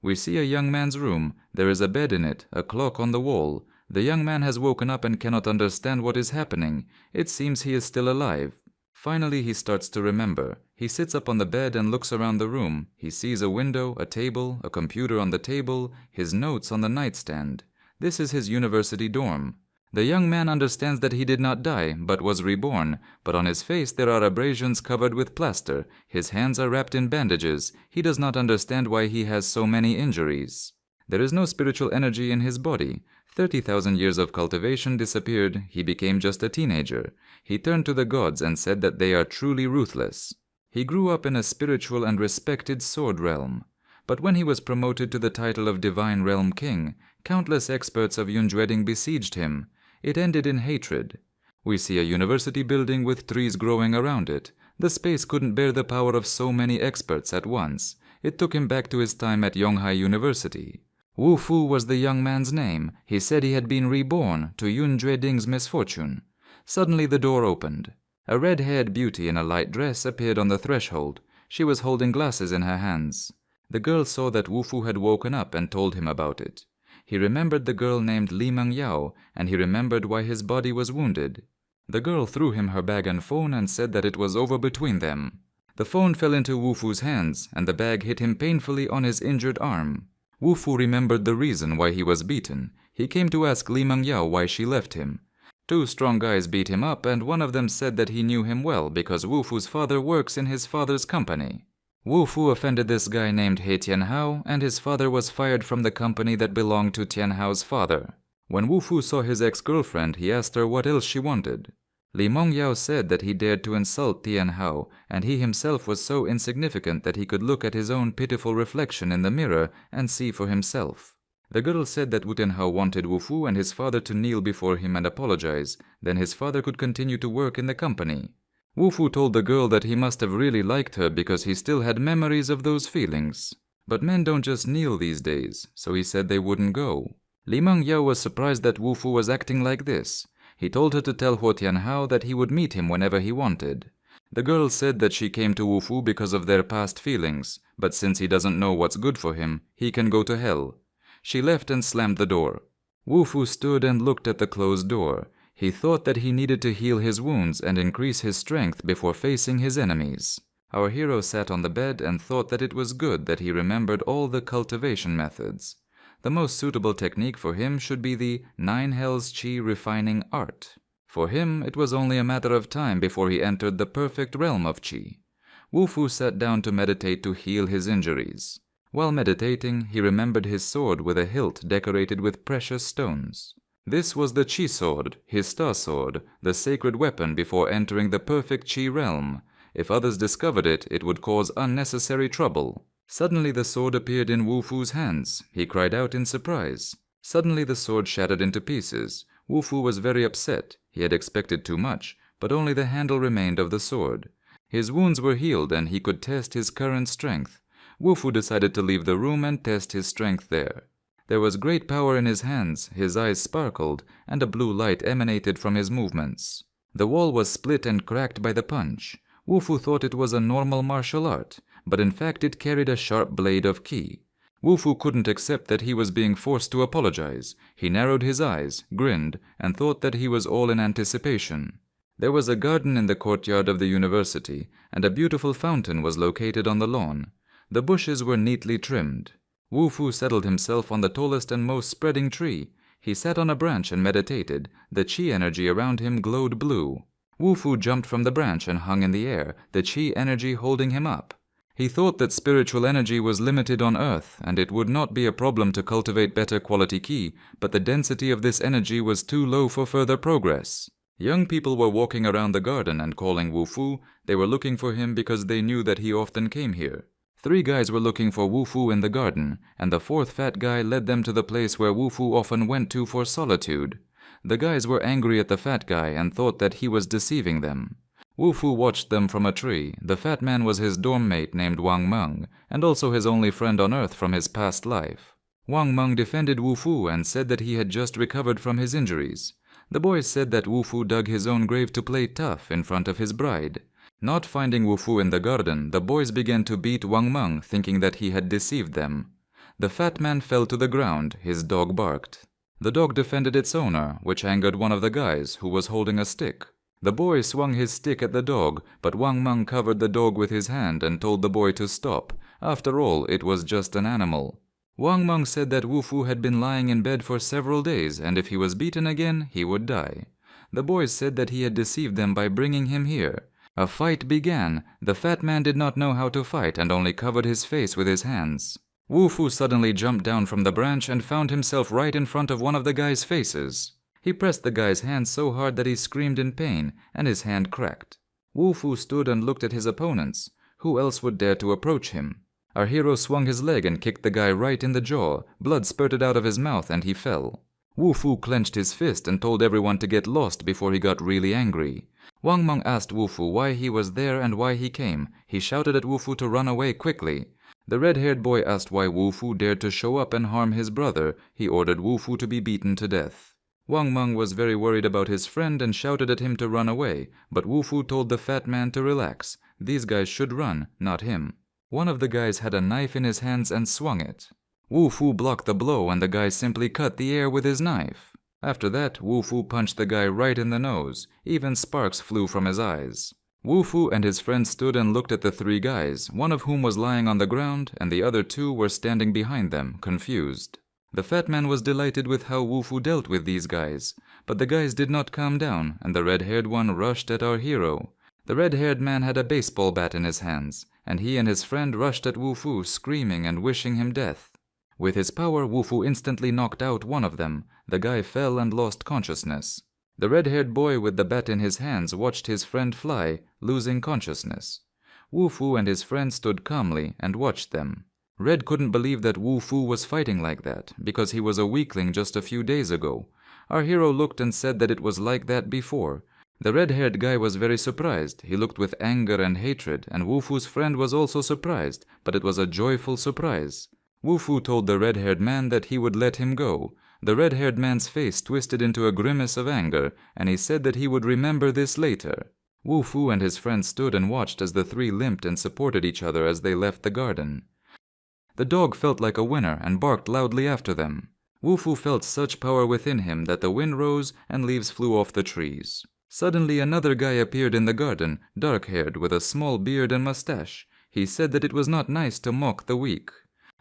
We see a young man's room. There is a bed in it, a clock on the wall. The young man has woken up and cannot understand what is happening. It seems he is still alive. Finally, he starts to remember. He sits up on the bed and looks around the room. He sees a window, a table, a computer on the table, his notes on the nightstand. This is his university dorm. The young man understands that he did not die, but was reborn, but on his face there are abrasions covered with plaster. His hands are wrapped in bandages. He does not understand why he has so many injuries. There is no spiritual energy in his body. 30,000 years of cultivation disappeared. He became just a teenager. He turned to the gods and said that they are truly ruthless. He grew up in a spiritual and respected sword realm. But when he was promoted to the title of Divine Realm King, countless experts of Yunjueding besieged him. It ended in hatred. We see a university building with trees growing around it. The space couldn't bear the power of so many experts at once. It took him back to his time at Yonghai University. Wu Fu was the young man's name. He said he had been reborn to Yunjueding's misfortune. Suddenly the door opened. A red-haired beauty in a light dress appeared on the threshold. She was holding glasses in her hands. The girl saw that Wu Fu had woken up and told him about it. He remembered the girl named Li Meng Yao, and he remembered why his body was wounded. The girl threw him her bag and phone and said that it was over between them. The phone fell into Wu Fu's hands, and the bag hit him painfully on his injured arm. Wu Fu remembered the reason why he was beaten. He came to ask Li Meng Yao why she left him. Two strong guys beat him up, and one of them said that he knew him well because Wu Fu's father works in his father's company. Wu Fu offended this guy named He Tianhao, and his father was fired from the company that belonged to Tianhao's father. When Wu Fu saw his ex-girlfriend, he asked her what else she wanted. Li Meng Yao said that he dared to insult Tianhao, and he himself was so insignificant that he could look at his own pitiful reflection in the mirror and see for himself. The girl said that Wu Tianhao wanted Wu Fu and his father to kneel before him and apologize, then his father could continue to work in the company. Wu Fu told the girl that he must have really liked her because he still had memories of those feelings. But men don't just kneel these days, so he said they wouldn't go. Li Meng Yao was surprised that Wu Fu was acting like this. He told her to tell Huo Tianhao that he would meet him whenever he wanted. The girl said that she came to Wu Fu because of their past feelings, but since he doesn't know what's good for him, he can go to hell. She left and slammed the door. Wu Fu stood and looked at the closed door. He thought that he needed to heal his wounds and increase his strength before facing his enemies. Our hero sat on the bed and thought that it was good that he remembered all the cultivation methods. The most suitable technique for him should be the 9 Hells Chi refining art. For him, it was only a matter of time before he entered the perfect realm of Qi. Wu Fu sat down to meditate to heal his injuries. While meditating, he remembered his sword with a hilt decorated with precious stones. This was the Qi sword, his star sword, the sacred weapon before entering the perfect Qi realm. If others discovered it, it would cause unnecessary trouble. Suddenly the sword appeared in Wu Fu's hands. He cried out in surprise. Suddenly the sword shattered into pieces. Wu Fu was very upset. He had expected too much, but only the handle remained of the sword. His wounds were healed and he could test his current strength. Wu Fu decided to leave the room and test his strength there. There was great power in his hands, his eyes sparkled, and a blue light emanated from his movements. The wall was split and cracked by the punch. Wu Fu thought it was a normal martial art, but in fact it carried a sharp blade of qi. Wu Fu couldn't accept that he was being forced to apologize. He narrowed his eyes, grinned, and thought that he was all in anticipation. There was a garden in the courtyard of the university, and a beautiful fountain was located on the lawn. The bushes were neatly trimmed. Wu Fu settled himself on the tallest and most spreading tree. He sat on a branch and meditated. The qi energy around him glowed blue. Wu Fu jumped from the branch and hung in the air, the qi energy holding him up. He thought that spiritual energy was limited on Earth, and it would not be a problem to cultivate better quality qi, but the density of this energy was too low for further progress. Young people were walking around the garden and calling Wu Fu. They were looking for him because they knew that he often came here. 3 guys were looking for Wu Fu in the garden, and the 4th fat guy led them to the place where Wu Fu often went to for solitude. The guys were angry at the fat guy and thought that he was deceiving them. Wu Fu watched them from a tree. The fat man was his dorm mate named Wang Meng, and also his only friend on Earth from his past life. Wang Meng defended Wu Fu and said that he had just recovered from his injuries. The boys said that Wu Fu dug his own grave to play tough in front of his bride. Not finding Wu Fu in the garden, the boys began to beat Wang Meng, thinking that he had deceived them. The fat man fell to the ground. His dog barked. The dog defended its owner, which angered one of the guys, who was holding a stick. The boy swung his stick at the dog, but Wang Mang covered the dog with his hand and told the boy to stop. After all, it was just an animal. Wang Mang said that Wu Fu had been lying in bed for several days, and if he was beaten again, he would die. The boys said that he had deceived them by bringing him here. A fight began. The fat man did not know how to fight and only covered his face with his hands. Wu Fu suddenly jumped down from the branch and found himself right in front of one of the guy's faces. He pressed the guy's hand so hard that he screamed in pain, and his hand cracked. Wu Fu stood and looked at his opponents. Who else would dare to approach him? Our hero swung his leg and kicked the guy right in the jaw. Blood spurted out of his mouth and he fell. Wu Fu clenched his fist and told everyone to get lost before he got really angry. Wang Mang asked Wu Fu why he was there and why he came. He shouted at Wu Fu to run away quickly. The red-haired boy asked why Wu Fu dared to show up and harm his brother. He ordered Wu Fu to be beaten to death. Wang Mang was very worried about his friend and shouted at him to run away, but Wu Fu told the fat man to relax. These guys should run, not him. One of the guys had a knife in his hands and swung it. Wu Fu blocked the blow and the guy simply cut the air with his knife. After that, Wu Fu punched the guy right in the nose. Even sparks flew from his eyes. Wu Fu and his friend stood and looked at the three guys, one of whom was lying on the ground and the other two were standing behind them, confused. The fat man was delighted with how Wu Fu dealt with these guys, but the guys did not calm down and the red-haired one rushed at our hero. The red-haired man had a baseball bat in his hands, and he and his friend rushed at Wu Fu, screaming and wishing him death. With his power, Wu Fu instantly knocked out one of them. The guy fell and lost consciousness. The red-haired boy with the bat in his hands watched his friend fly, losing consciousness. Wu Fu and his friend stood calmly and watched them. Red couldn't believe that Wu Fu was fighting like that, because he was a weakling just a few days ago. Our hero looked and said that it was like that before. The red-haired guy was very surprised. He looked with anger and hatred, and Wu Fu's friend was also surprised, but it was a joyful surprise. Wu Fu told the red-haired man that he would let him go. The red-haired man's face twisted into a grimace of anger, and he said that he would remember this later. Wu Fu and his friend stood and watched as the three limped and supported each other as they left the garden. The dog felt like a winner and barked loudly after them. Wu Fu felt such power within him that the wind rose and leaves flew off the trees. Suddenly another guy appeared in the garden, dark-haired with a small beard and mustache. He said that it was not nice to mock the weak.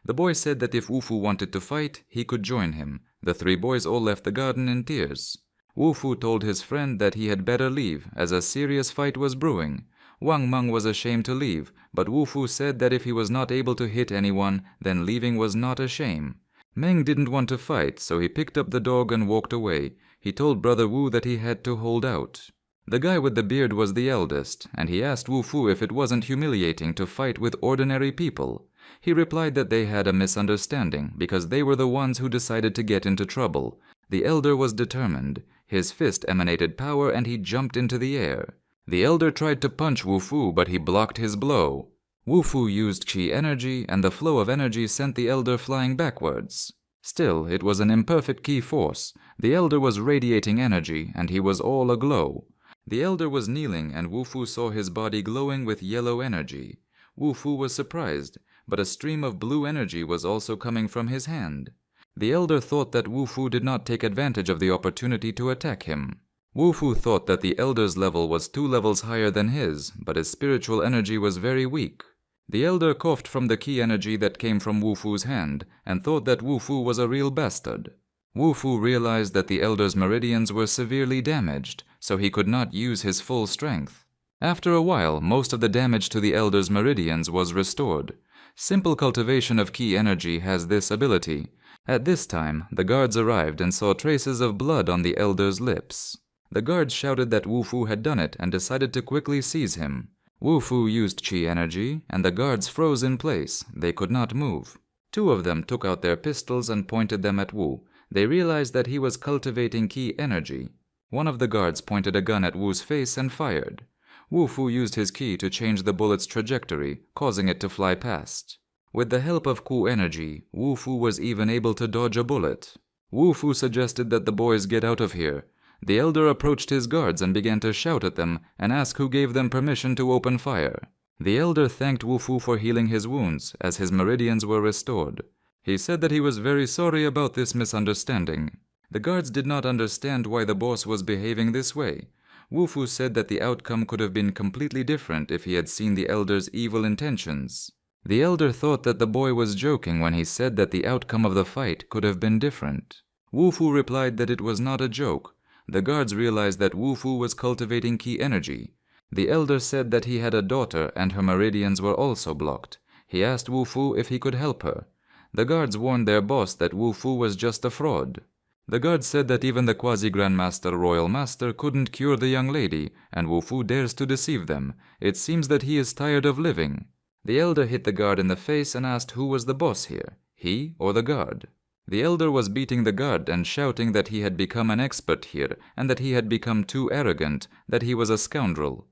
The boy said that if Wu Fu wanted to fight, he could join him. The three boys all left the garden in tears. Wu Fu told his friend that he had better leave, as a serious fight was brewing. Wang Mang was ashamed to leave, but Wu Fu said that if he was not able to hit anyone, then leaving was not a shame. Meng didn't want to fight, so he picked up the dog and walked away. He told Brother Wu that he had to hold out. The guy with the beard was the eldest, and he asked Wu Fu if it wasn't humiliating to fight with ordinary people. He replied that they had a misunderstanding, because they were the ones who decided to get into trouble. The elder was determined. His fist emanated power and he jumped into the air. The elder tried to punch Wu Fu, but he blocked his blow. Wu Fu used Qi energy, and the flow of energy sent the elder flying backwards. Still, it was an imperfect Qi force. The elder was radiating energy, and he was all aglow. The elder was kneeling, and Wu Fu saw his body glowing with yellow energy. Wu Fu was surprised, but a stream of blue energy was also coming from his hand. The elder thought that Wu Fu did not take advantage of the opportunity to attack him. Wu Fu thought that the elder's level was 2 levels higher than his, but his spiritual energy was very weak. The elder coughed from the Qi energy that came from Wu Fu's hand, and thought that Wu Fu was a real bastard. Wu Fu realized that the elder's meridians were severely damaged, so he could not use his full strength. After a while, most of the damage to the elder's meridians was restored. Simple cultivation of Qi energy has this ability. At this time, the guards arrived and saw traces of blood on the elder's lips. The guards shouted that Wu Fu had done it and decided to quickly seize him. Wu Fu used Qi energy, and the guards froze in place. They could not move. 2 of them took out their pistols and pointed them at Wu. They realized that he was cultivating Qi energy. One of the guards pointed a gun at Wu's face and fired. Wu Fu used his Qi to change the bullet's trajectory, causing it to fly past. With the help of Qi energy, Wu Fu was even able to dodge a bullet. Wu Fu suggested that the boys get out of here. The elder approached his guards and began to shout at them and ask who gave them permission to open fire. The elder thanked Wu Fu for healing his wounds, as his meridians were restored. He said that he was very sorry about this misunderstanding. The guards did not understand why the boss was behaving this way. Wu-Fu said that the outcome could have been completely different if he had seen the elder's evil intentions. The elder thought that the boy was joking when he said that the outcome of the fight could have been different. Wu-Fu replied that it was not a joke. The guards realized that Wu-Fu was cultivating ki energy. The elder said that he had a daughter and her meridians were also blocked. He asked Wu-Fu if he could help her. The guards warned their boss that Wu-Fu was just a fraud. The guards said that even the Quasi-Grandmaster Royal Master couldn't cure the young lady, and Wu-Fu dares to deceive them. It seems that he is tired of living. The elder hit the guard in the face and asked who was the boss here, he or the guard. The elder was beating the guard and shouting that he had become an expert here and that he had become too arrogant, that he was a scoundrel.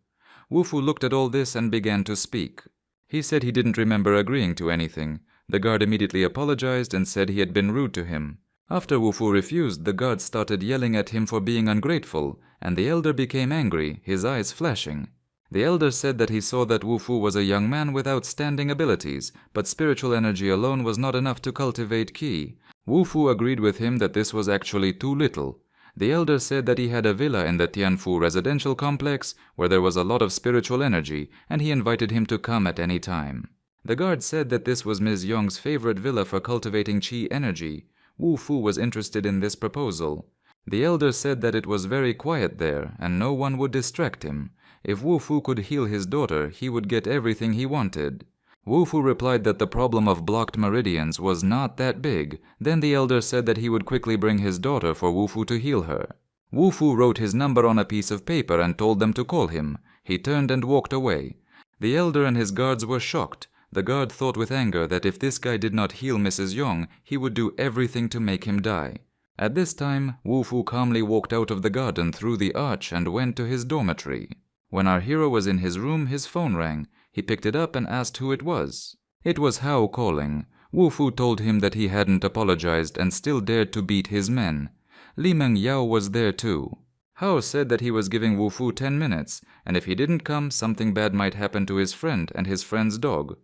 Wu-Fu looked at all this and began to speak. He said he didn't remember agreeing to anything. The guard immediately apologized and said he had been rude to him. After Wu-Fu refused, the guard started yelling at him for being ungrateful, and the elder became angry, his eyes flashing. The elder said that he saw that Wu-Fu was a young man with outstanding abilities, but spiritual energy alone was not enough to cultivate ki. Wu-Fu agreed with him that this was actually too little. The elder said that he had a villa in the Tianfu residential complex where there was a lot of spiritual energy, and he invited him to come at any time. The guard said that this was Ms. Yong's favorite villa for cultivating chi energy. Wu-Fu was interested in this proposal. The elder said that it was very quiet there and no one would distract him. If Wu-Fu could heal his daughter, he would get everything he wanted. Wu-Fu replied that the problem of blocked meridians was not that big. Then the elder said that he would quickly bring his daughter for Wu-Fu to heal her. Wu-Fu wrote his number on a piece of paper and told them to call him. He turned and walked away. The elder and his guards were shocked. The guard thought with anger that if this guy did not heal Mrs. Yong, he would do everything to make him die. At this time, Wu-Fu calmly walked out of the garden through the arch and went to his dormitory. When our hero was in his room, his phone rang. He picked it up and asked who it was. It was Hao calling. Wu-Fu told him that he hadn't apologized and still dared to beat his men. Li Meng Yao was there too. Hao said that he was giving Wu-Fu 10 minutes, and if he didn't come, something bad might happen to his friend and his friend's dog.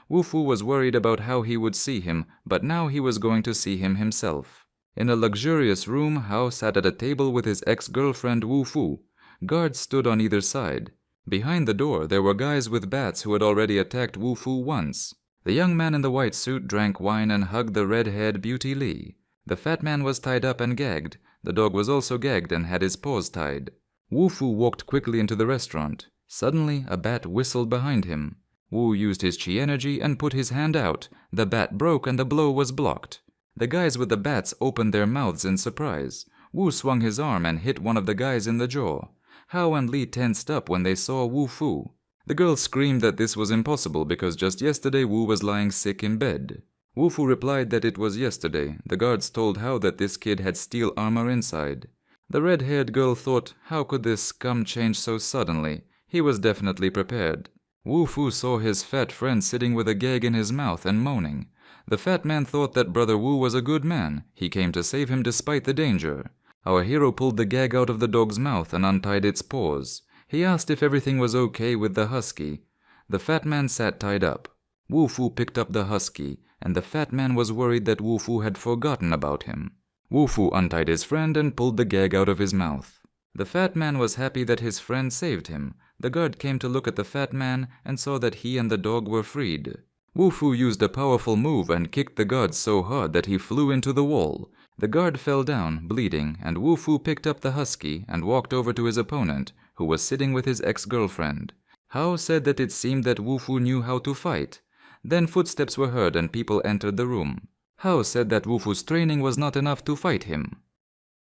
Wu-Fu was worried about how he would see him, but now he was going to see him himself. In a luxurious room, Hao sat at a table with his ex-girlfriend Wu-Fu. Guards stood on either side. Behind the door, there were guys with bats who had already attacked Wu-Fu once. The young man in the white suit drank wine and hugged the red-haired Beauty Li. The fat man was tied up and gagged. The dog was also gagged and had his paws tied. Wu-Fu walked quickly into the restaurant. Suddenly, a bat whistled behind him. Wu used his chi energy and put his hand out. The bat broke and the blow was blocked. The guys with the bats opened their mouths in surprise. Wu swung his arm and hit one of the guys in the jaw. Hao and Li tensed up when they saw Wu-Fu. The girls screamed that this was impossible because just yesterday Wu was lying sick in bed. Wu-Fu replied that it was yesterday. The guards told Hao that this kid had steel armor inside. The red-haired girl thought, how could this scum change so suddenly? He was definitely prepared. Wu-Fu saw his fat friend sitting with a gag in his mouth and moaning. The fat man thought that Brother Wu was a good man. He came to save him despite the danger. Our hero pulled the gag out of the dog's mouth and untied its paws. He asked if everything was okay with the husky. The fat man sat tied up. Wu-Fu picked up the husky, and the fat man was worried that Wu-Fu had forgotten about him. Wu-Fu untied his friend and pulled the gag out of his mouth. The fat man was happy that his friend saved him. The guard came to look at the fat man and saw that he and the dog were freed. Wu-Fu used a powerful move and kicked the guard so hard that he flew into the wall. The guard fell down, bleeding, and Wu-Fu picked up the husky and walked over to his opponent, who was sitting with his ex-girlfriend. Hao said that it seemed that Wu-Fu knew how to fight. Then footsteps were heard and people entered the room. Hao said that Wu-Fu's training was not enough to fight him.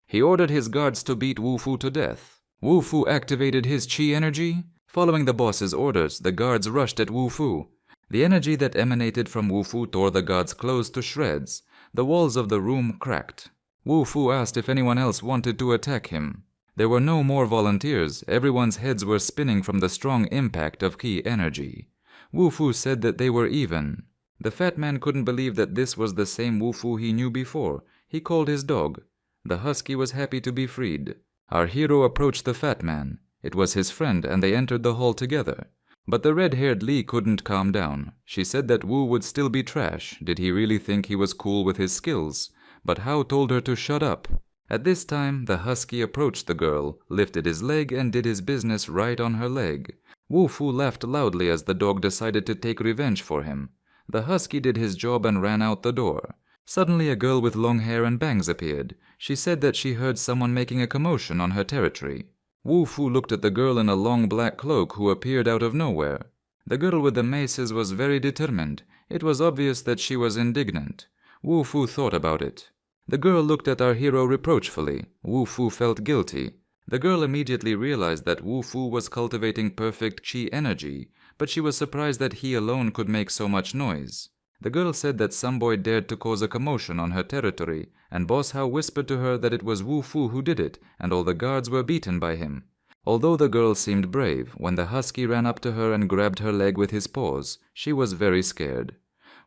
He ordered his guards to beat Wu-Fu to death. Wu-Fu activated his chi energy. Following the boss's orders, the guards rushed at Wu-Fu. The energy that emanated from Wu-Fu tore the guards' clothes to shreds. The walls of the room cracked. Wu-Fu asked if anyone else wanted to attack him. There were no more volunteers. Everyone's heads were spinning from the strong impact of ki energy. Wu-Fu said that they were even. The fat man couldn't believe that this was the same Wu-Fu he knew before. He called his dog. The husky was happy to be freed. Our hero approached the fat man. It was his friend and they entered the hall together. But the red-haired Lee couldn't calm down. She said that Wu would still be trash. Did he really think he was cool with his skills? But Hao told her to shut up. At this time, the husky approached the girl, lifted his leg and did his business right on her leg. Wu Fu laughed loudly as the dog decided to take revenge for him. The husky did his job and ran out the door. Suddenly a girl with long hair and bangs appeared. She said that she heard someone making a commotion on her territory. Wu Fu looked at the girl in a long black cloak who appeared out of nowhere. The girl with the maces was very determined. It was obvious that she was indignant. Wu Fu thought about it. The girl looked at our hero reproachfully. Wu Fu felt guilty. The girl immediately realized that Wu Fu was cultivating perfect Qi energy, but she was surprised that he alone could make so much noise. The girl said that some boy dared to cause a commotion on her territory, and Boss Hao whispered to her that it was Wu Fu who did it, and all the guards were beaten by him. Although the girl seemed brave, when the husky ran up to her and grabbed her leg with his paws, she was very scared.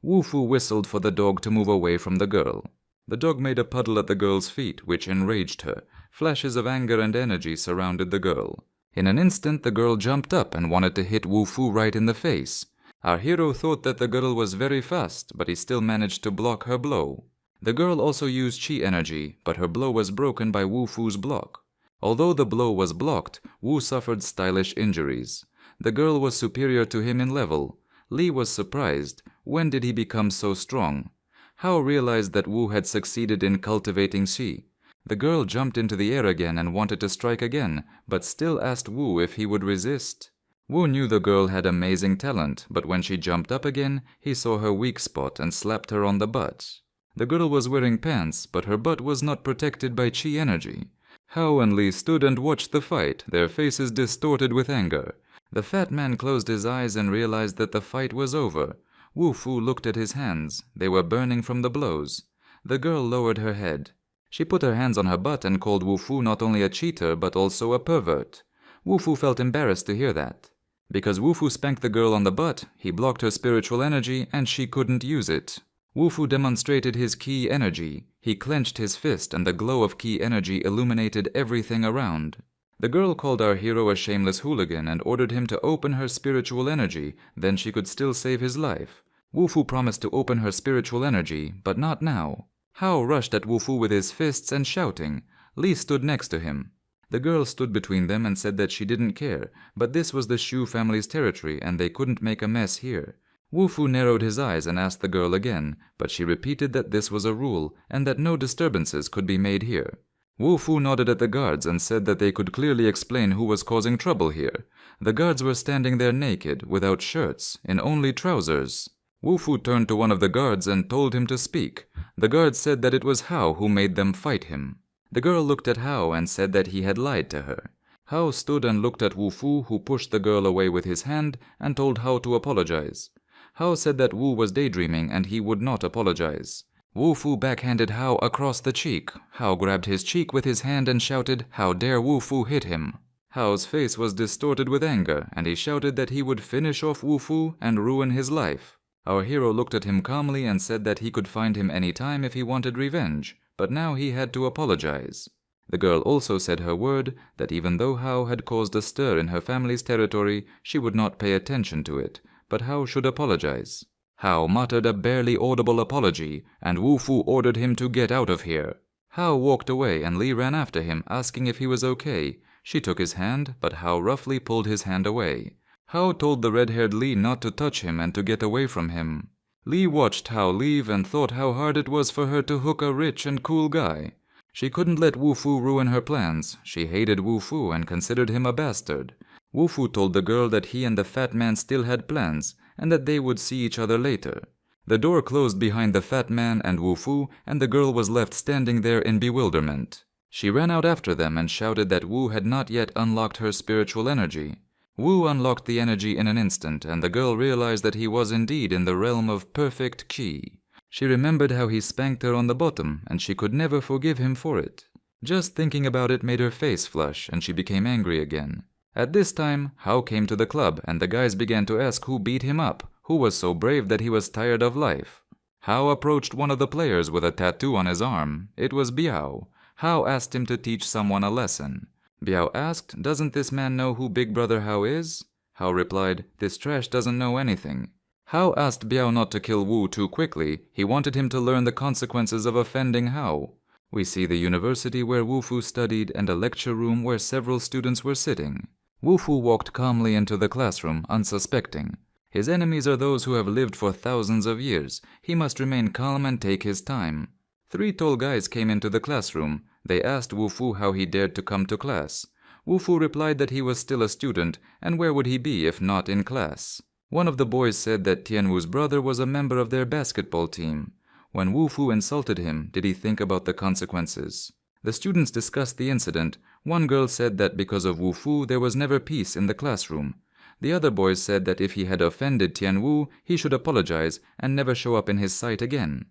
Wu Fu whistled for the dog to move away from the girl. The dog made a puddle at the girl's feet, which enraged her. Flashes of anger and energy surrounded the girl. In an instant, the girl jumped up and wanted to hit Wu Fu right in the face. Our hero thought that the girl was very fast, but he still managed to block her blow. The girl also used Qi energy, but her blow was broken by Wu Fu's block. Although the blow was blocked, Wu suffered stylish injuries. The girl was superior to him in level. Lee was surprised. When did he become so strong? Hao realized that Wu had succeeded in cultivating Qi. The girl jumped into the air again and wanted to strike again, but still asked Wu if he would resist. Wu knew the girl had amazing talent, but when she jumped up again, he saw her weak spot and slapped her on the butt. The girl was wearing pants, but her butt was not protected by Qi energy. Hao and Lee stood and watched the fight, their faces distorted with anger. The fat man closed his eyes and realized that the fight was over. Wu Fu looked at his hands. They were burning from the blows. The girl lowered her head. She put her hands on her butt and called Wu Fu not only a cheater but also a pervert. Wu Fu felt embarrassed to hear that. Because Wu Fu spanked the girl on the butt, he blocked her spiritual energy and she couldn't use it. Wu Fu demonstrated his Qi energy. He clenched his fist and the glow of Qi energy illuminated everything around. The girl called our hero a shameless hooligan and ordered him to open her spiritual energy, then she could still save his life. Wu Fu promised to open her spiritual energy, but not now. Hao rushed at Wu Fu with his fists and shouting. Li stood next to him. The girl stood between them and said that she didn't care, but this was the Shu family's territory and they couldn't make a mess here. Wu Fu narrowed his eyes and asked the girl again, but she repeated that this was a rule and that no disturbances could be made here. Wu Fu nodded at the guards and said that they could clearly explain who was causing trouble here. The guards were standing there naked, without shirts, in only trousers. Wu Fu turned to one of the guards and told him to speak. The guard said that it was Hao who made them fight him. The girl looked at Hao and said that he had lied to her. Hao stood and looked at Wu Fu, who pushed the girl away with his hand and told Hao to apologize. Hao said that Wu was daydreaming and he would not apologize. Wu Fu backhanded Hao across the cheek. Hao grabbed his cheek with his hand and shouted, "How dare Wu Fu hit him?" Hao's face was distorted with anger and he shouted that he would finish off Wu Fu and ruin his life. Our hero looked at him calmly and said that he could find him any time if he wanted revenge, but now he had to apologize. The girl also said her word, that even though Hao had caused a stir in her family's territory, she would not pay attention to it, but Hao should apologize. Hao muttered a barely audible apology, and Wu Fu ordered him to get out of here. Hao walked away and Li ran after him, asking if he was okay. She took his hand, but Hao roughly pulled his hand away. Hao told the red-haired Li not to touch him and to get away from him. Li watched Hao leave and thought how hard it was for her to hook a rich and cool guy. She couldn't let Wu Fu ruin her plans. She hated Wu Fu and considered him a bastard. Wu Fu told the girl that he and the fat man still had plans, and that they would see each other later. The door closed behind the fat man and Wu Fu, and the girl was left standing there in bewilderment. She ran out after them and shouted that Wu had not yet unlocked her spiritual energy. Wu unlocked the energy in an instant, and the girl realized that he was indeed in the realm of perfect Qi. She remembered how he spanked her on the bottom, and she could never forgive him for it. Just thinking about it made her face flush, and she became angry again. At this time, Hao came to the club, and the guys began to ask who beat him up, who was so brave that he was tired of life. Hao approached one of the players with a tattoo on his arm. It was Biao. Hao asked him to teach someone a lesson. Biao asked, "Doesn't this man know who Big Brother Hao is?" Hao replied, "This trash doesn't know anything." Hao asked Biao not to kill Wu too quickly. He wanted him to learn the consequences of offending Hao. We see the university where Wu Fu studied and a lecture room where several students were sitting. Wu Fu walked calmly into the classroom, unsuspecting. His enemies are those who have lived for thousands of years. He must remain calm and take his time. 3 tall guys came into the classroom. They asked Wu Fu how he dared to come to class. Wu Fu replied that he was still a student, and where would he be if not in class? One of the boys said that Tianwu's brother was a member of their basketball team. When Wu Fu insulted him, did he think about the consequences? The students discussed the incident. One girl said that because of Wu Fu there was never peace in the classroom. The other boys said that if he had offended Tianwu, he should apologize and never show up in his sight again.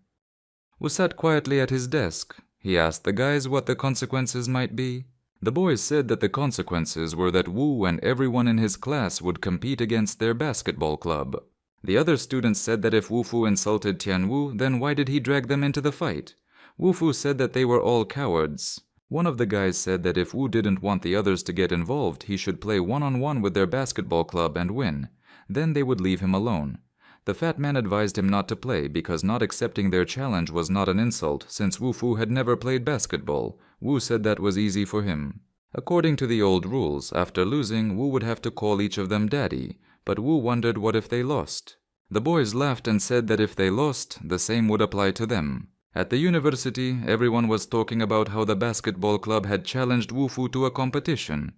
Wu sat quietly at his desk. He asked the guys what the consequences might be. The boys said that the consequences were that Wu and everyone in his class would compete against their basketball club. The other students said that if Wu Fu insulted Tianwu, then why did he drag them into the fight? Wu Fu said that they were all cowards. One of the guys said that if Wu didn't want the others to get involved, he should play one-on-one with their basketball club and win. Then they would leave him alone. The fat man advised him not to play because not accepting their challenge was not an insult since Wu Fu had never played basketball. Wu said that was easy for him. According to the old rules, after losing, Wu would have to call each of them daddy, but Wu wondered what if they lost. The boys laughed and said that if they lost, the same would apply to them. At the university, everyone was talking about how the basketball club had challenged Wu Fu to a competition.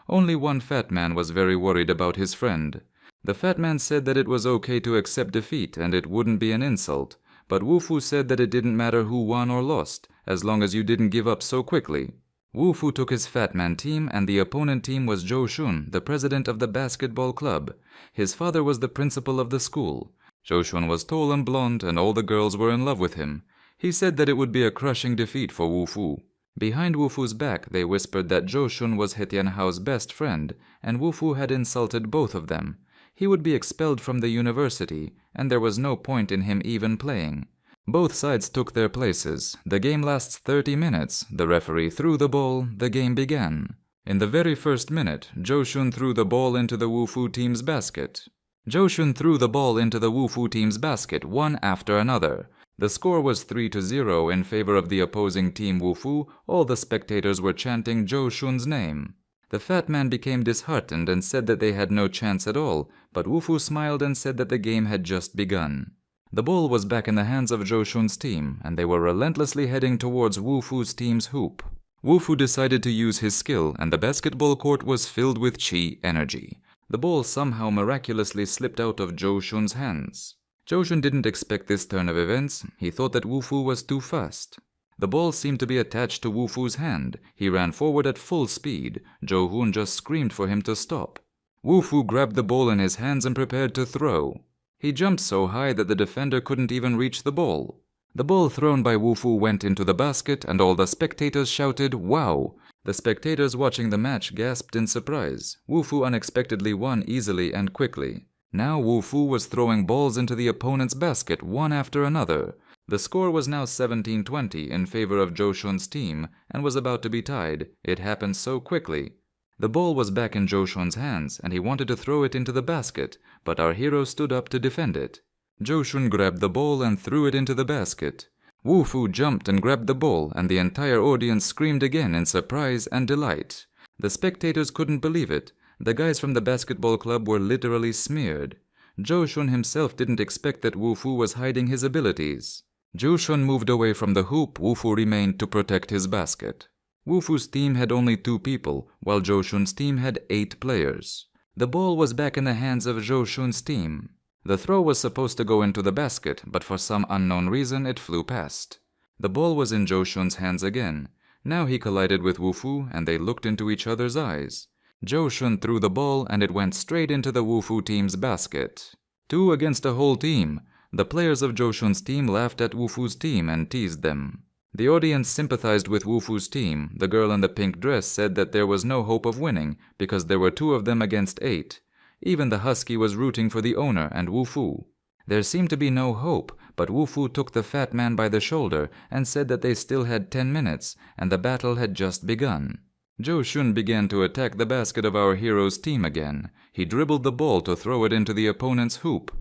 Only one fat man was very worried about his friend. The fat man said that it was okay to accept defeat and it wouldn't be an insult, but Wu Fu said that it didn't matter who won or lost, as long as you didn't give up so quickly. Wu Fu took his fat man team and the opponent team was Zhou Shun, the president of the basketball club. His father was the principal of the school. Zhou Shun was tall and blonde and all the girls were in love with him. He said that it would be a crushing defeat for Wu Fu. Behind Wu Fu's back, they whispered that Zhou Shun was He Tianhao's best friend, and Wu Fu had insulted both of them. He would be expelled from the university, and there was no point in him even playing. Both sides took their places. The game lasts 30 minutes. The referee threw the ball. The game began. In the very first minute, Zhou Shun threw the ball into the Wu Fu team's basket. Zhou Shun threw the ball into the Wu Fu team's basket, one after another. The score was 3-0 in favor of the opposing team Wu Fu. All the spectators were chanting Zhou Shun's name. The fat man became disheartened and said that they had no chance at all, but Wu Fu smiled and said that the game had just begun. The ball was back in the hands of Zhou Shun's team, and they were relentlessly heading towards Wu Fu's team's hoop. Wu Fu decided to use his skill, and the basketball court was filled with Qi energy. The ball somehow miraculously slipped out of Zhou Shun's hands. Zhou Shun didn't expect this turn of events. He thought that Wu Fu was too fast. The ball seemed to be attached to Wu Fu's hand. He ran forward at full speed. Zhou Hun just screamed for him to stop. Wu Fu grabbed the ball in his hands and prepared to throw. He jumped so high that the defender couldn't even reach the ball. The ball thrown by Wu Fu went into the basket and all the spectators shouted, "Wow!" The spectators watching the match gasped in surprise. Wu Fu unexpectedly won easily and quickly. Now Wu Fu was throwing balls into the opponent's basket one after another. The score was now 17-20 in favor of Zhou Shun's team and was about to be tied. It happened so quickly. The ball was back in Zhou Shun's hands and he wanted to throw it into the basket, but our hero stood up to defend it. Zhou Shun grabbed the ball and threw it into the basket. Wu Fu jumped and grabbed the ball and the entire audience screamed again in surprise and delight. The spectators couldn't believe it. The guys from the basketball club were literally smeared. Zhou Shun himself didn't expect that Wu Fu was hiding his abilities. Zhou Shun moved away from the hoop. Wu Fu remained to protect his basket. Wu Fu's team had only 2 people, while Zhou Shun's team had 8 players. The ball was back in the hands of Zhou Shun's team. The throw was supposed to go into the basket, but for some unknown reason it flew past. The ball was in Zhou Shun's hands again. Now he collided with Wu Fu and they looked into each other's eyes. Zhou Shun threw the ball and it went straight into the Wu Fu team's basket. 2 against a whole team. The players of Zhou Shun's team laughed at Wu Fu's team and teased them. The audience sympathized with Wu Fu's team. The girl in the pink dress said that there was no hope of winning because there were 2 of them against 8. Even the husky was rooting for the owner and Wu Fu. There seemed to be no hope, but Wu Fu took the fat man by the shoulder and said that they still had 10 minutes and the battle had just begun. Zhou Shun began to attack the basket of our hero's team again. He dribbled the ball to throw it into the opponent's hoop.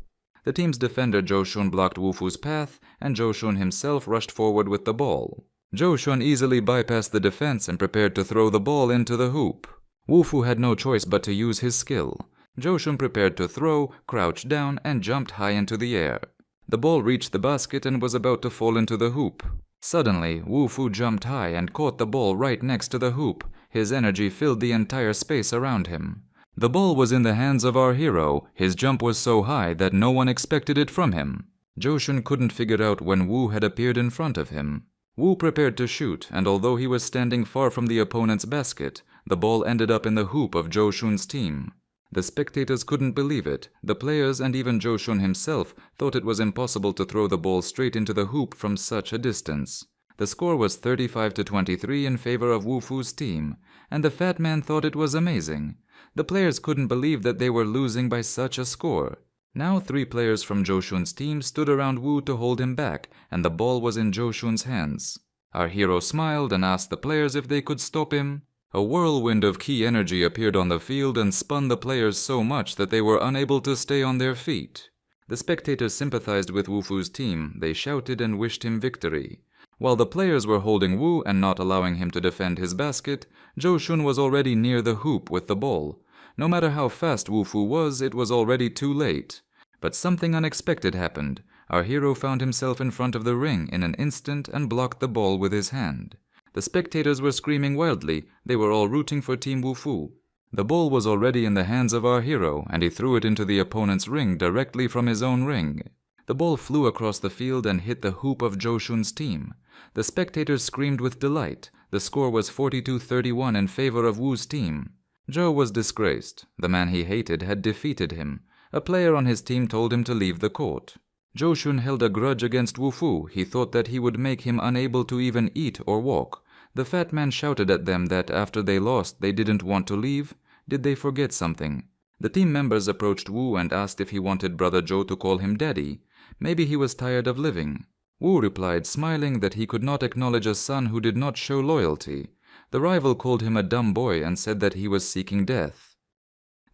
The team's defender Zhou Shun blocked Wu Fu's path, and Zhou Shun himself rushed forward with the ball. Zhou Shun easily bypassed the defense and prepared to throw the ball into the hoop. Wu Fu had no choice but to use his skill. Zhou Shun prepared to throw, crouched down, and jumped high into the air. The ball reached the basket and was about to fall into the hoop. Suddenly, Wu Fu jumped high and caught the ball right next to the hoop. His energy filled the entire space around him. The ball was in the hands of our hero. His jump was so high that no one expected it from him. Zhou Shun couldn't figure out when Wu had appeared in front of him. Wu prepared to shoot, and although he was standing far from the opponent's basket, the ball ended up in the hoop of Zhou Shun's team. The spectators couldn't believe it. The players and even Zhou Shun himself thought it was impossible to throw the ball straight into the hoop from such a distance. The score was 35-23 in favor of Wu Fu's team, and the fat man thought it was amazing. The players couldn't believe that they were losing by such a score. Now 3 players from Zhou Shun's team stood around Wu to hold him back, and the ball was in Zhou Shun's hands. Our hero smiled and asked the players if they could stop him. A whirlwind of ki energy appeared on the field and spun the players so much that they were unable to stay on their feet. The spectators sympathized with Wu Fu's team. They shouted and wished him victory. While the players were holding Wu and not allowing him to defend his basket, Zhou Shun was already near the hoop with the ball. No matter how fast Wu Fu was, it was already too late. But something unexpected happened. Our hero found himself in front of the ring in an instant and blocked the ball with his hand. The spectators were screaming wildly. They were all rooting for Team Wu Fu. The ball was already in the hands of our hero, and he threw it into the opponent's ring directly from his own ring. The ball flew across the field and hit the hoop of Zhou Shun's team. The spectators screamed with delight. The score was 42-31 in favor of Wu's team. Zhou was disgraced. The man he hated had defeated him. A player on his team told him to leave the court. Zhou Shun held a grudge against Wu Fu. He thought that he would make him unable to even eat or walk. The fat man shouted at them that after they lost, they didn't want to leave. Did they forget something? The team members approached Wu and asked if he wanted Brother Zhou to call him Daddy. Maybe he was tired of living. Wu replied, smiling, that he could not acknowledge a son who did not show loyalty. The rival called him a dumb boy and said that he was seeking death.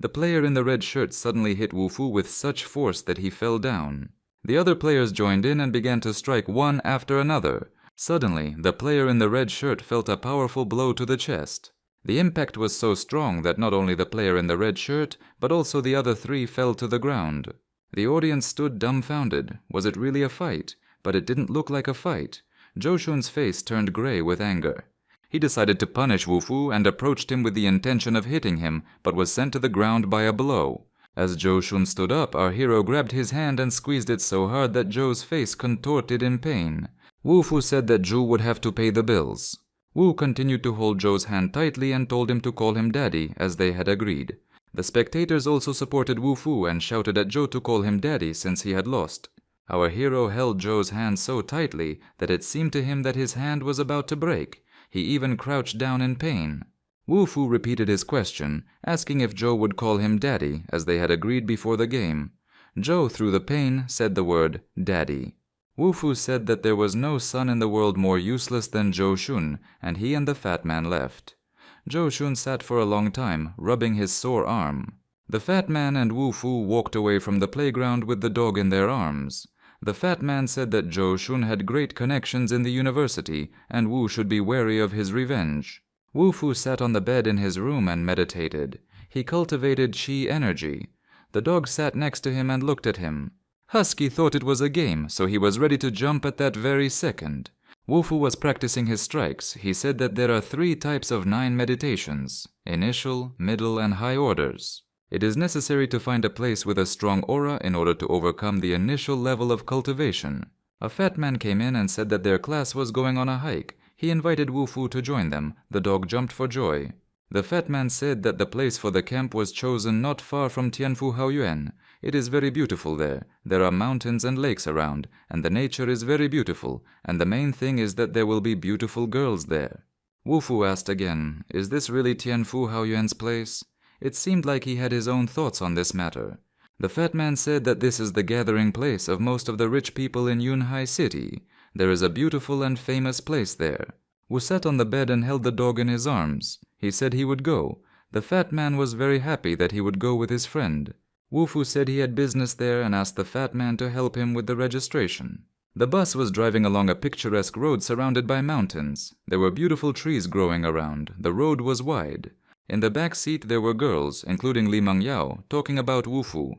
The player in the red shirt suddenly hit Wu Fu with such force that he fell down. The other players joined in and began to strike one after another. Suddenly, the player in the red shirt felt a powerful blow to the chest. The impact was so strong that not only the player in the red shirt, but also the other 3 fell to the ground. The audience stood dumbfounded. Was it really a fight? But it didn't look like a fight. Zhou Shun's face turned gray with anger. He decided to punish Wu Fu and approached him with the intention of hitting him, but was sent to the ground by a blow. As Zhou Shun stood up, our hero grabbed his hand and squeezed it so hard that Zhou's face contorted in pain. Wu Fu said that Zhou would have to pay the bills. Wu continued to hold Zhou's hand tightly and told him to call him Daddy, as they had agreed. The spectators also supported Wu Fu and shouted at Zhou to call him Daddy since he had lost. Our hero held Zhou's hand so tightly that it seemed to him that his hand was about to break. He even crouched down in pain. Wu Fu repeated his question, asking if Zhou would call him Daddy, as they had agreed before the game. Zhou, through the pain, said the word Daddy. Wu Fu said that there was no son in the world more useless than Zhou Shun, and he and the fat man left. Zhou Shun sat for a long time, rubbing his sore arm. The fat man and Wu Fu walked away from the playground with the dog in their arms. The fat man said that Zhou Shun had great connections in the university, and Wu should be wary of his revenge. Wu Fu sat on the bed in his room and meditated. He cultivated chi energy. The dog sat next to him and looked at him. Husky thought it was a game, so he was ready to jump at that very second. Wu Fu was practicing his strikes. He said that there are 3 types of 9 meditations: initial, middle, and high orders. It is necessary to find a place with a strong aura in order to overcome the initial level of cultivation. A fat man came in and said that their class was going on a hike. He invited Wu Fu to join them. The dog jumped for joy. The fat man said that the place for the camp was chosen not far from Tianfu Haoyuan. It is very beautiful there. There are mountains and lakes around, and the nature is very beautiful, and the main thing is that there will be beautiful girls there. Wu Fu asked again, "Is this really Tianfu Haoyuan's place?" It seemed like he had his own thoughts on this matter. The fat man said that this is the gathering place of most of the rich people in Yunhai City. There is a beautiful and famous place there. Wu sat on the bed and held the dog in his arms. He said he would go. The fat man was very happy that he would go with his friend. Wu-Fu said he had business there and asked the fat man to help him with the registration. The bus was driving along a picturesque road surrounded by mountains. There were beautiful trees growing around. The road was wide. In the back seat there were girls, including Li Mangyao, talking about Wu-Fu.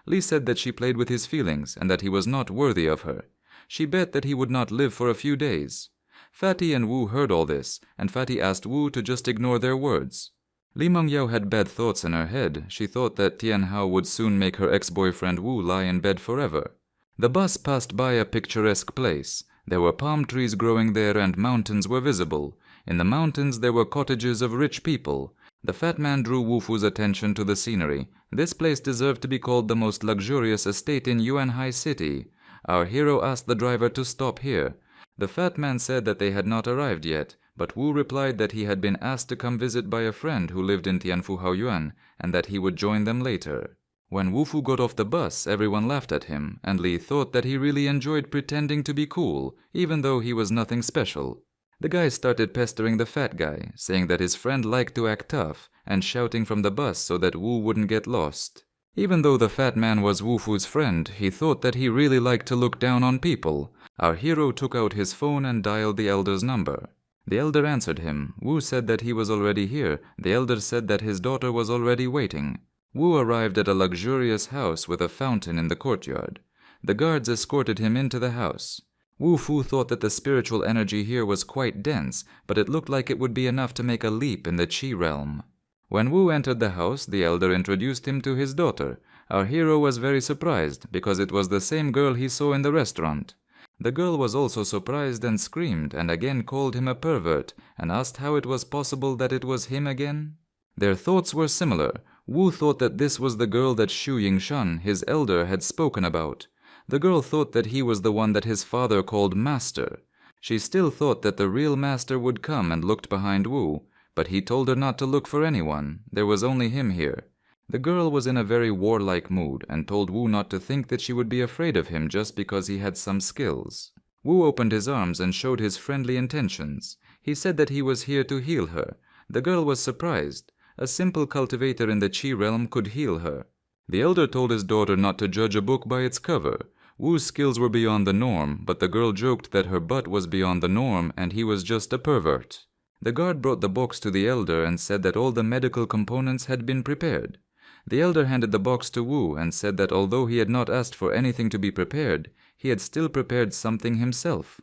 Li said that she played with his feelings and that he was not worthy of her. She bet that he would not live for a few days. Fatty and Wu heard all this, and Fatty asked Wu to just ignore their words. Li Mangyao had bad thoughts in her head. She thought that Tian Hao would soon make her ex-boyfriend Wu lie in bed forever. The bus passed by a picturesque place. There were palm trees growing there and mountains were visible. In the mountains there were cottages of rich people. The fat man drew Wu-Fu's attention to the scenery. This place deserved to be called the most luxurious estate in Yuanhai City. Our hero asked the driver to stop here. The fat man said that they had not arrived yet, but Wu replied that he had been asked to come visit by a friend who lived in Tianfu Haoyuan and that he would join them later. When Wu-Fu got off the bus, everyone laughed at him, and Li thought that he really enjoyed pretending to be cool, even though he was nothing special. The guy started pestering the fat guy, saying that his friend liked to act tough, and shouting from the bus so that Wu wouldn't get lost. Even though the fat man was Wu-Fu's friend, he thought that he really liked to look down on people. Our hero took out his phone and dialed the elder's number. The elder answered him. Wu said that he was already here. The elder said that his daughter was already waiting. Wu arrived at a luxurious house with a fountain in the courtyard. The guards escorted him into the house. Wu-Fu thought that the spiritual energy here was quite dense, but it looked like it would be enough to make a leap in the Qi realm. When Wu entered the house, the elder introduced him to his daughter. Our hero was very surprised, because it was the same girl he saw in the restaurant. The girl was also surprised and screamed, and again called him a pervert, and asked how it was possible that it was him again. Their thoughts were similar. Wu thought that this was the girl that Xu Yingshan, his elder, had spoken about. The girl thought that he was the one that his father called Master. She still thought that the real Master would come and looked behind Wu, but he told her not to look for anyone. There was only him here. The girl was in a very warlike mood and told Wu not to think that she would be afraid of him just because he had some skills. Wu opened his arms and showed his friendly intentions. He said that he was here to heal her. The girl was surprised. A simple cultivator in the Qi realm could heal her. The elder told his daughter not to judge a book by its cover. Wu's skills were beyond the norm, but the girl joked that her butt was beyond the norm and he was just a pervert. The guard brought the box to the elder and said that all the medical components had been prepared. The elder handed the box to Wu and said that although he had not asked for anything to be prepared, he had still prepared something himself.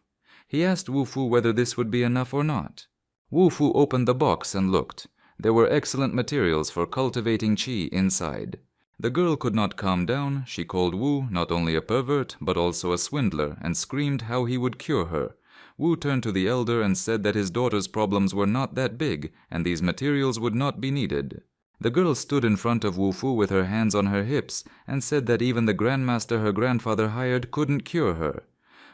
He asked Wu-Fu whether this would be enough or not. Wu-Fu opened the box and looked. There were excellent materials for cultivating Qi inside. The girl could not calm down. She called Wu not only a pervert, but also a swindler, and screamed how he would cure her. Wu turned to the elder and said that his daughter's problems were not that big, and these materials would not be needed. The girl stood in front of Wu-Fu with her hands on her hips, and said that even the grandmaster her grandfather hired couldn't cure her.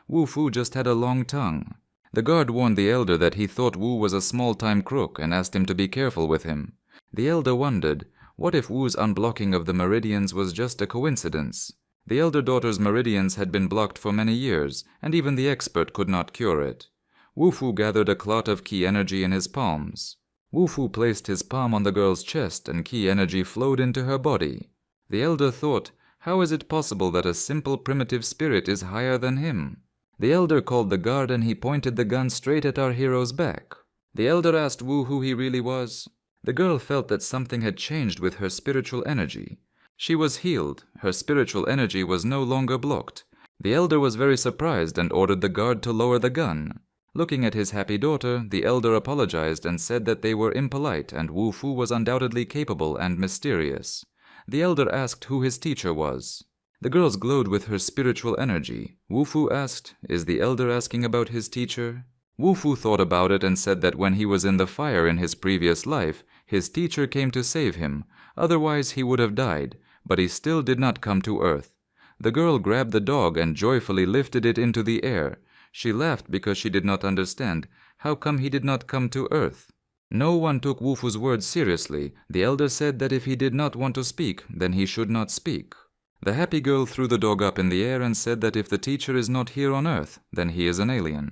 Wu-Fu just had a long tongue. The guard warned the elder that he thought Wu was a small-time crook and asked him to be careful with him. The elder wondered, what if Wu's unblocking of the meridians was just a coincidence? The elder daughter's meridians had been blocked for many years, and even the expert could not cure it. Wu-Fu gathered a clot of Qi energy in his palms. Wu-Fu placed his palm on the girl's chest and Qi energy flowed into her body. The elder thought, how is it possible that a simple primitive spirit is higher than him? The elder called the guard and he pointed the gun straight at our hero's back. The elder asked Wu who he really was. The girl felt that something had changed with her spiritual energy. She was healed. Her spiritual energy was no longer blocked. The elder was very surprised and ordered the guard to lower the gun. Looking at his happy daughter, the elder apologized and said that they were impolite and Wu-Fu was undoubtedly capable and mysterious. The elder asked who his teacher was. The girls glowed with her spiritual energy. Wu-Fu asked, is the elder asking about his teacher? Wu-Fu thought about it and said that when he was in the fire in his previous life, his teacher came to save him, otherwise he would have died, but he still did not come to earth. The girl grabbed the dog and joyfully lifted it into the air. She laughed because she did not understand. How come he did not come to earth? No one took Wu-Fu's words seriously. The elder said that if he did not want to speak, then he should not speak. The happy girl threw the dog up in the air and said that if the teacher is not here on earth, then he is an alien.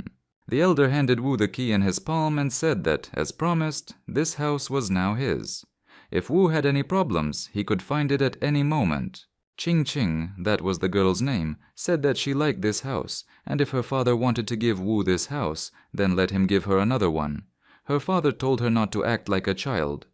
The elder handed Wu the key in his palm and said that, as promised, this house was now his. If Wu had any problems, he could find it at any moment. Ching Ching, that was the girl's name, said that she liked this house, and if her father wanted to give Wu this house, then let him give her another one. Her father told her not to act like a child.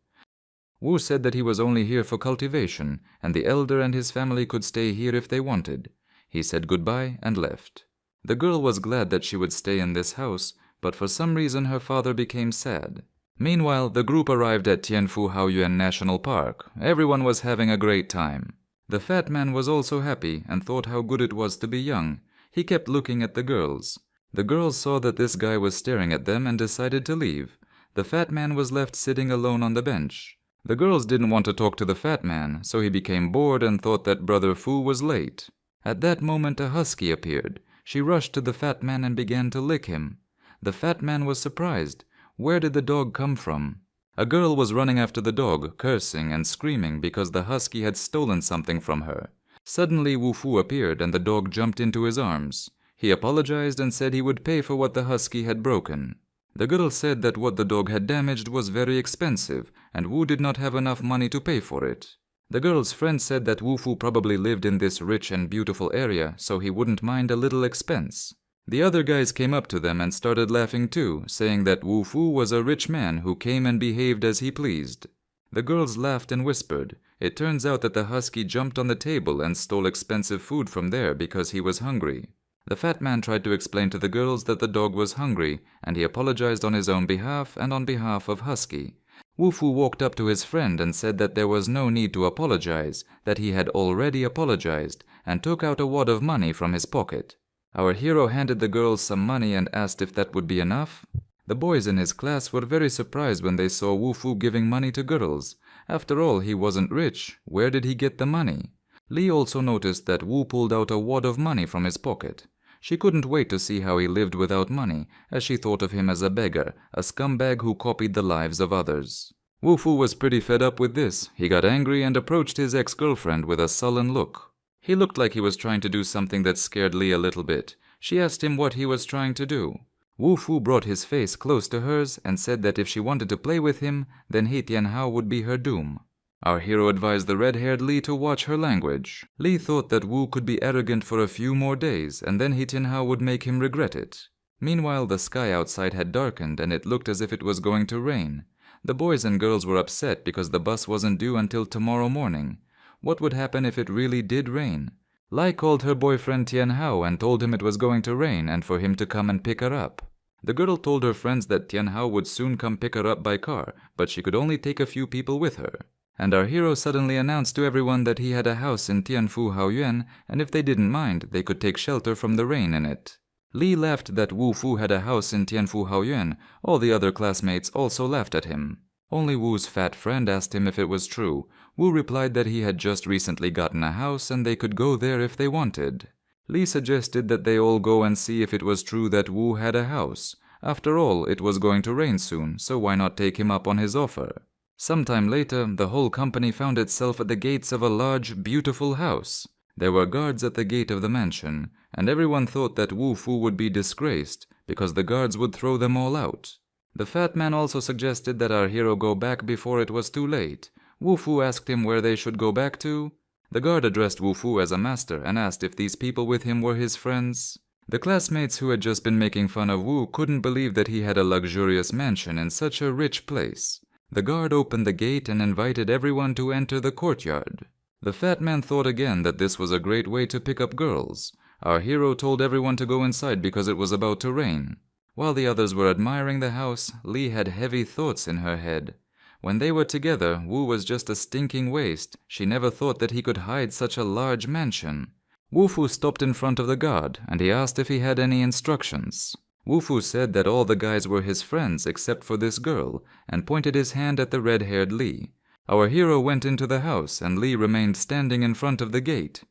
Wu said that he was only here for cultivation, and the elder and his family could stay here if they wanted. He said goodbye and left. The girl was glad that she would stay in this house, but for some reason her father became sad. Meanwhile, the group arrived at Tianfu Haoyuan National Park. Everyone was having a great time. The fat man was also happy and thought how good it was to be young. He kept looking at the girls. The girls saw that this guy was staring at them and decided to leave. The fat man was left sitting alone on the bench. The girls didn't want to talk to the fat man, so he became bored and thought that Brother Fu was late. At that moment a husky appeared. She rushed to the fat man and began to lick him. The fat man was surprised. Where did the dog come from? A girl was running after the dog, cursing and screaming because the husky had stolen something from her. Suddenly Wu Fu appeared and the dog jumped into his arms. He apologized and said he would pay for what the husky had broken. The girl said that what the dog had damaged was very expensive and Wu did not have enough money to pay for it. The girl's friend said that Wu Fu probably lived in this rich and beautiful area, so he wouldn't mind a little expense. The other guys came up to them and started laughing too, saying that Wu Fu was a rich man who came and behaved as he pleased. The girls laughed and whispered. It turns out that the husky jumped on the table and stole expensive food from there because he was hungry. The fat man tried to explain to the girls that the dog was hungry, and he apologized on his own behalf and on behalf of Husky. Wu Fu walked up to his friend and said that there was no need to apologize, that he had already apologized, and took out a wad of money from his pocket. Our hero handed the girls some money and asked if that would be enough. The boys in his class were very surprised when they saw Wu Fu giving money to girls. After all, he wasn't rich. Where did he get the money? Li also noticed that Wu pulled out a wad of money from his pocket. She couldn't wait to see how he lived without money, as she thought of him as a beggar, a scumbag who copied the lives of others. Wu Fu was pretty fed up with this. He got angry and approached his ex-girlfriend with a sullen look. He looked like he was trying to do something that scared Li a little bit. She asked him what he was trying to do. Wu Fu brought his face close to hers and said that if she wanted to play with him, then He Tianhao would be her doom. Our hero advised the red-haired Li to watch her language. Li thought that Wu could be arrogant for a few more days, and then He Tianhao would make him regret it. Meanwhile, the sky outside had darkened and it looked as if it was going to rain. The boys and girls were upset because the bus wasn't due until tomorrow morning. What would happen if it really did rain? Lai called her boyfriend Tianhao and told him it was going to rain and for him to come and pick her up. The girl told her friends that Tianhao would soon come pick her up by car, but she could only take a few people with her. And our hero suddenly announced to everyone that he had a house in Tianfu Haoyuan, and if they didn't mind, they could take shelter from the rain in it. Li laughed that Wu Fu had a house in Tianfu Haoyuan. All the other classmates also laughed at him. Only Wu's fat friend asked him if it was true. Wu replied that he had just recently gotten a house and they could go there if they wanted. Li suggested that they all go and see if it was true that Wu had a house. After all, it was going to rain soon, so why not take him up on his offer? Sometime later, the whole company found itself at the gates of a large, beautiful house. There were guards at the gate of the mansion, and everyone thought that Wu Fu would be disgraced, because the guards would throw them all out. The fat man also suggested that our hero go back before it was too late. Wu Fu asked him where they should go back to. The guard addressed Wu Fu as a master and asked if these people with him were his friends. The classmates who had just been making fun of Wu couldn't believe that he had a luxurious mansion in such a rich place. The guard opened the gate and invited everyone to enter the courtyard. The fat man thought again that this was a great way to pick up girls. Our hero told everyone to go inside because it was about to rain. While the others were admiring the house, Li had heavy thoughts in her head. When they were together, Wu was just a stinking waste. She never thought that he could hide such a large mansion. Wu Fu stopped in front of the guard, and he asked if he had any instructions. Wu Fu said that all the guys were his friends except for this girl, and pointed his hand at the red-haired Li. Our hero went into the house, and Li remained standing in front of the gate.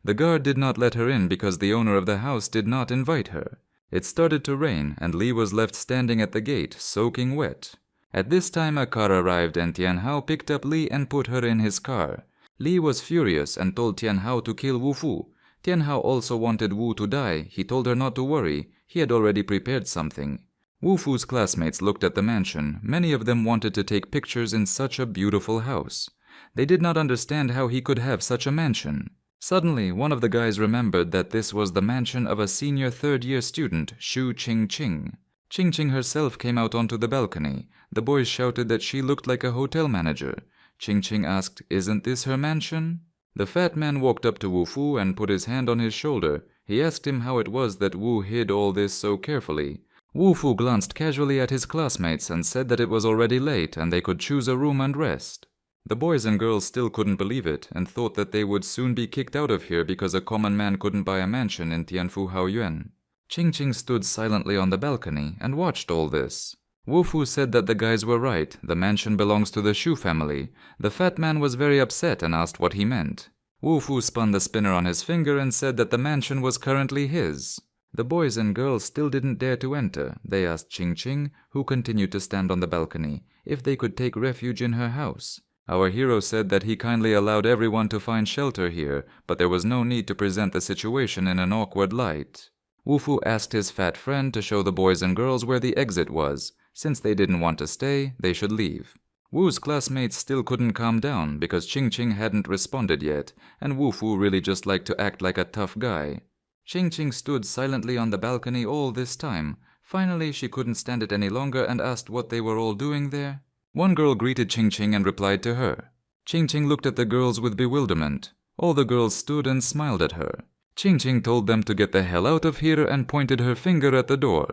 The guard did not let her in because the owner of the house did not invite her. It started to rain, and Li was left standing at the gate, soaking wet. At this time a car arrived and Tianhao picked up Li and put her in his car. Li was furious and told Tianhao to kill Wu Fu. Tianhao also wanted Wu to die. He told her not to worry. He had already prepared something. Wu Fu's classmates looked at the mansion. Many of them wanted to take pictures in such a beautiful house. They did not understand how he could have such a mansion. Suddenly, one of the guys remembered that this was the mansion of a senior third-year student, Shu Qingqing. Qingqing herself came out onto the balcony. The boys shouted that she looked like a hotel manager. Qingqing asked, "Isn't this her mansion?" The fat man walked up to Wu Fu and put his hand on his shoulder. He asked him how it was that Wu hid all this so carefully. Wu Fu glanced casually at his classmates and said that it was already late and they could choose a room and rest. The boys and girls still couldn't believe it and thought that they would soon be kicked out of here because a common man couldn't buy a mansion in Tianfu Haoyuan. Qingqing stood silently on the balcony and watched all this. Wu Fu said that the guys were right. The mansion belongs to the Shu family. The fat man was very upset and asked what he meant. Wu Fu spun the spinner on his finger and said that the mansion was currently his. The boys and girls still didn't dare to enter. They asked Qingqing, who continued to stand on the balcony, if they could take refuge in her house. Our hero said that he kindly allowed everyone to find shelter here, but there was no need to present the situation in an awkward light. Wu Fu asked his fat friend to show the boys and girls where the exit was. Since they didn't want to stay, they should leave. Wu's classmates still couldn't calm down because Qingqing hadn't responded yet, and Wu Fu really just liked to act like a tough guy. Qingqing stood silently on the balcony all this time. Finally, she couldn't stand it any longer and asked what they were all doing there. One girl greeted Qingqing and replied to her. Qingqing looked at the girls with bewilderment. All the girls stood and smiled at her. Qingqing told them to get the hell out of here and pointed her finger at the door.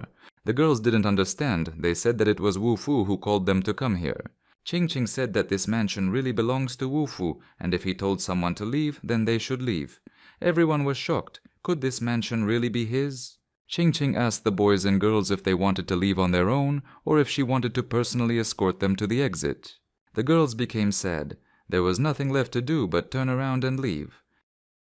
The girls didn't understand. They said that it was Wu Fu who called them to come here. Qingqing said that this mansion really belongs to Wu Fu, and if he told someone to leave, then they should leave. Everyone was shocked. Could this mansion really be his? Qingqing asked the boys and girls if they wanted to leave on their own, or if she wanted to personally escort them to the exit. The girls became sad. There was nothing left to do but turn around and leave.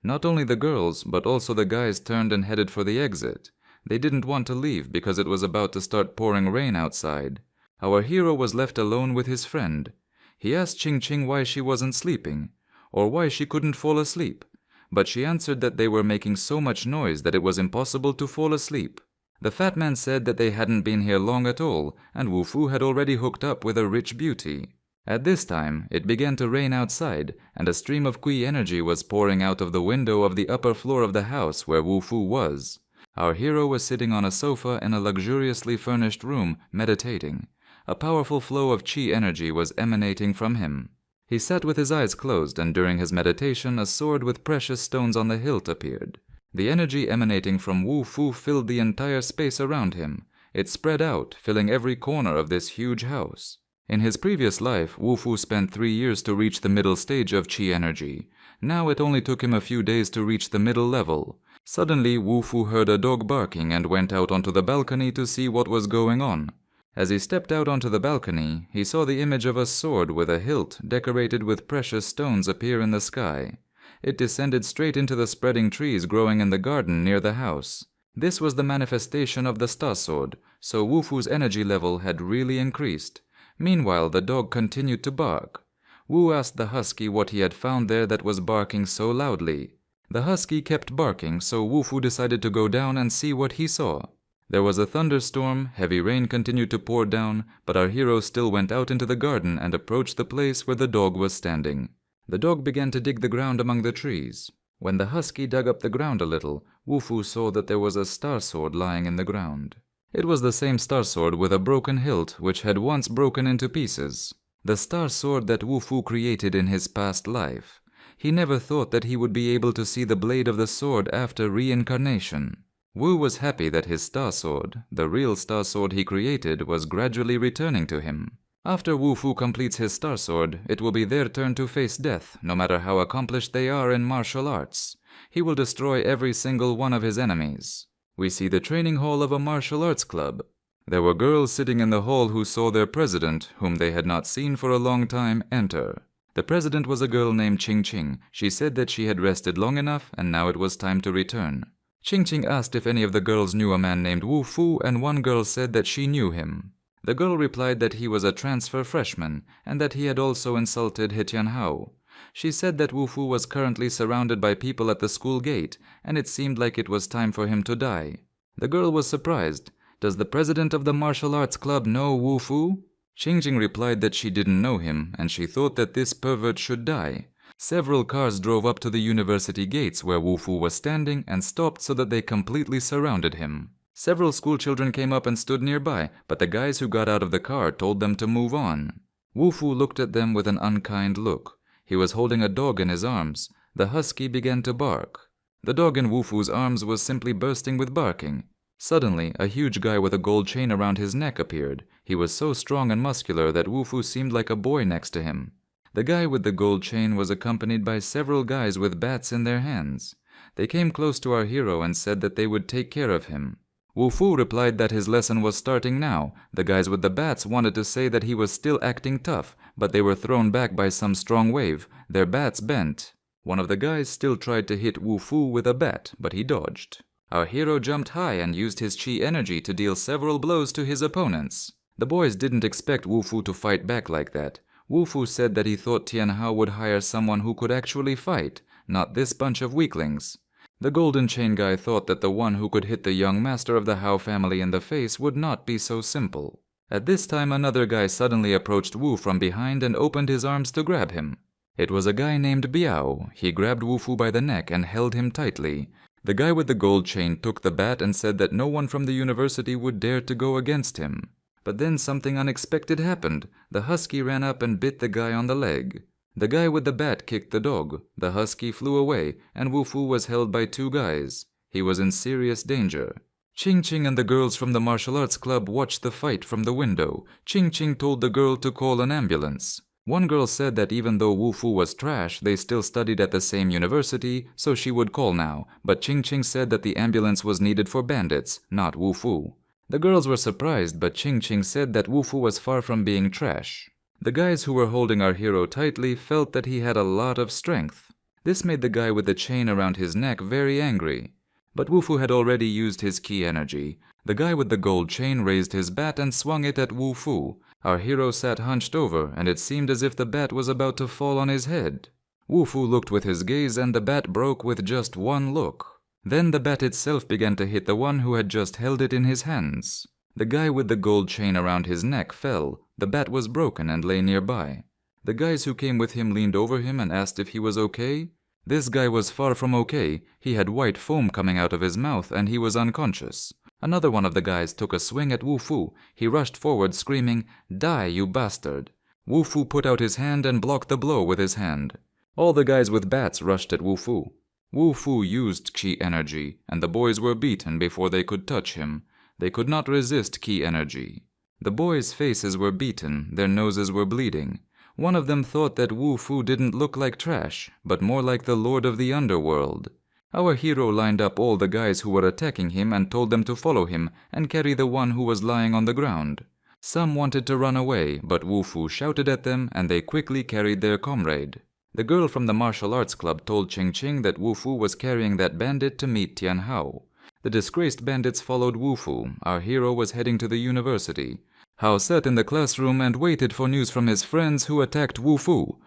Not only the girls, but also the guys turned and headed for the exit. They didn't want to leave because it was about to start pouring rain outside. Our hero was left alone with his friend. He asked Qingqing why she wasn't sleeping, or why she couldn't fall asleep. But she answered that they were making so much noise that it was impossible to fall asleep. The fat man said that they hadn't been here long at all, and Wu Fu had already hooked up with a rich beauty. At this time, it began to rain outside, and a stream of Qi energy was pouring out of the window of the upper floor of the house where Wu Fu was. Our hero was sitting on a sofa in a luxuriously furnished room, meditating. A powerful flow of Qi energy was emanating from him. He sat with his eyes closed, and during his meditation, a sword with precious stones on the hilt appeared. The energy emanating from Wu Fu filled the entire space around him. It spread out, filling every corner of this huge house. In his previous life, Wu Fu spent 3 years to reach the middle stage of Qi energy. Now it only took him a few days to reach the middle level. Suddenly, Wu Fu heard a dog barking and went out onto the balcony to see what was going on. As he stepped out onto the balcony, he saw the image of a sword with a hilt decorated with precious stones appear in the sky. It descended straight into the spreading trees growing in the garden near the house. This was the manifestation of the star sword, so Wu Fu's energy level had really increased. Meanwhile, the dog continued to bark. Wu asked the husky what he had found there that was barking so loudly. The husky kept barking, so Wu Fu decided to go down and see what he saw. There was a thunderstorm, heavy rain continued to pour down, but our hero still went out into the garden and approached the place where the dog was standing. The dog began to dig the ground among the trees. When the husky dug up the ground a little, Wu Fu saw that there was a star sword lying in the ground. It was the same star sword with a broken hilt which had once broken into pieces. The star sword that Wu Fu created in his past life. He never thought that he would be able to see the blade of the sword after reincarnation. Wu was happy that his star sword, the real star sword he created, was gradually returning to him. After Wu Fu completes his star sword, it will be their turn to face death, no matter how accomplished they are in martial arts. He will destroy every single one of his enemies. We see the training hall of a martial arts club. There were girls sitting in the hall who saw their president, whom they had not seen for a long time, enter. The president was a girl named Qingqing. She said that she had rested long enough and now it was time to return. Qingqing asked if any of the girls knew a man named Wu Fu, and one girl said that she knew him. The girl replied that he was a transfer freshman and that he had also insulted He Tianhao. She said that Wu-Fu was currently surrounded by people at the school gate, and it seemed like it was time for him to die. The girl was surprised. Does the president of the martial arts club know Wu-Fu? Qingjing replied that she didn't know him, and she thought that this pervert should die. Several cars drove up to the university gates where Wu-Fu was standing and stopped so that they completely surrounded him. Several schoolchildren came up and stood nearby, but the guys who got out of the car told them to move on. Wu-Fu looked at them with an unkind look. He was holding a dog in his arms. The husky began to bark. The dog in Wu-Fu's arms was simply bursting with barking. Suddenly, a huge guy with a gold chain around his neck appeared. He was so strong and muscular that Wu-Fu seemed like a boy next to him. The guy with the gold chain was accompanied by several guys with bats in their hands. They came close to our hero and said that they would take care of him. Wu-Fu replied that his lesson was starting now. The guys with the bats wanted to say that he was still acting tough, but they were thrown back by some strong wave. Their bats bent. One of the guys still tried to hit Wu-Fu with a bat, but he dodged. Our hero jumped high and used his chi energy to deal several blows to his opponents. The boys didn't expect Wu-Fu to fight back like that. Wu-Fu said that he thought Tianhao would hire someone who could actually fight, not this bunch of weaklings. The golden chain guy thought that the one who could hit the young master of the Hao family in the face would not be so simple. At this time, another guy suddenly approached Wu from behind and opened his arms to grab him. It was a guy named Biao. He grabbed Wu-Fu by the neck and held him tightly. The guy with the gold chain took the bat and said that no one from the university would dare to go against him. But then something unexpected happened. The husky ran up and bit the guy on the leg. The guy with the bat kicked the dog. The husky flew away, and Wu-Fu was held by two guys. He was in serious danger. Qing and the girls from the martial arts club watched the fight from the window. Qing told the girl to call an ambulance. One girl said that even though Wu-Fu was trash, they still studied at the same university, so she would call now. But Qing said that the ambulance was needed for bandits, not Wu-Fu. The girls were surprised, but Qing said that Wu-Fu was far from being trash. The guys who were holding our hero tightly felt that he had a lot of strength. This made the guy with the chain around his neck very angry. But Wu-Fu had already used his ki energy. The guy with the gold chain raised his bat and swung it at Wu-Fu. Our hero sat hunched over, and it seemed as if the bat was about to fall on his head. Wu-Fu looked with his gaze, and the bat broke with just one look. Then the bat itself began to hit the one who had just held it in his hands. The guy with the gold chain around his neck fell. The bat was broken and lay nearby. The guys who came with him leaned over him and asked if he was okay. This guy was far from okay. He had white foam coming out of his mouth and he was unconscious. Another one of the guys took a swing at Wu-Fu. He rushed forward screaming, "Die, you bastard!" Wu-Fu put out his hand and blocked the blow with his hand. All the guys with bats rushed at Wu-Fu. Wu-Fu used ki energy, and the boys were beaten before they could touch him. They could not resist ki energy. The boys' faces were beaten, their noses were bleeding. One of them thought that Wu-Fu didn't look like trash, but more like the lord of the underworld. Our hero lined up all the guys who were attacking him and told them to follow him and carry the one who was lying on the ground. Some wanted to run away, but Wu-Fu shouted at them and they quickly carried their comrade. The girl from the martial arts club told Qing that Wu-Fu was carrying that bandit to meet Tianhao. The disgraced bandits followed Wu-Fu. Our hero was heading to the university. Hao sat in the classroom and waited for news from his friends who attacked Wu-Fu.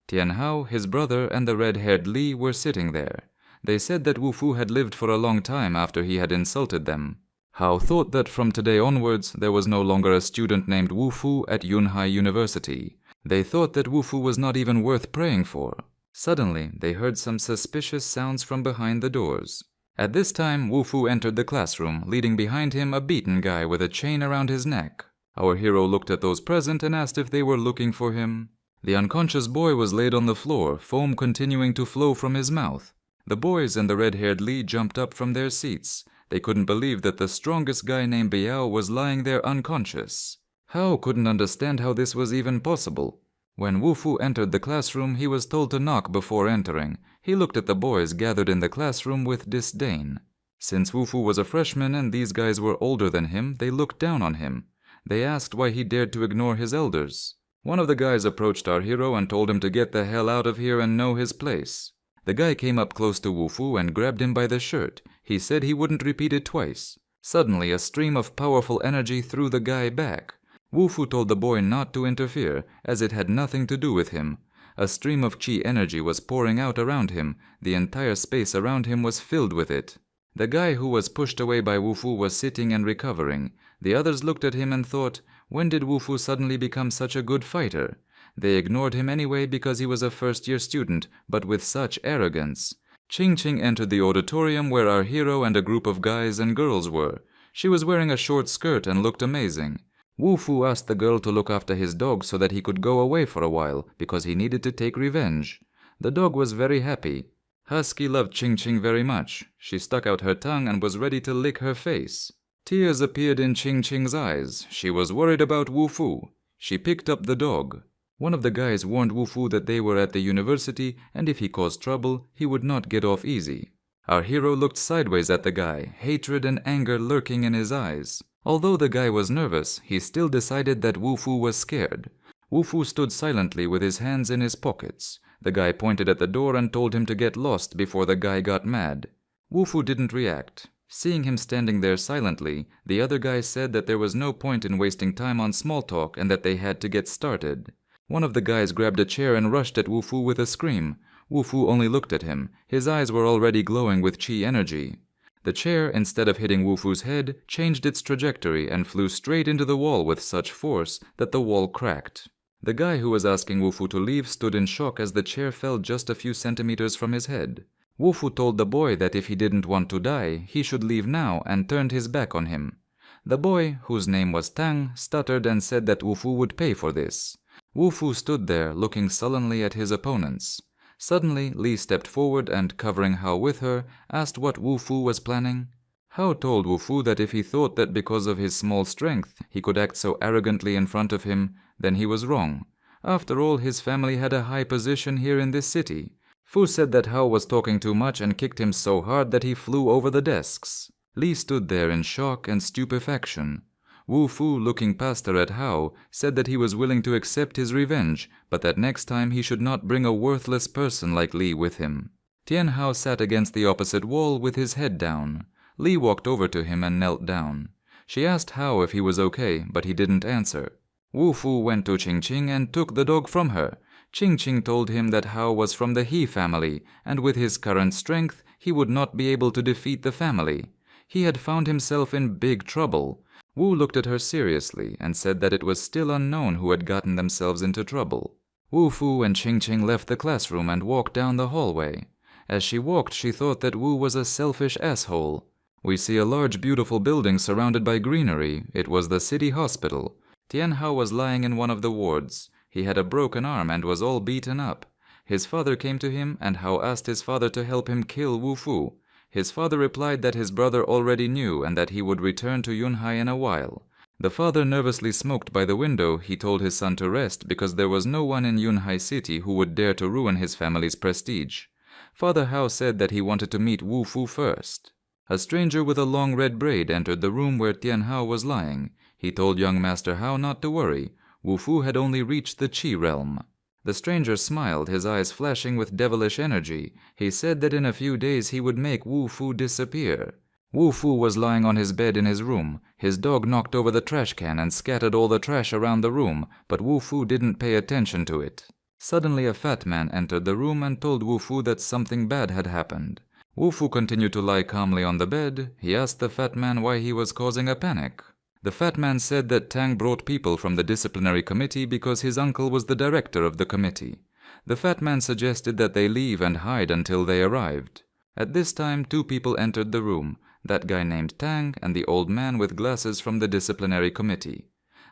Tianhao, his brother, and the red-haired Li were sitting there. They said that Wu-Fu had lived for a long time after he had insulted them. Hao thought that from today onwards there was no longer a student named Wu-Fu at Yunhai University. They thought that Wu-Fu was not even worth praying for. Suddenly, they heard some suspicious sounds from behind the doors. At this time, Wu-Fu entered the classroom, leading behind him a beaten guy with a chain around his neck. Our hero looked at those present and asked if they were looking for him. The unconscious boy was laid on the floor, foam continuing to flow from his mouth. The boys and the red-haired Li jumped up from their seats. They couldn't believe that the strongest guy named Biao was lying there unconscious. Hao couldn't understand how this was even possible. When Wu-Fu entered the classroom, he was told to knock before entering. He looked at the boys gathered in the classroom with disdain. Since Wu-Fu was a freshman and these guys were older than him, they looked down on him. They asked why he dared to ignore his elders. One of the guys approached our hero and told him to get the hell out of here and know his place. The guy came up close to Wu-Fu and grabbed him by the shirt. He said he wouldn't repeat it twice. Suddenly, a stream of powerful energy threw the guy back. Wu-Fu told the boy not to interfere, as it had nothing to do with him. A stream of chi energy was pouring out around him. The entire space around him was filled with it. The guy who was pushed away by Wufu was sitting and recovering. The others looked at him and thought, when did Wufu suddenly become such a good fighter? They ignored him anyway because he was a first-year student, but with such arrogance. Ching Ching entered the auditorium where our hero and a group of guys and girls were. She was wearing a short skirt and looked amazing. Wufu asked the girl to look after his dog so that he could go away for a while, because he needed to take revenge. The dog was very happy. Husky loved Ching Ching very much. She stuck out her tongue and was ready to lick her face. Tears appeared in Ching Ching's eyes. She was worried about Wufu. She picked up the dog. One of the guys warned Wufu that they were at the university and if he caused trouble, he would not get off easy. Our hero looked sideways at the guy, hatred and anger lurking in his eyes. Although the guy was nervous, he still decided that Wufu was scared. Wufu stood silently with his hands in his pockets. The guy pointed at the door and told him to get lost before the guy got mad. Wufu didn't react. Seeing him standing there silently, the other guy said that there was no point in wasting time on small talk and that they had to get started. One of the guys grabbed a chair and rushed at Wufu with a scream. Wufu only looked at him. His eyes were already glowing with chi energy. The chair, instead of hitting Wufu's head, changed its trajectory and flew straight into the wall with such force that the wall cracked. The guy who was asking Wufu to leave stood in shock as the chair fell just a few centimeters from his head. Wufu told the boy that if he didn't want to die, he should leave now and turned his back on him. The boy, whose name was Tang, stuttered and said that Wufu would pay for this. Wufu stood there, looking sullenly at his opponents. Suddenly, Li stepped forward and, covering Hao with her, asked what Wufu was planning. Hao told Wufu that if he thought that because of his small strength he could act so arrogantly in front of him, then he was wrong. After all, his family had a high position here in this city. Fu said that Hao was talking too much and kicked him so hard that he flew over the desks. Li stood there in shock and stupefaction. Wu Fu, looking past her at Hao, said that he was willing to accept his revenge, but that next time he should not bring a worthless person like Li with him. Tian Hao sat against the opposite wall with his head down. Li walked over to him and knelt down. She asked Hao if he was okay, but he didn't answer. Wu Fu went to Ching Ching and took the dog from her. Ching Ching told him that Hao was from the He family, and with his current strength, he would not be able to defeat the family. He had found himself in big trouble. Wu looked at her seriously and said that it was still unknown who had gotten themselves into trouble. Wu Fu and Ching Ching left the classroom and walked down the hallway. As she walked, she thought that Wu was a selfish asshole. We see a large beautiful building surrounded by greenery. It was the city hospital. Tian Hao was lying in one of the wards. He had a broken arm and was all beaten up. His father came to him and Hao asked his father to help him kill Wu Fu. His father replied that his brother already knew and that he would return to Yunhai in a while. The father nervously smoked by the window. He told his son to rest because there was no one in Yunhai City who would dare to ruin his family's prestige. Father Hao said that he wanted to meet Wu Fu first. A stranger with a long red braid entered the room where Tian Hao was lying. He told young Master Hao not to worry. Wu Fu had only reached the Qi realm. The stranger smiled, his eyes flashing with devilish energy. He said that in a few days he would make Wu Fu disappear. Wu Fu was lying on his bed in his room. His dog knocked over the trash can and scattered all the trash around the room, but Wu Fu didn't pay attention to it. Suddenly a fat man entered the room and told Wu Fu that something bad had happened. Wu Fu continued to lie calmly on the bed. He asked the fat man why he was causing a panic. The fat man said that Tang brought people from the disciplinary committee because his uncle was the director of the committee. The fat man suggested that they leave and hide until they arrived. At this time, two people entered the room, that guy named Tang and the old man with glasses from the disciplinary committee.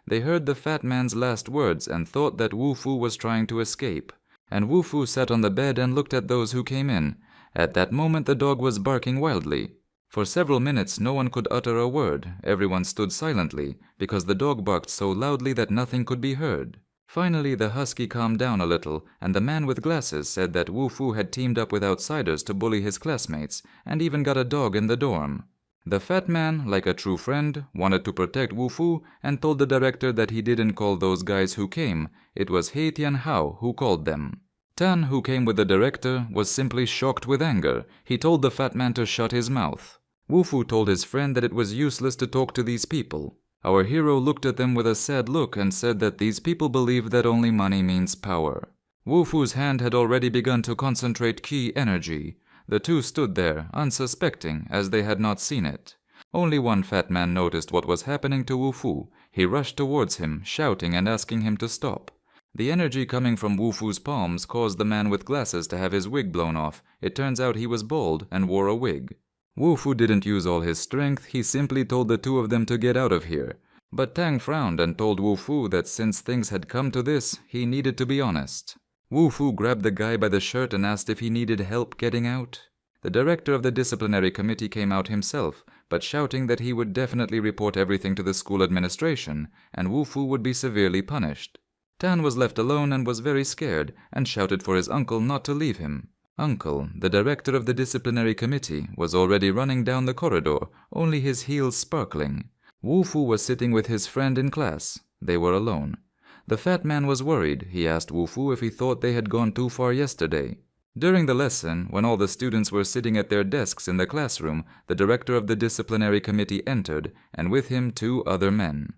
They heard the fat man's last words and thought that Wu Fu was trying to escape. And Wu Fu sat on the bed and looked at those who came in. At that moment the dog was barking wildly. For several minutes no one could utter a word. Everyone stood silently, because the dog barked so loudly that nothing could be heard. Finally the husky calmed down a little, and the man with glasses said that Wu Fu had teamed up with outsiders to bully his classmates, and even got a dog in the dorm. The fat man, like a true friend, wanted to protect Wu Fu and told the director that he didn't call those guys who came. It was He Tian Hao who called them. Tan, who came with the director, was simply shocked with anger. He told the fat man to shut his mouth. Wu Fu told his friend that it was useless to talk to these people. Our hero looked at them with a sad look and said that these people believe that only money means power. Wu Fu's hand had already begun to concentrate ki energy. The two stood there, unsuspecting, as they had not seen it. Only one fat man noticed what was happening to Wu Fu. He rushed towards him, shouting and asking him to stop. The energy coming from Wu Fu's palms caused the man with glasses to have his wig blown off. It turns out he was bald and wore a wig. Wu Fu didn't use all his strength, he simply told the two of them to get out of here. But Tang frowned and told Wu Fu that since things had come to this, he needed to be honest. Wu Fu grabbed the guy by the shirt and asked if he needed help getting out. The director of the disciplinary committee came out himself, but shouting that he would definitely report everything to the school administration, and Wu Fu would be severely punished. Tan was left alone and was very scared, and shouted for his uncle not to leave him. Uncle, the director of the disciplinary committee, was already running down the corridor, only his heels sparkling. Wu Fu was sitting with his friend in class. They were alone. The fat man was worried. He asked Wu Fu if he thought they had gone too far yesterday. During the lesson, when all the students were sitting at their desks in the classroom, the director of the disciplinary committee entered, and with him 2 other men.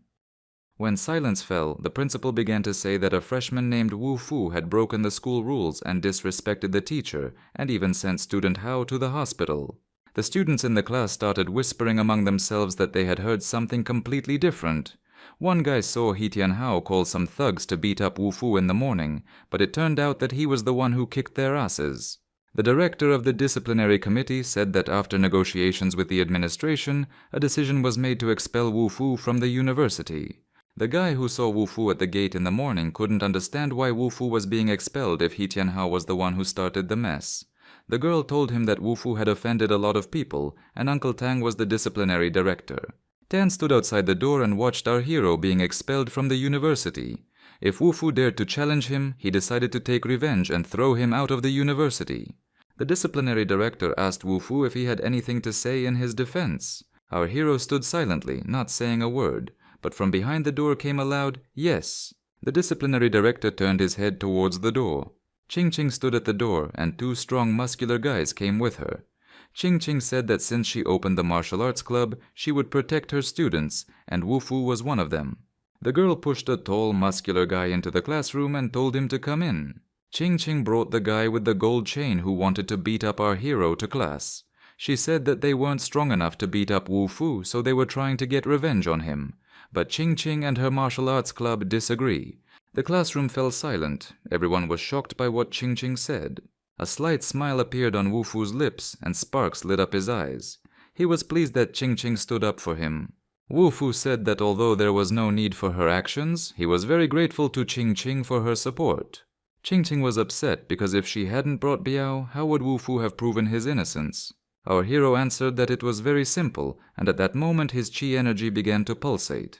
When silence fell, the principal began to say that a freshman named Wu Fu had broken the school rules and disrespected the teacher, and even sent student Hao to the hospital. The students in the class started whispering among themselves that they had heard something completely different. One guy saw He-Tian Hao call some thugs to beat up Wu Fu in the morning, but it turned out that he was the one who kicked their asses. The director of the disciplinary committee said that after negotiations with the administration, a decision was made to expel Wu Fu from the university. The guy who saw Wu Fu at the gate in the morning couldn't understand why Wu Fu was being expelled if He-Tian Hao was the one who started the mess. The girl told him that Wu Fu had offended a lot of people, and Uncle Tang was the disciplinary director. Tan stood outside the door and watched our hero being expelled from the university. If Wu Fu dared to challenge him, he decided to take revenge and throw him out of the university. The disciplinary director asked Wu Fu if he had anything to say in his defense. Our hero stood silently, not saying a word, but from behind the door came a loud "yes." The disciplinary director turned his head towards the door. Ching Ching stood at the door, and 2 strong muscular guys came with her. Ching Ching said that since she opened the martial arts club, she would protect her students, and Wu Fu was one of them. The girl pushed a tall, muscular guy into the classroom and told him to come in. Ching Ching brought the guy with the gold chain who wanted to beat up our hero to class. She said that they weren't strong enough to beat up Wu Fu, so they were trying to get revenge on him. But Ching Ching and her martial arts club disagree. The classroom fell silent. Everyone was shocked by what Ching Ching said. A slight smile appeared on Wu Fu's lips, and sparks lit up his eyes. He was pleased that Ching Ching stood up for him. Wu Fu said that although there was no need for her actions, he was very grateful to Ching Ching for her support. Ching Ching was upset because if she hadn't brought Biao, how would Wu Fu have proven his innocence? Our hero answered that it was very simple, and at that moment his chi energy began to pulsate.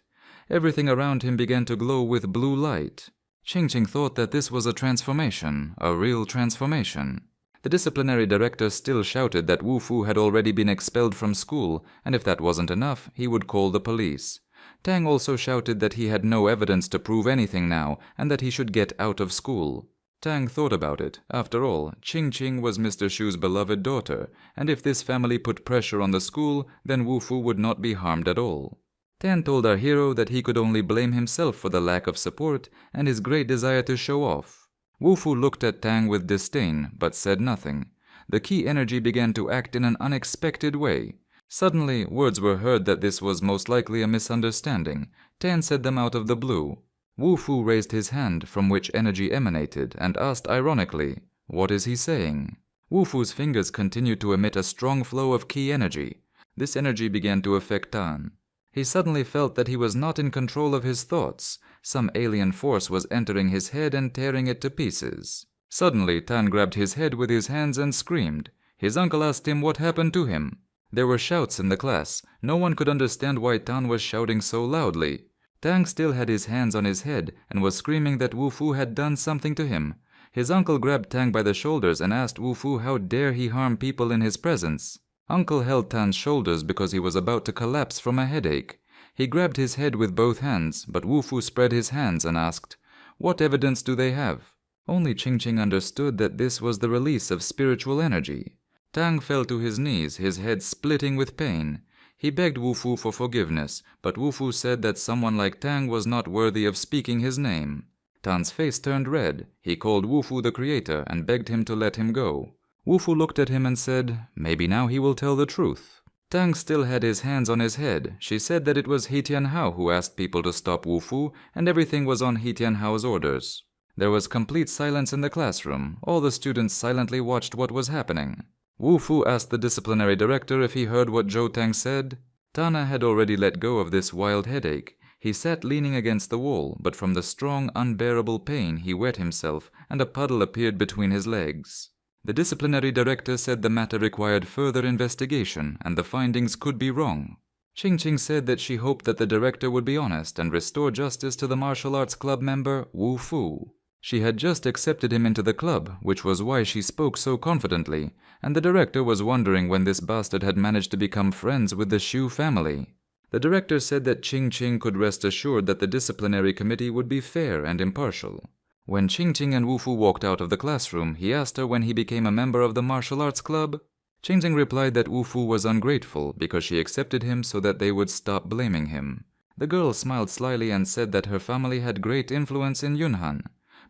Everything around him began to glow with blue light. Ching Ching thought that this was a transformation, a real transformation. The disciplinary director still shouted that Wu Fu had already been expelled from school, and if that wasn't enough, he would call the police. Tang also shouted that he had no evidence to prove anything now, and that he should get out of school. Tang thought about it. After all, Ching Ching was Mr. Shu's beloved daughter, and if this family put pressure on the school, then Wu Fu would not be harmed at all. Tan told our hero that he could only blame himself for the lack of support and his great desire to show off. Wu Fu looked at Tang with disdain, but said nothing. The key energy began to act in an unexpected way. Suddenly, words were heard that this was most likely a misunderstanding. Tan said them out of the blue. Wu Fu raised his hand, from which energy emanated, and asked ironically, "What is he saying?" Wu Fu's fingers continued to emit a strong flow of key energy. This energy began to affect Tan. He suddenly felt that he was not in control of his thoughts. Some alien force was entering his head and tearing it to pieces. Suddenly, Tan grabbed his head with his hands and screamed. His uncle asked him what happened to him. There were shouts in the class. No one could understand why Tan was shouting so loudly. Tang still had his hands on his head and was screaming that Wu Fu had done something to him. His uncle grabbed Tang by the shoulders and asked Wu Fu how dare he harm people in his presence. Uncle held Tan's shoulders because he was about to collapse from a headache. He grabbed his head with both hands, but Wu Fu spread his hands and asked, "What evidence do they have?" Only Ching Ching understood that this was the release of spiritual energy. Tang fell to his knees, his head splitting with pain. He begged Wu Fu for forgiveness, but Wu Fu said that someone like Tang was not worthy of speaking his name. Tan's face turned red. He called Wu-Fu the creator and begged him to let him go. Wu-Fu looked at him and said, maybe now he will tell the truth. Tang still had his hands on his head. She said that it was He Tianhao who asked people to stop Wu-Fu, and everything was on He Tianhao's orders. There was complete silence in the classroom. All the students silently watched what was happening. Wu-Fu asked the disciplinary director if he heard what Zhou Tang said. Tana had already let go of this wild headache. He sat leaning against the wall, but from the strong, unbearable pain he wet himself, and a puddle appeared between his legs. The disciplinary director said the matter required further investigation, and the findings could be wrong. Qingqing said that she hoped that the director would be honest and restore justice to the martial arts club member Wu-Fu. She had just accepted him into the club, which was why she spoke so confidently, and the director was wondering when this bastard had managed to become friends with the Shu family. The director said that Qingqing could rest assured that the disciplinary committee would be fair and impartial. When Qingqing and Wu-Fu walked out of the classroom, he asked her when he became a member of the martial arts club. Qingqing replied that Wu-Fu was ungrateful because she accepted him so that they would stop blaming him. The girl smiled slyly and said that her family had great influence in Yunnan,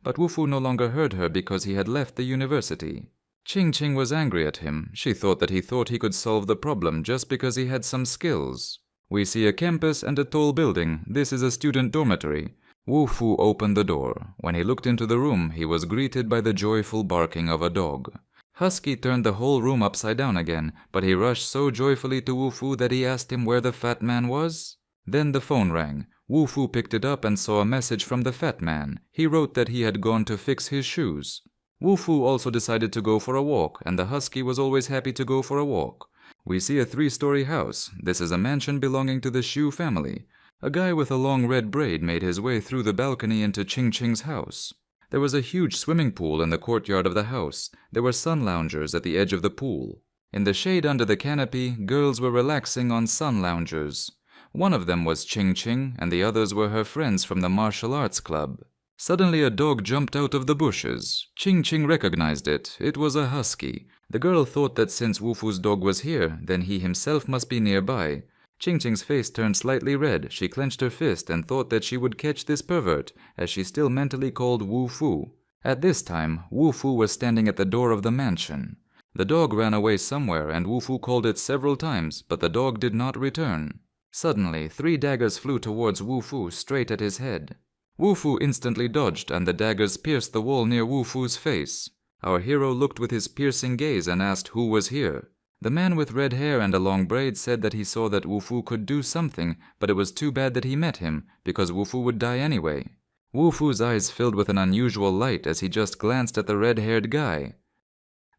but Wu-Fu no longer heard her because he had left the university. Qingqing was angry at him. She thought that he thought he could solve the problem just because he had some skills. We see a campus and a tall building. This is a student dormitory. Wu-Fu opened the door. When he looked into the room, he was greeted by the joyful barking of a dog. Husky turned the whole room upside down again, but he rushed so joyfully to Wu-Fu that he asked him where the fat man was. Then the phone rang. Wu-Fu picked it up and saw a message from the fat man. He wrote that he had gone to fix his shoes. Wu-Fu also decided to go for a walk, and the husky was always happy to go for a walk. We see a 3-story house. This is a mansion belonging to the Shu family. A guy with a long red braid made his way through the balcony into Qingqing's house. There was a huge swimming pool in the courtyard of the house. There were sun loungers at the edge of the pool. In the shade under the canopy, girls were relaxing on sun loungers. One of them was Qingqing, and the others were her friends from the martial arts club. Suddenly a dog jumped out of the bushes. Qingqing recognized it. It was a husky. The girl thought that since Wu-Fu's dog was here, then he himself must be nearby. Qingqing's face turned slightly red. She clenched her fist and thought that she would catch this pervert, as she still mentally called Wu-Fu. At this time, Wu-Fu was standing at the door of the mansion. The dog ran away somewhere and Wu-Fu called it several times, but the dog did not return. Suddenly, 3 daggers flew towards Wu-Fu straight at his head. Wu-Fu instantly dodged and the daggers pierced the wall near Wu-Fu's face. Our hero looked with his piercing gaze and asked who was here. The man with red hair and a long braid said that he saw that Wu-Fu could do something, but it was too bad that he met him, because Wu-Fu would die anyway. Wu-Fu's eyes filled with an unusual light as he just glanced at the red-haired guy.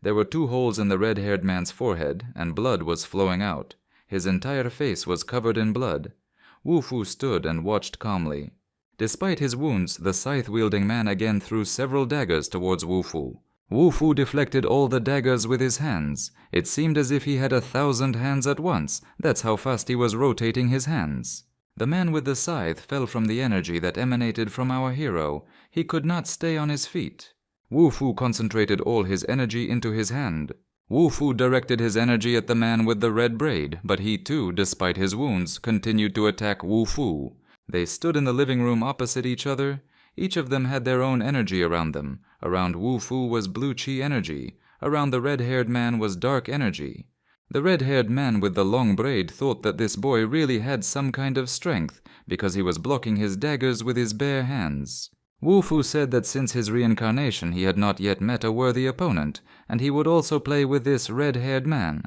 There were 2 holes in the red-haired man's forehead, and blood was flowing out. His entire face was covered in blood. Wu-Fu stood and watched calmly. Despite his wounds, the scythe-wielding man again threw several daggers towards Wu-Fu. Wu-Fu deflected all the daggers with his hands. It seemed as if he had 1,000 hands at once. That's how fast he was rotating his hands. The man with the scythe fell from the energy that emanated from our hero. He could not stay on his feet. Wu-Fu concentrated all his energy into his hand. Wu-Fu directed his energy at the man with the red braid, but he too, despite his wounds, continued to attack Wu-Fu. They stood in the living room opposite each other. Each of them had their own energy around them. Around Wu-Fu was blue chi energy. Around the red-haired man was dark energy. The red-haired man with the long braid thought that this boy really had some kind of strength, because he was blocking his daggers with his bare hands. Wu-Fu said that since his reincarnation he had not yet met a worthy opponent, and he would also play with this red-haired man.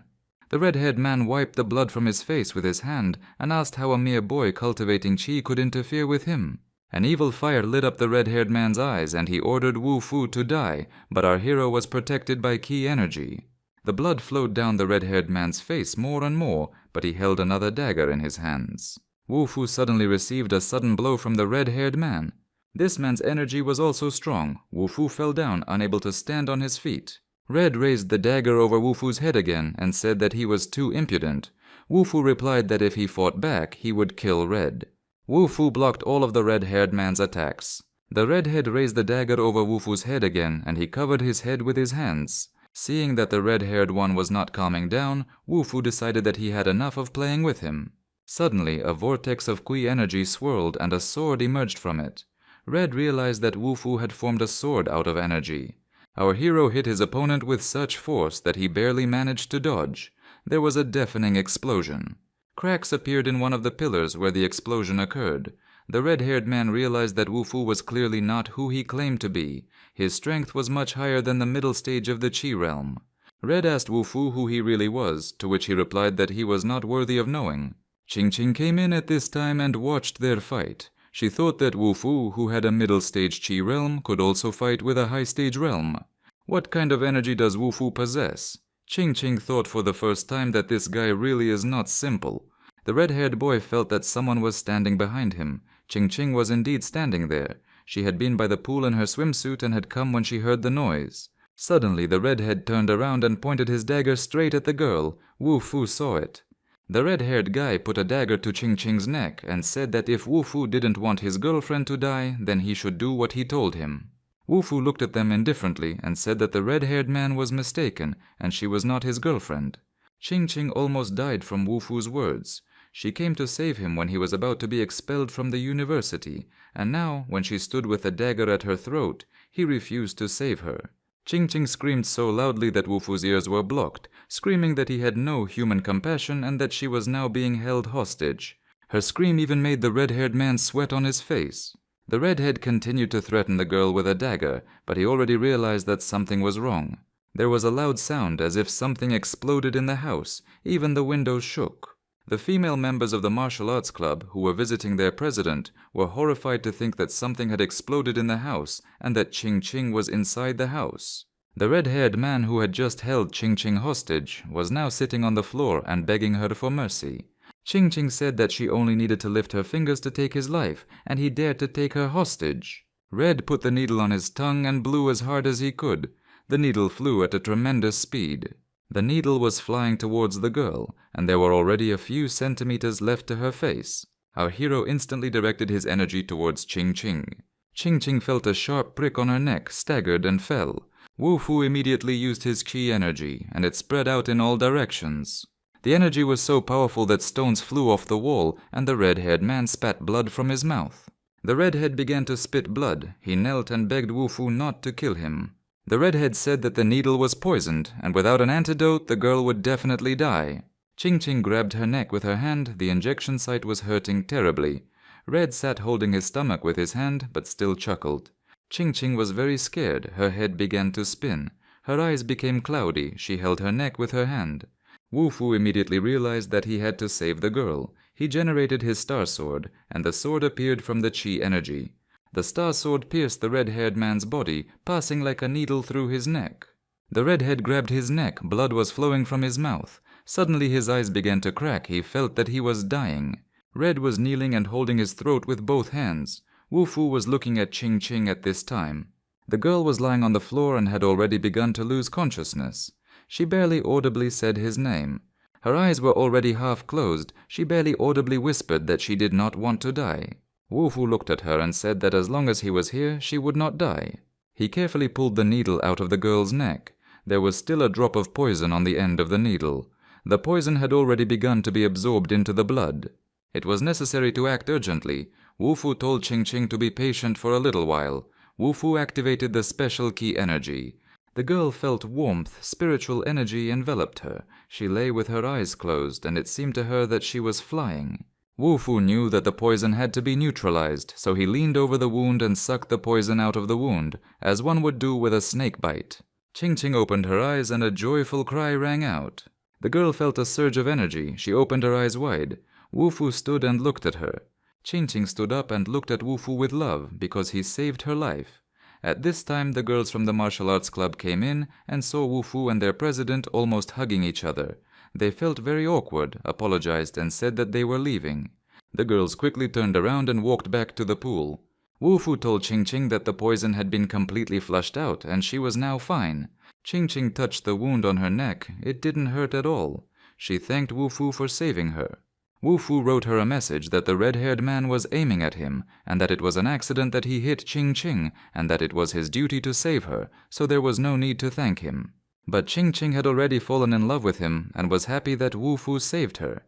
The red-haired man wiped the blood from his face with his hand and asked how a mere boy cultivating chi could interfere with him. An evil fire lit up the red-haired man's eyes and he ordered Wu-Fu to die, but our hero was protected by ki energy. The blood flowed down the red-haired man's face more and more, but he held another dagger in his hands. Wu-Fu suddenly received a sudden blow from the red-haired man. This man's energy was also strong. Wu-Fu fell down, unable to stand on his feet. Red raised the dagger over Wu-Fu's head again and said that he was too impudent. Wu-Fu replied that if he fought back, he would kill Red. Wu-Fu blocked all of the red-haired man's attacks. The redhead raised the dagger over Wu-Fu's head again and he covered his head with his hands. Seeing that the red-haired one was not calming down, Wu-Fu decided that he had enough of playing with him. Suddenly, a vortex of Kui energy swirled and a sword emerged from it. Red realized that Wu Fu had formed a sword out of energy. Our hero hit his opponent with such force that he barely managed to dodge. There was a deafening explosion. Cracks appeared in one of the pillars where the explosion occurred. The red-haired man realized that Wu Fu was clearly not who he claimed to be. His strength was much higher than the middle stage of the Qi realm. Red asked Wu Fu who he really was, to which he replied that he was not worthy of knowing. Qing came in at this time and watched their fight. She thought that Wu Fu, who had a middle stage Qi realm, could also fight with a high stage realm. What kind of energy does Wu Fu possess? Qing thought for the first time that this guy really is not simple. The red-haired boy felt that someone was standing behind him. Qing was indeed standing there. She had been by the pool in her swimsuit and had come when she heard the noise. Suddenly, the redhead turned around and pointed his dagger straight at the girl. Wu Fu saw it. The red-haired guy put a dagger to Qing's neck and said that if Wu Fu didn't want his girlfriend to die, then he should do what he told him. Wu Fu looked at them indifferently and said that the red-haired man was mistaken and she was not his girlfriend. Qing almost died from Wu Fu's words. She came to save him when he was about to be expelled from the university, and now, when she stood with a dagger at her throat, he refused to save her. Qing screamed so loudly that Wu Fu's ears were blocked, screaming that he had no human compassion and that she was now being held hostage. Her scream even made the red-haired man sweat on his face. The redhead continued to threaten the girl with a dagger, but he already realized that something was wrong. There was a loud sound as if something exploded in the house. Even the windows shook. The female members of the martial arts club, who were visiting their president, were horrified to think that something had exploded in the house and that Qing was inside the house. The red-haired man who had just held Qing hostage was now sitting on the floor and begging her for mercy. Qing said that she only needed to lift her fingers to take his life, and he dared to take her hostage. Red put the needle on his tongue and blew as hard as he could. The needle flew at a tremendous speed. The needle was flying towards the girl, and there were already a few centimeters left to her face. Our hero instantly directed his energy towards Qing. Qing felt a sharp prick on her neck, staggered, and fell. Wu Fu immediately used his Qi energy, and it spread out in all directions. The energy was so powerful that stones flew off the wall, and the red-haired man spat blood from his mouth. The redhead began to spit blood. He knelt and begged Wu Fu not to kill him. The redhead said that the needle was poisoned, and without an antidote, the girl would definitely die. Qing grabbed her neck with her hand. The injection site was hurting terribly. Red sat holding his stomach with his hand, but still chuckled. Qing was very scared. Her head began to spin. Her eyes became cloudy. She held her neck with her hand. Wu Fu immediately realized that he had to save the girl. He generated his star sword, and the sword appeared from the Qi energy. The star sword pierced the red-haired man's body, passing like a needle through his neck. The redhead grabbed his neck. Blood was flowing from his mouth. Suddenly his eyes began to crack. He felt that he was dying. Red was kneeling and holding his throat with both hands. Wu Fu was looking at Qing at this time. The girl was lying on the floor and had already begun to lose consciousness. She barely audibly said his name. Her eyes were already half closed. She barely audibly whispered that she did not want to die. Wu Fu looked at her and said that as long as he was here, she would not die. He carefully pulled the needle out of the girl's neck. There was still a drop of poison on the end of the needle. The poison had already begun to be absorbed into the blood. It was necessary to act urgently. Wu Fu told Qing to be patient for a little while. Wu Fu activated the special Qi energy. The girl felt warmth, spiritual energy enveloped her. She lay with her eyes closed, and it seemed to her that she was flying. Wu Fu knew that the poison had to be neutralized, so he leaned over the wound and sucked the poison out of the wound, as one would do with a snake bite. Qing opened her eyes and a joyful cry rang out. The girl felt a surge of energy. She opened her eyes wide. Wu Fu stood and looked at her. Qing stood up and looked at Wu Fu with love, because he saved her life. At this time, the girls from the martial arts club came in and saw Wu Fu and their president almost hugging each other. They felt very awkward, apologized, and said that they were leaving. The girls quickly turned around and walked back to the pool. Wu Fu told Qing that the poison had been completely flushed out and she was now fine. Qing touched the wound on her neck. It didn't hurt at all. She thanked Wu Fu for saving her. Wu Fu wrote her a message that the red-haired man was aiming at him, and that it was an accident that he hit Qing, and that it was his duty to save her, so there was no need to thank him. But Qing had already fallen in love with him, and was happy that Wu Fu saved her.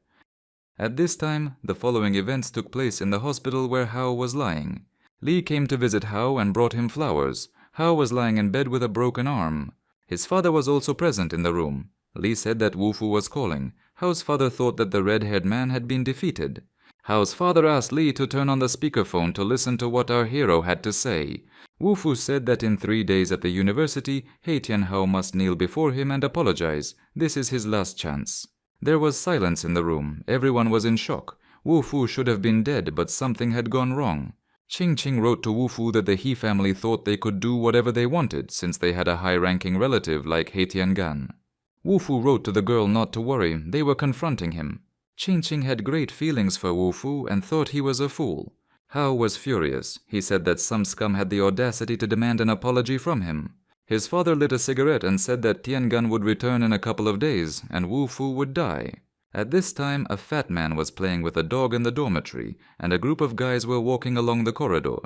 At this time, the following events took place in the hospital where Hao was lying. Lee came to visit Hao and brought him flowers. Hao was lying in bed with a broken arm. His father was also present in the room. Lee said that Wu Fu was calling. Hao's father thought that the red-haired man had been defeated. Hao's father asked Lee to turn on the speakerphone to listen to what our hero had to say. Wu Fu said that in 3 days at the university, Tian Hao must kneel before him and apologize. This is his last chance. There was silence in the room. Everyone was in shock. Wu Fu should have been dead, but something had gone wrong. Qing wrote to Wu Fu that the He family thought they could do whatever they wanted since they had a high-ranking relative like Tian. Wu Fu wrote to the girl not to worry, they were confronting him. Qing had great feelings for Wu Fu and thought he was a fool. Hao was furious. He said that some scum had the audacity to demand an apology from him. His father lit a cigarette and said that Tiangan would return in a couple of days and Wu Fu would die. At this time, a fat man was playing with a dog in the dormitory, and a group of guys were walking along the corridor.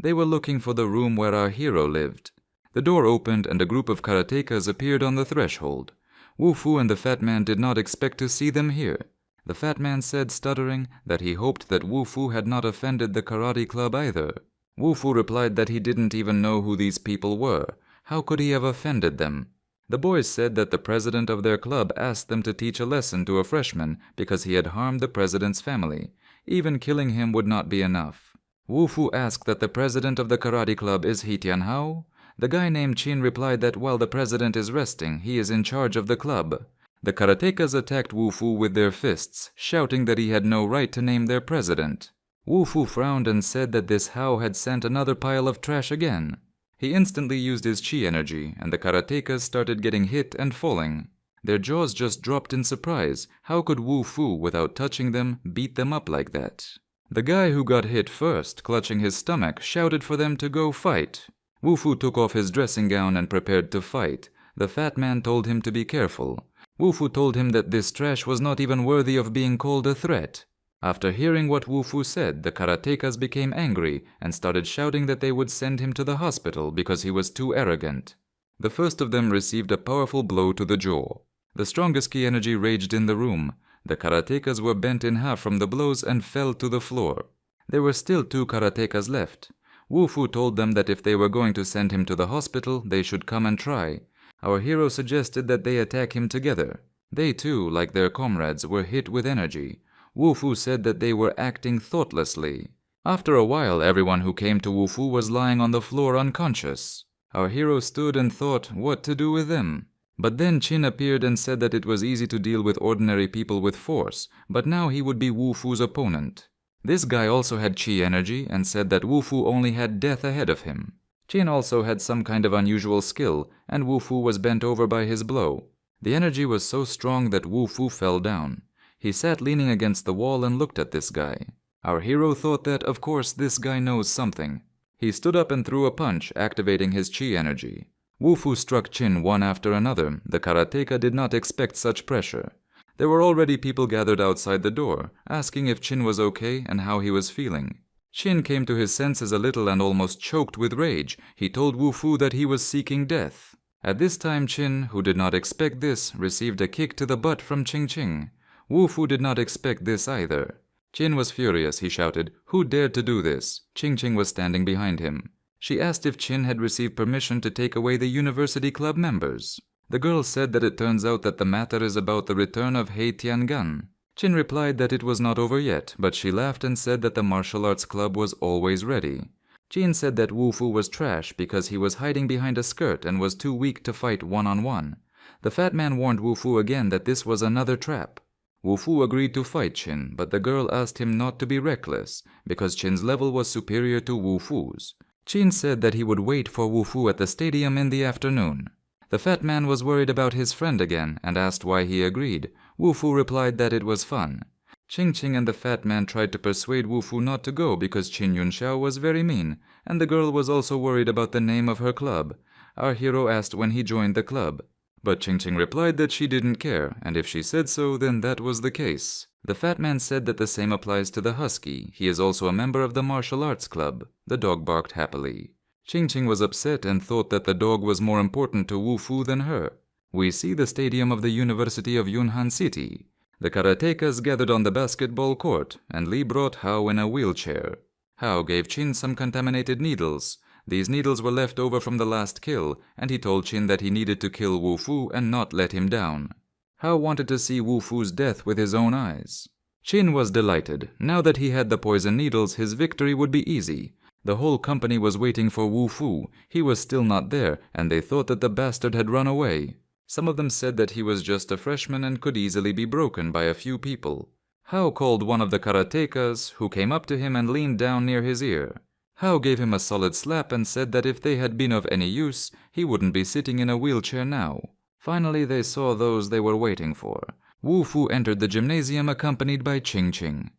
They were looking for the room where our hero lived. The door opened and a group of karatekas appeared on the threshold. Wu Fu and the fat man did not expect to see them here. The fat man said, stuttering, that he hoped that Wu Fu had not offended the karate club either. Wu Fu replied that he didn't even know who these people were. How could he have offended them? The boys said that the president of their club asked them to teach a lesson to a freshman because he had harmed the president's family. Even killing him would not be enough. Wu Fu asked that the president of the karate club is Tian Hao. The guy named Qin replied that while the president is resting, he is in charge of the club. The karatekas attacked Wu Fu with their fists, shouting that he had no right to name their president. Wu Fu frowned and said that this Hao had sent another pile of trash again. He instantly used his chi energy, and the karatekas started getting hit and falling. Their jaws just dropped in surprise. How could Wu Fu, without touching them, beat them up like that? The guy who got hit first, clutching his stomach, shouted for them to go fight. Wu Fu took off his dressing gown and prepared to fight. The fat man told him to be careful. Wu Fu told him that this trash was not even worthy of being called a threat. After hearing what Wu Fu said, the karatekas became angry and started shouting that they would send him to the hospital because he was too arrogant. The first of them received a powerful blow to the jaw. The strongest ki energy raged in the room. The karatekas were bent in half from the blows and fell to the floor. There were still 2 karatekas left. Wu Fu told them that if they were going to send him to the hospital, they should come and try. Our hero suggested that they attack him together. They too, like their comrades, were hit with energy. Wu Fu said that they were acting thoughtlessly. After a while, everyone who came to Wu Fu was lying on the floor unconscious. Our hero stood and thought what to do with them. But then Qin appeared and said that it was easy to deal with ordinary people with force, but now he would be Wu Fu's opponent. This guy also had chi energy and said that Wu Fu only had death ahead of him. Qin also had some kind of unusual skill, and Wu Fu was bent over by his blow. The energy was so strong that Wu Fu fell down. He sat leaning against the wall and looked at this guy. Our hero thought that, of course, this guy knows something. He stood up and threw a punch, activating his chi energy. Wu Fu struck Qin one after another. The karateka did not expect such pressure. There were already people gathered outside the door, asking if Qin was okay and how he was feeling. Qin came to his senses a little and almost choked with rage. He told Wu Fu that he was seeking death. At this time, Qin, who did not expect this, received a kick to the butt from Qing. Wu Fu did not expect this either. Qin was furious. He shouted, "Who dared to do this?" Qing was standing behind him. She asked if Qin had received permission to take away the university club members. The girl said that it turns out that the matter is about the return of Tiangan. Qin replied that it was not over yet, but she laughed and said that the martial arts club was always ready. Qin said that Wu Fu was trash because he was hiding behind a skirt and was too weak to fight one-on-one. The fat man warned Wu Fu again that this was another trap. Wu Fu agreed to fight Qin, but the girl asked him not to be reckless, because Qin's level was superior to Wu Fu's. Qin said that he would wait for Wu Fu at the stadium in the afternoon. The fat man was worried about his friend again and asked why he agreed. Wu Fu replied that it was fun. Qing and the fat man tried to persuade Wu Fu not to go because Qin Yunxiao was very mean, and the girl was also worried about the name of her club. Our hero asked when he joined the club. But Qing replied that she didn't care, and if she said so, then that was the case. The fat man said that the same applies to the husky. He is also a member of the martial arts club. The dog barked happily. Qing was upset and thought that the dog was more important to Wu Fu than her. We see the stadium of the University of Yunnan City. The karatekas gathered on the basketball court, and Lee brought Hao in a wheelchair. Hao gave Qin some contaminated needles. These needles were left over from the last kill, and he told Qin that he needed to kill Wu Fu and not let him down. Hao wanted to see Wu Fu's death with his own eyes. Qin was delighted. Now that he had the poison needles, his victory would be easy. The whole company was waiting for Wu Fu. He was still not there, and they thought that the bastard had run away. Some of them said that he was just a freshman and could easily be broken by a few people. Hao called one of the karatekas, who came up to him and leaned down near his ear. Hao gave him a solid slap and said that if they had been of any use, he wouldn't be sitting in a wheelchair now. Finally, they saw those they were waiting for. Wu Fu entered the gymnasium accompanied by Ching Ching.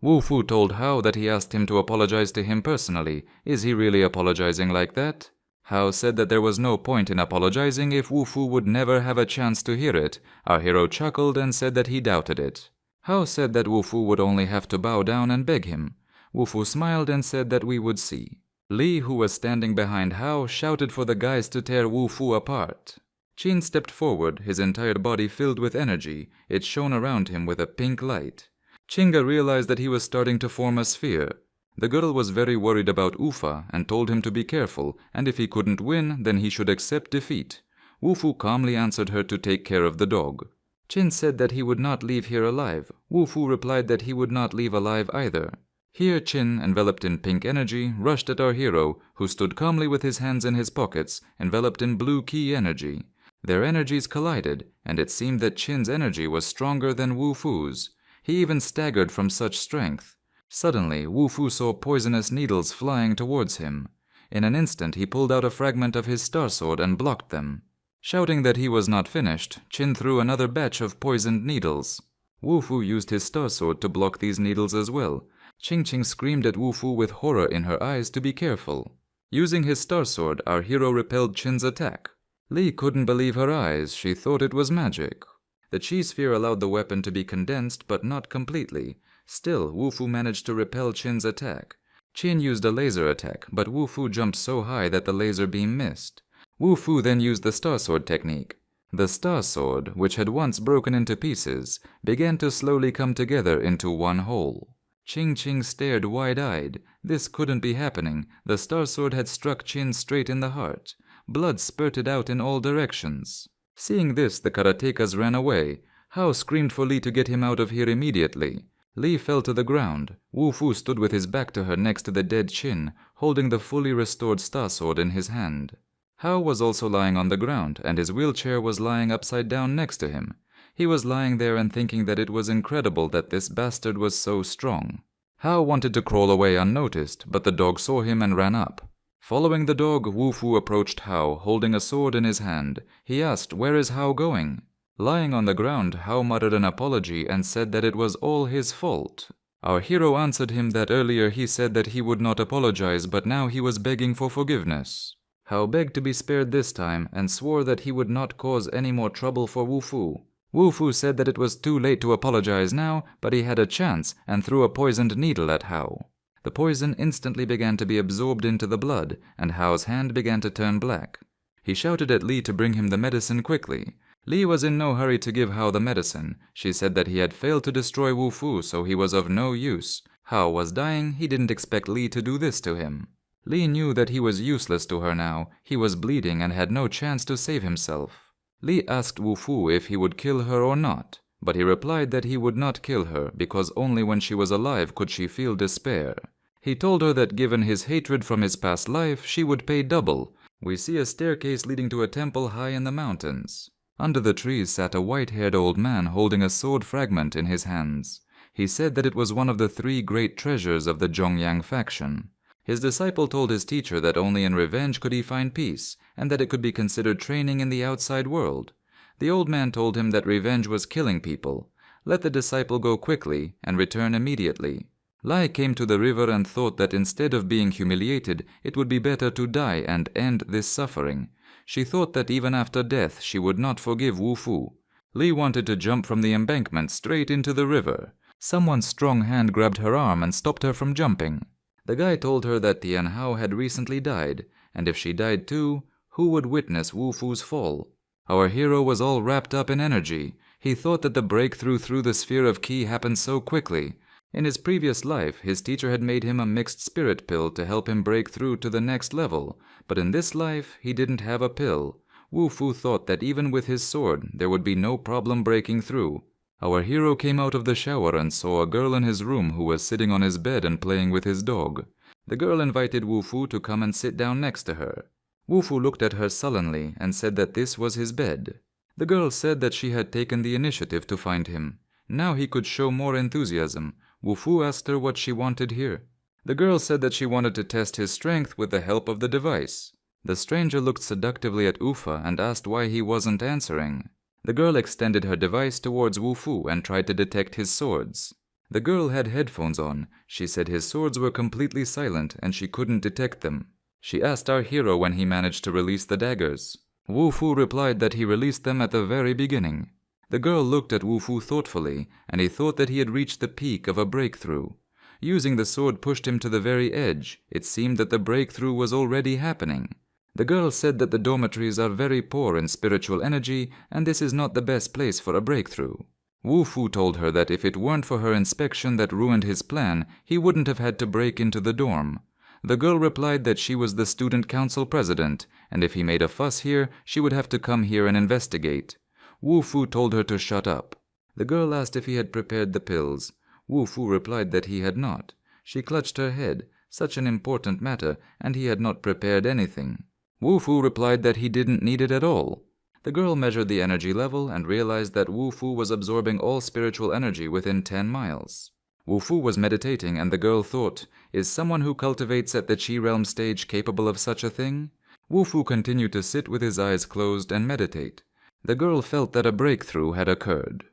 Wu Fu told Hao that he asked him to apologize to him personally. Is he really apologizing like that? Hao said that there was no point in apologizing if Wu Fu would never have a chance to hear it. Our hero chuckled and said that he doubted it. Hao said that Wu Fu would only have to bow down and beg him. Wu Fu smiled and said that we would see. Li, who was standing behind Hao, shouted for the guys to tear Wu Fu apart. Qin stepped forward, his entire body filled with energy. It shone around him with a pink light. Chinga realized that he was starting to form a sphere. The girl was very worried about Ufa and told him to be careful, and if he couldn't win, then he should accept defeat. Wu Fu calmly answered her to take care of the dog. Qin said that he would not leave here alive. Wu Fu replied that he would not leave alive either. Here Qin, enveloped in pink energy, rushed at our hero, who stood calmly with his hands in his pockets, enveloped in blue ki energy. Their energies collided, and it seemed that Qin's energy was stronger than Wu Fu's. He even staggered from such strength. Suddenly, Wu Fu saw poisonous needles flying towards him. In an instant, he pulled out a fragment of his star sword and blocked them. Shouting that he was not finished, Qin threw another batch of poisoned needles. Wu Fu used his star sword to block these needles as well. Ching Ching screamed at Wu Fu with horror in her eyes to be careful. Using his star sword, our hero repelled Qin's attack. Li couldn't believe her eyes. She thought it was magic. The chi sphere allowed the weapon to be condensed, but not completely. Still, Wu Fu managed to repel Qin's attack. Qin used a laser attack, but Wu Fu jumped so high that the laser beam missed. Wu Fu then used the Star Sword technique. The Star Sword, which had once broken into pieces, began to slowly come together into one whole. Ching Ching stared wide-eyed. This couldn't be happening. The Star Sword had struck Qin straight in the heart. Blood spurted out in all directions. Seeing this, the karatekas ran away. Hao screamed for Li to get him out of here immediately. Li fell to the ground. Wu Fu stood with his back to her next to the dead Qin, holding the fully restored Star Sword in his hand. Hao was also lying on the ground, and his wheelchair was lying upside down next to him. He was lying there and thinking that it was incredible that this bastard was so strong. Hao wanted to crawl away unnoticed, but the dog saw him and ran up. Following the dog, Wu Fu approached Hao, holding a sword in his hand. He asked, "Where is Hao going?" Lying on the ground, Hao muttered an apology and said that it was all his fault. Our hero answered him that earlier he said that he would not apologize, but now he was begging for forgiveness. Hao begged to be spared this time and swore that he would not cause any more trouble for Wu Fu. Wu Fu said that it was too late to apologize now, but he had a chance and threw a poisoned needle at Hao. The poison instantly began to be absorbed into the blood, and Hao's hand began to turn black. He shouted at Li to bring him the medicine quickly. Li was in no hurry to give Hao the medicine. She said that he had failed to destroy Wu Fu, so he was of no use. Hao was dying. He didn't expect Li to do this to him. Li knew that he was useless to her now. He was bleeding and had no chance to save himself. Li asked Wu Fu if he would kill her or not, but he replied that he would not kill her because only when she was alive could she feel despair. He told her that given his hatred from his past life, she would pay double. We see a staircase leading to a temple high in the mountains. Under the trees sat a white-haired old man holding a sword fragment in his hands. He said that it was one of the 3 great treasures of the Zhongyang faction. His disciple told his teacher that only in revenge could he find peace, and that it could be considered training in the outside world. The old man told him that revenge was killing people. Let the disciple go quickly and return immediately. Lai came to the river and thought that instead of being humiliated, it would be better to die and end this suffering. She thought that even after death she would not forgive Wu Fu. Li wanted to jump from the embankment straight into the river. Someone's strong hand grabbed her arm and stopped her from jumping. The guy told her that Tian Hao had recently died, and if she died too, who would witness Wu Fu's fall? Our hero was all wrapped up in energy. He thought that the breakthrough through the sphere of Qi happened so quickly. In his previous life, his teacher had made him a mixed spirit pill to help him break through to the next level, but in this life, he didn't have a pill. Wu Fu thought that even with his sword, there would be no problem breaking through. Our hero came out of the shower and saw a girl in his room who was sitting on his bed and playing with his dog. The girl invited Wu Fu to come and sit down next to her. Wu Fu looked at her sullenly and said that this was his bed. The girl said that she had taken the initiative to find him. Now he could show more enthusiasm. Wu Fu asked her what she wanted here. The girl said that she wanted to test his strength with the help of the device. The stranger looked seductively at Ufa and asked why he wasn't answering. The girl extended her device towards Wu Fu and tried to detect his swords. The girl had headphones on. She said his swords were completely silent and she couldn't detect them. She asked our hero when he managed to release the daggers. Wu Fu replied that he released them at the very beginning. The girl looked at Wu Fu thoughtfully, and he thought that he had reached the peak of a breakthrough. Using the sword pushed him to the very edge. It seemed that the breakthrough was already happening. The girl said that the dormitories are very poor in spiritual energy, and this is not the best place for a breakthrough. Wu Fu told her that if it weren't for her inspection that ruined his plan, he wouldn't have had to break into the dorm. The girl replied that she was the student council president, and if he made a fuss here, she would have to come here and investigate. Wu Fu told her to shut up. The girl asked if he had prepared the pills. Wu Fu replied that he had not. She clutched her head, such an important matter, and he had not prepared anything. Wu Fu replied that he didn't need it at all. The girl measured the energy level and realized that Wu Fu was absorbing all spiritual energy within 10 miles. Wu Fu was meditating and the girl thought, is someone who cultivates at the Qi realm stage capable of such a thing? Wu Fu continued to sit with his eyes closed and meditate. The girl felt that a breakthrough had occurred.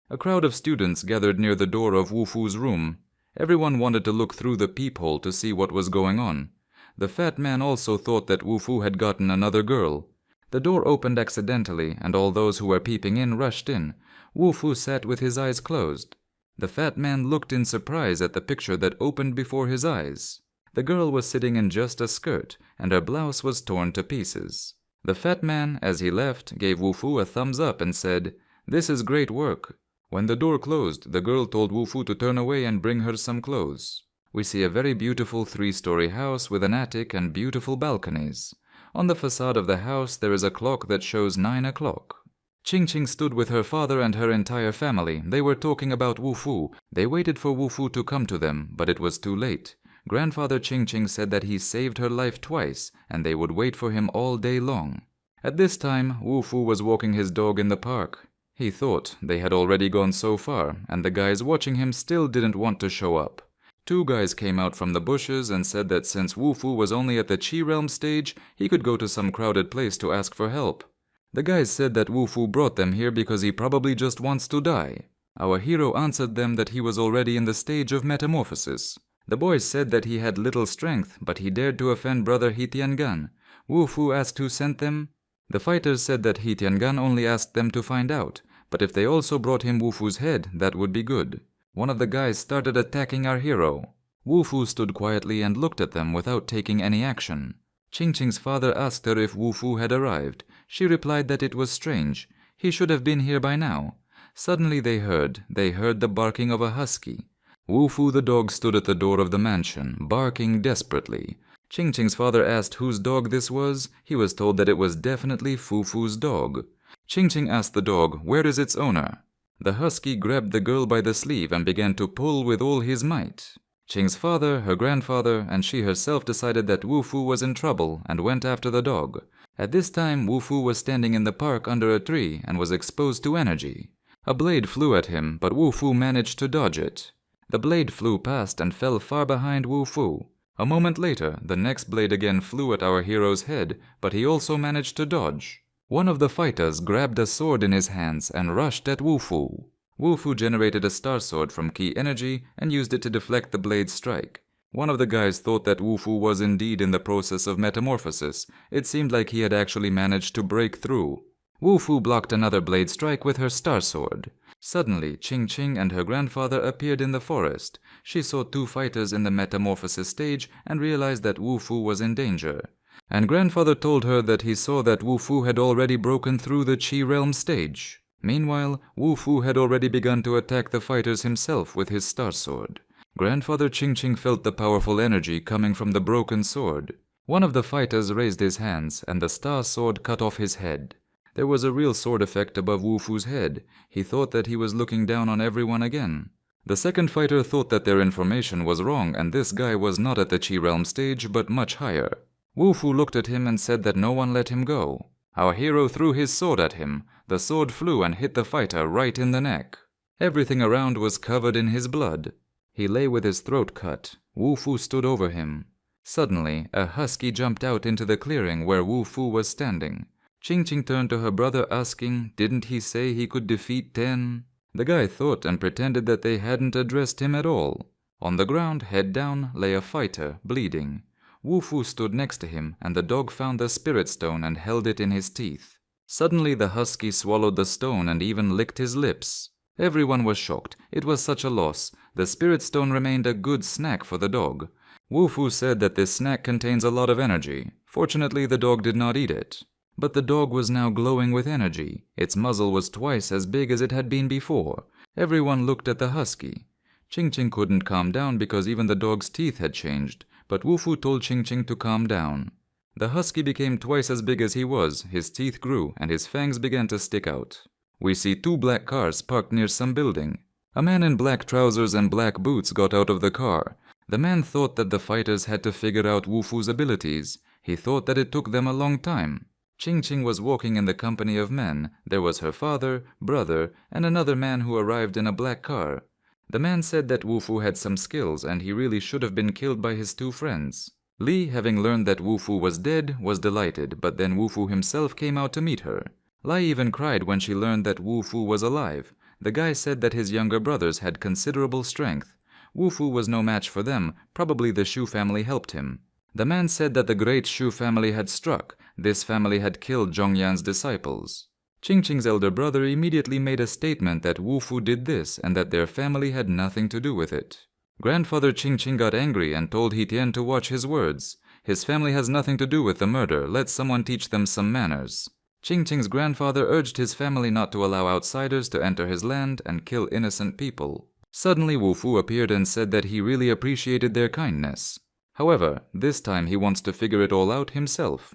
A crowd of students gathered near the door of Wu Fu's room. Everyone wanted to look through the peephole to see what was going on. The fat man also thought that Wu Fu had gotten another girl. The door opened accidentally, and all those who were peeping in rushed in. Wu Fu sat with his eyes closed. The fat man looked in surprise at the picture that opened before his eyes. The girl was sitting in just a skirt, and her blouse was torn to pieces. The fat man, as he left, gave Wu Fu a thumbs up and said, "This is great work." When the door closed, the girl told Wu Fu to turn away and bring her some clothes. We see a very beautiful 3-story house with an attic and beautiful balconies. On the facade of the house there is a clock that shows 9 o'clock. Ching Ching stood with her father and her entire family. They were talking about Wu Fu. They waited for Wu Fu to come to them, but it was too late. Grandfather Ching Ching said that he saved her life twice, and they would wait for him all day long. At this time, Wu Fu was walking his dog in the park. He thought they had already gone so far, and the guys watching him still didn't want to show up. 2 guys came out from the bushes and said that since Wu Fu was only at the Qi realm stage, he could go to some crowded place to ask for help. The guys said that Wu Fu brought them here because he probably just wants to die. Our hero answered them that he was already in the stage of metamorphosis. The boys said that he had little strength, but he dared to offend brother He Tiangan. Wu Fu asked who sent them. The fighters said that He Tiangan only asked them to find out, but if they also brought him Wu Fu's head, that would be good. One of the guys started attacking our hero. Wu Fu stood quietly and looked at them without taking any action. Ching Ching's father asked her if Wu Fu had arrived. She replied that it was strange. He should have been here by now. Suddenly they heard the barking of a husky. Wu Fu the dog stood at the door of the mansion, barking desperately. Ching Ching's father asked whose dog this was. He was told that it was definitely Fu Fu's dog. Ching Ching asked the dog, "Where is its owner?" The husky grabbed the girl by the sleeve and began to pull with all his might. Ching's father, her grandfather, and she herself decided that Wu Fu was in trouble and went after the dog. At this time, Wu Fu was standing in the park under a tree and was exposed to energy. A blade flew at him, but Wu Fu managed to dodge it. The blade flew past and fell far behind Wu Fu. A moment later, the next blade again flew at our hero's head, but he also managed to dodge. One of the fighters grabbed a sword in his hands and rushed at Wu Fu. Wu Fu generated a star sword from Qi energy and used it to deflect the blade's strike. One of the guys thought that Wu Fu was indeed in the process of metamorphosis. It seemed like he had actually managed to break through. Wu Fu blocked another blade strike with her star sword. Suddenly, Ching Ching and her grandfather appeared in the forest. She saw 2 fighters in the metamorphosis stage and realized that Wu Fu was in danger. And grandfather told her that he saw that Wu Fu had already broken through the Qi realm stage. Meanwhile, Wu Fu had already begun to attack the fighters himself with his star sword. Grandfather Ching Ching felt the powerful energy coming from the broken sword. One of the fighters raised his hands, and the star sword cut off his head. There was a real sword effect above Wu Fu's head. He thought that he was looking down on everyone again. The second fighter thought that their information was wrong, and this guy was not at the Qi realm stage but much higher. Wu Fu looked at him and said that no one let him go. Our hero threw his sword at him. The sword flew and hit the fighter right in the neck. Everything around was covered in his blood. He lay with his throat cut. Wu Fu stood over him. Suddenly, a husky jumped out into the clearing where Wu Fu was standing. Ching Ching turned to her brother asking, "Didn't he say he could defeat 10? The guy thought and pretended that they hadn't addressed him at all. On the ground, head down, lay a fighter, bleeding. Wu Fu stood next to him, and the dog found the spirit stone and held it in his teeth. Suddenly the husky swallowed the stone and even licked his lips. Everyone was shocked. It was such a loss. The spirit stone remained a good snack for the dog. Wu Fu said that this snack contains a lot of energy. Fortunately, the dog did not eat it. But the dog was now glowing with energy. Its muzzle was twice as big as it had been before. Everyone looked at the husky. Ching Ching couldn't calm down because even the dog's teeth had changed, but Wu Fu told Ching Ching to calm down. The husky became twice as big as he was, his teeth grew, and his fangs began to stick out. We see 2 black cars parked near some building. A man in black trousers and black boots got out of the car. The man thought that the fighters had to figure out Wu Fu's abilities. He thought that it took them a long time. Ching Ching was walking in the company of men. There was her father, brother, and another man who arrived in a black car. The man said that Wu Fu had some skills and he really should have been killed by his 2 friends. Li, having learned that Wu Fu was dead, was delighted, but then Wu Fu himself came out to meet her. Lai even cried when she learned that Wu Fu was alive. The guy said that his younger brothers had considerable strength. Wu Fu was no match for them. Probably the Shu family helped him. The man said that the great Shu family had struck. This family had killed Zhongyan's disciples. Ching Ching's elder brother immediately made a statement that Wu Fu did this and that their family had nothing to do with it. Grandfather Ching Ching got angry and told He Tian to watch his words. His family has nothing to do with the murder. Let someone teach them some manners. Ching Ching's grandfather urged his family not to allow outsiders to enter his land and kill innocent people. Suddenly Wu Fu appeared and said that he really appreciated their kindness. However, this time he wants to figure it all out himself.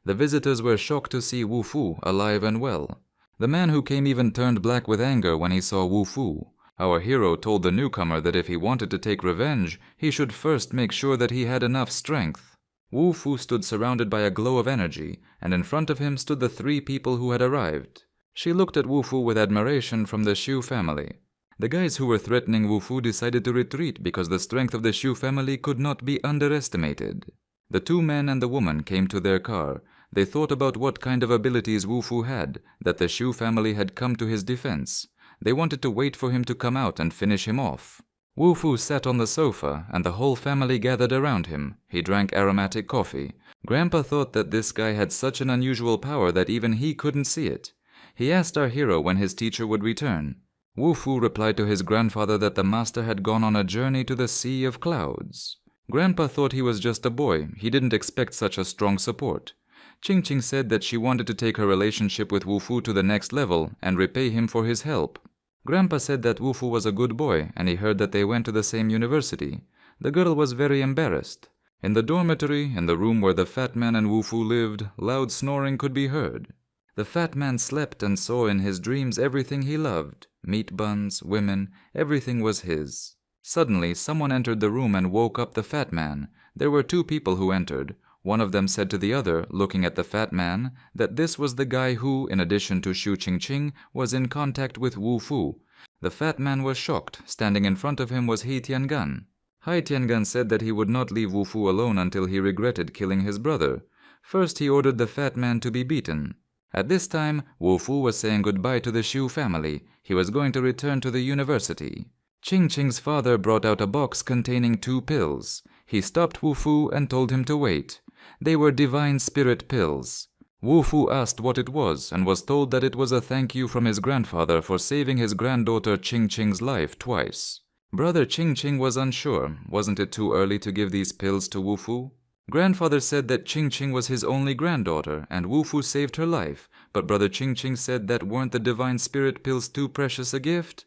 The visitors were shocked to see Wu Fu alive and well. The man who came even turned black with anger when he saw Wu Fu. Our hero told the newcomer that if he wanted to take revenge, he should first make sure that he had enough strength. Wu Fu stood surrounded by a glow of energy, and in front of him stood the 3 people who had arrived. She looked at Wu Fu with admiration from the Shu family. The guys who were threatening Wu Fu decided to retreat because the strength of the Shu family could not be underestimated. The 2 men and the woman came to their car. They thought about what kind of abilities Wu Fu had, that the Shu family had come to his defense. They wanted to wait for him to come out and finish him off. Wu Fu sat on the sofa, and the whole family gathered around him. He drank aromatic coffee. Grandpa thought that this guy had such an unusual power that even he couldn't see it. He asked our hero when his teacher would return. Wu Fu replied to his grandfather that the master had gone on a journey to the Sea of Clouds. Grandpa thought he was just a boy. He didn't expect such a strong support. Ching Ching said that she wanted to take her relationship with Wu Fu to the next level and repay him for his help. Grandpa said that Wu Fu was a good boy, and he heard that they went to the same university. The girl was very embarrassed. In the dormitory, in the room where the fat man and Wu Fu lived, loud snoring could be heard. The fat man slept and saw in his dreams everything he loved. Meat buns, women, everything was his. Suddenly, someone entered the room and woke up the fat man. There were 2 people who entered. One of them said to the other, looking at the fat man, that this was the guy who, in addition to Shu Ching Ching, was in contact with Wu Fu. The fat man was shocked. Standing in front of him was He Tiangan. Hai Tiangan said that he would not leave Wu Fu alone until he regretted killing his brother. First he ordered the fat man to be beaten. At this time, Wu Fu was saying goodbye to the Shu family. He was going to return to the university. Ching Ching's father brought out a box containing 2 pills. He stopped Wu Fu and told him to wait. They were divine spirit pills. Wu Fu asked what it was and was told that it was a thank you from his grandfather for saving his granddaughter Ching Ching's life twice. Brother Ching Ching was unsure. Wasn't it too early to give these pills to Wu Fu? Grandfather said that Ching Ching was his only granddaughter and Wu Fu saved her life, but Brother Ching Ching said that weren't the divine spirit pills too precious a gift?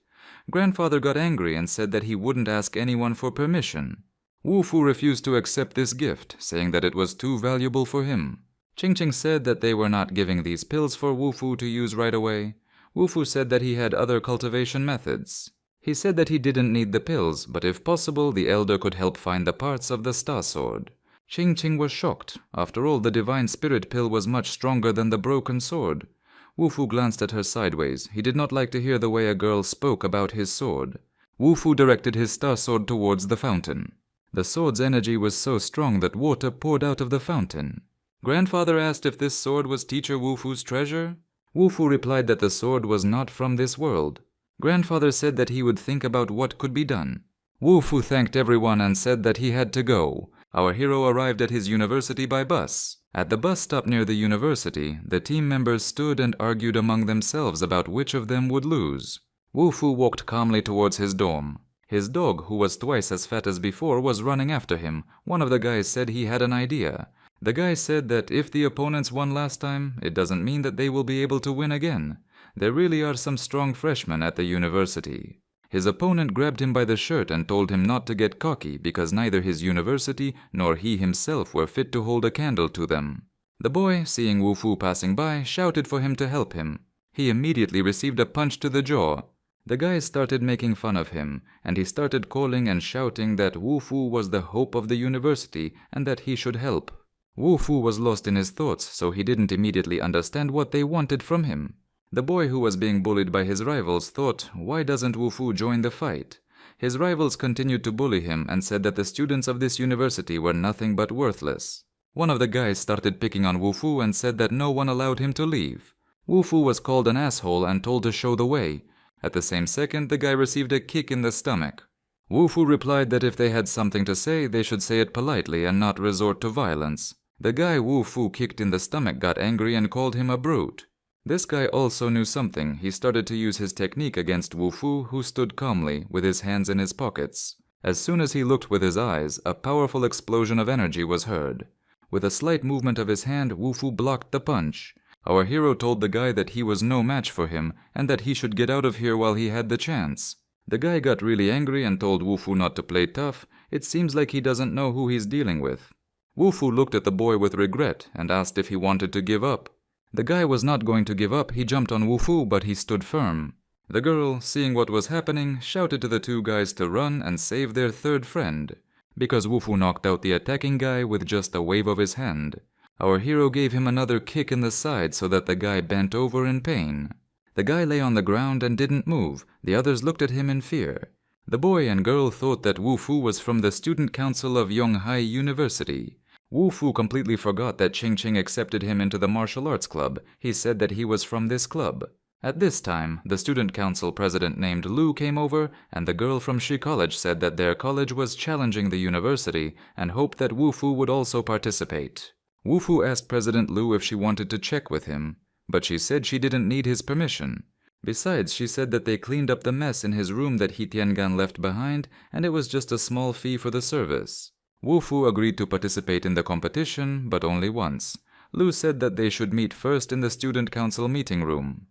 Grandfather got angry and said that he wouldn't ask anyone for permission. Wu Fu refused to accept this gift, saying that it was too valuable for him. Ching Ching said that they were not giving these pills for Wu Fu to use right away. Wu Fu said that he had other cultivation methods. He said that he didn't need the pills, but if possible, the elder could help find the parts of the Star Sword. Ching Ching was shocked. After all, the divine spirit pill was much stronger than the broken sword. Wu Fu glanced at her sideways. He did not like to hear the way a girl spoke about his sword. Wu Fu directed his Star Sword towards the fountain. The sword's energy was so strong that water poured out of the fountain. Grandfather asked if this sword was Teacher Wu Fu's treasure. Wu Fu replied that the sword was not from this world. Grandfather said that he would think about what could be done. Wu Fu thanked everyone and said that he had to go. Our hero arrived at his university by bus. At the bus stop near the university, the team members stood and argued among themselves about which of them would lose. Wu Fu walked calmly towards his dorm. His dog, who was twice as fat as before, was running after him. One of the guys said he had an idea. The guy said that if the opponents won last time, it doesn't mean that they will be able to win again. There really are some strong freshmen at the university. His opponent grabbed him by the shirt and told him not to get cocky because neither his university nor he himself were fit to hold a candle to them. The boy, seeing Wu Fu passing by, shouted for him to help him. He immediately received a punch to the jaw. The guys started making fun of him, and he started calling and shouting that Wu Fu was the hope of the university and that he should help. Wu Fu was lost in his thoughts, so he didn't immediately understand what they wanted from him. The boy who was being bullied by his rivals thought, why doesn't Wu Fu join the fight? His rivals continued to bully him and said that the students of this university were nothing but worthless. One of the guys started picking on Wu Fu and said that no one allowed him to leave. Wu Fu was called an asshole and told to show the way. At the same second, the guy received a kick in the stomach. Wu Fu replied that if they had something to say, they should say it politely and not resort to violence. The guy Wu Fu kicked in the stomach got angry and called him a brute. This guy also knew something. He started to use his technique against Wu Fu, who stood calmly, with his hands in his pockets. As soon as he looked with his eyes, a powerful explosion of energy was heard. With a slight movement of his hand, Wu Fu blocked the punch. Our hero told the guy that he was no match for him, and that he should get out of here while he had the chance. The guy got really angry and told Wu Fu not to play tough. It seems like he doesn't know who he's dealing with. Wu Fu looked at the boy with regret and asked if he wanted to give up. The guy was not going to give up. He jumped on Wu Fu, but he stood firm. The girl, seeing what was happening, shouted to the two guys to run and save their third friend, because Wu Fu knocked out the attacking guy with just a wave of his hand. Our hero gave him another kick in the side so that the guy bent over in pain. The guy lay on the ground and didn't move. The others looked at him in fear. The boy and girl thought that Wu Fu was from the student council of Yonghai University. Wu Fu completely forgot that Ching Ching accepted him into the martial arts club. He said that he was from this club. At this time, the student council president named Lu came over, and the girl from Shi College said that their college was challenging the university and hoped that Wu Fu would also participate. Wu Fu asked President Lu if she wanted to check with him, but she said she didn't need his permission. Besides, she said that they cleaned up the mess in his room that He Tiangan left behind, and it was just a small fee for the service. Wu Fu agreed to participate in the competition, but only once. Lu said that they should meet first in the student council meeting room.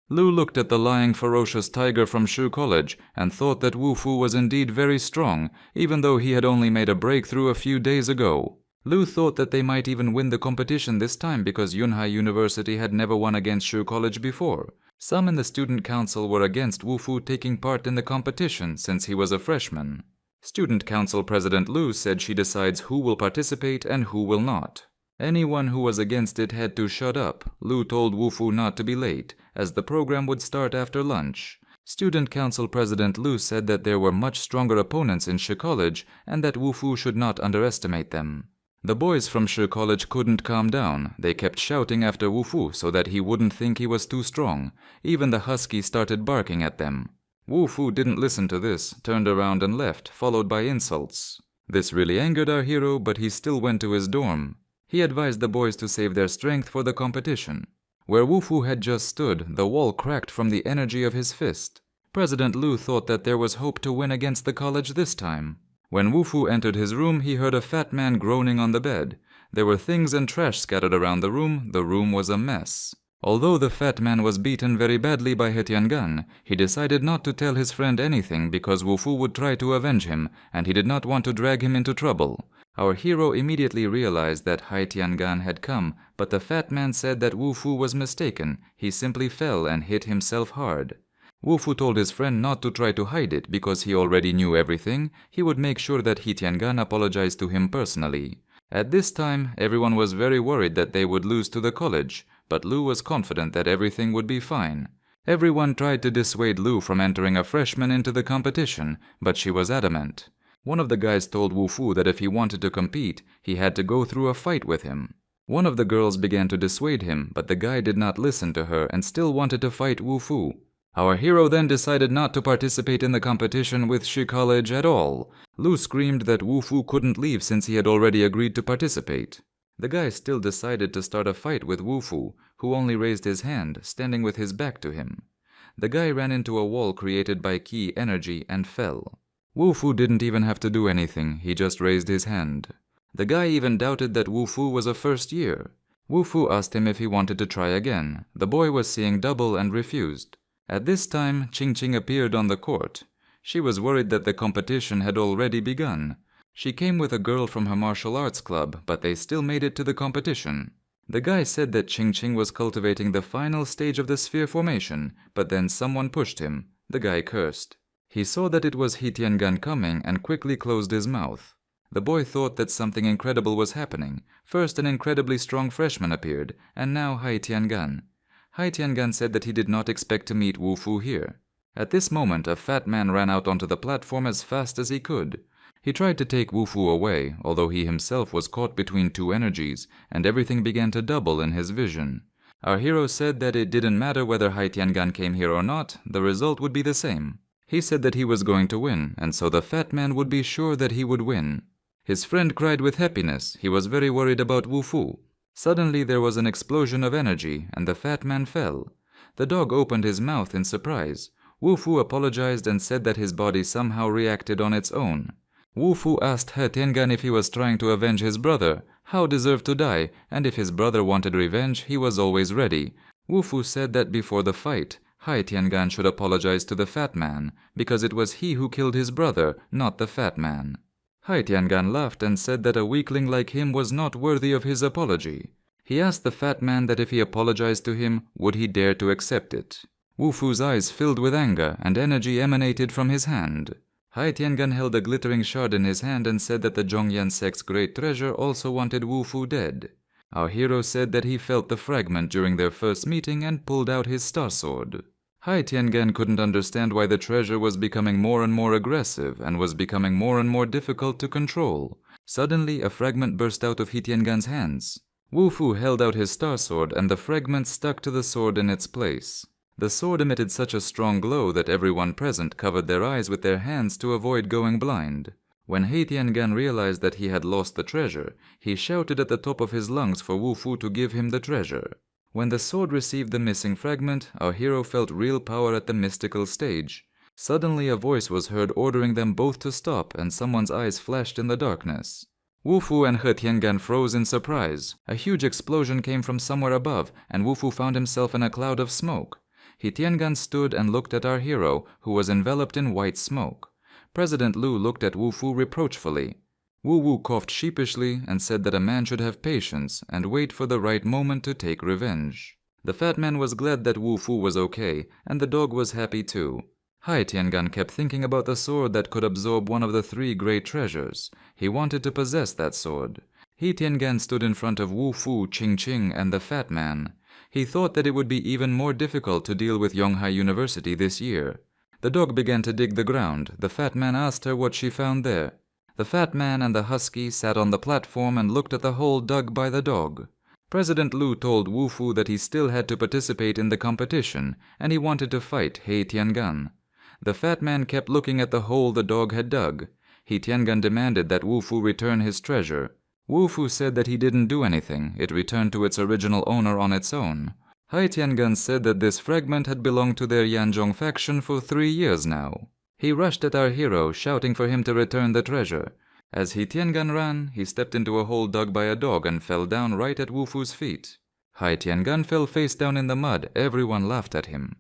Lu looked at the lying ferocious tiger from Shu College and thought that Wu Fu was indeed very strong, even though he had only made a breakthrough a few days ago. Lu thought that they might even win the competition this time because Yunhai University had never won against Shu College before. Some in the student council were against Wu Fu taking part in the competition since he was a freshman. Student Council President Lu said she decides who will participate and who will not. Anyone who was against it had to shut up. Lu told Wu Fu not to be late, as the program would start after lunch. Student Council President Lu said that there were much stronger opponents in Shi College and that Wu Fu should not underestimate them. The boys from Shi College couldn't calm down. They kept shouting after Wu Fu so that he wouldn't think he was too strong. Even the husky started barking at them. Wu Fu didn't listen to this, turned around and left, followed by insults. This really angered our hero, but he still went to his dorm. He advised the boys to save their strength for the competition. Where Wu Fu had just stood, the wall cracked from the energy of his fist. President Lu thought that there was hope to win against the college this time. When Wu Fu entered his room, he heard a fat man groaning on the bed. There were things and trash scattered around the room. The room was a mess. Although the fat man was beaten very badly by He Tiangan, he decided not to tell his friend anything because Wu Fu would try to avenge him, and he did not want to drag him into trouble. Our hero immediately realized that He Tiangan had come, but the fat man said that Wu Fu was mistaken. He simply fell and hit himself hard. Wu Fu told his friend not to try to hide it because he already knew everything. He would make sure that He Tiangan apologized to him personally. At this time, everyone was very worried that they would lose to the college, but Lu was confident that everything would be fine. Everyone tried to dissuade Lu from entering a freshman into the competition, but she was adamant. One of the guys told Wu Fu that if he wanted to compete, he had to go through a fight with him. One of the girls began to dissuade him, but the guy did not listen to her and still wanted to fight Wu Fu. Our hero then decided not to participate in the competition with Shi College at all. Lu screamed that Wu Fu couldn't leave since he had already agreed to participate. The guy still decided to start a fight with Wu Fu, who only raised his hand, standing with his back to him. The guy ran into a wall created by Qi energy and fell. Wu Fu didn't even have to do anything, he just raised his hand. The guy even doubted that Wu Fu was a first year. Wu Fu asked him if he wanted to try again. The boy was seeing double and refused. At this time, Ching Ching appeared on the court. She was worried that the competition had already begun. She came with a girl from her martial arts club, but they still made it to the competition. The guy said that Ching Ching was cultivating the final stage of the sphere formation, but then someone pushed him. The guy cursed. He saw that it was He Tiangan coming and quickly closed his mouth. The boy thought that something incredible was happening. First an incredibly strong freshman appeared, and now He Tiangan. He Tiangan said that he did not expect to meet Wu Fu here. At this moment, a fat man ran out onto the platform as fast as he could. He tried to take Wu Fu away, although he himself was caught between two energies, and everything began to double in his vision. Our hero said that it didn't matter whether He Tiangan came here or not, the result would be the same. He said that he was going to win, and so the fat man would be sure that he would win. His friend cried with happiness. He was very worried about Wu Fu. Suddenly there was an explosion of energy, and the fat man fell. The dog opened his mouth in surprise. Wu Fu apologized and said that his body somehow reacted on its own. Wu Fu asked He Tiangan if he was trying to avenge his brother, Hao deserved to die, and if his brother wanted revenge, he was always ready. Wu Fu said that before the fight, He Tiangan should apologize to the fat man, because it was he who killed his brother, not the fat man. He Tiangan laughed and said that a weakling like him was not worthy of his apology. He asked the fat man that if he apologized to him, would he dare to accept it. Wu Fu's eyes filled with anger, and energy emanated from his hand. He Tiangan held a glittering shard in his hand and said that the Zhongyan sect's great treasure also wanted Wu Fu dead. Our hero said that he felt the fragment during their first meeting and pulled out his star sword. He Tiangan couldn't understand why the treasure was becoming more and more aggressive and was becoming more and more difficult to control. Suddenly, a fragment burst out of He Tiangan's hands. Wu Fu held out his star sword and the fragment stuck to the sword in its place. The sword emitted such a strong glow that everyone present covered their eyes with their hands to avoid going blind. When He Tiangan realized that he had lost the treasure, he shouted at the top of his lungs for Wu Fu to give him the treasure. When the sword received the missing fragment, our hero felt real power at the mystical stage. Suddenly a voice was heard ordering them both to stop, and someone's eyes flashed in the darkness. Wu Fu and He Tiangan froze in surprise. A huge explosion came from somewhere above, and Wu Fu found himself in a cloud of smoke. He Tiangan stood and looked at our hero, who was enveloped in white smoke. President Lu looked at Wu Fu reproachfully. Wu Wu coughed sheepishly and said that a man should have patience and wait for the right moment to take revenge. The fat man was glad that Wu Fu was okay, and the dog was happy too. He Tiangan kept thinking about the sword that could absorb one of the 3 great treasures. He wanted to possess that sword. He Tiangan stood in front of Wu Fu, Ching Ching, and the fat man. He thought that it would be even more difficult to deal with Yonghai University this year. The dog began to dig the ground. The fat man asked her what she found there. The fat man and the husky sat on the platform and looked at the hole dug by the dog. President Lu told Wu Fu that he still had to participate in the competition, and he wanted to fight He Tiangan. The fat man kept looking at the hole the dog had dug. He Tiangan demanded that Wu Fu return his treasure. Wu Fu said that he didn't do anything, it returned to its original owner on its own. He Tiangan said that this fragment had belonged to their Yanzhong faction for 3 years now. He rushed at our hero, shouting for him to return the treasure. As He Tiangan ran, he stepped into a hole dug by a dog and fell down right at Wu Fu's feet. Hai Tiangan fell face down in the mud. Everyone laughed at him.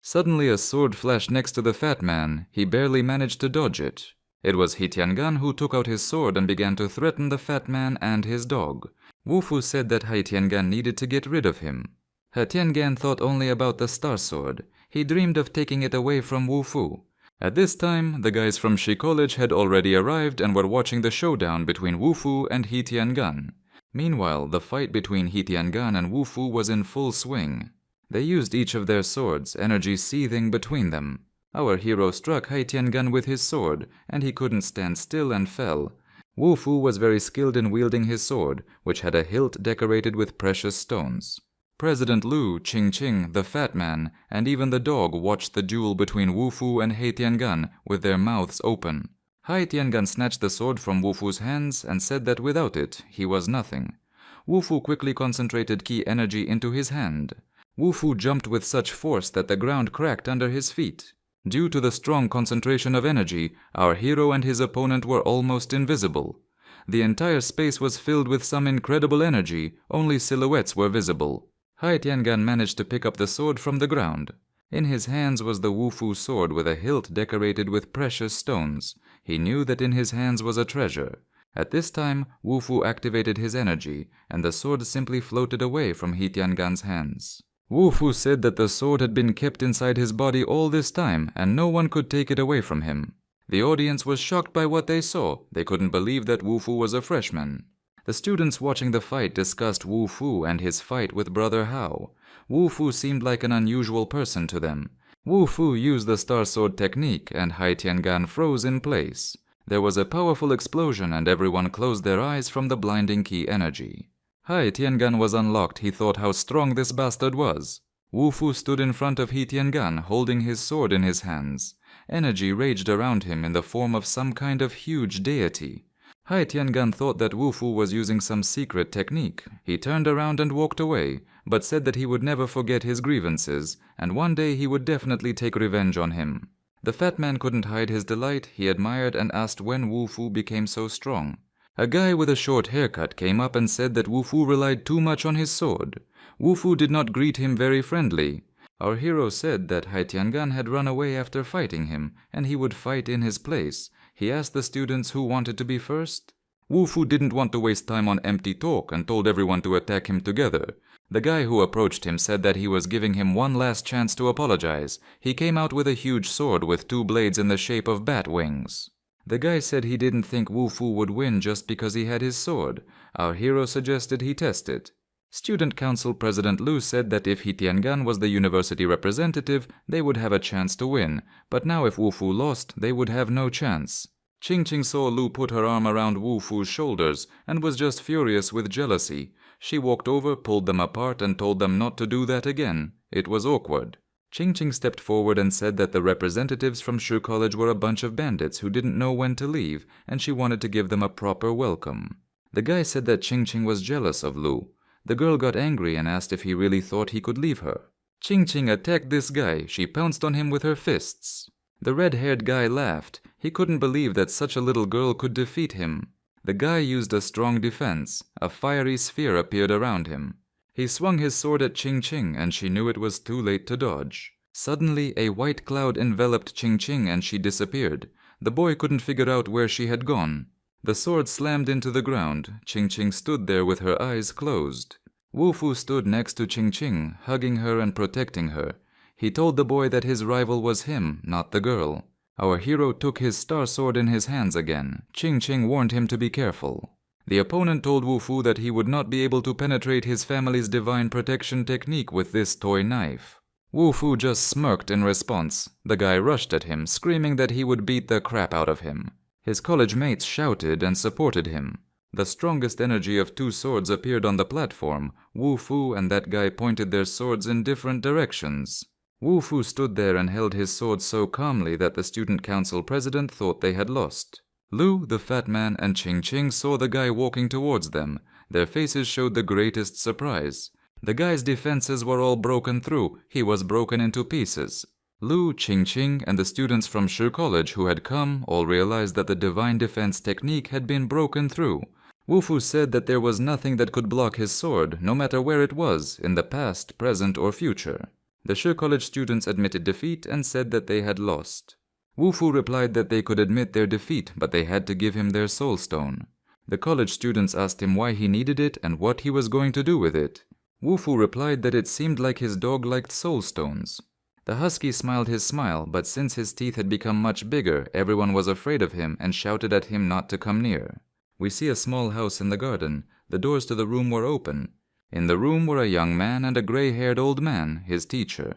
Suddenly a sword flashed next to the fat man. He barely managed to dodge it. It was He Tiangan who took out his sword and began to threaten the fat man and his dog. Wu Fu said that Hai Tiangan needed to get rid of him. Hai Tiangan thought only about the star sword. He dreamed of taking it away from Wu Fu. At this time, the guys from Shi College had already arrived and were watching the showdown between Wu Fu and He Tiangan. Meanwhile, the fight between He Tiangan and Wu Fu was in full swing. They used each of their swords, energy seething between them. Our hero struck Hai Tiangan with his sword, and he couldn't stand still and fell. Wu Fu was very skilled in wielding his sword, which had a hilt decorated with precious stones. President Lu, Qing, the fat man, and even the dog watched the duel between Wu Fu and Hai Tiangan with their mouths open. Hai Tiangan snatched the sword from Wu Fu's hands and said that without it, he was nothing. Wu Fu quickly concentrated ki energy into his hand. Wu Fu jumped with such force that the ground cracked under his feet. Due to the strong concentration of energy, our hero and his opponent were almost invisible. The entire space was filled with some incredible energy, only silhouettes were visible. Hai Tiangan managed to pick up the sword from the ground. In his hands was the Wu Fu sword with a hilt decorated with precious stones. He knew that in his hands was a treasure. At this time, Wu Fu activated his energy, and the sword simply floated away from He Tiangan's hands. Wu Fu said that the sword had been kept inside his body all this time, and no one could take it away from him. The audience was shocked by what they saw. They couldn't believe that Wu Fu was a freshman. The students watching the fight discussed Wu Fu and his fight with Brother Hao. Wu Fu seemed like an unusual person to them. Wu Fu used the Star Sword technique, and Hai Tiangan froze in place. There was a powerful explosion, and everyone closed their eyes from the blinding ki energy. Hai Tiangan was unlocked. He thought how strong this bastard was. Wu Fu stood in front of He Tiangan, holding his sword in his hands. Energy raged around him in the form of some kind of huge deity. Hai Tiangan thought that Wu Fu was using some secret technique. He turned around and walked away, but said that he would never forget his grievances, and one day he would definitely take revenge on him. The fat man couldn't hide his delight. He admired and asked when Wu Fu became so strong. A guy with a short haircut came up and said that Wu Fu relied too much on his sword. Wu Fu did not greet him very friendly. Our hero said that Hai Tiangan had run away after fighting him, and he would fight in his place. He asked the students who wanted to be first. Wu Fu didn't want to waste time on empty talk and told everyone to attack him together. The guy who approached him said that he was giving him one last chance to apologize. He came out with a huge sword with two blades in the shape of bat wings. The guy said he didn't think Wu Fu would win just because he had his sword. Our hero suggested he test it. Student Council President Lu said that if He Tiangan was the university representative, they would have a chance to win, but now if Wu Fu lost, they would have no chance. Qing saw Lu put her arm around Wu Fu's shoulders and was just furious with jealousy. She walked over, pulled them apart, and told them not to do that again. It was awkward. Qing stepped forward and said that the representatives from Shu College were a bunch of bandits who didn't know when to leave, and she wanted to give them a proper welcome. The guy said that Qing was jealous of Lu. The girl got angry and asked if he really thought he could leave her. Qing attacked this guy. She pounced on him with her fists. The red-haired guy laughed. He couldn't believe that such a little girl could defeat him. The guy used a strong defense. A fiery sphere appeared around him. He swung his sword at Qing, and she knew it was too late to dodge. Suddenly, a white cloud enveloped Qing and she disappeared. The boy couldn't figure out where she had gone. The sword slammed into the ground. Qing stood there with her eyes closed. Wu Fu stood next to Qing, hugging her and protecting her. He told the boy that his rival was him, not the girl. Our hero took his star sword in his hands again. Qing warned him to be careful. The opponent told Wu Fu that he would not be able to penetrate his family's divine protection technique with this toy knife. Wu Fu just smirked in response. The guy rushed at him, screaming that he would beat the crap out of him. His college mates shouted and supported him. The strongest energy of two swords appeared on the platform. Wu Fu and that guy pointed their swords in different directions. Wu Fu stood there and held his sword so calmly that the student council president thought they had lost. Lu, the fat man, and Qing saw the guy walking towards them. Their faces showed the greatest surprise. The guy's defenses were all broken through. He was broken into pieces. Lu, Qing, and the students from Shi College who had come all realized that the divine defense technique had been broken through. Wu Fu said that there was nothing that could block his sword, no matter where it was, in the past, present, or future. The Shi College students admitted defeat and said that they had lost. Wu Fu replied that they could admit their defeat, but they had to give him their soul stone. The college students asked him why he needed it and what he was going to do with it. Wu Fu replied that it seemed like his dog liked soul stones. The husky smiled his smile, but since his teeth had become much bigger, everyone was afraid of him and shouted at him not to come near. We see a small house in the garden. The doors to the room were open. In the room were a young man and a gray-haired old man, his teacher.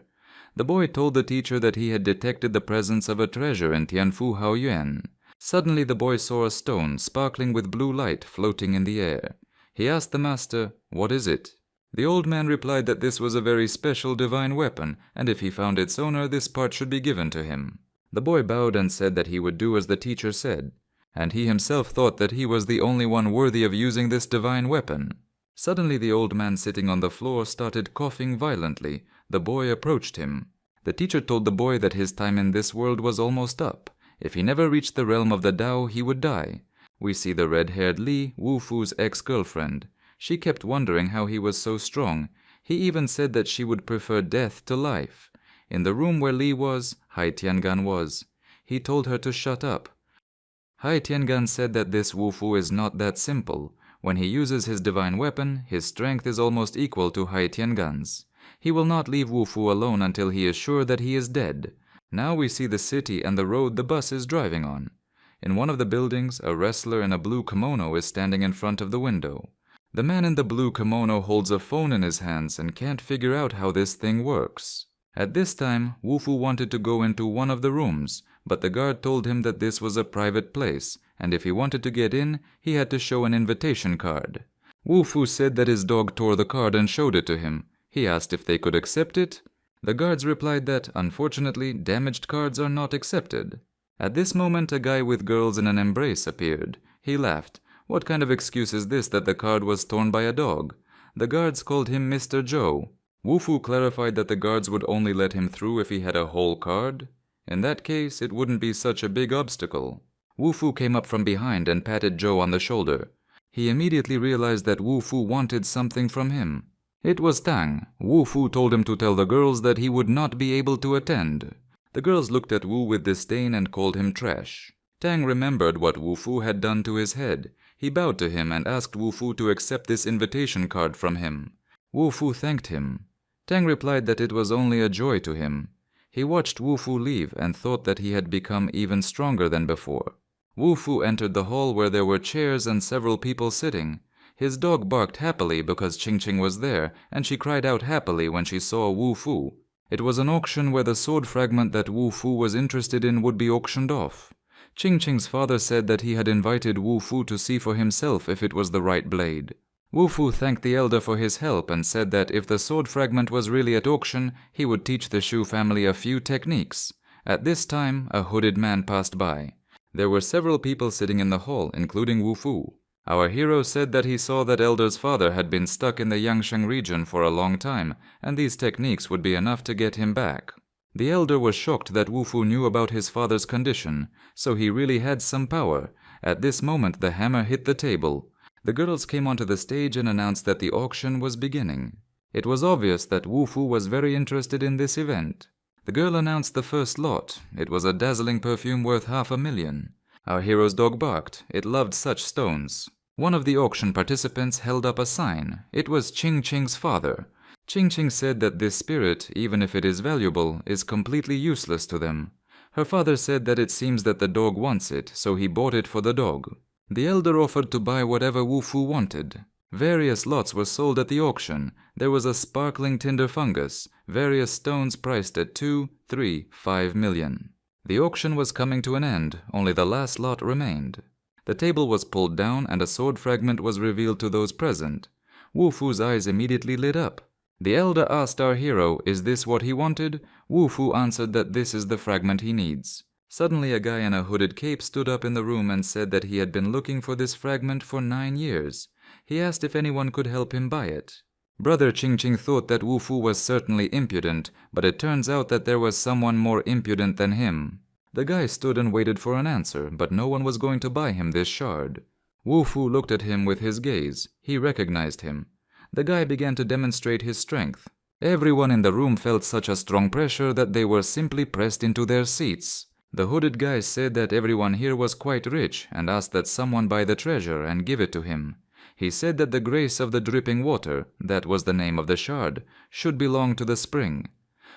The boy told the teacher that he had detected the presence of a treasure in Tianfu Haoyuan. Suddenly the boy saw a stone sparkling with blue light floating in the air. He asked the master, "What is it?" The old man replied that this was a very special divine weapon, and if he found its owner, this part should be given to him. The boy bowed and said that he would do as the teacher said, and he himself thought that he was the only one worthy of using this divine weapon. Suddenly the old man sitting on the floor started coughing violently. The boy approached him. The teacher told the boy that his time in this world was almost up. If he never reached the realm of the Tao, he would die. We see the red-haired Li, Wu Fu's ex-girlfriend. She kept wondering how he was so strong. He even said that she would prefer death to life. In the room where Li was, Hai Tiangan was. He told her to shut up. Hai Tiangan said that this Wu Fu is not that simple. When he uses his divine weapon, his strength is almost equal to Hai Tiangan's. He will not leave Wu Fu alone until he is sure that he is dead. Now we see the city and the road the bus is driving on. In one of the buildings, a wrestler in a blue kimono is standing in front of the window. The man in the blue kimono holds a phone in his hands and can't figure out how this thing works. At this time, Wu Fu wanted to go into one of the rooms, but the guard told him that this was a private place, and if he wanted to get in, he had to show an invitation card. Wu Fu said that his dog tore the card and showed it to him. He asked if they could accept it. The guards replied that, unfortunately, damaged cards are not accepted. At this moment, a guy with girls in an embrace appeared. He laughed. What kind of excuse is this that the card was torn by a dog? The guards called him Mr. Joe. Wu Fu clarified that the guards would only let him through if he had a whole card. In that case, it wouldn't be such a big obstacle. Wu Fu came up from behind and patted Joe on the shoulder. He immediately realized that Wu Fu wanted something from him. It was Tang. Wu Fu told him to tell the girls that he would not be able to attend. The girls looked at Wu with disdain and called him trash. Tang remembered what Wu Fu had done to his head. He bowed to him and asked Wu Fu to accept this invitation card from him. Wu Fu thanked him. Tang replied that it was only a joy to him. He watched Wu Fu leave and thought that he had become even stronger than before. Wu Fu entered the hall where there were chairs and several people sitting. His dog barked happily because Qing was there, and she cried out happily when she saw Wu Fu. It was an auction where the sword fragment that Wu Fu was interested in would be auctioned off. Qing's father said that he had invited Wu Fu to see for himself if it was the right blade. Wu Fu thanked the elder for his help and said that if the sword fragment was really at auction, he would teach the Shu family a few techniques. At this time, a hooded man passed by. There were several people sitting in the hall, including Wu Fu. Our hero said that he saw that elder's father had been stuck in the Yangsheng region for a long time, and these techniques would be enough to get him back. The elder was shocked that Wu Fu knew about his father's condition, so he really had some power. At this moment, the hammer hit the table. The girls came onto the stage and announced that the auction was beginning. It was obvious that Wu Fu was very interested in this event. The girl announced the first lot. It was a dazzling perfume worth $500,000. Our hero's dog barked. It loved such stones. One of the auction participants held up a sign. It was Qing's father. Qing said that this spirit, even if it is valuable, is completely useless to them. Her father said that it seems that the dog wants it, so he bought it for the dog. The elder offered to buy whatever Wu Fu wanted. Various lots were sold at the auction. There was a sparkling tinder fungus, various stones priced at 2, 3, 5 million. The auction was coming to an end, only the last lot remained. The table was pulled down and a sword fragment was revealed to those present. Wu Fu's eyes immediately lit up. The elder asked our hero, is this what he wanted? Wu Fu answered that this is the fragment he needs. Suddenly a guy in a hooded cape stood up in the room and said that he had been looking for this fragment for 9 years. He asked if anyone could help him buy it. Brother Ching Ching thought that Wu Fu was certainly impudent, but it turns out that there was someone more impudent than him. The guy stood and waited for an answer, but no one was going to buy him this shard. Wu Fu looked at him with his gaze. He recognized him. The guy began to demonstrate his strength. Everyone in the room felt such a strong pressure that they were simply pressed into their seats. The hooded guy said that everyone here was quite rich and asked that someone buy the treasure and give it to him. He said that the grace of the dripping water, that was the name of the shard, should belong to the spring.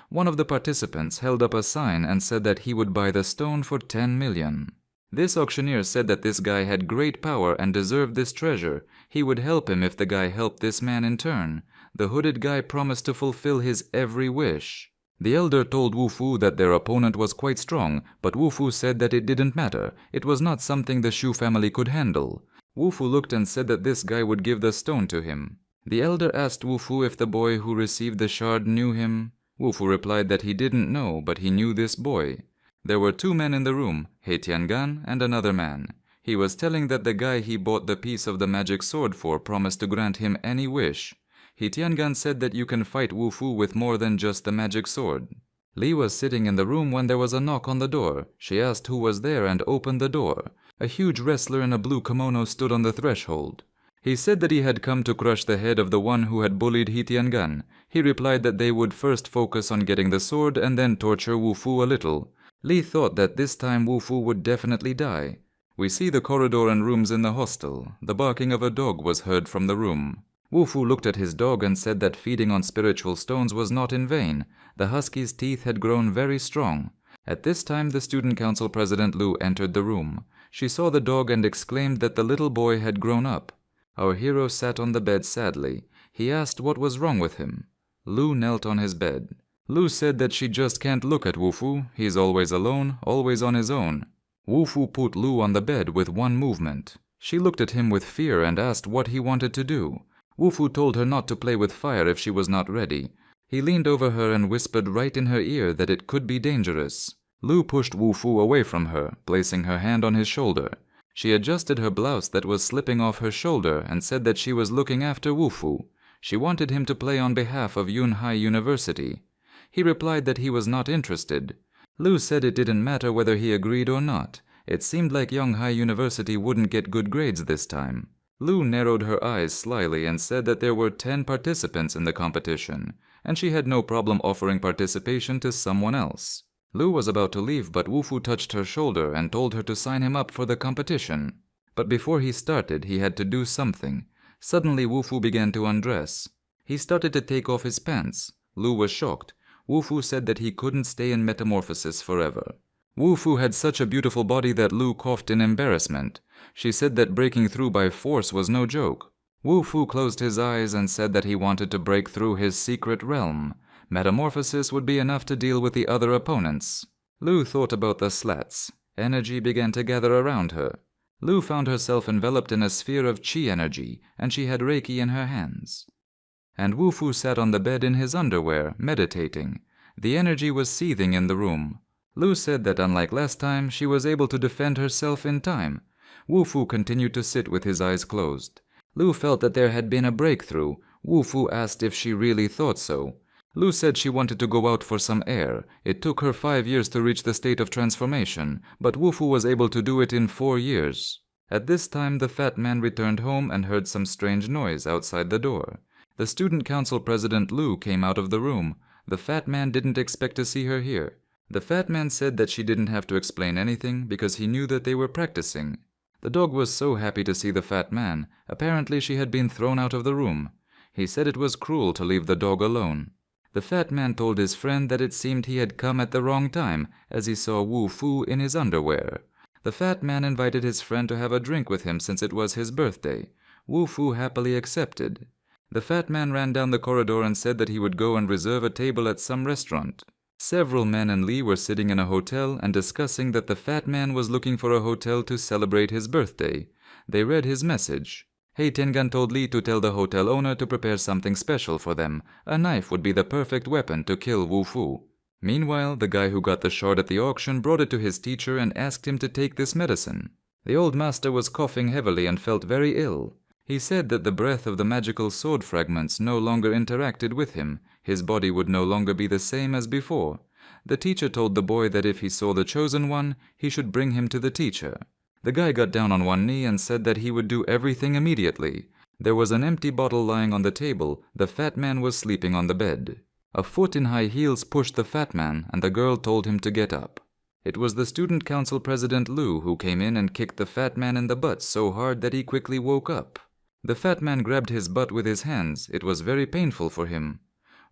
One of the participants held up a sign and said that he would buy the stone for 10 million. This auctioneer said that this guy had great power and deserved this treasure. He would help him if the guy helped this man in turn. The hooded guy promised to fulfill his every wish. The elder told Wu Fu that their opponent was quite strong, but Wu Fu said that it didn't matter. It was not something the Shu family could handle. Wu Fu looked and said that this guy would give the stone to him. The elder asked Wu Fu if the boy who received the shard knew him. Wu Fu replied that he didn't know, but he knew this boy. There were two men in the room, He Tiangan and another man. He was telling that the guy he bought the piece of the magic sword for promised to grant him any wish. He Tiangan said that you can fight Wu Fu with more than just the magic sword. Li was sitting in the room when there was a knock on the door. She asked who was there and opened the door. A huge wrestler in a blue kimono stood on the threshold. He said that he had come to crush the head of the one who had bullied He Tiangan. He replied that they would first focus on getting the sword and then torture Wu Fu a little. Li thought that this time Wu Fu would definitely die. We see the corridor and rooms in the hostel. The barking of a dog was heard from the room. Wu Fu looked at his dog and said that feeding on spiritual stones was not in vain. The husky's teeth had grown very strong. At this time the student council president Lu entered the room. She saw the dog and exclaimed that the little boy had grown up. Our hero sat on the bed sadly. He asked what was wrong with him. Lu knelt on his bed. Lu said that she just can't look at Wu Fu. He's always alone, always on his own. Wu Fu put Lu on the bed with one movement. She looked at him with fear and asked what he wanted to do. Wu Fu told her not to play with fire if she was not ready. He leaned over her and whispered right in her ear that it could be dangerous. Lu pushed Wu Fu away from her, placing her hand on his shoulder. She adjusted her blouse that was slipping off her shoulder and said that she was looking after Wu Fu. She wanted him to play on behalf of Yunhai University. He replied that he was not interested. Lu said it didn't matter whether he agreed or not. It seemed like Yunhai University wouldn't get good grades this time. Lu narrowed her eyes slyly and said that there were 10 participants in the competition, and she had no problem offering participation to someone else. Lu was about to leave, but Wu Fu touched her shoulder and told her to sign him up for the competition. But before he started, he had to do something. Suddenly Wu Fu began to undress. He started to take off his pants. Lu was shocked. Wu Fu said that he couldn't stay in metamorphosis forever. Wu Fu had such a beautiful body that Lu coughed in embarrassment. She said that breaking through by force was no joke. Wu Fu closed his eyes and said that he wanted to break through his secret realm. Metamorphosis would be enough to deal with the other opponents. Lu thought about the slats. Energy began to gather around her. Lu found herself enveloped in a sphere of chi energy, and she had Reiki in her hands. And Wu Fu sat on the bed in his underwear, meditating. The energy was seething in the room. Lu said that unlike last time, she was able to defend herself in time. Wu Fu continued to sit with his eyes closed. Lu felt that there had been a breakthrough. Wu Fu asked if she really thought so. Lu said she wanted to go out for some air. It took her 5 years to reach the state of transformation, but Wu Fu was able to do it in 4 years. At this time, the fat man returned home and heard some strange noise outside the door. The student council president Lu came out of the room. The fat man didn't expect to see her here. The fat man said that she didn't have to explain anything because he knew that they were practicing. The dog was so happy to see the fat man. Apparently she had been thrown out of the room. He said it was cruel to leave the dog alone. The fat man told his friend that it seemed he had come at the wrong time, as he saw Wu Fu in his underwear. The fat man invited his friend to have a drink with him since it was his birthday. Wu Fu happily accepted. The fat man ran down the corridor and said that he would go and reserve a table at some restaurant. Several men and Li were sitting in a hotel and discussing that the fat man was looking for a hotel to celebrate his birthday. They read his message. He Tengan told Li to tell the hotel owner to prepare something special for them. A knife would be the perfect weapon to kill Wu Fu. Meanwhile, the guy who got the shard at the auction brought it to his teacher and asked him to take this medicine. The old master was coughing heavily and felt very ill. He said that the breath of the magical sword fragments no longer interacted with him. His body would no longer be the same as before. The teacher told the boy that if he saw the chosen one, he should bring him to the teacher. The guy got down on one knee and said that he would do everything immediately. There was an empty bottle lying on the table. The fat man was sleeping on the bed. A foot in high heels pushed the fat man, and the girl told him to get up. It was the student council president Lu who came in and kicked the fat man in the butt so hard that he quickly woke up. The fat man grabbed his butt with his hands. It was very painful for him.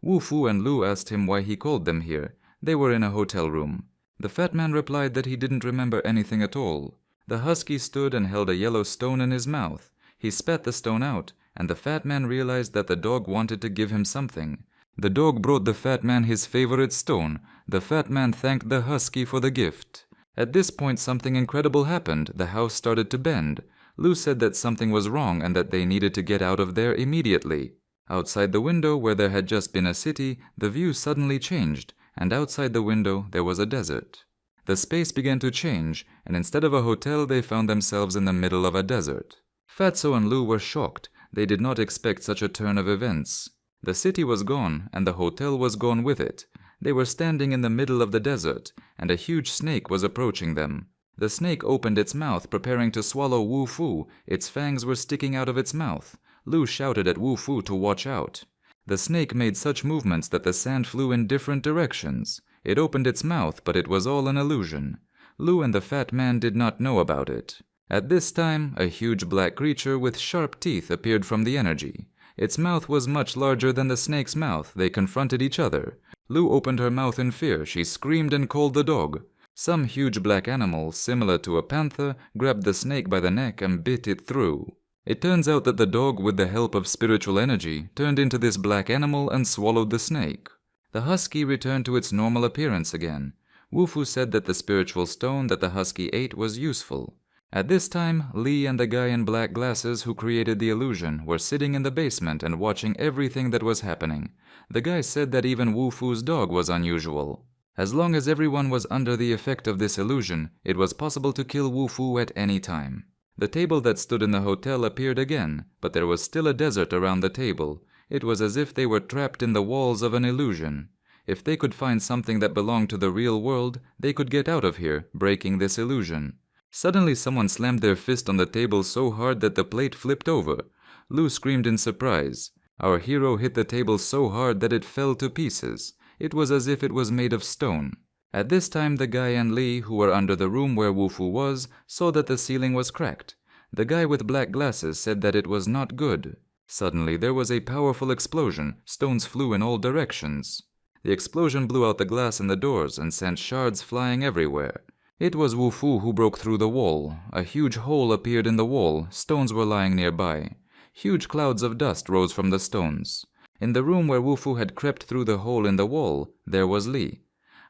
Wu Fu and Lu asked him why he called them here. They were in a hotel room. The fat man replied that he didn't remember anything at all. The husky stood and held a yellow stone in his mouth. He spat the stone out, and the fat man realized that the dog wanted to give him something. The dog brought the fat man his favorite stone. The fat man thanked the husky for the gift. At this point, something incredible happened. The house started to bend. Lu said that something was wrong and that they needed to get out of there immediately. Outside the window, where there had just been a city, the view suddenly changed, and outside the window there was a desert. The space began to change, and instead of a hotel, they found themselves in the middle of a desert. Fatso and Lu were shocked. They did not expect such a turn of events. The city was gone, and the hotel was gone with it. They were standing in the middle of the desert, and a huge snake was approaching them. The snake opened its mouth, preparing to swallow Wu Fu. Its fangs were sticking out of its mouth. Lu shouted at Wu Fu to watch out. The snake made such movements that the sand flew in different directions. It opened its mouth, but it was all an illusion. Lu and the fat man did not know about it. At this time, a huge black creature with sharp teeth appeared from the energy. Its mouth was much larger than the snake's mouth. They confronted each other. Lu opened her mouth in fear. She screamed and called the dog. Some huge black animal, similar to a panther, grabbed the snake by the neck and bit it through. It turns out that the dog, with the help of spiritual energy, turned into this black animal and swallowed the snake. The husky returned to its normal appearance again. Wu Fu said that the spiritual stone that the husky ate was useful. At this time, Li and the guy in black glasses who created the illusion were sitting in the basement and watching everything that was happening. The guy said that even Wu Fu's dog was unusual. As long as everyone was under the effect of this illusion, it was possible to kill Wu Fu at any time. The table that stood in the hotel appeared again, but there was still a desert around the table. It was as if they were trapped in the walls of an illusion. If they could find something that belonged to the real world, they could get out of here, breaking this illusion. Suddenly someone slammed their fist on the table so hard that the plate flipped over. Lu screamed in surprise. Our hero hit the table so hard that it fell to pieces. It was as if it was made of stone. At this time, the guy and Li, who were under the room where Wu Fu was, saw that the ceiling was cracked. The guy with black glasses said that it was not good. Suddenly, there was a powerful explosion. Stones flew in all directions. The explosion blew out the glass in the doors and sent shards flying everywhere. It was Wu Fu who broke through the wall. A huge hole appeared in the wall. Stones were lying nearby. Huge clouds of dust rose from the stones. In the room where Wu Fu had crept through the hole in the wall, there was Li.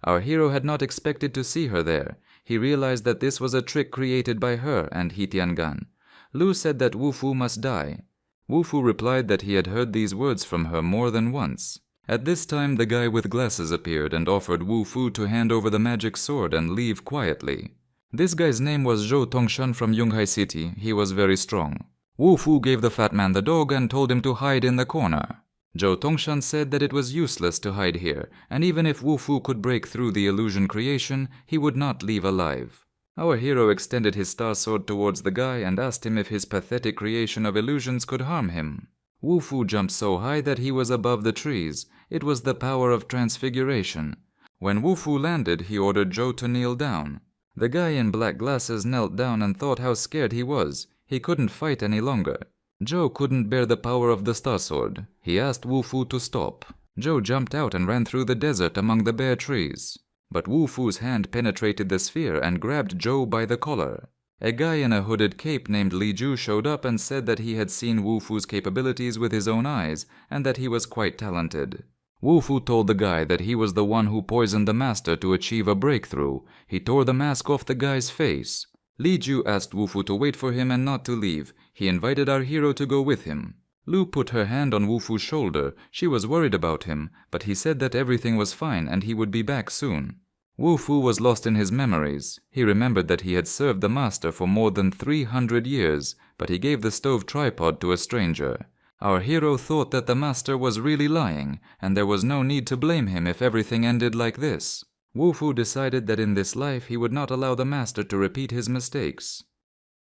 Our hero had not expected to see her there. He realized that this was a trick created by her and He Tiangan. Lu said that Wu Fu must die. Wu Fu replied that he had heard these words from her more than once. At this time, the guy with glasses appeared and offered Wu Fu to hand over the magic sword and leave quietly. This guy's name was Zhou Tongshan from Yunghai City. He was very strong. Wu Fu gave the fat man the dog and told him to hide in the corner. Zhou Tongshan said that it was useless to hide here, and even if Wu Fu could break through the illusion creation, he would not leave alive. Our hero extended his star sword towards the guy and asked him if his pathetic creation of illusions could harm him. Wu Fu jumped so high that he was above the trees. It was the power of transfiguration. When Wu Fu landed, he ordered Zhou to kneel down. The guy in black glasses knelt down and thought how scared he was. He couldn't fight any longer. Zhou couldn't bear the power of the star sword. He asked Wu Fu to stop. Zhou jumped out and ran through the desert among the bare trees. But Wu Fu's hand penetrated the sphere and grabbed Zhou by the collar. A guy in a hooded cape named Li Ju showed up and said that he had seen Wu Fu's capabilities with his own eyes and that he was quite talented. Wu Fu told the guy that he was the one who poisoned the master to achieve a breakthrough. He tore the mask off the guy's face. Li Ju asked Wu Fu to wait for him and not to leave. He invited our hero to go with him. Lu put her hand on Wu Fu's shoulder. She was worried about him, but he said that everything was fine and he would be back soon. Wu Fu was lost in his memories. He remembered that he had served the master for more than 300 years, but he gave the stove tripod to a stranger. Our hero thought that the master was really lying, and there was no need to blame him if everything ended like this. Wu Fu decided that in this life he would not allow the master to repeat his mistakes.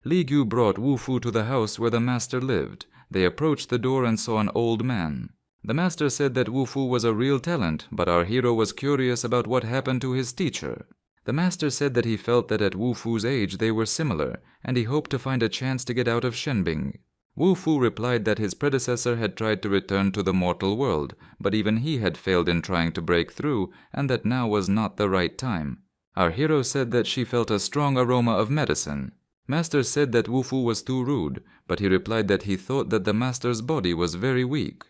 Li Gu brought Wu Fu to the house where the master lived. They approached the door and saw an old man. The master said that Wu Fu was a real talent, but our hero was curious about what happened to his teacher. The master said that he felt that at Wu Fu's age they were similar, and he hoped to find a chance to get out of Shenbing. Wu Fu replied that his predecessor had tried to return to the mortal world, but even he had failed in trying to break through, and that now was not the right time. Our hero said that she felt a strong aroma of medicine. Master said that Wu Fu was too rude, but he replied that he thought that the master's body was very weak.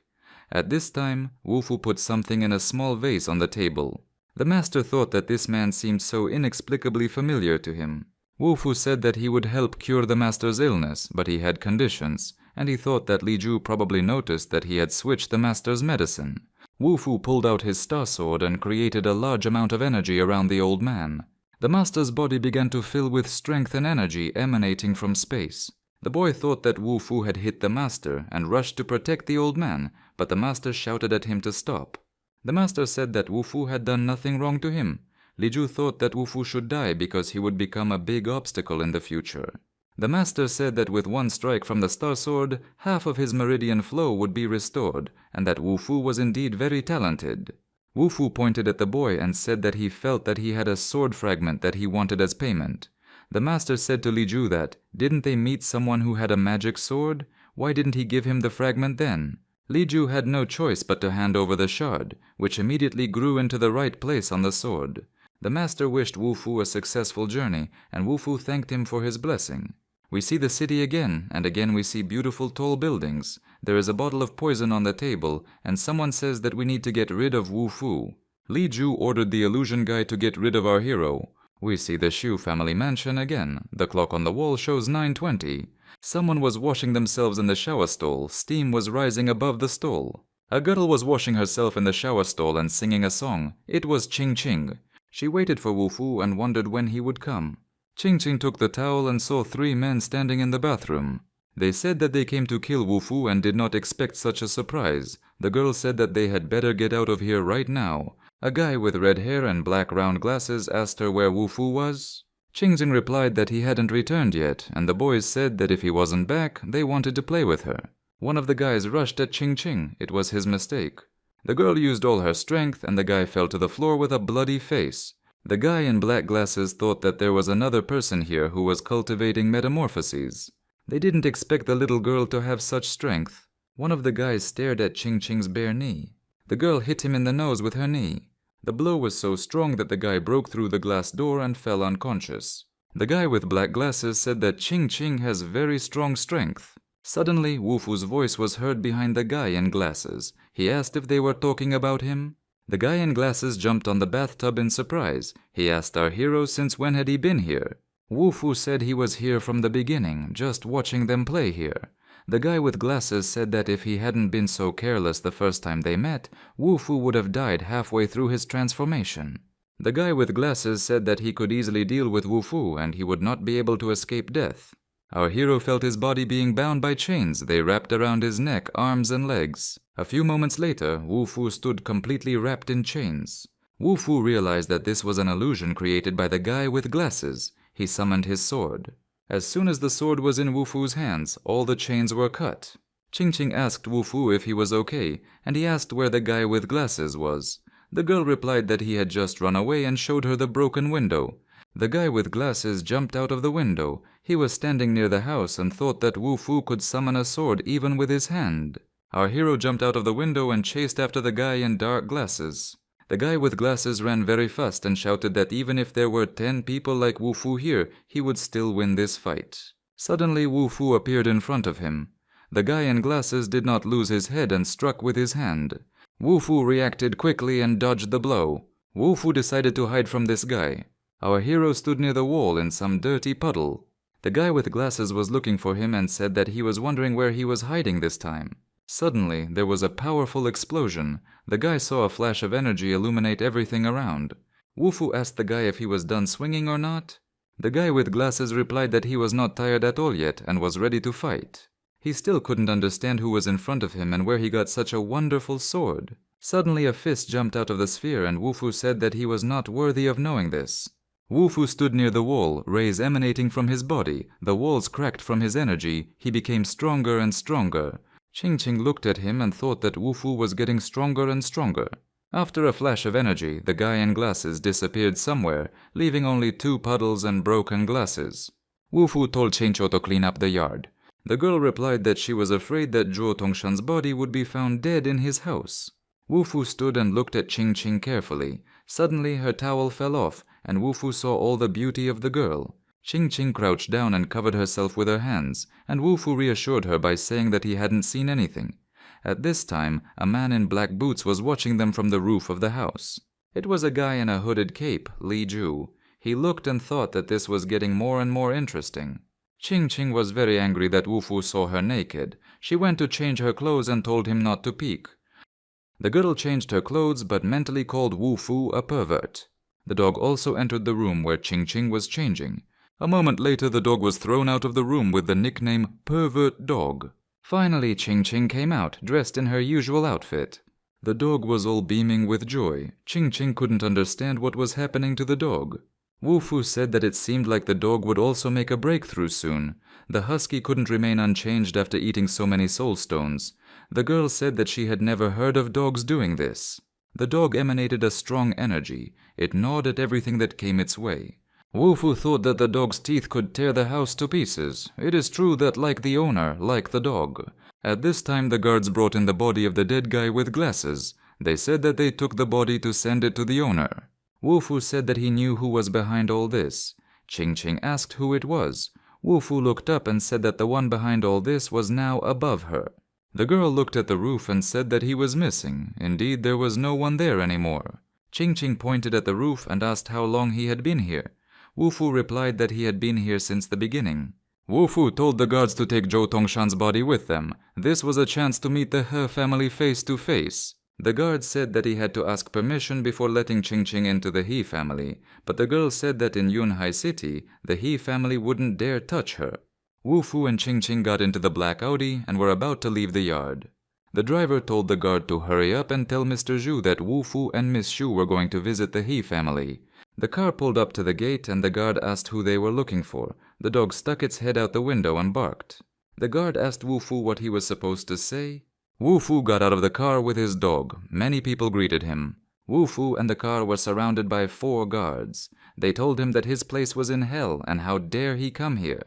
At this time, Wu Fu put something in a small vase on the table. The master thought that this man seemed so inexplicably familiar to him. Wu Fu said that he would help cure the master's illness, but he had conditions, and he thought that Li Ju probably noticed that he had switched the master's medicine. Wu Fu pulled out his star sword and created a large amount of energy around the old man. The master's body began to fill with strength and energy emanating from space. The boy thought that Wu Fu had hit the master and rushed to protect the old man, but the master shouted at him to stop. The master said that Wu Fu had done nothing wrong to him. Li Ju thought that Wu Fu should die because he would become a big obstacle in the future. The master said that with one strike from the star sword, half of his meridian flow would be restored, and that Wu Fu was indeed very talented. Wu Fu pointed at the boy and said that he felt that he had a sword fragment that he wanted as payment. The master said to Li Ju that, didn't they meet someone who had a magic sword? Why didn't he give him the fragment then? Li Ju had no choice but to hand over the shard, which immediately grew into the right place on the sword. The master wished Wu Fu a successful journey, and Wu Fu thanked him for his blessing. We see the city again, and again we see beautiful tall buildings. There is a bottle of poison on the table, and someone says that we need to get rid of Wu Fu. Li Ju ordered the illusion guy to get rid of our hero. We see the Shu family mansion again. The clock on the wall shows 9:20. Someone was washing themselves in the shower stall. Steam was rising above the stall. A girl was washing herself in the shower stall and singing a song. It was Ching Ching. She waited for Wu Fu and wondered when he would come. Ching Ching took the towel and saw 3 men standing in the bathroom. They said that they came to kill Wu Fu and did not expect such a surprise. The girl said that they had better get out of here right now. A guy with red hair and black round glasses asked her where Wu Fu was. Ching Ching replied that he hadn't returned yet, and the boys said that if he wasn't back, they wanted to play with her. One of the guys rushed at Ching Ching. It was his mistake. The girl used all her strength, and the guy fell to the floor with a bloody face. The guy in black glasses thought that there was another person here who was cultivating metamorphoses. They didn't expect the little girl to have such strength. One of the guys stared at Ching Ching's bare knee. The girl hit him in the nose with her knee. The blow was so strong that the guy broke through the glass door and fell unconscious. The guy with black glasses said that Ching Ching has very strong strength. Suddenly, Wu Fu's voice was heard behind the guy in glasses. He asked if they were talking about him. The guy in glasses jumped on the bathtub in surprise. He asked our hero since when had he been here. Wu Fu said he was here from the beginning, just watching them play here. The guy with glasses said that if he hadn't been so careless the first time they met, Wu Fu would have died halfway through his transformation. The guy with glasses said that he could easily deal with Wu Fu and he would not be able to escape death. Our hero felt his body being bound by chains. They wrapped around his neck, arms and legs. A few moments later, Wu Fu stood completely wrapped in chains. Wu Fu realized that this was an illusion created by the guy with glasses. He summoned his sword. As soon as the sword was in Wu Fu's hands, all the chains were cut. Ching Ching asked Wu Fu if he was okay, and he asked where the guy with glasses was. The girl replied that he had just run away and showed her the broken window. The guy with glasses jumped out of the window. He was standing near the house and thought that Wu Fu could summon a sword even with his hand. Our hero jumped out of the window and chased after the guy in dark glasses. The guy with glasses ran very fast and shouted that even if there were 10 people like Wu Fu here, he would still win this fight. Suddenly Wu Fu appeared in front of him. The guy in glasses did not lose his head and struck with his hand. Wu Fu reacted quickly and dodged the blow. Wu Fu decided to hide from this guy. Our hero stood near the wall in some dirty puddle. The guy with glasses was looking for him and said that he was wondering where he was hiding this time. Suddenly, there was a powerful explosion. The guy saw a flash of energy illuminate everything around. Wu Fu asked the guy if he was done swinging or not. The guy with glasses replied that he was not tired at all yet and was ready to fight. He still couldn't understand who was in front of him and where he got such a wonderful sword. Suddenly a fist jumped out of the sphere and Wu Fu said that he was not worthy of knowing this. Wu Fu stood near the wall, rays emanating from his body. The walls cracked from his energy. He became stronger and stronger. Ching Ching looked at him and thought that Wu Fu was getting stronger and stronger. After a flash of energy, the guy in glasses disappeared somewhere, leaving only 2 puddles and broken glasses. Wu Fu told Ching Cho to clean up the yard. The girl replied that she was afraid that Zhuo Tongshan's body would be found dead in his house. Wu Fu stood and looked at Ching Ching carefully. Suddenly her towel fell off, and Wu Fu saw all the beauty of the girl. Ching Ching crouched down and covered herself with her hands, and Wu Fu reassured her by saying that he hadn't seen anything. At this time, a man in black boots was watching them from the roof of the house. It was a guy in a hooded cape, Li Ju. He looked and thought that this was getting more and more interesting. Ching Ching was very angry that Wu Fu saw her naked. She went to change her clothes and told him not to peek. The girl changed her clothes but mentally called Wu Fu a pervert. The dog also entered the room where Ching Ching was changing. A moment later the dog was thrown out of the room with the nickname Pervert Dog. Finally Ching Ching came out, dressed in her usual outfit. The dog was all beaming with joy. Ching Ching couldn't understand what was happening to the dog. Wu Fu said that it seemed like the dog would also make a breakthrough soon. The husky couldn't remain unchanged after eating so many soul stones. The girl said that she had never heard of dogs doing this. The dog emanated a strong energy. It gnawed at everything that came its way. Wu Fu thought that the dog's teeth could tear the house to pieces. It is true that like the owner, like the dog. At this time the guards brought in the body of the dead guy with glasses. They said that they took the body to send it to the owner. Wu Fu said that he knew who was behind all this. Ching Ching asked who it was. Wu Fu looked up and said that the one behind all this was now above her. The girl looked at the roof and said that he was missing. Indeed, there was no one there anymore. Ching Ching pointed at the roof and asked how long he had been here. Wu Fu replied that he had been here since the beginning. Wu Fu told the guards to take Zhou Tongshan's body with them. This was a chance to meet the He family face to face. The guards said that he had to ask permission before letting Ching Ching into the He family, but the girl said that in Yunhai City, the He family wouldn't dare touch her. Wu Fu and Ching Ching got into the black Audi and were about to leave the yard. The driver told the guard to hurry up and tell Mr. Zhu that Wu Fu and Miss Shu were going to visit the He family. The car pulled up to the gate and the guard asked who they were looking for. The dog stuck its head out the window and barked. The guard asked Wu Fu what he was supposed to say. Wu Fu got out of the car with his dog. Many people greeted him. Wu Fu and the car were surrounded by 4 guards. They told him that his place was in hell and how dare he come here.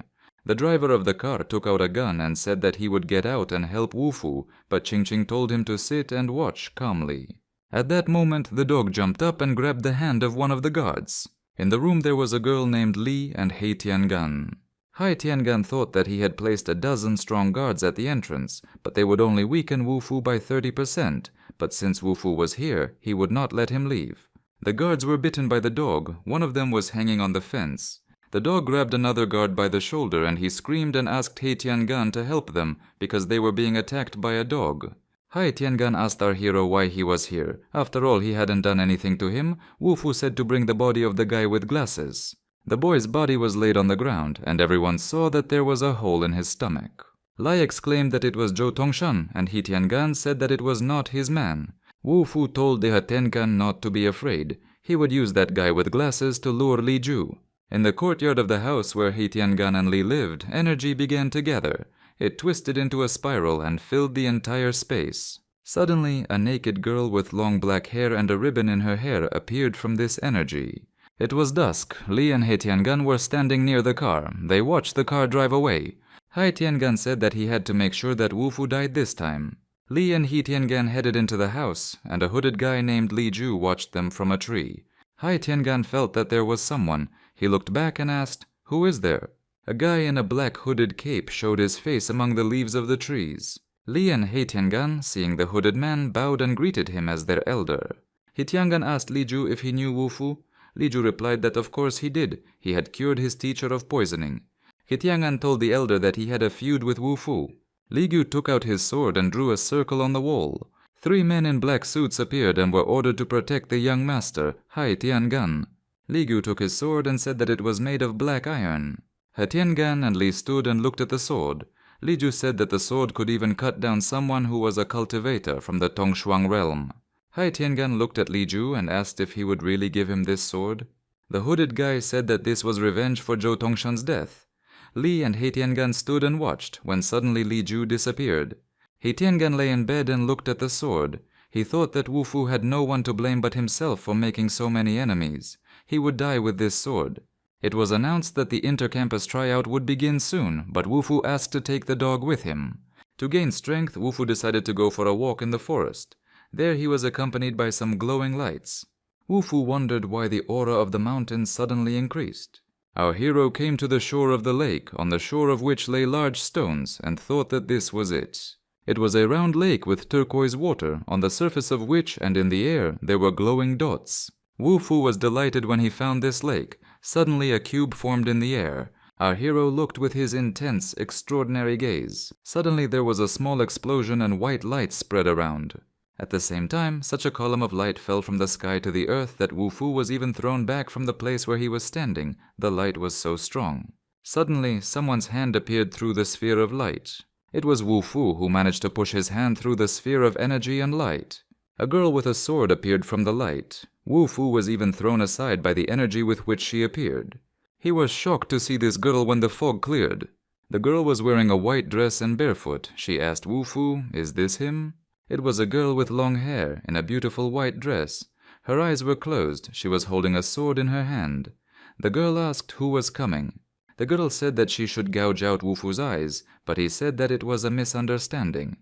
The driver of the car took out a gun and said that he would get out and help Wu Fu, but Ching Ching told him to sit and watch calmly. At that moment, the dog jumped up and grabbed the hand of one of the guards. In the room there was a girl named Li and Hei Tiangan. Hai Tiangan thought that he had placed 12 strong guards at the entrance, but they would only weaken Wu Fu by 30%, but since Wu Fu was here, he would not let him leave. The guards were bitten by the dog. One of them was hanging on the fence. The dog grabbed another guard by the shoulder and he screamed and asked Hei Tiangan to help them because they were being attacked by a dog. Hai Tiangan asked our hero why he was here. After all, he hadn't done anything to him. Wu Fu said to bring the body of the guy with glasses. The boy's body was laid on the ground, and everyone saw that there was a hole in his stomach. Lai exclaimed that it was Zhou Tongshan, and Hei Tiangan said that it was not his man. Wu Fu told the Hatenkan not to be afraid. He would use that guy with glasses to lure Li Ju. In the courtyard of the house where Hei Tiangan and Li lived, energy began to gather. It twisted into a spiral and filled the entire space. Suddenly, a naked girl with long black hair and a ribbon in her hair appeared from this energy. It was dusk. Li and Hei Tiangan were standing near the car. They watched the car drive away. Hai Tiangan said that he had to make sure that Wu Fu died this time. Li and Hei Tiangan headed into the house, and a hooded guy named Li Ju watched them from a tree. Hai Tiangan felt that there was someone. He looked back and asked, "Who is there?" A guy in a black hooded cape showed his face among the leaves of the trees. Li and Hei Tiangan, seeing the hooded man, bowed and greeted him as their elder. Hei Tiangan asked Li Ju if he knew Wu Fu. Li Ju replied that of course he did. He had cured his teacher of poisoning. Hei Tiangan told the elder that he had a feud with Wu Fu. Li Ju took out his sword and drew a circle on the wall. 3 men in black suits appeared and were ordered to protect the young master, Hai Tiangan. Li Gu took his sword and said that it was made of black iron. Hai Tiangan and Li stood and looked at the sword. Li Ju said that the sword could even cut down someone who was a cultivator from the Tongshuang realm. Hai Tiangan looked at Li Ju and asked if he would really give him this sword. The hooded guy said that this was revenge for Zhou Tongshan's death. Li and Hai Tiangan stood and watched when suddenly Li Ju disappeared. Hai Tiangan lay in bed and looked at the sword. He thought that Wu Fu had no one to blame but himself for making so many enemies. He would die with this sword. It was announced that the inter-campus tryout would begin soon, but Wu Fu asked to take the dog with him. To gain strength, Wu Fu decided to go for a walk in the forest. There he was accompanied by some glowing lights. Wu Fu wondered why the aura of the mountains suddenly increased. Our hero came to the shore of the lake, on the shore of which lay large stones, and thought that this was it. It was a round lake with turquoise water, on the surface of which and in the air there were glowing dots. Wu Fu was delighted when he found this lake. Suddenly a cube formed in the air. Our hero looked with his intense, extraordinary gaze. Suddenly there was a small explosion and white light spread around. At the same time, such a column of light fell from the sky to the earth that Wu Fu was even thrown back from the place where he was standing. The light was so strong. Suddenly, someone's hand appeared through the sphere of light. It was Wu Fu who managed to push his hand through the sphere of energy and light. A girl with a sword appeared from the light. Wu Fu was even thrown aside by the energy with which she appeared. He was shocked to see this girl when the fog cleared. The girl was wearing a white dress and barefoot. She asked Wu Fu, "Is this him?" It was a girl with long hair, in a beautiful white dress. Her eyes were closed. She was holding a sword in her hand. The girl asked who was coming. The girl said that she should gouge out Wu Fu's eyes, but he said that it was a misunderstanding.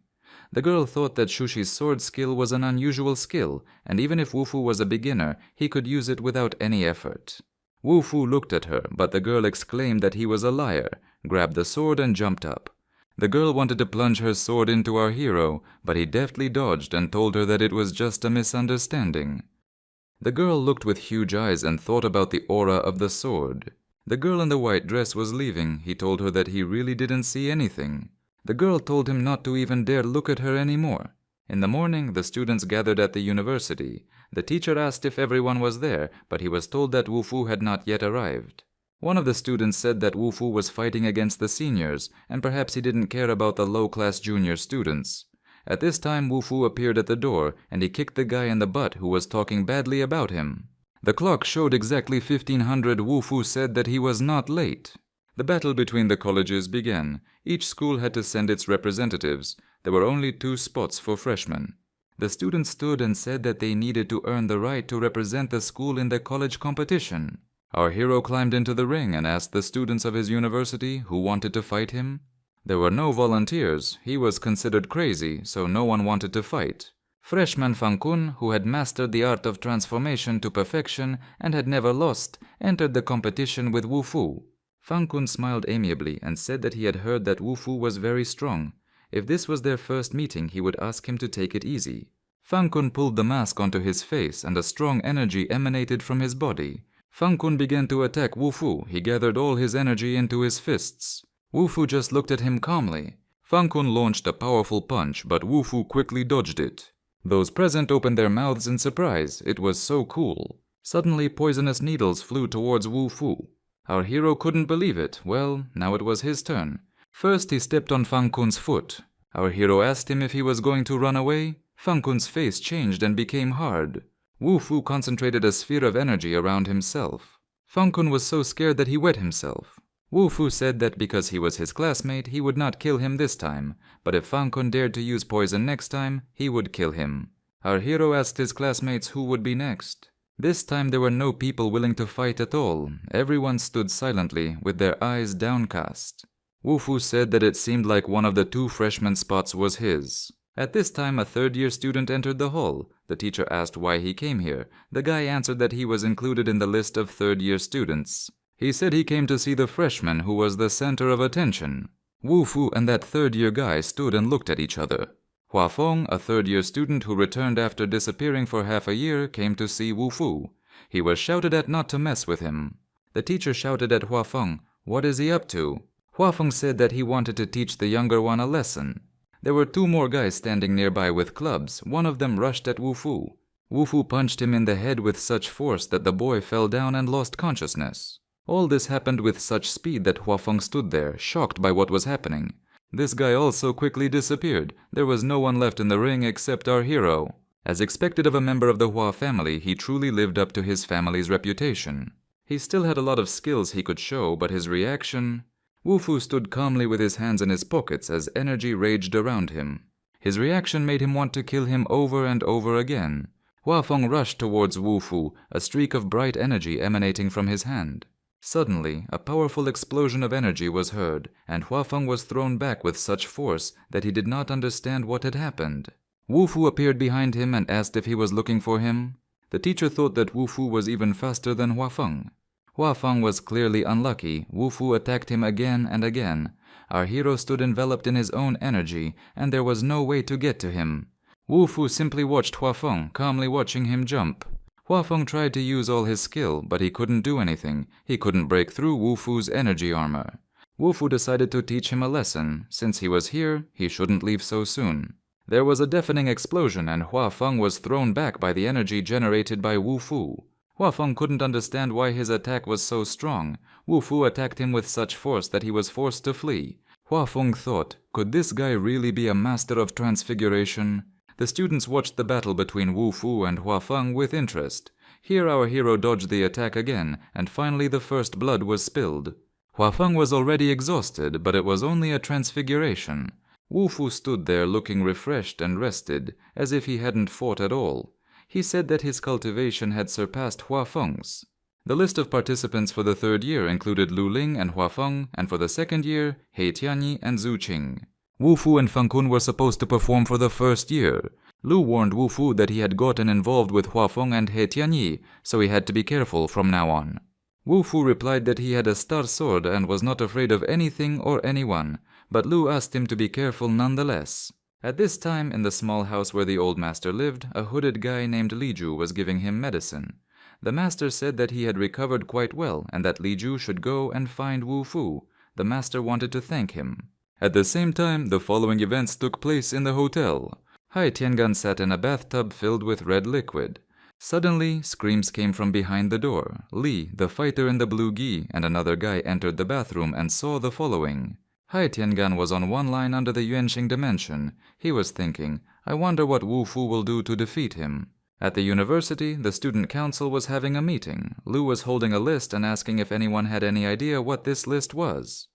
The girl thought that Shushi's sword skill was an unusual skill, and even if Wu Fu was a beginner, he could use it without any effort. Wu Fu looked at her, but the girl exclaimed that he was a liar, grabbed the sword and jumped up. The girl wanted to plunge her sword into our hero, but he deftly dodged and told her that it was just a misunderstanding. The girl looked with huge eyes and thought about the aura of the sword. The girl in the white dress was leaving. He told her that he really didn't see anything. The girl told him not to even dare look at her anymore. In the morning, the students gathered at the university. The teacher asked if everyone was there, but he was told that Wu Fu had not yet arrived. One of the students said that Wu Fu was fighting against the seniors, and perhaps he didn't care about the low-class junior students. At this time, Wu Fu appeared at the door, and he kicked the guy in the butt who was talking badly about him. The clock showed exactly 1500. Wu Fu said that he was not late. The battle between the colleges began. Each school had to send its representatives. There were only 2 spots for freshmen. The students stood and said that they needed to earn the right to represent the school in the college competition. Our hero climbed into the ring and asked the students of his university who wanted to fight him. There were no volunteers. He was considered crazy, so no one wanted to fight. Freshman Fang Kun, who had mastered the art of transformation to perfection and had never lost, entered the competition with Wu Fu. Fang Kun smiled amiably and said that he had heard that Wu Fu was very strong. If this was their first meeting, he would ask him to take it easy. Fang Kun pulled the mask onto his face and a strong energy emanated from his body. Fang Kun began to attack Wu Fu. He gathered all his energy into his fists. Wu Fu just looked at him calmly. Fang Kun launched a powerful punch, but Wu Fu quickly dodged it. Those present opened their mouths in surprise. It was so cool. Suddenly, poisonous needles flew towards Wu Fu. Our hero couldn't believe it. Well, now it was his turn. First, he stepped on Fang Kun's foot. Our hero asked him if he was going to run away. Fang Kun's face changed and became hard. Wu Fu concentrated a sphere of energy around himself. Fang Kun was so scared that he wet himself. Wu Fu said that because he was his classmate, he would not kill him this time, but if Fang Kun dared to use poison next time, he would kill him. Our hero asked his classmates who would be next. This time there were no people willing to fight at all. Everyone stood silently, with their eyes downcast. Wu Fu said that it seemed like one of the 2 freshman spots was his. At this time, a third-year student entered the hall. The teacher asked why he came here. The guy answered that he was included in the list of third-year students. He said he came to see the freshman who was the center of attention. Wu Fu and that third-year guy stood and looked at each other. Hua Feng, a third-year student who returned after disappearing for half a year, came to see Wu Fu. He was shouted at not to mess with him. The teacher shouted at Hua Feng, "What is he up to?" Hua Feng said that he wanted to teach the younger one a lesson. There were 2 more guys standing nearby with clubs. One of them rushed at Wu Fu. Wu Fu punched him in the head with such force that the boy fell down and lost consciousness. All this happened with such speed that Hua Feng stood there, shocked by what was happening. This guy also quickly disappeared. There was no one left in the ring except our hero. As expected of a member of the Hua family, he truly lived up to his family's reputation. He still had a lot of skills he could show, but his reaction... Wu Fu stood calmly with his hands in his pockets as energy raged around him. His reaction made him want to kill him over and over again. Hua Feng rushed towards Wu Fu, a streak of bright energy emanating from his hand. Suddenly, a powerful explosion of energy was heard, and Hua Feng was thrown back with such force that he did not understand what had happened. Wu Fu appeared behind him and asked if he was looking for him. The teacher thought that Wu Fu was even faster than Hua Feng. Hua Feng was clearly unlucky. Wu Fu attacked him again and again. Our hero stood enveloped in his own energy, and there was no way to get to him. Wu Fu simply watched Hua Feng, calmly watching him jump. Hua Feng tried to use all his skill, but he couldn't do anything. He couldn't break through Wu Fu's energy armor. Wu Fu decided to teach him a lesson. Since he was here, he shouldn't leave so soon. There was a deafening explosion and Hua Feng was thrown back by the energy generated by Wu Fu. Hua Feng couldn't understand why his attack was so strong. Wu Fu attacked him with such force that he was forced to flee. Hua Feng thought, could this guy really be a master of transfiguration? The students watched the battle between Wu Fu and Hua Feng with interest. Here our hero dodged the attack again, and finally the first blood was spilled. Hua Feng was already exhausted, but it was only a transfiguration. Wu Fu stood there looking refreshed and rested, as if he hadn't fought at all. He said that his cultivation had surpassed Hua Feng's. The list of participants for the 3rd year included Lu Ling and Hua Feng, and for the 2nd year, He Tianyi and Zhu Qing. Wu Fu and Feng Kun were supposed to perform for the 1st year. Lu warned Wu Fu that he had gotten involved with Hua Feng and He Tianyi, so he had to be careful from now on. Wu Fu replied that he had a star sword and was not afraid of anything or anyone, but Lu asked him to be careful nonetheless. At this time, in the small house where the old master lived, a hooded guy named Li Ju was giving him medicine. The master said that he had recovered quite well and that Li Ju should go and find Wu Fu. The master wanted to thank him. At the same time, the following events took place in the hotel. Hai Tiangan sat in a bathtub filled with red liquid. Suddenly, screams came from behind the door. Li, the fighter in the blue gi, and another guy entered the bathroom and saw the following. Hai Tiangan was on one line under the Yuanxing dimension. He was thinking, I wonder what Wu Fu will do to defeat him. At the university, the student council was having a meeting. Lu was holding a list and asking if anyone had any idea what this list was.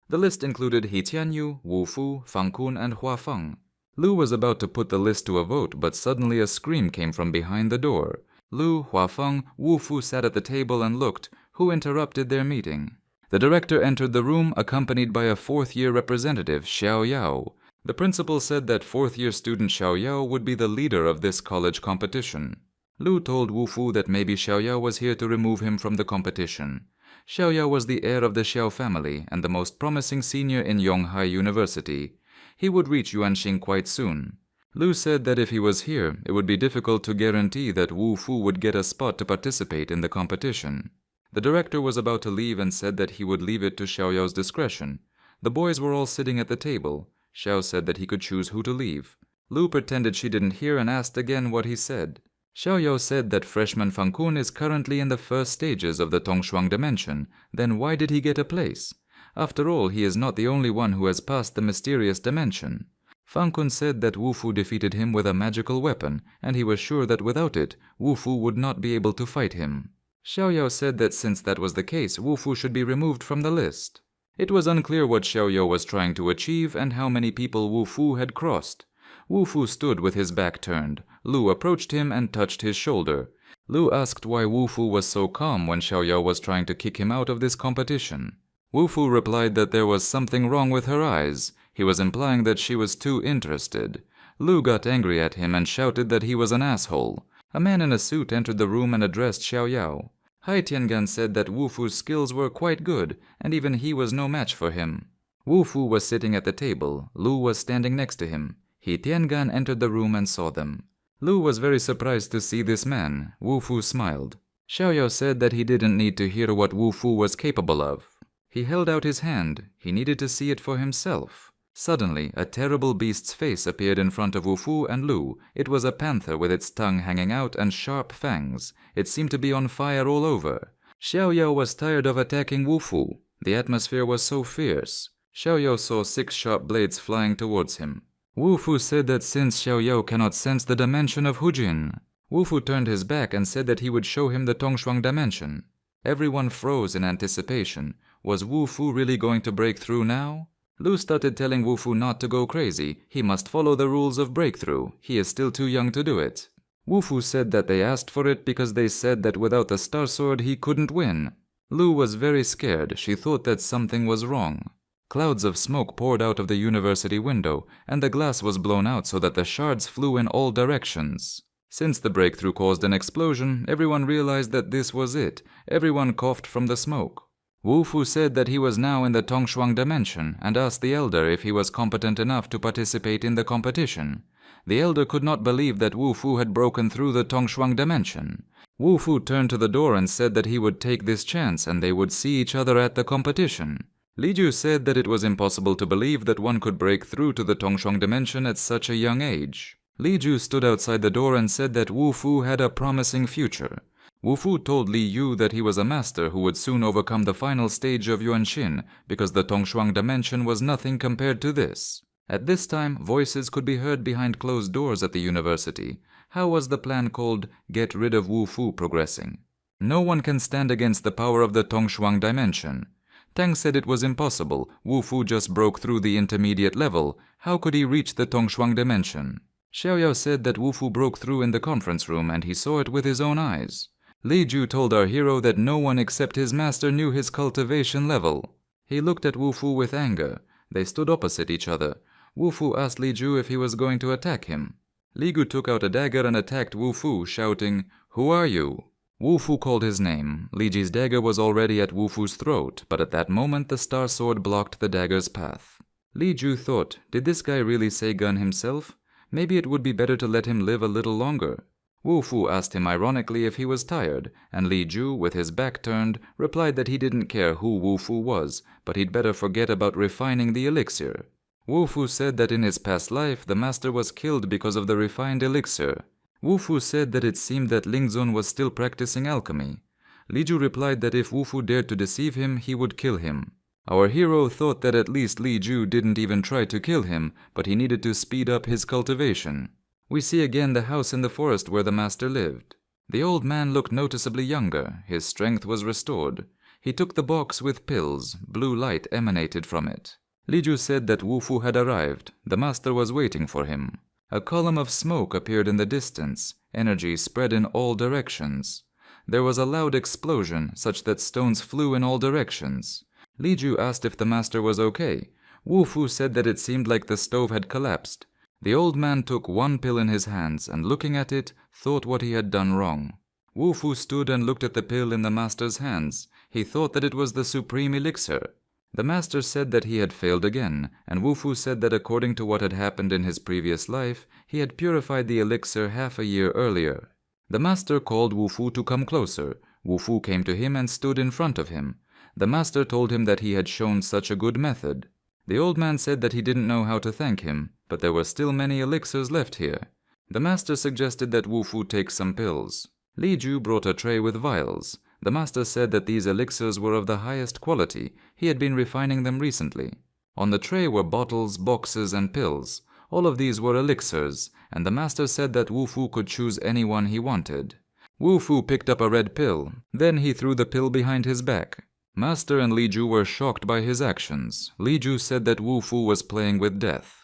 The list included He Tianyu, Wu Fu, Feng Kun, and Hua Feng. Lu was about to put the list to a vote, but suddenly a scream came from behind the door. Lu, Hua Feng, Wu Fu sat at the table and looked. Who interrupted their meeting? The director entered the room accompanied by a 4th-year representative, Xiao Yao. The principal said that 4th-year student Xiao Yao would be the leader of this college competition. Lu told Wu Fu that maybe Xiao Yao was here to remove him from the competition. Xiao Yao was the heir of the Xiao family and the most promising senior in Yonghai University. He would reach Yuanxing quite soon. Lu said that if he was here, it would be difficult to guarantee that Wu Fu would get a spot to participate in the competition. The director was about to leave and said that he would leave it to Xiao Yao's discretion. The boys were all sitting at the table. Xiao said that he could choose who to leave. Lu pretended she didn't hear and asked again what he said. Xiao Yao said that freshman Feng Kun is currently in the first stages of the Tongshuang dimension. Then why did he get a place? After all, he is not the only one who has passed the mysterious dimension. Feng Kun said that Wu Fu defeated him with a magical weapon, and he was sure that without it, Wu Fu would not be able to fight him. Xiao Yao said that since that was the case, Wu Fu should be removed from the list. It was unclear what Xiao Yao was trying to achieve and how many people Wu Fu had crossed. Wu Fu stood with his back turned. Lu approached him and touched his shoulder. Lu asked why Wu Fu was so calm when Xiao Yao was trying to kick him out of this competition. Wu Fu replied that there was something wrong with her eyes. He was implying that she was too interested. Lu got angry at him and shouted that he was an asshole. A man in a suit entered the room and addressed Xiao Yao. Hai Tiangan said that Wu Fu's skills were quite good, and even he was no match for him. Wu Fu was sitting at the table. Lu was standing next to him. He Tiangan entered the room and saw them. Lu was very surprised to see this man. Wu Fu smiled. Xiao Yao said that he didn't need to hear what Wu Fu was capable of. He held out his hand. He needed to see it for himself. Suddenly, a terrible beast's face appeared in front of Wu Fu and Lu. It was a panther with its tongue hanging out and sharp fangs. It seemed to be on fire all over. Xiao Yao was tired of attacking Wu Fu. The atmosphere was so fierce. Xiao Yao saw 6 sharp blades flying towards him. Wu Fu said that since Xiao Yao cannot sense the dimension of Hujin, Wu Fu turned his back and said that he would show him the Tongshuang dimension. Everyone froze in anticipation. Was Wu Fu really going to break through now? Lu started telling Wu Fu not to go crazy. He must follow the rules of breakthrough. He is still too young to do it. Wu Fu said that they asked for it because they said that without the Star Sword he couldn't win. Lu was very scared. She thought that something was wrong. Clouds of smoke poured out of the university window, and the glass was blown out so that the shards flew in all directions. Since the breakthrough caused an explosion, everyone realized that this was it. Everyone coughed from the smoke. Wu Fu said that he was now in the Tongshuang dimension and asked the elder if he was competent enough to participate in the competition. The elder could not believe that Wu Fu had broken through the Tongshuang dimension. Wu Fu turned to the door and said that he would take this chance and they would see each other at the competition. Li Ju said that it was impossible to believe that one could break through to the Tongshuang dimension at such a young age. Li Ju stood outside the door and said that Wu Fu had a promising future. Wu Fu told Li Yu that he was a master who would soon overcome the final stage of Yuanxin because the Tongshuang dimension was nothing compared to this. At this time, voices could be heard behind closed doors at the university. How was the plan called Get Rid of Wu Fu progressing? No one can stand against the power of the Tongshuang dimension. Tang said it was impossible. Wu Fu just broke through the intermediate level. How could he reach the Tongshuang dimension? Xiao Yao said that Wu Fu broke through in the conference room and he saw it with his own eyes. Li Ju told our hero that no one except his master knew his cultivation level. He looked at Wu Fu with anger. They stood opposite each other. Wu Fu asked Li Ju if he was going to attack him. Li Gu took out a dagger and attacked Wu Fu, shouting, "Who are you?" Wu Fu called his name. Li Ji's dagger was already at Wu Fu's throat, but at that moment the star sword blocked the dagger's path. Li Ju thought, did this guy really say gun himself? Maybe it would be better to let him live a little longer. Wu Fu asked him ironically if he was tired, and Li Ju, with his back turned, replied that he didn't care who Wu Fu was, but he'd better forget about refining the elixir. Wu Fu said that in his past life the master was killed because of the refined elixir. Wu Fu said that it seemed that Ling Zun was still practicing alchemy. Li Ju replied that if Wu Fu dared to deceive him, he would kill him. Our hero thought that at least Li Ju didn't even try to kill him, but he needed to speed up his cultivation. We see again the house in the forest where the master lived. The old man looked noticeably younger. His strength was restored. He took the box with pills. Blue light emanated from it. Li Ju said that Wu Fu had arrived. The master was waiting for him. A column of smoke appeared in the distance. Energy spread in all directions. There was a loud explosion, such that stones flew in all directions. Li Ju asked if the master was okay. Wu Fu said that it seemed like the stove had collapsed. The old man took one pill in his hands and, looking at it, thought what he had done wrong. Wu Fu stood and looked at the pill in the master's hands. He thought that it was the supreme elixir. The master said that he had failed again, and Wu Fu said that according to what had happened in his previous life, he had purified the elixir half a year earlier. The master called Wu Fu to come closer. Wu Fu came to him and stood in front of him. The master told him that he had shown such a good method. The old man said that he didn't know how to thank him, but there were still many elixirs left here. The master suggested that Wu Fu take some pills. Li Ju brought a tray with vials. The master said that these elixirs were of the highest quality. He had been refining them recently. On the tray were bottles, boxes, and pills. All of these were elixirs, and the master said that Wu Fu could choose any one he wanted. Wu Fu picked up a red pill. Then he threw the pill behind his back. Master and Li Ju were shocked by his actions. Li Ju said that Wu Fu was playing with death.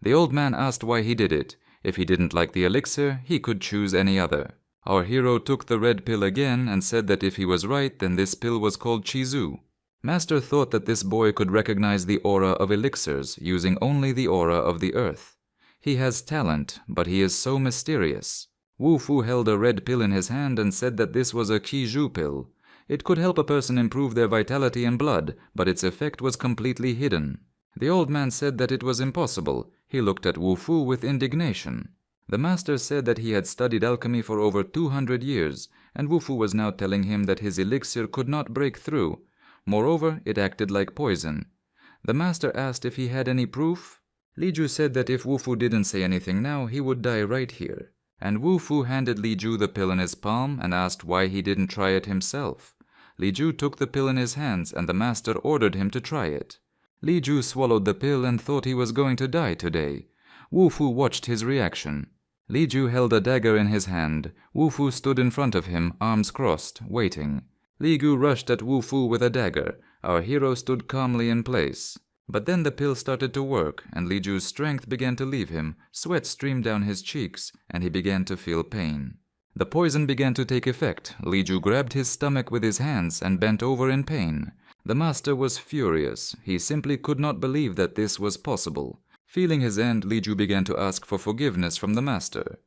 The old man asked why he did it. If he didn't like the elixir, he could choose any other. Our hero took the red pill again and said that if he was right, then this pill was called Chizu. Master thought that this boy could recognize the aura of elixirs, using only the aura of the earth. He has talent, but he is so mysterious. Wu Fu held a red pill in his hand and said that this was a Qiju pill. It could help a person improve their vitality and blood, but its effect was completely hidden. The old man said that it was impossible. He looked at Wu Fu with indignation. The master said that he had studied alchemy for over 200 years, and Wu Fu was now telling him that his elixir could not break through. Moreover, it acted like poison. The master asked if he had any proof. Li Ju said that if Wu Fu didn't say anything now, he would die right here. And Wu Fu handed Li Ju the pill in his palm and asked why he didn't try it himself. Li Ju took the pill in his hands and the master ordered him to try it. Li Ju swallowed the pill and thought he was going to die today. Wu Fu watched his reaction. Li Ju held a dagger in his hand. Wu Fu stood in front of him, arms crossed, waiting. Li Gu rushed at Wu Fu with a dagger. Our hero stood calmly in place. But then the pill started to work, and Li Ju's strength began to leave him, sweat streamed down his cheeks, and he began to feel pain. The poison began to take effect. Li Ju grabbed his stomach with his hands and bent over in pain. The master was furious. He simply could not believe that this was possible. Feeling his end, Li Ju began to ask for forgiveness from the master.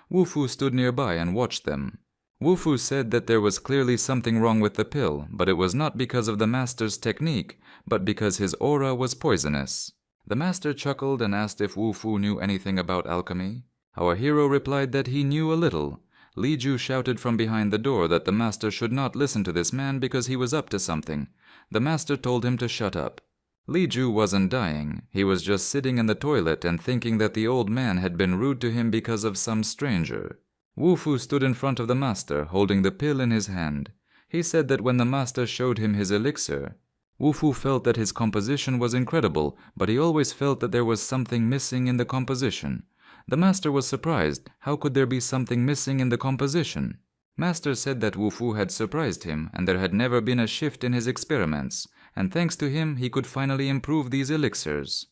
Wu Fu stood nearby and watched them. Wu Fu said that there was clearly something wrong with the pill, but it was not because of the master's technique, but because his aura was poisonous. The master chuckled and asked if Wu Fu knew anything about alchemy. Our hero replied that he knew a little. Li Ju shouted from behind the door that the master should not listen to this man because he was up to something. The master told him to shut up. Li Ju wasn't dying. He was just sitting in the toilet and thinking that the old man had been rude to him because of some stranger. Wu Fu stood in front of the master, holding the pill in his hand. He said that when the master showed him his elixir, Wu Fu felt that his composition was incredible, but he always felt that there was something missing in the composition. The master was surprised. How could there be something missing in the composition? Master said that Wu Fu had surprised him and there had never been a shift in his experiments, and thanks to him he could finally improve these elixirs.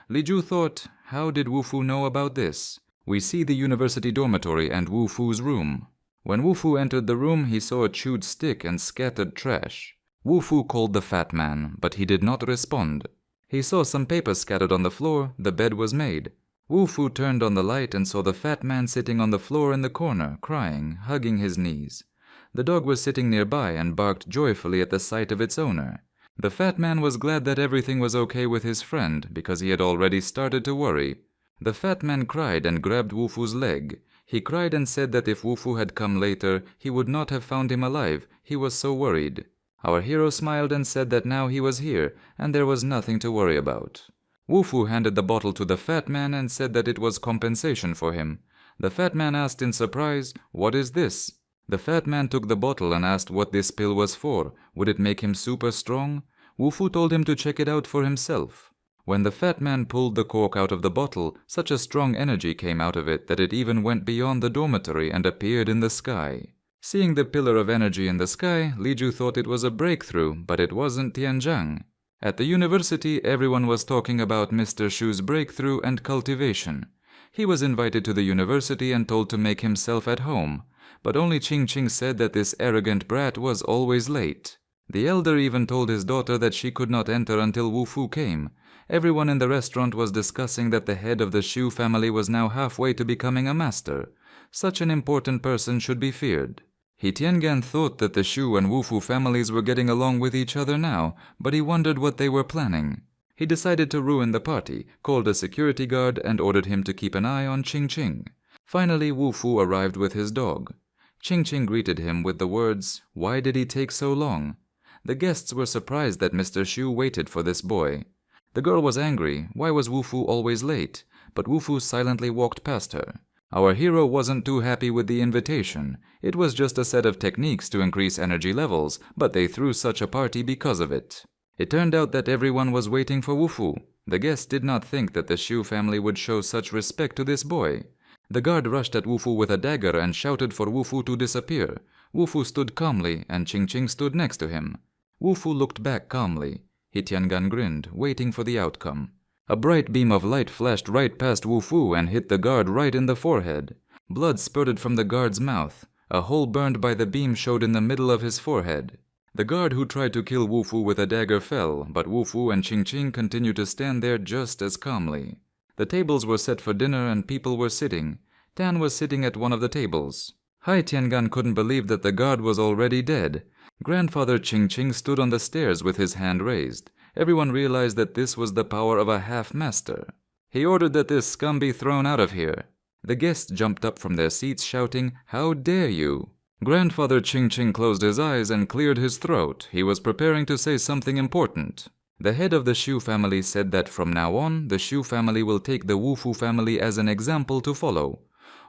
Li Ju thought, how did Wu Fu know about this? We see the university dormitory and Wu Fu's room. When Wu Fu entered the room, he saw a chewed stick and scattered trash. Wu Fu called the fat man, but he did not respond. He saw some paper scattered on the floor. The bed was made. Wu Fu turned on the light and saw the fat man sitting on the floor in the corner, crying, hugging his knees. The dog was sitting nearby and barked joyfully at the sight of its owner. The fat man was glad that everything was okay with his friend, because he had already started to worry. The fat man cried and grabbed Wu Fu's leg. He cried and said that if Wu Fu had come later, he would not have found him alive. He was so worried. Our hero smiled and said that now he was here, and there was nothing to worry about. Wu Fu handed the bottle to the fat man and said that it was compensation for him. The fat man asked in surprise, "What is this?" The fat man took the bottle and asked what this pill was for. Would it make him super strong? Wu Fu told him to check it out for himself. When the fat man pulled the cork out of the bottle, such a strong energy came out of it that it even went beyond the dormitory and appeared in the sky. Seeing the pillar of energy in the sky, Li Ju thought it was a breakthrough, but it wasn't Tianzhang. At the university, everyone was talking about Mr. Shu's breakthrough and cultivation. He was invited to the university and told to make himself at home, but only Ching Ching said that this arrogant brat was always late. The elder even told his daughter that she could not enter until Wu Fu came. Everyone in the restaurant was discussing that the head of the Shu family was now halfway to becoming a master. Such an important person should be feared. He Tiangan thought that the Shu and Wu Fu families were getting along with each other now, but he wondered what they were planning. He decided to ruin the party, called a security guard and ordered him to keep an eye on Ching Ching. Finally, Wu Fu arrived with his dog. Ching Ching greeted him with the words, "Why did he take so long?" The guests were surprised that Mr. Shu waited for this boy. The girl was angry. Why was Wu Fu always late? But Wu Fu silently walked past her. Our hero wasn't too happy with the invitation. It was just a set of techniques to increase energy levels, but they threw such a party because of it. It turned out that everyone was waiting for Wu Fu. The guests did not think that the Shu family would show such respect to this boy. The guard rushed at Wu Fu with a dagger and shouted for Wu Fu to disappear. Wu Fu stood calmly and Ching Ching stood next to him. Wu Fu looked back calmly. He Tiangan grinned, waiting for the outcome. A bright beam of light flashed right past Wu Fu and hit the guard right in the forehead. Blood spurted from the guard's mouth. A hole burned by the beam showed in the middle of his forehead. The guard who tried to kill Wu Fu with a dagger fell, but Wu Fu and Ching Ching continued to stand there just as calmly. The tables were set for dinner and people were sitting. Tan was sitting at one of the tables. Hai Tiangan couldn't believe that the guard was already dead. Grandfather Ching Ching stood on the stairs with his hand raised. Everyone realized that this was the power of a half-master. He ordered that this scum be thrown out of here. The guests jumped up from their seats shouting, "How dare you!" Grandfather Ching Ching closed his eyes and cleared his throat. He was preparing to say something important. The head of the Shu family said that from now on, the Shu family will take the Wufu family as an example to follow.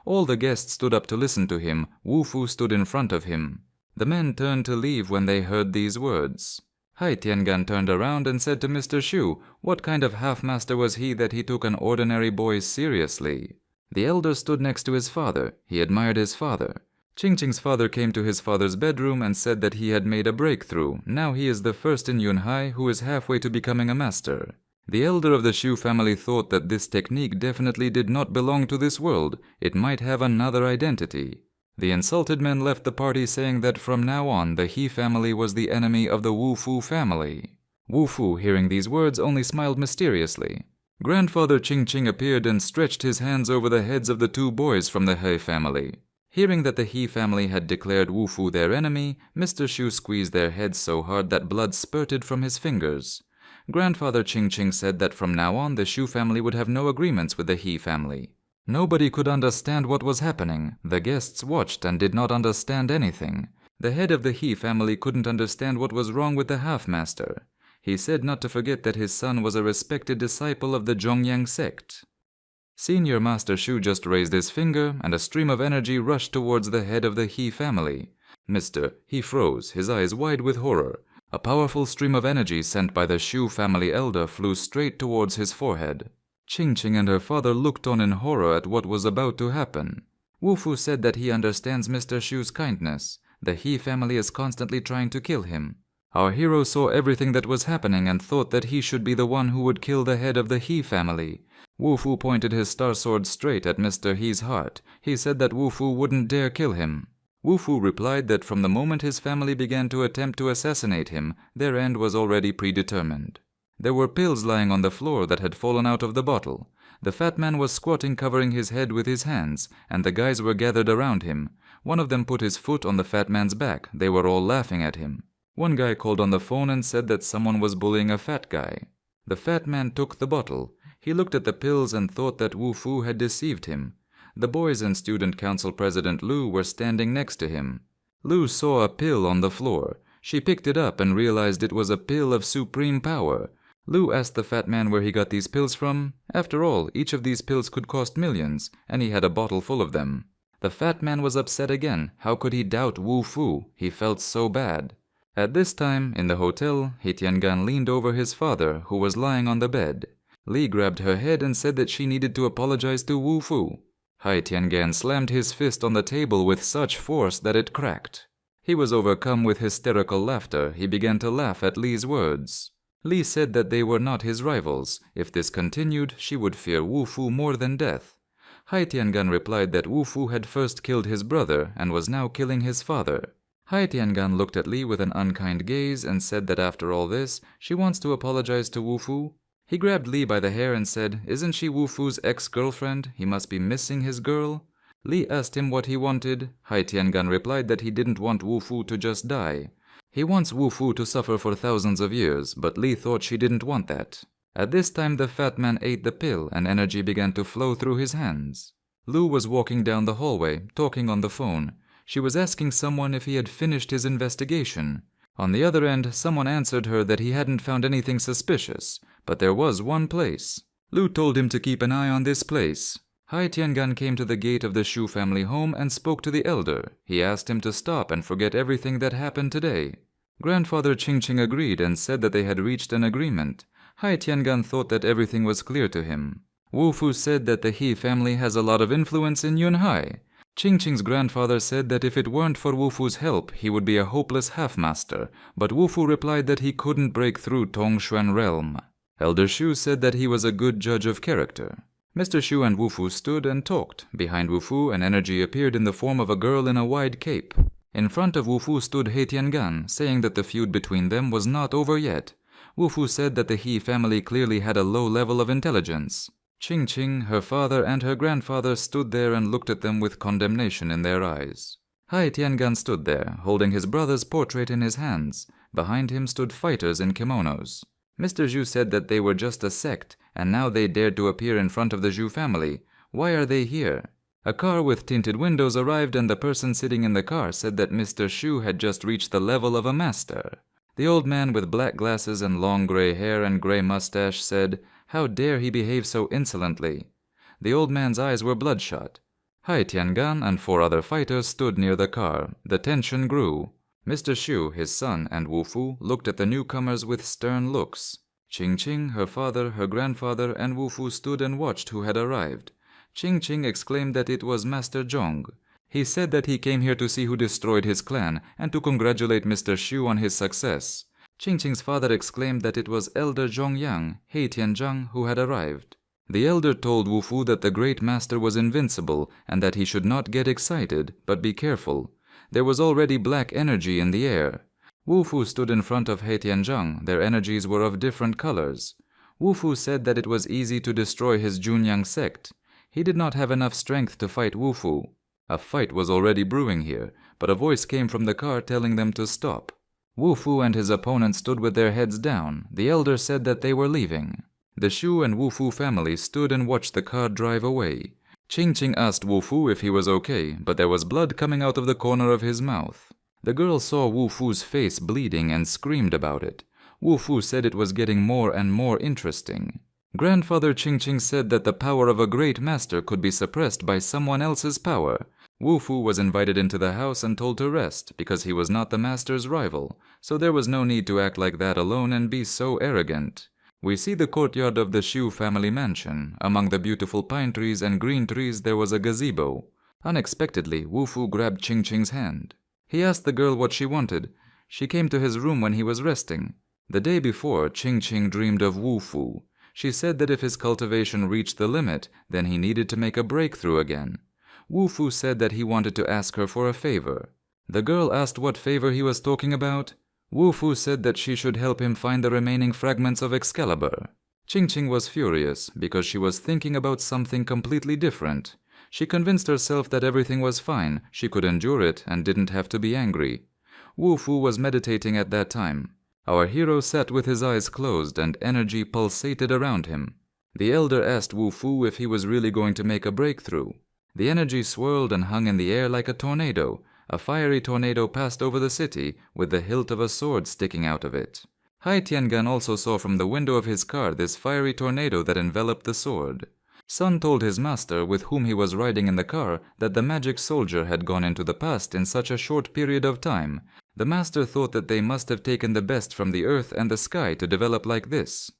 All the guests stood up to listen to him. Wufu stood in front of him. The men turned to leave when they heard these words. Hai Tiangan turned around and said to Mr. Shu, what kind of half-master was he that he took an ordinary boy seriously? The elder stood next to his father. He admired his father. Qingqing's father came to his father's bedroom and said that he had made a breakthrough. Now he is the first in Yunhai who is halfway to becoming a master. The elder of the Shu family thought that this technique definitely did not belong to this world. It might have another identity. The insulted men left the party saying that from now on the He family was the enemy of the Wu Fu family. Wu Fu, hearing these words, only smiled mysteriously. Grandfather Qingqing appeared and stretched his hands over the heads of the two boys from the He family. Hearing that the He family had declared Wu Fu their enemy, Mr. Shu squeezed their heads so hard that blood spurted from his fingers. Grandfather Qingqing said that from now on the Shu family would have no agreements with the He family. Nobody could understand what was happening. The guests watched and did not understand anything. The head of the He family couldn't understand what was wrong with the half-master. He said not to forget that his son was a respected disciple of the Zhongyang sect. Senior Master Shu just raised his finger, and a stream of energy rushed towards the head of the He family. He froze, his eyes wide with horror. A powerful stream of energy sent by the Shu family elder flew straight towards his forehead. Qingqing and her father looked on in horror at what was about to happen. Wu Fu said that he understands Mr. Shu's kindness. The He family is constantly trying to kill him. Our hero saw everything that was happening and thought that he should be the one who would kill the head of the He family. Wu Fu pointed his star sword straight at Mr. He's heart. He said that Wu Fu wouldn't dare kill him. Wu Fu replied that from the moment his family began to attempt to assassinate him, their end was already predetermined. There were pills lying on the floor that had fallen out of the bottle. The fat man was squatting, covering his head with his hands, and the guys were gathered around him. One of them put his foot on the fat man's back. They were all laughing at him. One guy called on the phone and said that someone was bullying a fat guy. The fat man took the bottle. He looked at the pills and thought that Wu Fu had deceived him. The boys and student council president Lu were standing next to him. Lu saw a pill on the floor. She picked it up and realized it was a pill of supreme power. Lu asked the fat man where he got these pills from. After all, each of these pills could cost millions, and he had a bottle full of them. The fat man was upset again. How could he doubt Wu Fu? He felt so bad. At this time, in the hotel, He Tiangan leaned over his father, who was lying on the bed. Li grabbed her head and said that she needed to apologize to Wu Fu. Hai Tiangan slammed his fist on the table with such force that it cracked. He was overcome with hysterical laughter. He began to laugh at Li's words. Li said that they were not his rivals. If this continued, she would fear Wu Fu more than death. Hai Tiangan replied that Wu Fu had first killed his brother and was now killing his father. Hai Tiangan looked at Li with an unkind gaze and said that after all this, she wants to apologize to Wu Fu. He grabbed Li by the hair and said, "Isn't she Wu Fu's ex-girlfriend? He must be missing his girl." Li asked him what he wanted. Hai Tiangan replied that he didn't want Wu Fu to just die. He wants Wu Fu to suffer for thousands of years, but Li thought she didn't want that. At this time the fat man ate the pill and energy began to flow through his hands. Lu was walking down the hallway, talking on the phone. She was asking someone if he had finished his investigation. On the other end, someone answered her that he hadn't found anything suspicious, but there was one place. Lu told him to keep an eye on this place. Hai Tiangan came to the gate of the Shu family home and spoke to the elder. He asked him to stop and forget everything that happened today. Grandfather Qingqing agreed and said that they had reached an agreement. Hai Tiangan thought that everything was clear to him. Wu Fu said that the He family has a lot of influence in Yunhai. Qingqing's grandfather said that if it weren't for Wu Fu's help, he would be a hopeless half-master, but Wu Fu replied that he couldn't break through Tongshuan realm. Elder Shu said that he was a good judge of character. Mr. Shu and Wu Fu stood and talked. Behind Wu Fu, an energy appeared in the form of a girl in a wide cape. In front of Wu Fu stood He Tiangan, saying that the feud between them was not over yet. Wu Fu said that the He family clearly had a low level of intelligence. Qingqing, her father, and her grandfather stood there and looked at them with condemnation in their eyes. Hai Tiangan stood there, holding his brother's portrait in his hands. Behind him stood fighters in kimonos. Mr. Zhu said that they were just a sect, and now they dared to appear in front of the Zhu family. Why are they here? A car with tinted windows arrived, and the person sitting in the car said that Mr. Shu had just reached the level of a master. The old man with black glasses and long gray hair and gray mustache said, "How dare he behave so insolently?" The old man's eyes were bloodshot. Hai Tiangan and 4 other fighters stood near the car. The tension grew. Mr. Xu, his son, and Wu Fu looked at the newcomers with stern looks. Qing Qing, her father, her grandfather, and Wu Fu stood and watched who had arrived. Qing Qing exclaimed that it was Master Zhong. He said that he came here to see who destroyed his clan and to congratulate Mr. Xu on his success. Qing Qing's father exclaimed that it was Elder Zhongyang, Hei Tianzhang, who had arrived. The elder told Wu Fu that the great master was invincible and that he should not get excited, but be careful. There was already black energy in the air. Wu Fu stood in front of Hei Tianzhang. Their energies were of different colors. Wu Fu said that it was easy to destroy his Junyang sect. He did not have enough strength to fight Wu Fu. A fight was already brewing here, but a voice came from the car telling them to stop. Wu Fu and his opponent stood with their heads down. The elder said that they were leaving. The Xu and Wu Fu family stood and watched the car drive away. Qing Qing asked Wu Fu if he was okay, but there was blood coming out of the corner of his mouth. The girl saw Wu Fu's face bleeding and screamed about it. Wu Fu said it was getting more and more interesting. Grandfather Qing Qing said that the power of a great master could be suppressed by someone else's power. Wu Fu was invited into the house and told to rest because he was not the master's rival, so there was no need to act like that alone and be so arrogant. We see the courtyard of the Xu family mansion. Among the beautiful pine trees and green trees there was a gazebo. Unexpectedly, Wu Fu grabbed Qing Qing's hand. He asked the girl what she wanted. She came to his room when he was resting. The day before, Qing Qing dreamed of Wu Fu. She said that if his cultivation reached the limit, then he needed to make a breakthrough again. Wu Fu said that he wanted to ask her for a favor. The girl asked what favor he was talking about. Wu Fu said that she should help him find the remaining fragments of Excalibur. Qing Qing was furious because she was thinking about something completely different. She convinced herself that everything was fine, she could endure it and didn't have to be angry. Wu Fu was meditating at that time. Our hero sat with his eyes closed and energy pulsated around him. The elder asked Wu Fu if he was really going to make a breakthrough. The energy swirled and hung in the air like a tornado. A fiery tornado passed over the city, with the hilt of a sword sticking out of it. Hai Tiangan also saw from the window of his car this fiery tornado that enveloped the sword. Sun told his master, with whom he was riding in the car, that the magic soldier had gone into the past in such a short period of time. The master thought that they must have taken the best from the earth and the sky to develop like this.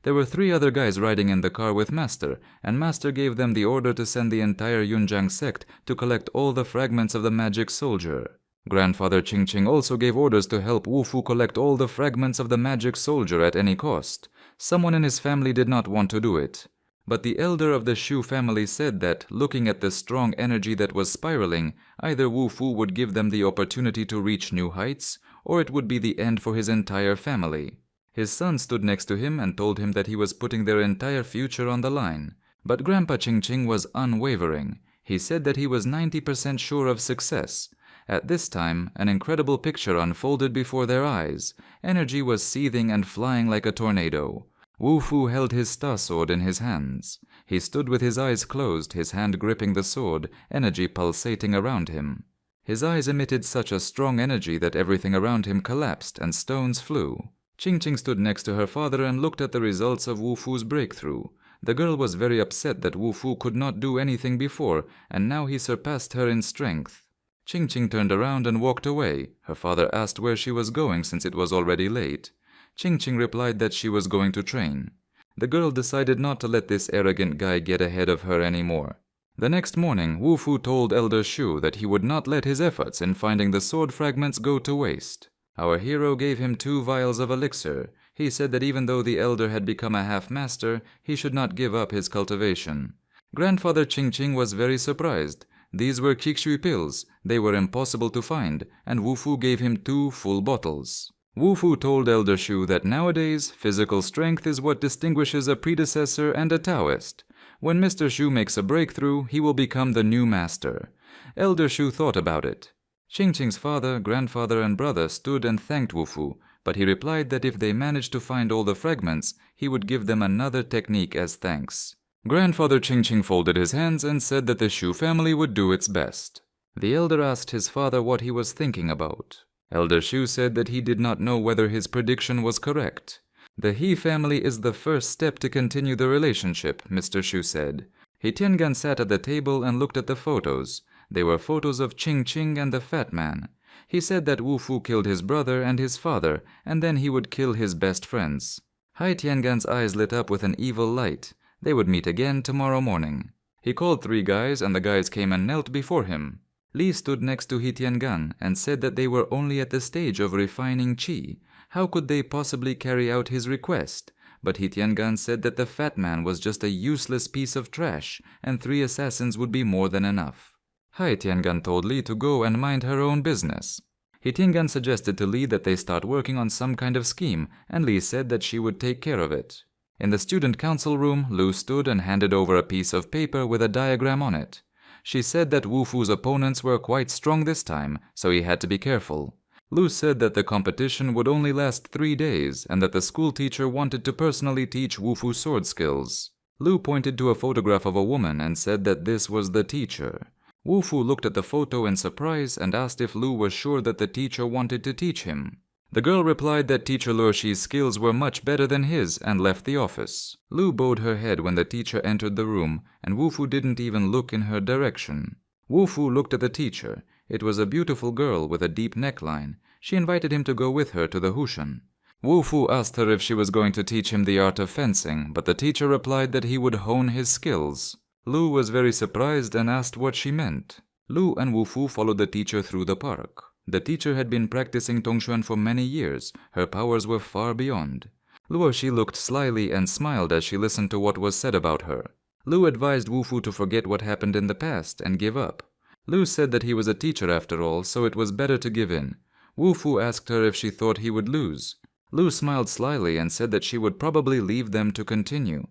There were 3 other guys riding in the car with Master, and Master gave them the order to send the entire Yunjiang sect to collect all the fragments of the magic soldier. Grandfather Qing Qing also gave orders to help Wu Fu collect all the fragments of the magic soldier at any cost. Someone in his family did not want to do it. But the elder of the Xu family said that, looking at the strong energy that was spiraling, either Wu Fu would give them the opportunity to reach new heights, or it would be the end for his entire family. His son stood next to him and told him that he was putting their entire future on the line. But Grandpa Qing Qing was unwavering. He said that he was 90% sure of success. At this time, an incredible picture unfolded before their eyes. Energy was seething and flying like a tornado. Wu Fu held his star sword in his hands. He stood with his eyes closed, his hand gripping the sword, energy pulsating around him. His eyes emitted such a strong energy that everything around him collapsed and stones flew. Qing Qing stood next to her father and looked at the results of Wu Fu's breakthrough. The girl was very upset that Wu Fu could not do anything before, and now he surpassed her in strength. Qing Qing turned around and walked away. Her father asked where she was going since it was already late. Qing Qing replied that she was going to train. The girl decided not to let this arrogant guy get ahead of her anymore. The next morning, Wu Fu told Elder Xu that he would not let his efforts in finding the sword fragments go to waste. Our hero gave him 2 vials of elixir. He said that even though the elder had become a half-master, he should not give up his cultivation. Grandfather Qing Qing was very surprised. These were Qiqshui pills. They were impossible to find, and Wu Fu gave him 2 full bottles. Wu Fu told Elder Xu that nowadays, physical strength is what distinguishes a predecessor and a Taoist. When Mr. Xu makes a breakthrough, he will become the new master. Elder Xu thought about it. Qing Qing's father, grandfather, and brother stood and thanked Wu Fu, but he replied that if they managed to find all the fragments, he would give them another technique as thanks. Grandfather Qing Qing folded his hands and said that the Xu family would do its best. The elder asked his father what he was thinking about. Elder Shu said that he did not know whether his prediction was correct. The He family is the first step to continue the relationship, Mr. Shu said. He Tiangan sat at the table and looked at the photos. They were photos of Ching Ching and the fat man. He said that Wu Fu killed his brother and his father, and then he would kill his best friends. Hai Tiangan's eyes lit up with an evil light. They would meet again tomorrow morning. He called 3 guys, and the guys came and knelt before him. Li stood next to He Tiangan and said that they were only at the stage of refining qi. How could they possibly carry out his request? But He Tiangan said that the fat man was just a useless piece of trash, and 3 assassins would be more than enough. Hai Tiangan told Li to go and mind her own business. He Tiangan suggested to Li that they start working on some kind of scheme, and Li said that she would take care of it. In the student council room, Lu stood and handed over a piece of paper with a diagram on it. She said that Wu Fu's opponents were quite strong this time, so he had to be careful. Lu said that the competition would only last 3 days, and that the school teacher wanted to personally teach Wu Fu sword skills. Lu pointed to a photograph of a woman and said that this was the teacher. Wu Fu looked at the photo in surprise and asked if Lu was sure that the teacher wanted to teach him. The girl replied that teacher Luoxi's skills were much better than his and left the office. Lu bowed her head when the teacher entered the room, and Wu Fu didn't even look in her direction. Wu Fu looked at the teacher. It was a beautiful girl with a deep neckline. She invited him to go with her to the Hushan. Wu Fu asked her if she was going to teach him the art of fencing, but the teacher replied that he would hone his skills. Lu was very surprised and asked what she meant. Lu and Wu Fu followed the teacher through the park. The teacher had been practicing Tongxuan for many years. Her powers were far beyond. Luoxi looked slyly and smiled as she listened to what was said about her. Lu advised Wu Fu to forget what happened in the past and give up. Lu said that he was a teacher after all, so it was better to give in. Wu Fu asked her if she thought he would lose. Lu smiled slyly and said that she would probably leave them to continue.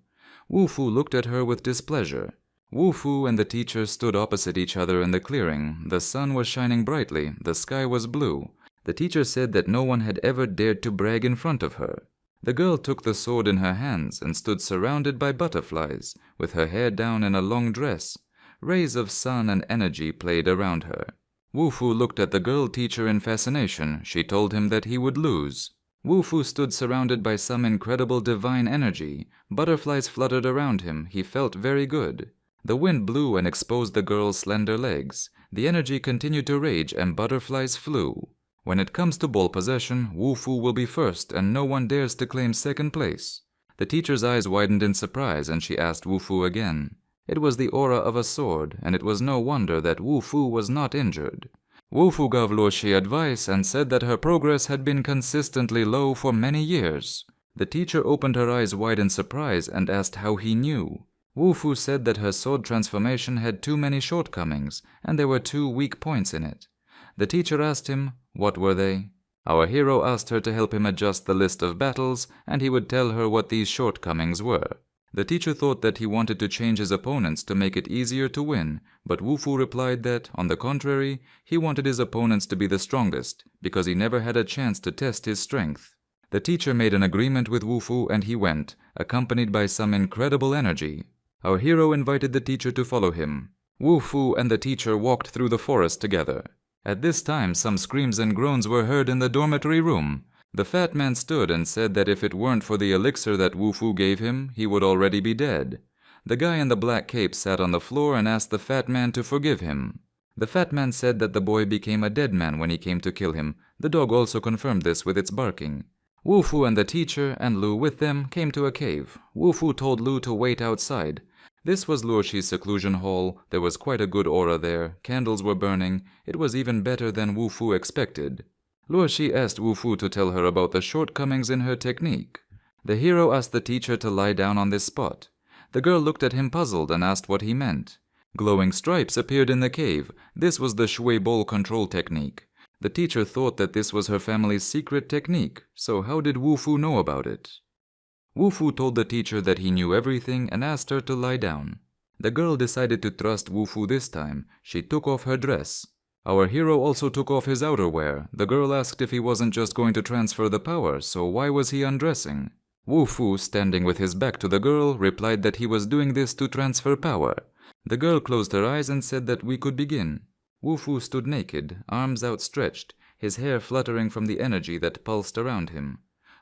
Wu Fu looked at her with displeasure. Wu Fu and the teacher stood opposite each other in the clearing. The sun was shining brightly. The sky was blue. The teacher said that no one had ever dared to brag in front of her. The girl took the sword in her hands and stood surrounded by butterflies, with her hair down in a long dress. Rays of sun and energy played around her. Wu Fu looked at the girl teacher in fascination. She told him that he would lose. Wu Fu stood surrounded by some incredible divine energy. Butterflies fluttered around him. He felt very good. The wind blew and exposed the girl's slender legs. The energy continued to rage and butterflies flew. When it comes to ball possession, Wu Fu will be first and no one dares to claim second place. The teacher's eyes widened in surprise and she asked Wu Fu again. It was the aura of a sword, and it was no wonder that Wu Fu was not injured. Wu Fu gave Luoxi advice and said that her progress had been consistently low for many years. The teacher opened her eyes wide in surprise and asked how he knew. Wu Fu said that her sword transformation had too many shortcomings, and there were 2 weak points in it. The teacher asked him, what were they? Our hero asked her to help him adjust the list of battles, and he would tell her what these shortcomings were. The teacher thought that he wanted to change his opponents to make it easier to win, but Wu Fu replied that, on the contrary, he wanted his opponents to be the strongest, because he never had a chance to test his strength. The teacher made an agreement with Wu Fu and he went, accompanied by some incredible energy. Our hero invited the teacher to follow him. Wu Fu and the teacher walked through the forest together. At this time, some screams and groans were heard in the dormitory room. The fat man stood and said that if it weren't for the elixir that Wu Fu gave him, he would already be dead. The guy in the black cape sat on the floor and asked the fat man to forgive him. The fat man said that the boy became a dead man when he came to kill him. The dog also confirmed this with its barking. Wu Fu and the teacher, and Lu with them, came to a cave. Wu Fu told Lu to wait outside. This was Luoxi's seclusion hall. There was quite a good aura there. Candles were burning. It was even better than Wu Fu expected. Luoxi asked Wu Fu to tell her about the shortcomings in her technique. The hero asked the teacher to lie down on this spot. The girl looked at him puzzled and asked what he meant. Glowing stripes appeared in the cave. This was the shui ball control technique. The teacher thought that this was her family's secret technique, so how did Wu Fu know about it? Wu Fu told the teacher that he knew everything and asked her to lie down. The girl decided to trust Wu Fu this time. She took off her dress. Our hero also took off his outerwear. The girl asked if he wasn't just going to transfer the power, so why was he undressing? Wu Fu, standing with his back to the girl, replied that he was doing this to transfer power. The girl closed her eyes and said that we could begin. Wu Fu stood naked, arms outstretched. his hair fluttering from the energy that pulsed around him.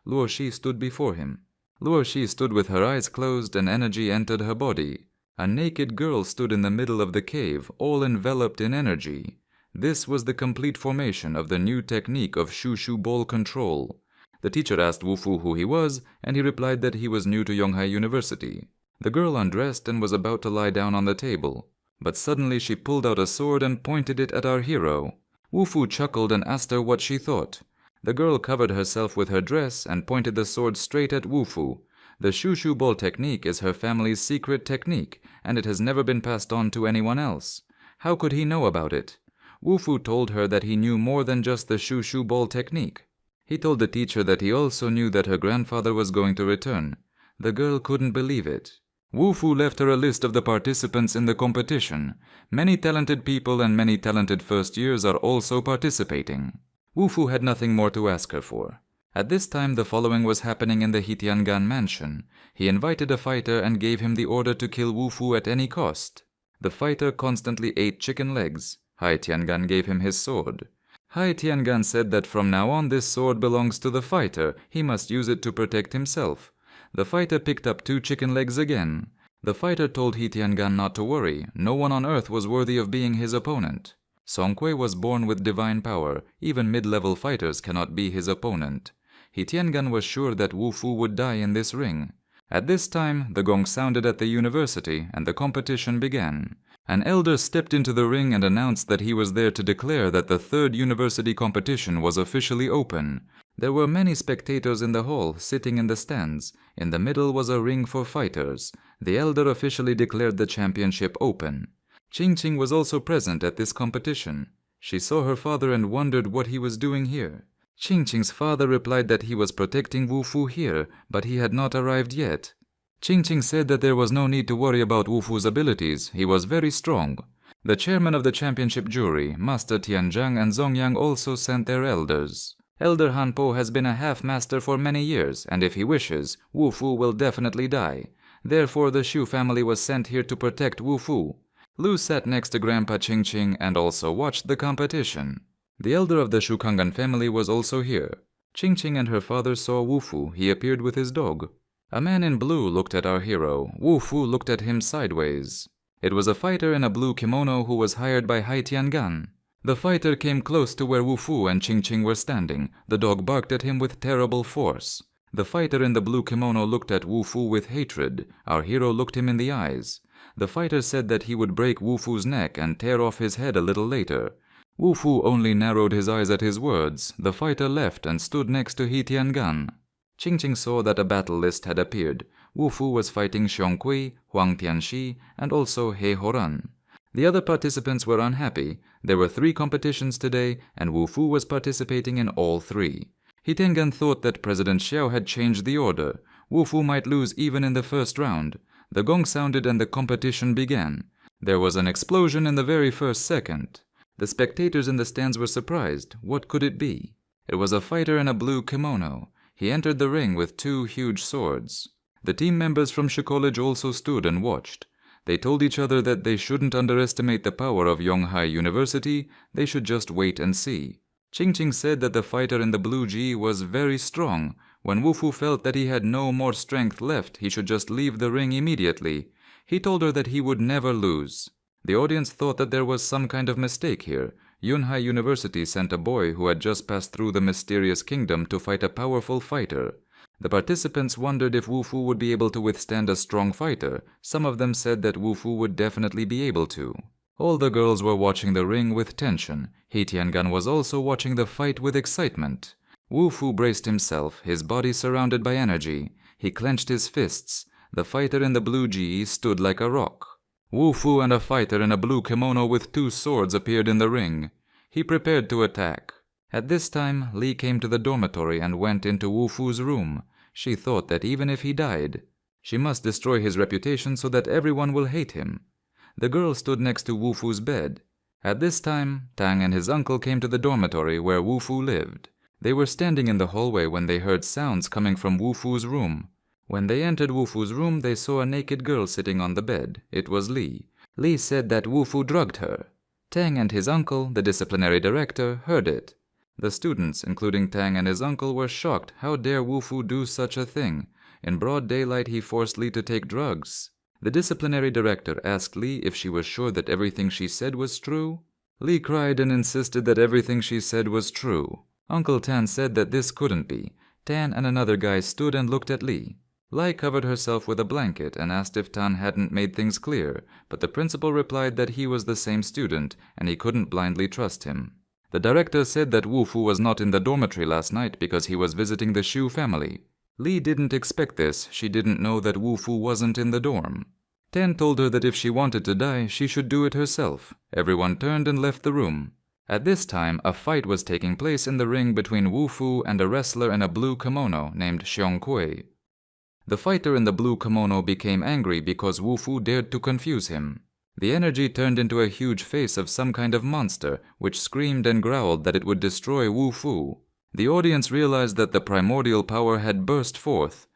Luo Shi stood before him. Luo Shi stood with her eyes closed and energy entered her body. A naked girl stood in the middle of the cave, all enveloped in energy. This was the complete formation of the new technique of Shushu ball control. The teacher asked Wu Fu who he was, and he replied that he was new to Yonghai University. The girl undressed and was about to lie down on the table, but suddenly she pulled out a sword and pointed it at our hero. Wu Fu chuckled and asked her what she thought. The girl covered herself with her dress and pointed the sword straight at Wu Fu. The Shushu ball technique is her family's secret technique, and it has never been passed on to anyone else. How could he know about it? Wu Fu told her that he knew more than just the Shushu ball technique. He told the teacher that he also knew that her grandfather was going to return. The girl couldn't believe it. Wu Fu left her a list of the participants in the competition. Many talented people and many talented first years are also participating. Wu Fu had nothing more to ask her for. At this time the following was happening in the Hitiangan mansion. He invited a fighter and gave him the order to kill Wu Fu at any cost. The fighter constantly ate chicken legs. Hai Tiangan gave him his sword. Hai Tiangan said that from now on this sword belongs to the fighter, he must use it to protect himself. The fighter picked up 2 chicken legs again. The fighter told He Tiangan not to worry, no one on earth was worthy of being his opponent. Song Kui was born with divine power, even mid-level fighters cannot be his opponent. He Tiangan was sure that Wu Fu would die in this ring. At this time, the gong sounded at the university and the competition began. An elder stepped into the ring and announced that he was there to declare that the 3rd university competition was officially open. There were many spectators in the hall, sitting in the stands. In the middle was a ring for fighters. The elder officially declared the championship open. Ching Ching was also present at this competition. She saw her father and wondered what he was doing here. Ching Ching's father replied that he was protecting Wu Fu here, but he had not arrived yet. Ching Ching said that there was no need to worry about Wu Fu's abilities, he was very strong. The chairman of the championship jury, Master Tianzhang and Zongyang also sent their elders. Elder Han Po has been a half-master for many years, and if he wishes, Wu Fu will definitely die. Therefore the Shu family was sent here to protect Wu Fu. Lu sat next to Grandpa Ching Ching and also watched the competition. The elder of the Shu Kangan family was also here. Ching Ching and her father saw Wu Fu. He appeared with his dog. A man in blue looked at our hero. Wu Fu looked at him sideways. It was a fighter in a blue kimono who was hired by Hai Tiangan. The fighter came close to where Wu Fu and Ching Ching were standing. The dog barked at him with terrible force. The fighter in the blue kimono looked at Wu Fu with hatred. Our hero looked him in the eyes. The fighter said that he would break Wu Fu's neck and tear off his head a little later. Wu Fu only narrowed his eyes at his words. The fighter left and stood next to He Tiangan. Ching Ching saw that a battle list had appeared. Wu Fu was fighting Xiong Kui, Huang Tianxi, and also He Horan. The other participants were unhappy. There were 3 competitions today, and Wu Fu was participating in all 3. He Tiangan thought that President Xiao had changed the order. Wu Fu might lose even in the first round. The gong sounded and the competition began. There was an explosion in the very first second. The spectators in the stands were surprised. What could it be? It was a fighter in a blue kimono. He entered the ring with 2 huge swords. The team members from Shu College also stood and watched. They told each other that they shouldn't underestimate the power of Yonghai University, they should just wait and see. Ching Ching said that the fighter in the blue gi was very strong. When Wu Fu felt that he had no more strength left, he should just leave the ring immediately. He told her that he would never lose. The audience thought that there was some kind of mistake here. Yunhai University sent a boy who had just passed through the mysterious kingdom to fight a powerful fighter. The participants wondered if Wu Fu would be able to withstand a strong fighter. Some of them said that Wu Fu would definitely be able to. All the girls were watching the ring with tension. He Tiangan was also watching the fight with excitement. Wu Fu braced himself, his body surrounded by energy. He clenched his fists. The fighter in the blue gi stood like a rock. Wu Fu and a fighter in a blue kimono with 2 swords appeared in the ring. He prepared to attack. At this time, Li came to the dormitory and went into Wu Fu's room. She thought that even if he died, she must destroy his reputation so that everyone will hate him. The girl stood next to Wu Fu's bed. At this time, Tang and his uncle came to the dormitory where Wu Fu lived. They were standing in the hallway when they heard sounds coming from Wu Fu's room. When they entered Wu Fu's room, they saw a naked girl sitting on the bed. It was Li. Li said that Wu Fu drugged her. Tang and his uncle, the disciplinary director, heard it. The students, including Tang and his uncle, were shocked. How dare Wu Fu do such a thing? In broad daylight he forced Li to take drugs. The disciplinary director asked Li if she was sure that everything she said was true. Li cried and insisted that everything she said was true. Uncle Tan said that this couldn't be. Tan and another guy stood and looked at Li. Lai covered herself with a blanket and asked if Tan hadn't made things clear, but the principal replied that he was the same student and he couldn't blindly trust him. The director said that Wu Fu was not in the dormitory last night because he was visiting the Shu family. Li didn't expect this. She didn't know that Wu Fu wasn't in the dorm. Tan told her that if she wanted to die, she should do it herself. Everyone turned and left the room. At this time, a fight was taking place in the ring between Wu Fu and a wrestler in a blue kimono named Xiong Kui. The fighter in the blue kimono became angry because Wu Fu dared to confuse him. The energy turned into a huge face of some kind of monster, which screamed and growled that it would destroy Wu Fu. The audience realized that the primordial power had burst forth.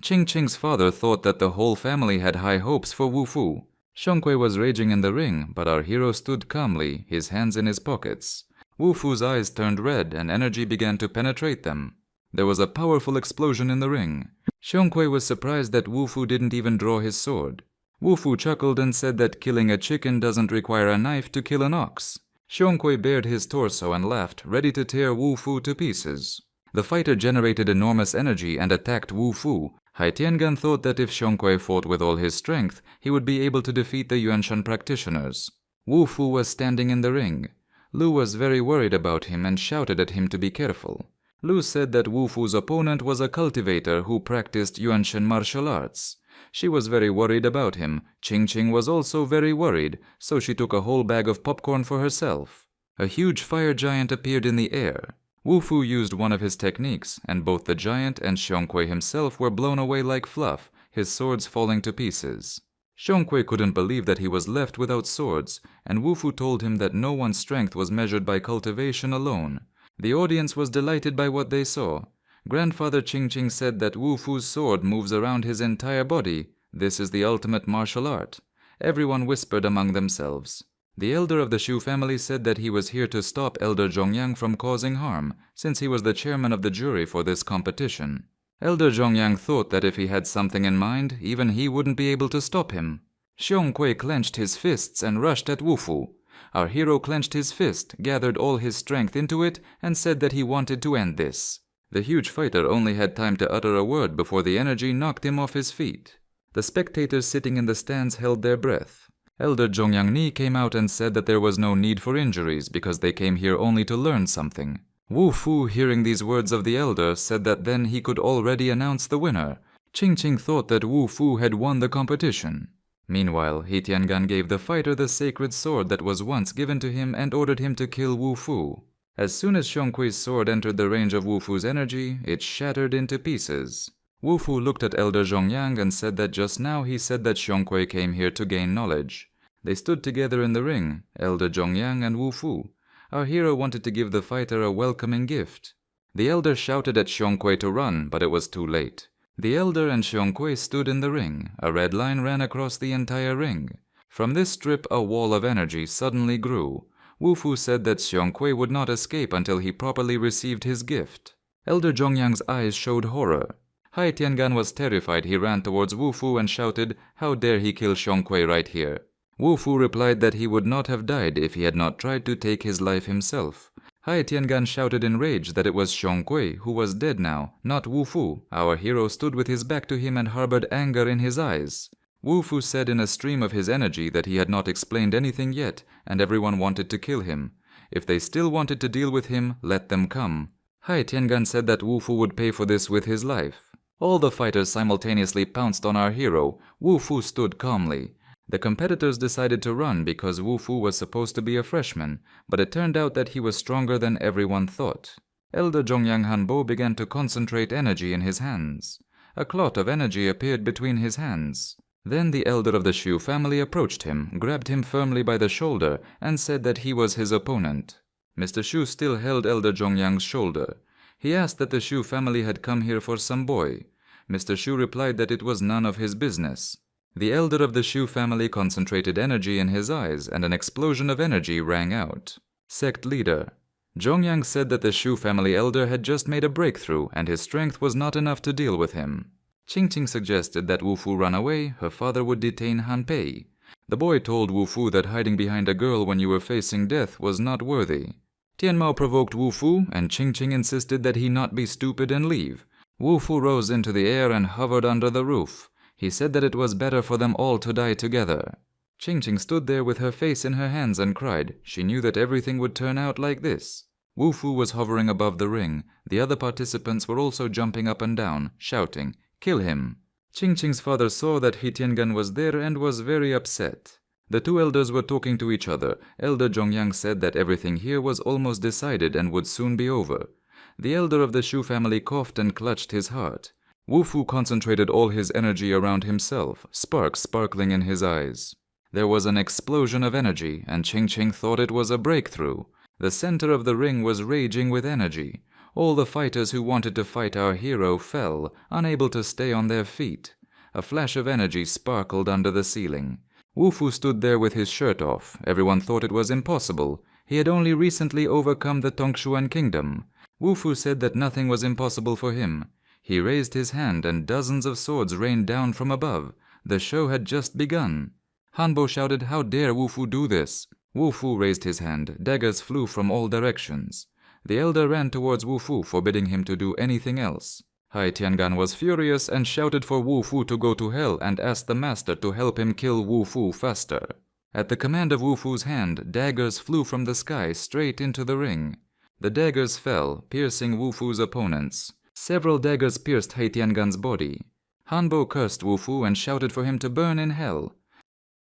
Ching Ching's father thought that the whole family had high hopes for Wu Fu. Xiong Kui was raging in the ring, but our hero stood calmly, his hands in his pockets. Wu Fu's eyes turned red and energy began to penetrate them. There was a powerful explosion in the ring. Xiong Kui was surprised that Wu Fu didn't even draw his sword. Wu Fu chuckled and said that killing a chicken doesn't require a knife to kill an ox. Xiong Kui bared his torso and laughed, ready to tear Wu Fu to pieces. The fighter generated enormous energy and attacked Wu Fu. Hai Tiangan thought that if Xiong Kui fought with all his strength, he would be able to defeat the Yuanshan practitioners. Wu Fu was standing in the ring. Lu was very worried about him and shouted at him to be careful. Lu said that Wu Fu's opponent was a cultivator who practiced Yuanshan martial arts. She was very worried about him. Ching Ching was also very worried, so she took a whole bag of popcorn for herself. A huge fire giant appeared in the air. Wu Fu used one of his techniques, and both the giant and Xiong Kui himself were blown away like fluff, his swords falling to pieces. Xiong Kui couldn't believe that he was left without swords, and Wu Fu told him that no one's strength was measured by cultivation alone. The audience was delighted by what they saw. Grandfather Ching Ching said that Wu Fu's sword moves around his entire body. This is the ultimate martial art. Everyone whispered among themselves. The elder of the Shu family said that he was here to stop Elder Zhongyang from causing harm, since he was the chairman of the jury for this competition. Elder Zhongyang thought that if he had something in mind, even he wouldn't be able to stop him. Xiong Kui clenched his fists and rushed at Wu Fu. Our hero clenched his fist, gathered all his strength into it, and said that he wanted to end this. The huge fighter only had time to utter a word before the energy knocked him off his feet. The spectators sitting in the stands held their breath. Elder Zhongyang Ni came out and said that there was no need for injuries because they came here only to learn something. Wu Fu, hearing these words of the elder, said that then he could already announce the winner. Ching Ching thought that Wu Fu had won the competition. Meanwhile, He Tiangan gave the fighter the sacred sword that was once given to him and ordered him to kill Wu Fu. As soon as Xiong Kui's sword entered the range of Wu Fu's energy, it shattered into pieces. Wu Fu looked at Elder Zhongyang and said that just now he said that Xiong Kui came here to gain knowledge. They stood together in the ring, Elder Zhongyang and Wu Fu. Our hero wanted to give the fighter a welcoming gift. The elder shouted at Xiong Kui to run, but it was too late. The elder and Xiong Kui stood in the ring. A red line ran across the entire ring. From this strip, a wall of energy suddenly grew. Wu Fu said that Xiong Kui would not escape until he properly received his gift. Elder Zhongyang's eyes showed horror. Hai Tiangan was terrified. He ran towards Wu Fu and shouted, "How dare he kill Xiong Kui right here?" Wu Fu replied that he would not have died if he had not tried to take his life himself. Hai Tiangan shouted in rage that it was Xiong Kui who was dead now, not Wu Fu. Our hero stood with his back to him and harbored anger in his eyes. Wu Fu said in a stream of his energy that he had not explained anything yet, and everyone wanted to kill him. If they still wanted to deal with him, let them come. Hai Tiangan said that Wu Fu would pay for this with his life. All the fighters simultaneously pounced on our hero. Wu Fu stood calmly. The competitors decided to run because Wu Fu was supposed to be a freshman, but it turned out that he was stronger than everyone thought. Elder Zhongyang Hanbo began to concentrate energy in his hands. A clot of energy appeared between his hands. Then the elder of the Shu family approached him, grabbed him firmly by the shoulder, and said that he was his opponent. Mr. Shu still held Elder Zhongyang's shoulder. He asked that the Shu family had come here for some boy. Mr. Shu replied that it was none of his business. The elder of the Shu family concentrated energy in his eyes, and an explosion of energy rang out. Sect leader. Zhongyang said that the Shu family elder had just made a breakthrough and his strength was not enough to deal with him. Qingqing suggested that Wu Fu run away, her father would detain Han Pei. The boy told Wu Fu that hiding behind a girl when you were facing death was not worthy. Tian Mao provoked Wu Fu, and Qingqing insisted that he not be stupid and leave. Wu Fu rose into the air and hovered under the roof. He said that it was better for them all to die together. Qingqing stood there with her face in her hands and cried. She knew that everything would turn out like this. Wu Fu was hovering above the ring. The other participants were also jumping up and down, shouting, "Kill him!" Qingqing's father saw that He Tiangan was there and was very upset. The two elders were talking to each other. Elder Zhongyang said that everything here was almost decided and would soon be over. The elder of the Shu family coughed and clutched his heart. Wu Fu concentrated all his energy around himself, sparks sparkling in his eyes. There was an explosion of energy, and Qingqing thought it was a breakthrough. The center of the ring was raging with energy. All the fighters who wanted to fight our hero fell, unable to stay on their feet. A flash of energy sparkled under the ceiling. Wu Fu stood there with his shirt off. Everyone thought it was impossible. He had only recently overcome the Tongshuan kingdom. Wu Fu said that nothing was impossible for him. He raised his hand and dozens of swords rained down from above. The show had just begun. Hanbo shouted, "How dare Wu Fu do this?" Wu Fu raised his hand. Daggers flew from all directions. The elder ran towards Wu Fu, forbidding him to do anything else. Hai Tiangan was furious and shouted for Wu Fu to go to hell and asked the master to help him kill Wu Fu faster. At the command of Wu Fu's hand, daggers flew from the sky straight into the ring. The daggers fell, piercing Wu Fu's opponents. Several daggers pierced Hai Tiangan's body. Hanbo cursed Wu Fu and shouted for him to burn in hell.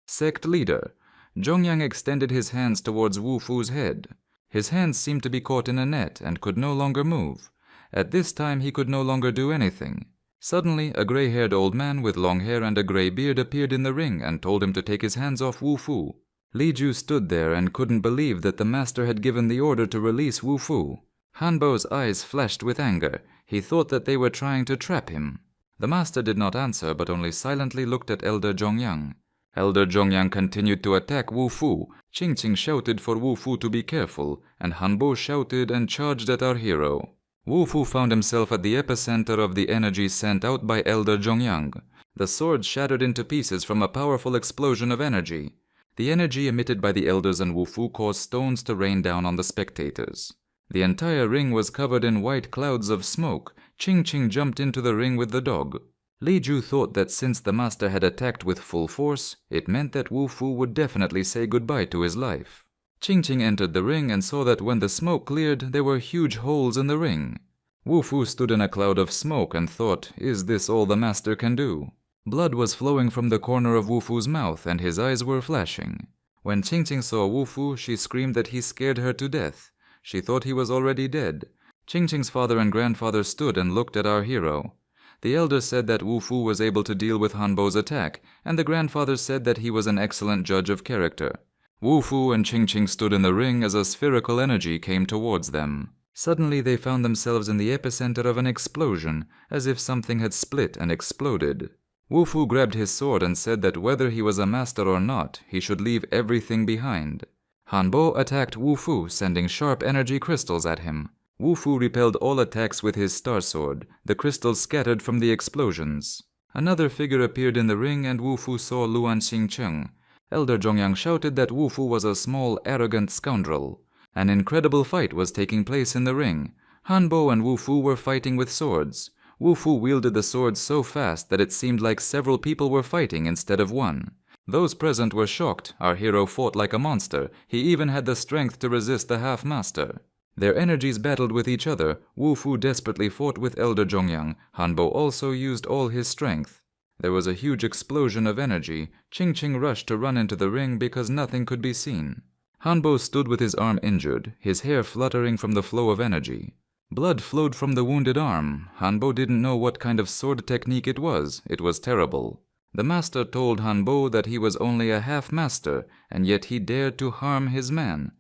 Sect leader. Zhongyang extended his hands towards Wu Fu's head. His hands seemed to be caught in a net and could no longer move. At this time he could no longer do anything. Suddenly, a gray-haired old man with long hair and a gray beard appeared in the ring and told him to take his hands off Wu Fu. Li Ju stood there and couldn't believe that the master had given the order to release Wu Fu. Hanbo's eyes flashed with anger. He thought that they were trying to trap him. The master did not answer but only silently looked at Elder Zhongyang. Elder Zhongyang continued to attack Wu Fu. Qingqing shouted for Wu Fu to be careful, and Hanbo shouted and charged at our hero. Wu Fu found himself at the epicenter of the energy sent out by Elder Zhongyang. The sword shattered into pieces from a powerful explosion of energy. The energy emitted by the elders and Wu Fu caused stones to rain down on the spectators. The entire ring was covered in white clouds of smoke. Qingqing jumped into the ring with the dog. Li Ju thought that since the master had attacked with full force, it meant that Wu Fu would definitely say goodbye to his life. Qingqing entered the ring and saw that when the smoke cleared, there were huge holes in the ring. Wu Fu stood in a cloud of smoke and thought, is this all the master can do? Blood was flowing from the corner of Wu Fu's mouth and his eyes were flashing. When Qingqing saw Wu Fu, she screamed that he scared her to death. She thought he was already dead. Qingqing's father and grandfather stood and looked at our hero. The elder said that Wu Fu was able to deal with Hanbo's attack, and the grandfather said that he was an excellent judge of character. Wu Fu and Qingqing stood in the ring as a spherical energy came towards them. Suddenly they found themselves in the epicenter of an explosion, as if something had split and exploded. Wu Fu grabbed his sword and said that whether he was a master or not, he should leave everything behind. Hanbo attacked Wu Fu, sending sharp energy crystals at him. Wu Fu repelled all attacks with his star sword. The crystals scattered from the explosions. Another figure appeared in the ring and Wu Fu saw Luan Xingcheng. Elder Zhongyang shouted that Wu Fu was a small, arrogant scoundrel. An incredible fight was taking place in the ring. Hanbo and Wu Fu were fighting with swords. Wu Fu wielded the sword so fast that it seemed like several people were fighting instead of one. Those present were shocked. Our hero fought like a monster. He even had the strength to resist the half-master. Their energies battled with each other. Wu Fu desperately fought with Elder Zhongyang. Hanbo also used all his strength. There was a huge explosion of energy. Qingqing rushed to run into the ring because nothing could be seen. Hanbo stood with his arm injured, his hair fluttering from the flow of energy. Blood flowed from the wounded arm. Hanbo didn't know what kind of sword technique it was. It was terrible. The master told Hanbo that he was only a half-master, and yet he dared to harm his man.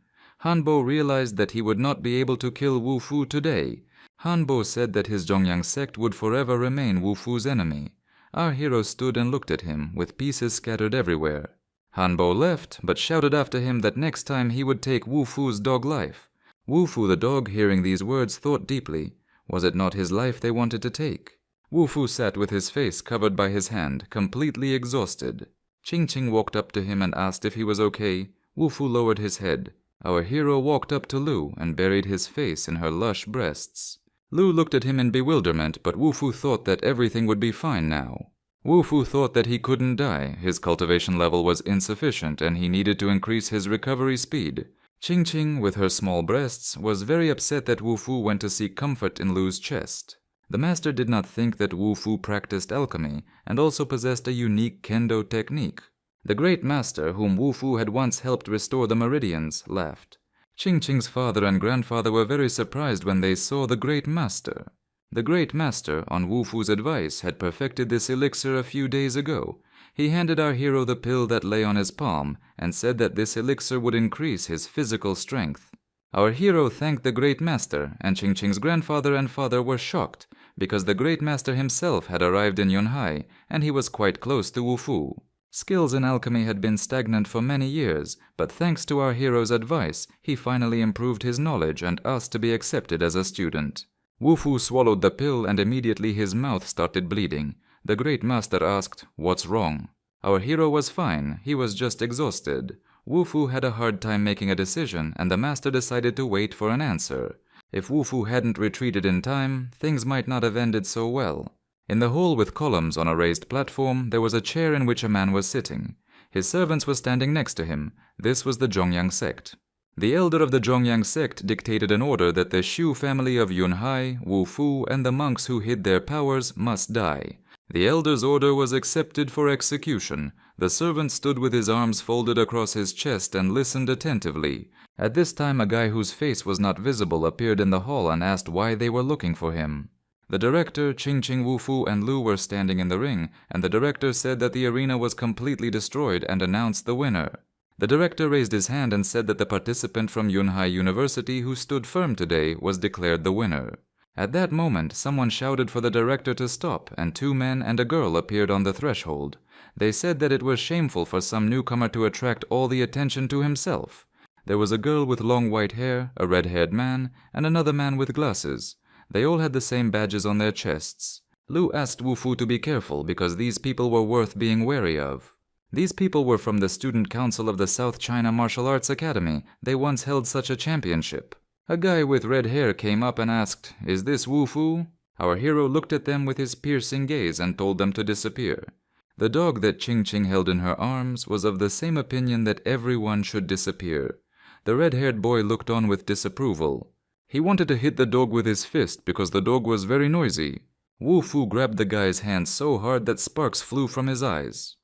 Hanbo realized that he would not be able to kill Wu Fu today. Hanbo said that his Zhongyang sect would forever remain Wu Fu's enemy. Our hero stood and looked at him, with pieces scattered everywhere. Hanbo left, but shouted after him that next time he would take Wu Fu's dog life. Wu Fu the dog, hearing these words, thought deeply. Was it not his life they wanted to take? Wu Fu sat with his face covered by his hand, completely exhausted. Ching Ching walked up to him and asked if he was okay. Wu Fu lowered his head. Our hero walked up to Lu and buried his face in her lush breasts. Lu looked at him in bewilderment, but Wu Fu thought that everything would be fine now. Wu Fu thought that he couldn't die. His cultivation level was insufficient and he needed to increase his recovery speed. Ching Ching, with her small breasts, was very upset that Wu Fu went to seek comfort in Lu's chest. The master did not think that Wu Fu practiced alchemy and also possessed a unique kendo technique. The great master, whom Wu Fu had once helped restore the meridians, laughed. Ching Ching's father and grandfather were very surprised when they saw the great master. The great master, on Wu Fu's advice, had perfected this elixir a few days ago. He handed our hero the pill that lay on his palm and said that this elixir would increase his physical strength. Our hero thanked the great master, and Ching Ching's grandfather and father were shocked because the great master himself had arrived in Yunhai and he was quite close to Wu Fu. Skills in alchemy had been stagnant for many years, but thanks to our hero's advice, he finally improved his knowledge and asked to be accepted as a student. Wu Fu swallowed the pill and immediately his mouth started bleeding. The great master asked, "What's wrong?" Our hero was fine, he was just exhausted. Wu Fu had a hard time making a decision and the master decided to wait for an answer. If Wu Fu hadn't retreated in time, things might not have ended so well. In the hall with columns on a raised platform, there was a chair in which a man was sitting. His servants were standing next to him. This was the Zhongyang sect. The elder of the Zhongyang sect dictated an order that the Shu family of Yunhai, Wu Fu, and the monks who hid their powers must die. The elder's order was accepted for execution. The servant stood with his arms folded across his chest and listened attentively. At this time, a guy whose face was not visible appeared in the hall and asked why they were looking for him. The director, Ching Ching, Wu Fu, and Lu were standing in the ring, and the director said that the arena was completely destroyed and announced the winner. The director raised his hand and said that the participant from Yunhai University who stood firm today was declared the winner. At that moment, someone shouted for the director to stop, and 2 men and a girl appeared on the threshold. They said that it was shameful for some newcomer to attract all the attention to himself. There was a girl with long white hair, a red-haired man, and another man with glasses. They all had the same badges on their chests. Lu asked Wu Fu to be careful because these people were worth being wary of. These people were from the Student Council of the South China Martial Arts Academy. They once held such a championship. A guy with red hair came up and asked, "Is this Wu Fu?" Our hero looked at them with his piercing gaze and told them to disappear. The dog that Ching Ching held in her arms was of the same opinion that everyone should disappear. The red-haired boy looked on with disapproval. He wanted to hit the dog with his fist because the dog was very noisy. Wu Fu grabbed the guy's hand so hard that sparks flew from his eyes.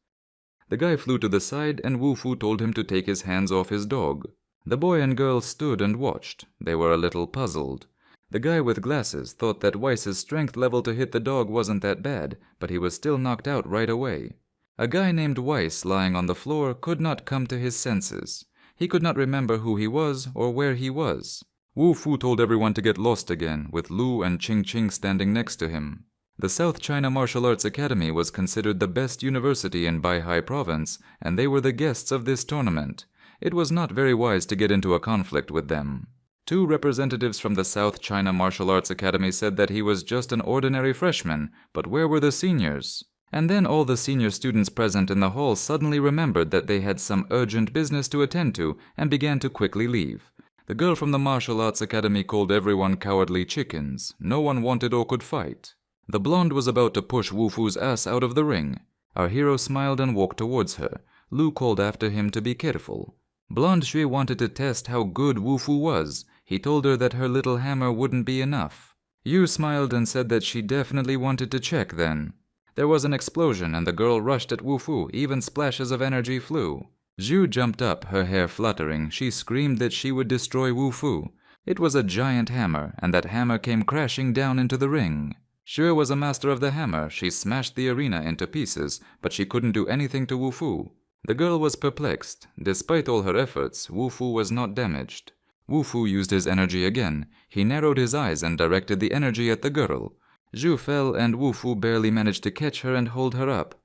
The guy flew to the side and Wu Fu told him to take his hands off his dog. The boy and girl stood and watched. They were a little puzzled. The guy with glasses thought that Weiss's strength level to hit the dog wasn't that bad, but he was still knocked out right away. A guy named Weiss lying on the floor could not come to his senses. He could not remember who he was or where he was. Wu Fu told everyone to get lost again, with Lu and Ching Ching standing next to him. The South China Martial Arts Academy was considered the best university in Baihai Province, and they were the guests of this tournament. It was not very wise to get into a conflict with them. 2 representatives from the South China Martial Arts Academy said that he was just an ordinary freshman, but where were the seniors? And then all the senior students present in the hall suddenly remembered that they had some urgent business to attend to and began to quickly leave. The girl from the Martial Arts Academy called everyone cowardly chickens. No one wanted or could fight. The blonde was about to push Wu Fu's ass out of the ring. Our hero smiled and walked towards her. Lu called after him to be careful. Blonde Shui wanted to test how good Wu Fu was. He told her that her little hammer wouldn't be enough. Yu smiled and said that she definitely wanted to check then. There was an explosion and the girl rushed at Wu Fu. Even splashes of energy flew. Zhu jumped up, her hair fluttering. She screamed that she would destroy Wu Fu. It was a giant hammer, and that hammer came crashing down into the ring. Xue was a master of the hammer. She smashed the arena into pieces, but she couldn't do anything to Wu Fu. The girl was perplexed. Despite all her efforts, Wu Fu was not damaged. Wu Fu used his energy again. He narrowed his eyes and directed the energy at the girl. Zhu fell and Wu Fu barely managed to catch her and hold her up.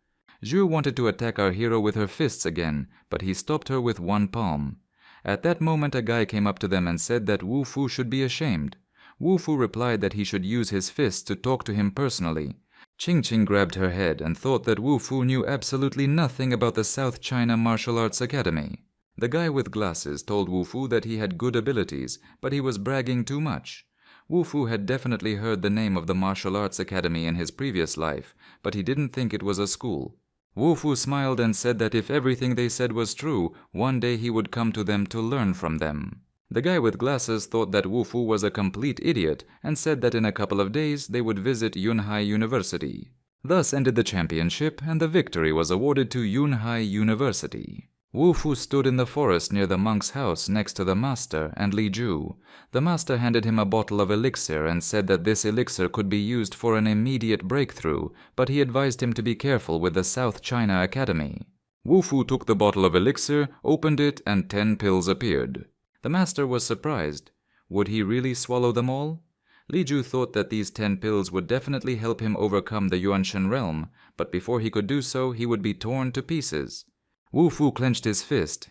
Zhu wanted to attack our hero with her fists again, but he stopped her with one palm. At that moment a guy came up to them and said that Wu Fu should be ashamed. Wu Fu replied that he should use his fists to talk to him personally. Ching Ching grabbed her head and thought that Wu Fu knew absolutely nothing about the South China Martial Arts Academy. The guy with glasses told Wu Fu that he had good abilities, but he was bragging too much. Wu Fu had definitely heard the name of the Martial Arts Academy in his previous life, but he didn't think it was a school. Wu Fu smiled and said that if everything they said was true, one day he would come to them to learn from them. The guy with glasses thought that Wu Fu was a complete idiot and said that in a couple of days they would visit Yunhai University. Thus ended the championship, and the victory was awarded to Yunhai University. Wu Fu stood in the forest near the monk's house next to the master and Li Ju. The master handed him a bottle of elixir and said that this elixir could be used for an immediate breakthrough, but he advised him to be careful with the South China Academy. Wu Fu took the bottle of elixir, opened it, and 10 pills appeared. The master was surprised. Would he really swallow them all? Li Ju thought that these 10 pills would definitely help him overcome the Yuanshan realm, but before he could do so, he would be torn to pieces. Wu Fu clenched his fist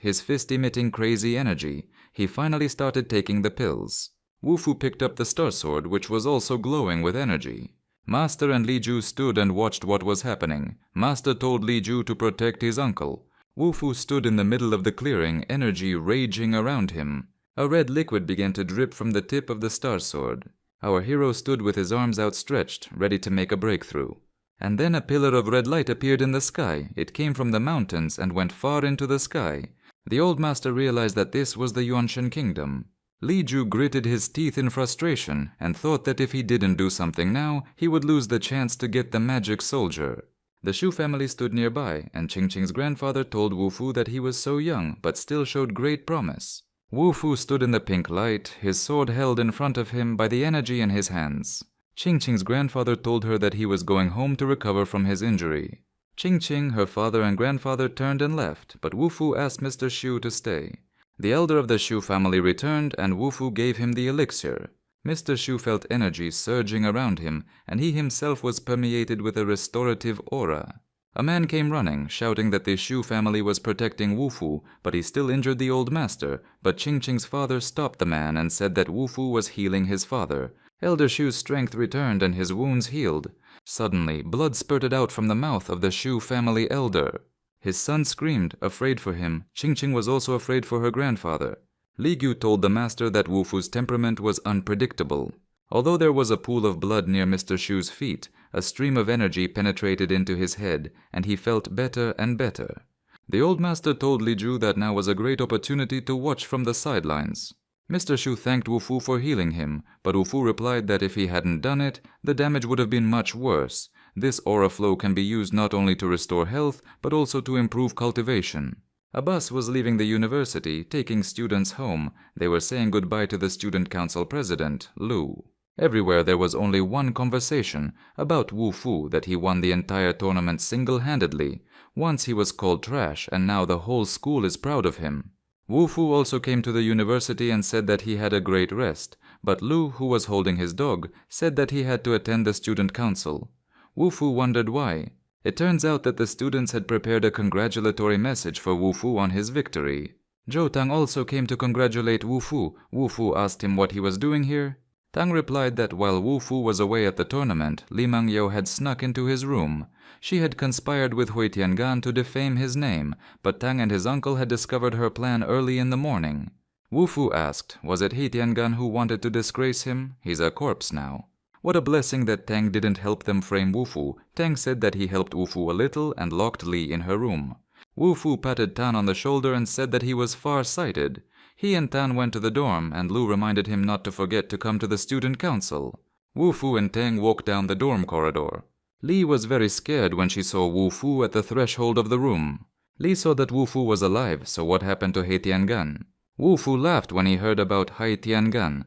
emitting crazy energy. He finally started taking the pills. Wu Fu picked up the star sword, which was also glowing with energy. Master and Li Ju stood and watched what was happening. Master told Li Ju to protect his uncle. Wu Fu stood in the middle of the clearing, energy raging around him. A red liquid began to drip from the tip of the star sword. Our hero stood with his arms outstretched, ready to make a breakthrough. And then a pillar of red light appeared in the sky. It came from the mountains and went far into the sky. The old master realized that this was the Yuanshan kingdom. Li Ju gritted his teeth in frustration and thought that if he didn't do something now, he would lose the chance to get the magic soldier. The Shu family stood nearby, and Ching Ching's grandfather told Wu Fu that he was so young but still showed great promise. Wu Fu stood in the pink light, his sword held in front of him by the energy in his hands. Ching Ching's grandfather told her that he was going home to recover from his injury. Ching Ching, her father and grandfather turned and left, but Wu Fu asked Mr. Shu to stay. The elder of the Shu family returned and Wu Fu gave him the elixir. Mr. Shu felt energy surging around him, and he himself was permeated with a restorative aura. A man came running, shouting that the Shu family was protecting Wu Fu, but he still injured the old master. But Ching Ching's father stopped the man and said that Wu Fu was healing his father. Elder Shu's strength returned and his wounds healed. Suddenly, blood spurted out from the mouth of the Shu family elder. His son screamed, afraid for him. Ching Ching was also afraid for her grandfather. Li Gu told the master that Wu Fu's temperament was unpredictable. Although there was a pool of blood near Mr. Shu's feet, a stream of energy penetrated into his head, and he felt better and better. The old master told Li Ju that now was a great opportunity to watch from the sidelines. Mr. Shu thanked Wu Fu for healing him, but Wu Fu replied that if he hadn't done it, the damage would have been much worse. This aura flow can be used not only to restore health, but also to improve cultivation. A bus was leaving the university, taking students home. They were saying goodbye to the student council president, Lu. Everywhere there was only one conversation, about Wu Fu, that he won the entire tournament single-handedly. Once he was called trash, and now the whole school is proud of him. Wu Fu also came to the university and said that he had a great rest, but Lu, who was holding his dog, said that he had to attend the student council. Wu Fu wondered why. It turns out that the students had prepared a congratulatory message for Wu Fu on his victory. Zhou Tang also came to congratulate Wu Fu. Wu Fu asked him what he was doing here. Tang replied that while Wu Fu was away at the tournament, Li Mangyou had snuck into his room. She had conspired with Hui Tiangan to defame his name, but Tang and his uncle had discovered her plan early in the morning. Wu Fu asked, was it Hui Tiangan who wanted to disgrace him? He's a corpse now. What a blessing that Tang didn't help them frame Wu Fu. Tang said that he helped Wu Fu a little and locked Li in her room. Wu Fu patted Tan on the shoulder and said that he was far-sighted. He and Tan went to the dorm, and Lu reminded him not to forget to come to the student council. Wu Fu and Tang walked down the dorm corridor. Li was very scared when she saw Wu Fu at the threshold of the room. Li saw that Wu Fu was alive, so what happened to He Tiangan? Wu Fu laughed when he heard about He Tiangan.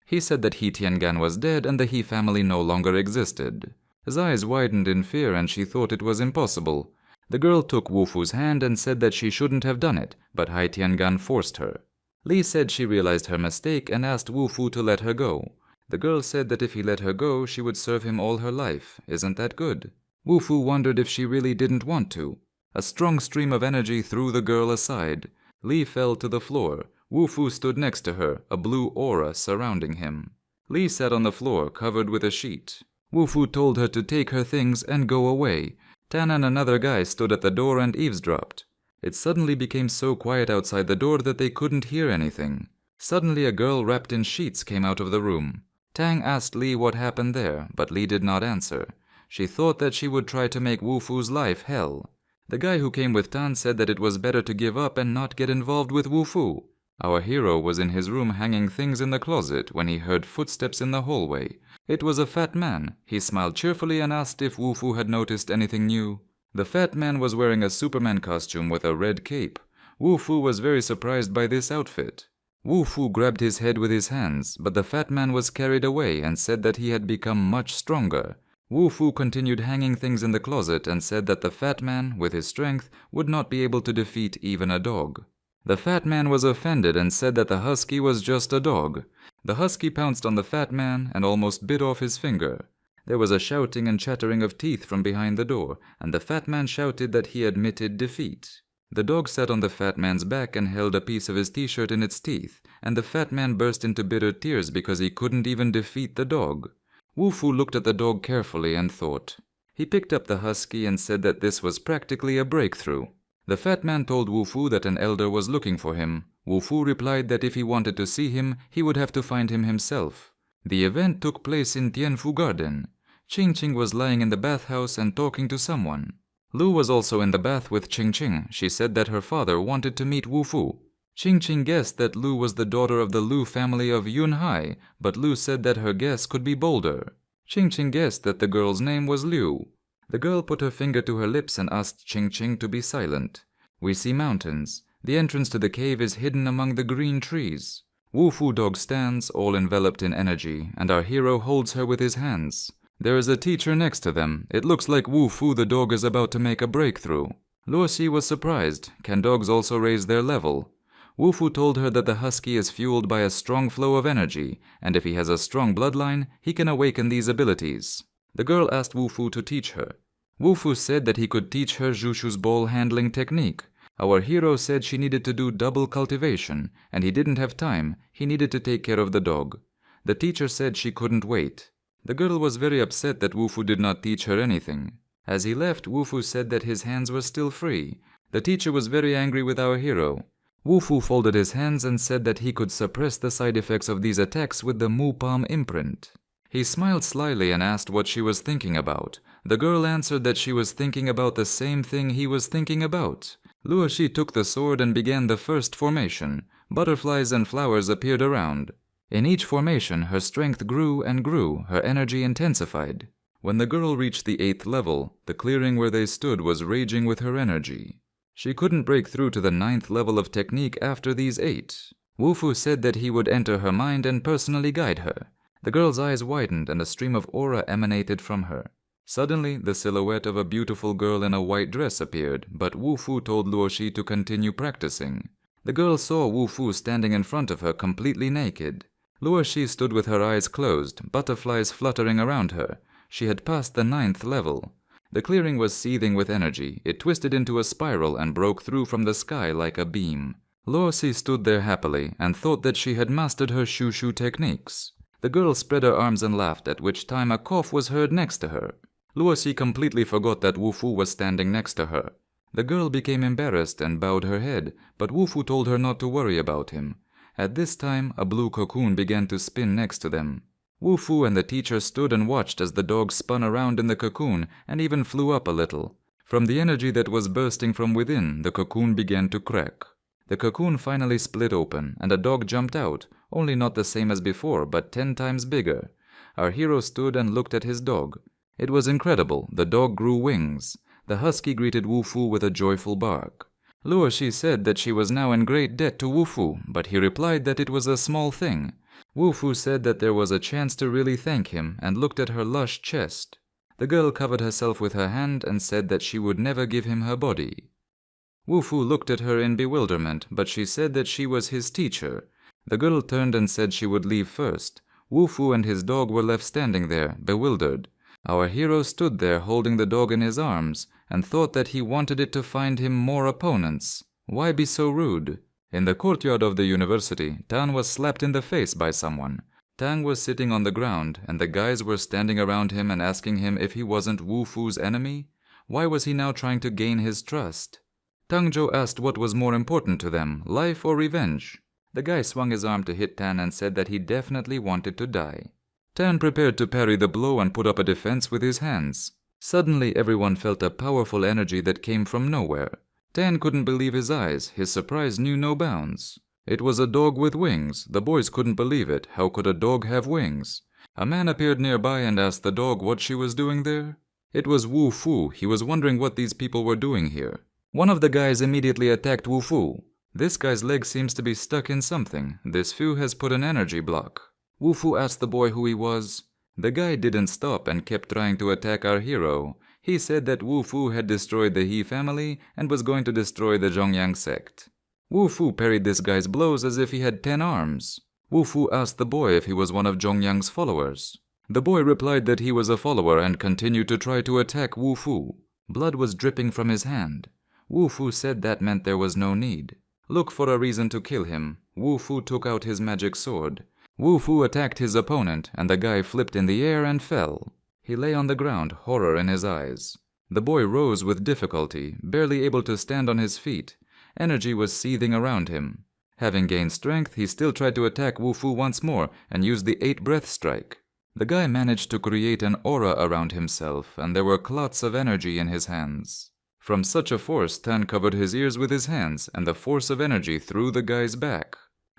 He said that He Tiangan was dead and the He family no longer existed. His eyes widened in fear and she thought it was impossible. The girl took Wu Fu's hand and said that she shouldn't have done it, but He Tiangan forced her. Li said she realized her mistake and asked Wu Fu to let her go. The girl said that if he let her go, she would serve him all her life. Isn't that good? Wu Fu wondered if she really didn't want to. A strong stream of energy threw the girl aside. Lee fell to the floor. Wu Fu stood next to her, a blue aura surrounding him. Lee sat on the floor, covered with a sheet. Wu Fu told her to take her things and go away. Tan and another guy stood at the door and eavesdropped. It suddenly became so quiet outside the door that they couldn't hear anything. Suddenly a girl wrapped in sheets came out of the room. Tang asked Lee what happened there, but Lee did not answer. She thought that she would try to make Wu Fu's life hell. The guy who came with Tan said that it was better to give up and not get involved with Wu Fu. Our hero was in his room hanging things in the closet when he heard footsteps in the hallway. It was a fat man. He smiled cheerfully and asked if Wu Fu had noticed anything new. The fat man was wearing a Superman costume with a red cape. Wu Fu was very surprised by this outfit. Wu Fu grabbed his head with his hands, but the fat man was carried away and said that he had become much stronger. Wu Fu continued hanging things in the closet and said that the fat man, with his strength, would not be able to defeat even a dog. The fat man was offended and said that the husky was just a dog. The husky pounced on the fat man and almost bit off his finger. There was a shouting and chattering of teeth from behind the door, and the fat man shouted that he admitted defeat. The dog sat on the fat man's back and held a piece of his t-shirt in its teeth, and the fat man burst into bitter tears because he couldn't even defeat the dog. Wu Fu looked at the dog carefully and thought. He picked up the husky and said that this was practically a breakthrough. The fat man told Wu Fu that an elder was looking for him. Wu Fu replied that if he wanted to see him, he would have to find him himself. The event took place in Tianfu Garden. Ching Ching was lying in the bathhouse and talking to someone. Lu was also in the bath with Ching Ching. She said that her father wanted to meet Wu Fu. Ching Ching guessed that Lu was the daughter of the Lu family of Yun Hai, but Lu said that her guess could be bolder. Ching Ching guessed that the girl's name was Liu. The girl put her finger to her lips and asked Ching Ching to be silent. We see mountains. The entrance to the cave is hidden among the green trees. Wu Fu dog stands, all enveloped in energy, and our hero holds her with his hands. There is a teacher next to them. It looks like Wu Fu the dog is about to make a breakthrough. Luo Xi was surprised. Can dogs also raise their level? Wu Fu told her that the husky is fueled by a strong flow of energy, and if he has a strong bloodline, he can awaken these abilities. The girl asked Wu Fu to teach her. Wu Fu said that he could teach her Jushu's ball handling technique. Our hero said she needed to do double cultivation, and he didn't have time. He needed to take care of the dog. The teacher said she couldn't wait. The girl was very upset that Wu Fu did not teach her anything. As he left, Wu Fu said that his hands were still free. The teacher was very angry with our hero. Wu Fu folded his hands and said that he could suppress the side effects of these attacks with the Mu Palm imprint. He smiled slyly and asked what she was thinking about. The girl answered that she was thinking about the same thing he was thinking about. Luo Xi took the sword and began the first formation. Butterflies and flowers appeared around. In each formation, her strength grew and grew, her energy intensified. When the girl reached the 8th level, the clearing where they stood was raging with her energy. She couldn't break through to the 9th level of technique after these 8. Wu Fu said that he would enter her mind and personally guide her. The girl's eyes widened and a stream of aura emanated from her. Suddenly, the silhouette of a beautiful girl in a white dress appeared, but Wu Fu told Luo Xi to continue practicing. The girl saw Wu Fu standing in front of her completely naked. Luo Xi stood with her eyes closed, butterflies fluttering around her. She had passed the 9th level. The clearing was seething with energy. It twisted into a spiral and broke through from the sky like a beam. Luo Xi stood there happily and thought that she had mastered her shushu techniques. The girl spread her arms and laughed, at which time a cough was heard next to her. Luo Xi completely forgot that Wu Fu was standing next to her. The girl became embarrassed and bowed her head, but Wu Fu told her not to worry about him. At this time, a blue cocoon began to spin next to them. Wu Fu and the teacher stood and watched as the dog spun around in the cocoon and even flew up a little. From the energy that was bursting from within, the cocoon began to crack. The cocoon finally split open, and a dog jumped out, only not the same as before, but 10 times bigger. Our hero stood and looked at his dog. It was incredible. The dog grew wings. The husky greeted Wu Fu with a joyful bark. Luo Xi said that she was now in great debt to Wu Fu, but he replied that it was a small thing. Wu Fu said that there was a chance to really thank him and looked at her lush chest. The girl covered herself with her hand and said that she would never give him her body. Wu Fu looked at her in bewilderment, but she said that she was his teacher. The girl turned and said she would leave first. Wu Fu and his dog were left standing there, bewildered. Our hero stood there holding the dog in his arms and thought that he wanted it to find him more opponents. Why be so rude? In the courtyard of the university, Tan was slapped in the face by someone. Tang was sitting on the ground, and the guys were standing around him and asking him if he wasn't Wu Fu's enemy. Why was he now trying to gain his trust? Tang Zhou asked what was more important to them, life or revenge. The guy swung his arm to hit Tan and said that he definitely wanted to die. Tan prepared to parry the blow and put up a defense with his hands. Suddenly everyone felt a powerful energy that came from nowhere. Tan couldn't believe his eyes, his surprise knew no bounds. It was a dog with wings. The boys couldn't believe it. How could a dog have wings? A man appeared nearby and asked the dog what she was doing there. It was Wu Fu. He was wondering what these people were doing here. One of the guys immediately attacked Wu Fu. This guy's leg seems to be stuck in something. This Fu has put an energy block. Wu Fu asked the boy who he was. The guy didn't stop and kept trying to attack our hero. He said that Wu Fu had destroyed the He family and was going to destroy the Zhongyang sect. Wu Fu parried this guy's blows as if he had 10 arms. Wu Fu asked the boy if he was one of Zhongyang's followers. The boy replied that he was a follower and continued to try to attack Wu Fu. Blood was dripping from his hand. Wu Fu said that meant there was no need. Look for a reason to kill him. Wu Fu took out his magic sword. Wu Fu attacked his opponent and the guy flipped in the air and fell. He lay on the ground, horror in his eyes. The boy rose with difficulty, barely able to stand on his feet. Energy was seething around him. Having gained strength, he still tried to attack Wu Fu once more and used the 8-breath strike. The guy managed to create an aura around himself, and there were clots of energy in his hands. From such a force, Tan covered his ears with his hands, and the force of energy threw the guy's back.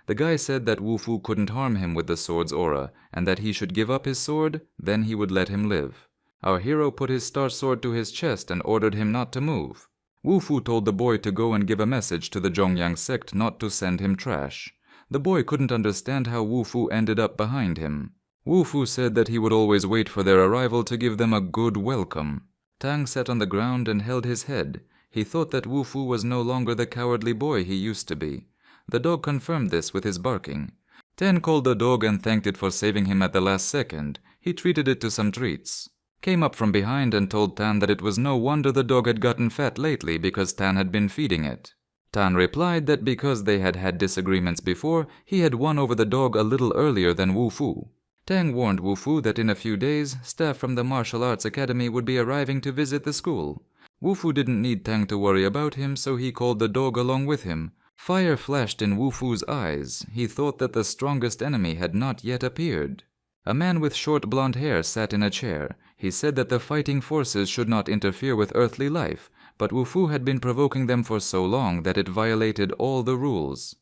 The guy said that Wu Fu couldn't harm him with the sword's aura, and that he should give up his sword, then he would let him live. Our hero put his star sword to his chest and ordered him not to move. Wu Fu told the boy to go and give a message to the Zhongyang sect not to send him trash. The boy couldn't understand how Wu Fu ended up behind him. Wu Fu said that he would always wait for their arrival to give them a good welcome. Tang sat on the ground and held his head. He thought that Wu Fu was no longer the cowardly boy he used to be. The dog confirmed this with his barking. Tan called the dog and thanked it for saving him at the last second. He treated it to some treats. Came up from behind and told Tan that it was no wonder the dog had gotten fat lately because Tan had been feeding it. Tan replied that because they had had disagreements before, he had won over the dog a little earlier than Wu Fu. Tang warned Wu Fu that in a few days, staff from the martial arts academy would be arriving to visit the school. Wu Fu didn't need Tang to worry about him, so he called the dog along with him. Fire flashed in Wu Fu's eyes. He thought that the strongest enemy had not yet appeared. A man with short blonde hair sat in a chair. He said that the fighting forces should not interfere with earthly life, but Wu Fu had been provoking them for so long that it violated all the rules.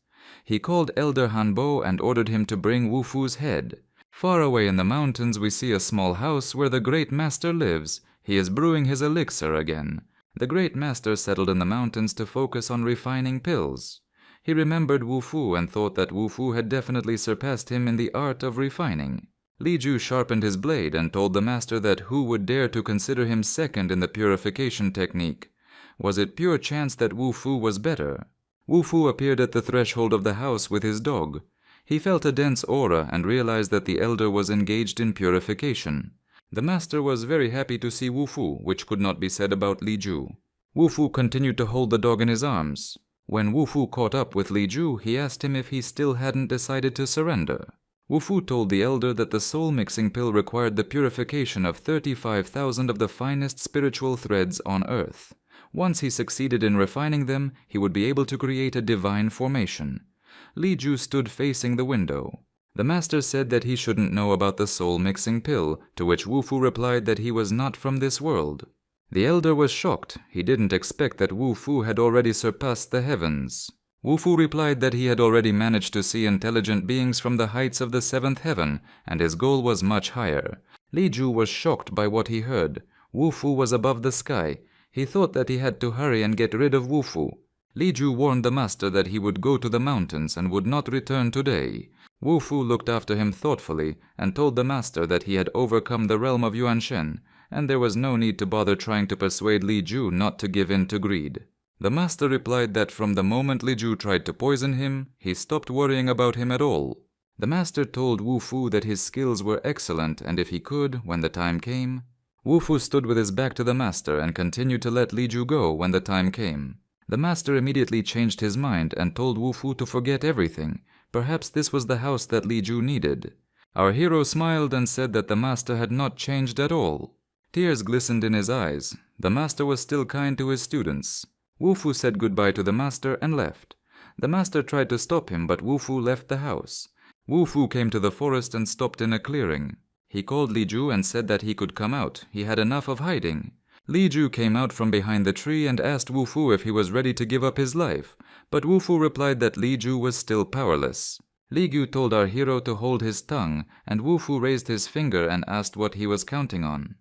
He called Elder Hanbo and ordered him to bring Wu Fu's head. Far away in the mountains we see a small house where the Great Master lives. He is brewing his elixir again. The Great Master settled in the mountains to focus on refining pills. He remembered Wu Fu and thought that Wu Fu had definitely surpassed him in the art of refining. Li Ju sharpened his blade and told the master that who would dare to consider him second in the purification technique. Was it pure chance that Wu Fu was better? Wu Fu appeared at the threshold of the house with his dog. He felt a dense aura and realized that the elder was engaged in purification. The master was very happy to see Wu Fu, which could not be said about Li Ju. Wu Fu continued to hold the dog in his arms. When Wu Fu caught up with Li Ju, he asked him if he still hadn't decided to surrender. Wu Fu told the elder that the soul-mixing pill required the purification of 35,000 of the finest spiritual threads on earth. Once he succeeded in refining them, he would be able to create a divine formation. Li Ju stood facing the window. The master said that he shouldn't know about the soul-mixing pill, to which Wu Fu replied that he was not from this world. The elder was shocked. He didn't expect that Wu Fu had already surpassed the heavens. Wu Fu replied that he had already managed to see intelligent beings from the heights of the 7th heaven, and his goal was much higher. Li Ju was shocked by what he heard. Wu Fu was above the sky. He thought that he had to hurry and get rid of Wu Fu. Li Ju warned the master that he would go to the mountains and would not return today. Wu Fu looked after him thoughtfully and told the master that he had overcome the realm of Yuanshen, and there was no need to bother trying to persuade Li Ju not to give in to greed. The master replied that from the moment Li Ju tried to poison him, he stopped worrying about him at all. The master told Wu Fu that his skills were excellent and if he could, when the time came. Wu Fu stood with his back to the master and continued to let Li Ju go when the time came. The master immediately changed his mind and told Wu Fu to forget everything. Perhaps this was the house that Li Ju needed. Our hero smiled and said that the master had not changed at all. Tears glistened in his eyes. The master was still kind to his students. Wu Fu said goodbye to the master and left. The master tried to stop him, but Wu Fu left the house. Wu Fu came to the forest and stopped in a clearing. He called Li Ju and said that he could come out. He had enough of hiding. Li Ju came out from behind the tree and asked Wu Fu if he was ready to give up his life, but Wu Fu replied that Li Ju was still powerless. Li Ju told our hero to hold his tongue, and Wu Fu raised his finger and asked what he was counting on.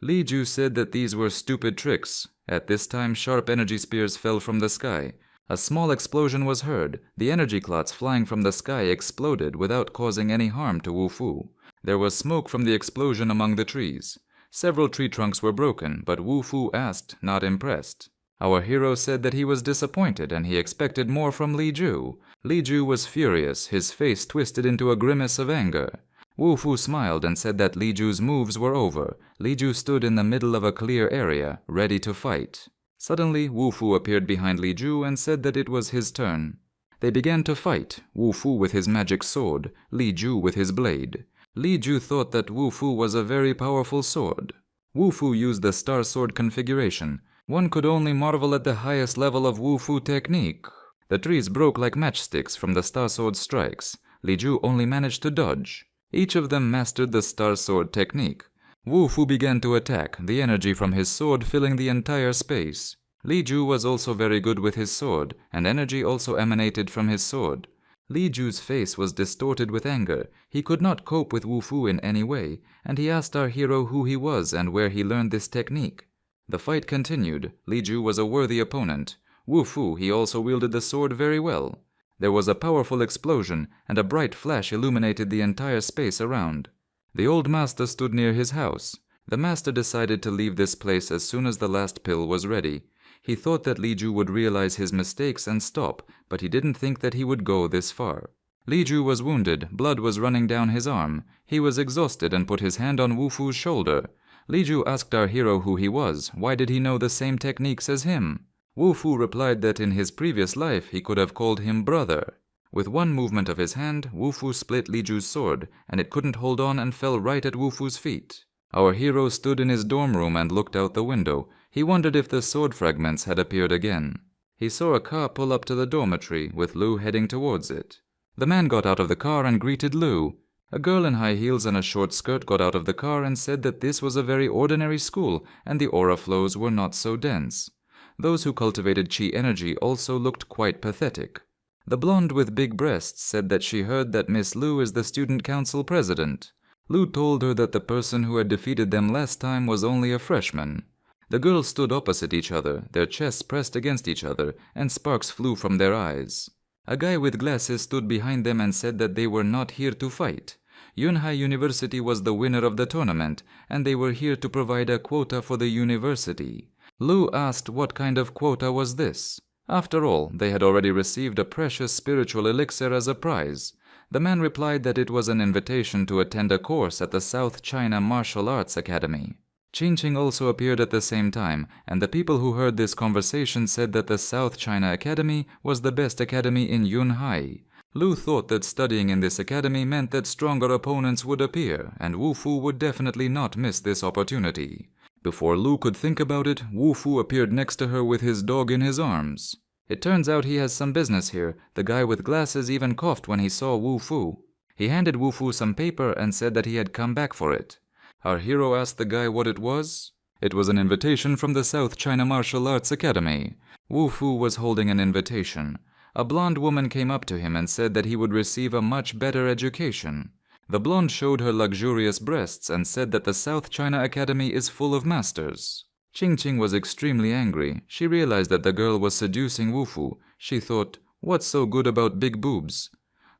Li Ju said that these were stupid tricks. At this time, sharp energy spears fell from the sky. A small explosion was heard. The energy clots flying from the sky exploded without causing any harm to Wu Fu. There was smoke from the explosion among the trees. Several tree trunks were broken, but Wu Fu asked, not impressed. Our hero said that he was disappointed and he expected more from Li Ju. Li Ju was furious, his face twisted into a grimace of anger. Wu Fu smiled and said that Li Ju's moves were over. Li Ju stood in the middle of a clear area, ready to fight. Suddenly, Wu Fu appeared behind Li Ju and said that it was his turn. They began to fight, Wu Fu with his magic sword, Li Ju with his blade. Li Ju thought that Wu Fu was a very powerful sword. Wu Fu used the star sword configuration. One could only marvel at the highest level of Wu Fu technique. The trees broke like matchsticks from the star sword strikes. Li Ju only managed to dodge. Each of them mastered the star sword technique. Wu Fu began to attack, the energy from his sword filling the entire space. Li Ju was also very good with his sword, and energy also emanated from his sword. Li Ju's face was distorted with anger. He could not cope with Wu Fu in any way, and he asked our hero who he was and where he learned this technique. The fight continued. Li Ju was a worthy opponent. Wu Fu, he also wielded the sword very well. There was a powerful explosion, and a bright flash illuminated the entire space around. The old master stood near his house. The master decided to leave this place as soon as the last pill was ready. He thought that Li Ju would realize his mistakes and stop, but he didn't think that he would go this far. Li Ju was wounded, blood was running down his arm. He was exhausted and put his hand on Wu Fu's shoulder. Li Ju asked our hero who he was. Why did he know the same techniques as him? Wu Fu replied that in his previous life he could have called him brother. With one movement of his hand, Wu Fu split Li Ju's sword, and it couldn't hold on and fell right at Wu Fu's feet. Our hero stood in his dorm room and looked out the window. He wondered if the sword fragments had appeared again. He saw a car pull up to the dormitory, with Lu heading towards it. The man got out of the car and greeted Lu. A girl in high heels and a short skirt got out of the car and said that this was a very ordinary school and the aura flows were not so dense. Those who cultivated chi energy also looked quite pathetic. The blonde with big breasts said that she heard that Miss Lu is the student council president. Lu told her that the person who had defeated them last time was only a freshman. The girls stood opposite each other, their chests pressed against each other, and sparks flew from their eyes. A guy with glasses stood behind them and said that they were not here to fight. Yunhai University was the winner of the tournament, and they were here to provide a quota for the university. Lu asked what kind of quota was this. After all, they had already received a precious spiritual elixir as a prize. The man replied that it was an invitation to attend a course at the South China Martial Arts Academy. Ching also appeared at the same time, and the people who heard this conversation said that the South China Academy was the best academy in Yunhai. Lu thought that studying in this academy meant that stronger opponents would appear, and Wu Fu would definitely not miss this opportunity. Before Lu could think about it, Wu Fu appeared next to her with his dog in his arms. It turns out he has some business here. The guy with glasses even coughed when he saw Wu Fu. He handed Wu Fu some paper and said that he had come back for it. Our hero asked the guy what it was. It was an invitation from the South China Martial Arts Academy. Wu Fu was holding an invitation. A blonde woman came up to him and said that he would receive a much better education. The blonde showed her luxurious breasts and said that the South China Academy is full of masters. Ching was extremely angry. She realized that the girl was seducing Wu Fu. She thought, what's so good about big boobs?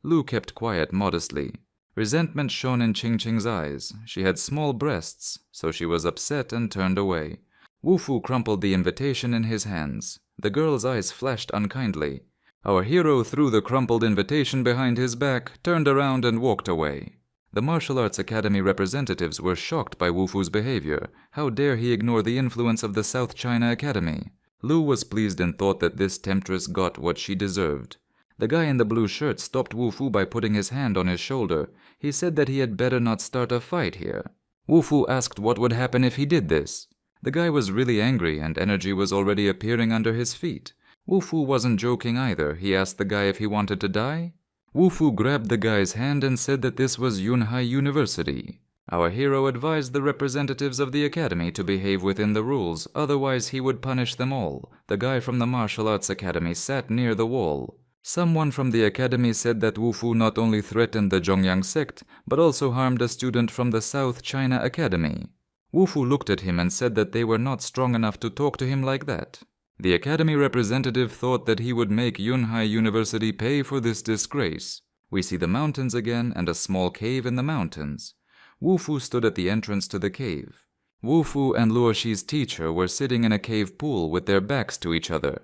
Lu kept quiet modestly. Resentment shone in Ching's eyes. She had small breasts, so she was upset and turned away. Wu Fu crumpled the invitation in his hands. The girl's eyes flashed unkindly. Our hero threw the crumpled invitation behind his back, turned around and walked away. The Martial Arts Academy representatives were shocked by Wu Fu's behavior. How dare he ignore the influence of the South China Academy? Lu was pleased and thought that this temptress got what she deserved. The guy in the blue shirt stopped Wu Fu by putting his hand on his shoulder. He said that he had better not start a fight here. Wu Fu asked what would happen if he did this. The guy was really angry and energy was already appearing under his feet. Wu Fu wasn't joking either. He asked the guy if he wanted to die. Wu Fu grabbed the guy's hand and said that this was Yunhai University. Our hero advised the representatives of the academy to behave within the rules, otherwise he would punish them all. The guy from the martial arts academy sat near the wall. Someone from the academy said that Wu Fu not only threatened the Zhongyang sect, but also harmed a student from the South China Academy. Wu Fu looked at him and said that they were not strong enough to talk to him like that. The academy representative thought that he would make Yunhai University pay for this disgrace. We see the mountains again and a small cave in the mountains. Wu Fu stood at the entrance to the cave. Wu Fu and Luo Shi's teacher were sitting in a cave pool with their backs to each other.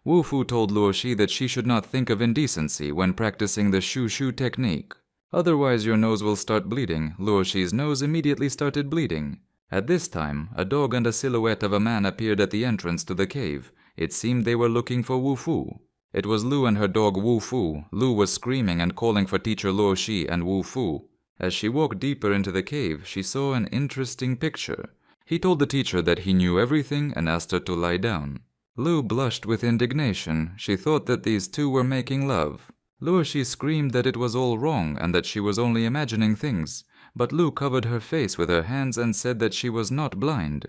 Wu Fu told Luo Shi that she should not think of indecency when practicing the shu-shu technique. Otherwise your nose will start bleeding. Luo Shi's nose immediately started bleeding. At this time, a dog and a silhouette of a man appeared at the entrance to the cave. It seemed they were looking for Wu Fu. It was Lu and her dog Wu Fu. Lu was screaming and calling for teacher Luo Shi and Wu Fu. As she walked deeper into the cave, she saw an interesting picture. He told the teacher that he knew everything and asked her to lie down. Lu blushed with indignation. She thought that these two were making love. Luo Shi screamed that it was all wrong and that she was only imagining things. But Lu covered her face with her hands and said that she was not blind.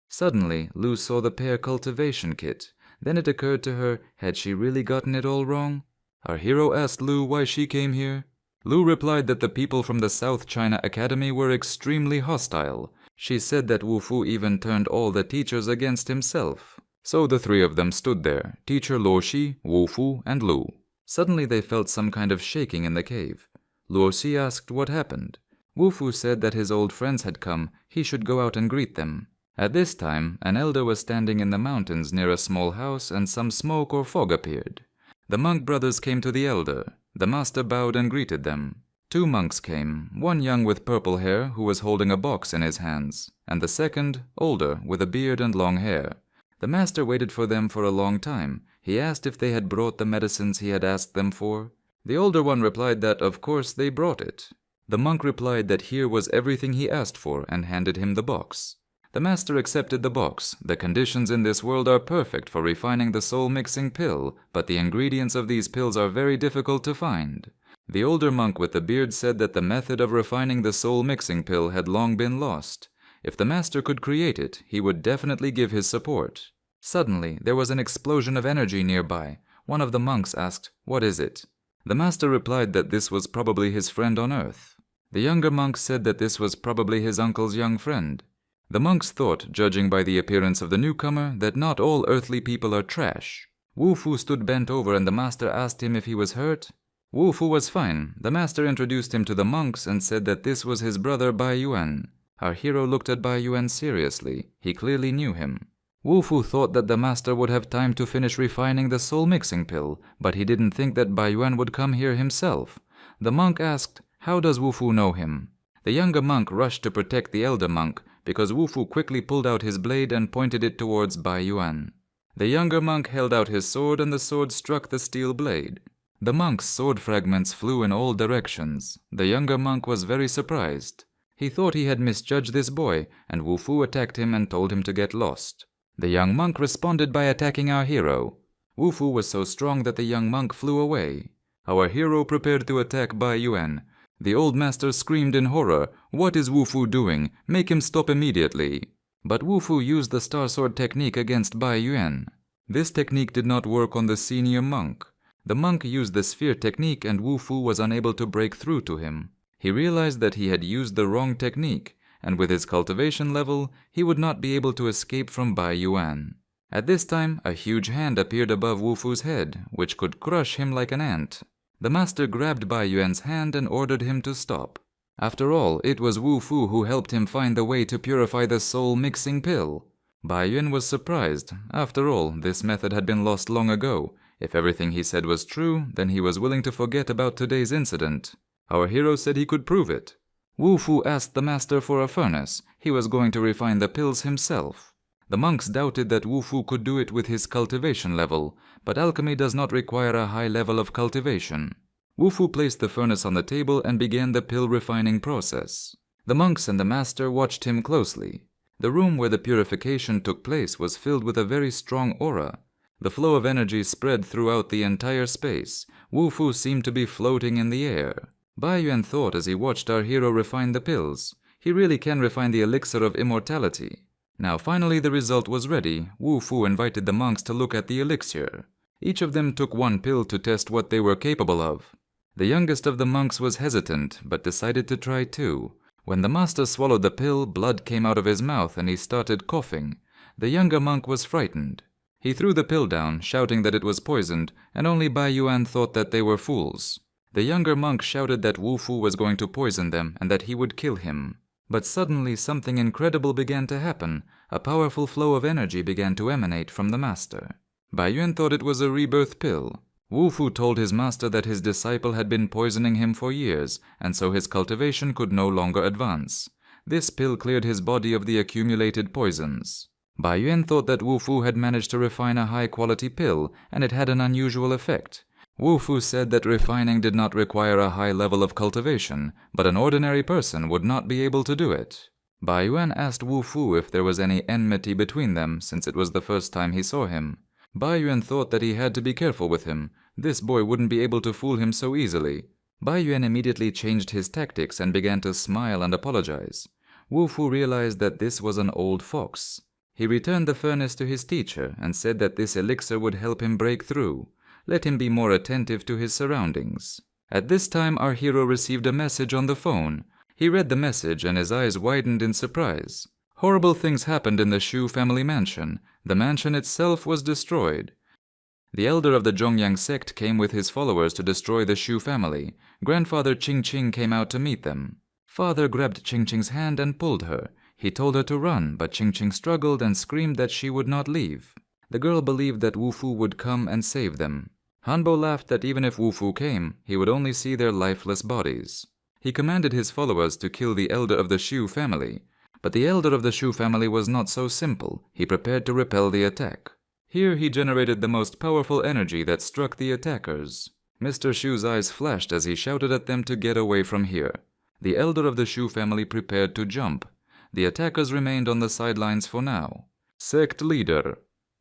Suddenly, Lu saw the pear cultivation kit. Then it occurred to her, had she really gotten it all wrong? Our hero asked Lu why she came here. Lu replied that the people from the South China Academy were extremely hostile. She said that Wu Fu even turned all the teachers against himself. So the three of them stood there, teacher Luo Shi, Wu Fu, and Lu. Suddenly they felt some kind of shaking in the cave. Luo Shi asked what happened. Wu Fu said that his old friends had come, he should go out and greet them. At this time, an elder was standing in the mountains near a small house and some smoke or fog appeared. The monk brothers came to the elder. The master bowed and greeted them. Two monks came, one young with purple hair who was holding a box in his hands, and the second, older, with a beard and long hair. The master waited for them for a long time. He asked if they had brought the medicines he had asked them for. The older one replied that, of course, they brought it. The monk replied that here was everything he asked for and handed him the box. The master accepted the box. The conditions in this world are perfect for refining the soul-mixing pill, but the ingredients of these pills are very difficult to find. The older monk with the beard said that the method of refining the soul-mixing pill had long been lost. If the master could create it, he would definitely give his support. Suddenly, there was an explosion of energy nearby. One of the monks asked, "What is it?" The master replied that this was probably his friend on earth. The younger monk said that this was probably his uncle's young friend. The monks thought, judging by the appearance of the newcomer, that not all earthly people are trash. Wu Fu stood bent over and the master asked him if he was hurt. Wu Fu was fine. The master introduced him to the monks and said that this was his brother Bai Yuan. Our hero looked at Bai Yuan seriously. He clearly knew him. Wu Fu thought that the master would have time to finish refining the soul-mixing pill, but he didn't think that Bai Yuan would come here himself. The monk asked, "How does Wu Fu know him?" The younger monk rushed to protect the elder monk, because Wu Fu quickly pulled out his blade and pointed it towards Bai Yuan. The younger monk held out his sword and the sword struck the steel blade. The monk's sword fragments flew in all directions. The younger monk was very surprised. He thought he had misjudged this boy, and Wu Fu attacked him and told him to get lost. The young monk responded by attacking our hero. Wu Fu was so strong that the young monk flew away. Our hero prepared to attack Bai Yuan. The old master screamed in horror, "What is Wu Fu doing? Make him stop immediately." But Wu Fu used the Star Sword technique against Bai Yuan. This technique did not work on the senior monk. The monk used the sphere technique and Wu Fu was unable to break through to him. He realized that he had used the wrong technique, and with his cultivation level, he would not be able to escape from Bai Yuan. At this time, a huge hand appeared above Wu Fu's head, which could crush him like an ant. The master grabbed Bai Yuan's hand and ordered him to stop. After all, it was Wu Fu who helped him find the way to purify the soul-mixing pill. Bai Yuan was surprised. After all, this method had been lost long ago. If everything he said was true, then he was willing to forget about today's incident. Our hero said he could prove it. Wu Fu asked the master for a furnace. He was going to refine the pills himself. The monks doubted that Wu Fu could do it with his cultivation level, but alchemy does not require a high level of cultivation. Wu Fu placed the furnace on the table and began the pill refining process. The monks and the master watched him closely. The room where the purification took place was filled with a very strong aura. The flow of energy spread throughout the entire space. Wu Fu seemed to be floating in the air. Bai Yuan thought as he watched our hero refine the pills. He really can refine the elixir of immortality. Now finally the result was ready. Wu Fu invited the monks to look at the elixir. Each of them took one pill to test what they were capable of. The youngest of the monks was hesitant, but decided to try too. When the master swallowed the pill, blood came out of his mouth and he started coughing. The younger monk was frightened. He threw the pill down, shouting that it was poisoned, and only Bai Yuan thought that they were fools. The younger monk shouted that Wu Fu was going to poison them and that he would kill him. But suddenly something incredible began to happen. A powerful flow of energy began to emanate from the master. Bai Yuan thought it was a rebirth pill. Wu Fu told his master that his disciple had been poisoning him for years, and so his cultivation could no longer advance. This pill cleared his body of the accumulated poisons. Bai Yuan thought that Wu Fu had managed to refine a high-quality pill, and it had an unusual effect. Wu Fu said that refining did not require a high level of cultivation, but an ordinary person would not be able to do it. Bai Yuan asked Wu Fu if there was any enmity between them, since it was the first time he saw him. Bai Yuan thought that he had to be careful with him. This boy wouldn't be able to fool him so easily. Bai Yuan immediately changed his tactics and began to smile and apologize. Wu Fu realized that this was an old fox. He returned the furnace to his teacher and said that this elixir would help him break through. Let him be more attentive to his surroundings. At this time, our hero received a message on the phone. He read the message and his eyes widened in surprise. Horrible things happened in the Shu family mansion. The mansion itself was destroyed. The elder of the Zhongyang sect came with his followers to destroy the Shu family. Grandfather Qingqing came out to meet them. Father grabbed Qingqing's hand and pulled her. He told her to run, but Qingqing struggled and screamed that she would not leave. The girl believed that Wu Fu would come and save them. Hanbo laughed that even if Wu Fu came, he would only see their lifeless bodies. He commanded his followers to kill the elder of the Shu family. But the elder of the Shu family was not so simple. He prepared to repel the attack. Here he generated the most powerful energy that struck the attackers. Mr. Shu's eyes flashed as he shouted at them to get away from here. The elder of the Shu family prepared to jump. The attackers remained on the sidelines for now. Sect leader.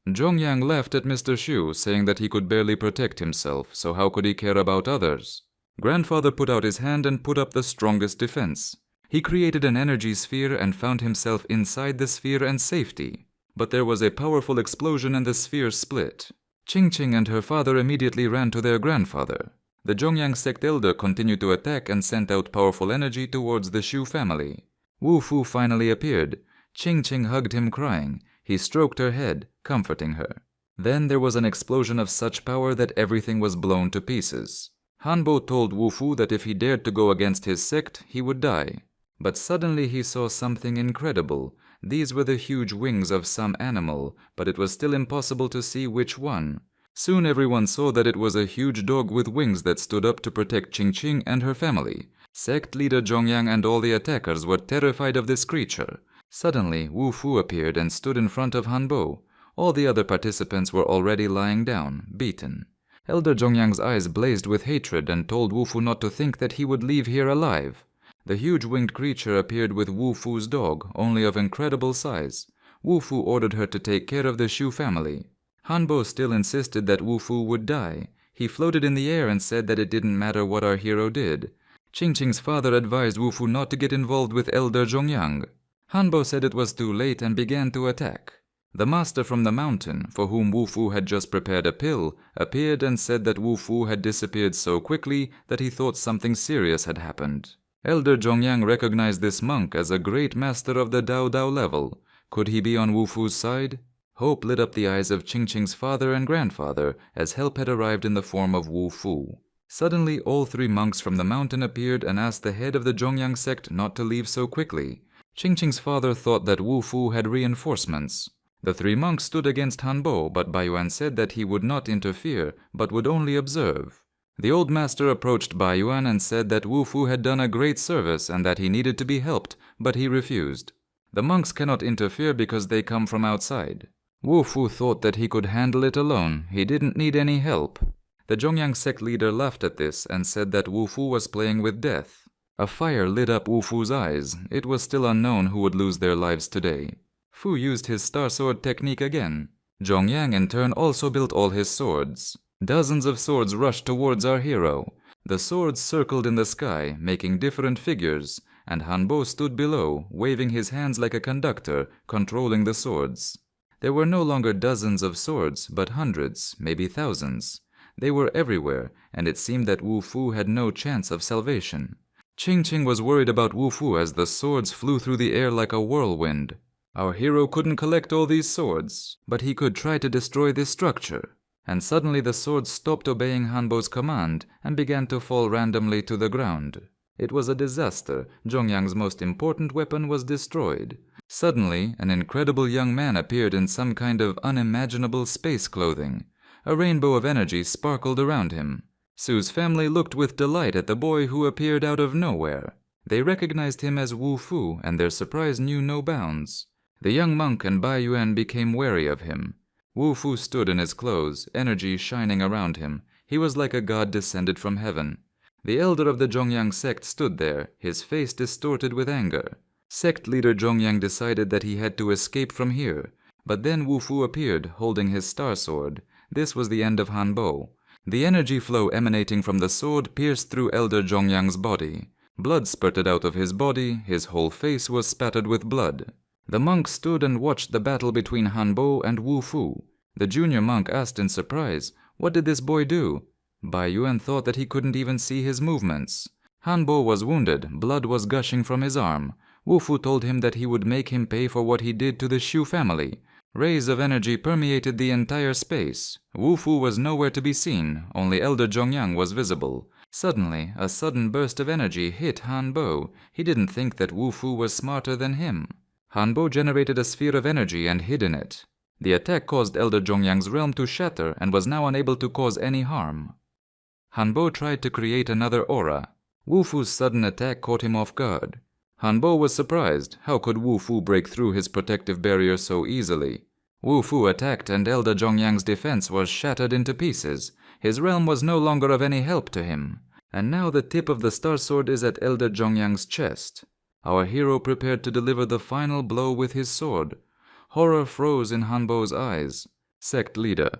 Zhongyang laughed at Mr. Shu, saying that he could barely protect himself, so how could he care about others? Grandfather put out his hand and put up the strongest defense. He created an energy sphere and found himself inside the sphere and safety. But there was a powerful explosion and the sphere split. Qingqing and her father immediately ran to their grandfather. The Zhongyang sect elder continued to attack and sent out powerful energy towards the Shu family. Wu Fu finally appeared. Qingqing hugged him crying. He stroked her head, comforting her. Then there was an explosion of such power that everything was blown to pieces. Hanbo told Wu Fu that if he dared to go against his sect, he would die. But suddenly he saw something incredible. These were the huge wings of some animal, but it was still impossible to see which one. Soon everyone saw that it was a huge dog with wings that stood up to protect Qingqing and her family. Sect leader Zhongyang and all the attackers were terrified of this creature. Suddenly, Wu Fu appeared and stood in front of Hanbo. All the other participants were already lying down, beaten. Elder Zhongyang's eyes blazed with hatred and told Wu Fu not to think that he would leave here alive. The huge winged creature appeared with Wu Fu's dog, only of incredible size. Wu Fu ordered her to take care of the Shu family. Hanbo still insisted that Wu Fu would die. He floated in the air and said that it didn't matter what our hero did. Qingqing's father advised Wu Fu not to get involved with Elder Zhongyang. Hanbo said it was too late and began to attack. The master from the mountain, for whom Wu Fu had just prepared a pill, appeared and said that Wu Fu had disappeared so quickly that he thought something serious had happened. Elder Zhongyang recognized this monk as a great master of the Dao Dao level. Could he be on Wu Fu's side? Hope lit up the eyes of Qingqing's father and grandfather as help had arrived in the form of Wu Fu. Suddenly, all three monks from the mountain appeared and asked the head of the Zhongyang sect not to leave so quickly. Qingqing's father thought that Wu Fu had reinforcements. The three monks stood against Hanbo, but Bai Yuan said that he would not interfere, but would only observe. The old master approached Bai Yuan and said that Wu Fu had done a great service and that he needed to be helped, but he refused. The monks cannot interfere because they come from outside. Wu Fu thought that he could handle it alone. He didn't need any help. The Zhongyang sect leader laughed at this and said that Wu Fu was playing with death. A fire lit up Wu Fu's eyes. It was still unknown who would lose their lives today. Fu used his star sword technique again. Zhongyang in turn also built all his swords. Dozens of swords rushed towards our hero. The swords circled in the sky, making different figures, and Hanbo stood below, waving his hands like a conductor, controlling the swords. There were no longer dozens of swords, but hundreds, maybe thousands. They were everywhere, and it seemed that Wu Fu had no chance of salvation. Qing was worried about Wu Fu as the swords flew through the air like a whirlwind. Our hero couldn't collect all these swords, but he could try to destroy this structure. And suddenly the swords stopped obeying Hanbo's command and began to fall randomly to the ground. It was a disaster. Zhongyang's most important weapon was destroyed. Suddenly, an incredible young man appeared in some kind of unimaginable space clothing. A rainbow of energy sparkled around him. Su's family looked with delight at the boy who appeared out of nowhere. They recognized him as Wu Fu, and their surprise knew no bounds. The young monk and Bai Yuan became wary of him. Wu Fu stood in his clothes, energy shining around him. He was like a god descended from heaven. The elder of the Zhongyang sect stood there, his face distorted with anger. Sect leader Zhongyang decided that he had to escape from here. But then Wu Fu appeared, holding his star sword. This was the end of Hanbo. The energy flow emanating from the sword pierced through Elder Zhongyang's body. Blood spurted out of his body, his whole face was spattered with blood. The monk stood and watched the battle between Hanbo and Wu Fu. The junior monk asked in surprise, "What did this boy do?" Bai Yuan thought that he couldn't even see his movements. Hanbo was wounded, blood was gushing from his arm. Wu Fu told him that he would make him pay for what he did to the Shu family. Rays of energy permeated the entire space. Wu Fu was nowhere to be seen, only Elder Zhongyang was visible. Suddenly, a sudden burst of energy hit Hanbo. He didn't think that Wu Fu was smarter than him. Hanbo generated a sphere of energy and hid in it. The attack caused Elder Zhongyang's realm to shatter and was now unable to cause any harm. Hanbo tried to create another aura. Wu Fu's sudden attack caught him off guard. Hanbo was surprised. How could Wu Fu break through his protective barrier so easily? Wu Fu attacked and Elder Zhongyang's defense was shattered into pieces. His realm was no longer of any help to him. And now the tip of the star sword is at Elder Zhongyang's chest. Our hero prepared to deliver the final blow with his sword. Horror froze in Hanbo's eyes. Sect leader.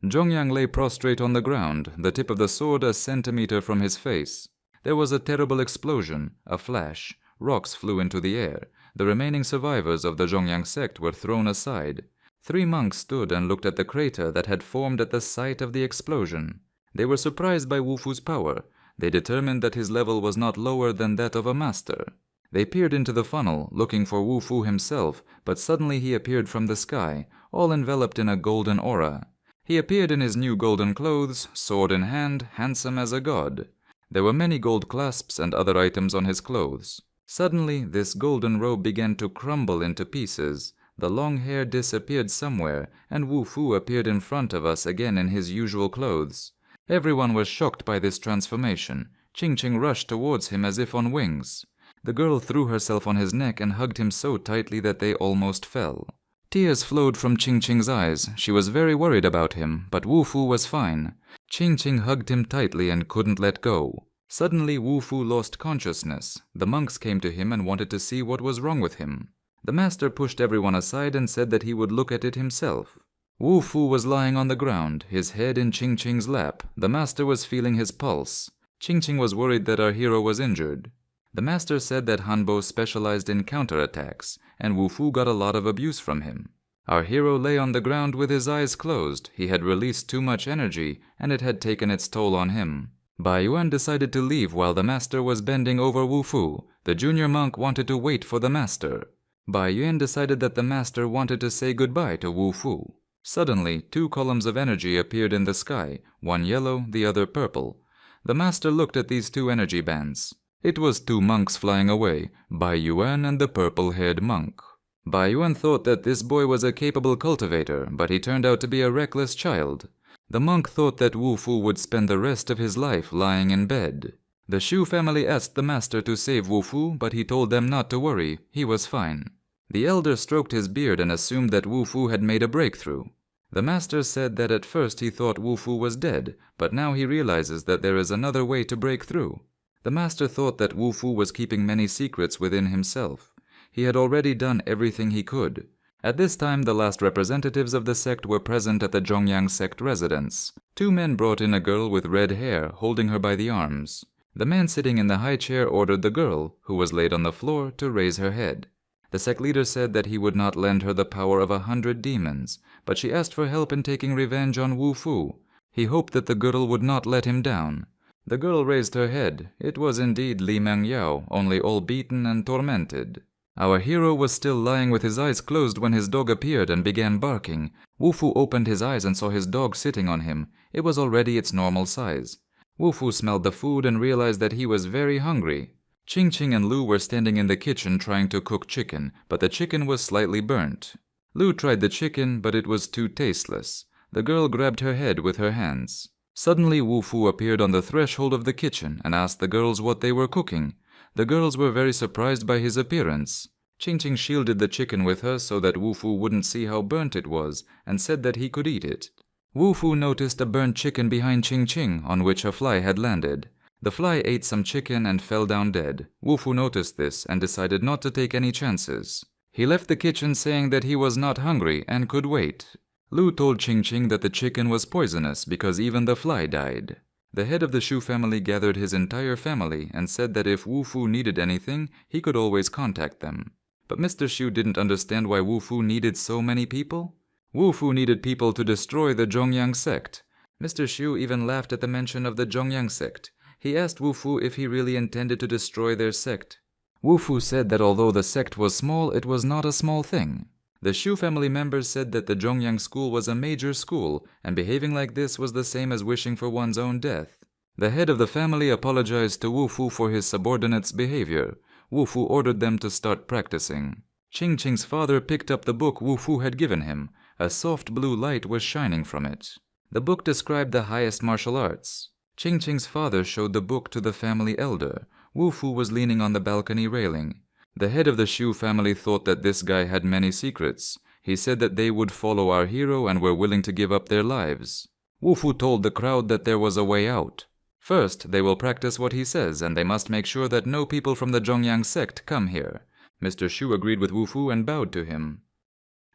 Zhongyang lay prostrate on the ground, the tip of the sword a centimeter from his face. There was a terrible explosion, a flash. Rocks flew into the air. The remaining survivors of the Zhongyang sect were thrown aside. 3 monks stood and looked at the crater that had formed at the site of the explosion. They were surprised by Wu Fu's power. They determined that his level was not lower than that of a master. They peered into the funnel, looking for Wu Fu himself, but suddenly he appeared from the sky, all enveloped in a golden aura. He appeared in his new golden clothes, sword in hand, handsome as a god. There were many gold clasps and other items on his clothes. Suddenly, this golden robe began to crumble into pieces. The long hair disappeared somewhere, and Wu Fu appeared in front of us again in his usual clothes. Everyone was shocked by this transformation. Qing rushed towards him as if on wings. The girl threw herself on his neck and hugged him so tightly that they almost fell. Tears flowed from Qing's eyes. She was very worried about him, but Wu Fu was fine. Qing hugged him tightly and couldn't let go. Suddenly Wu Fu lost consciousness. The monks came to him and wanted to see what was wrong with him. The master pushed everyone aside and said that he would look at it himself. Wu Fu was lying on the ground, his head in Qing's lap. The master was feeling his pulse. Qing was worried that our hero was injured. The master said that Hanbo specialized in counterattacks, and Wu Fu got a lot of abuse from him. Our hero lay on the ground with his eyes closed. He had released too much energy, and it had taken its toll on him. Bai Yuan decided to leave while the master was bending over Wu Fu. The junior monk wanted to wait for the master. Bai Yuan decided that the master wanted to say goodbye to Wu Fu. Suddenly, 2 columns of energy appeared in the sky, one yellow, the other purple. The master looked at these 2 energy bands. It was 2 monks flying away, Bai Yuan and the purple-haired monk. Bai Yuan thought that this boy was a capable cultivator, but he turned out to be a reckless child. The monk thought that Wu Fu would spend the rest of his life lying in bed. The Shu family asked the master to save Wu Fu, but he told them not to worry, he was fine. The elder stroked his beard and assumed that Wu Fu had made a breakthrough. The master said that at first he thought Wu Fu was dead, but now he realizes that there is another way to break through. The master thought that Wu Fu was keeping many secrets within himself. He had already done everything he could. At this time, the last representatives of the sect were present at the Zhongyang sect residence. 2 men brought in a girl with red hair, holding her by the arms. The man sitting in the high chair ordered the girl, who was laid on the floor, to raise her head. The sect leader said that he would not lend her the power of 100 demons, but she asked for help in taking revenge on Wu Fu. He hoped that the girl would not let him down. The girl raised her head. It was indeed Li Mangyao, only all beaten and tormented. Our hero was still lying with his eyes closed when his dog appeared and began barking. Wu Fu opened his eyes and saw his dog sitting on him. It was already its normal size. Wu Fu smelled the food and realized that he was very hungry. Ching Ching and Lu were standing in the kitchen trying to cook chicken, but the chicken was slightly burnt. Lu tried the chicken, but it was too tasteless. The girl grabbed her head with her hands. Suddenly Wu Fu appeared on the threshold of the kitchen and asked the girls what they were cooking. The girls were very surprised by his appearance. Ching Ching shielded the chicken with her so that Wu Fu wouldn't see how burnt it was, and said that he could eat it. Wu Fu noticed a burnt chicken behind Ching Ching, on which a fly had landed. The fly ate some chicken and fell down dead. Wu Fu noticed this and decided not to take any chances. He left the kitchen saying that he was not hungry and could wait. Lu told Ching Ching that the chicken was poisonous because even the fly died. The head of the Shu family gathered his entire family and said that if Wu Fu needed anything, he could always contact them. But Mr. Shu didn't understand why Wu Fu needed so many people. Wu Fu needed people to destroy the Zhongyang sect. Mr. Shu even laughed at the mention of the Zhongyang sect. He asked Wu Fu if he really intended to destroy their sect. Wu Fu said that although the sect was small, it was not a small thing. The Shu family members said that the Zhongyang school was a major school, and behaving like this was the same as wishing for one's own death. The head of the family apologized to Wu Fu for his subordinates' behavior. Wu Fu ordered them to start practicing. Ching Ching's father picked up the book Wu Fu had given him. A soft blue light was shining from it. The book described the highest martial arts. Ching Ching's father showed the book to the family elder. Wu Fu was leaning on the balcony railing. The head of the Shu family thought that this guy had many secrets. He said that they would follow our hero and were willing to give up their lives. Wu Fu told the crowd that there was a way out. First, they will practice what he says, and they must make sure that no people from the Zhongyang sect come here. Mr. Shu agreed with Wu Fu and bowed to him.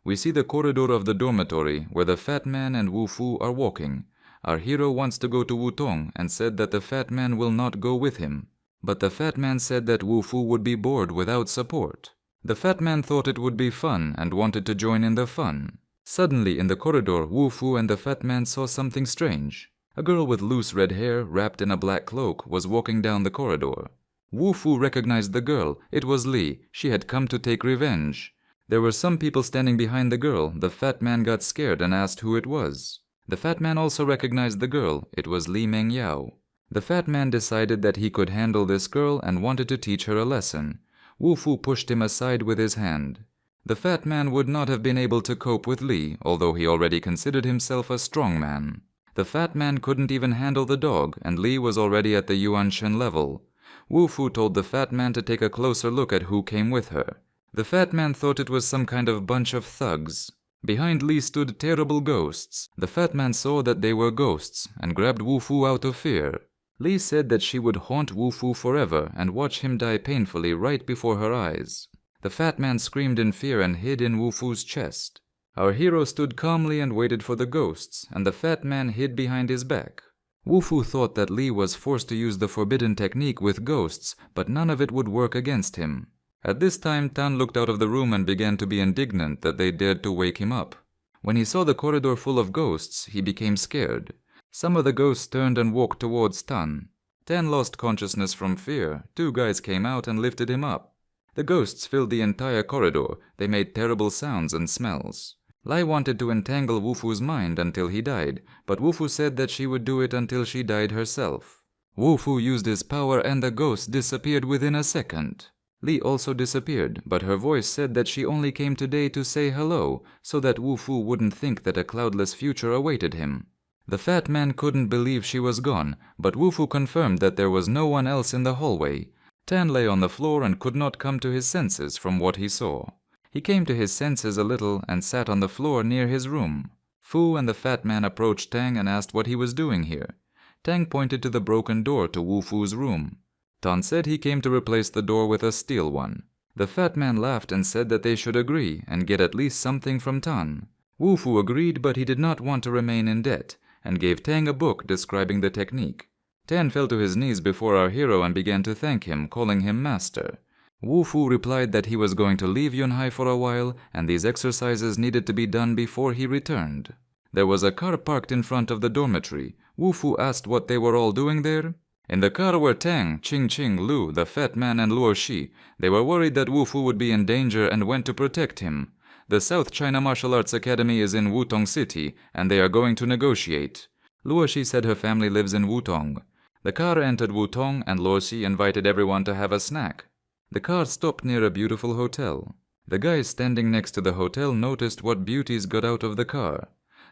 We see the corridor of the dormitory, where the fat man and Wu Fu are walking. Our hero wants to go to Wutong and said that the fat man will not go with him. But the fat man said that Wu Fu would be bored without support. The fat man thought it would be fun and wanted to join in the fun. Suddenly in the corridor, Wu Fu and the fat man saw something strange. A girl with loose red hair, wrapped in a black cloak, was walking down the corridor. Wu Fu recognized the girl. It was Li. She had come to take revenge. There were some people standing behind the girl. The fat man got scared and asked who it was. The fat man also recognized the girl. It was Li Mengyao. The fat man decided that he could handle this girl and wanted to teach her a lesson. Wu Fu pushed him aside with his hand. The fat man would not have been able to cope with Li, although he already considered himself a strong man. The fat man couldn't even handle the dog, and Li was already at the Yuanshen level. Wu Fu told the fat man to take a closer look at who came with her. The fat man thought it was some kind of bunch of thugs. Behind Li stood terrible ghosts. The fat man saw that they were ghosts and grabbed Wu Fu out of fear. Li said that she would haunt Wu Fu forever and watch him die painfully right before her eyes. The fat man screamed in fear and hid in Wu Fu's chest. Our hero stood calmly and waited for the ghosts, and the fat man hid behind his back. Wu Fu thought that Li was forced to use the forbidden technique with ghosts, but none of it would work against him. At this time, Tan looked out of the room and began to be indignant that they dared to wake him up. When he saw the corridor full of ghosts, he became scared. Some of the ghosts turned and walked towards Tan. Tan lost consciousness from fear. 2 guys came out and lifted him up. The ghosts filled the entire corridor. They made terrible sounds and smells. Lai wanted to entangle Wu Fu's mind until he died, but Wu Fu said that she would do it until she died herself. Wu Fu used his power and the ghosts disappeared within a second. Li also disappeared, but her voice said that she only came today to say hello, so that Wu Fu wouldn't think that a cloudless future awaited him. The fat man couldn't believe she was gone, but Wu Fu confirmed that there was no one else in the hallway. Tan lay on the floor and could not come to his senses from what he saw. He came to his senses a little and sat on the floor near his room. Fu and the fat man approached Tang and asked what he was doing here. Tang pointed to the broken door to Wu Fu's room. Tan said he came to replace the door with a steel one. The fat man laughed and said that they should agree and get at least something from Tan. Wu Fu agreed, but he did not want to remain in debt, and gave Tang a book describing the technique. Tan fell to his knees before our hero and began to thank him, calling him master. Wu Fu replied that he was going to leave Yunhai for a while, and these exercises needed to be done before he returned. There was a car parked in front of the dormitory. Wu Fu asked what they were all doing there. In the car were Tang, Qing, Lu, the fat man, and Luo Shi. They were worried that Wu Fu would be in danger and went to protect him. The South China Martial Arts Academy is in Wutong City, and they are going to negotiate. Luo Shi said her family lives in Wutong. The car entered Wutong, and Luo Shi invited everyone to have a snack. The car stopped near a beautiful hotel. The guy standing next to the hotel noticed what beauties got out of the car.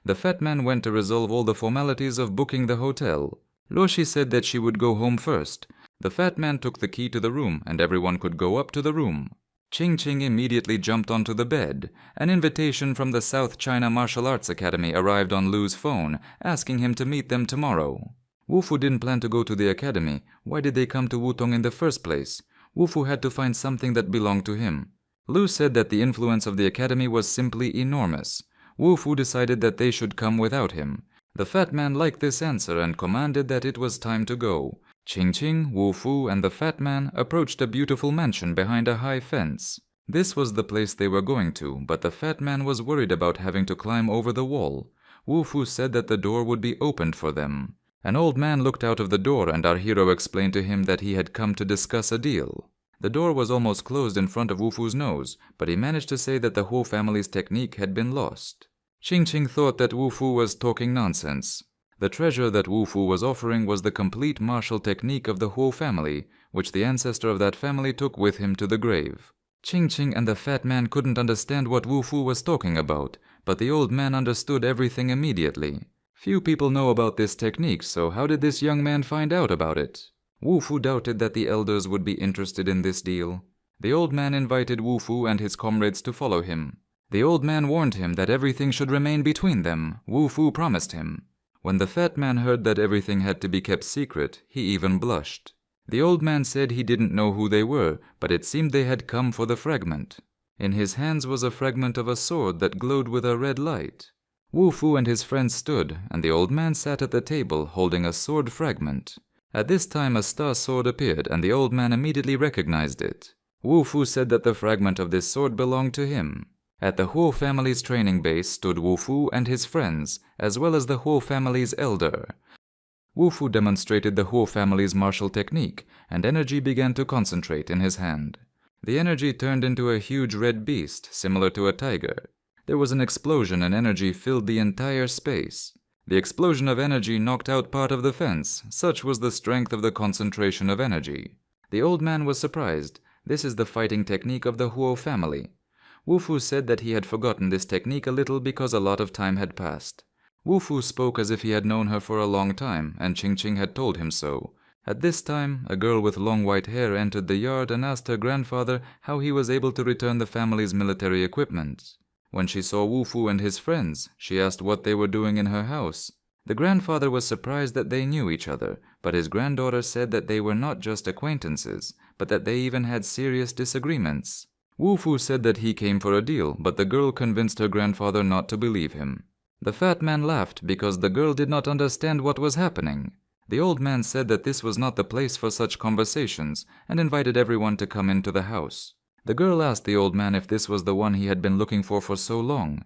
The fat man went to resolve all the formalities of booking the hotel. Luo Shi said that she would go home first. The fat man took the key to the room, and everyone could go up to the room. Qing immediately jumped onto the bed. An invitation from the South China Martial Arts Academy arrived on Lu's phone, asking him to meet them tomorrow. Wu Fu didn't plan to go to the academy. Why did they come to Wutong in the first place? Wu Fu had to find something that belonged to him. Lu said that the influence of the academy was simply enormous. Wu Fu decided that they should come without him. The fat man liked this answer and commanded that it was time to go. Qing, Wu Fu, and the fat man approached a beautiful mansion behind a high fence. This was the place they were going to, but the fat man was worried about having to climb over the wall. Wu Fu said that the door would be opened for them. An old man looked out of the door, and our hero explained to him that he had come to discuss a deal. The door was almost closed in front of Wu Fu's nose, but he managed to say that the Huo family's technique had been lost. Qing thought that Wu Fu was talking nonsense. The treasure that Wu Fu was offering was the complete martial technique of the Huo family, which the ancestor of that family took with him to the grave. Qing and the fat man couldn't understand what Wu Fu was talking about, but the old man understood everything immediately. Few people know about this technique, so how did this young man find out about it? Wu Fu doubted that the elders would be interested in this deal. The old man invited Wu Fu and his comrades to follow him. The old man warned him that everything should remain between them. Wu Fu promised him. When the fat man heard that everything had to be kept secret, he even blushed. The old man said he didn't know who they were, but it seemed they had come for the fragment. In his hands was a fragment of a sword that glowed with a red light. Wu Fu and his friends stood, and the old man sat at the table holding a sword fragment. At this time a star sword appeared, and the old man immediately recognized it. Wu Fu said that the fragment of this sword belonged to him. At the Huo family's training base stood Wu Fu and his friends, as well as the Huo family's elder. Wu Fu demonstrated the Huo family's martial technique, and energy began to concentrate in his hand. The energy turned into a huge red beast, similar to a tiger. There was an explosion and energy filled the entire space. The explosion of energy knocked out part of the fence. Such was the strength of the concentration of energy. The old man was surprised. This is the fighting technique of the Huo family. Wu Fu said that he had forgotten this technique a little because a lot of time had passed. Wu Fu spoke as if he had known her for a long time, and Qing had told him so. At this time, a girl with long white hair entered the yard and asked her grandfather how he was able to return the family's military equipment. When she saw Wu Fu and his friends, she asked what they were doing in her house. The grandfather was surprised that they knew each other, but his granddaughter said that they were not just acquaintances, but that they even had serious disagreements. Wu Fu said that he came for a deal, but the girl convinced her grandfather not to believe him. The fat man laughed because the girl did not understand what was happening. The old man said that this was not the place for such conversations and invited everyone to come into the house. The girl asked the old man if this was the one he had been looking for so long.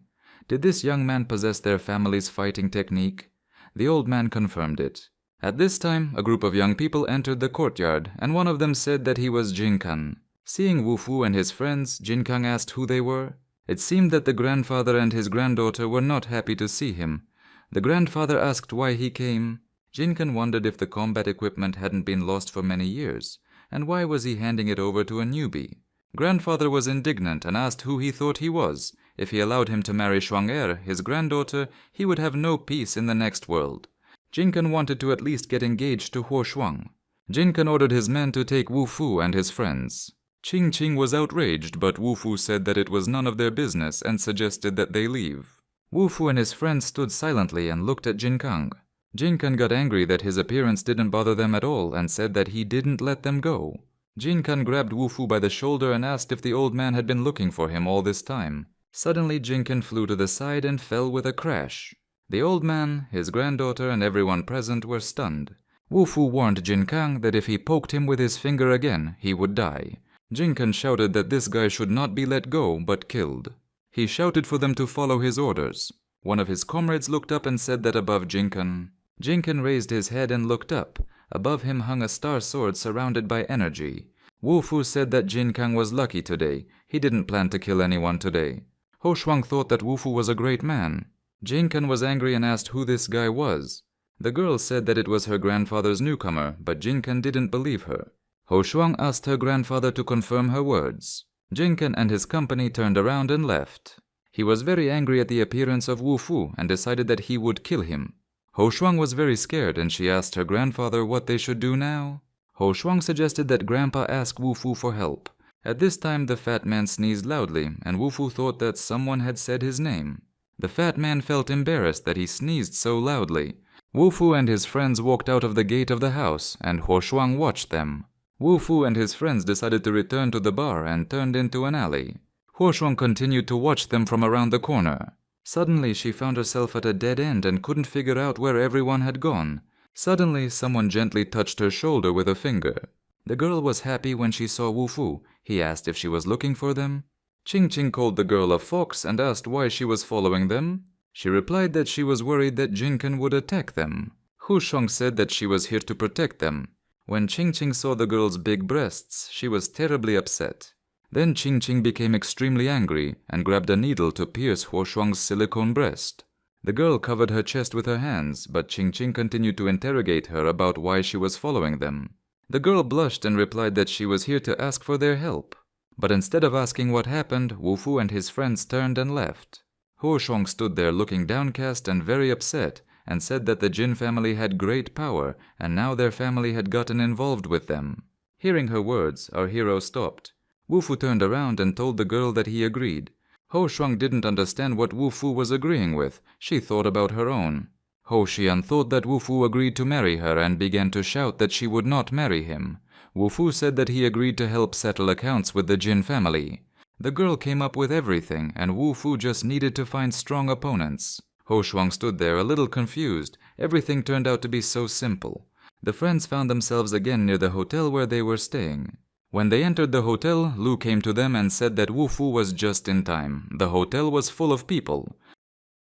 Did this young man possess their family's fighting technique? The old man confirmed it. At this time, a group of young people entered the courtyard, and one of them said that he was Jinkan. Seeing Wu Fu and his friends, Jinkang asked who they were. It seemed that the grandfather and his granddaughter were not happy to see him. The grandfather asked why he came. Jinkan wondered if the combat equipment hadn't been lost for many years, and why was he handing it over to a newbie? Grandfather was indignant and asked who he thought he was. If he allowed him to marry Shuang-er, his granddaughter, he would have no peace in the next world. Jinkan wanted to at least get engaged to Huo Shuang. Jinkan ordered his men to take Wu Fu and his friends. Ching Ching was outraged, but Wu Fu said that it was none of their business and suggested that they leave. Wu Fu and his friends stood silently and looked at Jin Kang. Jin Kang got angry that his appearance didn't bother them at all and said that he didn't let them go. Jin Kang grabbed Wu Fu by the shoulder and asked if the old man had been looking for him all this time. Suddenly Jin Kang flew to the side and fell with a crash. The old man, his granddaughter, and everyone present were stunned. Wu Fu warned Jin Kang that if he poked him with his finger again, he would die. Jin Kang shouted that this guy should not be let go but killed. He shouted for them to follow his orders. One of his comrades looked up and said that above Jin Kang raised his head and looked up. Above him hung a star sword surrounded by energy. Wu Fu said that Jin Kang was lucky today. He didn't plan to kill anyone today. Ho Shuang thought that Wu Fu was a great man. Jin Kang was angry and asked who this guy was. The girl said that it was her grandfather's newcomer, but Jin Kang didn't believe her. Ho Shuang asked her grandfather to confirm her words. Jin Kang and his company turned around and left. He was very angry at the appearance of Wu Fu and decided that he would kill him. Ho Shuang was very scared and she asked her grandfather what they should do now. Ho Shuang suggested that Grandpa ask Wu Fu for help. At this time the fat man sneezed loudly and Wu Fu thought that someone had said his name. The fat man felt embarrassed that he sneezed so loudly. Wu Fu and his friends walked out of the gate of the house and Ho Shuang watched them. Wu Fu and his friends decided to return to the bar and turned into an alley. Ho Shuang continued to watch them from around the corner. Suddenly she found herself at a dead end and couldn't figure out where everyone had gone. Suddenly someone gently touched her shoulder with a finger. The girl was happy when she saw Wu Fu. He asked if she was looking for them. Ching Ching called the girl a fox and asked why she was following them. She replied that she was worried that Jin Kang would attack them. Hu Shong said that she was here to protect them. When Ching Ching saw the girl's big breasts, she was terribly upset. Then Ching Ching became extremely angry and grabbed a needle to pierce Ho Shuang's silicone breast. The girl covered her chest with her hands, but Ching Ching continued to interrogate her about why she was following them. The girl blushed and replied that she was here to ask for their help. But instead of asking what happened, Wu Fu and his friends turned and left. Ho Shuang stood there looking downcast and very upset, and said that the Jin family had great power, and now their family had gotten involved with them. Hearing her words, our hero stopped. Wu Fu turned around and told the girl that he agreed. Ho Shuang didn't understand what Wu Fu was agreeing with. She thought about her own. Ho Xian thought that Wu Fu agreed to marry her and began to shout that she would not marry him. Wu Fu said that he agreed to help settle accounts with the Jin family. The girl came up with everything, and Wu Fu just needed to find strong opponents. Ho Shuang stood there a little confused. Everything turned out to be so simple. The friends found themselves again near the hotel where they were staying. When they entered the hotel, Lu came to them and said that Wu Fu was just in time. The hotel was full of people.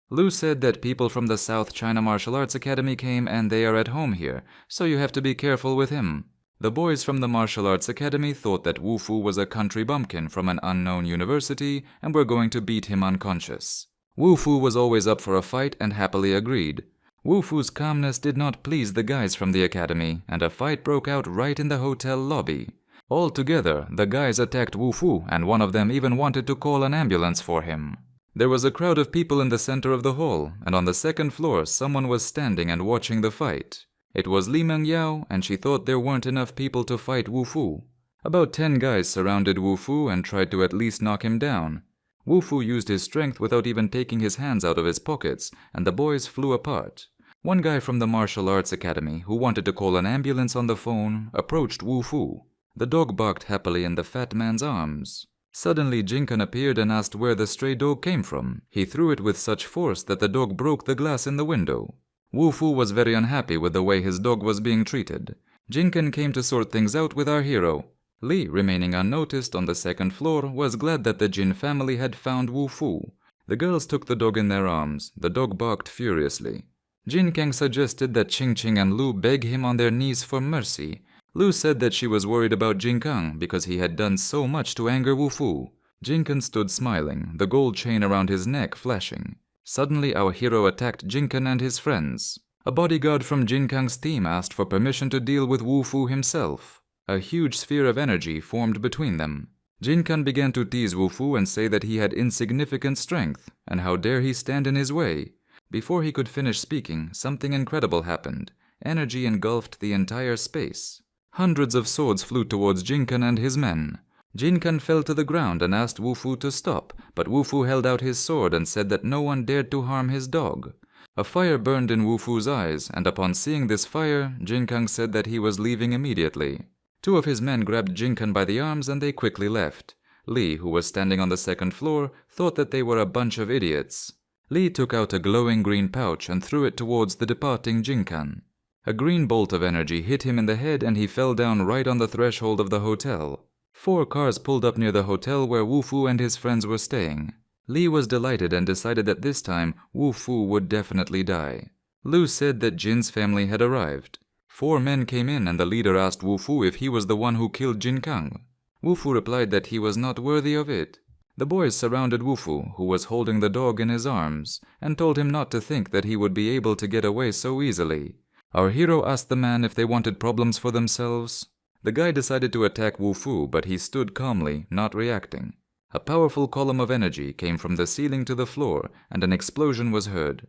Lu said that people from the South China Martial Arts Academy came and they are at home here, so you have to be careful with him. The boys from the Martial Arts Academy thought that Wu Fu was a country bumpkin from an unknown university and were going to beat him unconscious. Wu Fu was always up for a fight and happily agreed. Wu Fu's calmness did not please the guys from the academy, and a fight broke out right in the hotel lobby. Altogether, the guys attacked Wu Fu, and one of them even wanted to call an ambulance for him. There was a crowd of people in the center of the hall, and on the second floor someone was standing and watching the fight. It was Li Meng Yao, and she thought there weren't enough people to fight Wu Fu. About 10 guys surrounded Wu Fu and tried to at least knock him down. Wu Fu used his strength without even taking his hands out of his pockets, and the boys flew apart. One guy from the Martial Arts Academy, who wanted to call an ambulance on the phone, approached Wu Fu. The dog barked happily in the fat man's arms. Suddenly Jin Kang appeared and asked where the stray dog came from. He threw it with such force that the dog broke the glass in the window. Wu Fu was very unhappy with the way his dog was being treated. Jin Kang came to sort things out with our hero. Li, remaining unnoticed on the second floor, was glad that the Jin family had found Wu Fu. The girls took the dog in their arms. The dog barked furiously. Jin Kang suggested that Ching Ching and Lu beg him on their knees for mercy. Lu said that she was worried about Jin Kang because he had done so much to anger Wu Fu. Jin Kang stood smiling, the gold chain around his neck flashing. Suddenly our hero attacked Jin Kang and his friends. A bodyguard from Jin Kang's team asked for permission to deal with Wu Fu himself. A huge sphere of energy formed between them. Jin Kang began to tease Wu Fu and say that he had insignificant strength, and how dare he stand in his way. Before he could finish speaking, something incredible happened. Energy engulfed the entire space. Hundreds of swords flew towards Jin Kang and his men. Jinkan fell to the ground and asked Wu Fu to stop, but Wu Fu held out his sword and said that no one dared to harm his dog. A fire burned in Wu Fu's eyes, and upon seeing this fire, Jinkang said that he was leaving immediately. Two of his men grabbed Jinkan by the arms and they quickly left. Lee, who was standing on the second floor, thought that they were a bunch of idiots. Lee took out a glowing green pouch and threw it towards the departing Jinkan. A green bolt of energy hit him in the head and he fell down right on the threshold of the hotel. 4 cars pulled up near the hotel where Wu Fu and his friends were staying. Lee was delighted and decided that this time Wu Fu would definitely die. Lu said that Jin's family had arrived. 4 men came in and the leader asked Wu Fu if he was the one who killed Jin Kang. Wu Fu replied that he was not worthy of it. The boys surrounded Wu Fu, who was holding the dog in his arms, and told him not to think that he would be able to get away so easily. Our hero asked the man if they wanted problems for themselves. The guy decided to attack Wu Fu, but he stood calmly, not reacting. A powerful column of energy came from the ceiling to the floor, and an explosion was heard.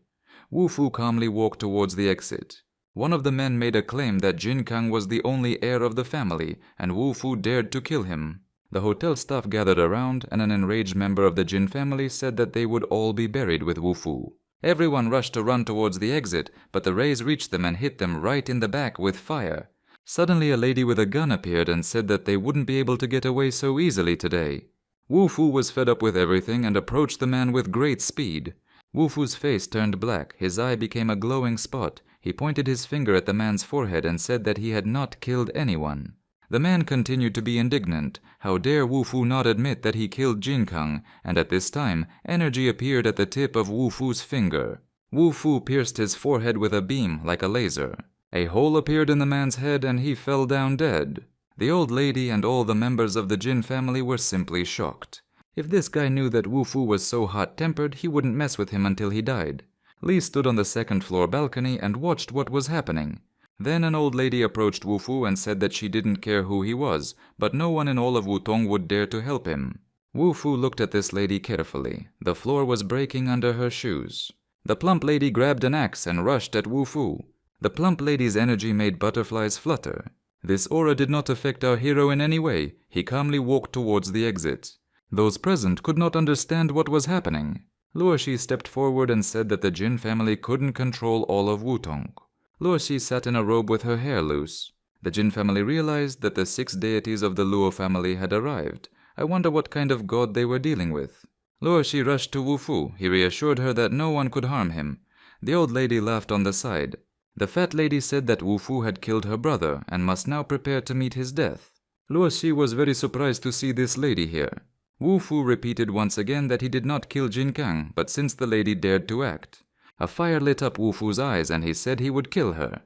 Wu Fu calmly walked towards the exit. One of the men made a claim that Jin Kang was the only heir of the family, and Wu Fu dared to kill him. The hotel staff gathered around, and an enraged member of the Jin family said that they would all be buried with Wu Fu. Everyone rushed to run towards the exit, but the rays reached them and hit them right in the back with fire. Suddenly a lady with a gun appeared and said that they wouldn't be able to get away so easily today. Wu Fu was fed up with everything and approached the man with great speed. Wu Fu's face turned black, his eye became a glowing spot. He pointed his finger at the man's forehead and said that he had not killed anyone. The man continued to be indignant. How dare Wu Fu not admit that he killed Jin Kang, and at this time, energy appeared at the tip of Wu Fu's finger. Wu Fu pierced his forehead with a beam like a laser. A hole appeared in the man's head and he fell down dead. The old lady and all the members of the Jin family were simply shocked. If this guy knew that Wu Fu was so hot-tempered, he wouldn't mess with him until he died. Lee stood on the second-floor balcony and watched what was happening. Then an old lady approached Wu Fu and said that she didn't care who he was, but no one in all of Wutong would dare to help him. Wu Fu looked at this lady carefully. The floor was breaking under her shoes. The plump lady grabbed an axe and rushed at Wu Fu. The plump lady's energy made butterflies flutter. This aura did not affect our hero in any way. He calmly walked towards the exit. Those present could not understand what was happening. Luoshi stepped forward and said that the Jin family couldn't control all of Wutong. Luoshi sat in a robe with her hair loose. The Jin family realized that the 6 deities of the Luo family had arrived. I wonder what kind of god they were dealing with. Luoshi rushed to Wu Fu. He reassured her that no one could harm him. The old lady laughed on the side. The fat lady said that Wu Fu had killed her brother and must now prepare to meet his death. Luoshi was very surprised to see this lady here. Wu Fu repeated once again that he did not kill Jin Kang, but since the lady dared to act. A fire lit up Wu Fu's eyes and he said he would kill her.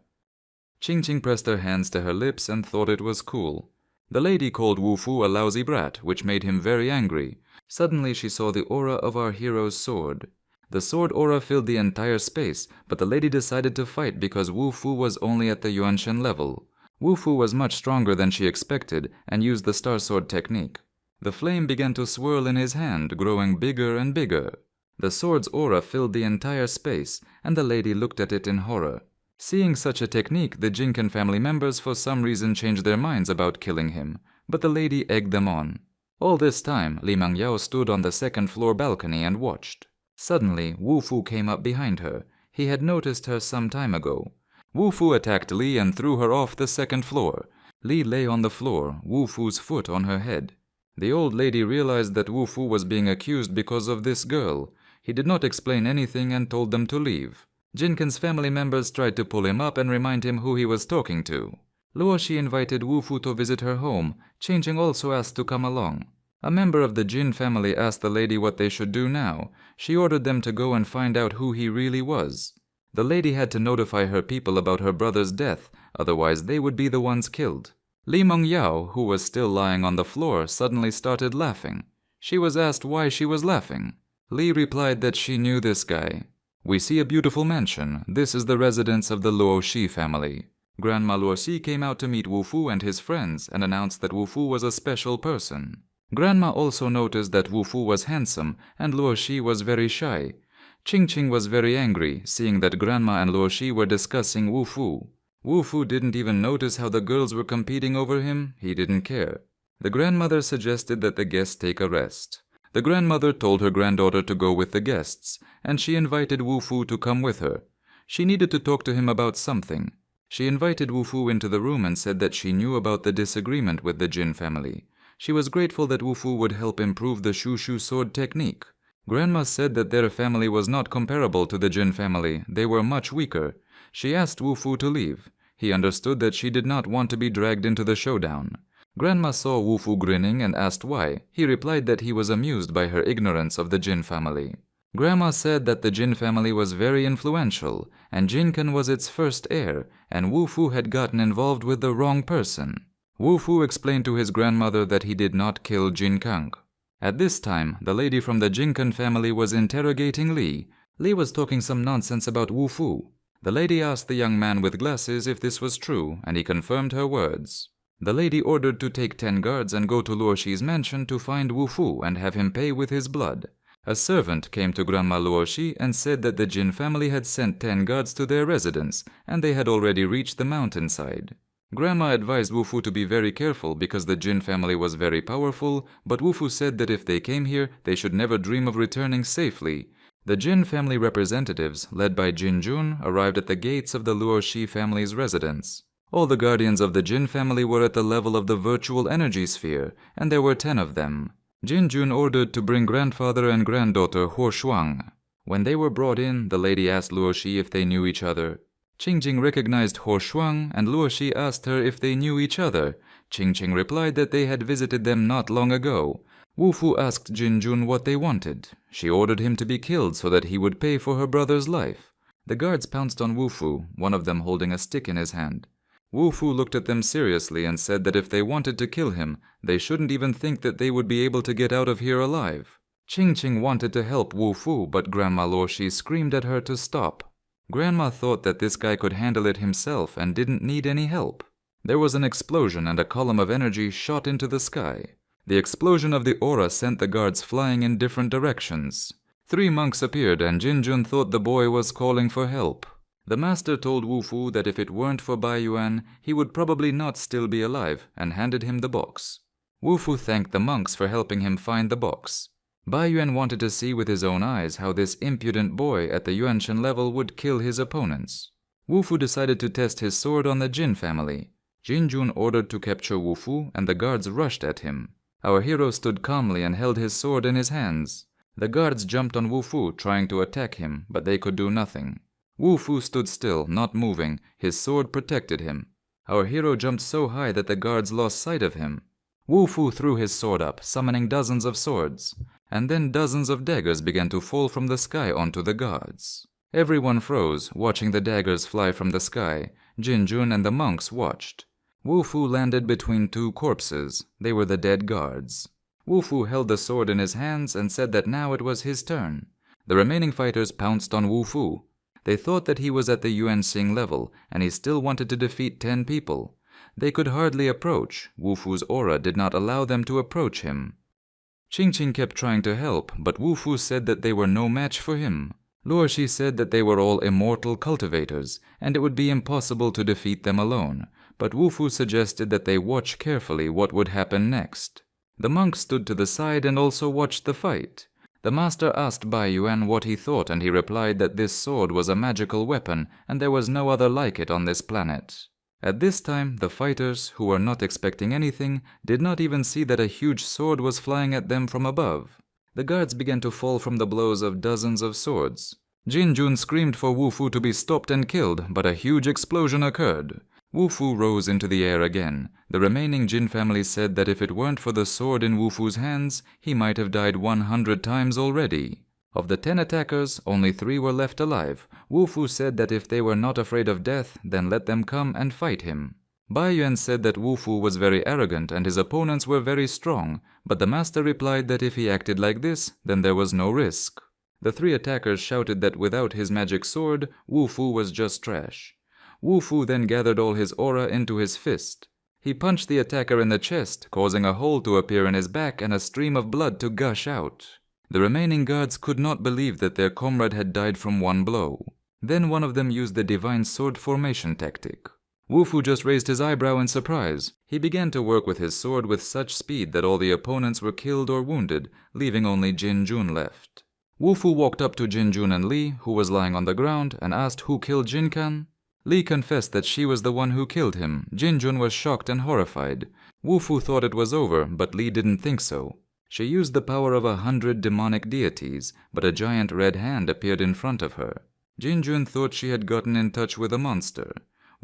Ching Ching pressed her hands to her lips and thought it was cool. The lady called Wu Fu a lousy brat, which made him very angry. Suddenly she saw the aura of our hero's sword. The sword aura filled the entire space, but the lady decided to fight because Wu Fu was only at the Yuanshen level. Wu Fu was much stronger than she expected and used the Star Sword technique. The flame began to swirl in his hand, growing bigger and bigger. The sword's aura filled the entire space, and the lady looked at it in horror. Seeing such a technique, the Jinkan family members for some reason changed their minds about killing him, but the lady egged them on. All this time, Li Mangyao stood on the second-floor balcony and watched. Suddenly, Wu Fu came up behind her. He had noticed her some time ago. Wu Fu attacked Li and threw her off the second floor. Li lay on the floor, Wu Fu's foot on her head. The old lady realized that Wu Fu was being accused because of this girl. He did not explain anything and told them to leave. Jinkan's family members tried to pull him up and remind him who he was talking to. Luoshi invited Wu Fu to visit her home. Ching also asked to come along. A member of the Jin family asked the lady what they should do now. She ordered them to go and find out who he really was. The lady had to notify her people about her brother's death, otherwise they would be the ones killed. Li Mongyao, who was still lying on the floor, suddenly started laughing. She was asked why she was laughing. Li replied that she knew this guy. We see a beautiful mansion. This is the residence of the Luo Shi family. Grandma Luo Shi came out to meet Wu Fu and his friends and announced that Wu Fu was a special person. Grandma also noticed that Wu Fu was handsome and Luo Shi was very shy. Ching was very angry, seeing that Grandma and Luo Shi were discussing Wu Fu. Wu Fu didn't even notice how the girls were competing over him. He didn't care. The grandmother suggested that the guests take a rest. The grandmother told her granddaughter to go with the guests, and she invited Wu Fu to come with her. She needed to talk to him about something. She invited Wu Fu into the room and said that she knew about the disagreement with the Jin family. She was grateful that Wu Fu would help improve the Shushu sword technique. Grandma said that their family was not comparable to the Jin family, they were much weaker. She asked Wu Fu to leave. He understood that she did not want to be dragged into the showdown. Grandma saw Wu Fu grinning and asked why. He replied that he was amused by her ignorance of the Jin family. Grandma said that the Jin family was very influential, and Jinkan was its first heir, and Wu Fu had gotten involved with the wrong person. Wu Fu explained to his grandmother that he did not kill Jin Kang. At this time, the lady from the Jinkan family was interrogating Li. Li was talking some nonsense about Wu Fu. The lady asked the young man with glasses if this was true, and he confirmed her words. The lady ordered to take 10 guards and go to Luoshi's mansion to find Wu Fu and have him pay with his blood. A servant came to Grandma Luoshi and said that the Jin family had sent 10 guards to their residence, and they had already reached the mountainside. Grandma advised Wu Fu to be very careful because the Jin family was very powerful, but Wu Fu said that if they came here, they should never dream of returning safely. The Jin family representatives, led by Jin Jun, arrived at the gates of the Luoshi family's residence. All the guardians of the Jin family were at the level of the virtual energy sphere, and there were 10 of them. Jin Jun ordered to bring grandfather and granddaughter Huo Shuang. When they were brought in, the lady asked Luoshi if they knew each other. Qingqing recognized Huo Shuang, and Luoshi asked her if they knew each other. Qingqing replied that they had visited them not long ago. Wu Fu asked Jin Jun what they wanted. She ordered him to be killed so that he would pay for her brother's life. The guards pounced on Wu Fu, one of them holding a stick in his hand. Wu Fu looked at them seriously and said that if they wanted to kill him, they shouldn't even think that they would be able to get out of here alive. Qingqing wanted to help Wu Fu, but Grandma Luoshi screamed at her to stop. Grandma thought that this guy could handle it himself and didn't need any help. There was an explosion and a column of energy shot into the sky. The explosion of the aura sent the guards flying in different directions. 3 monks appeared and Jin Jun thought the boy was calling for help. The master told Wu Fu that if it weren't for Bai Yuan, he would probably not still be alive, and handed him the box. Wu Fu thanked the monks for helping him find the box. Bai Yuan wanted to see with his own eyes how this impudent boy at the Yuanshan level would kill his opponents. Wu Fu decided to test his sword on the Jin family. Jin Jun ordered to capture Wu Fu, and the guards rushed at him. Our hero stood calmly and held his sword in his hands. The guards jumped on Wu Fu, trying to attack him, but they could do nothing. Wu Fu stood still, not moving. His sword protected him. Our hero jumped so high that the guards lost sight of him. Wu Fu threw his sword up, summoning dozens of swords. And then dozens of daggers began to fall from the sky onto the guards. Everyone froze, watching the daggers fly from the sky. Jin Jun and the monks watched. Wu Fu landed between 2 corpses. They were the dead guards. Wu Fu held the sword in his hands and said that now it was his turn. The remaining fighters pounced on Wu Fu. They thought that he was at the Yuan Xing level, and he still wanted to defeat 10 people. They could hardly approach. Wu Fu's aura did not allow them to approach him. Qingqing kept trying to help, but Wu Fu said that they were no match for him. Luoshi said that they were all immortal cultivators, and it would be impossible to defeat them alone, but Wu Fu suggested that they watch carefully what would happen next. The monks stood to the side and also watched the fight. The master asked Bai Yuan what he thought, and he replied that this sword was a magical weapon and there was no other like it on this planet. At this time, the fighters, who were not expecting anything, did not even see that a huge sword was flying at them from above. The guards began to fall from the blows of dozens of swords. Jin Jun screamed for Wu Fu to be stopped and killed, but a huge explosion occurred. Wu Fu rose into the air again. The remaining Jin family said that if it weren't for the sword in Wu Fu's hands, he might have died 100 times already. Of the 10 attackers, only 3 were left alive. Wu Fu said that if they were not afraid of death, then let them come and fight him. Bai Yuan said that Wu Fu was very arrogant and his opponents were very strong, but the master replied that if he acted like this, then there was no risk. The 3 attackers shouted that without his magic sword, Wu Fu was just trash. Wu Fu then gathered all his aura into his fist. He punched the attacker in the chest, causing a hole to appear in his back and a stream of blood to gush out. The remaining guards could not believe that their comrade had died from one blow. Then one of them used the divine sword formation tactic. Wu Fu just raised his eyebrow in surprise. He began to work with his sword with such speed that all the opponents were killed or wounded, leaving only Jin Jun left. Wu Fu walked up to Jin Jun and Li, who was lying on the ground, and asked who killed Jin Kan. Li confessed that she was the one who killed him. Jin Jun was shocked and horrified. Wu Fu thought it was over, but Li didn't think so. She used the power of 100 demonic deities, but a giant red hand appeared in front of her. Jin Jun thought she had gotten in touch with a monster.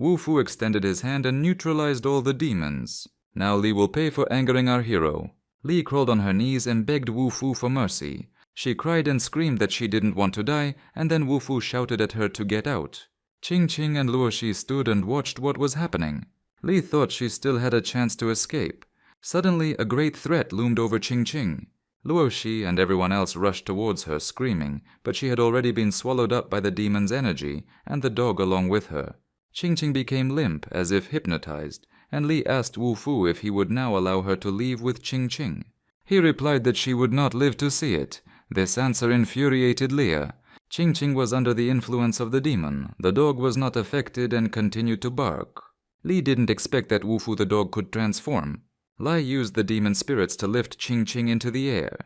Wu Fu extended his hand and neutralized all the demons. Now Li will pay for angering our hero. Li crawled on her knees and begged Wu Fu for mercy. She cried and screamed that she didn't want to die, and then Wu Fu shouted at her to get out. Ching Ching and Luo Shi stood and watched what was happening. Li thought she still had a chance to escape. Suddenly, a great threat loomed over Ching Ching. Luo Shi and everyone else rushed towards her, screaming, but she had already been swallowed up by the demon's energy, and the dog along with her. Ching Ching became limp, as if hypnotized, and Li asked Wu Fu if he would now allow her to leave with Ching Ching. He replied that she would not live to see it. This answer infuriated Leah. Ching Ching was under the influence of the demon. The dog was not affected and continued to bark. Li didn't expect that Wu Fu the dog could transform. Lai used the demon spirits to lift Ching Ching into the air.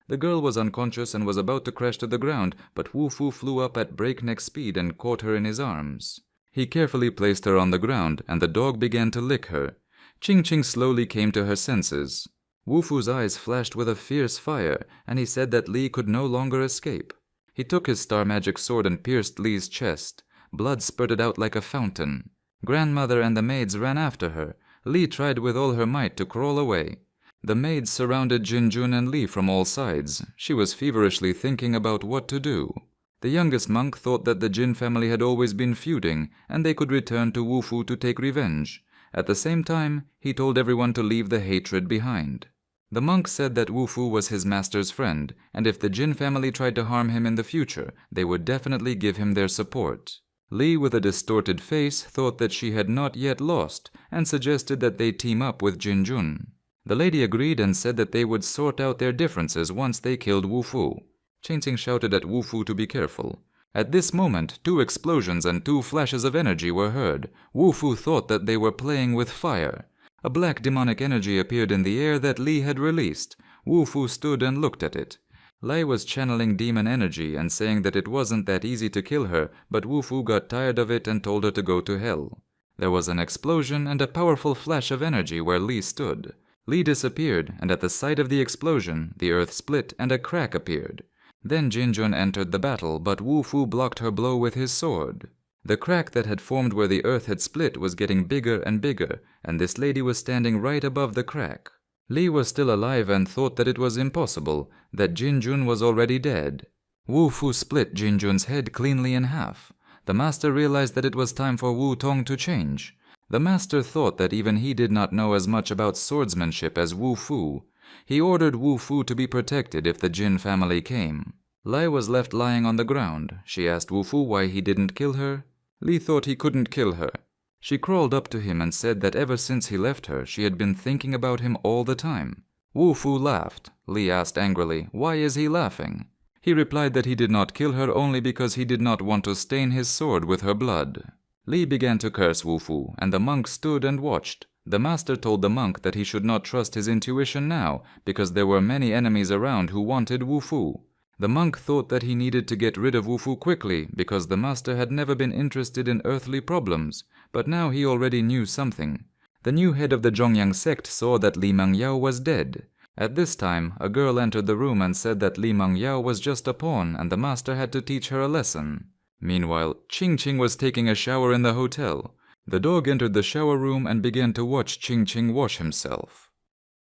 The girl was unconscious and was about to crash to the ground, but Wu Fu flew up at breakneck speed and caught her in his arms. He carefully placed her on the ground, and the dog began to lick her. Ching Ching slowly came to her senses. Wu Fu's eyes flashed with a fierce fire, and he said that Li could no longer escape. He took his star magic sword and pierced Li's chest. Blood spurted out like a fountain. Grandmother and the maids ran after her. Li tried with all her might to crawl away. The maids surrounded Jin Jun and Li from all sides. She was feverishly thinking about what to do. The youngest monk thought that the Jin family had always been feuding, and they could return to Wu Fu to take revenge. At the same time, he told everyone to leave the hatred behind. The monk said that Wu Fu was his master's friend, and if the Jin family tried to harm him in the future, they would definitely give him their support. Li, with a distorted face, thought that she had not yet lost, and suggested that they team up with Jin Jun. The lady agreed and said that they would sort out their differences once they killed Wu Fu. Ching Ching shouted at Wu Fu to be careful. At this moment, 2 explosions and 2 flashes of energy were heard. Wu Fu thought that they were playing with fire. A black demonic energy appeared in the air that Li had released. Wu Fu stood and looked at it. Lai was channeling demon energy and saying that it wasn't that easy to kill her, but Wu Fu got tired of it and told her to go to hell. There was an explosion and a powerful flash of energy where Li stood. Li disappeared, and at the sight of the explosion, the earth split and a crack appeared. Then Jin Jun entered the battle, but Wu Fu blocked her blow with his sword. The crack that had formed where the earth had split was getting bigger and bigger, and this lady was standing right above the crack. Li was still alive and thought that it was impossible, that Jin Jun was already dead. Wu Fu split Jin Jun's head cleanly in half. The master realized that it was time for Wu Tong to change. The master thought that even he did not know as much about swordsmanship as Wu Fu. He ordered Wu Fu to be protected if the Jin family came. Lai was left lying on the ground. She asked Wu Fu why he didn't kill her. Li thought he couldn't kill her. She crawled up to him and said that ever since he left her, she had been thinking about him all the time. Wu Fu laughed. Li asked angrily, "Why is he laughing?" He replied that he did not kill her only because he did not want to stain his sword with her blood. Li began to curse Wu Fu, and the monk stood and watched. The master told the monk that he should not trust his intuition now, because there were many enemies around who wanted Wu Fu. The monk thought that he needed to get rid of Wu Fu quickly, because the master had never been interested in earthly problems, but now he already knew something. The new head of the Zhongyang sect saw that Li Mangyao was dead. At this time, a girl entered the room and said that Li Mangyao was just a pawn and the master had to teach her a lesson. Meanwhile, Ching Ching was taking a shower in the hotel. The dog entered the shower room and began to watch Ching Ching wash himself.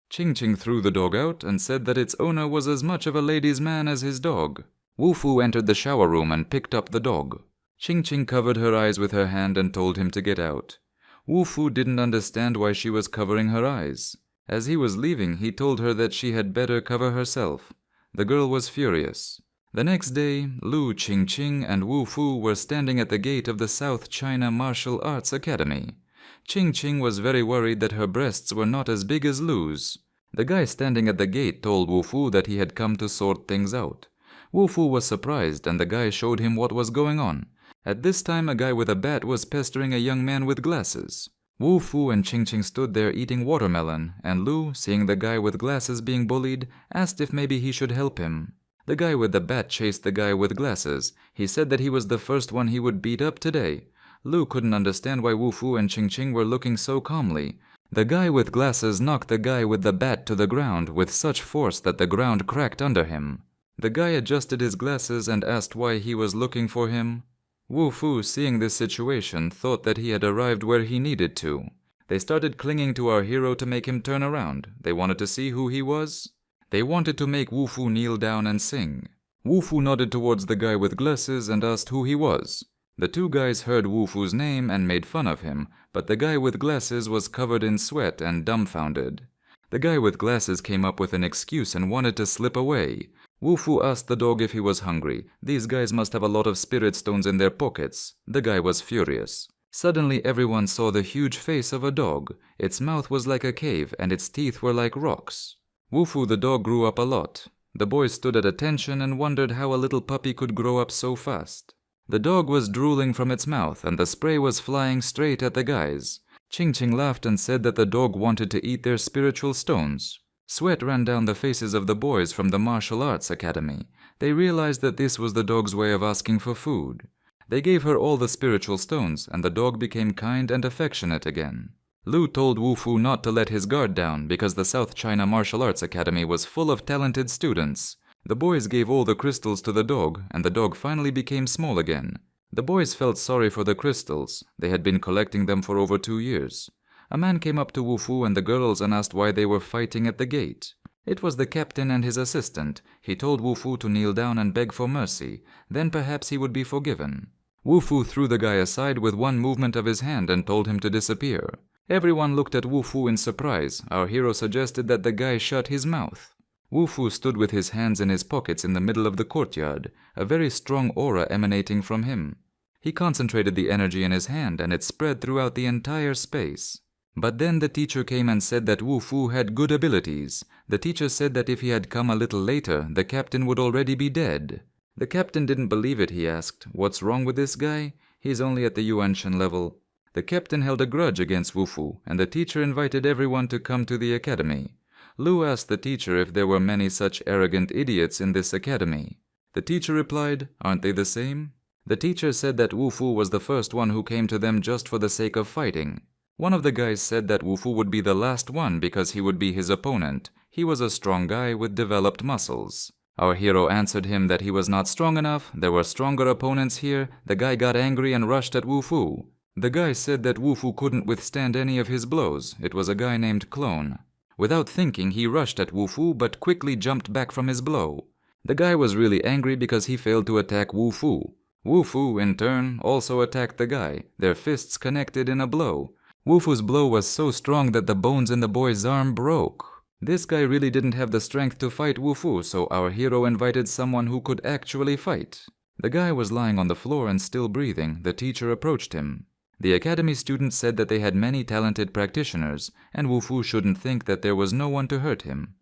Ching Ching threw the dog out and said that its owner was as much of a ladies' man as his dog. Wu Fu entered the shower room and picked up the dog. Ching Ching covered her eyes with her hand and told him to get out. Wu Fu didn't understand why she was covering her eyes. As he was leaving, he told her that she had better cover herself. The girl was furious. The next day, Lu Ching Ching and Wu Fu were standing at the gate of the South China Martial Arts Academy. Ching Ching was very worried that her breasts were not as big as Lu's. The guy standing at the gate told Wu Fu that he had come to sort things out. Wu Fu was surprised and the guy showed him what was going on. At this time, a guy with a bat was pestering a young man with glasses. Wu Fu and Ching Ching stood there eating watermelon, and Lu, seeing the guy with glasses being bullied, asked if maybe he should help him. The guy with the bat chased the guy with glasses. He said that he was the first one he would beat up today. Lu couldn't understand why Wu Fu and Ching Ching were looking so calmly. The guy with glasses knocked the guy with the bat to the ground with such force that the ground cracked under him. The guy adjusted his glasses and asked why he was looking for him. Wu Fu, seeing this situation, thought that he had arrived where he needed to. They started clinging to our hero to make him turn around. They wanted to see who he was. They wanted to make Wu Fu kneel down and sing. Wu Fu nodded towards the guy with glasses and asked who he was. The two guys heard Wu Fu's name and made fun of him, but the guy with glasses was covered in sweat and dumbfounded. The guy with glasses came up with an excuse and wanted to slip away. Wu Fu asked the dog if he was hungry. These guys must have a lot of spirit stones in their pockets. The guy was furious. Suddenly everyone saw the huge face of a dog. Its mouth was like a cave and its teeth were like rocks. Wu Fu the dog grew up a lot. The boys stood at attention and wondered how a little puppy could grow up so fast. The dog was drooling from its mouth and the spray was flying straight at the guys. Ching Ching laughed and said that the dog wanted to eat their spiritual stones. Sweat ran down the faces of the boys from the martial arts academy. They realized that this was the dog's way of asking for food. They gave her all the spiritual stones and the dog became kind and affectionate again. Lu told Wu Fu not to let his guard down because the South China Martial Arts Academy was full of talented students. The boys gave all the crystals to the dog and the dog finally became small again. The boys felt sorry for the crystals. They had been collecting them for over 2 years. A man came up to Wu Fu and the girls and asked why they were fighting at the gate. It was the captain and his assistant. He told Wu Fu to kneel down and beg for mercy. Then perhaps he would be forgiven. Wu Fu threw the guy aside with one movement of his hand and told him to disappear. Everyone looked at Wu Fu in surprise. Our hero suggested that the guy shut his mouth. Wu Fu stood with his hands in his pockets in the middle of the courtyard, a very strong aura emanating from him. He concentrated the energy in his hand and it spread throughout the entire space. But then the teacher came and said that Wu Fu had good abilities. The teacher said that if he had come a little later, the captain would already be dead. The captain didn't believe it. He asked, "What's wrong with this guy? He's only at the Yuanshan level." The captain held a grudge against Wu Fu, and the teacher invited everyone to come to the academy. Lu asked the teacher if there were many such arrogant idiots in this academy. The teacher replied, "Aren't they the same?" The teacher said that Wu Fu was the first one who came to them just for the sake of fighting. One of the guys said that Wu Fu would be the last one because he would be his opponent. He was a strong guy with developed muscles. Our hero answered him that he was not strong enough. There were stronger opponents here. The guy got angry and rushed at Wu Fu. The guy said that Wu Fu couldn't withstand any of his blows. It was a guy named Clone. Without thinking, he rushed at Wu Fu but quickly jumped back from his blow. The guy was really angry because he failed to attack Wu Fu. Wu Fu, in turn, also attacked the guy. Their fists connected in a blow. Wu Fu's blow was so strong that the bones in the boy's arm broke. This guy really didn't have the strength to fight Wu Fu, so our hero invited someone who could actually fight. The guy was lying on the floor and still breathing. The teacher approached him. The academy students said that they had many talented practitioners, and Wu Fu shouldn't think that there was no one to hurt him.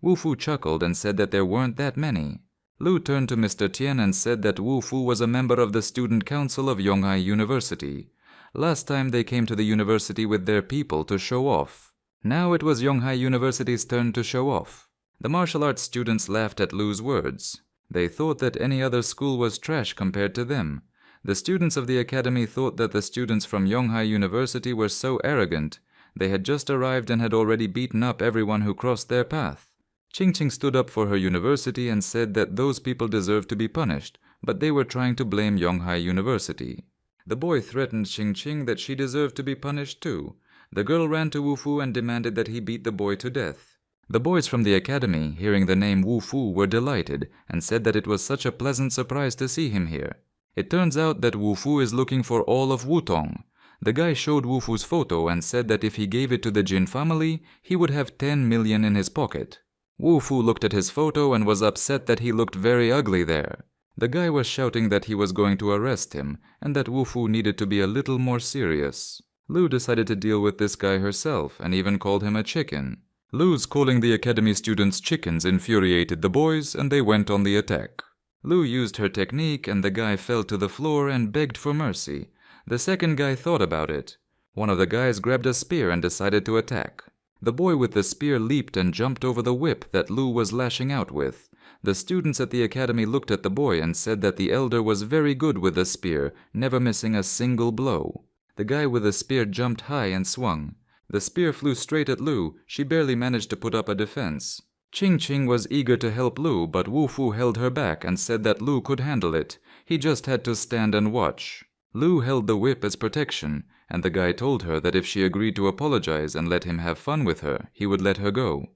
Wu Fu chuckled and said that there weren't that many. Lu turned to Mr. Tian and said that Wu Fu was a member of the student council of Yonghai University. Last time they came to the university with their people to show off. Now it was Yonghai University's turn to show off. The martial arts students laughed at Lu's words. They thought that any other school was trash compared to them. The students of the academy thought that the students from Yonghai University were so arrogant. They had just arrived and had already beaten up everyone who crossed their path. Ching Ching stood up for her university and said that those people deserved to be punished, but they were trying to blame Yonghai University. The boy threatened Ching Ching that she deserved to be punished too. The girl ran to Wu Fu and demanded that he beat the boy to death. The boys from the academy, hearing the name Wu Fu, were delighted and said that it was such a pleasant surprise to see him here. It turns out that Wu Fu is looking for all of Wutong. The guy showed Wu Fu's photo and said that if he gave it to the Jin family, he would have 10 million in his pocket. Wu Fu looked at his photo and was upset that he looked very ugly there. The guy was shouting that he was going to arrest him and that Wu Fu needed to be a little more serious. Lu decided to deal with this guy herself and even called him a chicken. Lu's calling the academy students chickens infuriated the boys and they went on the attack. Lu used her technique and the guy fell to the floor and begged for mercy. The second guy thought about it. One of the guys grabbed a spear and decided to attack. The boy with the spear leaped and jumped over the whip that Lu was lashing out with. The students at the academy looked at the boy and said that the elder was very good with the spear, never missing a single blow. The guy with the spear jumped high and swung. The spear flew straight at Lu. She barely managed to put up a defense. Ching Ching was eager to help Lu, but Wu Fu held her back and said that Lu could handle it. He just had to stand and watch. Lu held the whip as protection, and the guy told her that if she agreed to apologize and let him have fun with her, he would let her go.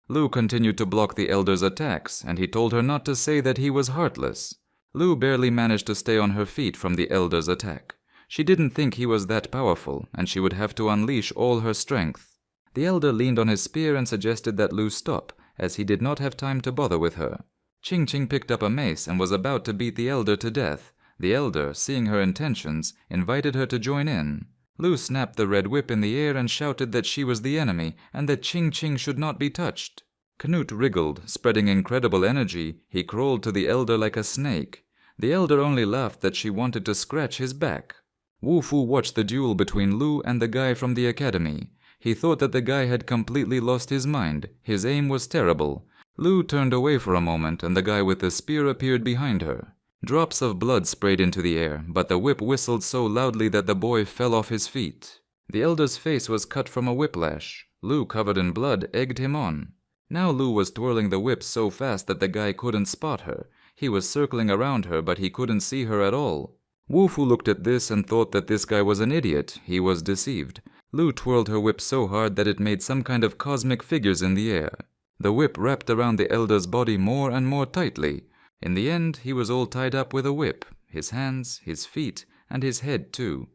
Lu continued to block the elder's attacks, and he told her not to say that he was heartless. Lu barely managed to stay on her feet from the elder's attack. She didn't think he was that powerful, and she would have to unleash all her strength. The elder leaned on his spear and suggested that Lu stop, as he did not have time to bother with her. Ching Ching picked up a mace and was about to beat the elder to death. The elder, seeing her intentions, invited her to join in. Lu snapped the red whip in the air and shouted that she was the enemy and that Ching Ching should not be touched. Canute wriggled, spreading incredible energy. He crawled to the elder like a snake. The elder only laughed that she wanted to scratch his back. Wu Fu watched the duel between Lu and the guy from the academy. He thought that the guy had completely lost his mind. His aim was terrible. Lu turned away for a moment and the guy with the spear appeared behind her. Drops of blood sprayed into the air, but the whip whistled so loudly that the boy fell off his feet. The elder's face was cut from a whiplash. Lu, covered in blood, egged him on. Now Lu was twirling the whip so fast that the guy couldn't spot her. He was circling around her, but he couldn't see her at all. Wu Fu looked at this and thought that this guy was an idiot. He was deceived. Lu twirled her whip so hard that it made some kind of cosmic figures in the air. The whip wrapped around the elder's body more and more tightly. In the end, he was all tied up with a whip, his hands, his feet, and his head too.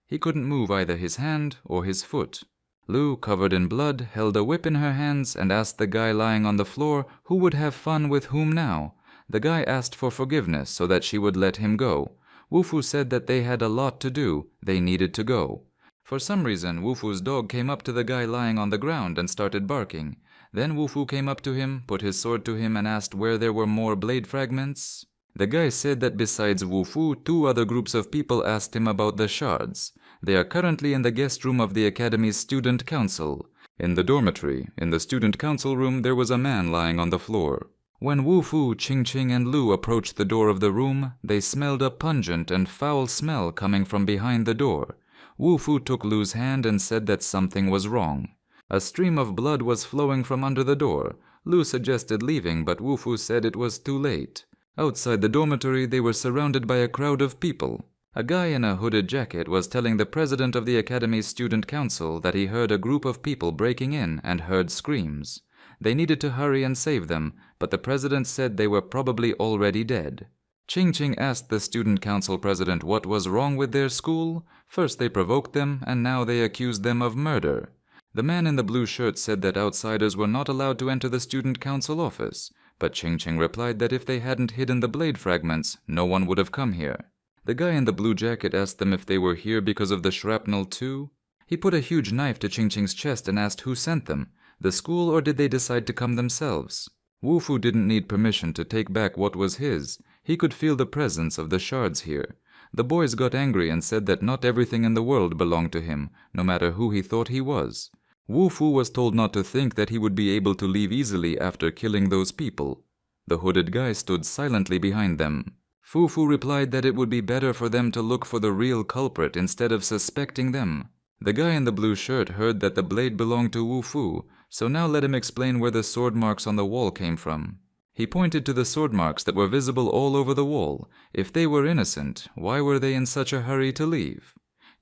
He couldn't move either his hand or his foot. Lu, covered in blood, held a whip in her hands and asked the guy lying on the floor who would have fun with whom now. The guy asked for forgiveness so that she would let him go. Wu Fu said that they had a lot to do, they needed to go. For some reason, Wu Fu's dog came up to the guy lying on the ground and started barking. Then Wu Fu came up to him, put his sword to him and asked where there were more blade fragments. The guy said that besides Wu Fu, 2 other groups of people asked him about the shards. They are currently in the guest room of the Academy's student council. In the dormitory, in the student council room, there was a man lying on the floor. When Wu Fu, Ching Ching, and Lu approached the door of the room, they smelled a pungent and foul smell coming from behind the door. Wu Fu took Lu's hand and said that something was wrong. A stream of blood was flowing from under the door. Lu suggested leaving, but Wu Fu said it was too late. Outside the dormitory, they were surrounded by a crowd of people. A guy in a hooded jacket was telling the president of the Academy's student council that he heard a group of people breaking in and heard screams. They needed to hurry and save them, but the president said they were probably already dead. Ching Ching asked the student council president what was wrong with their school. First they provoked them, and now they accused them of murder. The man in the blue shirt said that outsiders were not allowed to enter the student council office, but Ching Ching replied that if they hadn't hidden the blade fragments, no one would have come here. The guy in the blue jacket asked them if they were here because of the shrapnel too. He put a huge knife to Ching Ching's chest and asked who sent them, the school or did they decide to come themselves? Wu Fu didn't need permission to take back what was his. He could feel the presence of the shards here. The boys got angry and said that not everything in the world belonged to him, no matter who he thought he was. Wu Fu was told not to think that he would be able to leave easily after killing those people. The hooded guy stood silently behind them. Fu Fu replied that it would be better for them to look for the real culprit instead of suspecting them. The guy in the blue shirt heard that the blade belonged to Wu Fu, so now let him explain where the sword marks on the wall came from. He pointed to the sword marks that were visible all over the wall. If they were innocent, why were they in such a hurry to leave?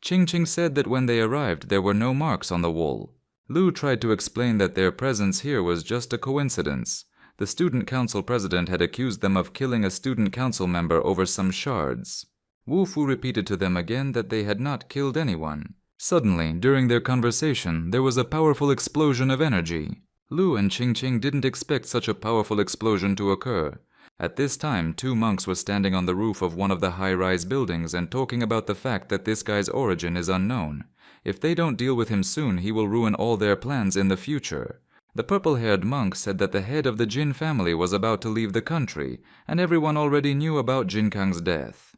Ching Ching said that when they arrived there were no marks on the wall. Lu tried to explain that their presence here was just a coincidence. The student council president had accused them of killing a student council member over some shards. Wu Fu repeated to them again that they had not killed anyone. Suddenly, during their conversation, there was a powerful explosion of energy. Lu and Ching Ching didn't expect such a powerful explosion to occur. At this time, 2 monks were standing on the roof of one of the high-rise buildings and talking about the fact that this guy's origin is unknown. If they don't deal with him soon, he will ruin all their plans in the future. The purple-haired monk said that the head of the Jin family was about to leave the country, and everyone already knew about Jin Kang's death.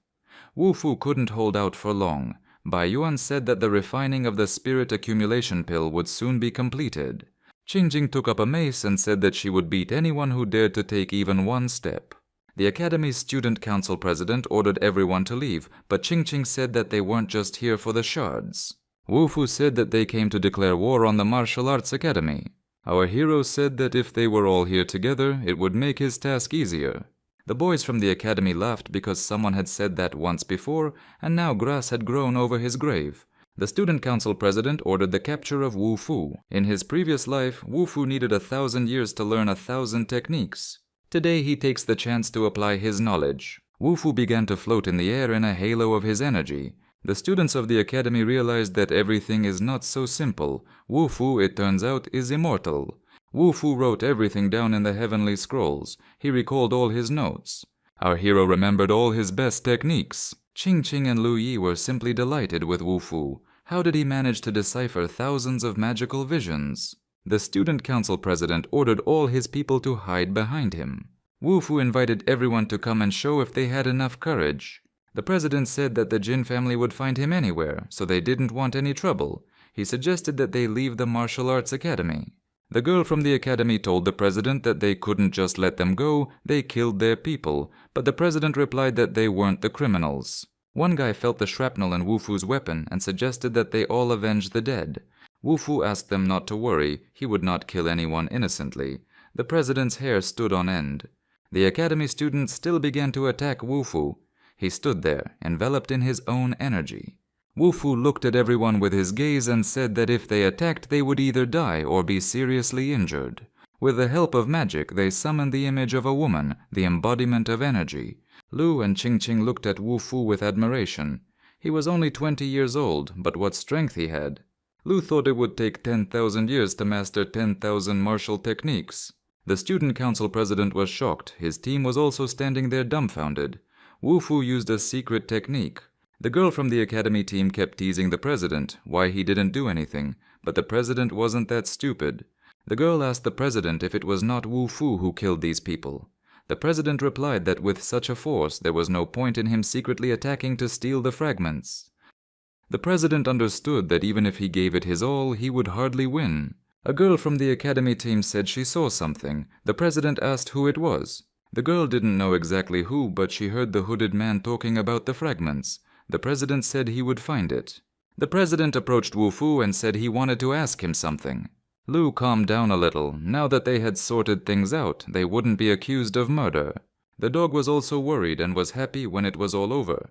Wu Fu couldn't hold out for long. Bai Yuan said that the refining of the spirit accumulation pill would soon be completed. Qing Jing took up a mace and said that she would beat anyone who dared to take even one step. The Academy's Student Council president ordered everyone to leave, but Qing Qing said that they weren't just here for the shards. Wu Fu said that they came to declare war on the Martial Arts Academy. Our hero said that if they were all here together, it would make his task easier. The boys from the academy laughed because someone had said that once before, and now grass had grown over his grave. The Student Council president ordered the capture of Wu Fu. In his previous life, Wu Fu needed 1,000 years to learn 1,000 techniques. Today he takes the chance to apply his knowledge. Wu Fu began to float in the air in a halo of his energy. The students of the academy realized that everything is not so simple. Wu Fu, it turns out, is immortal. Wu Fu wrote everything down in the heavenly scrolls. He recalled all his notes. Our hero remembered all his best techniques. Qing Qing and Lu Yi were simply delighted with Wu Fu. How did he manage to decipher thousands of magical visions? The Student Council president ordered all his people to hide behind him. Wu Fu invited everyone to come and show if they had enough courage. The president said that the Jin family would find him anywhere, so they didn't want any trouble. He suggested that they leave the Martial Arts Academy. The girl from the academy told the president that they couldn't just let them go, they killed their people, but the president replied that they weren't the criminals. One guy felt the shrapnel in Wu Fu's weapon and suggested that they all avenge the dead. Wu Fu asked them not to worry, he would not kill anyone innocently. The president's hair stood on end. The academy students still began to attack Wu Fu. He stood there, enveloped in his own energy. Wu Fu looked at everyone with his gaze and said that if they attacked they would either die or be seriously injured. With the help of magic they summoned the image of a woman, the embodiment of energy. Lu and Qing Qing looked at Wu Fu with admiration. He was only 20 years old, but what strength he had. Lu thought it would take 10,000 years to master 10,000 martial techniques. The Student Council president was shocked. His team was also standing there dumbfounded. Wu Fu used a secret technique. The girl from the academy team kept teasing the president, why he didn't do anything, but the president wasn't that stupid. The girl asked the president if it was not Wu Fu who killed these people. The president replied that with such a force, there was no point in him secretly attacking to steal the fragments. The president understood that even if he gave it his all, he would hardly win. A girl from the academy team said she saw something. The president asked who it was. The girl didn't know exactly who, but she heard the hooded man talking about the fragments. The president said he would find it. The president approached Wu Fu and said he wanted to ask him something. Lu calmed down a little. Now that they had sorted things out, they wouldn't be accused of murder. The dog was also worried and was happy when it was all over.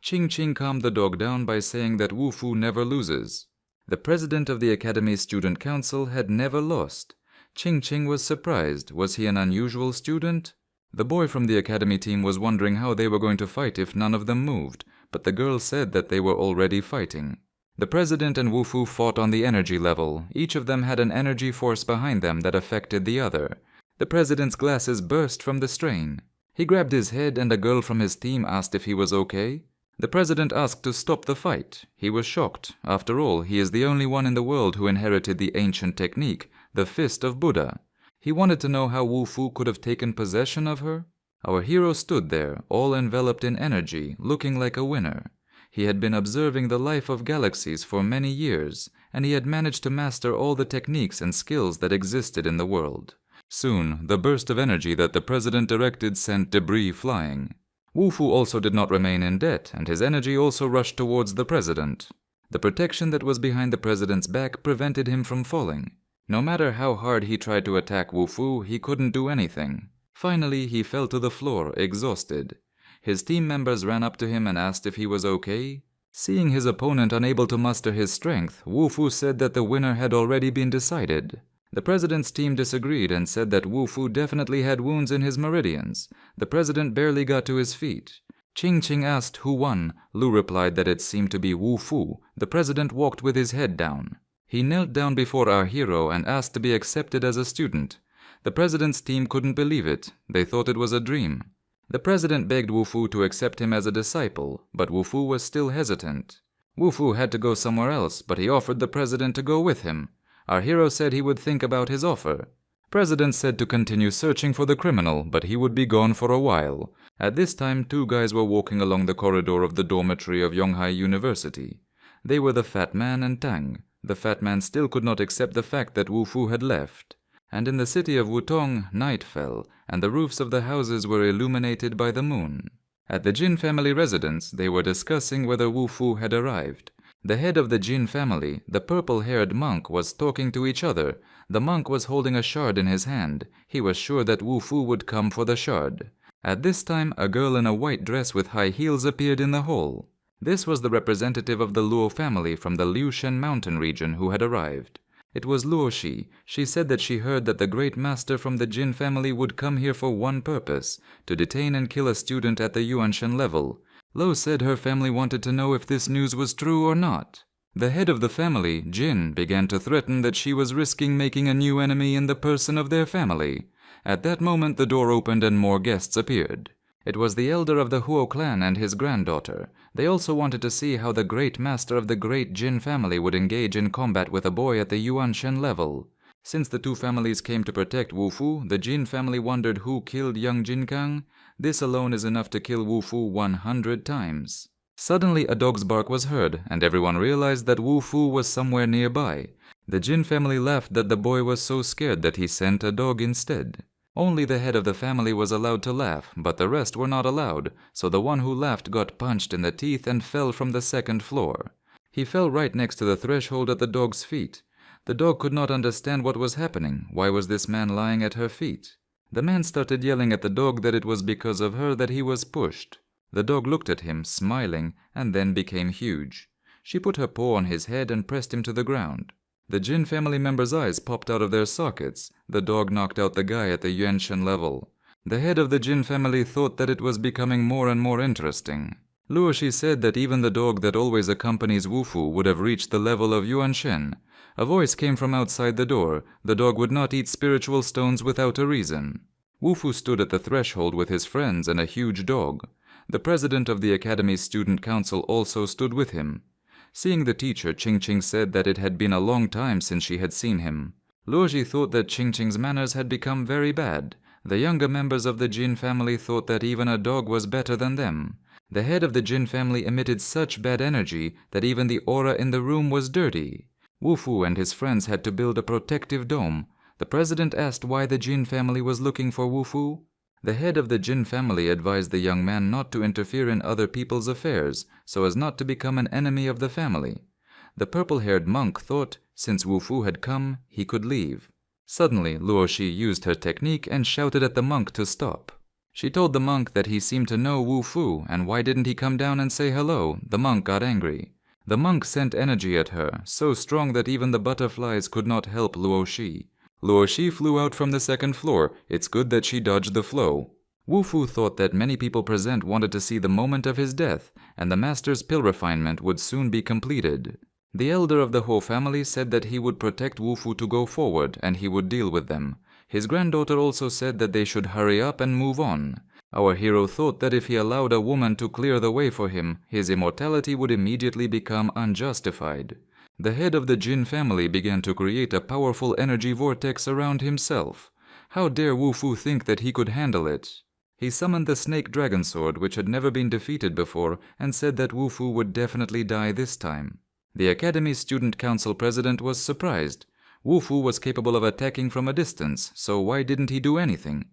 Qing Qing calmed the dog down by saying that Wu Fu never loses. The president of the Academy's Student Council had never lost. Qing Qing was surprised. Was he an unusual student? The boy from the academy team was wondering how they were going to fight if none of them moved, but the girl said that they were already fighting. The president and Wu Fu fought on the energy level. Each of them had an energy force behind them that affected the other. The president's glasses burst from the strain. He grabbed his head and a girl from his team asked if he was okay. The president asked to stop the fight. He was shocked. After all, he is the only one in the world who inherited the ancient technique, the fist of Buddha. He wanted to know how Wu Fu could have taken possession of her. Our hero stood there, all enveloped in energy, looking like a winner. He had been observing the life of galaxies for many years, and he had managed to master all the techniques and skills that existed in the world. Soon, the burst of energy that the president directed sent debris flying. Wu Fu also did not remain in debt, and his energy also rushed towards the president. The protection that was behind the president's back prevented him from falling. No matter how hard he tried to attack Wu Fu, he couldn't do anything. Finally, he fell to the floor, exhausted. His team members ran up to him and asked if he was okay. Seeing his opponent unable to muster his strength, Wu Fu said that the winner had already been decided. The president's team disagreed and said that Wu Fu definitely had wounds in his meridians. The president barely got to his feet. Qing Qing asked who won. Lu replied that it seemed to be Wu Fu. The president walked with his head down. He knelt down before our hero and asked to be accepted as a student. The president's team couldn't believe it. They thought it was a dream. The president begged Wu Fu to accept him as a disciple, but Wu Fu was still hesitant. Wu Fu had to go somewhere else, but he offered the president to go with him. Our hero said he would think about his offer. President said to continue searching for the criminal, but he would be gone for a while. At this time, two guys were walking along the corridor of the dormitory of Yonghai University. They were the Fat Man and Tang. The Fat Man still could not accept the fact that Wu Fu had left. And in the city of Wutong, night fell, and the roofs of the houses were illuminated by the moon. At the Jin family residence, they were discussing whether Wu Fu had arrived. The head of the Jin family, the purple-haired monk, was talking to each other. The monk was holding a shard in his hand. He was sure that Wu Fu would come for the shard. At this time, a girl in a white dress with high heels appeared in the hall. This was the representative of the Luo family from the Liushen mountain region who had arrived. It was Luo Shi. She said that she heard that the great master from the Jin family would come here for one purpose, to detain and kill a student at the Yuanshen level. Luo said her family wanted to know if this news was true or not. The head of the family, Jin, began to threaten that she was risking making a new enemy in the person of their family. At that moment the door opened and more guests appeared. It was the elder of the Huo clan and his granddaughter. They also wanted to see how the great master of the great Jin family would engage in combat with a boy at the Yuanshen level. Since the two families came to protect Wu Fu, the Jin family wondered who killed young Jin Kang. This alone is enough to kill Wu Fu 100 times. Suddenly a dog's bark was heard, and everyone realized that Wu Fu was somewhere nearby. The Jin family laughed that the boy was so scared that he sent a dog instead. Only the head of the family was allowed to laugh, but the rest were not allowed, so the one who laughed got punched in the teeth and fell from the second floor. He fell right next to the threshold at the dog's feet. The dog could not understand what was happening. Why was this man lying at her feet? The man started yelling at the dog that it was because of her that he was pushed. The dog looked at him, smiling, and then became huge. She put her paw on his head and pressed him to the ground. The Jin family members' eyes popped out of their sockets. The dog knocked out the guy at the Yuanshen level. The head of the Jin family thought that it was becoming more and more interesting. Luoshi said that even the dog that always accompanies Wu Fu would have reached the level of Yuanshen. A voice came from outside the door. The dog would not eat spiritual stones without a reason. Wu Fu stood at the threshold with his friends and a huge dog. The president of the academy's student council also stood with him. Seeing the teacher, Qingqing said that it had been a long time since she had seen him. Luoji thought that Qingqing's manners had become very bad. The younger members of the Jin family thought that even a dog was better than them. The head of the Jin family emitted such bad energy that even the aura in the room was dirty. Wu Fu and his friends had to build a protective dome. The president asked why the Jin family was looking for Wu Fu. The head of the Jin family advised the young man not to interfere in other people's affairs, so as not to become an enemy of the family. The purple-haired monk thought, since Wu Fu had come, he could leave. Suddenly, Luoshi used her technique and shouted at the monk to stop. She told the monk that he seemed to know Wu Fu, and why didn't he come down and say hello? The monk got angry. The monk sent energy at her, so strong that even the butterflies could not help Luoshi. Luoshi flew out from the second floor. It's good that she dodged the flow. Wu Fu thought that many people present wanted to see the moment of his death, and the master's pill refinement would soon be completed. The elder of the Ho family said that he would protect Wu Fu to go forward, and he would deal with them. His granddaughter also said that they should hurry up and move on. Our hero thought that if he allowed a woman to clear the way for him, his immortality would immediately become unjustified. The head of the Jin family began to create a powerful energy vortex around himself. How dare Wu Fu think that he could handle it? He summoned the snake dragon sword, which had never been defeated before, and said that Wu Fu would definitely die this time. The Academy's student council president was surprised. Wu Fu was capable of attacking from a distance, so why didn't he do anything?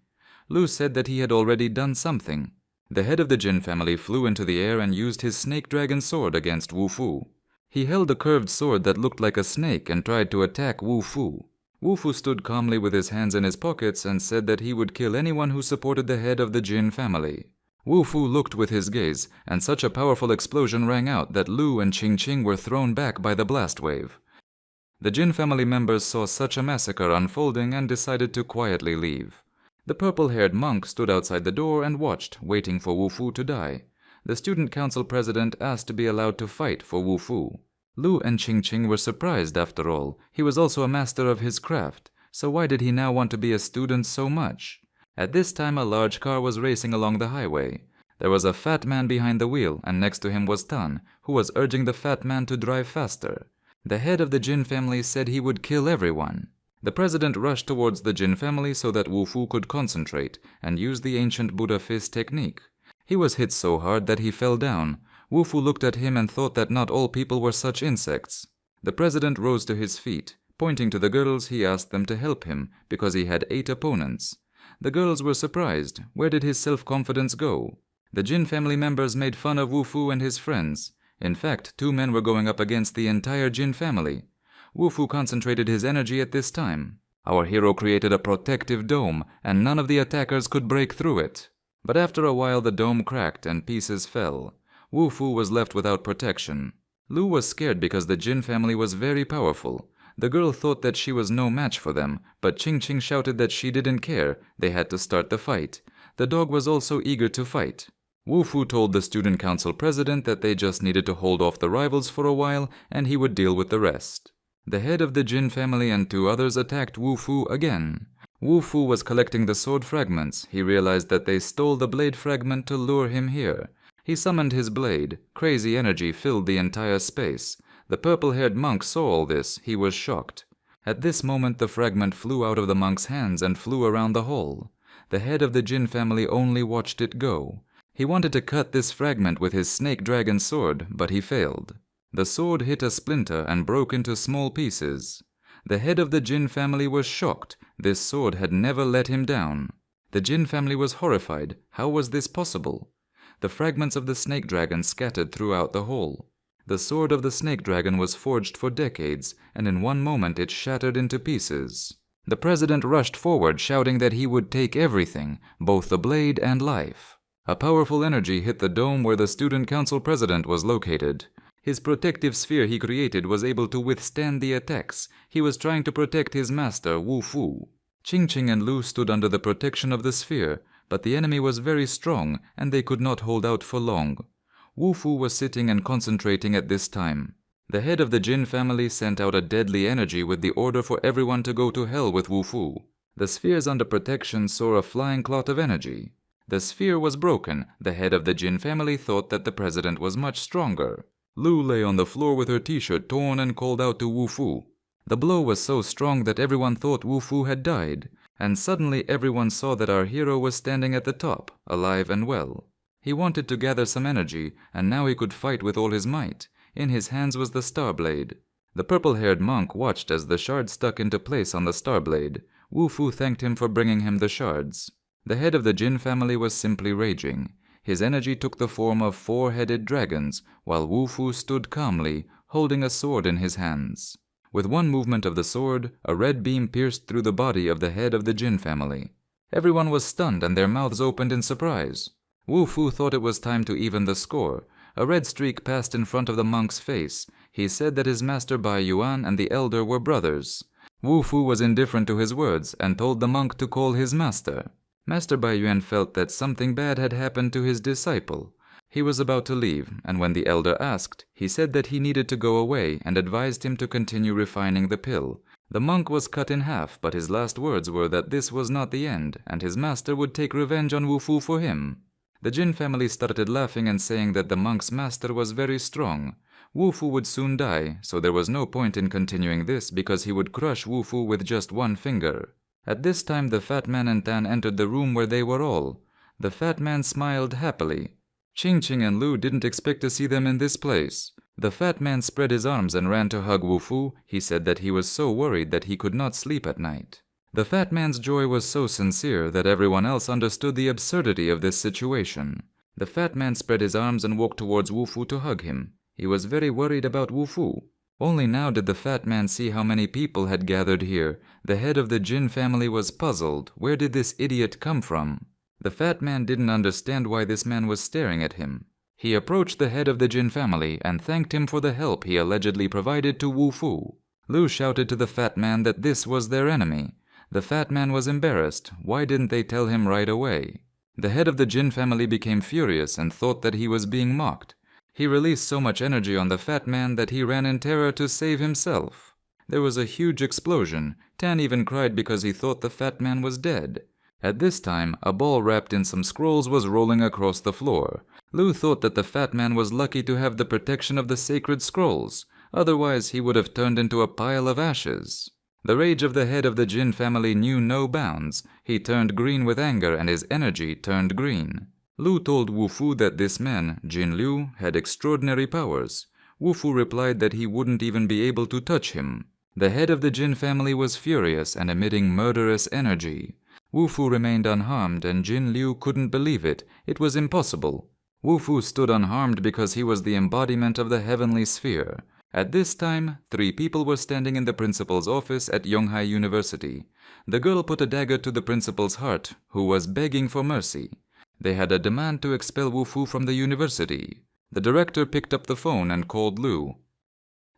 Lu said that he had already done something. The head of the Jin family flew into the air and used his snake dragon sword against Wu Fu. He held a curved sword that looked like a snake and tried to attack Wu Fu. Wu Fu stood calmly with his hands in his pockets and said that he would kill anyone who supported the head of the Jin family. Wu Fu looked with his gaze, and such a powerful explosion rang out that Lu and Qingqing were thrown back by the blast wave. The Jin family members saw such a massacre unfolding and decided to quietly leave. The purple-haired monk stood outside the door and watched, waiting for Wu Fu to die. The student council president asked to be allowed to fight for Wu Fu. Lu and Qingqing were surprised after all. He was also a master of his craft, so why did he now want to be a student so much? At this time a large car was racing along the highway. There was a fat man behind the wheel, and next to him was Tan, who was urging the fat man to drive faster. The head of the Jin family said he would kill everyone. The president rushed towards the Jin family so that Wu Fu could concentrate and use the ancient Buddha fist technique. He was hit so hard that he fell down. Wu Fu looked at him and thought that not all people were such insects. The president rose to his feet. Pointing to the girls, he asked them to help him because he had 8 opponents. The girls were surprised. Where did his self-confidence go? The Jin family members made fun of Wu Fu and his friends. In fact, 2 men were going up against the entire Jin family. Wu Fu concentrated his energy at this time. Our hero created a protective dome, and none of the attackers could break through it. But after a while the dome cracked and pieces fell. Wu Fu was left without protection. Lu was scared because the Jin family was very powerful. The girl thought that she was no match for them, but Ching Ching shouted that she didn't care. They had to start the fight. The dog was also eager to fight. Wu Fu told the student council president that they just needed to hold off the rivals for a while and he would deal with the rest. The head of the Jin family and 2 others attacked Wu Fu again. Wu Fu was collecting the sword fragments. He realized that they stole the blade fragment to lure him here. He summoned his blade. Crazy energy filled the entire space. The purple-haired monk saw all this. He was shocked. At this moment the fragment flew out of the monk's hands and flew around the hall. The head of the Jin family only watched it go. He wanted to cut this fragment with his snake dragon sword, but he failed. The sword hit a splinter and broke into small pieces. The head of the Jin family was shocked. This sword had never let him down. The Jin family was horrified. How was this possible? The fragments of the snake dragon scattered throughout the hall. The sword of the snake dragon was forged for decades, and in one moment it shattered into pieces. The president rushed forward, shouting that he would take everything, both the blade and life. A powerful energy hit the dome where the student council president was located. His protective sphere he created was able to withstand the attacks. He was trying to protect his master, Wu Fu. Ching Ching and Lu stood under the protection of the sphere, but the enemy was very strong and they could not hold out for long. Wu Fu was sitting and concentrating at this time. The head of the Jin family sent out a deadly energy with the order for everyone to go to hell with Wu Fu. The spheres under protection saw a flying clot of energy. The sphere was broken. The head of the Jin family thought that the president was much stronger. Lu lay on the floor with her t-shirt torn and called out to Wu Fu. The blow was so strong that everyone thought Wu Fu had died, and suddenly everyone saw that our hero was standing at the top, alive and well. He wanted to gather some energy, and now he could fight with all his might. In his hands was the star blade. The purple-haired monk watched as the shards stuck into place on the star blade. Wu Fu thanked him for bringing him the shards. The head of the Jin family was simply raging. His energy took the form of 4-headed dragons, while Wu Fu stood calmly, holding a sword in his hands. With one movement of the sword, a red beam pierced through the body of the head of the Jin family. Everyone was stunned and their mouths opened in surprise. Wu Fu thought it was time to even the score. A red streak passed in front of the monk's face. He said that his master Bai Yuan and the elder were brothers. Wu Fu was indifferent to his words and told the monk to call his master. Master Bai Yuan felt that something bad had happened to his disciple. He was about to leave, and when the elder asked, he said that he needed to go away and advised him to continue refining the pill. The monk was cut in half, but his last words were that this was not the end, and his master would take revenge on Wu Fu for him. The Jin family started laughing and saying that the monk's master was very strong. Wu Fu would soon die, so there was no point in continuing this because he would crush Wu Fu with just one finger. At this time the fat man and Tan entered the room where they were all. The fat man smiled happily. Ching Ching and Lu didn't expect to see them in this place. The fat man spread his arms and ran to hug Wu Fu. He said that he was so worried that he could not sleep at night. The fat man's joy was so sincere that everyone else understood the absurdity of this situation. The fat man spread his arms and walked towards Wu Fu to hug him. He was very worried about Wu Fu. Only now did the fat man see how many people had gathered here. The head of the Jin family was puzzled. Where did this idiot come from? The fat man didn't understand why this man was staring at him. He approached the head of the Jin family and thanked him for the help he allegedly provided to Wu Fu. Lu shouted to the fat man that this was their enemy. The fat man was embarrassed. Why didn't they tell him right away? The head of the Jin family became furious and thought that he was being mocked. He released so much energy on the fat man that he ran in terror to save himself. There was a huge explosion. Tan even cried because he thought the fat man was dead. At this time, a ball wrapped in some scrolls was rolling across the floor. Lu thought that the fat man was lucky to have the protection of the sacred scrolls. Otherwise, he would have turned into a pile of ashes. The rage of the head of the Jin family knew no bounds. He turned green with anger and his energy turned green. Lu told Wu Fu that this man, Jin Liu, had extraordinary powers. Wu Fu replied that he wouldn't even be able to touch him. The head of the Jin family was furious and emitting murderous energy. Wu Fu remained unharmed and Jin Liu couldn't believe it. It was impossible. Wu Fu stood unharmed because he was the embodiment of the heavenly sphere. At this time, 3 people were standing in the principal's office at Yonghai University. The girl put a dagger to the principal's heart, who was begging for mercy. They had a demand to expel Wu Fu from the university. The director picked up the phone and called Lu.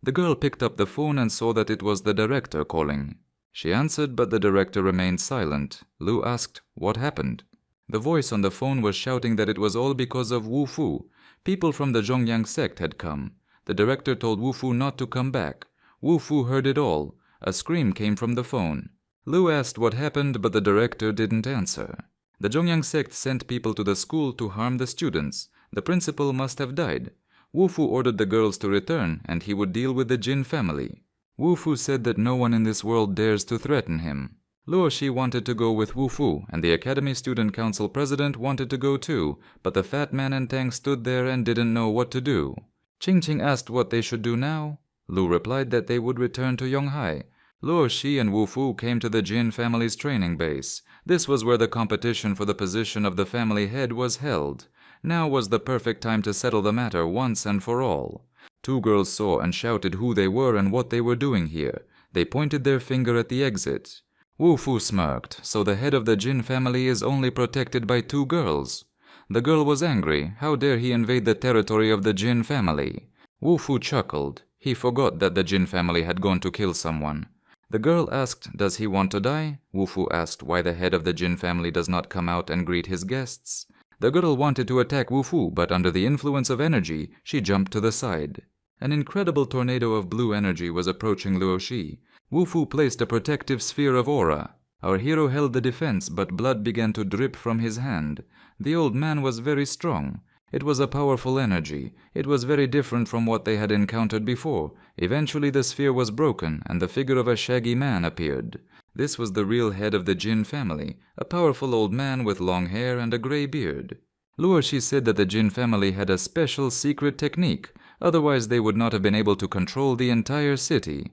The girl picked up the phone and saw that it was the director calling. She answered, but the director remained silent. Lu asked, "What happened?" The voice on the phone was shouting that it was all because of Wu Fu. People from the Zhongyang sect had come. The director told Wu Fu not to come back. Wu Fu heard it all. A scream came from the phone. Lu asked what happened, but the director didn't answer. The Zhongyang sect sent people to the school to harm the students. The principal must have died. Wu Fu ordered the girls to return, and he would deal with the Jin family. Wu Fu said that no one in this world dares to threaten him. Luo Shi wanted to go with Wu Fu, and the Academy Student Council president wanted to go too, but the fat man and Tang stood there and didn't know what to do. Qing Qing asked what they should do now. Lu replied that they would return to Yonghai. Luo Shi and Wu Fu came to the Jin family's training base. This was where the competition for the position of the family head was held. Now was the perfect time to settle the matter once and for all. 2 girls saw and shouted who they were and what they were doing here. They pointed their finger at the exit. Wu Fu smirked, so the head of the Jin family is only protected by 2 girls. The girl was angry. How dare he invade the territory of the Jin family? Wu Fu chuckled. He forgot that the Jin family had gone to kill someone. The girl asked, "Does he want to die?" Wu Fu asked why the head of the Jin family does not come out and greet his guests. The girl wanted to attack Wu Fu, but under the influence of energy, she jumped to the side. An incredible tornado of blue energy was approaching Luo Shi. Wu Fu placed a protective sphere of aura. Our hero held the defense, but blood began to drip from his hand. The old man was very strong. It was a powerful energy. It was very different from what they had encountered before. Eventually the sphere was broken, and the figure of a shaggy man appeared. This was the real head of the Jin family, a powerful old man with long hair and a grey beard. Luo Shi said that the Jin family had a special secret technique, otherwise they would not have been able to control the entire city.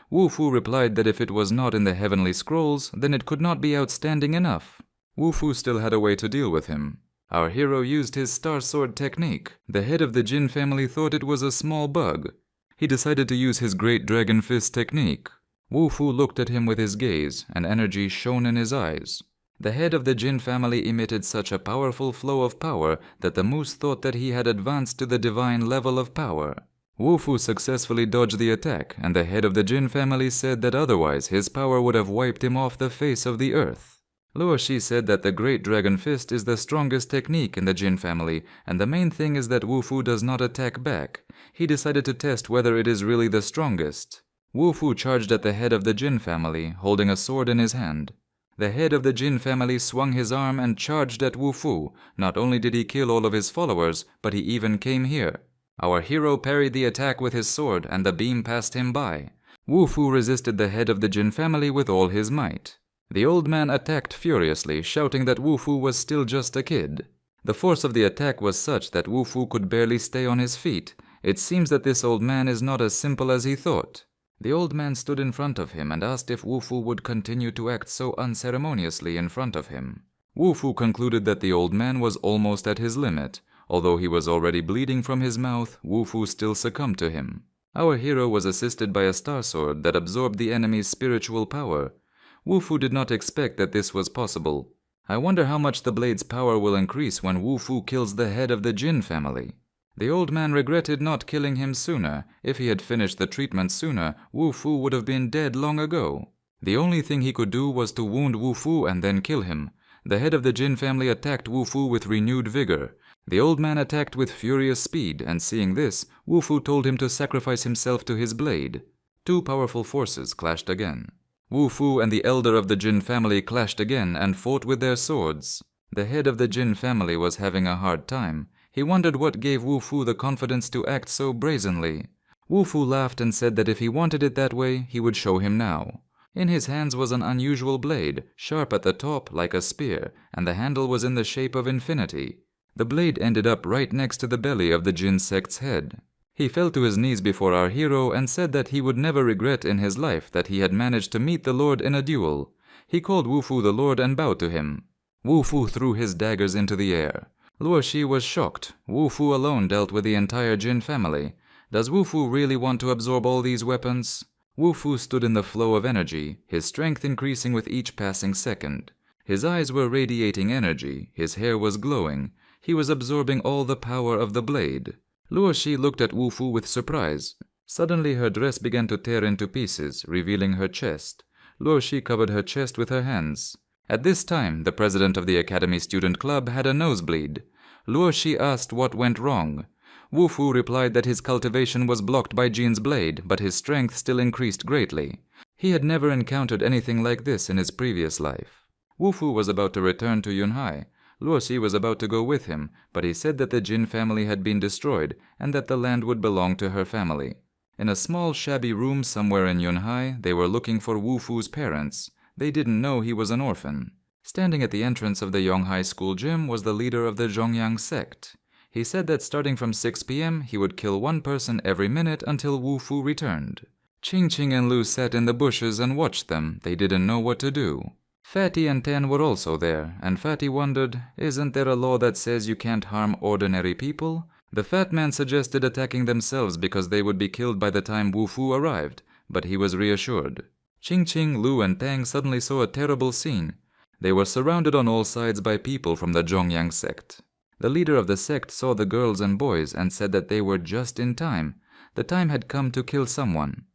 Wu Fu replied that if it was not in the heavenly scrolls, then it could not be outstanding enough. Wu Fu still had a way to deal with him. Our hero used his star sword technique. The head of the Jin family thought it was a small bug. He decided to use his great dragon fist technique. Wu Fu looked at him with his gaze, and energy shone in his eyes. The head of the Jin family emitted such a powerful flow of power that the moose thought that he had advanced to the divine level of power. Wu Fu successfully dodged the attack, and the head of the Jin family said that otherwise his power would have wiped him off the face of the earth. Luo Shi said that the Great Dragon Fist is the strongest technique in the Jin family, and the main thing is that Wu Fu does not attack back. He decided to test whether it is really the strongest. Wu Fu charged at the head of the Jin family, holding a sword in his hand. The head of the Jin family swung his arm and charged at Wu Fu. Not only did he kill all of his followers, but he even came here. Our hero parried the attack with his sword, and the beam passed him by. Wu Fu resisted the head of the Jin family with all his might. The old man attacked furiously, shouting that Wu Fu was still just a kid. The force of the attack was such that Wu Fu could barely stay on his feet. It seems that this old man is not as simple as he thought. The old man stood in front of him and asked if Wu Fu would continue to act so unceremoniously in front of him. Wu Fu concluded that the old man was almost at his limit. Although he was already bleeding from his mouth, Wu Fu still succumbed to him. Our hero was assisted by a star sword that absorbed the enemy's spiritual power. Wu Fu did not expect that this was possible. I wonder how much the blade's power will increase when Wu Fu kills the head of the Jin family. The old man regretted not killing him sooner. If he had finished the treatment sooner, Wu Fu would have been dead long ago. The only thing he could do was to wound Wu Fu and then kill him. The head of the Jin family attacked Wu Fu with renewed vigor. The old man attacked with furious speed, and seeing this, Wu Fu told him to sacrifice himself to his blade. 2 powerful forces clashed again. Wu Fu and the elder of the Jin family clashed again and fought with their swords. The head of the Jin family was having a hard time. He wondered what gave Wu Fu the confidence to act so brazenly. Wu Fu laughed and said that if he wanted it that way, he would show him now. In his hands was an unusual blade, sharp at the top like a spear, and the handle was in the shape of infinity. The blade ended up right next to the belly of the Jin sect's head. He fell to his knees before our hero and said that he would never regret in his life that he had managed to meet the Lord in a duel. He called Wu Fu the Lord and bowed to him. Wu Fu threw his daggers into the air. Luo Shi was shocked. Wu Fu alone dealt with the entire Jin family. Does Wu Fu really want to absorb all these weapons? Wu Fu stood in the flow of energy, his strength increasing with each passing second. His eyes were radiating energy, his hair was glowing. He was absorbing all the power of the blade. Luo Shi looked at Wu Fu with surprise. Suddenly her dress began to tear into pieces, revealing her chest. Luo Shi covered her chest with her hands. At this time, the president of the Academy Student Club had a nosebleed. Luo Shi asked what went wrong. Wu Fu replied that his cultivation was blocked by Jin's blade, but his strength still increased greatly. He had never encountered anything like this in his previous life. Wu Fu was about to return to Yunhai. Luo Shi was about to go with him, but he said that the Jin family had been destroyed and that the land would belong to her family. In a small shabby room somewhere in Yunhai, they were looking for Wu Fu's parents. They didn't know he was an orphan. Standing at the entrance of the Yonghai School gym was the leader of the Zhongyang sect. He said that starting from 6 p.m. he would kill one person every minute until Wu Fu returned. Qing Qing and Lu sat in the bushes and watched them. They didn't know what to do. Fatty and Tan were also there, and Fatty wondered, isn't there a law that says you can't harm ordinary people? The fat man suggested attacking themselves because they would be killed by the time Wu Fu arrived, but he was reassured. Qing Qing, Lu and Tang suddenly saw a terrible scene. They were surrounded on all sides by people from the Zhongyang sect. The leader of the sect saw the girls and boys and said that they were just in time. The time had come to kill someone.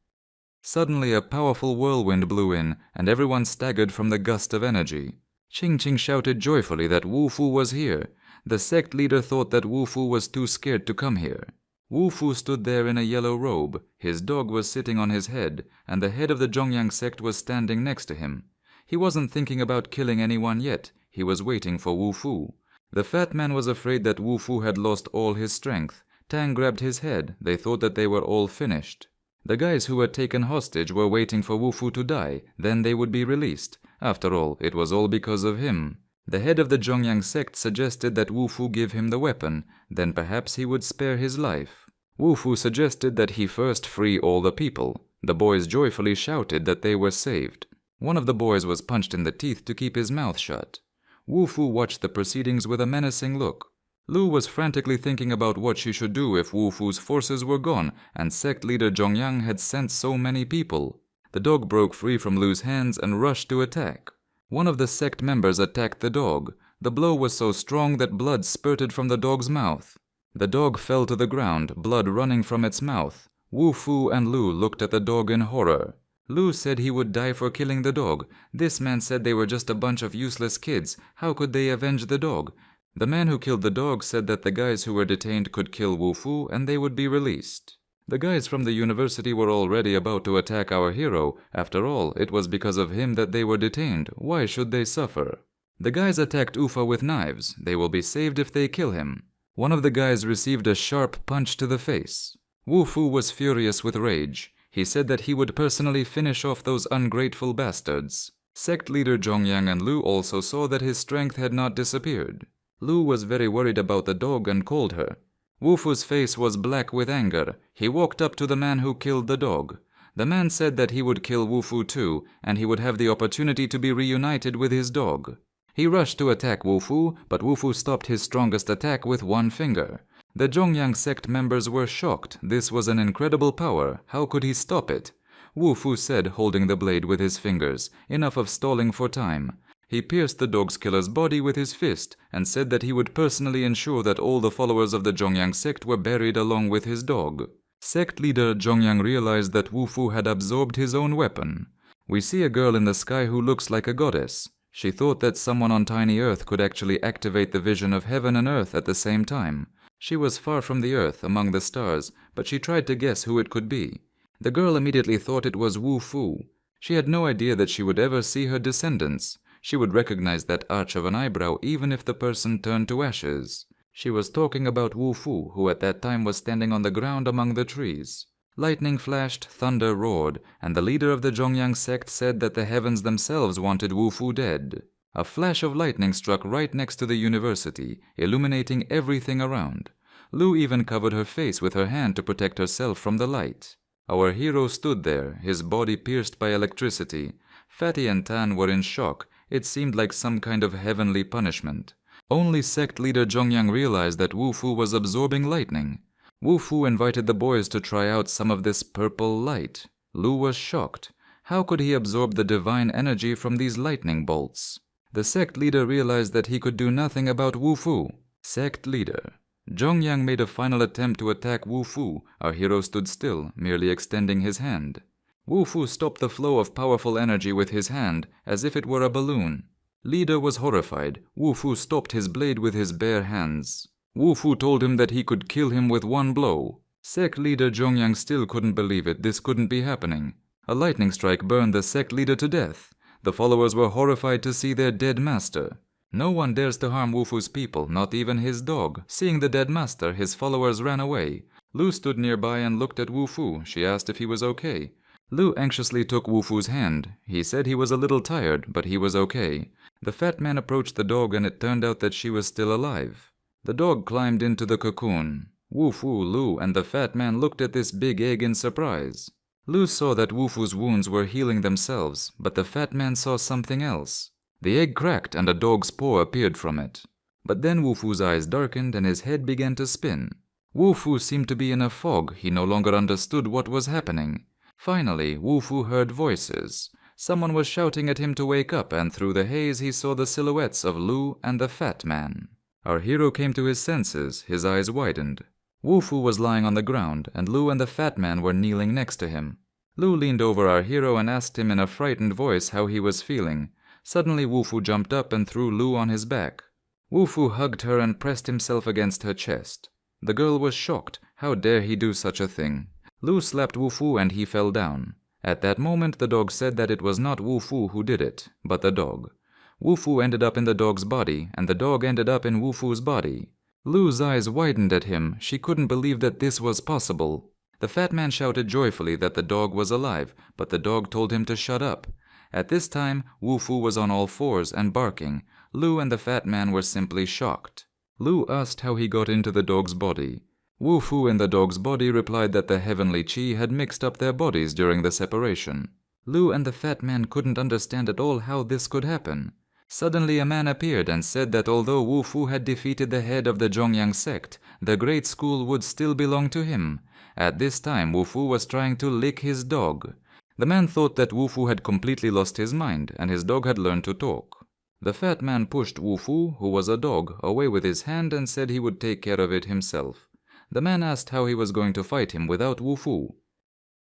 Suddenly a powerful whirlwind blew in, and everyone staggered from the gust of energy. Qing Qing shouted joyfully that Wu Fu was here. The sect leader thought that Wu Fu was too scared to come here. Wu Fu stood there in a yellow robe. His dog was sitting on his head, and the head of the Zhongyang sect was standing next to him. He wasn't thinking about killing anyone yet. He was waiting for Wu Fu. The fat man was afraid that Wu Fu had lost all his strength. Tang grabbed his head. They thought that they were all finished. The guys who were taken hostage were waiting for Wu Fu to die, then they would be released. After all, it was all because of him. The head of the Zhongyang sect suggested that Wu Fu give him the weapon, then perhaps he would spare his life. Wu Fu suggested that he first free all the people. The boys joyfully shouted that they were saved. One of the boys was punched in the teeth to keep his mouth shut. Wu Fu watched the proceedings with a menacing look. Lu was frantically thinking about what she should do if Wu Fu's forces were gone and sect leader Zhongyang had sent so many people. The dog broke free from Lu's hands and rushed to attack. One of the sect members attacked the dog. The blow was so strong that blood spurted from the dog's mouth. The dog fell to the ground, blood running from its mouth. Wu Fu and Lu looked at the dog in horror. Lu said he would die for killing the dog. This man said they were just a bunch of useless kids. How could they avenge the dog? The man who killed the dog said that the guys who were detained could kill Wu Fu and they would be released. The guys from the university were already about to attack our hero. After all, it was because of him that they were detained. Why should they suffer? The guys attacked Ufa with knives. They will be saved if they kill him. One of the guys received a sharp punch to the face. Wu Fu was furious with rage. He said that he would personally finish off those ungrateful bastards. Sect leader Zhongyang and Lu also saw that his strength had not disappeared. Lu was very worried about the dog and called her. Wu Fu's face was black with anger. He walked up to the man who killed the dog. The man said that he would kill Wu Fu too, and he would have the opportunity to be reunited with his dog. He rushed to attack Wu Fu, but Wu Fu stopped his strongest attack with one finger. The Zhongyang sect members were shocked. This was an incredible power. How could he stop it? Wu Fu said, holding the blade with his fingers. Enough of stalling for time. He pierced the dog's killer's body with his fist and said that he would personally ensure that all the followers of the Zhongyang sect were buried along with his dog. Sect leader Zhongyang realized that Wu Fu had absorbed his own weapon. We see a girl in the sky who looks like a goddess. She thought that someone on tiny Earth could actually activate the vision of heaven and earth at the same time. She was far from the Earth, among the stars, but she tried to guess who it could be. The girl immediately thought it was Wu Fu. She had no idea that she would ever see her descendants. She would recognize that arch of an eyebrow even if the person turned to ashes. She was talking about Wu Fu, who at that time was standing on the ground among the trees. Lightning flashed, thunder roared, and the leader of the Zhongyang sect said that the heavens themselves wanted Wu Fu dead. A flash of lightning struck right next to the university, illuminating everything around. Lu even covered her face with her hand to protect herself from the light. Our hero stood there, his body pierced by electricity. Fatty and Tan were in shock. It seemed like some kind of heavenly punishment. Only sect leader Zhongyang realized that Wu Fu was absorbing lightning. Wu Fu invited the boys to try out some of this purple light. Lu was shocked. How could he absorb the divine energy from these lightning bolts? The sect leader realized that he could do nothing about Wu Fu. Sect leader. Zhongyang made a final attempt to attack Wu Fu. Our hero stood still, merely extending his hand. Wu Fu stopped the flow of powerful energy with his hand, as if it were a balloon. Leader was horrified. Wu Fu stopped his blade with his bare hands. Wu Fu told him that he could kill him with one blow. Sect leader Zhongyang still couldn't believe it. This couldn't be happening. A lightning strike burned the sect leader to death. The followers were horrified to see their dead master. No one dares to harm Wu Fu's people, not even his dog. Seeing the dead master, his followers ran away. Lu stood nearby and looked at Wu Fu. She asked if he was okay. Lu anxiously took Wu Fu's hand. He said he was a little tired, but he was okay. The fat man approached the dog and it turned out that she was still alive. The dog climbed into the cocoon. Wu Fu, Lu, and the fat man looked at this big egg in surprise. Lu saw that Wu Fu's wounds were healing themselves, but the fat man saw something else. The egg cracked and a dog's paw appeared from it. But then Wu Fu's eyes darkened and his head began to spin. Wu Fu seemed to be in a fog. He no longer understood what was happening. Finally, Wu Fu heard voices. Someone was shouting at him to wake up, and through the haze he saw the silhouettes of Lu and the fat man. Our hero came to his senses. His eyes widened. Wu Fu was lying on the ground, and Lu and the fat man were kneeling next to him. Lu leaned over our hero and asked him in a frightened voice how he was feeling. Suddenly Wu Fu jumped up and threw Lu on his back. Wu Fu hugged her and pressed himself against her chest. The girl was shocked. How dare he do such a thing? Lu slapped Wu Fu and he fell down. At that moment the dog said that it was not Wu Fu who did it, but the dog. Wu Fu ended up in the dog's body, and the dog ended up in Wu Fu's body. Lu's eyes widened at him. She couldn't believe that this was possible. The fat man shouted joyfully that the dog was alive, but the dog told him to shut up. At this time, Wu Fu was on all fours and barking. Lu and the fat man were simply shocked. Lu asked how he got into the dog's body. Wu Fu in the dog's body replied that the heavenly chi had mixed up their bodies during the separation. Lu and the fat man couldn't understand at all how this could happen. Suddenly a man appeared and said that although Wu Fu had defeated the head of the Zhongyang sect, the great school would still belong to him. At this time, Wu Fu was trying to lick his dog. The man thought that Wu Fu had completely lost his mind and his dog had learned to talk. The fat man pushed Wu Fu, who was a dog, away with his hand and said he would take care of it himself. The man asked how he was going to fight him without Wu Fu.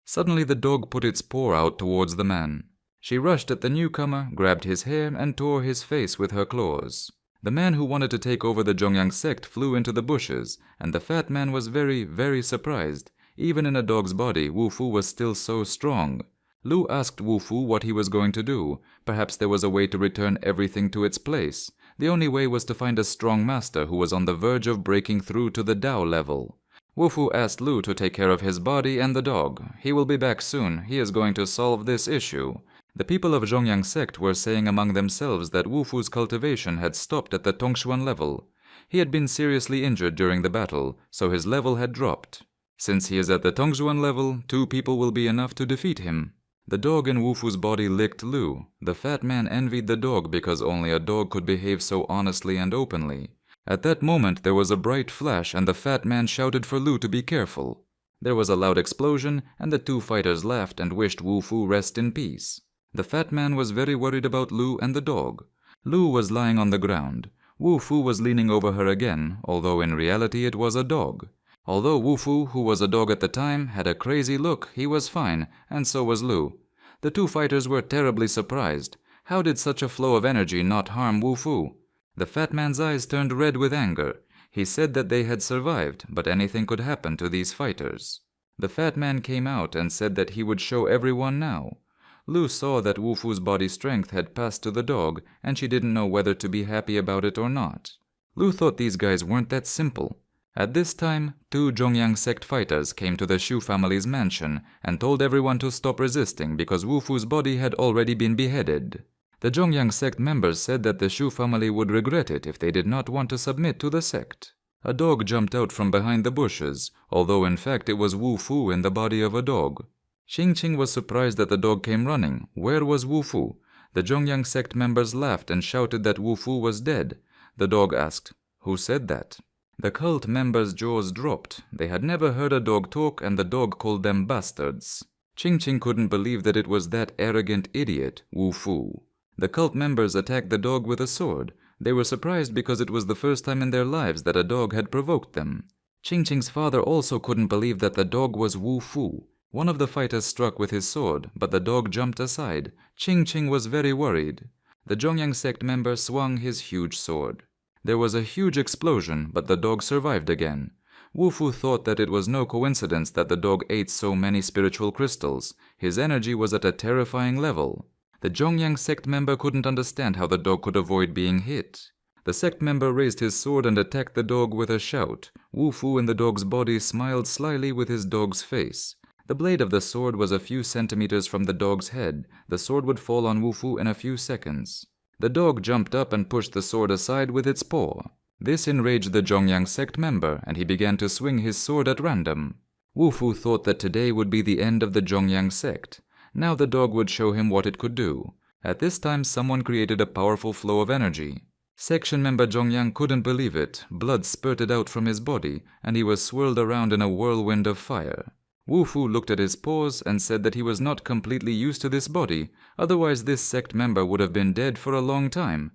Suddenly the dog put its paw out towards the man. She rushed at the newcomer, grabbed his hair and tore his face with her claws. The man who wanted to take over the Zhongyang sect flew into the bushes, and the fat man was very, very surprised. Even in a dog's body, Wu Fu was still so strong. Lu asked Wu Fu what he was going to do. Perhaps there was a way to return everything to its place. The only way was to find a strong master who was on the verge of breaking through to the Tao level. Wu Fu asked Lu to take care of his body and the dog. He will be back soon. He is going to solve this issue. The people of Zhongyang sect were saying among themselves that Wu Fu's cultivation had stopped at the Tongshuan level. He had been seriously injured during the battle, so his level had dropped. Since he is at the Tongshuan level, 2 people will be enough to defeat him. The dog in Wu Fu's body licked Lu. The fat man envied the dog because only a dog could behave so honestly and openly. At that moment there was a bright flash and the fat man shouted for Lu to be careful. There was a loud explosion and the 2 fighters laughed and wished Wu Fu rest in peace. The fat man was very worried about Lu and the dog. Lu was lying on the ground. Wu Fu was leaning over her again, although in reality it was a dog. Although Wu Fu, who was a dog at the time, had a crazy look, he was fine, and so was Lu. The 2 fighters were terribly surprised. How did such a flow of energy not harm Wu Fu? The fat man's eyes turned red with anger. He said that they had survived, but anything could happen to these fighters. The fat man came out and said that he would show everyone now. Lu saw that Wu Fu's body strength had passed to the dog, and she didn't know whether to be happy about it or not. Lu thought these guys weren't that simple. At this time, 2 Zhongyang sect fighters came to the Shu family's mansion and told everyone to stop resisting because Wu Fu's body had already been beheaded. The Zhongyang sect members said that the Shu family would regret it if they did not want to submit to the sect. A dog jumped out from behind the bushes, although in fact it was Wu Fu in the body of a dog. Qingqing was surprised that the dog came running. Where was Wu Fu? The Zhongyang sect members laughed and shouted that Wu Fu was dead. The dog asked, "Who said that?" The cult members' jaws dropped. They had never heard a dog talk, and the dog called them bastards. Qingqing couldn't believe that it was that arrogant idiot, Wu Fu. The cult members attacked the dog with a sword. They were surprised because it was the first time in their lives that a dog had provoked them. Qingqing's father also couldn't believe that the dog was Wu Fu. One of the fighters struck with his sword, but the dog jumped aside. Qingqing was very worried. The Zhongyang sect member swung his huge sword. There was a huge explosion, but the dog survived again. Wu Fu thought that it was no coincidence that the dog ate so many spiritual crystals. His energy was at a terrifying level. The Zhongyang sect member couldn't understand how the dog could avoid being hit. The sect member raised his sword and attacked the dog with a shout. Wu Fu in the dog's body smiled slyly with his dog's face. The blade of the sword was a few centimeters from the dog's head. The sword would fall on Wu Fu in a few seconds. The dog jumped up and pushed the sword aside with its paw. This enraged the Zhongyang sect member, and he began to swing his sword at random. Wu Fu thought that today would be the end of the Zhongyang sect. Now the dog would show him what it could do. At this time, someone created a powerful flow of energy. Section member Zhongyang couldn't believe it. Blood spurted out from his body, and he was swirled around in a whirlwind of fire. Wu Fu looked at his paws and said that he was not completely used to this body, otherwise this sect member would have been dead for a long time.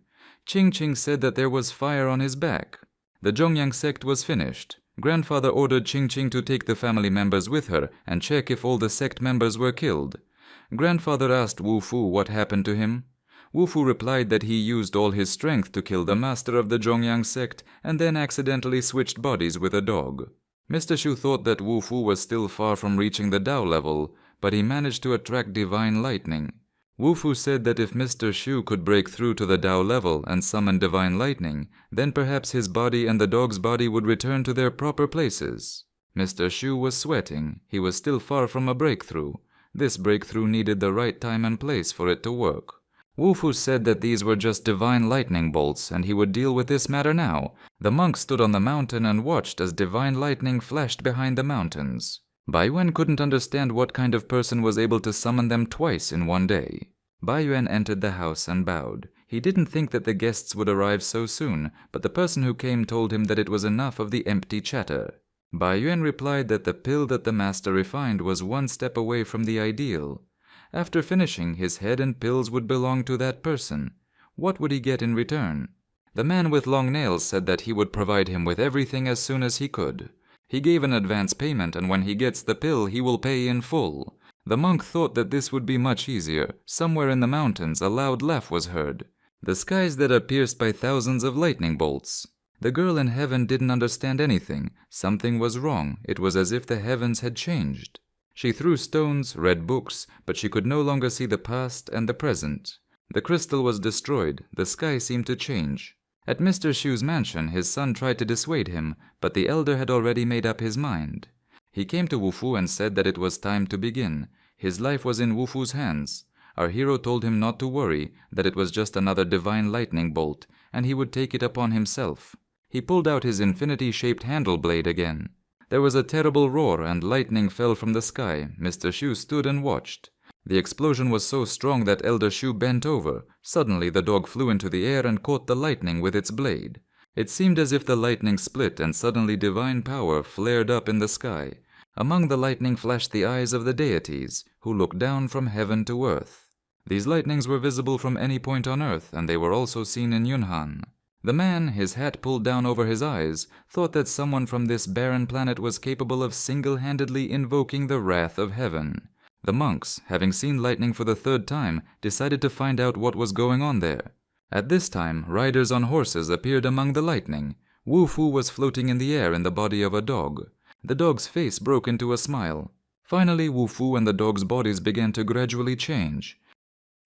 Qingqing said that there was fire on his back. The Zhongyang sect was finished. Grandfather ordered Qingqing to take the family members with her and check if all the sect members were killed. Grandfather asked Wu Fu what happened to him. Wu Fu replied that he used all his strength to kill the master of the Zhongyang sect and then accidentally switched bodies with a dog. Mr. Shu thought that Wu Fu was still far from reaching the Tao level, but he managed to attract divine lightning. Wu Fu said that if Mr. Shu could break through to the Tao level and summon divine lightning, then perhaps his body and the dog's body would return to their proper places. Mr. Shu was sweating. He was still far from a breakthrough. This breakthrough needed the right time and place for it to work. Wu Fu said that these were just divine lightning bolts and he would deal with this matter now. The monk stood on the mountain and watched as divine lightning flashed behind the mountains. Bai Yuan couldn't understand what kind of person was able to summon them twice in one day. Bai Yuan entered the house and bowed. He didn't think that the guests would arrive so soon, but the person who came told him that it was enough of the empty chatter. Bai Yuan replied that the pill that the master refined was one step away from the ideal. After finishing, his head and pills would belong to that person. What would he get in return? The man with long nails said that he would provide him with everything as soon as he could. He gave an advance payment, and when he gets the pill, he will pay in full. The monk thought that this would be much easier. Somewhere in the mountains, a loud laugh was heard. The skies that are pierced by thousands of lightning bolts. The girl in heaven didn't understand anything. Something was wrong. It was as if the heavens had changed. She threw stones, read books, but she could no longer see the past and the present. The crystal was destroyed. The sky seemed to change. At Mr. Shu's mansion, his son tried to dissuade him, but the elder had already made up his mind. He came to Wu Fu and said that it was time to begin. His life was in Wu Fu's hands. Our hero told him not to worry, that it was just another divine lightning bolt, and he would take it upon himself. He pulled out his infinity-shaped handle blade again. There was a terrible roar and lightning fell from the sky. Mr. Shu stood and watched. The explosion was so strong that Elder Shu bent over. Suddenly the dog flew into the air and caught the lightning with its blade. It seemed as if the lightning split and suddenly divine power flared up in the sky. Among the lightning flashed the eyes of the deities, who looked down from heaven to earth. These lightnings were visible from any point on earth, and they were also seen in Yunnan. The man, his hat pulled down over his eyes, thought that someone from this barren planet was capable of single-handedly invoking the wrath of heaven. The monks, having seen lightning for the third time, decided to find out what was going on there. At this time, riders on horses appeared among the lightning. Wu Fu was floating in the air in the body of a dog. The dog's face broke into a smile. Finally, Wu Fu and the dog's bodies began to gradually change.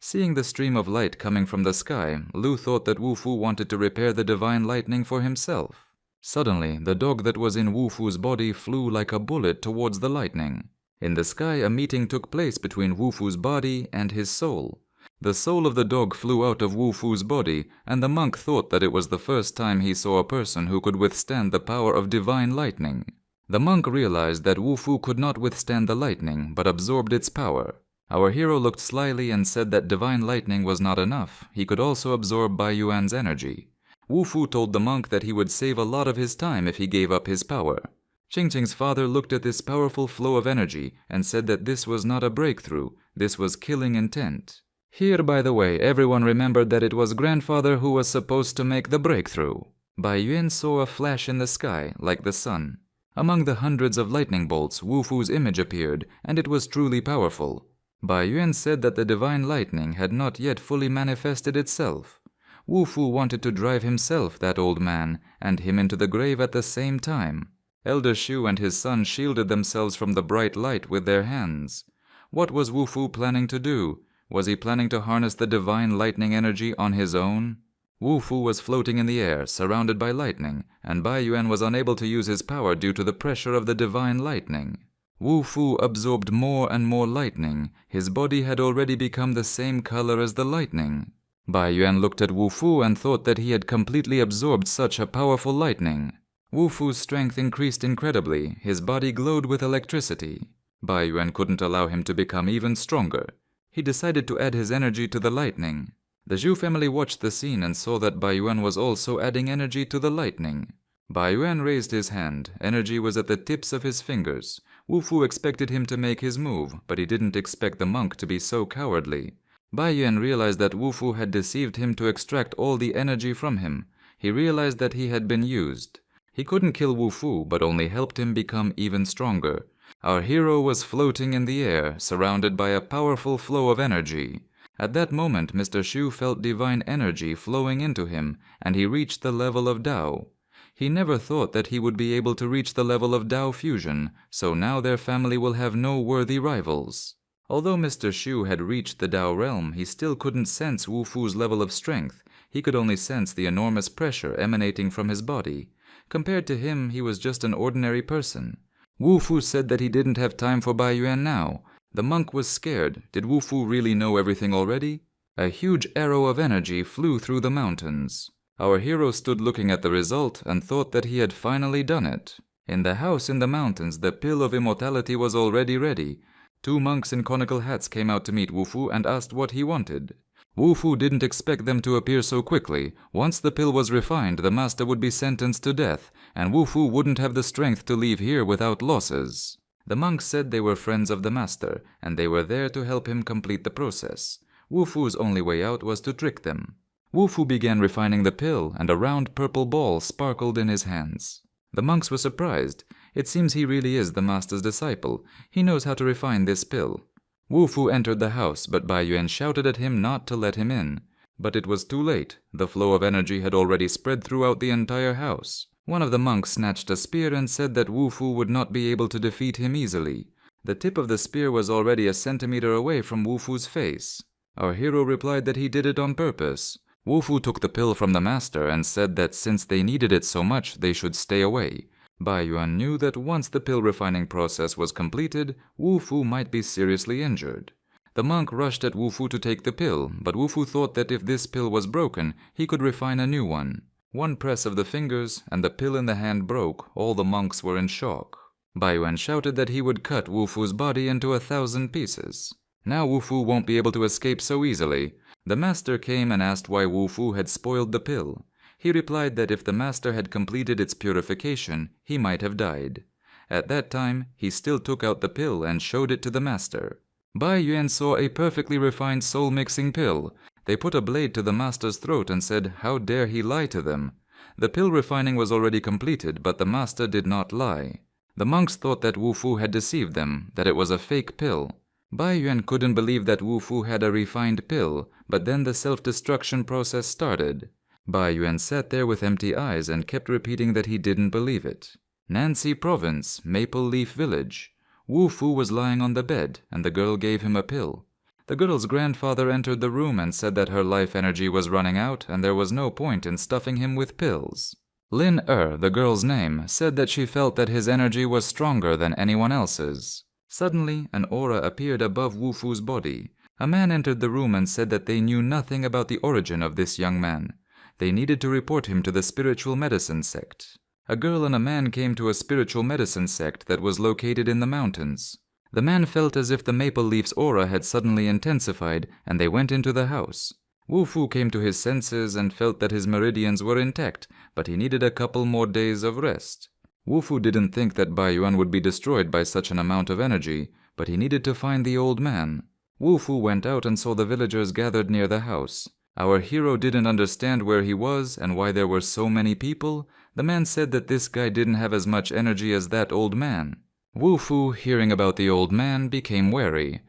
Seeing the stream of light coming from the sky, Lu thought that Wu Fu wanted to repair the divine lightning for himself. Suddenly, the dog that was in Wu Fu's body flew like a bullet towards the lightning. In the sky, a meeting took place between Wu Fu's body and his soul. The soul of the dog flew out of Wu Fu's body, and the monk thought that it was the first time he saw a person who could withstand the power of divine lightning. The monk realized that Wu Fu could not withstand the lightning, but absorbed its power. Our hero looked slyly and said that divine lightning was not enough. He could also absorb Bai Yuan's energy. Wu Fu told the monk that he would save a lot of his time if he gave up his power. Ching Ching's father looked at this powerful flow of energy and said that this was not a breakthrough, this was killing intent. Here, by the way, everyone remembered that it was grandfather who was supposed to make the breakthrough. Bai Yuan saw a flash in the sky, like the sun. Among the hundreds of lightning bolts, Wu Fu's image appeared, and it was truly powerful. Bai Yuan said that the divine lightning had not yet fully manifested itself. Wu Fu wanted to drive himself, that old man, and him into the grave at the same time. Elder Shu and his son shielded themselves from the bright light with their hands. What was Wu Fu planning to do? Was he planning to harness the divine lightning energy on his own? Wu Fu was floating in the air, surrounded by lightning, and Bai Yuan was unable to use his power due to the pressure of the divine lightning. Wu Fu absorbed more and more lightning. His body had already become the same color as the lightning. Bai Yuan looked at Wu Fu and thought that he had completely absorbed such a powerful lightning. Wu Fu's strength increased incredibly. His body glowed with electricity. Bai Yuan couldn't allow him to become even stronger. He decided to add his energy to the lightning. The Zhu family watched the scene and saw that Bai Yuan was also adding energy to the lightning. Bai Yuan raised his hand. Energy was at the tips of his fingers. Wu Fu expected him to make his move, but he didn't expect the monk to be so cowardly. Bai Yuan realized that Wu Fu had deceived him to extract all the energy from him. He realized that he had been used. He couldn't kill Wu Fu, but only helped him become even stronger. Our hero was floating in the air, surrounded by a powerful flow of energy. At that moment, Mr. Shu felt divine energy flowing into him, and he reached the level of Dao. He never thought that he would be able to reach the level of Dao fusion, so now their family will have no worthy rivals. Although Mr. Shu had reached the Dao realm, he still couldn't sense Wu Fu's level of strength. He could only sense the enormous pressure emanating from his body. Compared to him, he was just an ordinary person. Wu Fu said that he didn't have time for Bai Yuan now. The monk was scared. Did Wu Fu really know everything already? A huge arrow of energy flew through the mountains. Our hero stood looking at the result and thought that he had finally done it. In the house in the mountains, the pill of immortality was already ready. 2 monks in conical hats came out to meet Wu Fu and asked what he wanted. Wu Fu didn't expect them to appear so quickly. Once the pill was refined, the master would be sentenced to death, and Wu Fu wouldn't have the strength to leave here without losses. The monks said they were friends of the master, and they were there to help him complete the process. Wu Fu's only way out was to trick them. Wu Fu began refining the pill, and a round purple ball sparkled in his hands. The monks were surprised. It seems he really is the master's disciple. He knows how to refine this pill. Wu Fu entered the house, but Bai Yuan shouted at him not to let him in. But it was too late. The flow of energy had already spread throughout the entire house. One of the monks snatched a spear and said that Wu Fu would not be able to defeat him easily. The tip of the spear was already a centimeter away from Wu Fu's face. Our hero replied that he did it on purpose. Wu Fu took the pill from the master and said that since they needed it so much, they should stay away. Bai Yuan knew that once the pill refining process was completed, Wu Fu might be seriously injured. The monk rushed at Wu Fu to take the pill, but Wu Fu thought that if this pill was broken, he could refine a new one. One press of the fingers, and the pill in the hand broke. All the monks were in shock. Bai Yuan shouted that he would cut Wu Fu's body into 1,000 pieces. Now Wu Fu won't be able to escape so easily. The master came and asked why Wu Fu had spoiled the pill. He replied that if the master had completed its purification, he might have died. At that time, he still took out the pill and showed it to the master. Bai Yuan saw a perfectly refined soul-mixing pill. They put a blade to the master's throat and said, how dare he lie to them? The pill refining was already completed, but the master did not lie. The monks thought that Wu Fu had deceived them, that it was a fake pill. Bai Yuan couldn't believe that Wu Fu had a refined pill, but then the self-destruction process started. Bai Yuan sat there with empty eyes and kept repeating that he didn't believe it. Nancy Province, Maple Leaf Village. Wu Fu was lying on the bed, and the girl gave him a pill. The girl's grandfather entered the room and said that her life energy was running out and there was no point in stuffing him with pills. Lin the girl's name, said that she felt that his energy was stronger than anyone else's. Suddenly, an aura appeared above Wu Fu's body. A man entered the room and said that they knew nothing about the origin of this young man. They needed to report him to the spiritual medicine sect. A girl and a man came to a spiritual medicine sect that was located in the mountains. The man felt as if the maple leaf's aura had suddenly intensified, and they went into the house. Wu Fu came to his senses and felt that his meridians were intact, but he needed a couple more days of rest. Wu Fu didn't think that Baiyuan would be destroyed by such an amount of energy, but he needed to find the old man. Wu Fu went out and saw the villagers gathered near the house. Our hero didn't understand where he was and why there were so many people. The man said that this guy didn't have as much energy as that old man. Wu Fu, hearing about the old man, became wary.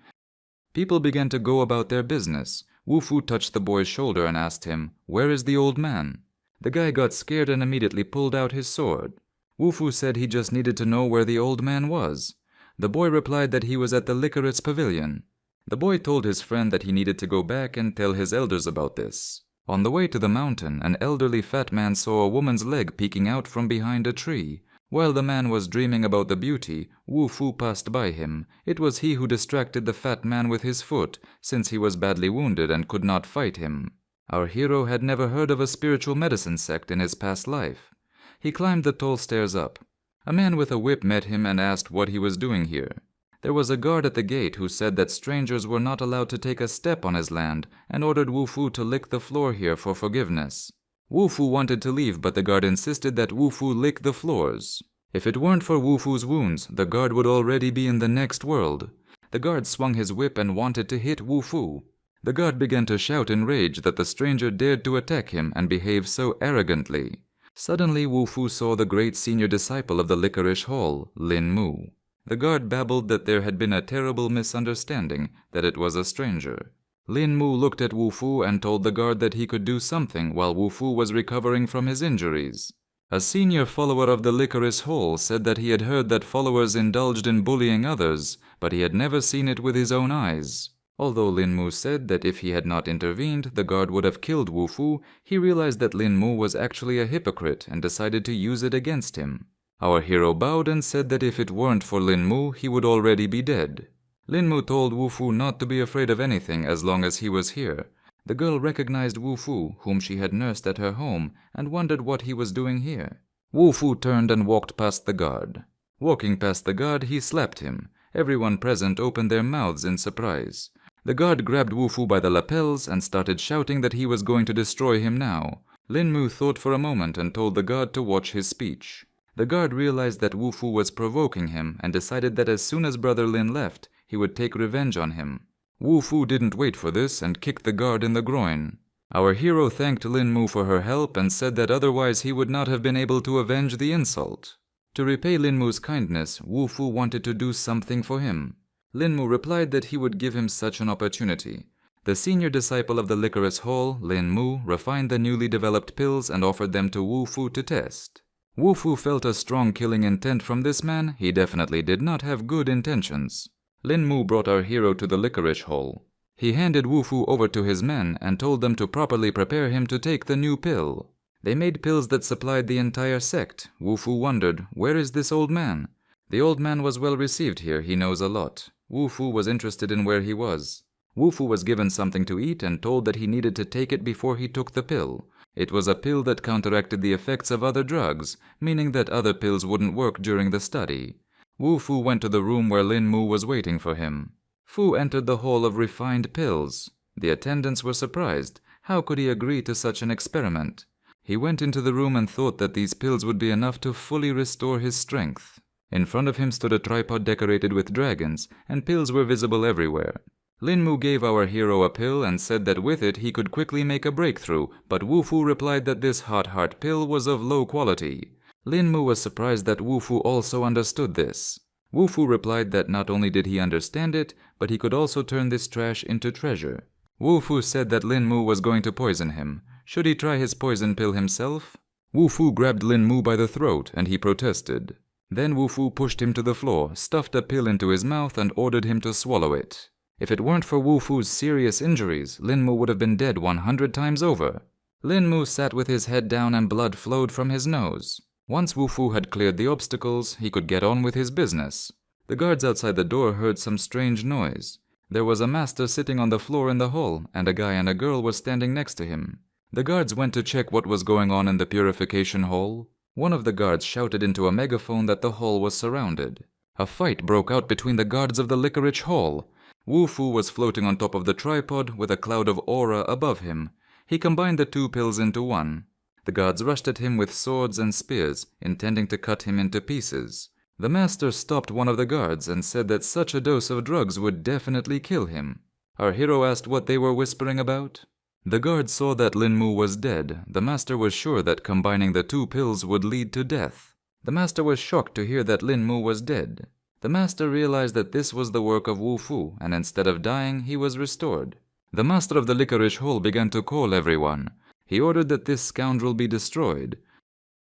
People began to go about their business. Wu Fu touched the boy's shoulder and asked him, "Where is the old man?" The guy got scared and immediately pulled out his sword. Wu Fu said he just needed to know where the old man was. The boy replied that he was at the licorice pavilion. The boy told his friend that he needed to go back and tell his elders about this. On the way to the mountain, an elderly fat man saw a woman's leg peeking out from behind a tree. While the man was dreaming about the beauty, Wu Fu passed by him. It was he who distracted the fat man with his foot, since he was badly wounded and could not fight him. Our hero had never heard of a spiritual medicine sect in his past life. He climbed the tall stairs up. A man with a whip met him and asked what he was doing here. There was a guard at the gate who said that strangers were not allowed to take a step on his land and ordered Wu Fu to lick the floor here for forgiveness. Wu Fu wanted to leave, but the guard insisted that Wu Fu lick the floors. If it weren't for Wu Fu's wounds, the guard would already be in the next world. The guard swung his whip and wanted to hit Wu Fu. The guard began to shout in rage that the stranger dared to attack him and behave so arrogantly. Suddenly Wu Fu saw the great senior disciple of the Licorice Hall, Lin Mu. The guard babbled that there had been a terrible misunderstanding, that it was a stranger. Lin Mu looked at Wu Fu and told the guard that he could do something while Wu Fu was recovering from his injuries. A senior follower of the Licorice Hall said that he had heard that followers indulged in bullying others, but he had never seen it with his own eyes. Although Lin Mu said that if he had not intervened, the guard would have killed Wu Fu, he realized that Lin Mu was actually a hypocrite and decided to use it against him. Our hero bowed and said that if it weren't for Lin Mu, he would already be dead. Lin Mu told Wu Fu not to be afraid of anything as long as he was here. The girl recognized Wu Fu, whom she had nursed at her home, and wondered what he was doing here. Wu Fu turned and walked past the guard. Walking past the guard, he slapped him. Everyone present opened their mouths in surprise. The guard grabbed Wu Fu by the lapels and started shouting that he was going to destroy him now. Lin Mu thought for a moment and told the guard to watch his speech. The guard realized that Wu Fu was provoking him and decided that as soon as Brother Lin left, he would take revenge on him. Wu Fu didn't wait for this and kicked the guard in the groin. Our hero thanked Lin Mu for her help and said that otherwise he would not have been able to avenge the insult. To repay Lin Mu's kindness, Wu Fu wanted to do something for him. Lin Mu replied that he would give him such an opportunity. The senior disciple of the Licorice Hall, Lin Mu, refined the newly developed pills and offered them to Wu Fu to test. Wu Fu felt a strong killing intent from this man. He definitely did not have good intentions. Lin Mu brought our hero to the Licorice Hall. He handed Wu Fu over to his men and told them to properly prepare him to take the new pill. They made pills that supplied the entire sect. Wu Fu wondered, where is this old man? The old man was well received here, he knows a lot. Wu Fu was interested in where he was. Wu Fu was given something to eat and told that he needed to take it before he took the pill. It was a pill that counteracted the effects of other drugs, meaning that other pills wouldn't work during the study. Wu Fu went to the room where Lin Mu was waiting for him. Fu entered the hall of refined pills. The attendants were surprised. How could he agree to such an experiment? He went into the room and thought that these pills would be enough to fully restore his strength. In front of him stood a tripod decorated with dragons, and pills were visible everywhere. Lin Mu gave our hero a pill and said that with it he could quickly make a breakthrough, but Wu Fu replied that this hot heart pill was of low quality. Lin Mu was surprised that Wu Fu also understood this. Wu Fu replied that not only did he understand it, but he could also turn this trash into treasure. Wu Fu said that Lin Mu was going to poison him. Should he try his poison pill himself? Wu Fu grabbed Lin Mu by the throat and he protested. Then Wu Fu pushed him to the floor, stuffed a pill into his mouth and ordered him to swallow it. If it weren't for Wu Fu's serious injuries, Lin Mu would have been dead 100 times over. Lin Mu sat with his head down and blood flowed from his nose. Once Wu Fu had cleared the obstacles, he could get on with his business. The guards outside the door heard some strange noise. There was a master sitting on the floor in the hall, and a guy and a girl were standing next to him. The guards went to check what was going on in the purification hall. One of the guards shouted into a megaphone that the hall was surrounded. A fight broke out between the guards of the Licorice Hall. Wu Fu was floating on top of the tripod with a cloud of aura above him. He combined the two pills into one. The guards rushed at him with swords and spears, intending to cut him into pieces. The master stopped one of the guards and said that such a dose of drugs would definitely kill him. Our hero asked what they were whispering about. The guard saw that Lin Mu was dead. The master was sure that combining the two pills would lead to death. The master was shocked to hear that Lin Mu was dead. The master realized that this was the work of Wu Fu, and instead of dying, he was restored. The master of the Licorice Hall began to call everyone. He ordered that this scoundrel be destroyed.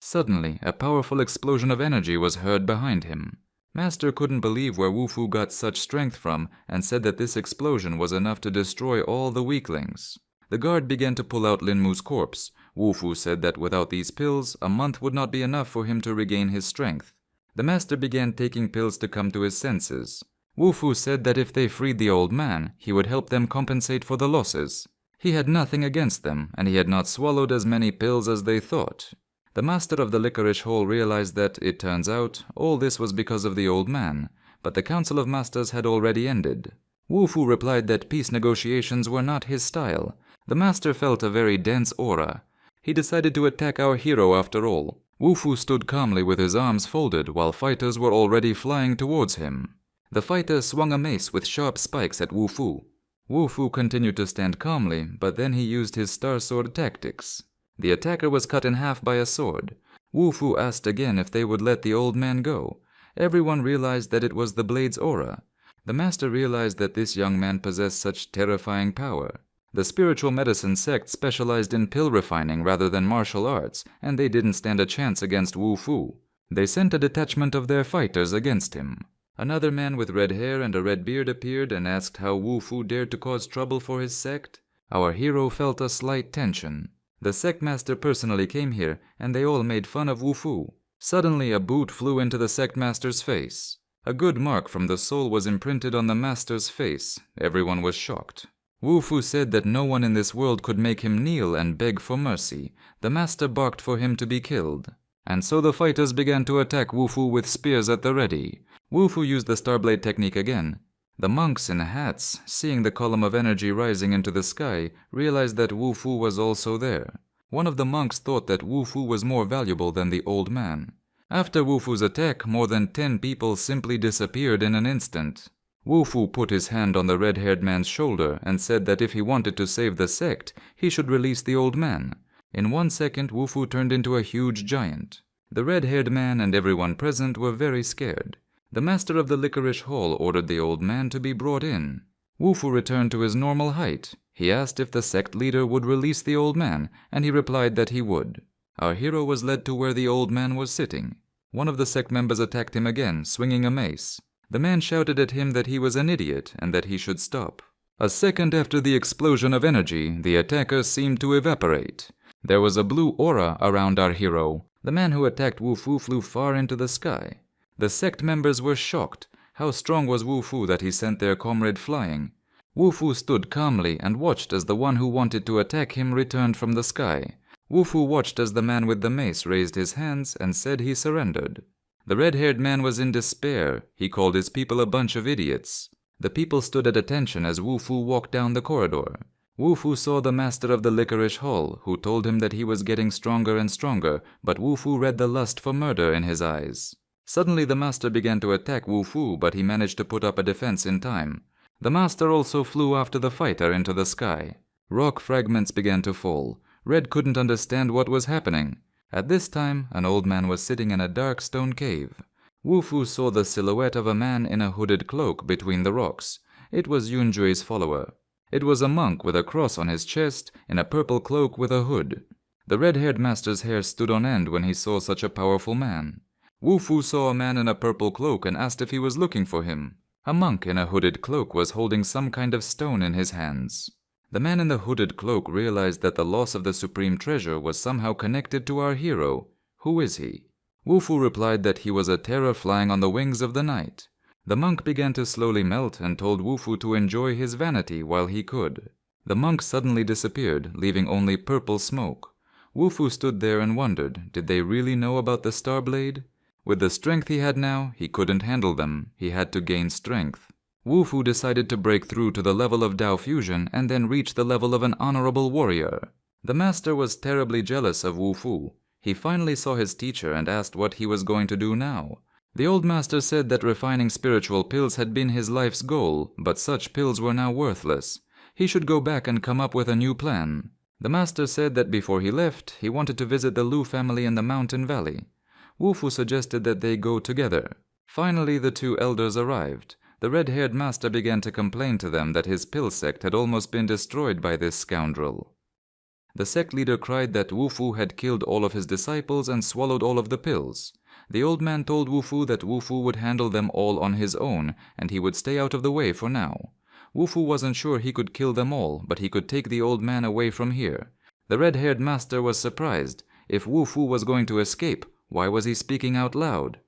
Suddenly, a powerful explosion of energy was heard behind him. Master couldn't believe where Wu Fu got such strength from and said that this explosion was enough to destroy all the weaklings. The guard began to pull out Lin Mu's corpse. Wu Fu said that without these pills, a month would not be enough for him to regain his strength. The master began taking pills to come to his senses. Wu Fu said that if they freed the old man, he would help them compensate for the losses. He had nothing against them, and he had not swallowed as many pills as they thought. The master of the Licorice Hall realized that, it turns out, all this was because of the old man, but the Council of Masters had already ended. Wu Fu replied that peace negotiations were not his style. The master felt a very dense aura. He decided to attack our hero after all. Wu Fu stood calmly with his arms folded while fighters were already flying towards him. The fighter swung a mace with sharp spikes at Wu Fu. Wu Fu continued to stand calmly, but then he used his star sword tactics. The attacker was cut in half by a sword. Wu Fu asked again if they would let the old man go. Everyone realized that it was the blade's aura. The master realized that this young man possessed such terrifying power. The spiritual medicine sect specialized in pill refining rather than martial arts, and they didn't stand a chance against Wu Fu. They sent a detachment of their fighters against him. Another man with red hair and a red beard appeared and asked how Wu Fu dared to cause trouble for his sect. Our hero felt a slight tension. The sect master personally came here, and they all made fun of Wu Fu. Suddenly a boot flew into the sect master's face. A good mark from the soul was imprinted on the master's face. Everyone was shocked. Wu Fu said that no one in this world could make him kneel and beg for mercy. The master barked for him to be killed. And so the fighters began to attack Wu Fu with spears at the ready. Wu Fu used the Starblade technique again. The monks in hats, seeing the column of energy rising into the sky, realized that Wu Fu was also there. One of the monks thought that Wu Fu was more valuable than the old man. After Wu Fu's attack, more than 10 people simply disappeared in an instant. Wu Fu put his hand on the red-haired man's shoulder and said that if he wanted to save the sect, he should release the old man. In 1 second, Wu Fu turned into a huge giant. The red-haired man and everyone present were very scared. The master of the Licorice Hall ordered the old man to be brought in. Wu Fu returned to his normal height. He asked if the sect leader would release the old man, and he replied that he would. Our hero was led to where the old man was sitting. One of the sect members attacked him again, swinging a mace. The man shouted at him that he was an idiot and that he should stop. A second after the explosion of energy, the attacker seemed to evaporate. There was a blue aura around our hero. The man who attacked Wu Fu flew far into the sky. The sect members were shocked. How strong was Wu Fu that he sent their comrade flying? Wu Fu stood calmly and watched as the one who wanted to attack him returned from the sky. Wu Fu watched as the man with the mace raised his hands and said he surrendered. The red-haired man was in despair. He called his people a bunch of idiots. The people stood at attention as Wu Fu walked down the corridor. Wu Fu saw the master of the Licorice Hall, who told him that he was getting stronger and stronger, but Wu Fu read the lust for murder in his eyes. Suddenly the master began to attack Wu Fu, but he managed to put up a defense in time. The master also flew after the fighter into the sky. Rock fragments began to fall. Red couldn't understand what was happening. At this time, an old man was sitting in a dark stone cave. Wu Fu saw the silhouette of a man in a hooded cloak between the rocks. It was Yunjui's follower. It was a monk with a cross on his chest, in a purple cloak with a hood. The red-haired master's hair stood on end when he saw such a powerful man. Wu Fu saw a man in a purple cloak and asked if he was looking for him. A monk in a hooded cloak was holding some kind of stone in his hands. The man in the hooded cloak realized that the loss of the supreme treasure was somehow connected to our hero. Who is he? Wu Fu replied that he was a terror flying on the wings of the night. The monk began to slowly melt and told Wu Fu to enjoy his vanity while he could. The monk suddenly disappeared, leaving only purple smoke. Wu Fu stood there and wondered, did they really know about the Star Blade? With the strength he had now, he couldn't handle them. He had to gain strength. Wu Fu decided to break through to the level of Dao Fusion and then reach the level of an honorable warrior. The master was terribly jealous of Wu Fu. He finally saw his teacher and asked what he was going to do now. The old master said that refining spiritual pills had been his life's goal, but such pills were now worthless. He should go back and come up with a new plan. The master said that before he left, he wanted to visit the Lu family in the mountain valley. Wu Fu suggested that they go together. Finally, the two elders arrived. The red-haired master began to complain to them that his pill sect had almost been destroyed by this scoundrel. The sect leader cried that Wu Fu had killed all of his disciples and swallowed all of the pills. The old man told Wu Fu that Wu Fu would handle them all on his own, and he would stay out of the way for now. Wu Fu wasn't sure he could kill them all, but he could take the old man away from here. The red-haired master was surprised. If Wu Fu was going to escape, why was he speaking out loud?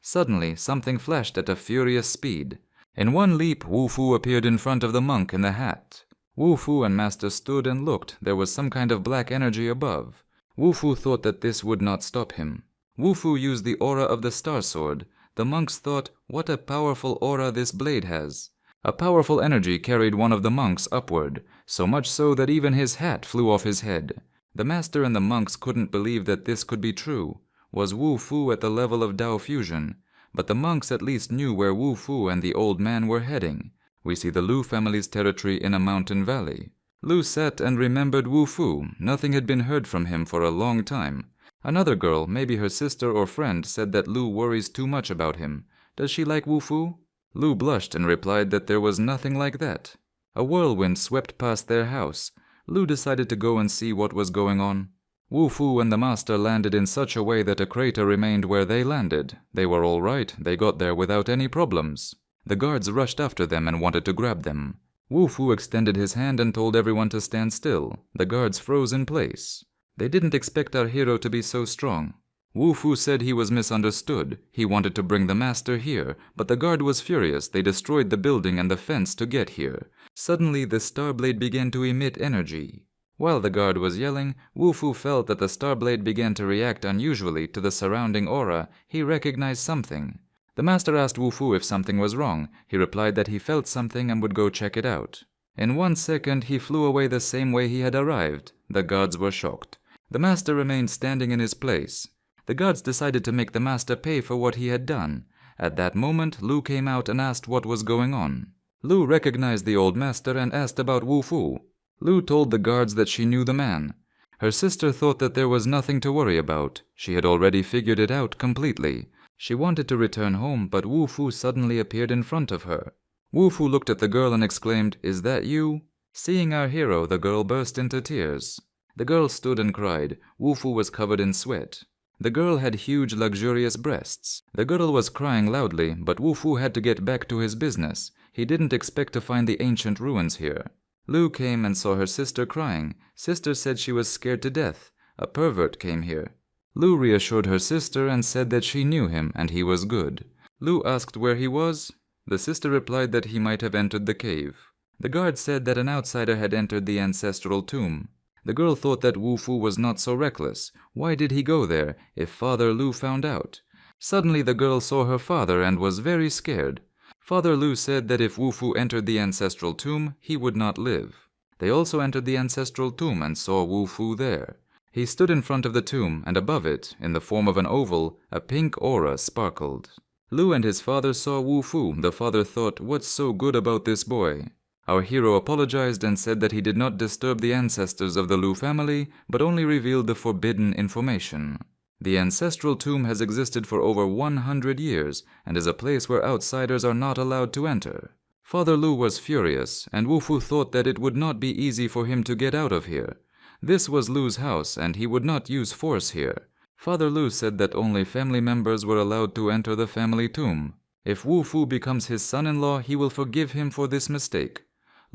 Suddenly, something flashed at a furious speed. In one leap, Wu Fu appeared in front of the monk in the hat. Wu Fu and master stood and looked. There was some kind of black energy above. Wu Fu thought that this would not stop him. Wu Fu used the aura of the Star Sword. The monks thought, what a powerful aura this blade has. A powerful energy carried one of the monks upward, so much so that even his hat flew off his head. The master and the monks couldn't believe that this could be true. Was Wu Fu at the level of Dao Fusion? But the monks at least knew where Wu Fu and the old man were heading. We see the Lu family's territory in a mountain valley. Lu sat and remembered Wu Fu. Nothing had been heard from him for a long time. Another girl, maybe her sister or friend, said that Lu worries too much about him. Does she like Wu Fu? Lu blushed and replied that there was nothing like that. A whirlwind swept past their house. Lu decided to go and see what was going on. Wu Fu and the master landed in such a way that a crater remained where they landed. They were all right. They got there without any problems. The guards rushed after them and wanted to grab them. Wu Fu extended his hand and told everyone to stand still. The guards froze in place. They didn't expect our hero to be so strong. Wu Fu said he was misunderstood. He wanted to bring the master here, but the guard was furious. They destroyed the building and the fence to get here. Suddenly, the star blade began to emit energy. While the guard was yelling, Wu Fu felt that the star blade began to react unusually to the surrounding aura. He recognized something. The master asked Wu Fu if something was wrong. He replied that he felt something and would go check it out. In 1 second, he flew away the same way he had arrived. The guards were shocked. The master remained standing in his place. The guards decided to make the master pay for what he had done. At that moment, Lu came out and asked what was going on. Lu recognized the old master and asked about Wu Fu. Lu told the guards that she knew the man. Her sister thought that there was nothing to worry about. She had already figured it out completely. She wanted to return home, but Wu Fu suddenly appeared in front of her. Wu Fu looked at the girl and exclaimed, "Is that you?" Seeing our hero, the girl burst into tears. The girl stood and cried. Wu Fu was covered in sweat. The girl had huge, luxurious breasts. The girl was crying loudly, but Wu Fu had to get back to his business. He didn't expect to find the ancient ruins here. Lu came and saw her sister crying. Sister said she was scared to death. A pervert came here. Lu reassured her sister and said that she knew him and he was good. Lu asked where he was. The sister replied that he might have entered the cave. The guard said that an outsider had entered the ancestral tomb. The girl thought that Wu Fu was not so reckless. Why did he go there if Father Lu found out? Suddenly the girl saw her father and was very scared. Father Lu said that if Wu Fu entered the ancestral tomb, he would not live. They also entered the ancestral tomb and saw Wu Fu there. He stood in front of the tomb, and above it, in the form of an oval, a pink aura sparkled. Lu and his father saw Wu Fu. The father thought, "What's so good about this boy?" Our hero apologized and said that he did not disturb the ancestors of the Lu family, but only revealed the forbidden information. The ancestral tomb has existed for over 100 years and is a place where outsiders are not allowed to enter. Father Lu was furious, and Wu Fu thought that it would not be easy for him to get out of here. This was Lu's house, and he would not use force here. Father Lu said that only family members were allowed to enter the family tomb. If Wu Fu becomes his son-in-law, he will forgive him for this mistake.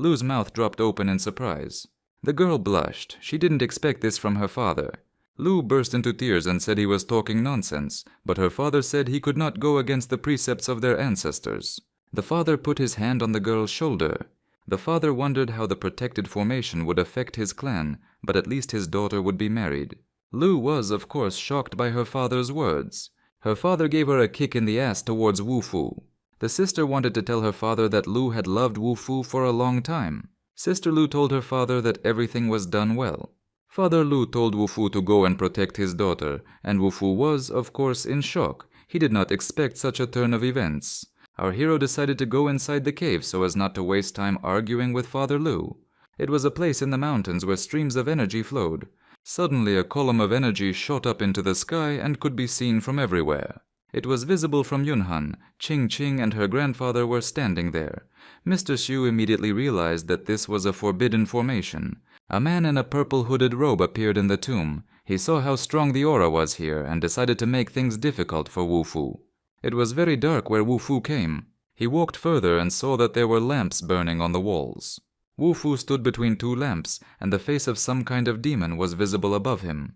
Lu's mouth dropped open in surprise. The girl blushed. She didn't expect this from her father. Lu burst into tears and said he was talking nonsense, but her father said he could not go against the precepts of their ancestors. The father put his hand on the girl's shoulder. The father wondered how the protected formation would affect his clan, but at least his daughter would be married. Lu was, of course, shocked by her father's words. Her father gave her a kick in the ass towards Wu Fu. The sister wanted to tell her father that Lu had loved Wu Fu for a long time. Sister Lu told her father that everything was done well. Father Lu told Wu Fu to go and protect his daughter, and Wu Fu was, of course, in shock. He did not expect such a turn of events. Our hero decided to go inside the cave so as not to waste time arguing with Father Lu. It was a place in the mountains where streams of energy flowed. Suddenly a column of energy shot up into the sky and could be seen from everywhere. It was visible from Yunhan. Ching Ching and her grandfather were standing there. Mr. Xu immediately realized that this was a forbidden formation. A man in a purple hooded robe appeared in the tomb. He saw how strong the aura was here and decided to make things difficult for Wu Fu. It was very dark where Wu Fu came. He walked further and saw that there were lamps burning on the walls. Wu Fu stood between two lamps, and the face of some kind of demon was visible above him.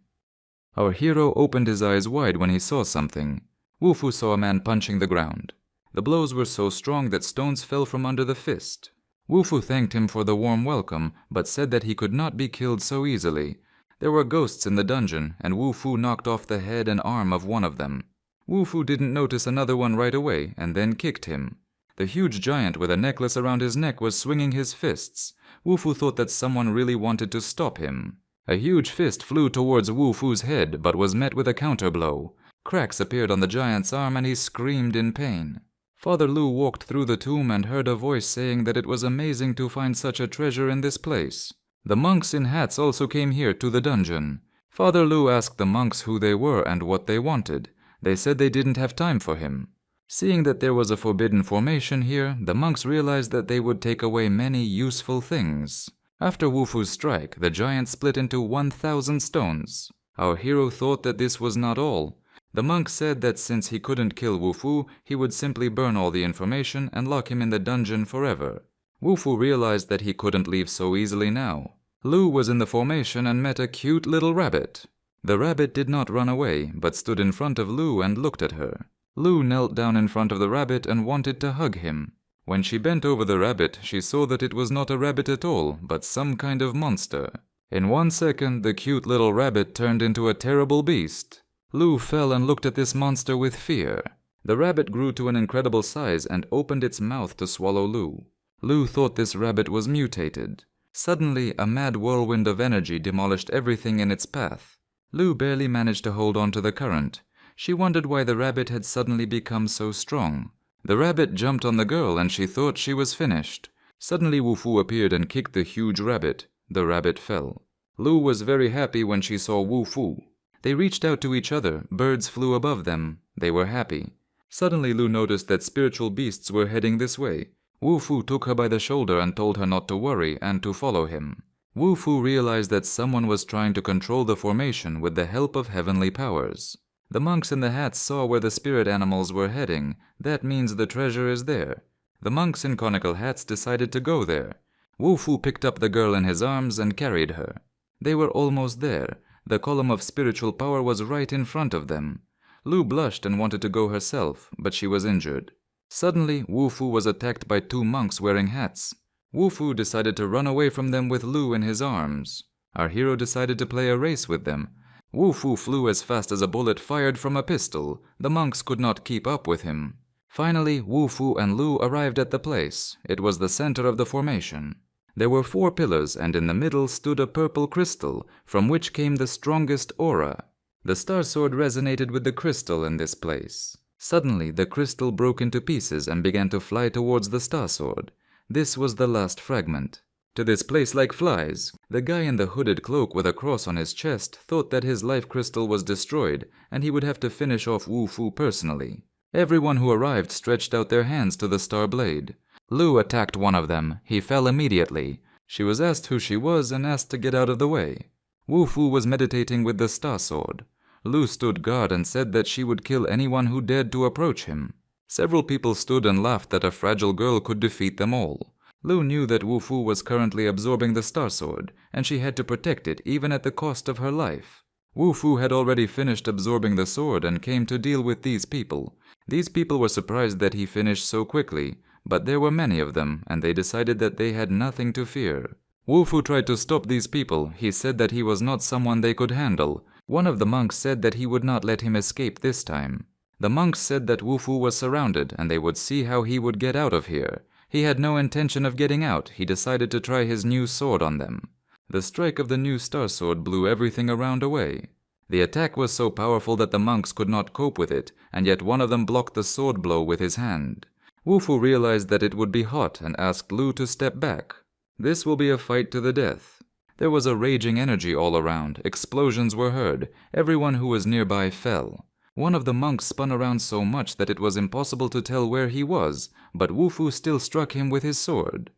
Our hero opened his eyes wide when he saw something. Wu Fu saw a man punching the ground. The blows were so strong that stones fell from under the fist. Wu Fu thanked him for the warm welcome, but said that he could not be killed so easily. There were ghosts in the dungeon, and Wu Fu knocked off the head and arm of one of them. Wu Fu didn't notice another one right away, and then kicked him. The huge giant with a necklace around his neck was swinging his fists. Wu Fu thought that someone really wanted to stop him. A huge fist flew towards Wu Fu's head, but was met with a counterblow. Cracks appeared on the giant's arm and he screamed in pain. Father Lu walked through the tomb and heard a voice saying that it was amazing to find such a treasure in this place. The monks in hats also came here to the dungeon. Father Lu asked the monks who they were and what they wanted. They said they didn't have time for him. Seeing that there was a forbidden formation here, the monks realized that they would take away many useful things. After Wu Fu's strike, the giant split into 1,000 stones. Our hero thought that this was not all. The monk said that since he couldn't kill Wu Fu, he would simply burn all the information and lock him in the dungeon forever. Wu Fu realized that he couldn't leave so easily now. Lu was in the formation and met a cute little rabbit. The rabbit did not run away, but stood in front of Lu and looked at her. Lu knelt down in front of the rabbit and wanted to hug him. When she bent over the rabbit, she saw that it was not a rabbit at all, but some kind of monster. In 1 second, the cute little rabbit turned into a terrible beast. Lu fell and looked at this monster with fear. The rabbit grew to an incredible size and opened its mouth to swallow Lu. Lu thought this rabbit was mutated. Suddenly, a mad whirlwind of energy demolished everything in its path. Lu barely managed to hold on to the current. She wondered why the rabbit had suddenly become so strong. The rabbit jumped on the girl and she thought she was finished. Suddenly Wu Fu appeared and kicked the huge rabbit. The rabbit fell. Lu was very happy when she saw Wu Fu. They reached out to each other. Birds flew above them. They were happy. Suddenly Lu noticed that spiritual beasts were heading this way. Wu Fu took her by the shoulder and told her not to worry and to follow him. Wu Fu realized that someone was trying to control the formation with the help of heavenly powers. The monks in the hats saw where the spirit animals were heading. That means the treasure is there. The monks in conical hats decided to go there. Wu Fu picked up the girl in his arms and carried her. They were almost there. The column of spiritual power was right in front of them. Lu blushed and wanted to go herself, but she was injured. Suddenly, Wu Fu was attacked by 2 monks wearing hats. Wu Fu decided to run away from them with Lu in his arms. Our hero decided to play a race with them. Wu Fu flew as fast as a bullet fired from a pistol. The monks could not keep up with him. Finally, Wu Fu and Lu arrived at the place. It was the center of the formation. There were 4 pillars, and in the middle stood a purple crystal, from which came the strongest aura. The star sword resonated with the crystal in this place. Suddenly, the crystal broke into pieces and began to fly towards the star sword. This was the last fragment. To this place like flies. The guy in the hooded cloak with a cross on his chest thought that his life crystal was destroyed and he would have to finish off Wu Fu personally. Everyone who arrived stretched out their hands to the star blade. Lu attacked one of them. He fell immediately. She was asked who she was and asked to get out of the way. Wu Fu was meditating with the star sword. Lu stood guard and said that she would kill anyone who dared to approach him. Several people stood and laughed that a fragile girl could defeat them all. Lu knew that Wu Fu was currently absorbing the Star Sword, and she had to protect it even at the cost of her life. Wu Fu had already finished absorbing the sword and came to deal with these people. These people were surprised that he finished so quickly, but there were many of them, and they decided that they had nothing to fear. Wu Fu tried to stop these people. He said that he was not someone they could handle. One of the monks said that he would not let him escape this time. The monks said that Wu Fu was surrounded and they would see how he would get out of here. He had no intention of getting out. He decided to try his new sword on them. The strike of the new Star Sword blew everything around away. The attack was so powerful that the monks could not cope with it, and yet one of them blocked the sword blow with his hand. Wu Fu realized that it would be hot and asked Lu to step back. This will be a fight to the death. There was a raging energy all around. Explosions were heard. Everyone who was nearby fell. One of the monks spun around so much that it was impossible to tell where he was, but Wu Fu still struck him with his sword.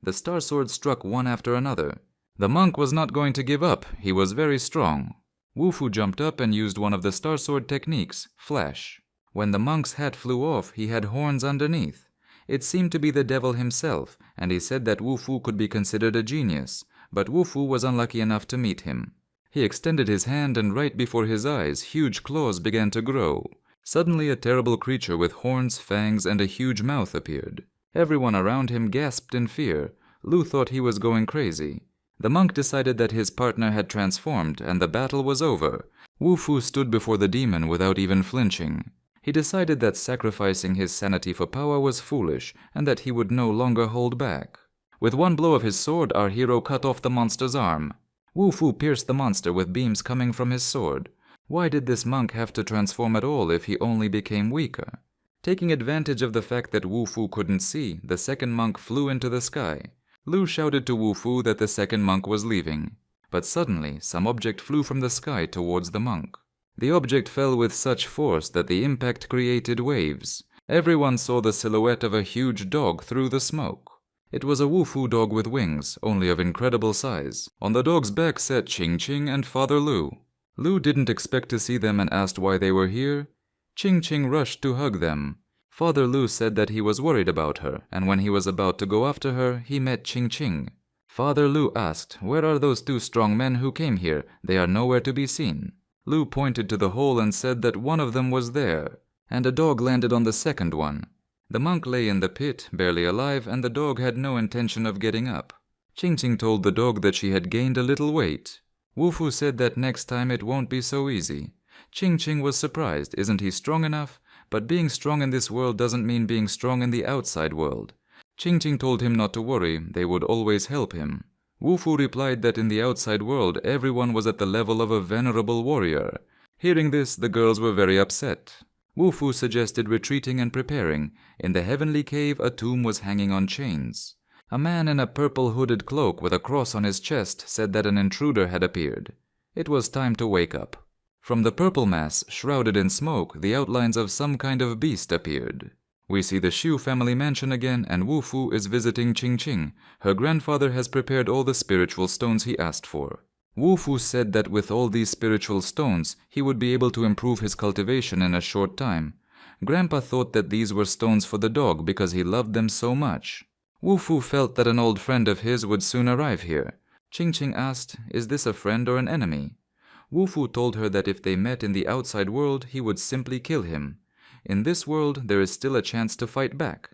The Star Sword struck one after another. The monk was not going to give up. He was very strong. Wu Fu jumped up and used one of the Star Sword techniques, Flash. When the monk's hat flew off, he had horns underneath. It seemed to be the devil himself, and he said that Wu Fu could be considered a genius, but Wu Fu was unlucky enough to meet him. He extended his hand and right before his eyes, huge claws began to grow. Suddenly a terrible creature with horns, fangs, and a huge mouth appeared. Everyone around him gasped in fear. Lu thought he was going crazy. The monk decided that his partner had transformed and the battle was over. Wu Fu stood before the demon without even flinching. He decided that sacrificing his sanity for power was foolish and that he would no longer hold back. With one blow of his sword, our hero cut off the monster's arm. Wu Fu pierced the monster with beams coming from his sword. Why did this monk have to transform at all if he only became weaker? Taking advantage of the fact that Wu Fu couldn't see, the second monk flew into the sky. Lu shouted to Wu Fu that the second monk was leaving. But suddenly, some object flew from the sky towards the monk. The object fell with such force that the impact created waves. Everyone saw the silhouette of a huge dog through the smoke. It was a Wu Fu dog with wings, only of incredible size. On the dog's back sat Ching Ching and Father Lu. Lu didn't expect to see them and asked why they were here. Ching Ching rushed to hug them. Father Lu said that he was worried about her, and when he was about to go after her, he met Ching Ching. Father Lu asked, "Where are those two strong men who came here? They are nowhere to be seen." Lu pointed to the hole and said that one of them was there, and a dog landed on the second one. The monk lay in the pit, barely alive, and the dog had no intention of getting up. Ching Ching told the dog that she had gained a little weight. Wu Fu said that next time it won't be so easy. Ching Ching was surprised. Isn't he strong enough? But being strong in this world doesn't mean being strong in the outside world. Ching Ching told him not to worry, they would always help him. Wu Fu replied that in the outside world everyone was at the level of a venerable warrior. Hearing this, the girls were very upset. Wu Fu suggested retreating and preparing. In the heavenly cave, a tomb was hanging on chains. A man in a purple hooded cloak with a cross on his chest said that an intruder had appeared. It was time to wake up. From the purple mass, shrouded in smoke, the outlines of some kind of beast appeared. We see the Shu family mansion again, and Wu Fu is visiting Ching Ching. Her grandfather has prepared all the spiritual stones he asked for. Wu Fu said that with all these spiritual stones, he would be able to improve his cultivation in a short time. Grandpa thought that these were stones for the dog because he loved them so much. Wu Fu felt that an old friend of his would soon arrive here. Ching Ching asked, "Is this a friend or an enemy?" Wu Fu told her that if they met in the outside world, he would simply kill him. In this world, there is still a chance to fight back.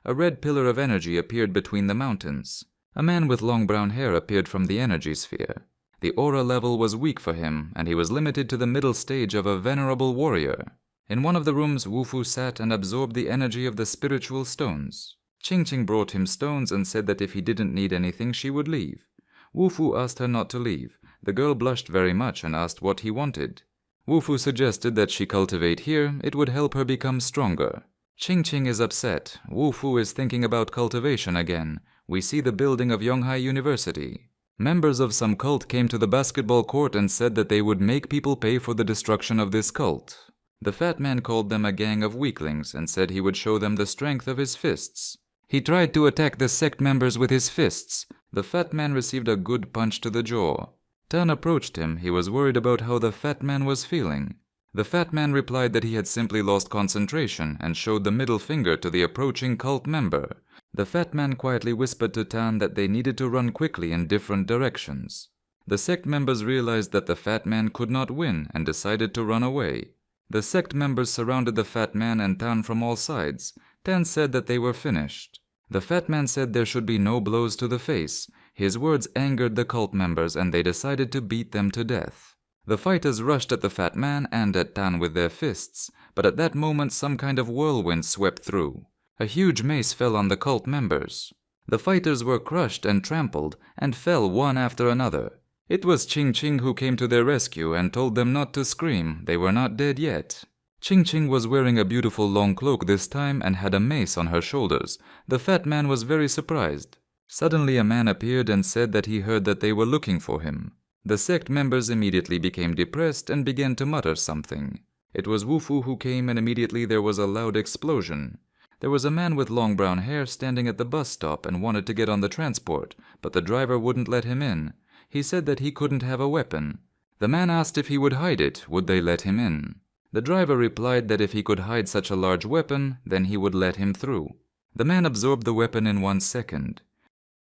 A red pillar of energy appeared between the mountains. A man with long brown hair appeared from the energy sphere. The aura level was weak for him, and he was limited to the middle stage of a venerable warrior. In one of the rooms, Wu Fu sat and absorbed the energy of the spiritual stones. Ching Ching brought him stones and said that if he didn't need anything, she would leave. Wu Fu asked her not to leave. The girl blushed very much and asked what he wanted. Wu Fu suggested that she cultivate here. It would help her become stronger. Ching Ching is upset. Wu Fu is thinking about cultivation again. We see the building of Yonghai University. Members of some cult came to the basketball court and said that they would make people pay for the destruction of this cult. The fat man called them a gang of weaklings and said he would show them the strength of his fists. He tried to attack the sect members with his fists. The fat man received a good punch to the jaw. Tan approached him. He was worried about how the fat man was feeling. The fat man replied that he had simply lost concentration and showed the middle finger to the approaching cult member. The fat man quietly whispered to Tan that they needed to run quickly in different directions. The sect members realized that the fat man could not win and decided to run away. The sect members surrounded the fat man and Tan from all sides. Tan said that they were finished. The fat man said there should be no blows to the face. His words angered the cult members and they decided to beat them to death. The fighters rushed at the fat man and at Tan with their fists, but at that moment some kind of whirlwind swept through. A huge mace fell on the cult members. The fighters were crushed and trampled and fell one after another. It was Ching Ching who came to their rescue and told them not to scream, they were not dead yet. Ching Ching was wearing a beautiful long cloak this time and had a mace on her shoulders. The fat man was very surprised. Suddenly a man appeared and said that he heard that they were looking for him. The sect members immediately became depressed and began to mutter something. It was Wu Fu who came and immediately there was a loud explosion. There was a man with long brown hair standing at the bus stop and wanted to get on the transport, but the driver wouldn't let him in. He said that he couldn't have a weapon. The man asked if he would hide it, would they let him in? The driver replied that if he could hide such a large weapon, then he would let him through. The man absorbed the weapon in 1 second.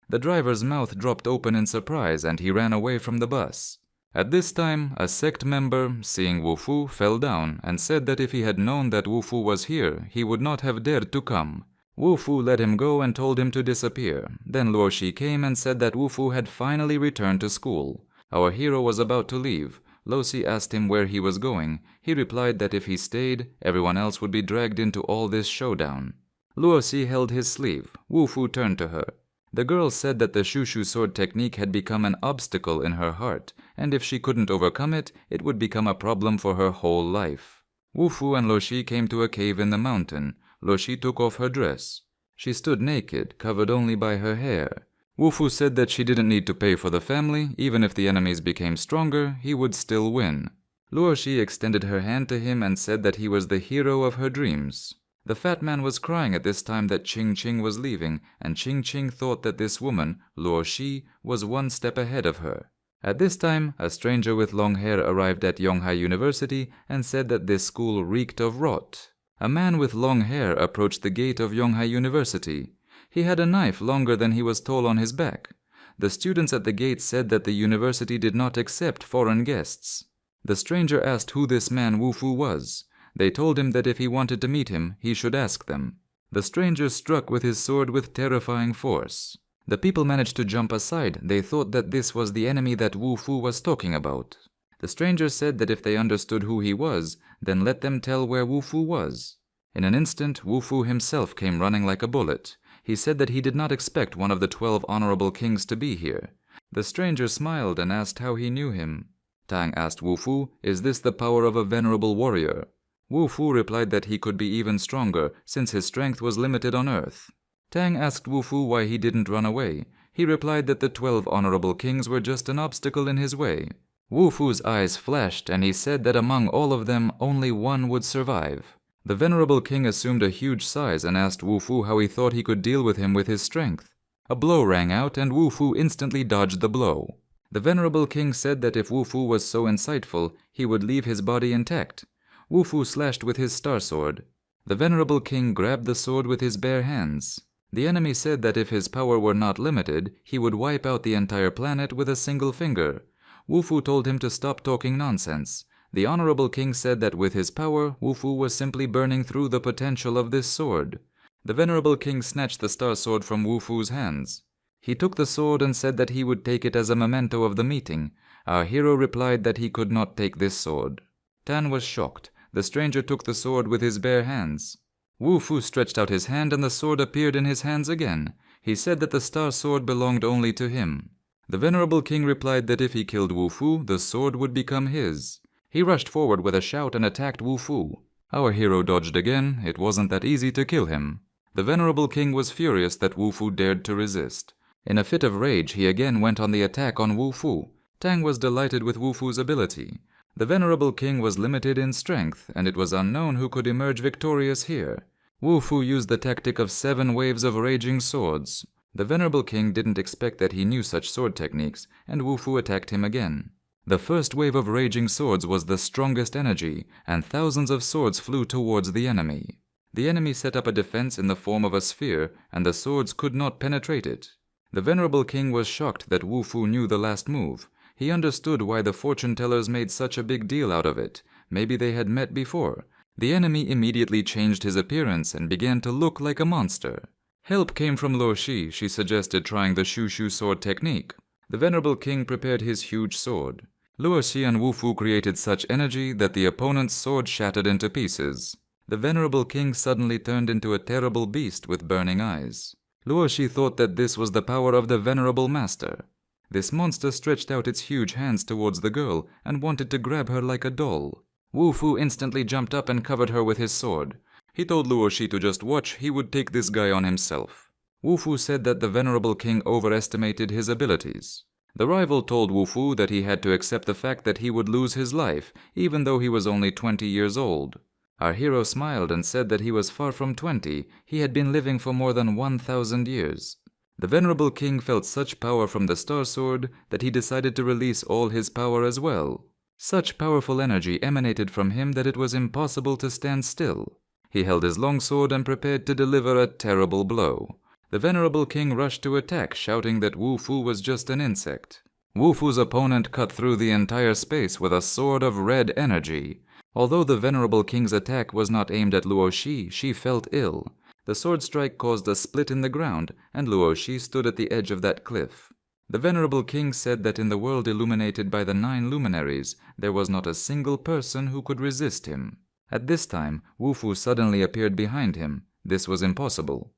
The driver's mouth dropped open in surprise and he ran away from the bus. At this time, a sect member, seeing Wu Fu, fell down and said that if he had known that Wu Fu was here, he would not have dared to come. Wu Fu let him go and told him to disappear. Then Luo Shi came and said that Wu Fu had finally returned to school. Our hero was about to leave. Luo Shi asked him where he was going. He replied that if he stayed, everyone else would be dragged into all this showdown. Luo Shi held his sleeve. Wu Fu turned to her. The girl said that the Shushu sword technique had become an obstacle in her heart, and if she couldn't overcome it, it would become a problem for her whole life. Wu Fu and Luo Shi came to a cave in the mountain. Luo Shi took off her dress. She stood naked, covered only by her hair. Wu Fu said that she didn't need to pay for the family, even if the enemies became stronger, he would still win. Luo Shi extended her hand to him and said that he was the hero of her dreams. The fat man was crying at this time that Ching Ching was leaving, and Ching Ching thought that this woman, Luo Shi, was 1 step ahead of her. At this time, a stranger with long hair arrived at Yonghai University and said that this school reeked of rot. A man with long hair approached the gate of Yonghai University. He had a knife longer than he was tall on his back. The students at the gate said that the university did not accept foreign guests. The stranger asked who this man Wu Fu was. They told him that if he wanted to meet him, he should ask them. The stranger struck with his sword with terrifying force. The people managed to jump aside. They thought that this was the enemy that Wu Fu was talking about. The stranger said that if they understood who he was, then let them tell where Wu Fu was. In an instant, Wu Fu himself came running like a bullet. He said that he did not expect one of the 12 honorable kings to be here. The stranger smiled and asked how he knew him. Tang asked Wu Fu, "Is this the power of a venerable warrior?" Wu Fu replied that he could be even stronger, since his strength was limited on earth. Tang asked Wu Fu why he didn't run away. He replied that the 12 honorable kings were just an obstacle in his way. Wu Fu's eyes flashed and he said that among all of them, only one would survive. The venerable king assumed a huge size and asked Wu Fu how he thought he could deal with him with his strength. A blow rang out and Wu Fu instantly dodged the blow. The venerable king said that if Wu Fu was so insightful, he would leave his body intact. Wu Fu slashed with his star sword. The venerable king grabbed the sword with his bare hands. The enemy said that if his power were not limited, he would wipe out the entire planet with a single finger. Wu Fu told him to stop talking nonsense. The honorable king said that with his power, Wu Fu was simply burning through the potential of this sword. The venerable king snatched the star sword from Wu Fu's hands. He took the sword and said that he would take it as a memento of the meeting. Our hero replied that he could not take this sword. Tan was shocked. The stranger took the sword with his bare hands. Wu Fu stretched out his hand and the sword appeared in his hands again. He said that the star sword belonged only to him. The venerable king replied that if he killed Wu Fu, the sword would become his. He rushed forward with a shout and attacked Wu Fu. Our hero dodged again. It wasn't that easy to kill him. The venerable king was furious that Wu Fu dared to resist. In a fit of rage, he again went on the attack on Wu Fu. Tang was delighted with Wu Fu's ability. The venerable king was limited in strength, and it was unknown who could emerge victorious here. Wu Fu used the tactic of 7 waves of raging swords. The venerable king didn't expect that he knew such sword techniques, and Wu Fu attacked him again. The first wave of raging swords was the strongest energy, and thousands of swords flew towards the enemy. The enemy set up a defense in the form of a sphere, and the swords could not penetrate it. The venerable king was shocked that Wu Fu knew the last move. He understood why the fortune tellers made such a big deal out of it. Maybe they had met before. The enemy immediately changed his appearance and began to look like a monster. Help came from Luo Shi. She suggested trying the Shushu sword technique. The venerable king prepared his huge sword. Luo Shi and Wu Fu created such energy that the opponent's sword shattered into pieces. The venerable king suddenly turned into a terrible beast with burning eyes. Luo Shi thought that this was the power of the venerable master. This monster stretched out its huge hands towards the girl and wanted to grab her like a doll. Wu Fu instantly jumped up and covered her with his sword. He told Luo Shi to just watch, he would take this guy on himself. Wu Fu said that the venerable king overestimated his abilities. The rival told Wu Fu that he had to accept the fact that he would lose his life, even though he was only 20 years old. Our hero smiled and said that he was far from 20, he had been living for more than 1,000 years. The venerable king felt such power from the star sword that he decided to release all his power as well. Such powerful energy emanated from him that it was impossible to stand still. He held his long sword and prepared to deliver a terrible blow. The venerable king rushed to attack, shouting that Wu Fu was just an insect. Wu Fu's opponent cut through the entire space with a sword of red energy. Although the venerable king's attack was not aimed at Luo Shi, she felt ill. The sword strike caused a split in the ground, and Luo Shi stood at the edge of that cliff. The venerable king said that in the world illuminated by the 9 luminaries, there was not a single person who could resist him. At this time, Wu Fu suddenly appeared behind him. This was impossible.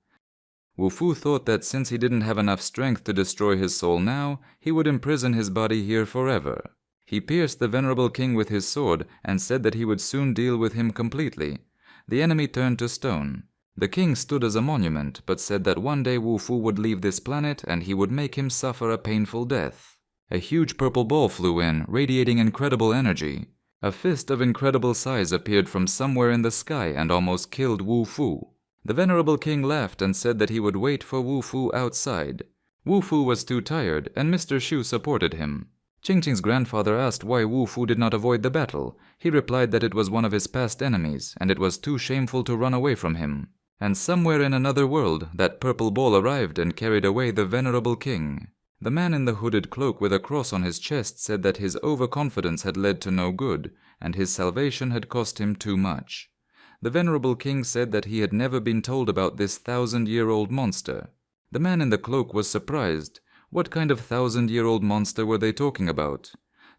Wu Fu thought that since he didn't have enough strength to destroy his soul now, he would imprison his body here forever. He pierced the venerable king with his sword and said that he would soon deal with him completely. The enemy turned to stone. The king stood as a monument, but said that one day Wu Fu would leave this planet and he would make him suffer a painful death. A huge purple ball flew in, radiating incredible energy. A fist of incredible size appeared from somewhere in the sky and almost killed Wu Fu. The venerable king laughed and said that he would wait for Wu Fu outside. Wu Fu was too tired, and Mr. Shu supported him. Qingqing's grandfather asked why Wu Fu did not avoid the battle. He replied that it was one of his past enemies, and it was too shameful to run away from him. And somewhere in another world, that purple ball arrived and carried away the venerable king. The man in the hooded cloak with a cross on his chest said that his overconfidence had led to no good, and his salvation had cost him too much. The venerable king said that he had never been told about this 1,000-year-old monster. The man in the cloak was surprised. What kind of 1,000-year-old monster were they talking about?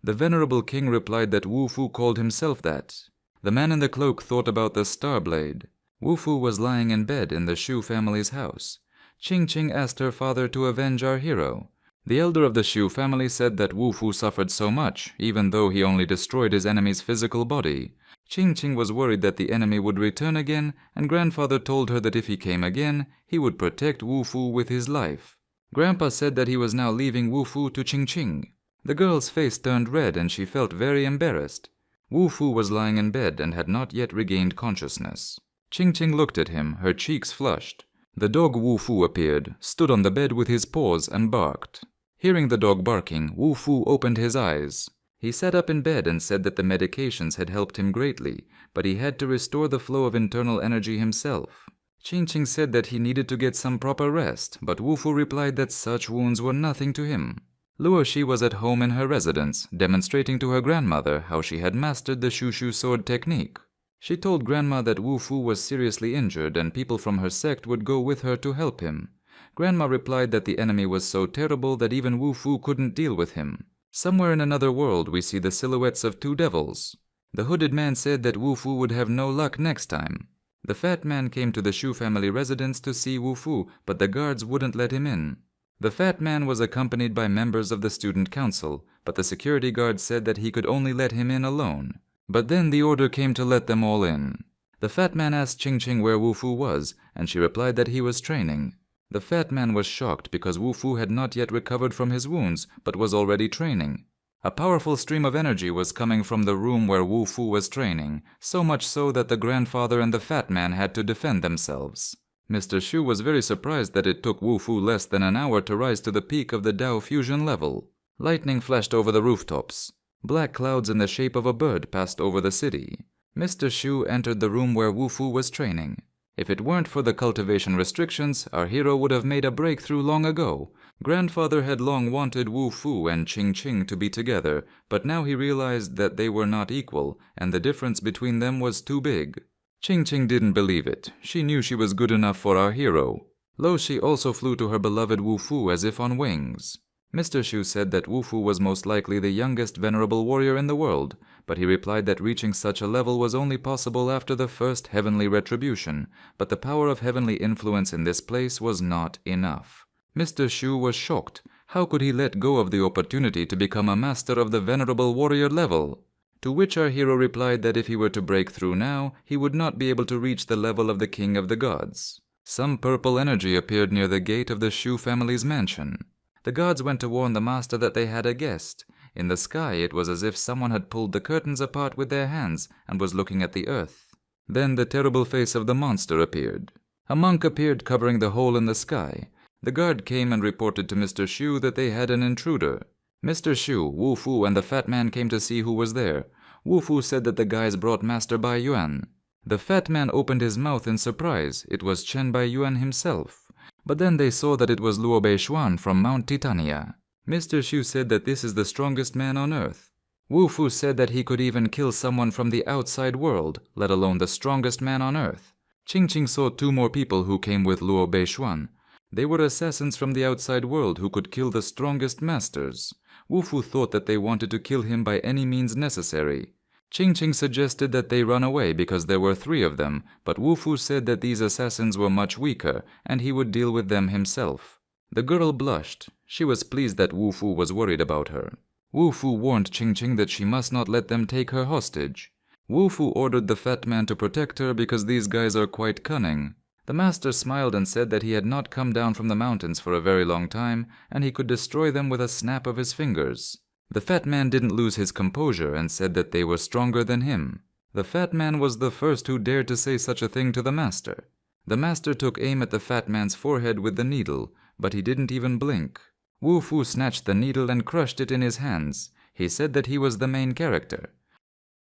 The venerable king replied that Wu Fu called himself that. The man in the cloak thought about the star blade. Wu Fu was lying in bed in the Shu family's house. Qingqing asked her father to avenge our hero. The elder of the Shu family said that Wu Fu suffered so much, even though he only destroyed his enemy's physical body. Qingqing was worried that the enemy would return again, and grandfather told her that if he came again, he would protect Wu Fu with his life. Grandpa said that he was now leaving Wu Fu to Qingqing. The girl's face turned red and she felt very embarrassed. Wu Fu was lying in bed and had not yet regained consciousness. Qingqing looked at him, her cheeks flushed. The dog Wu Fu appeared, stood on the bed with his paws and barked. Hearing the dog barking, Wu Fu opened his eyes. He sat up in bed and said that the medications had helped him greatly, but he had to restore the flow of internal energy himself. Qingqing said that he needed to get some proper rest, but Wu Fu replied that such wounds were nothing to him. Luo Shi was at home in her residence, demonstrating to her grandmother how she had mastered the Shushu sword technique. She told Grandma that Wu Fu was seriously injured and people from her sect would go with her to help him. Grandma replied that the enemy was so terrible that even Wu Fu couldn't deal with him. Somewhere in another world we see the silhouettes of 2 devils. The hooded man said that Wu Fu would have no luck next time. The fat man came to the Shu family residence to see Wu Fu, but the guards wouldn't let him in. The fat man was accompanied by members of the student council, but the security guard said that he could only let him in alone. But then the order came to let them all in. The fat man asked Qingqing where Wu Fu was, and she replied that he was training. The fat man was shocked because Wu Fu had not yet recovered from his wounds, but was already training. A powerful stream of energy was coming from the room where Wu Fu was training, so much so that the grandfather and the fat man had to defend themselves. Mr. Shu was very surprised that it took Wu Fu less than an hour to rise to the peak of the Dao fusion level. Lightning flashed over the rooftops. Black clouds in the shape of a bird passed over the city. Mr. Shu entered the room where Wu Fu was training. If it weren't for the cultivation restrictions, our hero would have made a breakthrough long ago. Grandfather had long wanted Wu Fu and Ching Ching to be together, but now he realized that they were not equal, and the difference between them was too big. Ching Ching didn't believe it. She knew she was good enough for our hero. Lo Shi also flew to her beloved Wu Fu as if on wings. Mr. Shu said that Wu Fu was most likely the youngest venerable warrior in the world, but he replied that reaching such a level was only possible after the first heavenly retribution, but the power of heavenly influence in this place was not enough. Mr. Shu was shocked. How could he let go of the opportunity to become a master of the venerable warrior level? To which our hero replied that if he were to break through now, he would not be able to reach the level of the king of the gods. Some purple energy appeared near the gate of the Shu family's mansion. The gods went to warn the master that they had a guest. In the sky, it was as if someone had pulled the curtains apart with their hands and was looking at the earth. Then the terrible face of the monster appeared. A monk appeared covering the hole in the sky. The guard came and reported to Mr. Shu that they had an intruder. Mr. Shu, Wu Fu, and the fat man came to see who was there. Wu Fu said that the guys brought Master Bai Yuan. The fat man opened his mouth in surprise. It was Chen Bai Yuan himself. But then they saw that it was Luo Bei Xuan from Mount Titania. Mr. Shu said that this is the strongest man on earth. Wu Fu said that he could even kill someone from the outside world, let alone the strongest man on earth. Ching Ching saw 2 more people who came with Luo Bei Xuan. They were assassins from the outside world who could kill the strongest masters. Wu Fu thought that they wanted to kill him by any means necessary. Ching Ching suggested that they run away because there were 3 of them, but Wu Fu said that these assassins were much weaker and he would deal with them himself. The girl blushed. She was pleased that Wu Fu was worried about her. Wu Fu warned Ching Ching that she must not let them take her hostage. Wu Fu ordered the fat man to protect her because these guys are quite cunning. The master smiled and said that he had not come down from the mountains for a very long time and he could destroy them with a snap of his fingers. The fat man didn't lose his composure and said that they were stronger than him. The fat man was the first who dared to say such a thing to the master. The master took aim at the fat man's forehead with the needle, but he didn't even blink. Wu Fu snatched the needle and crushed it in his hands. He said that he was the main character.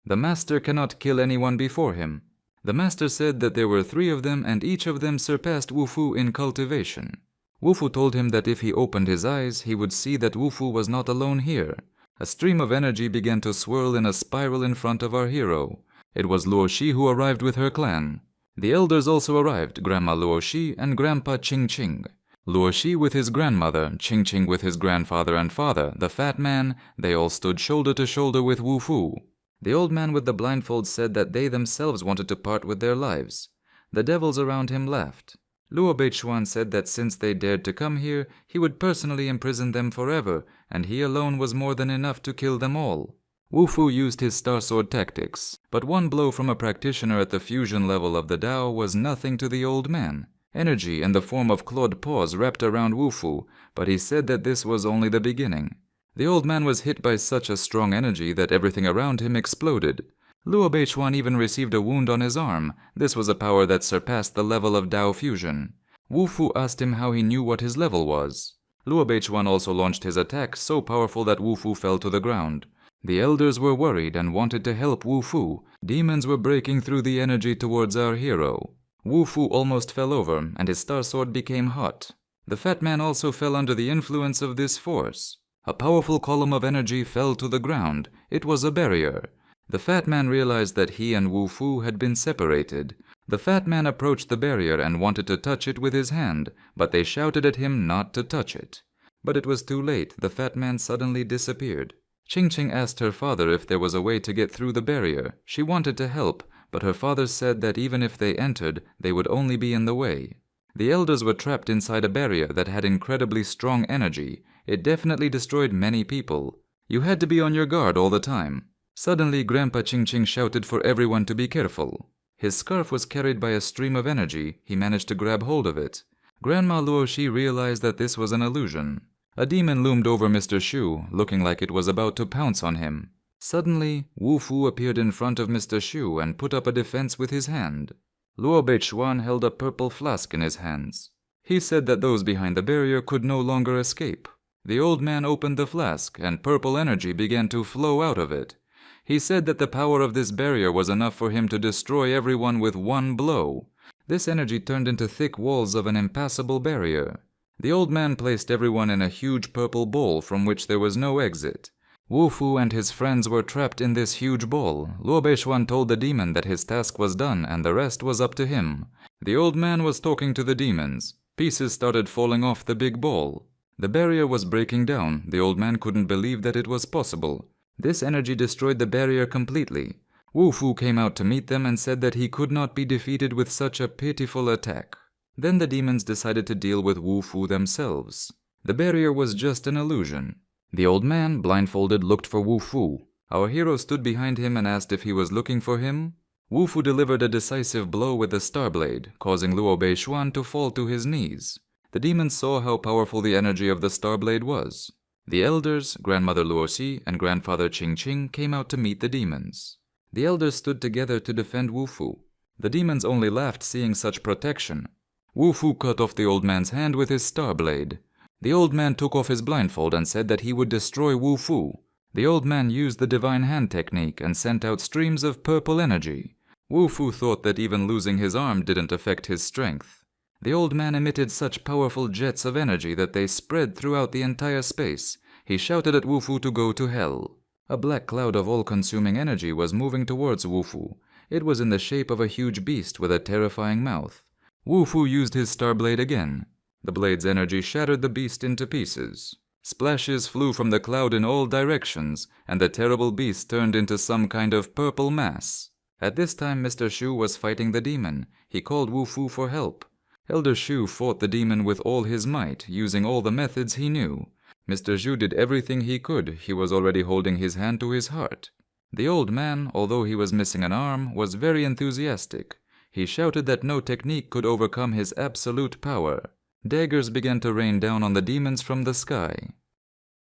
The master cannot kill anyone before him. The master said that there were 3 of them and each of them surpassed Wu Fu in cultivation. Wu Fu told him that if he opened his eyes, he would see that Wu Fu was not alone here. A stream of energy began to swirl in a spiral in front of our hero. It was Luo Shi who arrived with her clan. The elders also arrived, Grandma Luo Shi and Grandpa Ching Ching. Luo Shi with his grandmother, Ching Ching with his grandfather and father, the fat man, they all stood shoulder to shoulder with Wu Fu. The old man with the blindfold said that they themselves wanted to part with their lives. The devils around him laughed. Luo Bei Xuan said that since they dared to come here, he would personally imprison them forever, and he alone was more than enough to kill them all. Wu Fu used his Star Sword tactics, but one blow from a practitioner at the fusion level of the Tao was nothing to the old man. Energy in the form of clawed paws wrapped around Wu Fu, but he said that this was only the beginning. The old man was hit by such a strong energy that everything around him exploded. Luo Bei Xuan even received a wound on his arm. This was a power that surpassed the level of Tao fusion. Wu Fu asked him how he knew what his level was. Luo Bei Xuan also launched his attack so powerful that Wu Fu fell to the ground. The elders were worried and wanted to help Wu Fu. Demons were breaking through the energy towards our hero. Wu Fu almost fell over and his Star Sword became hot. The fat man also fell under the influence of this force. A powerful column of energy fell to the ground. It was a barrier. The fat man realized that he and Wu Fu had been separated. The fat man approached the barrier and wanted to touch it with his hand, but they shouted at him not to touch it. But it was too late. The fat man suddenly disappeared. Ching Ching asked her father if there was a way to get through the barrier. She wanted to help, but her father said that even if they entered, they would only be in the way. The elders were trapped inside a barrier that had incredibly strong energy. It definitely destroyed many people. You had to be on your guard all the time. Suddenly, Grandpa Ching Ching shouted for everyone to be careful. His scarf was carried by a stream of energy. He managed to grab hold of it. Grandma Luo Shi realized that this was an illusion. A demon loomed over Mr. Shu, looking like it was about to pounce on him. Suddenly, Wu Fu appeared in front of Mr. Shu and put up a defense with his hand. Luo Bei Xuan held a purple flask in his hands. He said that those behind the barrier could no longer escape. The old man opened the flask, and purple energy began to flow out of it. He said that the power of this barrier was enough for him to destroy everyone with one blow. This energy turned into thick walls of an impassable barrier. The old man placed everyone in a huge purple bowl from which there was no exit. Wu Fu and his friends were trapped in this huge bowl. Luo Beishuan told the demon that his task was done and the rest was up to him. The old man was talking to the demons. Pieces started falling off the big ball. The barrier was breaking down. The old man couldn't believe that it was possible. This energy destroyed the barrier completely. Wu Fu came out to meet them and said that he could not be defeated with such a pitiful attack. Then the demons decided to deal with Wu Fu themselves. The barrier was just an illusion. The old man, blindfolded, looked for Wu Fu. Our hero stood behind him and asked if he was looking for him. Wu Fu delivered a decisive blow with the star blade, causing Luo Beishuan to fall to his knees. The demons saw how powerful the energy of the star blade was. The elders, Grandmother Luoxi and Grandfather Qingqing, came out to meet the demons. The elders stood together to defend Wu Fu. The demons only laughed seeing such protection. Wu Fu cut off the old man's hand with his star blade. The old man took off his blindfold and said that he would destroy Wu Fu. The old man used the divine hand technique and sent out streams of purple energy. Wu Fu thought that even losing his arm didn't affect his strength. The old man emitted such powerful jets of energy that they spread throughout the entire space. He shouted at Wu Fu to go to hell. A black cloud of all-consuming energy was moving towards Wu Fu. It was in the shape of a huge beast with a terrifying mouth. Wu Fu used his star blade again. The blade's energy shattered the beast into pieces. Splashes flew from the cloud in all directions, and the terrible beast turned into some kind of purple mass. At this time, Mr. Shu was fighting the demon. He called Wu Fu for help. Elder Shu fought the demon with all his might, using all the methods he knew. Mr. Shu did everything he could. He was already holding his hand to his heart. The old man, although he was missing an arm, was very enthusiastic. He shouted that no technique could overcome his absolute power. Daggers began to rain down on the demons from the sky.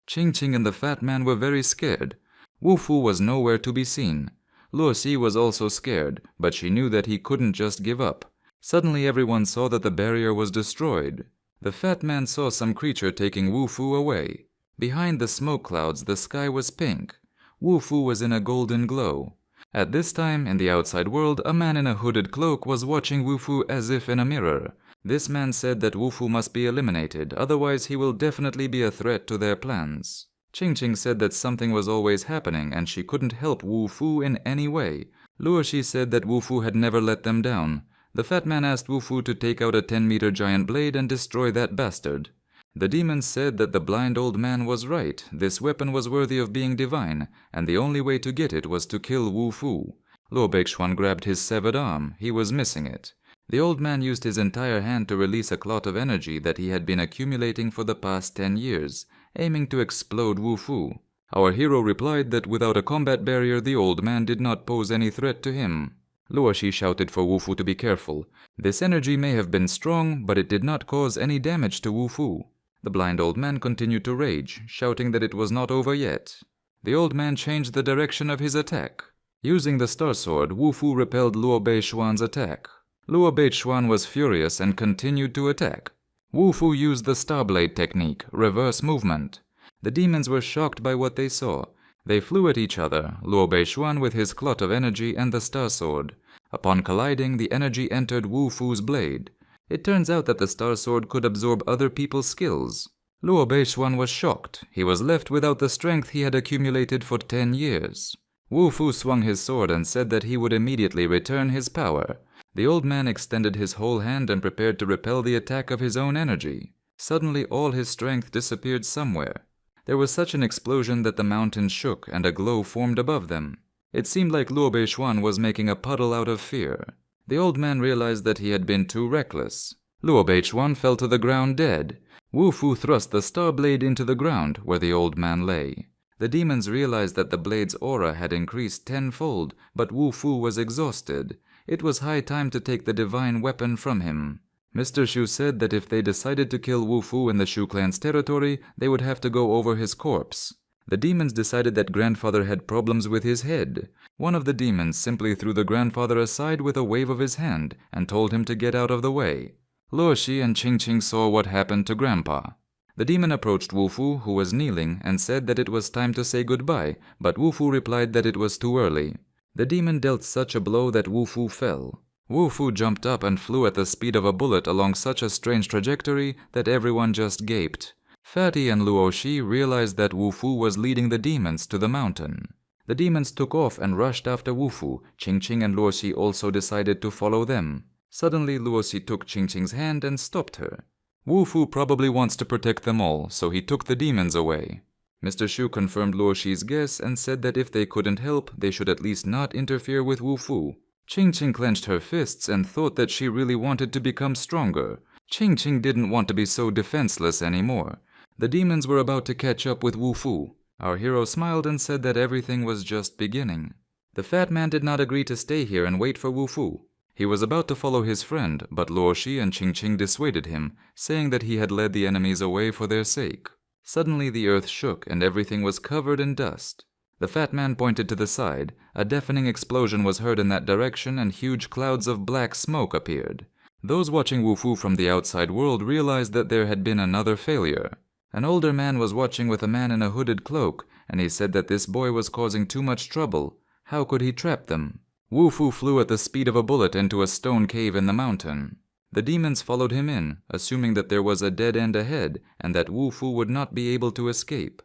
Qingqing and the fat man were very scared. Wu Fu was nowhere to be seen. Luoxi was also scared, but she knew that he couldn't just give up. Suddenly everyone saw that the barrier was destroyed. The fat man saw some creature taking Wu Fu away. Behind the smoke clouds, the sky was pink. Wu Fu was in a golden glow. At this time, in the outside world, a man in a hooded cloak was watching Wu Fu as if in a mirror. This man said that Wu Fu must be eliminated, otherwise he will definitely be a threat to their plans. Qingqing said that something was always happening and she couldn't help Wu Fu in any way. Luoxi said that Wu Fu had never let them down. The fat man asked Wu Fu to take out a 10-meter giant blade and destroy that bastard. The demons said that the blind old man was right. This weapon was worthy of being divine, and the only way to get it was to kill Wu Fu. Luo Beixuan grabbed his severed arm. He was missing it. The old man used his entire hand to release a clot of energy that he had been accumulating for the past 10 years, aiming to explode Wu Fu. Our hero replied that without a combat barrier, the old man did not pose any threat to him. Luoxi shouted for Wu Fu to be careful. This energy may have been strong, but it did not cause any damage to Wu Fu. The blind old man continued to rage, shouting that it was not over yet. The old man changed the direction of his attack. Using the star sword, Wu Fu repelled Luo Beixuan's attack. Luo Beixuan was furious and continued to attack. Wu Fu used the star blade technique, reverse movement. The demons were shocked by what they saw. They flew at each other, Luo Beixuan with his clot of energy and the star sword. Upon colliding, the energy entered Wu Fu's blade. It turns out that the star sword could absorb other people's skills. Luo Beixuan was shocked. He was left without the strength he had accumulated for 10 years. Wu Fu swung his sword and said that he would immediately return his power. The old man extended his whole hand and prepared to repel the attack of his own energy. Suddenly all his strength disappeared somewhere. There was such an explosion that the mountains shook and a glow formed above them. It seemed like Luo Beixuan was making a puddle out of fear. The old man realized that he had been too reckless. Luo Beixuan fell to the ground dead. Wu Fu thrust the star blade into the ground where the old man lay. The demons realized that the blade's aura had increased tenfold, but Wu Fu was exhausted. It was high time to take the divine weapon from him. Mr. Shu said that if they decided to kill Wu Fu in the Shu clan's territory, they would have to go over his corpse. The demons decided that grandfather had problems with his head. One of the demons simply threw the grandfather aside with a wave of his hand and told him to get out of the way. Luoxi and Qingqing saw what happened to grandpa. The demon approached Wu Fu, who was kneeling, and said that it was time to say goodbye, but Wu Fu replied that it was too early. The demon dealt such a blow that Wu Fu fell. Wu Fu jumped up and flew at the speed of a bullet along such a strange trajectory that everyone just gaped. Fatty and Luo Shi realized that Wu Fu was leading the demons to the mountain. The demons took off and rushed after Wu Fu. Qing Qing and Luo Shi also decided to follow them. Suddenly Luo Shi took Qing Qing's hand and stopped her. Wu Fu probably wants to protect them all, so he took the demons away. Mr. Shu confirmed Luo Shi's guess and said that if they couldn't help, they should at least not interfere with Wu Fu. Qing Qing clenched her fists and thought that she really wanted to become stronger. Qing Qing didn't want to be so defenseless anymore. The demons were about to catch up with Wu Fu. Our hero smiled and said that everything was just beginning. The fat man did not agree to stay here and wait for Wu Fu. He was about to follow his friend, but Luo Shi and Qing Qing dissuaded him, saying that he had led the enemies away for their sake. Suddenly the earth shook and everything was covered in dust. The fat man pointed to the side. A deafening explosion was heard in that direction and huge clouds of black smoke appeared. Those watching Wu Fu from the outside world realized that there had been another failure. An older man was watching with a man in a hooded cloak, and he said that this boy was causing too much trouble. How could he trap them? Wu Fu flew at the speed of a bullet into a stone cave in the mountain. The demons followed him in, assuming that there was a dead end ahead and that Wu Fu would not be able to escape.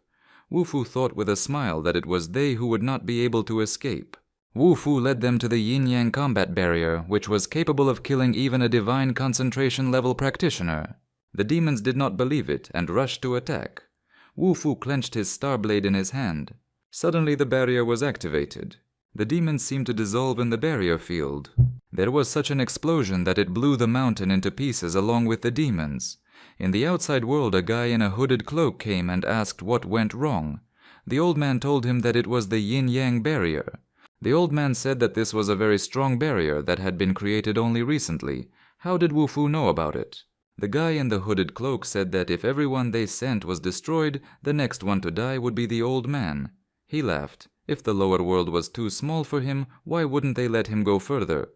Wu Fu thought with a smile that it was they who would not be able to escape. Wu Fu led them to the yin-yang combat barrier, which was capable of killing even a divine concentration level practitioner. The demons did not believe it and rushed to attack. Wu Fu clenched his star blade in his hand. Suddenly the barrier was activated. The demons seemed to dissolve in the barrier field. There was such an explosion that it blew the mountain into pieces along with the demons. In the outside world, a guy in a hooded cloak came and asked what went wrong. The old man told him that it was the yin-yang barrier. The old man said that this was a very strong barrier that had been created only recently. How did Wu Fu know about it? The guy in the hooded cloak said that if everyone they sent was destroyed, the next one to die would be the old man. He laughed. If the lower world was too small for him, why wouldn't they let him go further?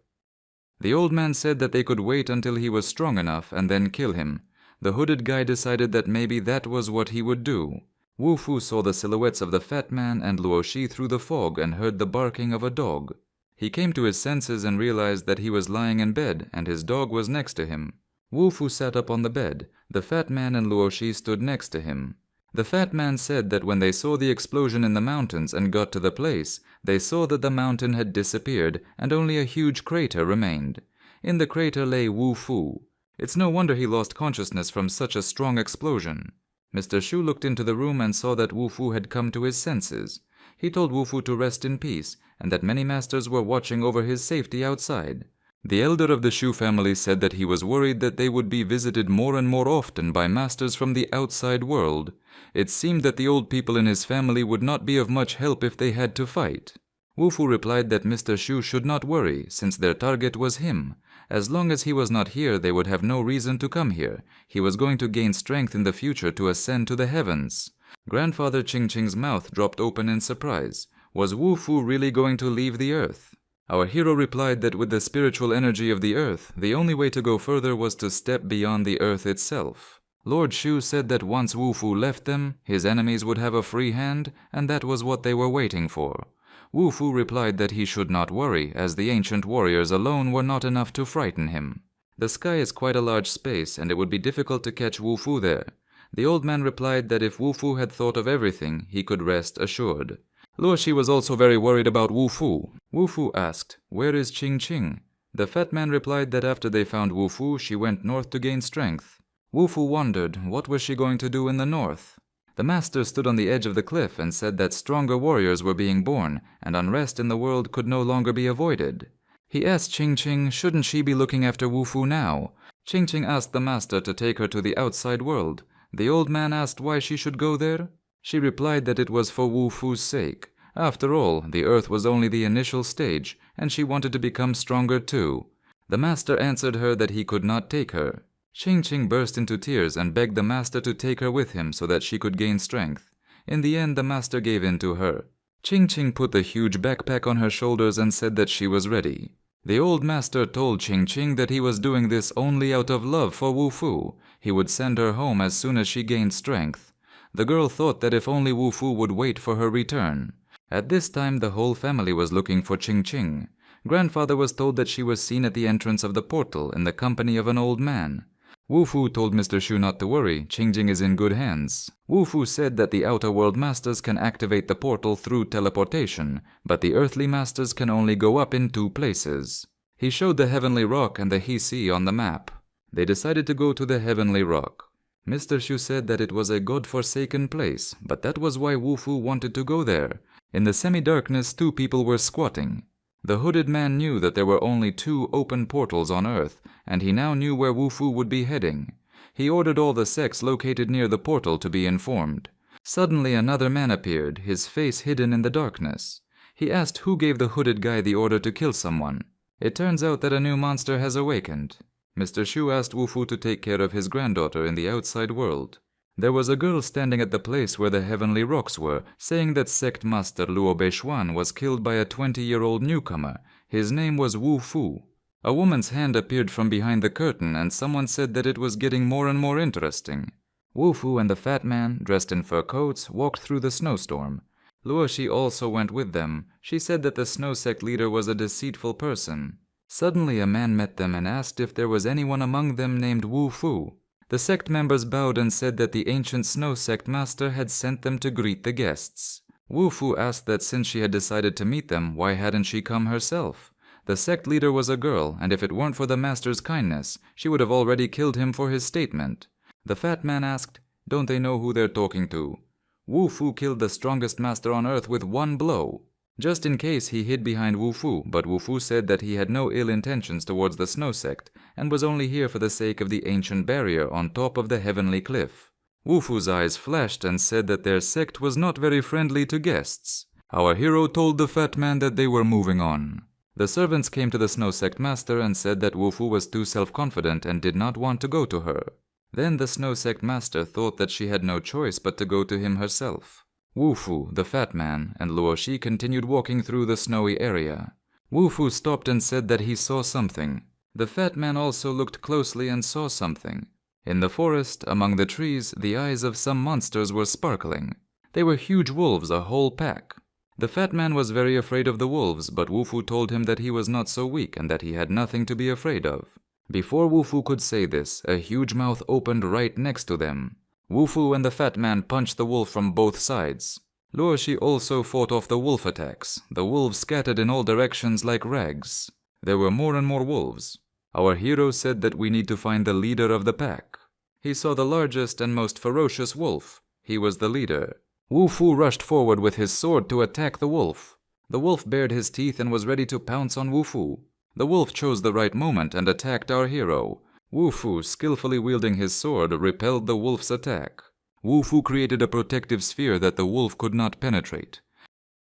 The old man said that they could wait until he was strong enough and then kill him. The hooded guy decided that maybe that was what he would do. Wu Fu saw the silhouettes of the fat man and Luo Shi through the fog and heard the barking of a dog. He came to his senses and realized that he was lying in bed and his dog was next to him. Wu Fu sat up on the bed. The fat man and Luo Shi stood next to him. The fat man said that when they saw the explosion in the mountains and got to the place, they saw that the mountain had disappeared and only a huge crater remained. In the crater lay Wu Fu. It's no wonder he lost consciousness from such a strong explosion. Mr. Shu looked into the room and saw that Wu Fu had come to his senses. He told Wu Fu to rest in peace and that many masters were watching over his safety outside. The elder of the Shu family said that he was worried that they would be visited more and more often by masters from the outside world. It seemed that the old people in his family would not be of much help if they had to fight. Wu Fu replied that Mr. Shu should not worry, since their target was him. As long as he was not here, they would have no reason to come here. He was going to gain strength in the future to ascend to the heavens. Grandfather Qing Qing's mouth dropped open in surprise. Was Wu Fu really going to leave the earth? Our hero replied that with the spiritual energy of the earth, the only way to go further was to step beyond the earth itself. Lord Shu said that once Wu Fu left them, his enemies would have a free hand, and that was what they were waiting for. Wu Fu replied that he should not worry, as the ancient warriors alone were not enough to frighten him. The sky is quite a large space, and it would be difficult to catch Wu Fu there. The old man replied that if Wu Fu had thought of everything, he could rest assured. Luo Shi was also very worried about Wu Fu. Wu Fu asked, "Where is Qing Qing?" The fat man replied that after they found Wu Fu, she went north to gain strength. Wu Fu wondered, what was she going to do in the north? The master stood on the edge of the cliff and said that stronger warriors were being born, and unrest in the world could no longer be avoided. He asked Qing Qing, shouldn't she be looking after Wu Fu now? Qing Qing asked the master to take her to the outside world. The old man asked why she should go there. She replied that it was for Wu Fu's sake. After all, the earth was only the initial stage, and she wanted to become stronger too. The master answered her that he could not take her. Qing Qing burst into tears and begged the master to take her with him so that she could gain strength. In the end, the master gave in to her. Qing Qing put the huge backpack on her shoulders and said that she was ready. The old master told Qing Qing that he was doing this only out of love for Wu Fu. He would send her home as soon as she gained strength. The girl thought that if only Wu Fu would wait for her return. At this time, the whole family was looking for Qing Qing. Grandfather was told that she was seen at the entrance of the portal in the company of an old man. Wu Fu told Mr. Shu not to worry, Qingjing is in good hands. Wu Fu said that the outer world masters can activate the portal through teleportation, but the earthly masters can only go up in 2 places. He showed the Heavenly Rock and the He-See on the map. They decided to go to the Heavenly Rock. Mr. Shu said that it was a god-forsaken place, but that was why Wu Fu wanted to go there. In the semi-darkness, 2 people were squatting. The hooded man knew that there were only 2 open portals on Earth, and he now knew where Wu Fu would be heading. He ordered all the sects located near the portal to be informed. Suddenly another man appeared, his face hidden in the darkness. He asked who gave the hooded guy the order to kill someone. It turns out that a new monster has awakened. Mr. Shu asked Wu Fu to take care of his granddaughter in the outside world. There was a girl standing at the place where the Heavenly Rocks were, saying that sect master Luo Beishuan was killed by a 20-year-old newcomer. His name was Wu Fu. A woman's hand appeared from behind the curtain, and someone said that it was getting more and more interesting. Wu Fu and the fat man, dressed in fur coats, walked through the snowstorm. Luo Shi also went with them. She said that the snow sect leader was a deceitful person. Suddenly a man met them and asked if there was anyone among them named Wu Fu. The sect members bowed and said that the ancient snow sect master had sent them to greet the guests. Wu Fu asked that since she had decided to meet them, why hadn't she come herself? The sect leader was a girl, and if it weren't for the master's kindness, she would have already killed him for his statement. The fat man asked, "Don't they know who they're talking to?" Wu Fu killed the strongest master on Earth with 1 blow. Just in case, he hid behind Wu Fu, but Wu Fu said that he had no ill intentions towards the snow sect, and was only here for the sake of the ancient barrier on top of the heavenly cliff. Wu Fu's eyes flashed and said that their sect was not very friendly to guests. Our hero told the fat man that they were moving on. The servants came to the snow sect master and said that Wu Fu was too self-confident and did not want to go to her. Then the snow sect master thought that she had no choice but to go to him herself. Wu Fu, the fat man, and Luo Shi continued walking through the snowy area. Wu Fu stopped and said that he saw something. The fat man also looked closely and saw something. In the forest, among the trees, the eyes of some monsters were sparkling. They were huge wolves, a whole pack. The fat man was very afraid of the wolves, but Wu Fu told him that he was not so weak and that he had nothing to be afraid of. Before Wu Fu could say this, a huge mouth opened right next to them. Wu Fu and the fat man punched the wolf from both sides. Luo Shi also fought off the wolf attacks. The wolves scattered in all directions like rags. There were more and more wolves. Our hero said that we need to find the leader of the pack. He saw the largest and most ferocious wolf. He was the leader. Wu Fu rushed forward with his sword to attack the wolf. The wolf bared his teeth and was ready to pounce on Wu Fu. The wolf chose the right moment and attacked our hero. Wu Fu, skillfully wielding his sword, repelled the wolf's attack. Wu Fu created a protective sphere that the wolf could not penetrate.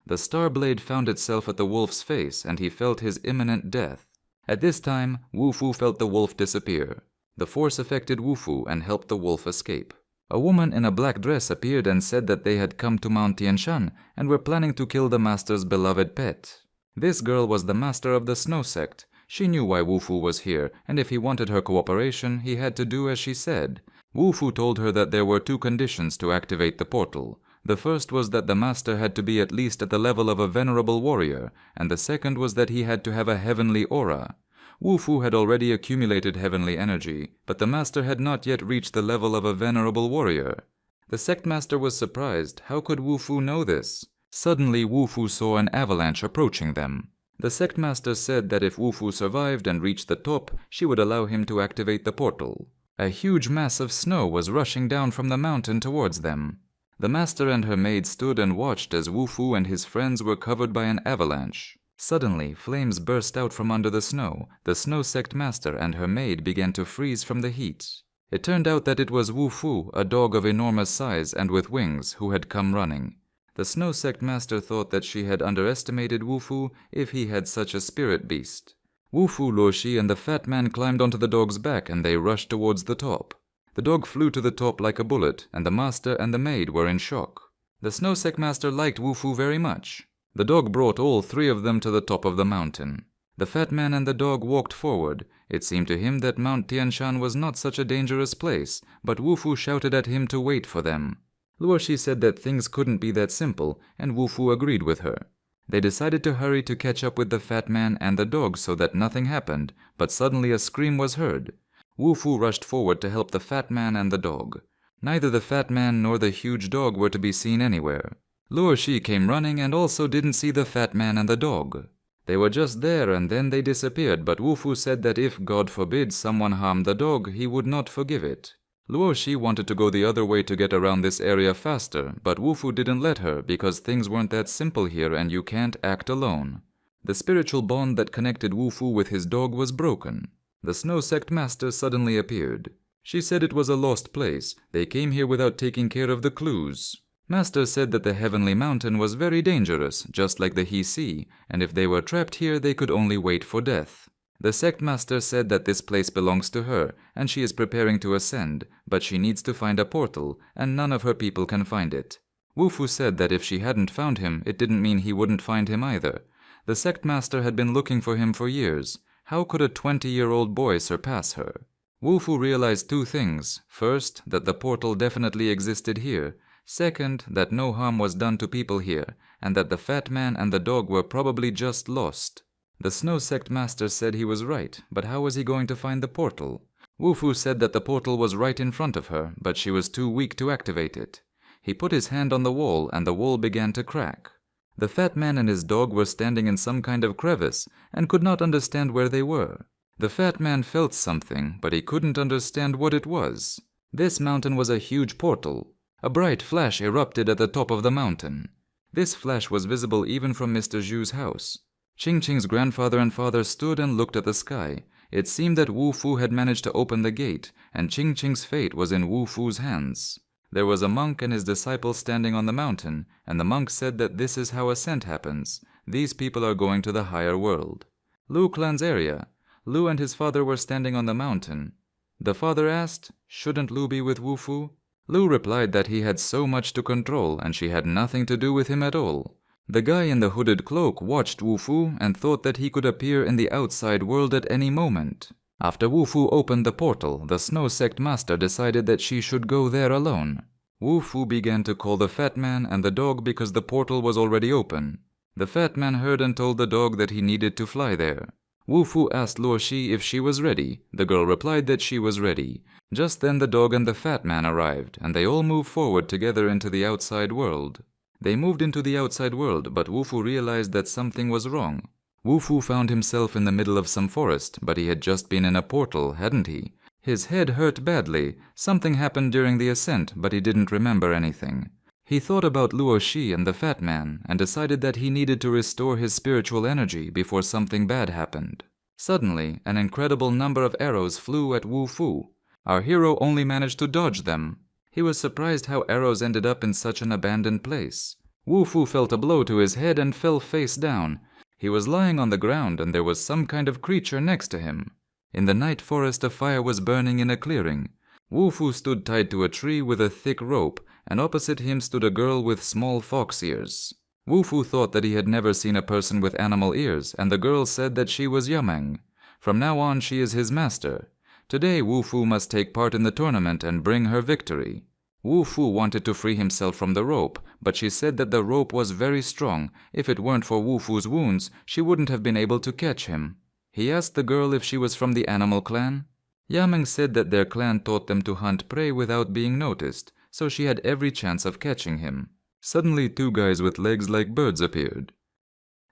The star blade found itself at the wolf's face, and he felt his imminent death. At this time, Wu Fu felt the wolf disappear. The force affected Wu Fu and helped the wolf escape. A woman in a black dress appeared and said that they had come to Mount Tianshan and were planning to kill the master's beloved pet. This girl was the master of the snow sect. She knew why Wu Fu was here, and if he wanted her cooperation, he had to do as she said. Wu Fu told her that there were 2 conditions to activate the portal. The first was that the master had to be at least at the level of a venerable warrior, and the second was that he had to have a heavenly aura. Wu Fu had already accumulated heavenly energy, but the master had not yet reached the level of a venerable warrior. The sect master was surprised. How could Wu Fu know this? Suddenly, Wu Fu saw an avalanche approaching them. The sect master said that if Wu Fu survived and reached the top, she would allow him to activate the portal. A huge mass of snow was rushing down from the mountain towards them. The master and her maid stood and watched as Wu Fu and his friends were covered by an avalanche. Suddenly, flames burst out from under the snow. The snow sect master and her maid began to freeze from the heat. It turned out that it was Wu Fu, a dog of enormous size and with wings, who had come running. The snow sect master thought that she had underestimated Wu Fu if he had such a spirit beast. Wu Fu, Luo Shi, and the fat man climbed onto the dog's back and they rushed towards the top. The dog flew to the top like a bullet, and the master and the maid were in shock. The snow sect master liked Wu Fu very much. The dog brought all 3 of them to the top of the mountain. The fat man and the dog walked forward. It seemed to him that Mount Tianshan was not such a dangerous place, but Wu Fu shouted at him to wait for them. Luo Shi said that things couldn't be that simple, and Wu Fu agreed with her. They decided to hurry to catch up with the fat man and the dog so that nothing happened, but suddenly a scream was heard. Wu Fu rushed forward to help the fat man and the dog. Neither the fat man nor the huge dog were to be seen anywhere. Luo Shi came running and also didn't see the fat man and the dog. They were just there and then they disappeared, but Wu Fu said that if, God forbid, someone harmed the dog, he would not forgive it. Luo Shi wanted to go the other way to get around this area faster, but Wu Fu didn't let her because things weren't that simple here and you can't act alone. The spiritual bond that connected Wu Fu with his dog was broken. The Snow Sect Master suddenly appeared. She said it was a lost place. They came here without taking care of the clues. Master said that the Heavenly Mountain was very dangerous, just like the He Sea, and if they were trapped here they could only wait for death. The Sect Master said that this place belongs to her, and she is preparing to ascend, but she needs to find a portal, and none of her people can find it. Wu Fu said that if she hadn't found him, it didn't mean he wouldn't find him either. The Sect Master had been looking for him for years. How could a 20-year-old boy surpass her? Wu Fu realized two things. First, that the portal definitely existed here. Second, that no harm was done to people here, and that the fat man and the dog were probably just lost. The Snow Sect Master said he was right, but how was he going to find the portal? Wu Fu said that the portal was right in front of her, but she was too weak to activate it. He put his hand on the wall and the wall began to crack. The fat man and his dog were standing in some kind of crevice and could not understand where they were. The fat man felt something, but he couldn't understand what it was. This mountain was a huge portal. A bright flash erupted at the top of the mountain. This flash was visible even from Mr. Zhu's house. Ching Ching's grandfather and father stood and looked at the sky. It seemed that Wu Fu had managed to open the gate, and Ching Ching's fate was in Wu Fu's hands. There was a monk and his disciples standing on the mountain, and the monk said that this is how ascent happens. These people are going to the higher world. Lu clan's area. Lu and his father were standing on the mountain. The father asked, "Shouldn't Lu be with Wu Fu?" Lu replied that he had so much to control and she had nothing to do with him at all. The guy in the hooded cloak watched Wu Fu and thought that he could appear in the outside world at any moment. After Wu Fu opened the portal, the Snow Sect Master decided that she should go there alone. Wu Fu began to call the fat man and the dog because the portal was already open. The fat man heard and told the dog that he needed to fly there. Wu Fu asked Luo Shi if she was ready. The girl replied that she was ready. Just then the dog and the fat man arrived, and they all moved forward together into the outside world. They moved into the outside world, but Wu Fu realized that something was wrong. Wu Fu found himself in the middle of some forest, but he had just been in a portal, hadn't he? His head hurt badly. Something happened during the ascent, but he didn't remember anything. He thought about Luo Shi and the fat man, and decided that he needed to restore his spiritual energy before something bad happened. Suddenly, an incredible number of arrows flew at Wu Fu. Our hero only managed to dodge them. He was surprised how arrows ended up in such an abandoned place. Wu Fu felt a blow to his head and fell face down. He was lying on the ground and there was some kind of creature next to him. In the night forest a fire was burning in a clearing. Wu Fu stood tied to a tree with a thick rope, and opposite him stood a girl with small fox ears. Wu Fu thought that he had never seen a person with animal ears, and the girl said that she was Yameng. From now on she is his master. Today Wu Fu must take part in the tournament and bring her victory. Wu Fu wanted to free himself from the rope, but she said that the rope was very strong. If it weren't for Wu Fu's wounds, she wouldn't have been able to catch him. He asked the girl if she was from the animal clan. Yameng said that their clan taught them to hunt prey without being noticed, so she had every chance of catching him. Suddenly 2 guys with legs like birds appeared.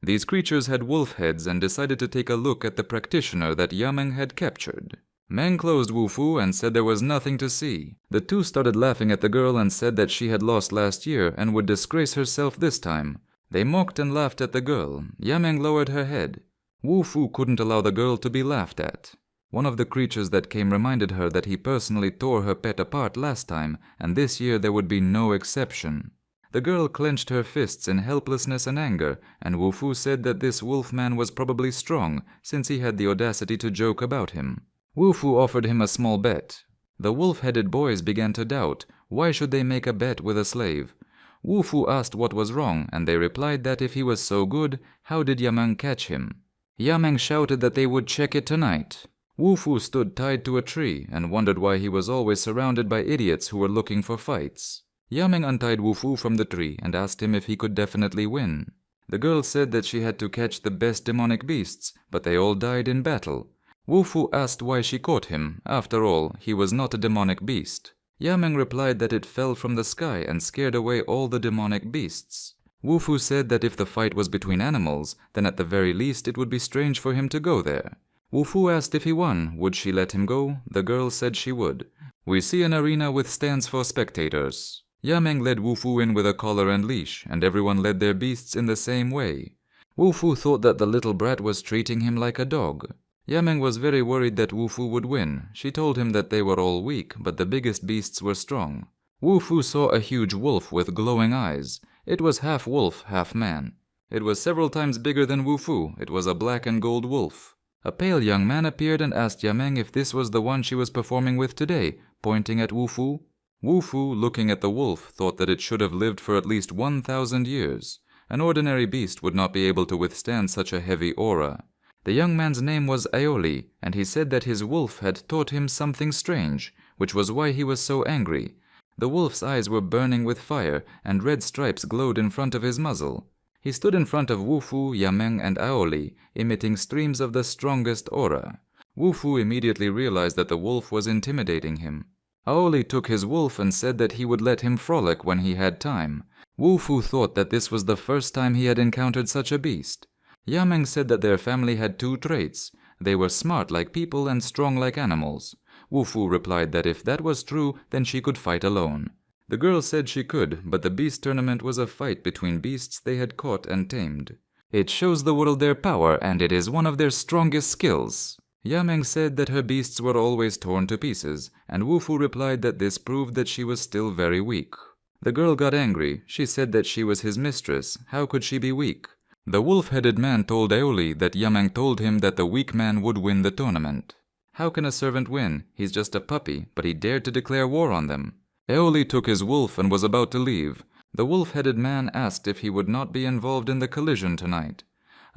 These creatures had wolf heads and decided to take a look at the practitioner that Yameng had captured. Meng closed Wu Fu and said there was nothing to see. The 2 started laughing at the girl and said that she had lost last year and would disgrace herself this time. They mocked and laughed at the girl. Yameng lowered her head. Wu Fu couldn't allow the girl to be laughed at. One of the creatures that came reminded her that he personally tore her pet apart last time, and this year there would be no exception. The girl clenched her fists in helplessness and anger, and Wu Fu said that this wolfman was probably strong, since he had the audacity to joke about him. Wu Fu offered him a small bet. The wolf-headed boys began to doubt. Why should they make a bet with a slave? Wu Fu asked what was wrong, and they replied that if he was so good, how did Yameng catch him? Yameng shouted that they would check it tonight. Wu Fu stood tied to a tree and wondered why he was always surrounded by idiots who were looking for fights. Yameng untied Wu Fu from the tree and asked him if he could definitely win. The girl said that she had to catch the best demonic beasts, but they all died in battle. Wu Fu asked why she caught him. After all, he was not a demonic beast. Yameng replied that it fell from the sky and scared away all the demonic beasts. Wu Fu said that if the fight was between animals, then at the very least it would be strange for him to go there. Wu Fu asked if he won, would she let him go? The girl said she would. We see an arena with stands for spectators. Yameng led Wu Fu in with a collar and leash, and everyone led their beasts in the same way. Wu Fu thought that the little brat was treating him like a dog. Yameng was very worried that Wu Fu would win. She told him that they were all weak, but the biggest beasts were strong. Wu Fu saw a huge wolf with glowing eyes. It was half wolf, half man. It was several times bigger than Wu Fu. It was a black and gold wolf. A pale young man appeared and asked Yameng if this was the one she was performing with today, pointing at Wu Fu. Wu Fu, looking at the wolf, thought that it should have lived for at least 1,000 years. An ordinary beast would not be able to withstand such a heavy aura. The young man's name was Aoli, and he said that his wolf had taught him something strange, which was why he was so angry. The wolf's eyes were burning with fire, and red stripes glowed in front of his muzzle. He stood in front of Wu Fu, Yameng, and Aoli, emitting streams of the strongest aura. Wu Fu immediately realized that the wolf was intimidating him. Aoli took his wolf and said that he would let him frolic when he had time. Wu Fu thought that this was the first time he had encountered such a beast. Yameng said that their family had two traits. They were smart like people and strong like animals. Wu Fu replied that if that was true, then she could fight alone. The girl said she could, but the beast tournament was a fight between beasts they had caught and tamed. It shows the world their power, and it is one of their strongest skills. Yameng said that her beasts were always torn to pieces, and Wu Fu replied that this proved that she was still very weak. The girl got angry. She said that she was his mistress. How could she be weak? The wolf-headed man told Aoli that Yameng told him that the weak man would win the tournament. How can a servant win? He's just a puppy, but he dared to declare war on them. Aoli took his wolf and was about to leave. The wolf-headed man asked if he would not be involved in the collision tonight.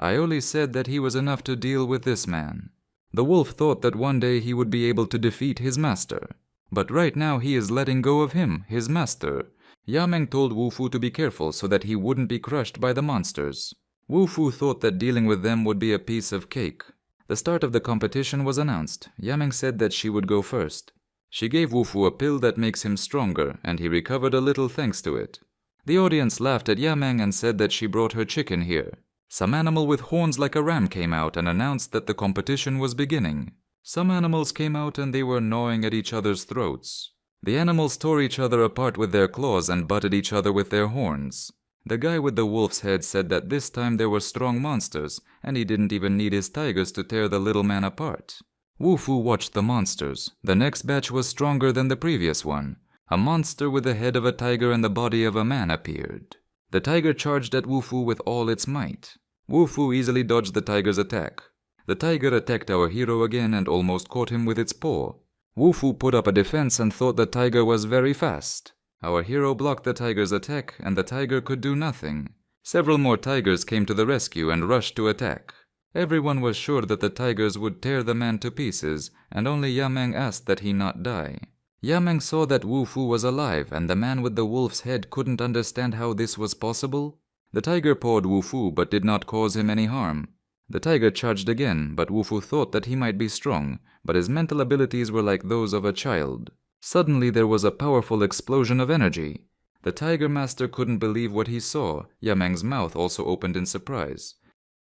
Aoli said that he was enough to deal with this man. The wolf thought that one day he would be able to defeat his master. But right now he is letting go of him, his master. Yameng told Wu Fu to be careful so that he wouldn't be crushed by the monsters. Wu Fu thought that dealing with them would be a piece of cake. The start of the competition was announced. Yameng said that she would go first. She gave Wu Fu a pill that makes him stronger, and he recovered a little thanks to it. The audience laughed at Yameng and said that she brought her chicken here. Some animal with horns like a ram came out and announced that the competition was beginning. Some animals came out and they were gnawing at each other's throats. The animals tore each other apart with their claws and butted each other with their horns. The guy with the wolf's head said that this time there were strong monsters, and he didn't even need his tigers to tear the little man apart. Wu Fu watched the monsters. The next batch was stronger than the previous one. A monster with the head of a tiger and the body of a man appeared. The tiger charged at Wu Fu with all its might. Wu Fu easily dodged the tiger's attack. The tiger attacked our hero again and almost caught him with its paw. Wu Fu put up a defense and thought the tiger was very fast. Our hero blocked the tiger's attack and the tiger could do nothing. Several more tigers came to the rescue and rushed to attack. Everyone was sure that the tigers would tear the man to pieces, and only Yameng asked that he not die. Yameng saw that Wu Fu was alive and the man with the wolf's head couldn't understand how this was possible. The tiger pawed Wu Fu but did not cause him any harm. The tiger charged again, but Wu Fu thought that he might be strong, but his mental abilities were like those of a child. Suddenly there was a powerful explosion of energy. The tiger master couldn't believe what he saw. Yameng's mouth also opened in surprise.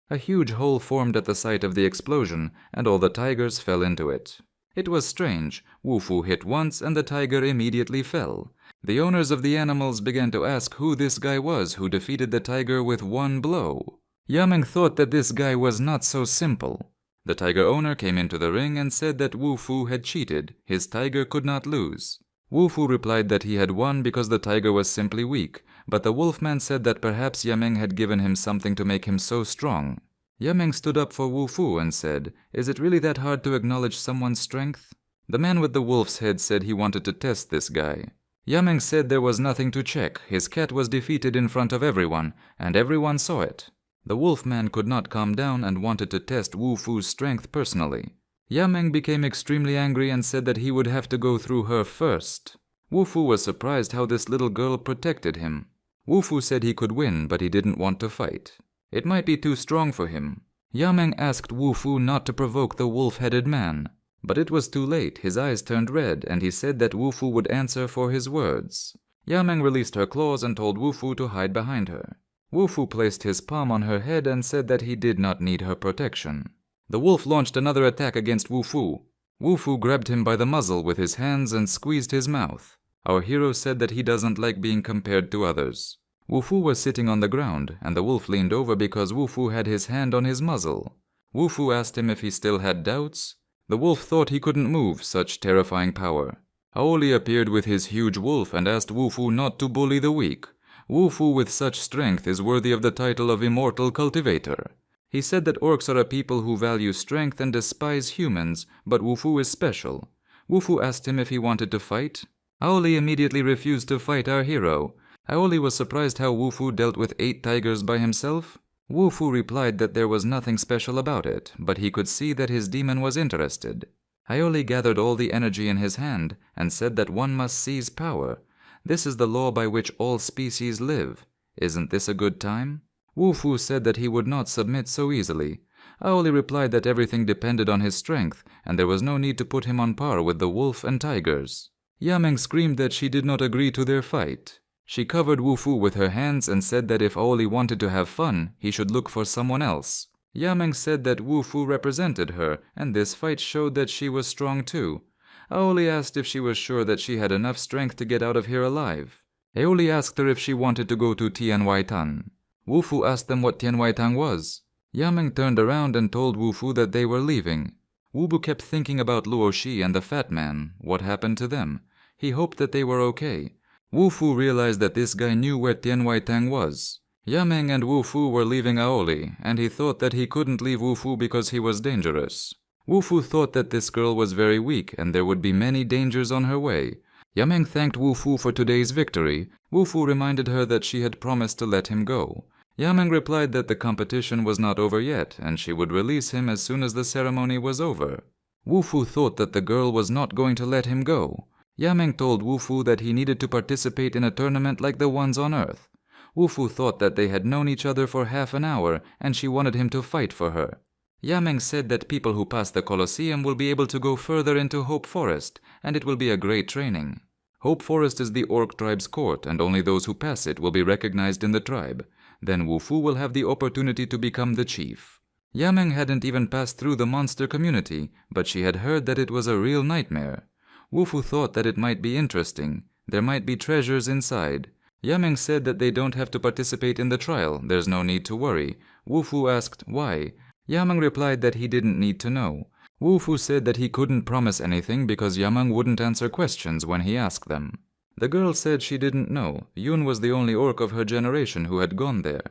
A huge hole formed at the site of the explosion, and all the tigers fell into it. It was strange. Wu Fu hit once and the tiger immediately fell. The owners of the animals began to ask who this guy was who defeated the tiger with one blow. Yameng thought that this guy was not so simple. The tiger owner came into the ring and said that Wu Fu had cheated. His tiger could not lose. Wu Fu replied that he had won because the tiger was simply weak, but the wolfman said that perhaps Yameng had given him something to make him so strong. Yameng stood up for Wu Fu and said, "Is it really that hard to acknowledge someone's strength?" The man with the wolf's head said he wanted to test this guy. Yameng said there was nothing to check. His cat was defeated in front of everyone, and everyone saw it. The wolfman could not calm down and wanted to test Wu Fu's strength personally. Yameng became extremely angry and said that he would have to go through her first. Wu Fu was surprised how this little girl protected him. Wu Fu said he could win, but he didn't want to fight. It might be too strong for him. Yameng asked Wu Fu not to provoke the wolf-headed man. But it was too late, his eyes turned red, and he said that Wu Fu would answer for his words. Yameng released her claws and told Wu Fu to hide behind her. Wu Fu placed his palm on her head and said that he did not need her protection. The wolf launched another attack against Wu Fu. Wu Fu grabbed him by the muzzle with his hands and squeezed his mouth. Our hero said that he doesn't like being compared to others. Wu Fu was sitting on the ground, and the wolf leaned over because Wu Fu had his hand on his muzzle. Wu Fu asked him if he still had doubts. The wolf thought he couldn't move such terrifying power. Aoli appeared with his huge wolf and asked Wu Fu not to bully the weak. Wu Fu with such strength is worthy of the title of Immortal Cultivator. He said that orcs are a people who value strength and despise humans, but Wu Fu is special. Wu Fu asked him if he wanted to fight. Aoli immediately refused to fight our hero. Aoli was surprised how Wu Fu dealt with 8 tigers by himself. Wu Fu replied that there was nothing special about it, but he could see that his demon was interested. Aoli gathered all the energy in his hand and said that one must seize power. This is the law by which all species live. Isn't this a good time? Wu Fu said that he would not submit so easily. Aoli replied that everything depended on his strength, and there was no need to put him on par with the wolf and tigers. Yameng screamed that she did not agree to their fight. She covered Wu Fu with her hands and said that if Aoli wanted to have fun, he should look for someone else. Yameng said that Wu Fu represented her, and this fight showed that she was strong too. Aoli asked if she was sure that she had enough strength to get out of here alive. Aoli asked her if she wanted to go to Tianwaitan. Wu Fu asked them what Tianwaitang was. Yameng turned around and told Wu Fu that they were leaving. Wu Bu kept thinking about Luo Shi and the fat man. What happened to them? He hoped that they were okay. Wu Fu realized that this guy knew where Tianwaitang was. Yameng and Wu Fu were leaving Aoli, and he thought that he couldn't leave Wu Fu because he was dangerous. Wu Fu thought that this girl was very weak and there would be many dangers on her way. Yameng thanked Wu Fu for today's victory. Wu Fu reminded her that she had promised to let him go. Yameng replied that the competition was not over yet and she would release him as soon as the ceremony was over. Wu Fu thought that the girl was not going to let him go. Yameng told Wu Fu that he needed to participate in a tournament like the ones on Earth. Wu Fu thought that they had known each other for half an hour and she wanted him to fight for her. Yameng said that people who pass the Colosseum will be able to go further into Hope Forest, and it will be a great training. Hope Forest is the Orc tribe's court, and only those who pass it will be recognized in the tribe. Then Wu Fu will have the opportunity to become the chief. Yameng hadn't even passed through the monster community, but she had heard that it was a real nightmare. Wu Fu thought that it might be interesting. There might be treasures inside. Yameng said that they don't have to participate in the trial. There's no need to worry. Wu Fu asked why. Yameng replied that he didn't need to know. Wu Fu said that he couldn't promise anything because Yameng wouldn't answer questions when he asked them. The girl said she didn't know. Yun was the only orc of her generation who had gone there.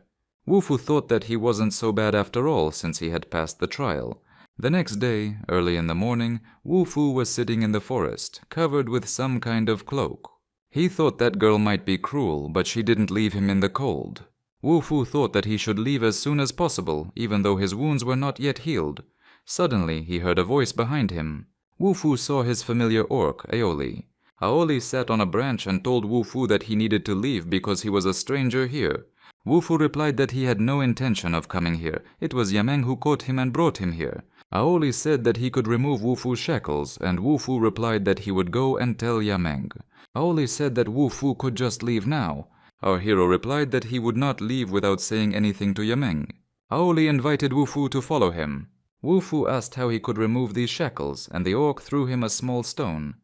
Wu Fu thought that he wasn't so bad after all since he had passed the trial. The next day, early in the morning, Wu Fu was sitting in the forest, covered with some kind of cloak. He thought that girl might be cruel, but she didn't leave him in the cold. Wu Fu thought that he should leave as soon as possible, even though his wounds were not yet healed. Suddenly, he heard a voice behind him. Wu Fu saw his familiar orc, Aoli. Aoli sat on a branch and told Wu Fu that he needed to leave because he was a stranger here. Wu Fu replied that he had no intention of coming here. It was Yameng who caught him and brought him here. Aoli said that he could remove Wu Fu's shackles, and Wu Fu replied that he would go and tell Yameng. Aoli said that Wu Fu could just leave now. Our hero replied that he would not leave without saying anything to Yameng. Aoli invited Wu Fu to follow him. Wu Fu asked how he could remove these shackles, and the orc threw him a small stone.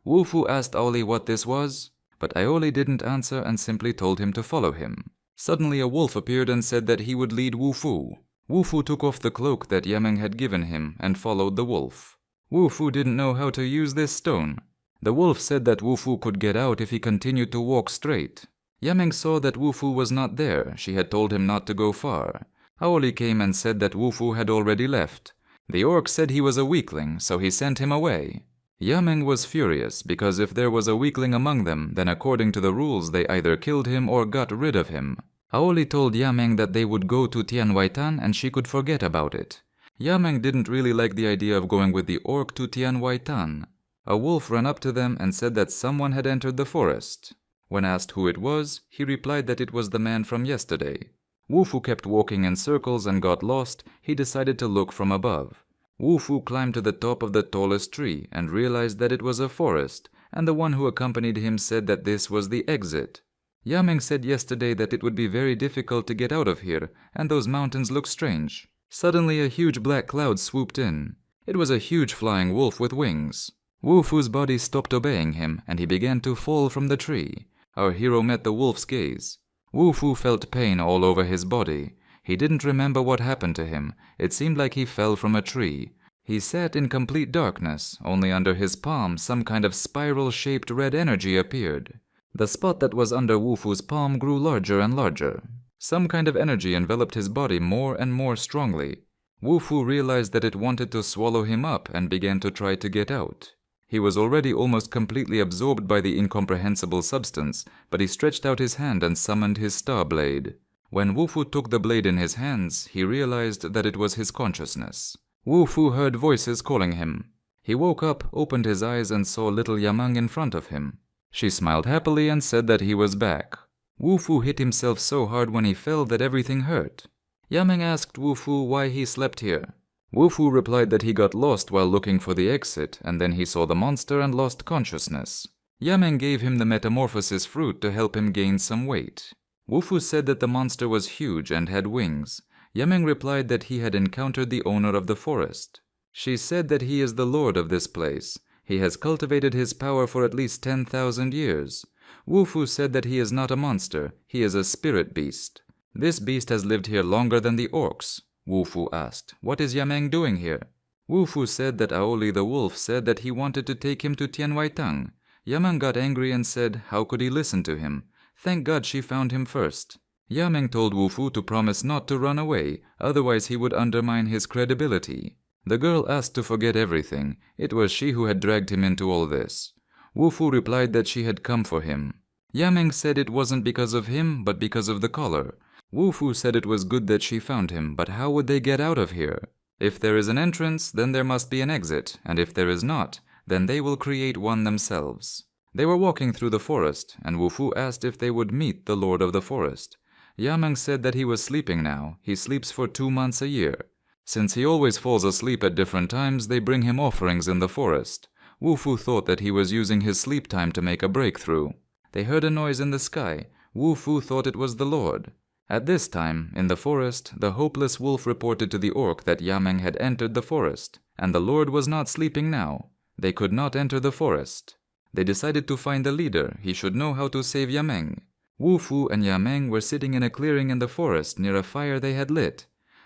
Wu Fu asked Aoli what this was, but Aoli didn't answer and simply told him to follow him. Suddenly a wolf appeared and said that he would lead Wu Fu. Wu Fu took off the cloak that Yameng had given him and followed the wolf. Wu Fu didn't know how to use this stone. The wolf said that Wu Fu could get out if he continued to walk straight. Yameng saw that Wu Fu was not there. She had told him not to go far. Aoli came and said that Wu Fu had already left. The orc said he was a weakling, so he sent him away. Yameng was furious because if there was a weakling among them, then according to the rules they either killed him or got rid of him. Aoli told Yameng that they would go to Tianwaitan and she could forget about it. Yameng didn't really like the idea of going with the orc to Tianwaitan. A wolf ran up to them and said that someone had entered the forest. When asked who it was, he replied that it was the man from yesterday. Wu Fu kept walking in circles and got lost. He decided to look from above. Wu Fu climbed to the top of the tallest tree and realized that it was a forest, and the one who accompanied him said that this was the exit. Yameng said yesterday that it would be very difficult to get out of here, and those mountains look strange. Suddenly a huge black cloud swooped in. It was a huge flying wolf with wings. Wu Fu's body stopped obeying him, and he began to fall from the tree. Our hero met the wolf's gaze. Wu Fu felt pain all over his body. He didn't remember what happened to him. It seemed like he fell from a tree. He sat in complete darkness. Only under his palm some kind of spiral-shaped red energy appeared. The spot that was under Wu Fu's palm grew larger and larger. Some kind of energy enveloped his body more and more strongly. Wu Fu realized that it wanted to swallow him up and began to try to get out. He was already almost completely absorbed by the incomprehensible substance, but he stretched out his hand and summoned his star blade. When Wu Fu took the blade in his hands, he realized that it was his consciousness. Wu Fu heard voices calling him. He woke up, opened his eyes, and saw little Yameng in front of him. She smiled happily and said that he was back. Wu Fu hit himself so hard when he fell that everything hurt. Yameng asked Wu Fu why he slept here. Wu Fu replied that he got lost while looking for the exit, and then he saw the monster and lost consciousness. Yameng gave him the metamorphosis fruit to help him gain some weight. Wu Fu said that the monster was huge and had wings. Yameng replied that he had encountered the owner of the forest. She said that he is the lord of this place. He has cultivated his power for at least 10,000 years. Wu Fu said that he is not a monster, he is a spirit beast. This beast has lived here longer than the orcs. Wu Fu asked, "What is Yameng doing here?" Wu Fu said that Aoli the wolf said that he wanted to take him to Tianwai Tang. Yameng got angry and said, how could he listen to him? Thank God she found him first. Yameng told Wu Fu to promise not to run away, otherwise he would undermine his credibility. The girl asked to forget everything. It was she who had dragged him into all this. Wu Fu replied that she had come for him. Yameng said it wasn't because of him, but because of the collar. Wu Fu said it was good that she found him, but how would they get out of here? If there is an entrance, then there must be an exit, and if there is not, then they will create one themselves. They were walking through the forest, and Wu Fu asked if they would meet the lord of the forest. Yameng said that he was sleeping now. He sleeps for 2 months a year. Since he always falls asleep at different times, they bring him offerings in the forest. Wu Fu thought that he was using his sleep time to make a breakthrough. They heard a noise in the sky. Wu Fu thought it was the Lord. At this time, in the forest, the hopeless wolf reported to the orc that Yameng had entered the forest, and the Lord was not sleeping now. They could not enter the forest. They decided to find the leader. He should know how to save Yameng. Wu Fu and Yameng were sitting in a clearing in the forest near a fire they had lit.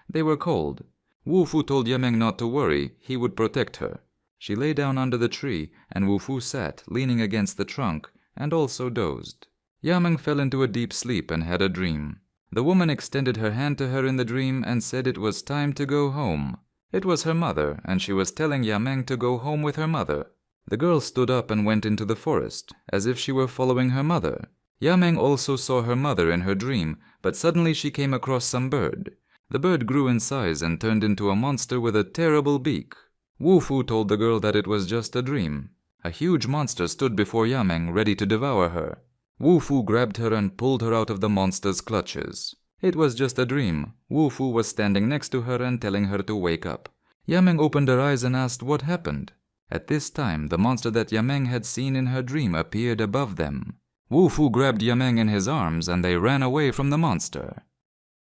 They were cold. Wu Fu told Yameng not to worry, he would protect her. She lay down under the tree, and Wu Fu sat, leaning against the trunk, and also dozed. Yameng fell into a deep sleep and had a dream. The woman extended her hand to her in the dream and said it was time to go home. It was her mother, and she was telling Yameng to go home with her mother. The girl stood up and went into the forest, as if she were following her mother. Yameng also saw her mother in her dream, but suddenly she came across some bird. The bird grew in size and turned into a monster with a terrible beak. Wu Fu told the girl that it was just a dream. A huge monster stood before Yameng, ready to devour her. Wu Fu grabbed her and pulled her out of the monster's clutches. It was just a dream. Wu Fu was standing next to her and telling her to wake up. Yameng opened her eyes and asked what happened. At this time, the monster that Yameng had seen in her dream appeared above them. Wu Fu grabbed Yameng in his arms and they ran away from the monster.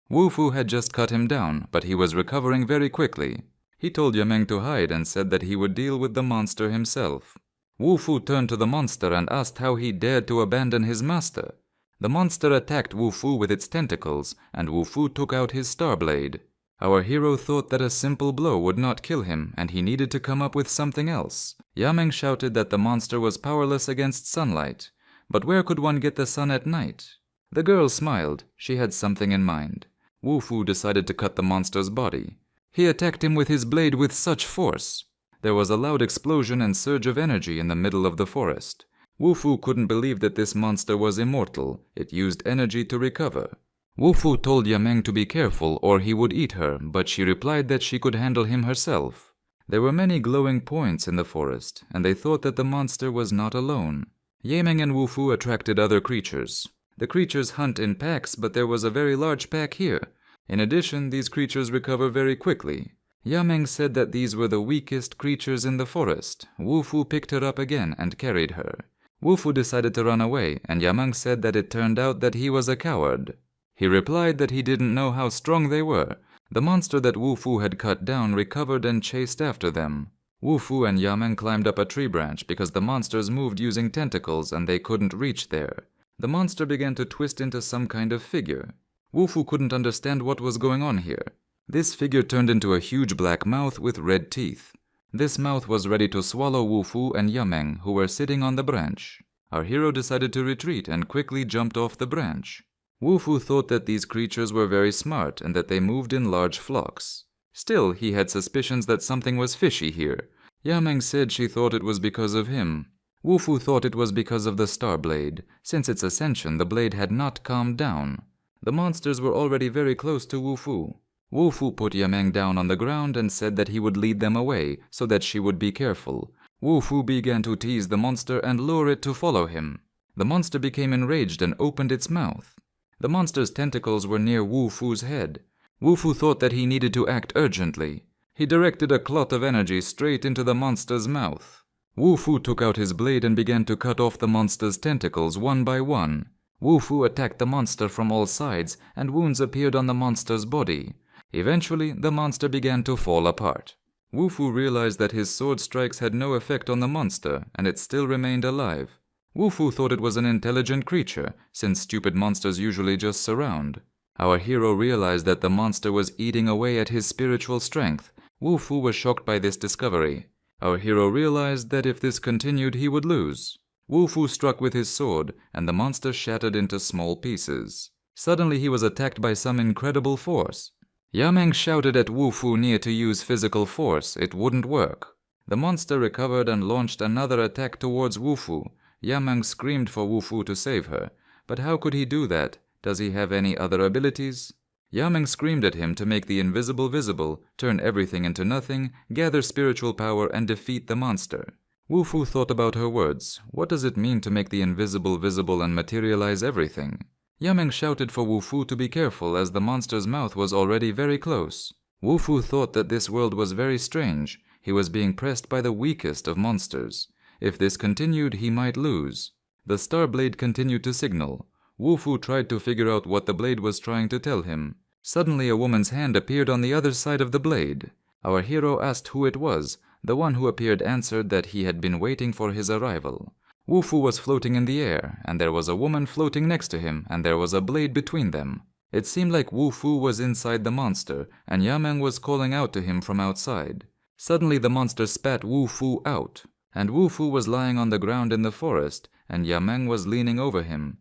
Wu Fu had just cut him down, but he was recovering very quickly. He told Yameng to hide and said that he would deal with the monster himself. Wu Fu turned to the monster and asked how he dared to abandon his master. The monster attacked Wu Fu with its tentacles, and Wu Fu took out his star blade. Our hero thought that a simple blow would not kill him, and he needed to come up with something else. Yameng shouted that the monster was powerless against sunlight. But where could one get the sun at night? The girl smiled. She had something in mind. Wu Fu decided to cut the monster's body. He attacked him with his blade with such force. There was a loud explosion and surge of energy in the middle of the forest. Wu Fu couldn't believe that this monster was immortal. It used energy to recover. Wu Fu told Yameng to be careful or he would eat her, but she replied that she could handle him herself. There were many glowing points in the forest, and they thought that the monster was not alone. Yameng and Wufu attracted other creatures. The creatures hunt in packs, but there was a very large pack here. In addition, these creatures recover very quickly. Yameng said that these were the weakest creatures in the forest. Wufu picked her up again and carried her. Wufu decided to run away, and Yameng said that it turned out that he was a coward. He replied that he didn't know how strong they were. The monster that Wufu had cut down recovered and chased after them. Wufu and Yameng climbed up a tree branch because the monsters moved using tentacles and they couldn't reach there. The monster began to twist into some kind of figure. Wufu couldn't understand what was going on here. This figure turned into a huge black mouth with red teeth. This mouth was ready to swallow Wufu and Yameng, who were sitting on the branch. Our hero decided to retreat and quickly jumped off the branch. Wufu thought that these creatures were very smart and that they moved in large flocks. Still, he had suspicions that something was fishy here. Yameng said she thought it was because of him. Wufu thought it was because of the star blade. Since its ascension, the blade had not calmed down. The monsters were already very close to Wufu. Wufu put Yameng down on the ground and said that he would lead them away so that she would be careful. Wufu began to tease the monster and lure it to follow him. The monster became enraged and opened its mouth. The monster's tentacles were near Wufu's head. Wufu thought that he needed to act urgently. He directed a clot of energy straight into the monster's mouth. Wufu took out his blade and began to cut off the monster's tentacles one by one. Wufu attacked the monster from all sides, and wounds appeared on the monster's body. Eventually, the monster began to fall apart. Wufu realized that his sword strikes had no effect on the monster, and it still remained alive. Wufu thought it was an intelligent creature, since stupid monsters usually just surround. Our hero realized that the monster was eating away at his spiritual strength. Wufu was shocked by this discovery. Our hero realized that if this continued, he would lose. Wufu struck with his sword, and the monster shattered into small pieces. Suddenly, he was attacked by some incredible force. Yameng shouted at Wufu near to use physical force. It wouldn't work. The monster recovered and launched another attack towards Wufu. Yameng screamed for Wufu to save her. But how could he do that? Does he have any other abilities? Yameng screamed at him to make the invisible visible, turn everything into nothing, gather spiritual power, and defeat the monster. Wufu thought about her words. What does it mean to make the invisible visible and materialize everything? Yameng shouted for Wufu to be careful as the monster's mouth was already very close. Wufu thought that this world was very strange. He was being pressed by the weakest of monsters. If this continued, he might lose. The star blade continued to signal. Wufu tried to figure out what the blade was trying to tell him. Suddenly a woman's hand appeared on the other side of the blade. Our hero asked who it was. The one who appeared answered that he had been waiting for his arrival. Wufu was floating in the air, and there was a woman floating next to him, and there was a blade between them. It seemed like Wufu was inside the monster, and Yameng was calling out to him from outside. Suddenly the monster spat Wufu out, and Wufu was lying on the ground in the forest, and Yameng was leaning over him.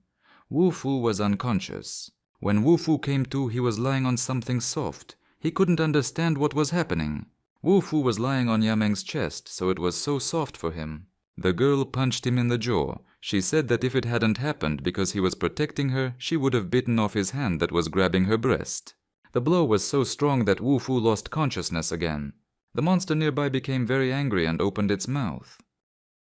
Wufu was unconscious. When Wufu came to, he was lying on something soft. He couldn't understand what was happening. Wufu was lying on Yameng's chest, so it was so soft for him. The girl punched him in the jaw. She said that if it hadn't happened because he was protecting her, she would have bitten off his hand that was grabbing her breast. The blow was so strong that Wufu lost consciousness again. The monster nearby became very angry and opened its mouth.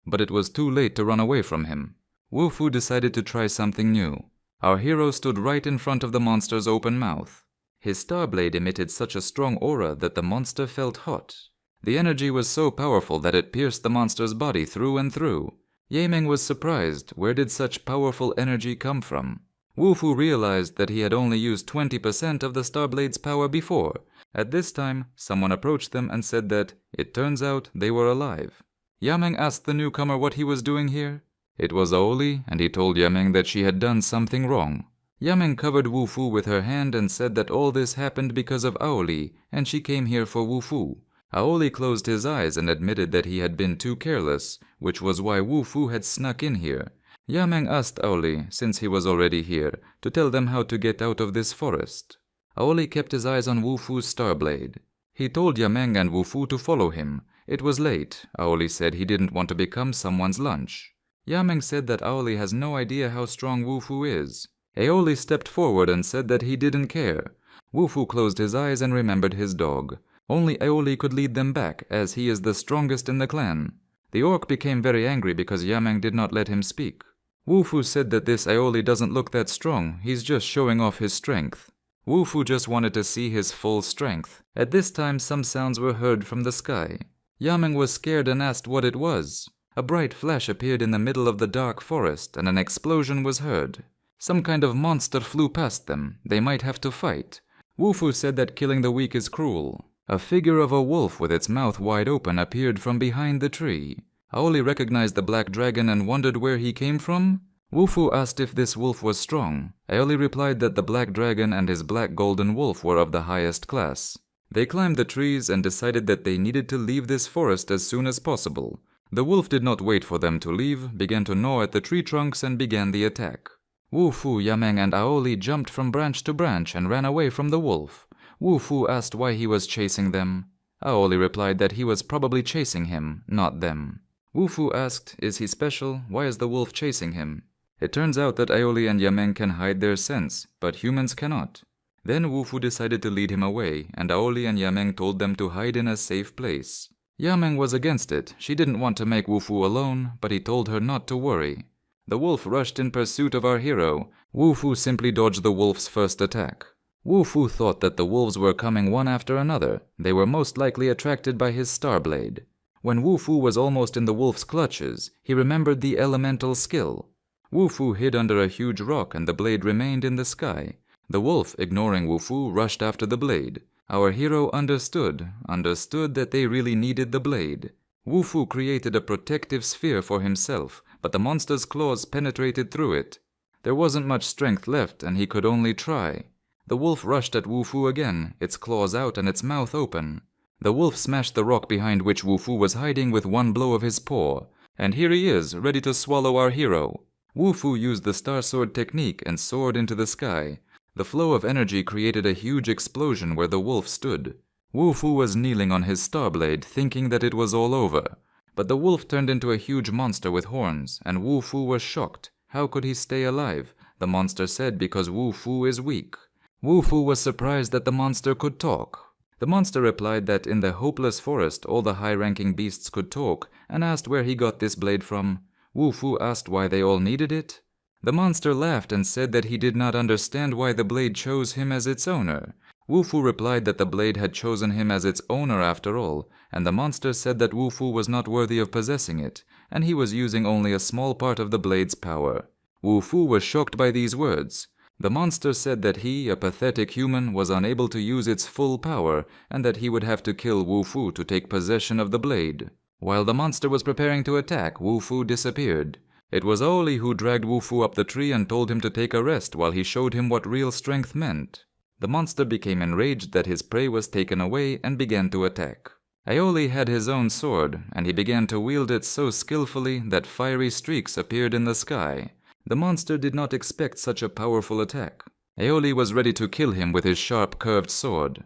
But it was too late to run away from him. Wufu decided to try something new. Our hero stood right in front of the monster's open mouth. His star blade emitted such a strong aura that the monster felt hot. The energy was so powerful that it pierced the monster's body through and through. Yameng was surprised. Where did such powerful energy come from? Wufu realized that he had only used 20% of the star blade's power before. At this time, someone approached them and said that, it turns out, they were alive. Yameng asked the newcomer what he was doing here. It was Aoli, and he told Yameng that she had done something wrong. Yameng covered Wufu with her hand and said that all this happened because of Aoli, and she came here for Wufu. Aoli closed his eyes and admitted that he had been too careless, which was why Wufu had snuck in here. Yameng asked Aoli, since he was already here, to tell them how to get out of this forest. Aoli kept his eyes on Wufu's star blade. He told Yameng and Wufu to follow him. It was late. Aoli said he didn't want to become someone's lunch. Yameng said that Aoli has no idea how strong Wufu is. Aoli stepped forward and said that he didn't care. Wufu closed his eyes and remembered his dog. Only Aoli could lead them back, as he is the strongest in the clan. The orc became very angry because Yameng did not let him speak. Wu-Fu said that this aioli doesn't look that strong, he's just showing off his strength. Wu-Fu just wanted to see his full strength. At this time some sounds were heard from the sky. Yameng was scared and asked what it was. A bright flash appeared in the middle of the dark forest and an explosion was heard. Some kind of monster flew past them. They might have to fight. Wu-Fu said that killing the weak is cruel. A figure of a wolf with its mouth wide open appeared from behind the tree. Aoli recognized the black dragon and wondered where he came from. Wu-Fu asked if this wolf was strong. Aoli replied that the black dragon and his black golden wolf were of the highest class. They climbed the trees and decided that they needed to leave this forest as soon as possible. The wolf did not wait for them to leave, began to gnaw at the tree trunks and began the attack. Wu-Fu, Yameng and Aoli jumped from branch to branch and ran away from the wolf. Wu-Fu asked why he was chasing them. Aoli replied that he was probably chasing him, not them. Wu-Fu asked, is he special? Why is the wolf chasing him? It turns out that Aoli and Yameng can hide their scents, but humans cannot. Then Wu-Fu decided to lead him away, and Aoli and Yameng told them to hide in a safe place. Yameng was against it. She didn't want to make Wu-Fu alone, but he told her not to worry. The wolf rushed in pursuit of our hero. Wu-Fu simply dodged the wolf's first attack. Wu-Fu thought that the wolves were coming one after another. They were most likely attracted by his star blade. When Wu-Fu was almost in the wolf's clutches, he remembered the elemental skill. Wu-Fu hid under a huge rock and the blade remained in the sky. The wolf, ignoring Wu-Fu, rushed after the blade. Our hero understood that they really needed the blade. Wu-Fu created a protective sphere for himself, but the monster's claws penetrated through it. There wasn't much strength left and he could only try. The wolf rushed at Wu-Fu again, its claws out and its mouth open. The wolf smashed the rock behind which Wu-Fu was hiding with one blow of his paw. And here he is, ready to swallow our hero. Wu-Fu used the star sword technique and soared into the sky. The flow of energy created a huge explosion where the wolf stood. Wu-Fu was kneeling on his star blade, thinking that it was all over. But the wolf turned into a huge monster with horns, and Wu-Fu was shocked. How could he stay alive? The monster said because Wu-Fu is weak. Wu-Fu was surprised that the monster could talk. The monster replied that in the hopeless forest all the high-ranking beasts could talk, and asked where he got this blade from. Wu-Fu asked why they all needed it. The monster laughed and said that he did not understand why the blade chose him as its owner. Wu-Fu replied that the blade had chosen him as its owner after all, and the monster said that Wu-Fu was not worthy of possessing it, and he was using only a small part of the blade's power. Wu-Fu was shocked by these words. The monster said that he, a pathetic human, was unable to use its full power, and that he would have to kill Wu-Fu to take possession of the blade. While the monster was preparing to attack, Wu-Fu disappeared. It was Aoli who dragged Wu-Fu up the tree and told him to take a rest while he showed him what real strength meant. The monster became enraged that his prey was taken away and began to attack. Aoli had his own sword, and he began to wield it so skillfully that fiery streaks appeared in the sky. The monster did not expect such a powerful attack. Aoli was ready to kill him with his sharp curved sword.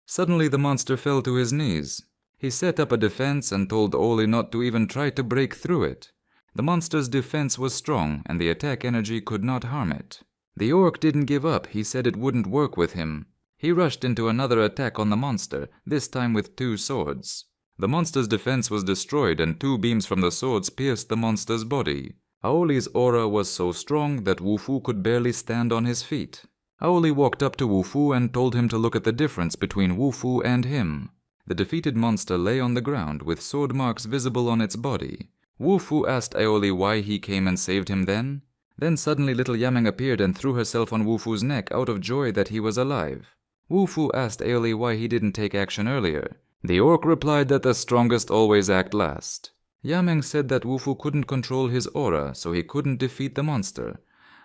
Suddenly the monster fell to his knees. He set up a defense and told Aoli not to even try to break through it. The monster's defense was strong and the attack energy could not harm it. The orc didn't give up. He said it wouldn't work with him. He rushed into another attack on the monster, this time with 2 swords. The monster's defense was destroyed and 2 beams from the swords pierced the monster's body. Aoli's aura was so strong that Wu-Fu could barely stand on his feet. Aoli walked up to Wu-Fu and told him to look at the difference between Wu-Fu and him. The defeated monster lay on the ground with sword marks visible on its body. Wu-Fu asked Aoli why he came and saved him then. Then suddenly little Yameng appeared and threw herself on Wu-Fu's neck out of joy that he was alive. Wu-Fu asked Aoli why he didn't take action earlier. The orc replied that the strongest always act last. Yameng said that Wu-Fu couldn't control his aura, so he couldn't defeat the monster.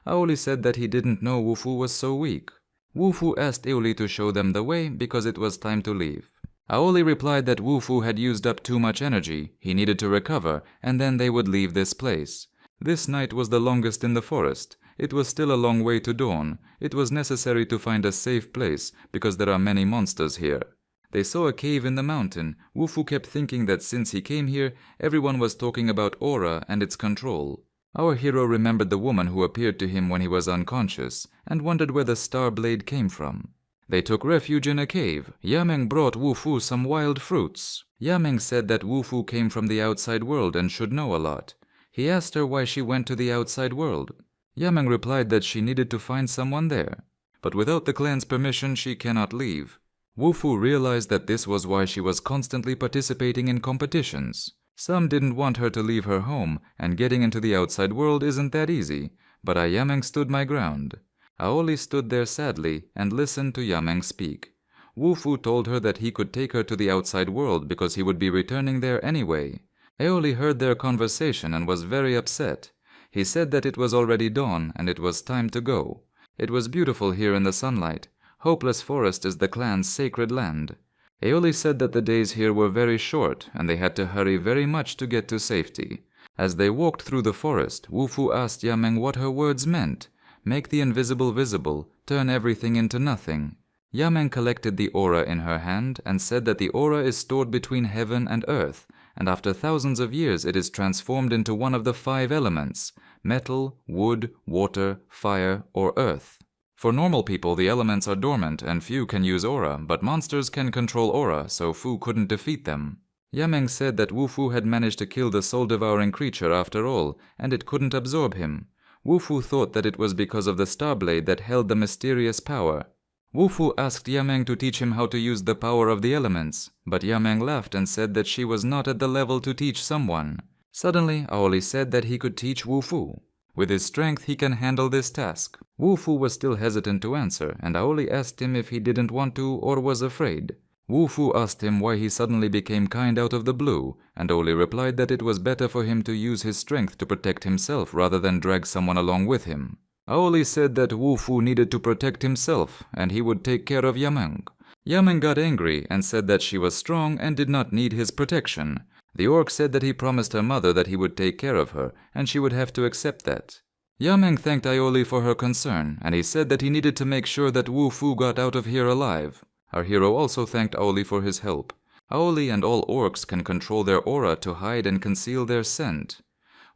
Aoli said that he didn't know Wu-Fu was so weak. Wu-Fu asked Aoli to show them the way because it was time to leave. Aoli replied that Wu-Fu had used up too much energy, he needed to recover, and then they would leave this place. This night was the longest in the forest. It was still a long way to dawn. It was necessary to find a safe place, because there are many monsters here. They saw a cave in the mountain. Wu-Fu kept thinking that since he came here, everyone was talking about aura and its control. Our hero remembered the woman who appeared to him when he was unconscious, and wondered where the star blade came from. They took refuge in a cave. Yameng brought Wu-Fu some wild fruits. Yameng said that Wu Fu came from the outside world and should know a lot. He asked her why she went to the outside world. Yameng replied that she needed to find someone there, but without the clan's permission she cannot leave. Wu Fu realized that this was why she was constantly participating in competitions. Some didn't want her to leave her home, and getting into the outside world isn't that easy, but Yameng stood my ground. Aoli stood there sadly and listened to Yameng speak. Wu Fu told her that he could take her to the outside world because he would be returning there anyway. Aoli heard their conversation and was very upset. He said that it was already dawn and it was time to go. It was beautiful here in the sunlight. Hopeless Forest is the clan's sacred land. Aoli said that the days here were very short and they had to hurry very much to get to safety. As they walked through the forest, Wu Fu asked Yameng what her words meant. Make the invisible visible, turn everything into nothing. Yameng collected the aura in her hand and said that the aura is stored between heaven and earth, and after thousands of years it is transformed into one of the 5 elements: metal, wood, water, fire, or earth. For normal people, the elements are dormant and few can use aura, but monsters can control aura, so Fu couldn't defeat them. Yameng said that Wu Fu had managed to kill the soul-devouring creature after all, and it couldn't absorb him. Wu Fu thought that it was because of the Starblade that held the mysterious power. Wu Fu asked Yameng to teach him how to use the power of the elements, but Yameng laughed and said that she was not at the level to teach someone. Suddenly, Aoli said that he could teach Wu Fu. With his strength, he can handle this task. Wu Fu was still hesitant to answer, and Aoli asked him if he didn't want to or was afraid. Wu Fu asked him why he suddenly became kind out of the blue, and Aoli replied that it was better for him to use his strength to protect himself rather than drag someone along with him. Aoli said that Wu Fu needed to protect himself, and he would take care of Yameng. Yameng got angry and said that she was strong and did not need his protection. The orc said that he promised her mother that he would take care of her, and she would have to accept that. Yameng thanked Aoli for her concern, and he said that he needed to make sure that Wu Fu got out of here alive. Our hero also thanked Aoli for his help. Aoli and all orcs can control their aura to hide and conceal their scent.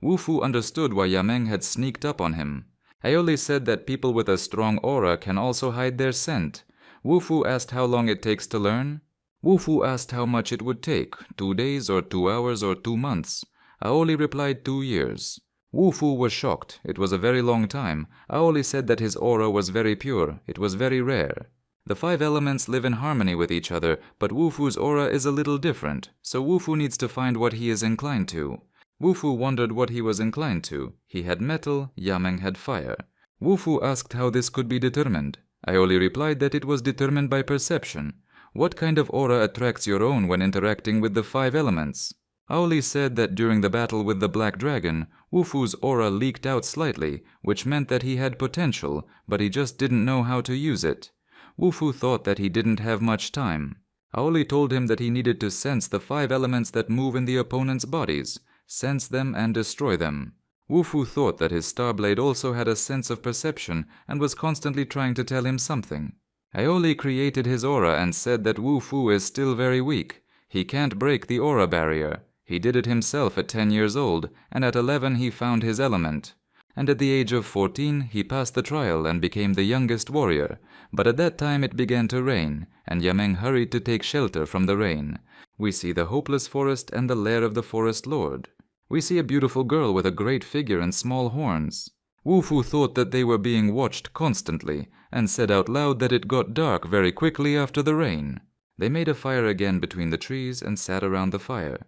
Wu Fu understood why Yameng had sneaked up on him. Aoli said that people with a strong aura can also hide their scent. Wu Fu asked how long it takes to learn. Wu Fu asked how much it would take, 2 days or 2 hours or 2 months. Aoli replied 2 years. Wu Fu was shocked. It was a very long time. Aoli said that his aura was very pure. It was very rare. The 5 elements live in harmony with each other, but Wu Fu's aura is a little different, so Wu Fu needs to find what he is inclined to. Wu Fu wondered what he was inclined to. He had metal, Yameng had fire. Wu Fu asked how this could be determined. Aoli replied that it was determined by perception. What kind of aura attracts your own when interacting with the 5 elements? Aoli said that during the battle with the Black Dragon, Wu Fu's aura leaked out slightly, which meant that he had potential, but he just didn't know how to use it. Wu Fu thought that he didn't have much time. Aoli told him that he needed to sense the 5 elements that move in the opponent's bodies, sense them and destroy them. Wu Fu thought that his Starblade also had a sense of perception and was constantly trying to tell him something. Aoli created his aura and said that Wu Fu is still very weak. He can't break the aura barrier. He did it himself at 10 years old, and at 11 he found his element. And at the age of 14 he passed the trial and became the youngest warrior. But at that time it began to rain, and Yameng hurried to take shelter from the rain. We see the hopeless forest and the lair of the forest lord. We see a beautiful girl with a great figure and small horns. Wu Fu thought that they were being watched constantly, and said out loud that it got dark very quickly after the rain. They made a fire again between the trees and sat around the fire.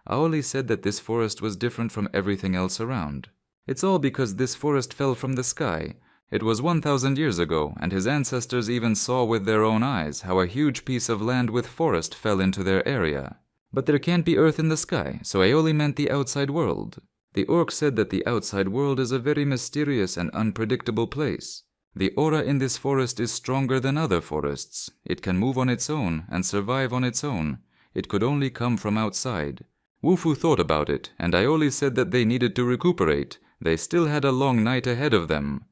Aoli said that this forest was different from everything else around. It's all because this forest fell from the sky. It was 1,000 years ago, and his ancestors even saw with their own eyes how a huge piece of land with forest fell into their area. But there can't be earth in the sky, so Aoli meant the outside world. The orc said that the outside world is a very mysterious and unpredictable place. The aura in this forest is stronger than other forests. It can move on its own and survive on its own. It could only come from outside. Wu Fu thought about it, and Aoli said that they needed to recuperate. They still had a long night ahead of them.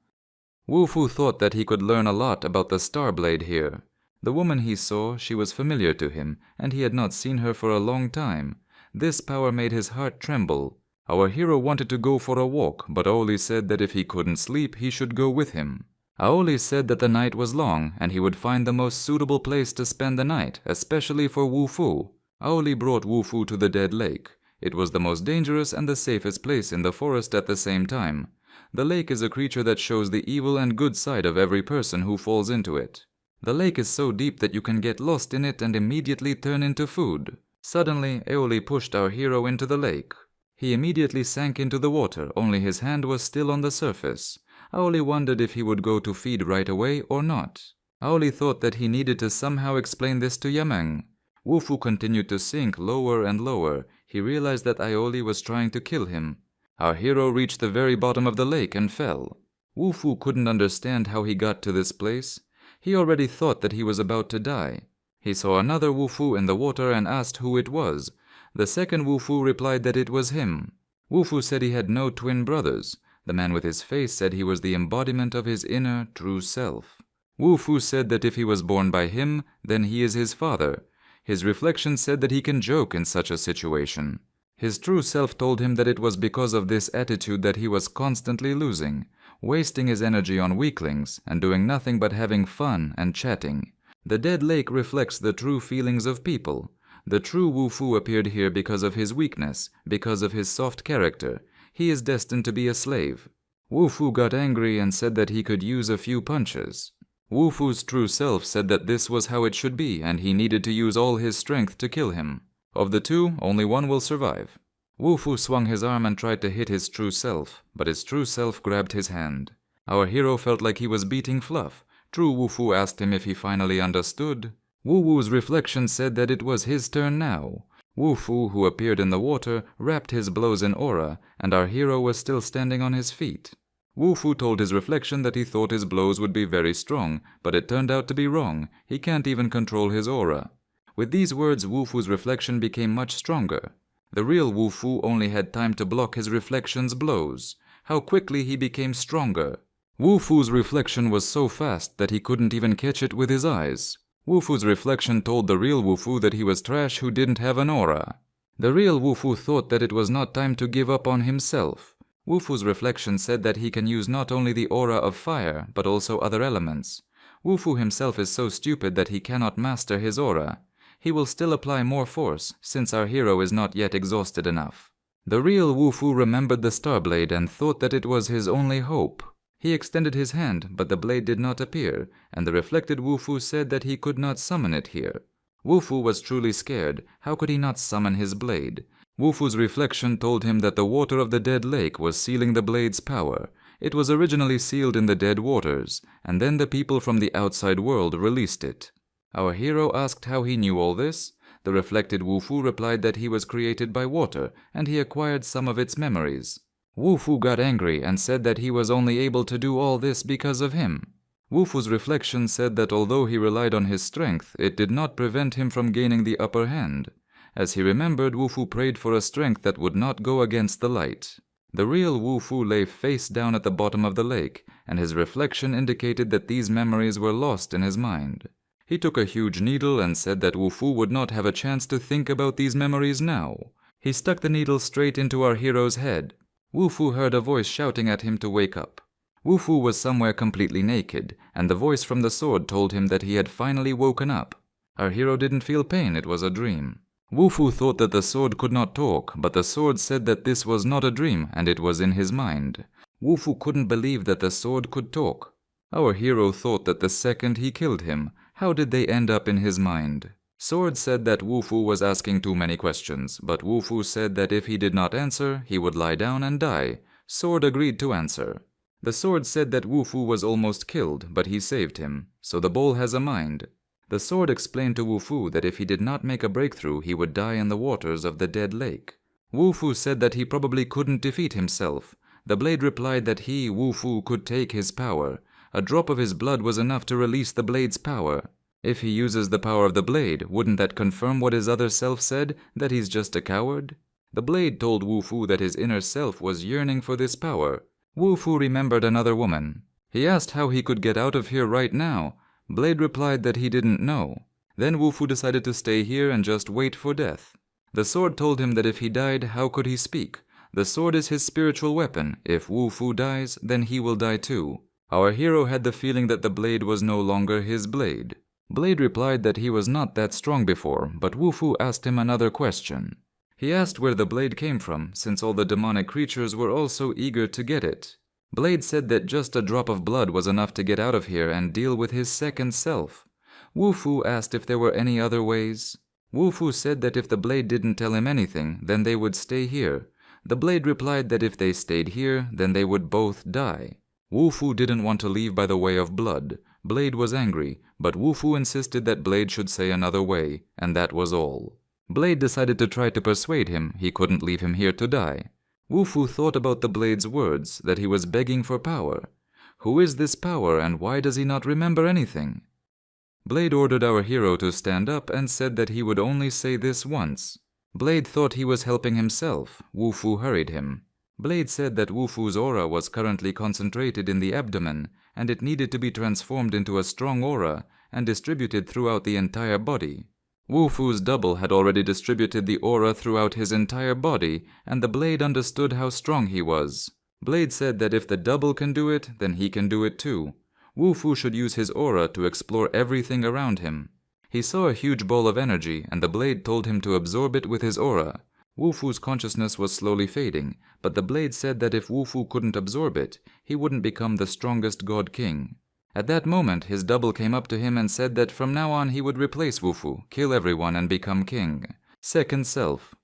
Wu Fu thought that he could learn a lot about the Starblade here. The woman he saw, she was familiar to him, and he had not seen her for a long time. This power made his heart tremble. Our hero wanted to go for a walk, but Aoli said that if he couldn't sleep, he should go with him. Aoli said that the night was long, and he would find the most suitable place to spend the night, especially for Wu Fu. Aoli brought Wu Fu to the dead lake. It was the most dangerous and the safest place in the forest at the same time. The lake is a creature that shows the evil and good side of every person who falls into it. The lake is so deep that you can get lost in it and immediately turn into food. Suddenly, Aoli pushed our hero into the lake. He immediately sank into the water, only his hand was still on the surface. Aoli wondered if he would go to feed right away or not. Aoli thought that he needed to somehow explain this to Yameng. Wu Fu continued to sink lower and lower. He realized that Aoli was trying to kill him. Our hero reached the very bottom of the lake and fell. Wu Fu couldn't understand how he got to this place. He already thought that he was about to die. He saw another Wu Fu in the water and asked who it was. The second Wu Fu replied that it was him. Wu Fu said he had no twin brothers. The man with his face said he was the embodiment of his inner, true self. Wu Fu said that if he was born by him, then he is his father. His reflection said that he can joke in such a situation. His true self told him that it was because of this attitude that he was constantly losing, wasting his energy on weaklings, and doing nothing but having fun and chatting. The dead lake reflects the true feelings of people. The true Wu Fu appeared here because of his weakness, because of his soft character. He is destined to be a slave. Wu Fu got angry and said that he could use a few punches. Wu Fu's true self said that this was how it should be and he needed to use all his strength to kill him. Of the two, only one will survive. Wu Fu swung his arm and tried to hit his true self, but his true self grabbed his hand. Our hero felt like he was beating fluff. True Wu Fu asked him if he finally understood. Wu Wu's reflection said that it was his turn now. Wu Fu, who appeared in the water, wrapped his blows in aura, and our hero was still standing on his feet. Wu Fu told his reflection that he thought his blows would be very strong, but it turned out to be wrong. He can't even control his aura. With these words, Wu Fu's reflection became much stronger. The real Wu Fu only had time to block his reflection's blows. How quickly he became stronger. Wu Fu's reflection was so fast that he couldn't even catch it with his eyes. Wu Fu's reflection told the real Wu Fu that he was trash who didn't have an aura. The real Wu Fu thought that it was not time to give up on himself. Wu Fu's reflection said that he can use not only the aura of fire, but also other elements. Wu Fu himself is so stupid that he cannot master his aura. He will still apply more force, since our hero is not yet exhausted enough. The real Wu Fu remembered the star blade and thought that it was his only hope. He extended his hand, but the blade did not appear, and the reflected Wu Fu said that he could not summon it here. Wu Fu was truly scared. How could he not summon his blade? Wu Fu's reflection told him that the water of the dead lake was sealing the blade's power. It was originally sealed in the dead waters, and then the people from the outside world released it. Our hero asked how he knew all this. The reflected Wu Fu replied that he was created by water, and he acquired some of its memories. Wu Fu got angry and said that he was only able to do all this because of him. Wu Fu's reflection said that although he relied on his strength, it did not prevent him from gaining the upper hand. As he remembered, Wu Fu prayed for a strength that would not go against the light. The real Wu Fu lay face down at the bottom of the lake, and his reflection indicated that these memories were lost in his mind. He took a huge needle and said that Wu Fu would not have a chance to think about these memories now. He stuck the needle straight into our hero's head. Wu Fu heard a voice shouting at him to wake up. Wu Fu was somewhere completely naked, and the voice from the sword told him that he had finally woken up. Our hero didn't feel pain, it was a dream. Wu Fu thought that the sword could not talk, but the sword said that this was not a dream and it was in his mind. Wu Fu couldn't believe that the sword could talk. Our hero thought that the second he killed him, how did they end up in his mind? Sword said that Wu Fu was asking too many questions, but Wu Fu said that if he did not answer, he would lie down and die. Sword agreed to answer. The sword said that Wu Fu was almost killed, but he saved him, so the bowl has a mind. The sword explained to Wu Fu that if he did not make a breakthrough, he would die in the waters of the dead lake. Wu Fu said that he probably couldn't defeat himself. The blade replied that he, Wu Fu, could take his power. A drop of his blood was enough to release the blade's power. If he uses the power of the blade, wouldn't that confirm what his other self said, that he's just a coward? The blade told Wu Fu that his inner self was yearning for this power. Wu Fu remembered another woman. He asked how he could get out of here right now. Blade replied that he didn't know. Then Wu Fu decided to stay here and just wait for death. The sword told him that if he died, how could he speak? The sword is his spiritual weapon. If Wu Fu dies, then he will die too. Our hero had the feeling that the blade was no longer his blade. Blade replied that he was not that strong before, but Wufu asked him another question. He asked where the blade came from, since all the demonic creatures were also eager to get it. Blade said that just a drop of blood was enough to get out of here and deal with his second self. Wufu asked if there were any other ways. Wufu said that if the blade didn't tell him anything, then they would stay here. The blade replied that if they stayed here, then they would both die. Wufu didn't want to leave by the way of blood. Blade was angry, but Wufu insisted that Blade should say another way, and that was all. Blade decided to try to persuade him he couldn't leave him here to die. Wufu thought about the Blade's words, that he was begging for power. Who is this power, and why does he not remember anything? Blade ordered our hero to stand up and said that he would only say this once. Blade thought he was helping himself. Wufu hurried him. Blade said that Wufu's aura was currently concentrated in the abdomen, and it needed to be transformed into a strong aura and distributed throughout the entire body. Wufu's double had already distributed the aura throughout his entire body, and the Blade understood how strong he was. Blade said that if the double can do it, then he can do it too. Wufu should use his aura to explore everything around him. He saw a huge ball of energy, and the Blade told him to absorb it with his aura. Wufu's consciousness was slowly fading, but the Blade said that if Wufu couldn't absorb it, he wouldn't become the strongest God King. At that moment, his double came up to him and said that from now on he would replace Wufu, kill everyone and become king. Second self.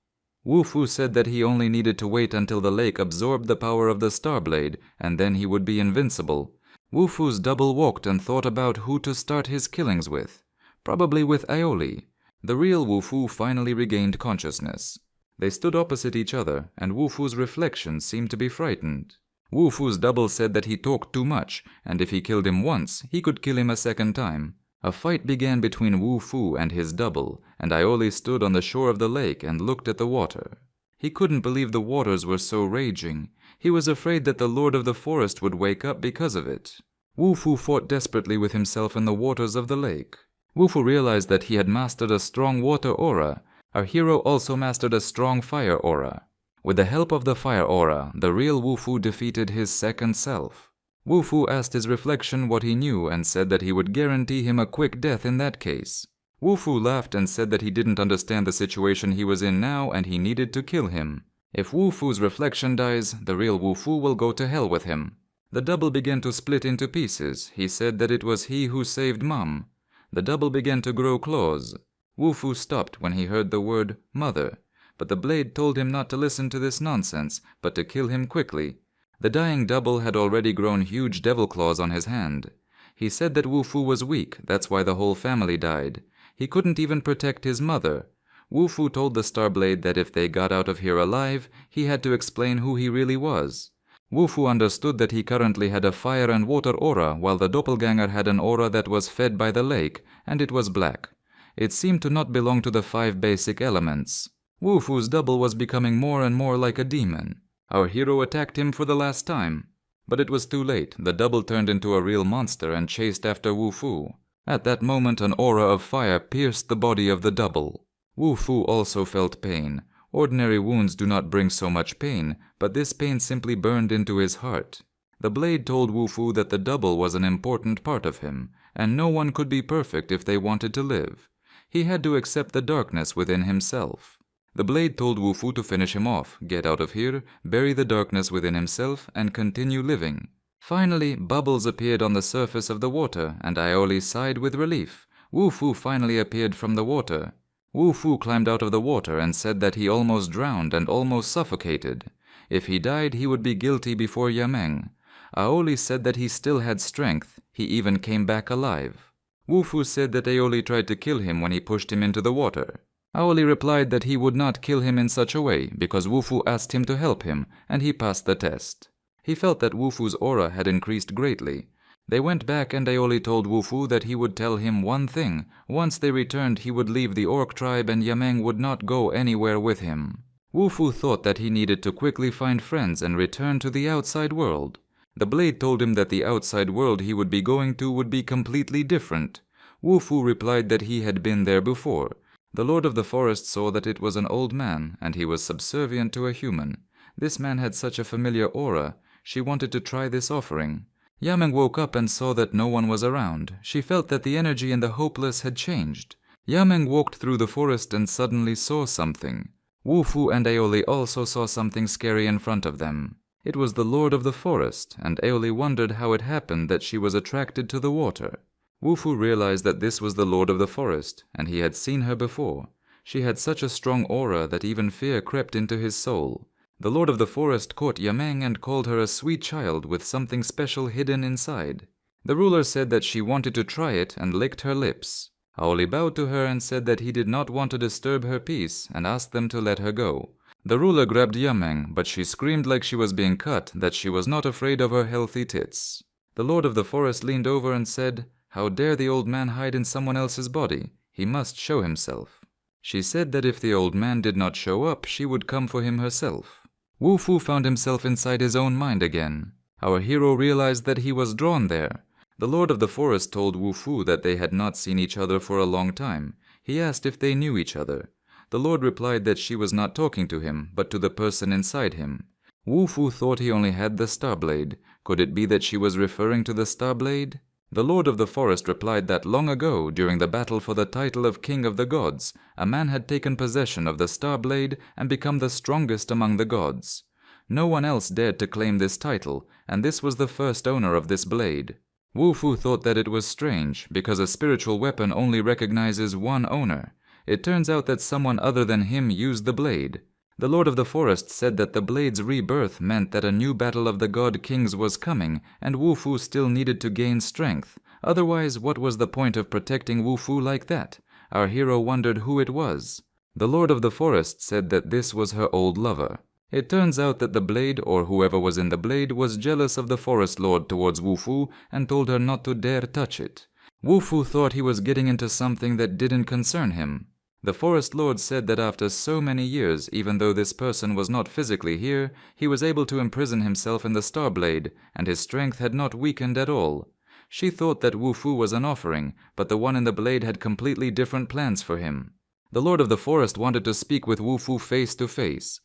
Wufu said that he only needed to wait until the lake absorbed the power of the Star Blade, and then he would be invincible. Wufu's double walked and thought about who to start his killings with. Probably with Aioli. The real Wufu finally regained consciousness. They stood opposite each other, and Wufu's reflection seemed to be frightened. Wufu's double said that he talked too much, and if he killed him once, he could kill him a second time. A fight began between Wufu and his double, and Aioli stood on the shore of the lake and looked at the water. He couldn't believe the waters were so raging. He was afraid that the Lord of the Forest would wake up because of it. Wufu fought desperately with himself in the waters of the lake. Wufu realized that he had mastered a strong water aura. Our hero also mastered a strong fire aura. With the help of the fire aura, the real Wufu defeated his second self. Wufu asked his reflection what he knew and said that he would guarantee him a quick death in that case. Wufu laughed and said that he didn't understand the situation he was in now and he needed to kill him. If Wufu's reflection dies, the real Wufu will go to hell with him. The double began to split into pieces. He said that it was he who saved Mom. The double began to grow claws. Wufu stopped when he heard the word mother, but the Blade told him not to listen to this nonsense, but to kill him quickly. The dying double had already grown huge devil claws on his hand. He said that Wufu was weak, that's why the whole family died. He couldn't even protect his mother. Wufu told the Star Blade that if they got out of here alive, he had to explain who he really was. Wufu understood that he currently had a fire and water aura, while the doppelganger had an aura that was fed by the lake, and it was black. It seemed to not belong to the 5 basic elements. Wufu's double was becoming more and more like a demon. Our hero attacked him for the last time. But it was too late. The double turned into a real monster and chased after Wufu. At that moment, an aura of fire pierced the body of the double. Wufu also felt pain. Ordinary wounds do not bring so much pain, but this pain simply burned into his heart. The Blade told Wufu that the double was an important part of him, and no one could be perfect if they wanted to live. He had to accept the darkness within himself. The Blade told Wufu to finish him off, get out of here, bury the darkness within himself, and continue living. Finally, bubbles appeared on the surface of the water, and Aioli sighed with relief. Wufu finally appeared from the water. Wufu climbed out of the water and said that he almost drowned and almost suffocated. If he died, he would be guilty before Yameng. Aioli said that he still had strength. He even came back alive. Wufu said that Aioli tried to kill him when he pushed him into the water. Aioli replied that he would not kill him in such a way because Wufu asked him to help him, and he passed the test. He felt that Wufu's aura had increased greatly. They went back and Aioli told Wufu that he would tell him one thing. Once they returned, he would leave the Orc tribe and Yameng would not go anywhere with him. Wufu thought that he needed to quickly find friends and return to the outside world. The Blade told him that the outside world he would be going to would be completely different. Wufu replied that he had been there before. The Lord of the Forest saw that it was an old man, and he was subservient to a human. This man had such a familiar aura. She wanted to try this offering. Yameng woke up and saw that no one was around. She felt that the energy in the hopeless had changed. Yameng walked through the forest and suddenly saw something. Wufu and Aoli also saw something scary in front of them. It was the Lord of the Forest, and Aoli wondered how it happened that she was attracted to the water. Wufu realized that this was the Lord of the Forest, and he had seen her before. She had such a strong aura that even fear crept into his soul. The Lord of the Forest caught Yameng and called her a sweet child with something special hidden inside. The ruler said that she wanted to try it and licked her lips. Aoli bowed to her and said that he did not want to disturb her peace and asked them to let her go. The ruler grabbed Yameng, but she screamed like she was being cut that she was not afraid of her healthy tits. The Lord of the Forest leaned over and said, "How dare the old man hide in someone else's body? He must show himself." She said that if the old man did not show up, she would come for him herself. Wufu found himself inside his own mind again. Our hero realized that he was drawn there. The Lord of the Forest told Wufu that they had not seen each other for a long time. He asked if they knew each other. The Lord replied that she was not talking to him, but to the person inside him. Wufu thought he only had the star blade. Could it be that she was referring to the star blade? The Lord of the Forest replied that long ago, during the battle for the title of King of the Gods, a man had taken possession of the star blade and become the strongest among the gods. No one else dared to claim this title, and this was the first owner of this blade. Wufu thought that it was strange, because a spiritual weapon only recognizes one owner. It turns out that someone other than him used the blade. The Lord of the Forest said that the blade's rebirth meant that a new battle of the god kings was coming, and Wufu still needed to gain strength. Otherwise, what was the point of protecting Wufu like that? Our hero wondered who it was. The Lord of the Forest said that this was her old lover. It turns out that the blade, or whoever was in the blade, was jealous of the Forest Lord towards Wufu and told her not to dare touch it. Wufu thought he was getting into something that didn't concern him. The Forest Lord said that after so many years, even though this person was not physically here, he was able to imprison himself in the Star Blade, and his strength had not weakened at all. She thought that Wufu was an offering, but the one in the blade had completely different plans for him. The Lord of the Forest wanted to speak with Wufu face to face.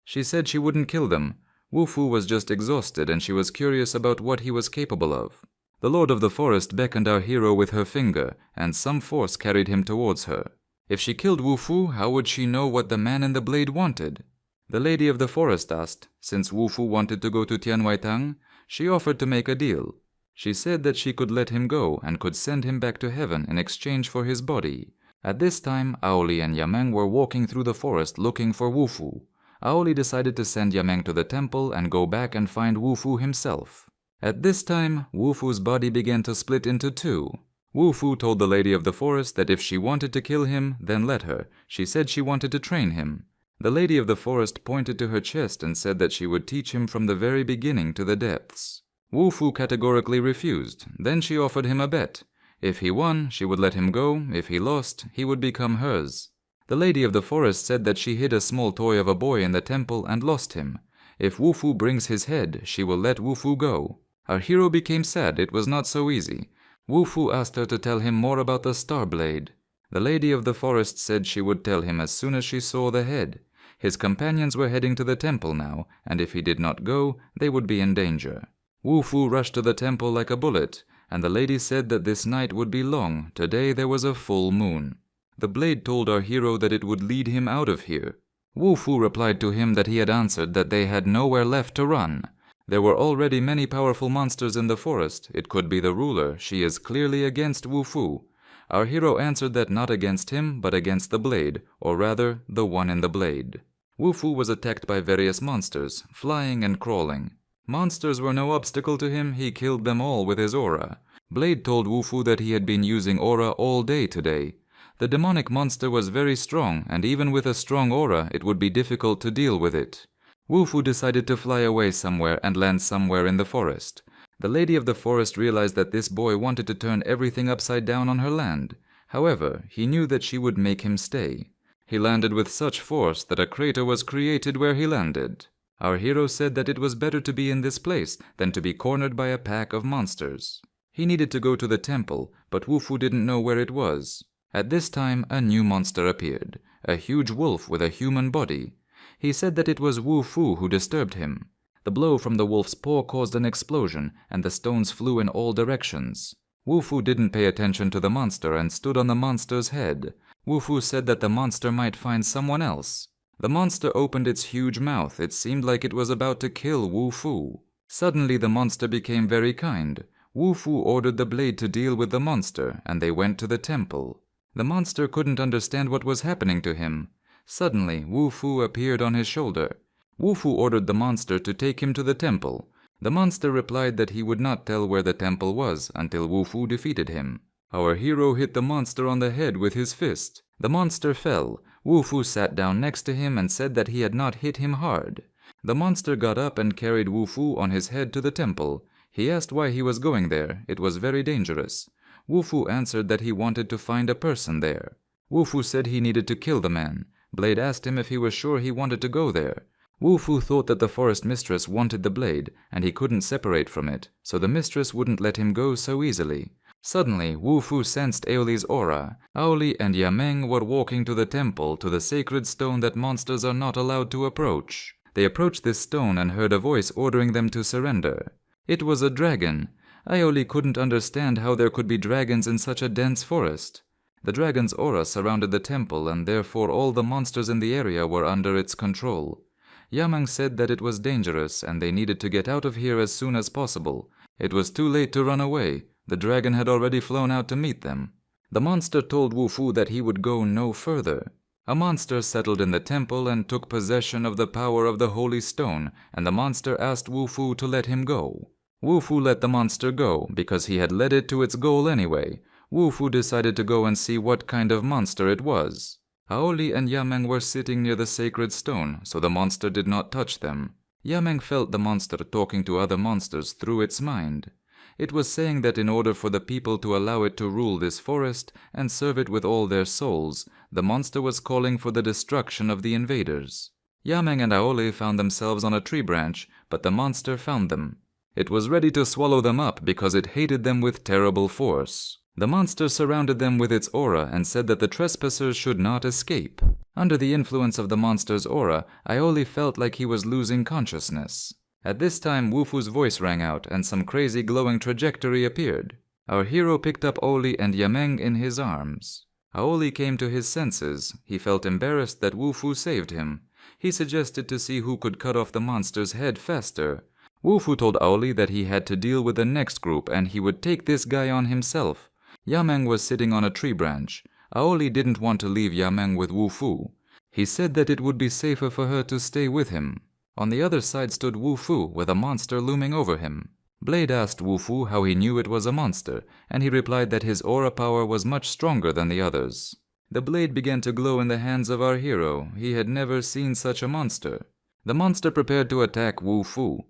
She said she wouldn't kill them. Wufu was just exhausted and she was curious about what he was capable of. The Lord of the Forest beckoned our hero with her finger, and some force carried him towards her. If she killed Wufu, how would she know what the man in the blade wanted? The Lady of the Forest asked. Since Wufu wanted to go to Tianwaitang, she offered to make a deal. She said that she could let him go and could send him back to heaven in exchange for his body. At this time, Aoli and Yameng were walking through the forest looking for Wufu. Aoli decided to send Yameng to the temple and go back and find Wufu himself. At this time, Wufu's body began to split into two. Wufu told the Lady of the Forest that if she wanted to kill him, then let her. She said she wanted to train him. The Lady of the Forest pointed to her chest and said that she would teach him from the very beginning to the depths. Wufu categorically refused. Then she offered him a bet. If he won, she would let him go. If he lost, he would become hers. The Lady of the Forest said that she hid a small toy of a boy in the temple and lost him. If Wufu brings his head, she will let Wufu go. Our hero became sad. It was not so easy. Wufu asked her to tell him more about the Star Blade. The Lady of the Forest said she would tell him as soon as she saw the head. His companions were heading to the temple now, and if he did not go, they would be in danger. Wufu rushed to the temple like a bullet, and the lady said that this night would be long. Today there was a full moon. The blade told our hero that it would lead him out of here. Wufu replied to him that he had answered that they had nowhere left to run. There were already many powerful monsters in the forest. It could be the ruler. She is clearly against Wufu. Our hero answered that not against him, but against the blade, or rather, the one in the blade. Wufu was attacked by various monsters, flying and crawling. Monsters were no obstacle to him. He killed them all with his aura. Blade told Wufu that he had been using aura all day today. The demonic monster was very strong, and even with a strong aura, it would be difficult to deal with it. Wufu decided to fly away somewhere and land somewhere in the forest. The Lady of the Forest realized that this boy wanted to turn everything upside down on her land. However, he knew that she would make him stay. He landed with such force that a crater was created where he landed. Our hero said that it was better to be in this place than to be cornered by a pack of monsters. He needed to go to the temple, but Wufu didn't know where it was. At this time, a new monster appeared, a huge wolf with a human body. He said that it was Wufu who disturbed him. The blow from the wolf's paw caused an explosion, and the stones flew in all directions. Wu-Fu didn't pay attention to the monster and stood on the monster's head. Wu-Fu said that the monster might find someone else. The monster opened its huge mouth. It seemed like it was about to kill Wu-Fu. Suddenly the monster became very kind. Wu-Fu ordered the blade to deal with the monster, and they went to the temple. The monster couldn't understand what was happening to him. Suddenly, Wu-Fu appeared on his shoulder. Wu-Fu ordered the monster to take him to the temple. The monster replied that he would not tell where the temple was until Wu-Fu defeated him. Our hero hit the monster on the head with his fist. The monster fell. Wu-Fu sat down next to him and said that he had not hit him hard. The monster got up and carried Wu-Fu on his head to the temple. He asked why he was going there. It was very dangerous. Wu-Fu answered that he wanted to find a person there. Wu-Fu said he needed to kill the man. Blade asked him if he was sure he wanted to go there. Wu-Fu thought that the forest mistress wanted the blade, and he couldn't separate from it, so the mistress wouldn't let him go so easily. Suddenly, Wu-Fu sensed Aoli's aura. Aoli and Yameng were walking to the temple, to the sacred stone that monsters are not allowed to approach. They approached this stone and heard a voice ordering them to surrender. It was a dragon. Aoli couldn't understand how there could be dragons in such a dense forest. The dragon's aura surrounded the temple, and therefore all the monsters in the area were under its control. Yameng said that it was dangerous and they needed to get out of here as soon as possible. It was too late to run away. The dragon had already flown out to meet them. The monster told Wu-Fu that he would go no further. A monster settled in the temple and took possession of the power of the holy stone, and the monster asked Wu-Fu to let him go. Wu-Fu let the monster go because he had led it to its goal anyway. Wu-Fu decided to go and see what kind of monster it was. Aoli and Yameng were sitting near the sacred stone, so the monster did not touch them. Yameng felt the monster talking to other monsters through its mind. It was saying that in order for the people to allow it to rule this forest and serve it with all their souls, the monster was calling for the destruction of the invaders. Yameng and Aoli found themselves on a tree branch, but the monster found them. It was ready to swallow them up because it hated them with terrible force. The monster surrounded them with its aura and said that the trespassers should not escape. Under the influence of the monster's aura, Aoli felt like he was losing consciousness. At this time, Wu-Fu's voice rang out and some crazy glowing trajectory appeared. Our hero picked up Aoli and Yameng in his arms. Aoli came to his senses. He felt embarrassed that Wu-Fu saved him. He suggested to see who could cut off the monster's head faster. Wu-Fu told Aoli that he had to deal with the next group and he would take this guy on himself. Yameng was sitting on a tree branch. Aoli didn't want to leave Yameng with Wu-Fu. He said that it would be safer for her to stay with him. On the other side stood Wu-Fu with a monster looming over him. Blade asked Wu-Fu how he knew it was a monster, and he replied that his aura power was much stronger than the others. The blade began to glow in the hands of our hero. He had never seen such a monster. The monster prepared to attack Wu-Fu.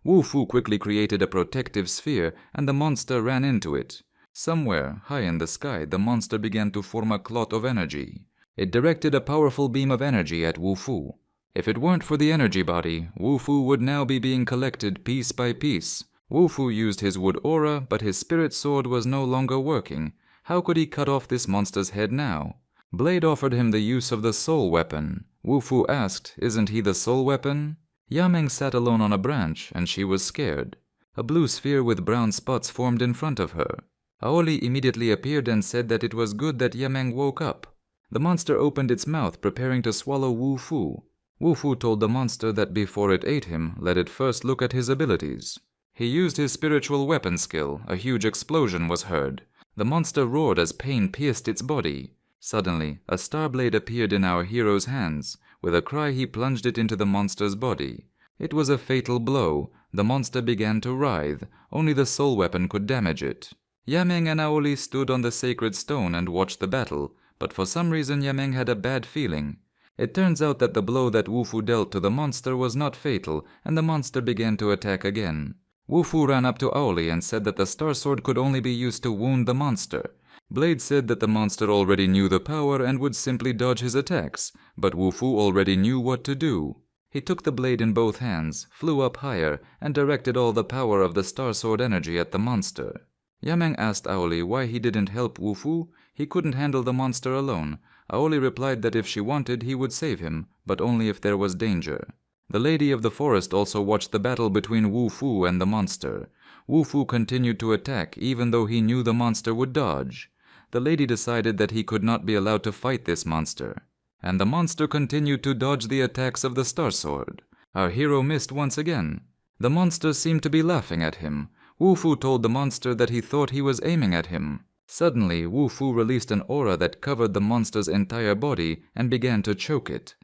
Wu-Fu quickly created a protective sphere, and the monster ran into it. Somewhere, high in the sky, the monster began to form a clot of energy. It directed a powerful beam of energy at Wu-Fu. If it weren't for the energy body, Wu-Fu would now be being collected piece by piece. Wu-Fu used his wood aura, but his spirit sword was no longer working. How could he cut off this monster's head now? Blade offered him the use of the soul weapon. Wu-Fu asked, "Isn't he the soul weapon?" Yameng sat alone on a branch, and she was scared. A blue sphere with brown spots formed in front of her. Aoli immediately appeared and said that it was good that Yameng woke up. The monster opened its mouth, preparing to swallow Wu-Fu. Wu-Fu told the monster that before it ate him, let it first look at his abilities. He used his spiritual weapon skill. A huge explosion was heard. The monster roared as pain pierced its body. Suddenly, a star blade appeared in our hero's hands. With a cry, he plunged it into the monster's body. It was a fatal blow. The monster began to writhe. Only the soul weapon could damage it. Yameng and Aoli stood on the sacred stone and watched the battle, but for some reason Yameng had a bad feeling. It turns out that the blow that Wu-Fu dealt to the monster was not fatal, and the monster began to attack again. Wu-Fu ran up to Aoli and said that the star sword could only be used to wound the monster. Blade said that the monster already knew the power and would simply dodge his attacks, but Wu-Fu already knew what to do. He took the blade in both hands, flew up higher, and directed all the power of the star sword energy at the monster. Yameng asked Aoli why he didn't help Wu-Fu. He couldn't handle the monster alone. Aoli replied that if she wanted, he would save him, but only if there was danger. The lady of the forest also watched the battle between Wu Fu and the monster. Wu Fu continued to attack even though he knew the monster would dodge. The lady decided that he could not be allowed to fight this monster. And the monster continued to dodge the attacks of the Star Sword. Our hero missed once again. The monster seemed to be laughing at him. Wu Fu told the monster that he thought he was aiming at him. Suddenly, Wu Fu released an aura that covered the monster's entire body and began to choke it.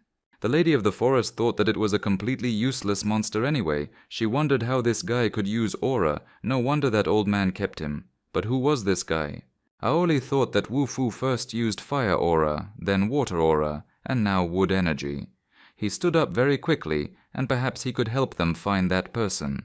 The lady of the forest thought that it was a completely useless monster anyway. She wondered how this guy could use aura. No wonder that old man kept him. But who was this guy? Aoli thought that Wu Fu first used fire aura, then water aura, and now wood energy. He stood up very quickly, and perhaps he could help them find that person.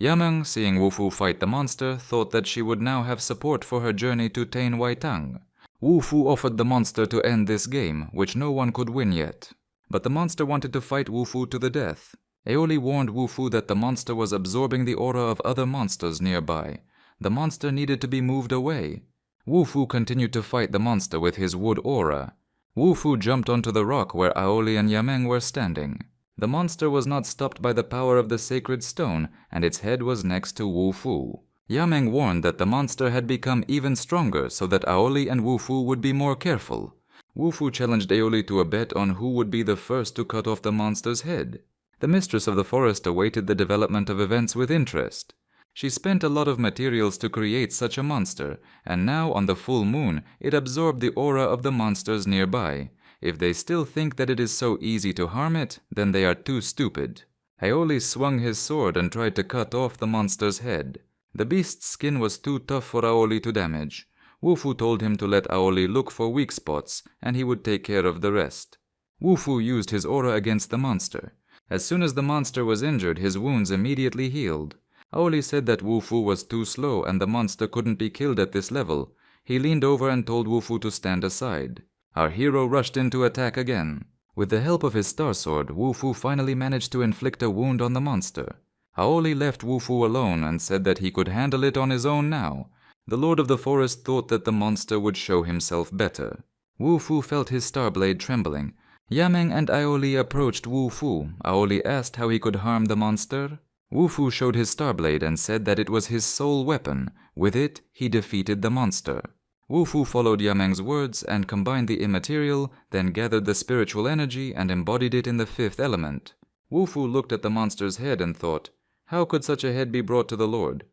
Yameng, seeing Wu Fu fight the monster, thought that she would now have support for her journey to Tain Wai Tang. Wu Fu offered the monster to end this game, which no one could win yet. But the monster wanted to fight Wu Fu to the death. Aoli warned Wu Fu that the monster was absorbing the aura of other monsters nearby. The monster needed to be moved away. Wu Fu continued to fight the monster with his wood aura. Wu Fu jumped onto the rock where Aoli and Yameng were standing. The monster was not stopped by the power of the sacred stone, and its head was next to Wu Fu. Yameng warned that the monster had become even stronger so that Aoli and Wu Fu would be more careful. Wu Fu challenged Aoli to a bet on who would be the first to cut off the monster's head. The mistress of the forest awaited the development of events with interest. She spent a lot of materials to create such a monster, and now on the full moon it absorbed the aura of the monsters nearby. If they still think that it is so easy to harm it, then they are too stupid. Aoli swung his sword and tried to cut off the monster's head. The beast's skin was too tough for Aoli to damage. Wu Fu told him to let Aoli look for weak spots, and he would take care of the rest. Wu Fu used his aura against the monster. As soon as the monster was injured, his wounds immediately healed. Aoli said that Wu Fu was too slow and the monster couldn't be killed at this level. He leaned over and told Wu Fu to stand aside. Our hero rushed in to attack again. With the help of his star sword, Wu Fu finally managed to inflict a wound on the monster. Aoli left Wu Fu alone and said that he could handle it on his own now. The Lord of the Forest thought that the monster would show himself better. Wu Fu felt his star blade trembling. Yameng and Aoli approached Wu Fu. Aoli asked how he could harm the monster. Wu Fu showed his star blade and said that it was his sole weapon. With it, he defeated the monster. Wu Fu followed Yameng's words and combined the immaterial, then gathered the spiritual energy and embodied it in the fifth element. Wu Fu looked at the monster's head and thought, how could such a head be brought to the Lord?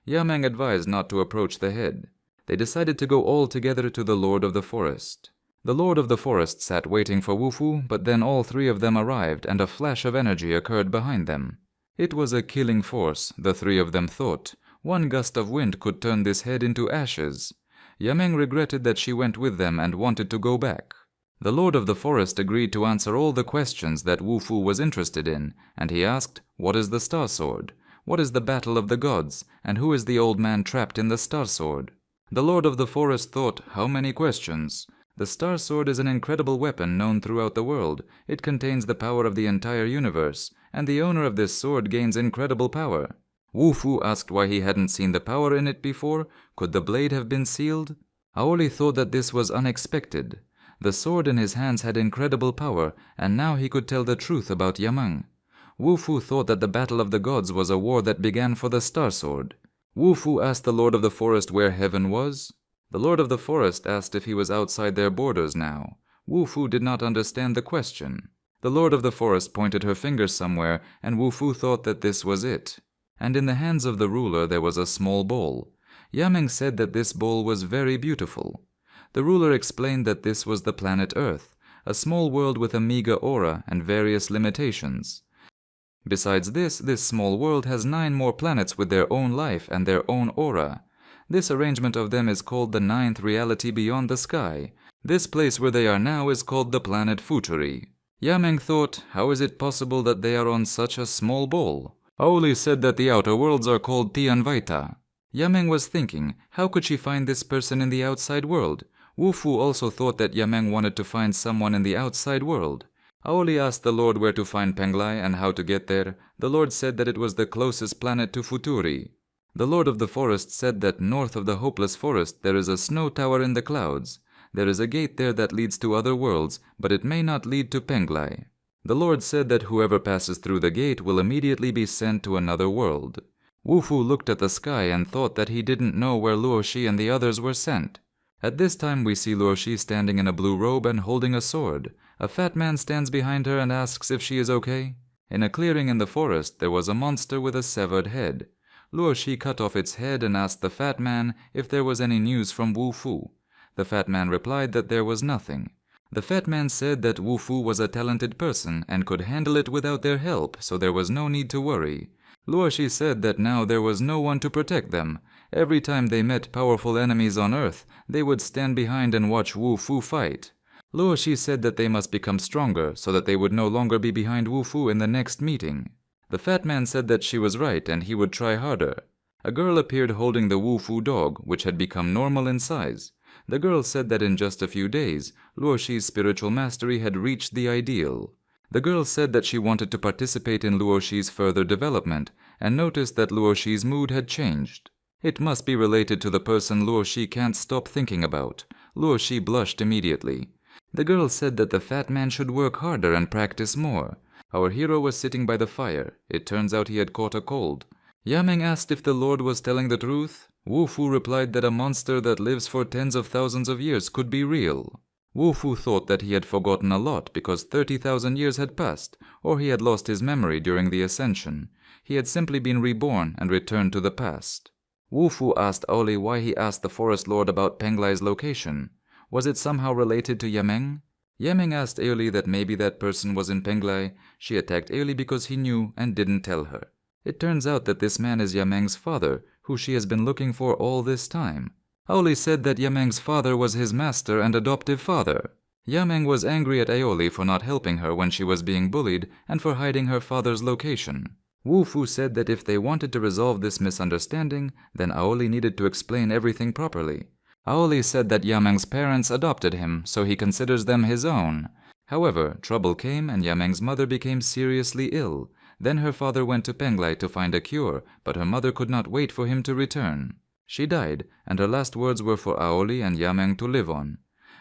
Yameng advised not to approach the head. They decided to go all together to the Lord of the Forest. The Lord of the Forest sat waiting for Wu Fu, but then all three of them arrived and a flash of energy occurred behind them. It was a killing force, the three of them thought. One gust of wind could turn this head into ashes. Yameng regretted that she went with them and wanted to go back. The Lord of the Forest agreed to answer all the questions that Wu Fu was interested in, and he asked, what is the Star Sword? What is the battle of the gods? And who is the old man trapped in the Star Sword? The Lord of the Forest thought, how many questions? The Star Sword is an incredible weapon known throughout the world. It contains the power of the entire universe, and the owner of this sword gains incredible power. Wu Fu asked why he hadn't seen the power in it before. Could the blade have been sealed? Aoli thought that this was unexpected. The sword in his hands had incredible power, and now he could tell the truth about Yameng. Wu Fu thought that the Battle of the Gods was a war that began for the Star Sword. Wu Fu asked the Lord of the Forest where heaven was. The Lord of the Forest asked if he was outside their borders now. Wu Fu did not understand the question. The Lord of the Forest pointed her finger somewhere, and Wu Fu thought that this was it. And in the hands of the ruler there was a small bowl. Yameng said that this bowl was very beautiful. The ruler explained that this was the planet Earth, a small world with a meager aura and various limitations. Besides this small world has 9 more planets with their own life and their own aura. This arrangement of them is called the 9th reality beyond the sky. This place where they are now is called the planet Futuri. Yameng thought, how is it possible that they are on such a small bowl? Aoli said that the outer worlds are called Tianvaita. Yameng was thinking, how could she find this person in the outside world? Wu Fu also thought that Yameng wanted to find someone in the outside world. Aoli asked the Lord where to find Penglai and how to get there. The Lord said that it was the closest planet to Futuri. The Lord of the Forest said that north of the Hopeless Forest there is a snow tower in the clouds. There is a gate there that leads to other worlds, but it may not lead to Penglai. The Lord said that whoever passes through the gate will immediately be sent to another world. Wu Fu looked at the sky and thought that he didn't know where Luo Shi and the others were sent. At this time we see Luo Shi standing in a blue robe and holding a sword. A fat man stands behind her and asks if she is okay. In a clearing in the forest there was a monster with a severed head. Luo Shi cut off its head and asked the fat man if there was any news from Wu Fu. The fat man replied that there was nothing. The fat man said that Wu Fu was a talented person and could handle it without their help, so there was no need to worry. Luo Shi said that now there was no one to protect them. Every time they met powerful enemies on Earth, they would stand behind and watch Wu Fu fight. Luo Shi said that they must become stronger so that they would no longer be behind Wu Fu in the next meeting. The fat man said that she was right and he would try harder. A girl appeared holding the Wu Fu dog, which had become normal in size. The girl said that in just a few days, Luo Shi's spiritual mastery had reached the ideal. The girl said that she wanted to participate in Luo Shi's further development and noticed that Luo Shi's mood had changed. It must be related to the person Luo Shi can't stop thinking about. Luo Shi blushed immediately. The girl said that the fat man should work harder and practice more. Our hero was sitting by the fire. It turns out he had caught a cold. Yameng asked if the Lord was telling the truth. Wu Fu replied that a monster that lives for tens of thousands of years could be real. Wu Fu thought that he had forgotten a lot because 30,000 years had passed, or he had lost his memory during the ascension. He had simply been reborn and returned to the past. Wu Fu asked Aoli why he asked the Forest Lord about Penglai's location. Was it somehow related to Yameng? Yameng asked Aoli that maybe that person was in Penglai. She attacked Aoli because he knew and didn't tell her. It turns out that this man is Yameng's father, who she has been looking for all this time. Aoli said that Yameng's father was his master and adoptive father. Yameng was angry at Aoli for not helping her when she was being bullied and for hiding her father's location. Wu Fu said that if they wanted to resolve this misunderstanding, then Aoli needed to explain everything properly. Aoli said that Yameng's parents adopted him, so he considers them his own. However, trouble came and Yameng's mother became seriously ill. Then her father went to Penglai to find a cure, but her mother could not wait for him to return. She died, and her last words were for Aoli and Yameng to live on.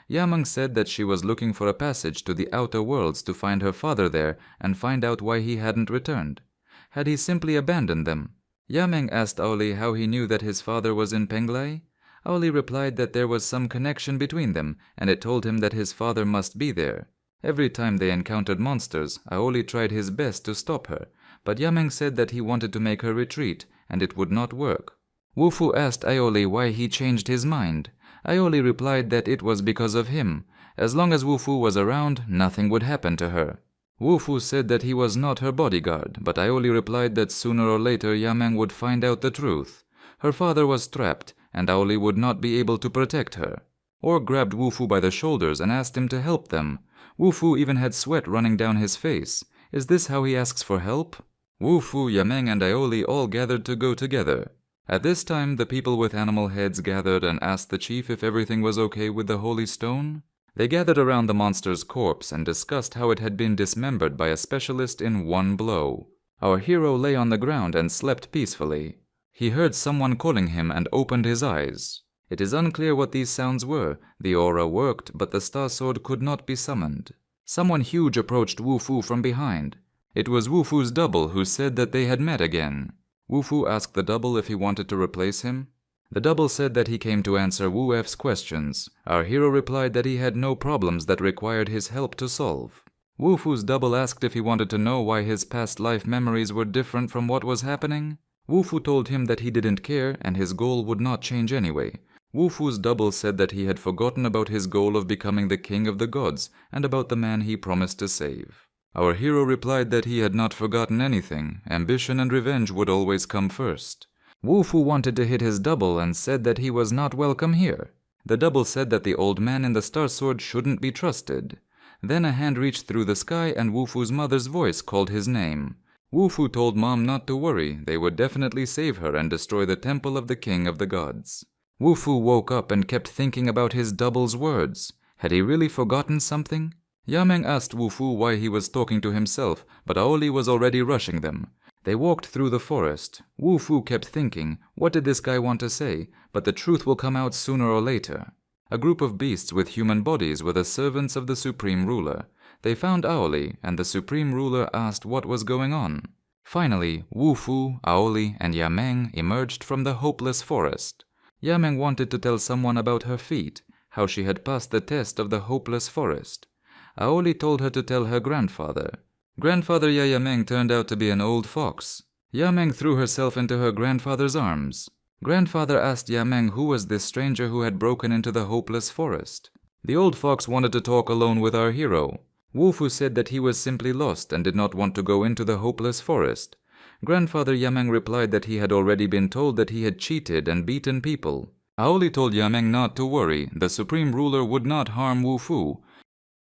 Yameng said that she was looking for a passage to the outer worlds to find her father there and find out why he hadn't returned. Had he simply abandoned them? Yameng asked Aoli how he knew that his father was in Penglai. Aoli replied that there was some connection between them, and it told him that his father must be there. Every time they encountered monsters, Aoli tried his best to stop her, but Yameng said that he wanted to make her retreat, and it would not work. Wu Fu asked Aoli why he changed his mind. Aoli replied that it was because of him. As long as Wu Fu was around, nothing would happen to her. Wu Fu said that he was not her bodyguard, but Aoli replied that sooner or later Yameng would find out the truth. Her father was trapped, and Aoli would not be able to protect her. Orc grabbed Wu Fu by the shoulders and asked him to help them. Wu Fu even had sweat running down his face. Is this how he asks for help? Wu Fu, Yameng, and Aoli all gathered to go together. At this time, the people with animal heads gathered and asked the chief if everything was okay with the holy stone. They gathered around the monster's corpse and discussed how it had been dismembered by a specialist in one blow. Our hero lay on the ground and slept peacefully. He heard someone calling him and opened his eyes. It is unclear what these sounds were. The aura worked, but the star sword could not be summoned. Someone huge approached Wu Fu from behind. It was Wu Fu's double who said that they had met again. Wu Fu asked the double if he wanted to replace him. The double said that he came to answer Wu F's questions. Our hero replied that he had no problems that required his help to solve. Wu Fu's double asked if he wanted to know why his past life memories were different from what was happening. Wu Fu told him that he didn't care and his goal would not change anyway. Wu Fu's double said that he had forgotten about his goal of becoming the king of the gods and about the man he promised to save. Our hero replied that he had not forgotten anything. Ambition and revenge would always come first. Wu Fu wanted to hit his double and said that he was not welcome here. The double said that the old man in the star sword shouldn't be trusted. Then a hand reached through the sky and Wu Fu's mother's voice called his name. Wu Fu told Mom not to worry, they would definitely save her and destroy the temple of the king of the gods. Wu Fu woke up and kept thinking about his double's words. Had he really forgotten something? Yameng asked Wu Fu why he was talking to himself, but Aoli was already rushing them. They walked through the forest. Wu Fu kept thinking, what did this guy want to say? But the truth will come out sooner or later. A group of beasts with human bodies were the servants of the supreme ruler. They found Aoli, and the Supreme Ruler asked what was going on. Finally, Wu Fu, Aoli, and Yameng emerged from the hopeless forest. Yameng wanted to tell someone about her feat, how she had passed the test of the hopeless forest. Aoli told her to tell her grandfather. Grandfather Yameng turned out to be an old fox. Yameng threw herself into her grandfather's arms. Grandfather asked Yameng who was this stranger who had broken into the hopeless forest. The old fox wanted to talk alone with our hero. Wu Fu said that he was simply lost and did not want to go into the hopeless forest. Grandfather Yameng replied that he had already been told that he had cheated and beaten people. Aoli told Yameng not to worry, the Supreme Ruler would not harm Wu Fu.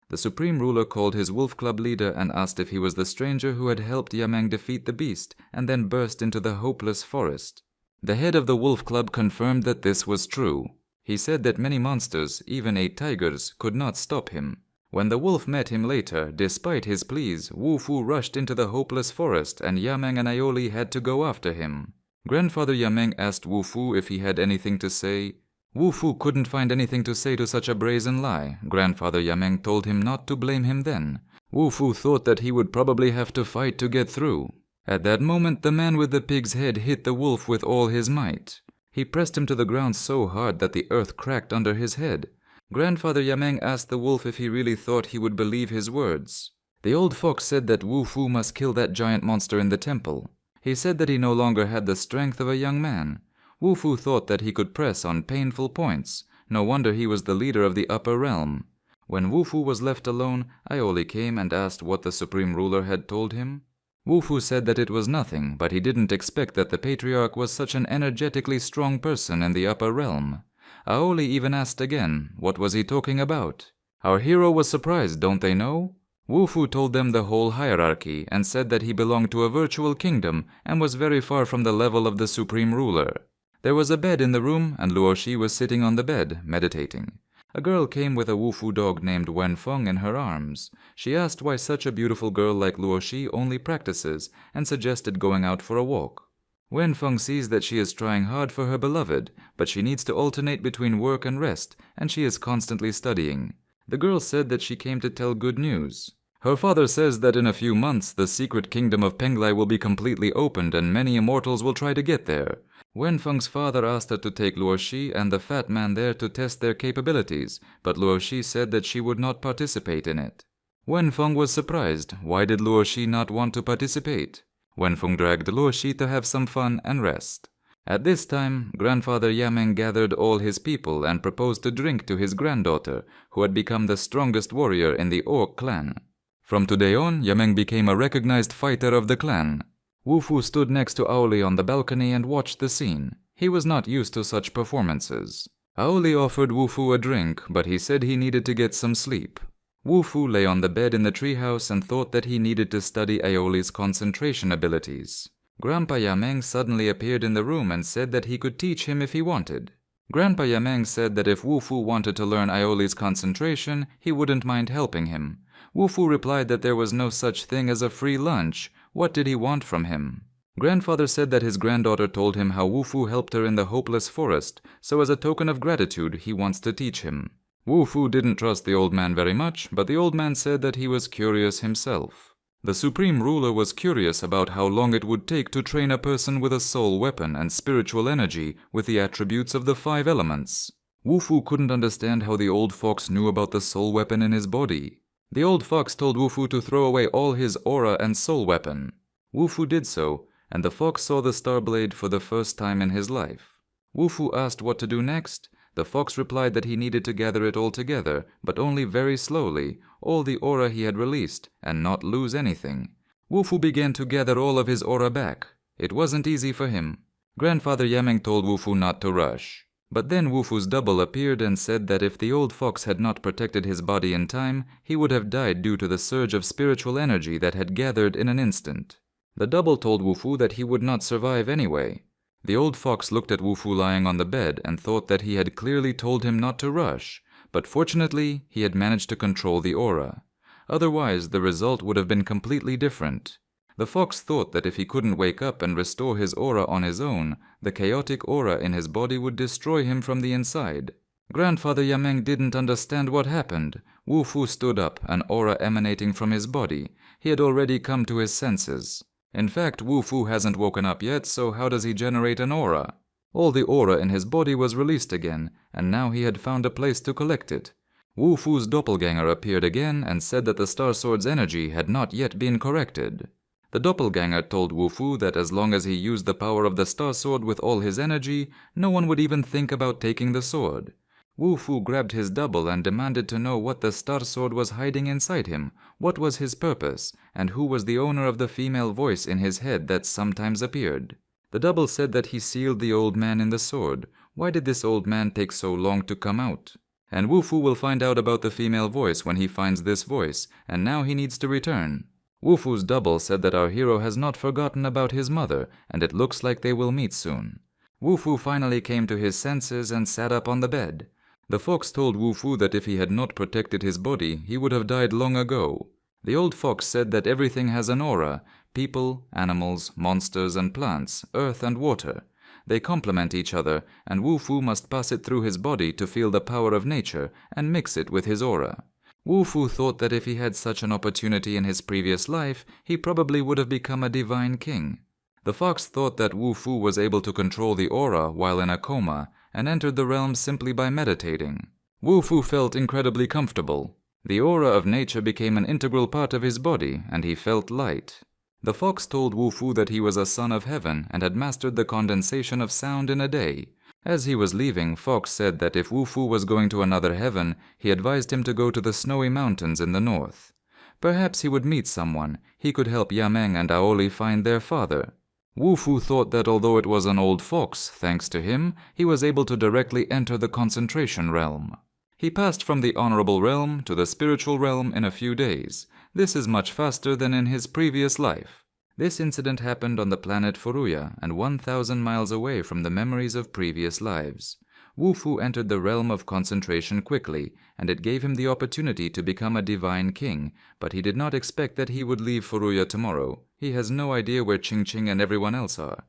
The Supreme Ruler called his Wolf Club leader and asked if he was the stranger who had helped Yameng defeat the beast and then burst into the hopeless forest. The head of the Wolf Club confirmed that this was true. He said that many monsters, even 8 tigers, could not stop him. When the wolf met him later, despite his pleas, Wu Fu rushed into the hopeless forest and Yameng and Aoli had to go after him. Grandfather Yameng asked Wu Fu if he had anything to say. Wu Fu couldn't find anything to say to such a brazen lie. Grandfather Yameng told him not to blame him then. Wu Fu thought that he would probably have to fight to get through. At that moment, the man with the pig's head hit the wolf with all his might. He pressed him to the ground so hard that the earth cracked under his head. Grandfather Yameng asked the wolf if he really thought he would believe his words. The old fox said that Wu Fu must kill that giant monster in the temple. He said that he no longer had the strength of a young man. Wu Fu thought that he could press on painful points. No wonder he was the leader of the upper realm. When Wu Fu was left alone, Aoli came and asked what the Supreme Ruler had told him. Wu Fu said that it was nothing, but he didn't expect that the patriarch was such an energetically strong person in the upper realm. Aoli even asked again, what was he talking about? Our hero was surprised, don't they know? Wu Fu told them the whole hierarchy and said that he belonged to a virtual kingdom and was very far from the level of the Supreme Ruler. There was a bed in the room and Luo Shi was sitting on the bed, meditating. A girl came with a Wu Fu dog named Wen Feng in her arms. She asked why such a beautiful girl like Luo Shi only practices and suggested going out for a walk. Wen Feng sees that she is trying hard for her beloved, but she needs to alternate between work and rest, and she is constantly studying. The girl said that she came to tell good news. Her father says that in a few months the secret kingdom of Penglai will be completely opened and many immortals will try to get there. Wen Feng's father asked her to take Luo Shi and the fat man there to test their capabilities, but Luo Shi said that she would not participate in it. Wen Feng was surprised. Why did Luo Shi not want to participate? Wen Feng dragged Luo Shi to have some fun and rest. At this time, Grandfather Yameng gathered all his people and proposed to drink to his granddaughter, who had become the strongest warrior in the Orc clan. From today on, Yameng became a recognized fighter of the clan. Wu Fu stood next to Aoli on the balcony and watched the scene. He was not used to such performances. Aoli offered Wu Fu a drink, but he said he needed to get some sleep. Wu Fu lay on the bed in the treehouse and thought that he needed to study Aoli's concentration abilities. Grandpa Yameng suddenly appeared in the room and said that he could teach him if he wanted. Grandpa Yameng said that if Wu Fu wanted to learn Aoli's concentration, he wouldn't mind helping him. Wu Fu replied that there was no such thing as a free lunch. What did he want from him? Grandfather said that his granddaughter told him how Wu Fu helped her in the hopeless forest, so as a token of gratitude he wants to teach him. Wu Fu didn't trust the old man very much, but the old man said that he was curious himself. The Supreme Ruler was curious about how long it would take to train a person with a soul weapon and spiritual energy with the attributes of the 5 elements. Wu Fu couldn't understand how the old fox knew about the soul weapon in his body. The old fox told Wu Fu to throw away all his aura and soul weapon. Wu Fu did so, and the fox saw the star blade for the first time in his life. Wu Fu asked what to do next. The fox replied that he needed to gather it all together, but only very slowly, all the aura he had released, and not lose anything. Wu Fu began to gather all of his aura back. It wasn't easy for him. Grandfather Yameng told Wu Fu not to rush. But then Wu Fu's double appeared and said that if the old fox had not protected his body in time, he would have died due to the surge of spiritual energy that had gathered in an instant. The double told Wu Fu that he would not survive anyway. The old fox looked at Wu Fu lying on the bed and thought that he had clearly told him not to rush, but fortunately he had managed to control the aura. Otherwise, the result would have been completely different. The fox thought that if he couldn't wake up and restore his aura on his own, the chaotic aura in his body would destroy him from the inside. Grandfather Yameng didn't understand what happened. Wu Fu stood up, an aura emanating from his body. He had already come to his senses. In fact, Wu Fu hasn't woken up yet, so how does he generate an aura? All the aura in his body was released again, and now he had found a place to collect it. Wu Fu's doppelganger appeared again and said that the Star Sword's energy had not yet been corrected. The doppelganger told Wu Fu that as long as he used the power of the Star Sword with all his energy, no one would even think about taking the sword. Wu Fu grabbed his double and demanded to know what the Star Sword was hiding inside him, what was his purpose, and who was the owner of the female voice in his head that sometimes appeared. The double said that he sealed the old man in the sword. Why did this old man take so long to come out? And Wu Fu will find out about the female voice when he finds this voice, and now he needs to return. Wu Fu's double said that our hero has not forgotten about his mother, and it looks like they will meet soon. Wu Fu finally came to his senses and sat up on the bed. The fox told Wu Fu that if he had not protected his body, he would have died long ago. The old fox said that everything has an aura: people, animals, monsters and plants, earth and water. They complement each other, and Wu Fu must pass it through his body to feel the power of nature and mix it with his aura. Wu Fu thought that if he had such an opportunity in his previous life, he probably would have become a divine king. The fox thought that Wu Fu was able to control the aura while in a coma, and entered the realm simply by meditating. Wu Fu felt incredibly comfortable. The aura of nature became an integral part of his body, and he felt light. The fox told Wu Fu that he was a son of heaven and had mastered the condensation of sound in a day. As he was leaving, Fox said that if Wu Fu was going to another heaven, he advised him to go to the snowy mountains in the north. Perhaps he would meet someone. He could help Yameng and Aoli find their father. Wu Fu thought that although it was an old fox, thanks to him, he was able to directly enter the concentration realm. He passed from the honorable realm to the spiritual realm in a few days. This is much faster than in his previous life. This incident happened on the planet Furuya and 1,000 miles away from the memories of previous lives. Wu Fu entered the realm of concentration quickly, and it gave him the opportunity to become a divine king, but he did not expect that he would leave Furuya tomorrow. He has no idea where Ching Ching and everyone else are.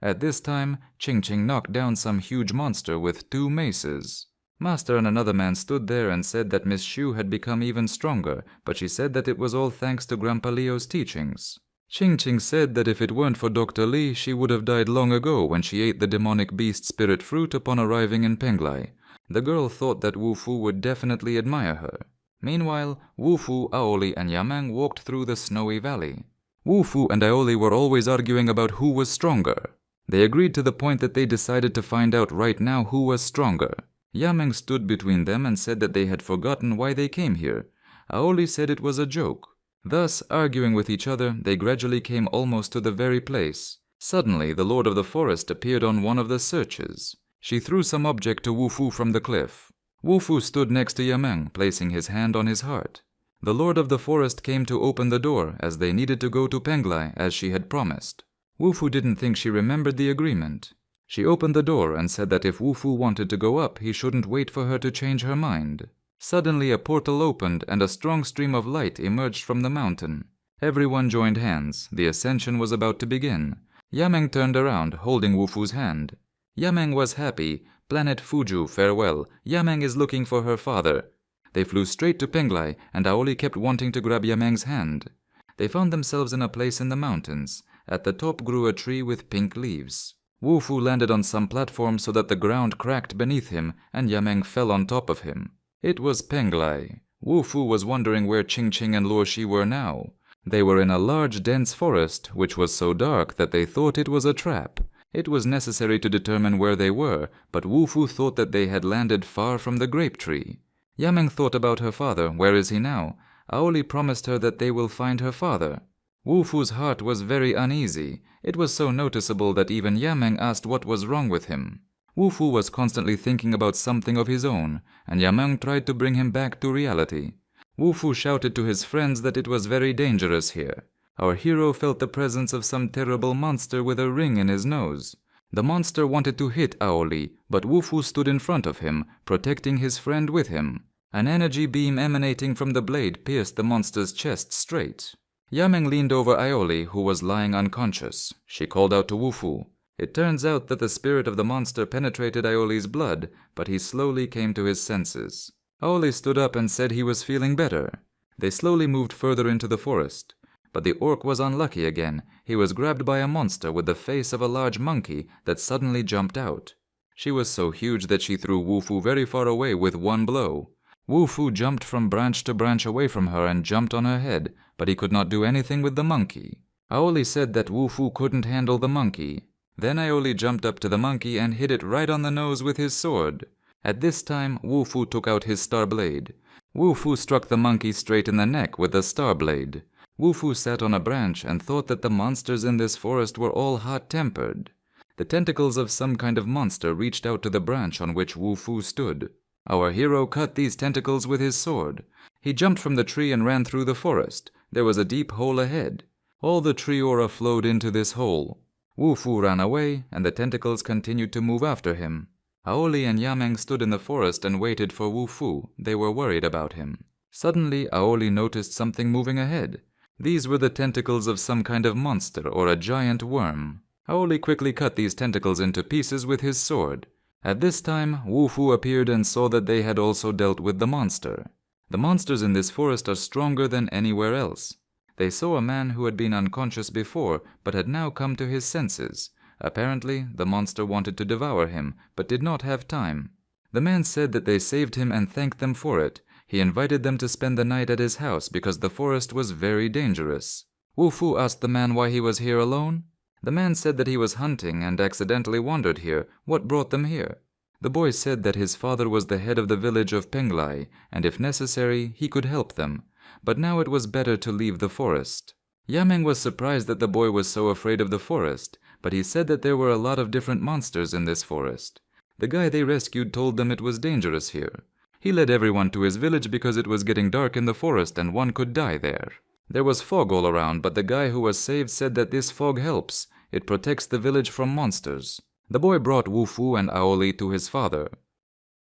At this time, Ching Ching knocked down some huge monster with 2 maces. Master and another man stood there and said that Miss Shu had become even stronger, but she said that it was all thanks to Grandpa Leo's teachings. Ching Ching said that if it weren't for Dr. Li, she would have died long ago when she ate the demonic beast spirit fruit upon arriving in Penglai. The girl thought that Wu Fu would definitely admire her. Meanwhile, Wu Fu, Aoli and Yameng walked through the snowy valley. Wu Fu and Aoli were always arguing about who was stronger. They agreed to the point that they decided to find out right now who was stronger. Yameng stood between them and said that they had forgotten why they came here. Aoli said it was a joke. Thus, arguing with each other, they gradually came almost to the very place. Suddenly, the Lord of the Forest appeared on one of the searches. She threw some object to Wu Fu from the cliff. Wu Fu stood next to Yameng, placing his hand on his heart. The Lord of the Forest came to open the door, as they needed to go to Penglai, as she had promised. Wu Fu didn't think she remembered the agreement. She opened the door and said that if Wu Fu wanted to go up, he shouldn't wait for her to change her mind. Suddenly a portal opened and a strong stream of light emerged from the mountain. Everyone joined hands. The ascension was about to begin. Yameng turned around, holding Wu Fu's hand. Yameng was happy. Planet Fuju, farewell. Yameng is looking for her father. They flew straight to Penglai, and Aoli kept wanting to grab Yameng's hand. They found themselves in a place in the mountains. At the top grew a tree with pink leaves. Wu Fu landed on some platform so that the ground cracked beneath him, and Yameng fell on top of him. It was Penglai. Wu Fu was wondering where Ching Ching and Luo Shi were now. They were in a large, dense forest, which was so dark that they thought it was a trap. It was necessary to determine where they were, but Wu Fu thought that they had landed far from the grape tree. Yameng thought about her father. Where is he now? Aoli promised her that they will find her father. Wu Fu's heart was very uneasy. It was so noticeable that even Yameng asked what was wrong with him. Wu Fu was constantly thinking about something of his own, and Yameng tried to bring him back to reality. Wu Fu shouted to his friends that it was very dangerous here. Our hero felt the presence of some terrible monster with a ring in his nose. The monster wanted to hit Aoli, but Wu Fu stood in front of him, protecting his friend with him. An energy beam emanating from the blade pierced the monster's chest straight. Yameng leaned over Aoli, who was lying unconscious. She called out to Wu Fu. It turns out that the spirit of the monster penetrated Aoli's blood, but he slowly came to his senses. Aoli stood up and said he was feeling better. They slowly moved further into the forest. But the orc was unlucky again. He was grabbed by a monster with the face of a large monkey that suddenly jumped out. She was so huge that she threw Wu Fu very far away with one blow. Wu Fu jumped from branch to branch away from her and jumped on her head, but he could not do anything with the monkey. Aoli said that Wu Fu couldn't handle the monkey. Then Aoli jumped up to the monkey and hit it right on the nose with his sword. At this time, Wu Fu took out his star blade. Wu Fu struck the monkey straight in the neck with the star blade. Wu Fu sat on a branch and thought that the monsters in this forest were all hot-tempered. The tentacles of some kind of monster reached out to the branch on which Wu Fu stood. Our hero cut these tentacles with his sword. He jumped from the tree and ran through the forest. There was a deep hole ahead. All the tree aura flowed into this hole. Wu Fu ran away, and the tentacles continued to move after him. Aoli and Yameng stood in the forest and waited for Wu Fu. They were worried about him. Suddenly, Aoli noticed something moving ahead. These were the tentacles of some kind of monster or a giant worm. Aoli quickly cut these tentacles into pieces with his sword. At this time, Wu Fu appeared and saw that they had also dealt with the monster. The monsters in this forest are stronger than anywhere else. They saw a man who had been unconscious before, but had now come to his senses. Apparently, the monster wanted to devour him, but did not have time. The man said that they saved him and thanked them for it. He invited them to spend the night at his house because the forest was very dangerous. Wu Fu asked the man why he was here alone. The man said that he was hunting and accidentally wandered here. What brought them here? The boy said that his father was the head of the village of Penglai, and if necessary, he could help them. But now it was better to leave the forest. Yameng was surprised that the boy was so afraid of the forest, but he said that there were a lot of different monsters in this forest. The guy they rescued told them it was dangerous here. He led everyone to his village because it was getting dark in the forest and one could die there. There was fog all around, but the guy who was saved said that this fog helps. It protects the village from monsters. The boy brought Wu Fu and Aoli to his father.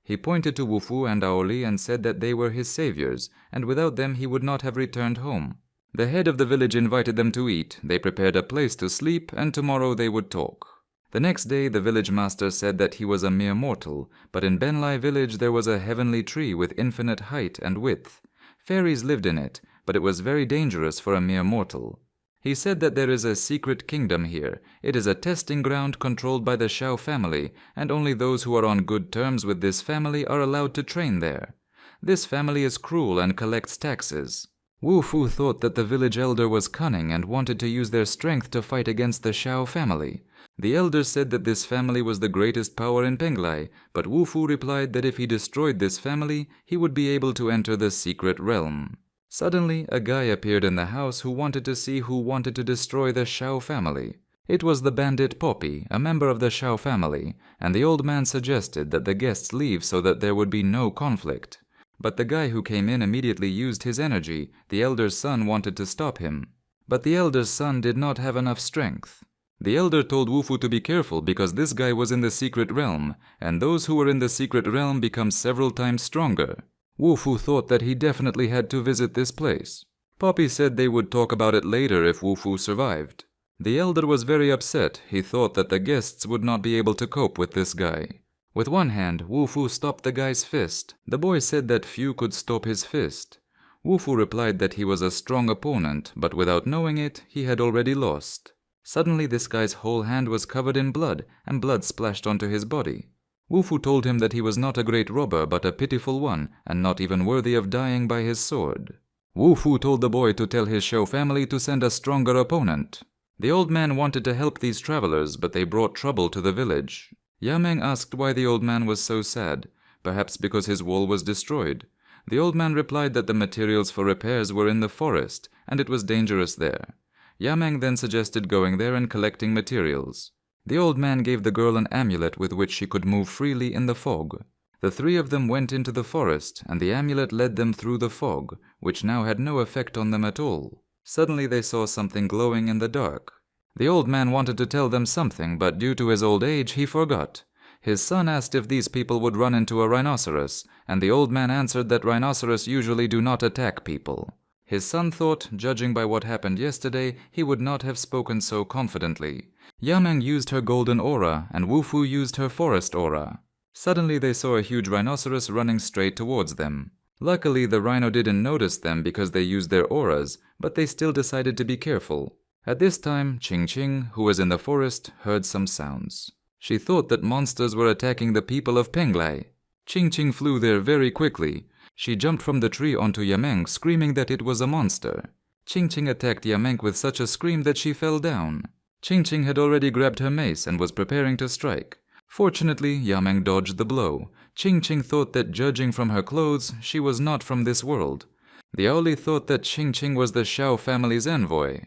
He pointed to Wu Fu and Aoli and said that they were his saviors, and without them he would not have returned home. The head of the village invited them to eat. They prepared a place to sleep, and tomorrow they would talk. The next day the village master said that he was a mere mortal, but in Benlai village there was a heavenly tree with infinite height and width. Fairies lived in it, but it was very dangerous for a mere mortal. He said that there is a secret kingdom here. It is a testing ground controlled by the Shao family, and only those who are on good terms with this family are allowed to train there. This family is cruel and collects taxes. Wu Fu thought that the village elder was cunning and wanted to use their strength to fight against the Shao family. The elder said that this family was the greatest power in Penglai, but Wu Fu replied that if he destroyed this family, he would be able to enter the secret realm. Suddenly, a guy appeared in the house who wanted to see who wanted to destroy the Shao family. It was the bandit Poppy, a member of the Shao family, and the old man suggested that the guests leave so that there would be no conflict. But the guy who came in immediately used his energy. The elder's son wanted to stop him. But the elder's son did not have enough strength. The elder told Wu Fu to be careful because this guy was in the secret realm, and those who were in the secret realm become several times stronger. Wu Fu thought that he definitely had to visit this place. Poppy said they would talk about it later if Wu Fu survived. The elder was very upset. He thought that the guests would not be able to cope with this guy. With one hand, Wu Fu stopped the guy's fist. The boy said that few could stop his fist. Wu Fu replied that he was a strong opponent, but without knowing it, he had already lost. Suddenly this guy's whole hand was covered in blood, and blood splashed onto his body. Wu Fu told him that he was not a great robber but a pitiful one, and not even worthy of dying by his sword. Wu Fu told the boy to tell his Shou family to send a stronger opponent. The old man wanted to help these travelers, but they brought trouble to the village. Yameng asked why the old man was so sad, perhaps because his wall was destroyed. The old man replied that the materials for repairs were in the forest, and it was dangerous there. Yameng then suggested going there and collecting materials. The old man gave the girl an amulet with which she could move freely in the fog. The three of them went into the forest, and the amulet led them through the fog, which now had no effect on them at all. Suddenly they saw something glowing in the dark. The old man wanted to tell them something, but due to his old age, he forgot. His son asked if these people would run into a rhinoceros, and the old man answered that rhinoceros usually do not attack people. His son thought, judging by what happened yesterday, he would not have spoken so confidently. Yameng used her golden aura and Wufu used her forest aura. Suddenly they saw a huge rhinoceros running straight towards them. Luckily, the rhino didn't notice them because they used their auras, but they still decided to be careful. At this time, Qing, who was in the forest, heard some sounds. She thought that monsters were attacking the people of Penglai. Qing flew there very quickly. She jumped from the tree onto Yameng, screaming that it was a monster. Qing attacked Yameng with such a scream that she fell down. Qing had already grabbed her mace and was preparing to strike. Fortunately, Yameng dodged the blow. Qing thought that judging from her clothes, she was not from this world. The Aoli thought that Qing was the Shao family's envoy.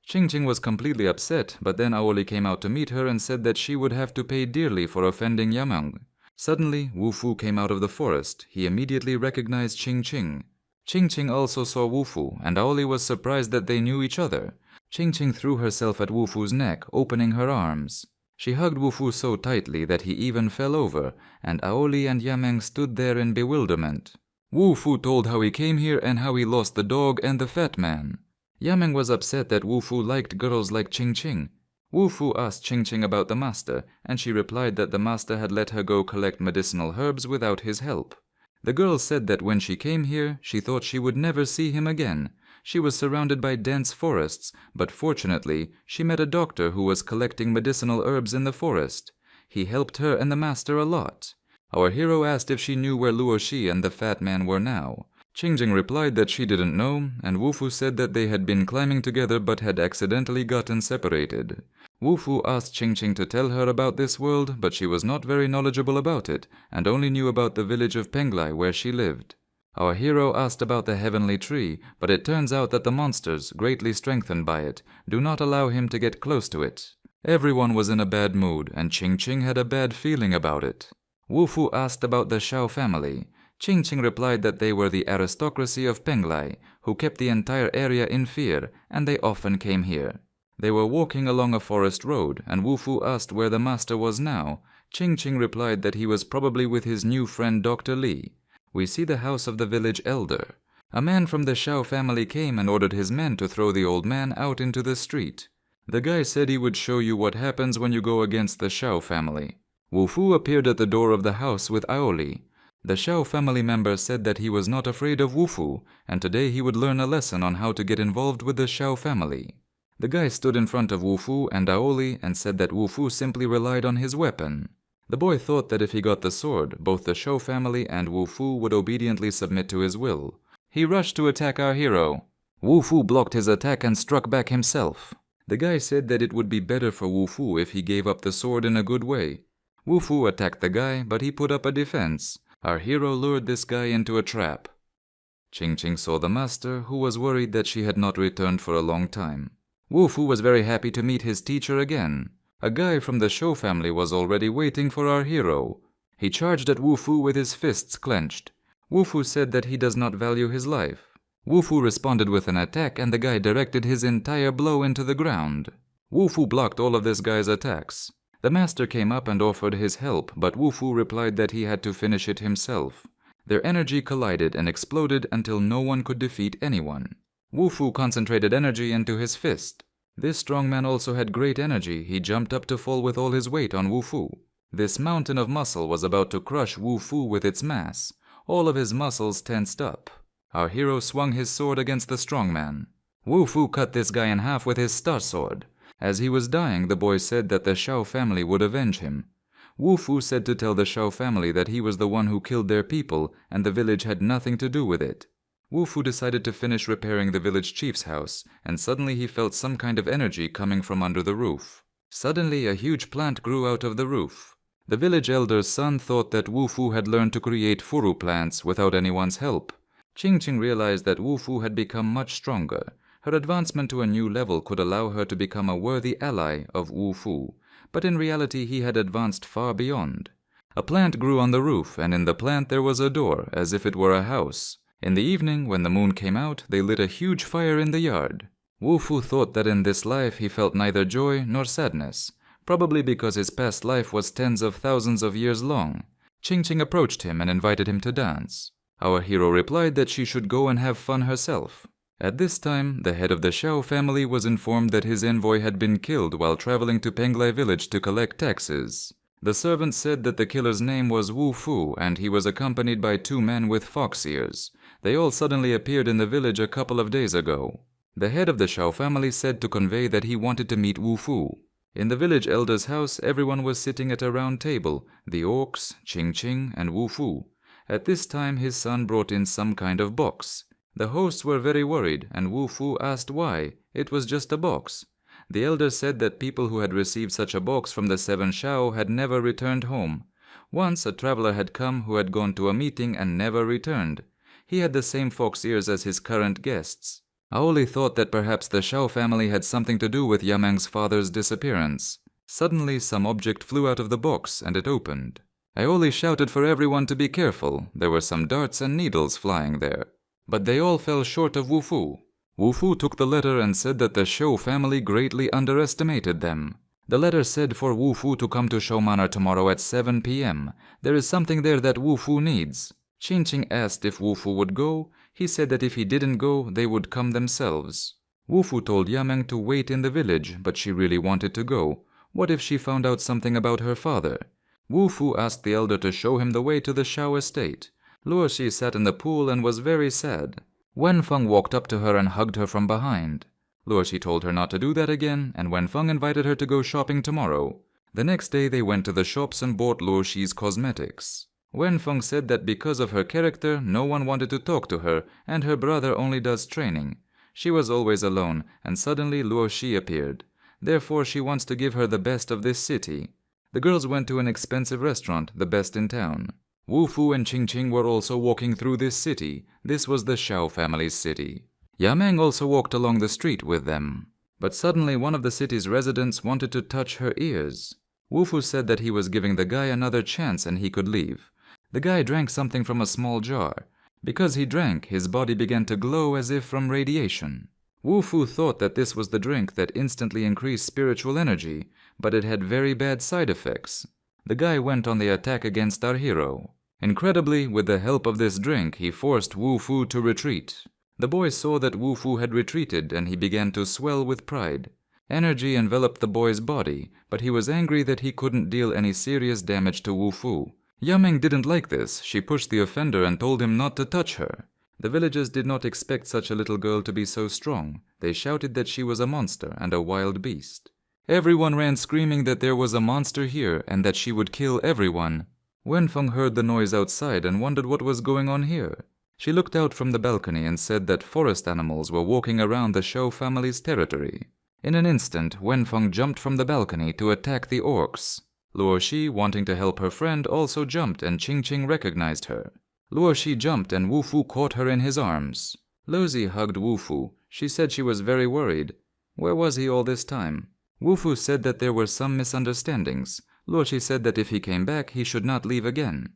Qing was completely upset, but then Aoli came out to meet her and said that she would have to pay dearly for offending Yameng. Suddenly, Wufu came out of the forest. He immediately recognized Qing. Qing also saw Wufu, and Aoli was surprised that they knew each other. Qing threw herself at Wufu's neck, opening her arms. She hugged Wufu so tightly that he even fell over, and Aoli and Yameng stood there in bewilderment. Wufu told how he came here and how he lost the dog and the fat man. Yameng was upset that Wufu liked girls like Qing. Wufu asked Qing about the master, and she replied that the master had let her go collect medicinal herbs without his help. The girl said that when she came here, she thought she would never see him again. She was surrounded by dense forests, but fortunately, she met a doctor who was collecting medicinal herbs in the forest. He helped her and the master a lot. Our hero asked if she knew where Luoshi and the fat man were now. Qing replied that she didn't know, and Wufu said that they had been climbing together but had accidentally gotten separated. Wufu asked Qing to tell her about this world, but she was not very knowledgeable about it, and only knew about the village of Penglai where she lived. Our hero asked about the heavenly tree, but it turns out that the monsters, greatly strengthened by it, do not allow him to get close to it. Everyone was in a bad mood, and Qing had a bad feeling about it. Wufu asked about the Shao family. Qing replied that they were the aristocracy of Penglai, who kept the entire area in fear, and they often came here. They were walking along a forest road, and Wufu asked where the master was now. Qing replied that he was probably with his new friend Dr. Li. We see the house of the village elder. A man from the Shao family came and ordered his men to throw the old man out into the street. The guy said he would show you what happens when you go against the Shao family. Wufu appeared at the door of the house with Aoli. The Shao family member said that he was not afraid of Wufu, and today he would learn a lesson on how to get involved with the Shao family. The guy stood in front of Wufu and Aoli and said that Wufu simply relied on his weapon. The boy thought that if he got the sword, both the Shou family and Wufu would obediently submit to his will. He rushed to attack our hero. Wufu blocked his attack and struck back himself. The guy said that it would be better for Wufu if he gave up the sword in a good way. Wufu attacked the guy, but he put up a defense. Our hero lured this guy into a trap. Qing saw the master, who was worried that she had not returned for a long time. Wufu was very happy to meet his teacher again. A guy from the Shou family was already waiting for our hero. He charged at Wufu with his fists clenched. Wufu said that he does not value his life. Wufu responded with an attack and the guy directed his entire blow into the ground. Wufu blocked all of this guy's attacks. The master came up and offered his help, but Wufu replied that he had to finish it himself. Their energy collided and exploded until no one could defeat anyone. Wufu concentrated energy into his fist. This strong man also had great energy. He jumped up to fall with all his weight on Wufu. This mountain of muscle was about to crush Wufu with its mass. All of his muscles tensed up. Our hero swung his sword against the strong man. Wufu cut this guy in half with his star sword. As he was dying, the boy said that the Shao family would avenge him. Wufu said to tell the Shao family that he was the one who killed their people and the village had nothing to do with it. Wufu decided to finish repairing the village chief's house, and suddenly he felt some kind of energy coming from under the roof. Suddenly, a huge plant grew out of the roof. The village elder's son thought that Wufu had learned to create furu plants without anyone's help. Qing realized that Wufu had become much stronger. Her advancement to a new level could allow her to become a worthy ally of Wufu, but in reality he had advanced far beyond. A plant grew on the roof, and in the plant there was a door, as if it were a house. In the evening, when the moon came out, they lit a huge fire in the yard. Wufu thought that in this life he felt neither joy nor sadness, probably because his past life was tens of thousands of years long. Qing approached him and invited him to dance. Our hero replied that she should go and have fun herself. At this time, the head of the Shao family was informed that his envoy had been killed while traveling to Penglai village to collect taxes. The servant said that the killer's name was Wu Fu and he was accompanied by 2 men with fox ears. They all suddenly appeared in the village a couple of days ago. The head of the Shao family said to convey that he wanted to meet Wu Fu. In the village elder's house, everyone was sitting at a round table, the orcs, Ching Ching, and Wu Fu. At this time, his son brought in some kind of box. The hosts were very worried, and Wu Fu asked why. It was just a box. The elder said that people who had received such a box from the 7 Shao had never returned home. Once a traveler had come who had gone to a meeting and never returned. He had the same fox ears as his current guests. Aoli thought that perhaps the Shao family had something to do with Yameng's father's disappearance. Suddenly, some object flew out of the box and it opened. Aoli shouted for everyone to be careful. There were some darts and needles flying there. But they all fell short of Wu Fu. Wu Fu took the letter and said that the Shou family greatly underestimated them. The letter said for Wu Fu to come to Shou Manor tomorrow at 7 p.m. There is something there that Wu Fu needs. Qin Qing asked if Wu Fu would go. He said that if he didn't go, they would come themselves. Wu Fu told Yameng to wait in the village, but she really wanted to go. What if she found out something about her father? Wu Fu asked the elder to show him the way to the Shao estate. Luo Shi sat in the pool and was very sad. Wen Feng walked up to her and hugged her from behind. Luo Shi told her not to do that again, and Wen Feng invited her to go shopping tomorrow. The next day they went to the shops and bought Luo Shi's cosmetics. Wen Feng said that because of her character, no one wanted to talk to her, and her brother only does training. She was always alone, and suddenly Luo Shi appeared. Therefore she wants to give her the best of this city. The girls went to an expensive restaurant, the best in town. Wu Fu and Qing Qing were also walking through this city. This was the Shao family's city. Yameng also walked along the street with them. But suddenly one of the city's residents wanted to touch her ears. Wu Fu said that he was giving the guy another chance and he could leave. The guy drank something from a small jar. Because he drank, his body began to glow as if from radiation. Wu Fu thought that this was the drink that instantly increased spiritual energy, but it had very bad side effects. The guy went on the attack against our hero. Incredibly, with the help of this drink, he forced Wu Fu to retreat. The boy saw that Wu Fu had retreated and he began to swell with pride. Energy enveloped the boy's body, but he was angry that he couldn't deal any serious damage to Wu Fu. Yameng didn't like this. She pushed the offender and told him not to touch her. The villagers did not expect such a little girl to be so strong. They shouted that she was a monster and a wild beast. Everyone ran screaming that there was a monster here and that she would kill everyone. Wen Feng heard the noise outside and wondered what was going on here. She looked out from the balcony and said that forest animals were walking around the Shou family's territory. In an instant, Wen Feng jumped from the balcony to attack the orcs. Luo Shi, wanting to help her friend, also jumped and Qing Qing recognized her. Luo Shi jumped and Wu Fu caught her in his arms. Luozi hugged Wu Fu. She said she was very worried. Where was he all this time? Wu Fu said that there were some misunderstandings. Luo Shi said that if he came back, he should not leave again.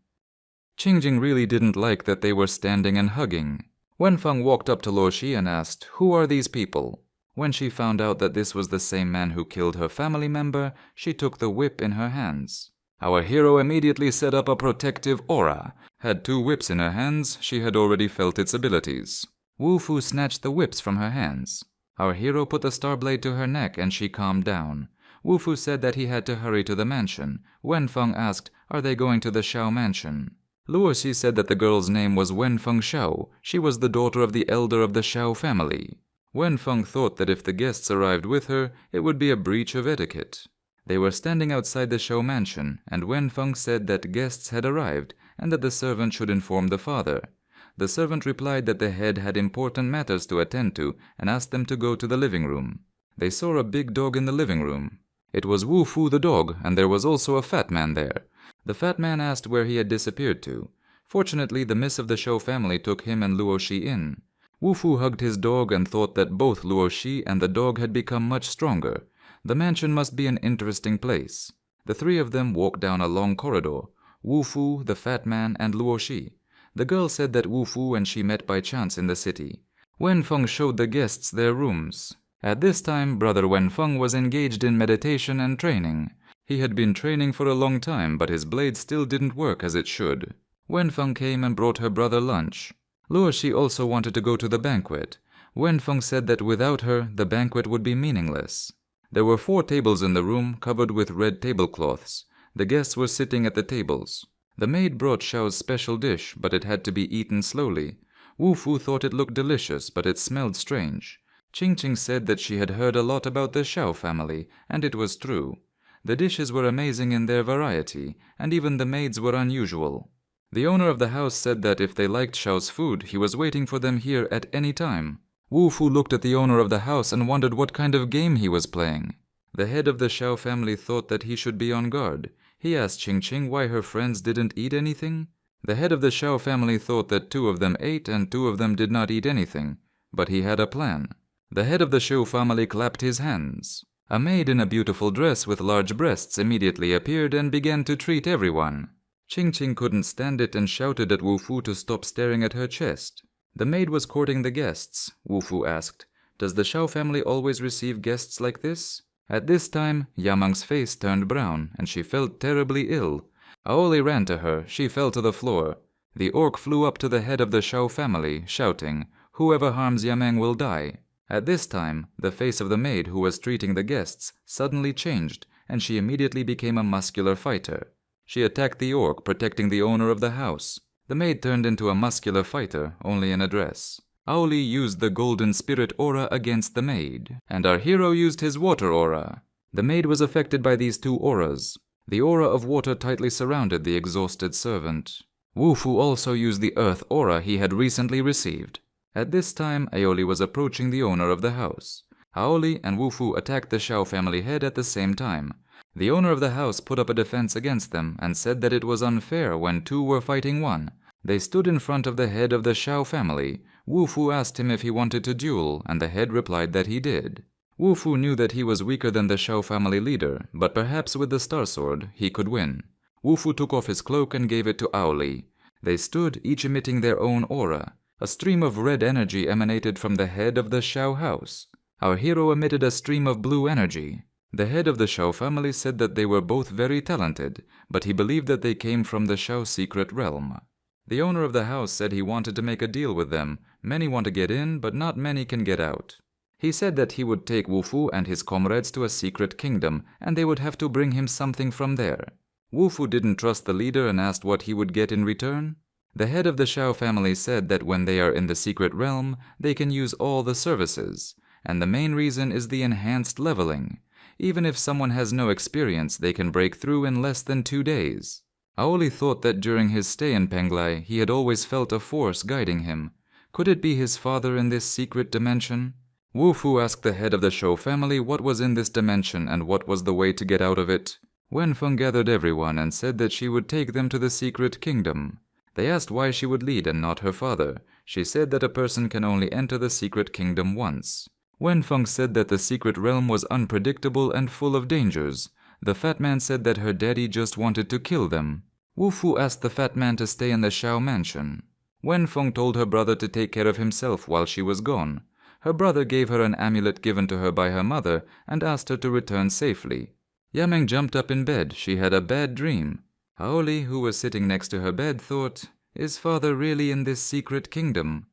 Qing Jing really didn't like that they were standing and hugging. Wen Feng walked up to Luo Shi and asked, "Who are these people?" When she found out that this was the same man who killed her family member, she took the whip in her hands. Our hero immediately set up a protective aura. Had 2 whips in her hands, she had already felt its abilities. Wu Fu snatched the whips from her hands. Our hero put the star blade to her neck and she calmed down. Wu Fu said that he had to hurry to the mansion. Wen Feng asked, "Are they going to the Shao mansion?" Luo Shi said that the girl's name was Wen Feng Shao. She was the daughter of the elder of the Shao family. Wen Feng thought that if the guests arrived with her, it would be a breach of etiquette. They were standing outside the Shou mansion, and Wen Feng said that guests had arrived and that the servant should inform the father. The servant replied that the head had important matters to attend to and asked them to go to the living room. They saw a big dog in the living room. It was Wu Fu the dog, and there was also a fat man there. The fat man asked where he had disappeared to. Fortunately, the miss of the Shou family took him and Luo Shi in. Wu Fu hugged his dog and thought that both Luo Shi and the dog had become much stronger. The mansion must be an interesting place. The 3 of them walked down a long corridor. Wu Fu, the fat man, and Luo Shi. The girl said that Wu Fu and she met by chance in the city. Wen Feng showed the guests their rooms. At this time, brother Wen Feng was engaged in meditation and training. He had been training for a long time, but his blade still didn't work as it should. Wen Feng came and brought her brother lunch. Luo Shi also wanted to go to the banquet. Wenfeng said that without her, the banquet would be meaningless. There were 4 tables in the room covered with red tablecloths. The guests were sitting at the tables. The maid brought Xiao's special dish, but it had to be eaten slowly. Wu Fu thought it looked delicious, but it smelled strange. Qing Qing said that she had heard a lot about the Xiao family, and it was true. The dishes were amazing in their variety, and even the maids were unusual. The owner of the house said that if they liked Xiao's food, he was waiting for them here at any time. Wu Fu looked at the owner of the house and wondered what kind of game he was playing. The head of the Xiao family thought that he should be on guard. He asked Qing Qing why her friends didn't eat anything. The head of the Xiao family thought that 2 of them ate and 2 of them did not eat anything, but he had a plan. The head of the Xiao family clapped his hands. A maid in a beautiful dress with large breasts immediately appeared and began to treat everyone. Qing Qing couldn't stand it and shouted at Wu Fu to stop staring at her chest. The maid was courting the guests. Wu Fu asked, "Does the Xiao family always receive guests like this?" At this time, Yamang's face turned brown, and she felt terribly ill. Aoli ran to her. She fell to the floor. The orc flew up to the head of the Xiao family, shouting, "Whoever harms Yamang will die." At this time, the face of the maid who was treating the guests suddenly changed, and she immediately became a muscular fighter. She attacked the orc, protecting the owner of the house. The maid turned into a muscular fighter, only in a dress. Aoli used the golden spirit aura against the maid, and our hero used his water aura. The maid was affected by these 2 auras. The aura of water tightly surrounded the exhausted servant. Wu Fu also used the earth aura he had recently received. At this time, Aoli was approaching the owner of the house. Aoli and Wu Fu attacked the Xiao family head at the same time. The owner of the house put up a defense against them and said that it was unfair when 2 were fighting 1. They stood in front of the head of the Xiao family. Wu Fu asked him if he wanted to duel, and the head replied that he did. Wu Fu knew that he was weaker than the Xiao family leader, but perhaps with the Star Sword, he could win. Wu Fu took off his cloak and gave it to Aoli. They stood, each emitting their own aura. A stream of red energy emanated from the head of the Xiao house. Our hero emitted a stream of blue energy. The head of the Xiao family said that they were both very talented, but he believed that they came from the Xiao secret realm. The owner of the house said he wanted to make a deal with them. Many want to get in, but not many can get out. He said that he would take Wu Fu and his comrades to a secret kingdom, and they would have to bring him something from there. Wu Fu didn't trust the leader and asked what he would get in return. The head of the Xiao family said that when they are in the secret realm, they can use all the services, and the main reason is the enhanced leveling. Even if someone has no experience, they can break through in less than 2 days. Aoli thought that during his stay in Penglai, he had always felt a force guiding him. Could it be his father in this secret dimension? Wu Fu asked the head of the Shou family what was in this dimension and what was the way to get out of it. Wenfeng gathered everyone and said that she would take them to the secret kingdom. They asked why she would lead and not her father. She said that a person can only enter the secret kingdom once. Wenfeng said that the secret realm was unpredictable and full of dangers. The fat man said that her daddy just wanted to kill them. Wu Fu asked the fat man to stay in the Xiao mansion. Wenfeng told her brother to take care of himself while she was gone. Her brother gave her an amulet given to her by her mother and asked her to return safely. Yameng jumped up in bed. She had a bad dream. Aoli, who was sitting next to her bed, thought, "Is father really in this secret kingdom?"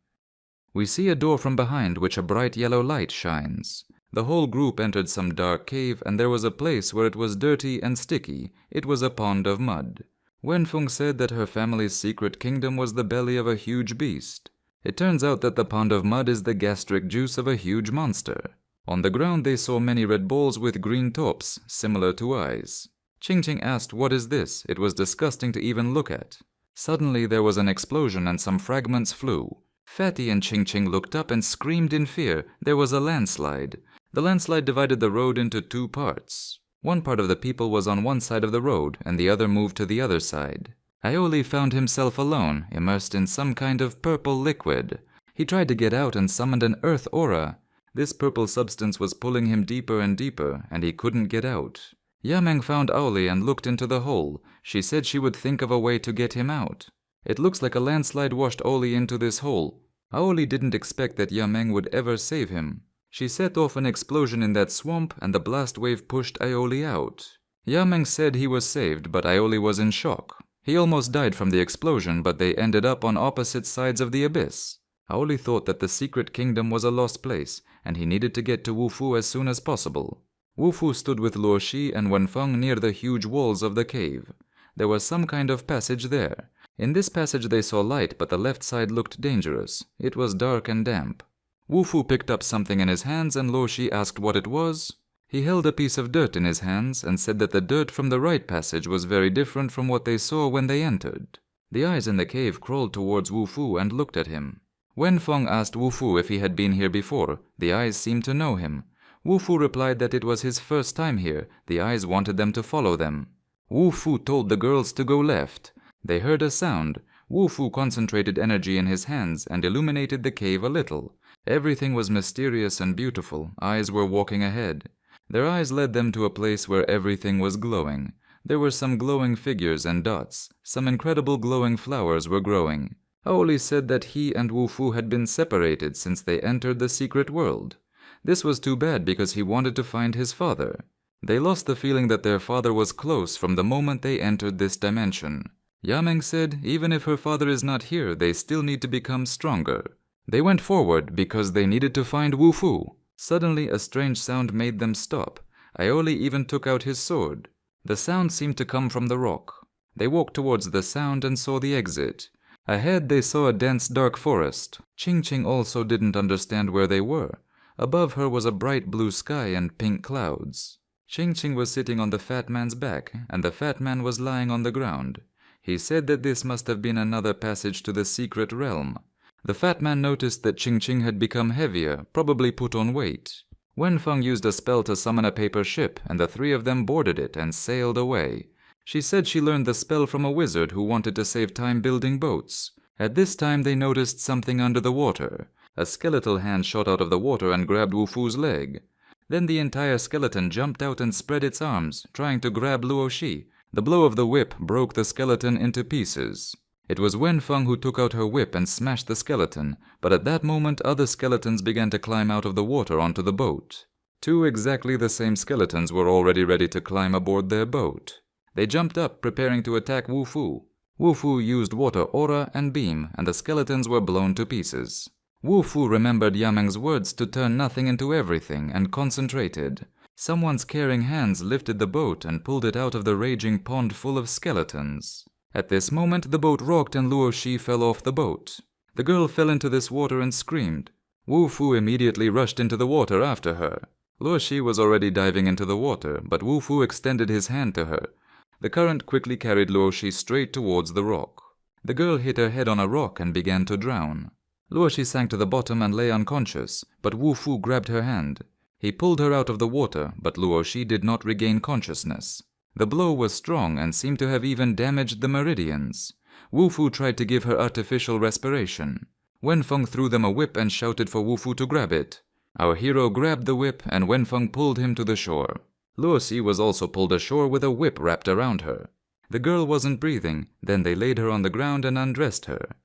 We see a door from behind which a bright yellow light shines. The whole group entered some dark cave, and there was a place where it was dirty and sticky. It was a pond of mud. Wenfeng said that her family's secret kingdom was the belly of a huge beast. It turns out that the pond of mud is the gastric juice of a huge monster. On the ground they saw many red balls with green tops, similar to eyes. Qing Qing asked, "What is this?" It was disgusting to even look at. Suddenly there was an explosion and some fragments flew. Fatty and Qing Qing looked up and screamed in fear. There was a landslide. The landslide divided the road into 2 parts. One part of the people was on one side of the road, and the other moved to the other side. Aoli found himself alone, immersed in some kind of purple liquid. He tried to get out and summoned an earth aura. This purple substance was pulling him deeper and deeper, and he couldn't get out. Yameng found Aoli and looked into the hole. She said she would think of a way to get him out. It looks like a landslide washed Aoli into this hole. Aoli didn't expect that Yameng would ever save him. She set off an explosion in that swamp, and the blast wave pushed Aoli out. Yameng said he was saved, but Aoli was in shock. He almost died from the explosion, but they ended up on opposite sides of the abyss. Aoli thought that the secret kingdom was a lost place, and he needed to get to Wufu as soon as possible. Wufu stood with Luo Shi and Wenfeng near the huge walls of the cave. There was some kind of passage there. In this passage they saw light, but the left side looked dangerous. It was dark and damp. Wufu picked up something in his hands and Luo Shi asked what it was. He held a piece of dirt in his hands and said that the dirt from the right passage was very different from what they saw when they entered. The eyes in the cave crawled towards Wufu and looked at him. Wenfeng asked Wufu if he had been here before. The eyes seemed to know him. Wufu replied that it was his first time here. The eyes wanted them to follow them. Wufu told the girls to go left. They heard a sound. Wufu concentrated energy in his hands and illuminated the cave a little. Everything was mysterious and beautiful. Eyes were walking ahead. Their eyes led them to a place where everything was glowing. There were some glowing figures and dots. Some incredible glowing flowers were growing. Aoli said that he and Wufu had been separated since they entered the secret world. This was too bad because he wanted to find his father. They lost the feeling that their father was close from the moment they entered this dimension. Yameng said even if her father is not here, they still need to become stronger. They went forward because they needed to find Wufu. Suddenly a strange sound made them stop. Aoli even took out his sword. The sound seemed to come from the rock. They walked towards the sound and saw the exit. Ahead they saw a dense dark forest. Ching also didn't understand where they were. Above her was a bright blue sky and pink clouds. Ching was sitting on the fat man's back, and the fat man was lying on the ground. He said that this must have been another passage to the secret realm. The fat man noticed that Ching had become heavier, probably put on weight. Wenfeng used a spell to summon a paper ship, and the three of them boarded it and sailed away. She said she learned the spell from a wizard who wanted to save time building boats. At this time they noticed something under the water. A skeletal hand shot out of the water and grabbed Wufu's leg. Then the entire skeleton jumped out and spread its arms, trying to grab Luo Shi. The blow of the whip broke the skeleton into pieces. It was Wenfeng who took out her whip and smashed the skeleton, but at that moment other skeletons began to climb out of the water onto the boat. Two exactly the same skeletons were already ready to climb aboard their boat. They jumped up, preparing to attack Wufu. Wufu used water aura and beam, and the skeletons were blown to pieces. Wufu remembered Yameng's words to turn nothing into everything and concentrated. Someone's caring hands lifted the boat and pulled it out of the raging pond full of skeletons. At this moment the boat rocked and Luo Shi fell off the boat. The girl fell into this water and screamed. Wufu immediately rushed into the water after her. Luo Shi was already diving into the water, but Wufu extended his hand to her. The current quickly carried Luo Shi straight towards the rock. The girl hit her head on a rock and began to drown. Luo Shi sank to the bottom and lay unconscious, but Wufu grabbed her hand. He pulled her out of the water, but Luo Shi did not regain consciousness. The blow was strong and seemed to have even damaged the meridians. Wufu tried to give her artificial respiration. Wenfeng threw them a whip and shouted for Wufu to grab it. Our hero grabbed the whip and Wenfeng pulled him to the shore. Luo Shi was also pulled ashore with a whip wrapped around her. The girl wasn't breathing, then they laid her on the ground and undressed her.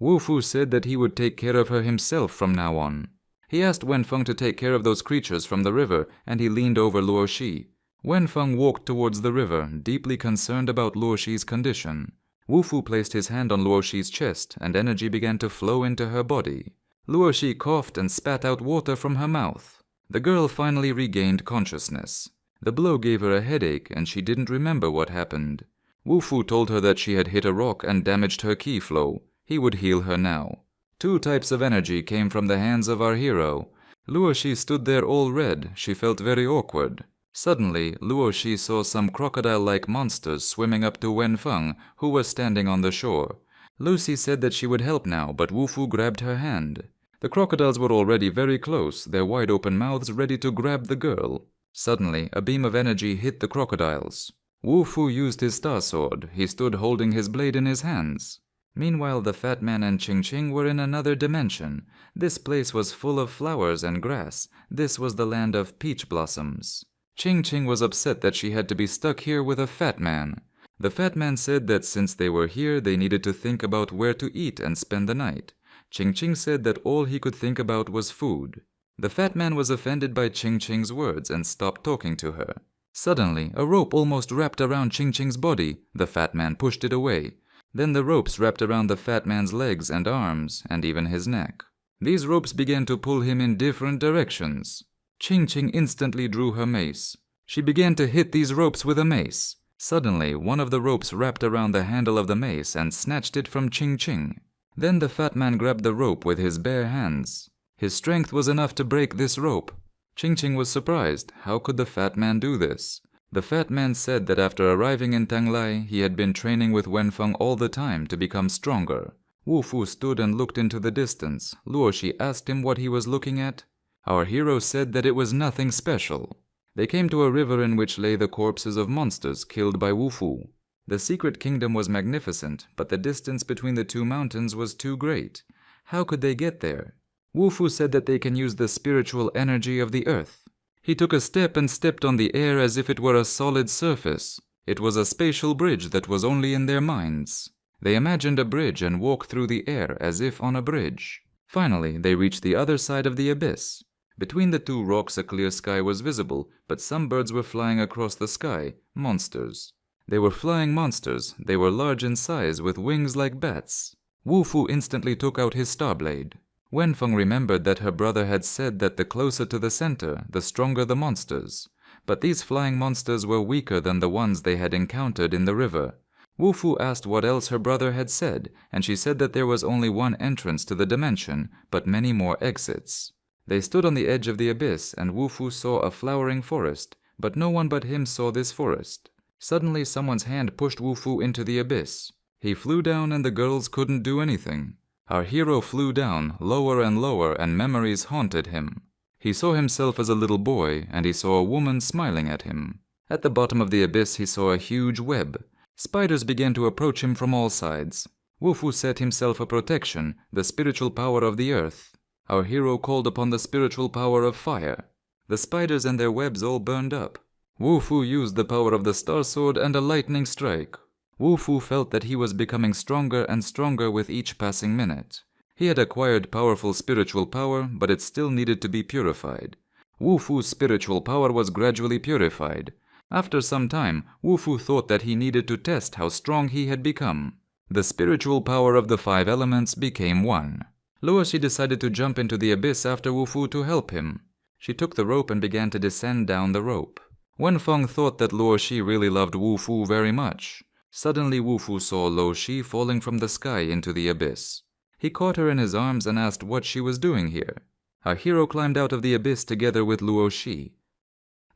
Wufu said that he would take care of her himself from now on. He asked Wenfeng to take care of those creatures from the river, and he leaned over Luo Shi. Wenfeng walked towards the river, deeply concerned about Luo Shi's condition. Wufu placed his hand on Luo Shi's chest, and energy began to flow into her body. Luo Shi coughed and spat out water from her mouth. The girl finally regained consciousness. The blow gave her a headache, and she didn't remember what happened. Wufu told her that she had hit a rock and damaged her ki flow. He would heal her now. Two types of energy came from the hands of our hero. Luo Shi stood there all red. She felt very awkward. Suddenly, Luo Shi saw some crocodile-like monsters swimming up to Wenfeng, who was standing on the shore. Lucy said that she would help now, but Wufu grabbed her hand. The crocodiles were already very close, their wide-open mouths ready to grab the girl. Suddenly, a beam of energy hit the crocodiles. Wufu used his star sword. He stood holding his blade in his hands. Meanwhile, the fat man and Ching were in another dimension. This place was full of flowers and grass. This was the land of peach blossoms. Ching was upset that she had to be stuck here with a fat man. The fat man said that since they were here, they needed to think about where to eat and spend the night. Ching said that all he could think about was food. The fat man was offended by Ching's words and stopped talking to her. Suddenly, a rope almost wrapped around Ching's body. The fat man pushed it away. Then the ropes wrapped around the fat man's legs and arms, and even his neck. These ropes began to pull him in different directions. Ching Ching instantly drew her mace. She began to hit these ropes with a mace. Suddenly, one of the ropes wrapped around the handle of the mace and snatched it from Ching Ching. Then the fat man grabbed the rope with his bare hands. His strength was enough to break this rope. Ching Ching was surprised. How could the fat man do this? The fat man said that after arriving in Tanglai, he had been training with Wenfeng all the time to become stronger. Wu Fu stood and looked into the distance. Luoshi asked him what he was looking at. Our hero said that it was nothing special. They came to a river in which lay the corpses of monsters killed by Wu Fu. The secret kingdom was magnificent, but the distance between the two mountains was too great. How could they get there? Wu Fu said that they can use the spiritual energy of the earth. He took a step and stepped on the air as if it were a solid surface. It was a spatial bridge that was only in their minds. They imagined a bridge and walked through the air as if on a bridge. Finally, they reached the other side of the abyss. Between the two rocks a clear sky was visible, but some birds were flying across the sky, monsters. They were flying monsters. They were large in size with wings like bats. Wu Fu instantly took out his star blade. Wenfeng remembered that her brother had said that the closer to the center, the stronger the monsters. But these flying monsters were weaker than the ones they had encountered in the river. Wu Fu asked what else her brother had said, and she said that there was only one entrance to the dimension, but many more exits. They stood on the edge of the abyss, and Wu Fu saw a flowering forest, but no one but him saw this forest. Suddenly someone's hand pushed Wu Fu into the abyss. He flew down and the girls couldn't do anything. Our hero flew down, lower and lower, and memories haunted him. He saw himself as a little boy, and he saw a woman smiling at him. At the bottom of the abyss he saw a huge web. Spiders began to approach him from all sides. Wu Fu set himself a protection, the spiritual power of the earth. Our hero called upon the spiritual power of fire. The spiders and their webs all burned up. Wu Fu used the power of the star sword and a lightning strike. Wu Fu felt that he was becoming stronger and stronger with each passing minute. He had acquired powerful spiritual power, but it still needed to be purified. Wu Fu's spiritual power was gradually purified. After some time, Wu Fu thought that he needed to test how strong he had become. The spiritual power of the 5 elements became 1. Luoshi decided to jump into the abyss after Wu Fu to help him. She took the rope and began to descend down the rope. Wenfeng thought that Luoshi really loved Wu Fu very much. Suddenly Wu Fu saw Luoshi falling from the sky into the abyss. He caught her in his arms and asked what she was doing here. Our hero climbed out of the abyss together with Luoshi.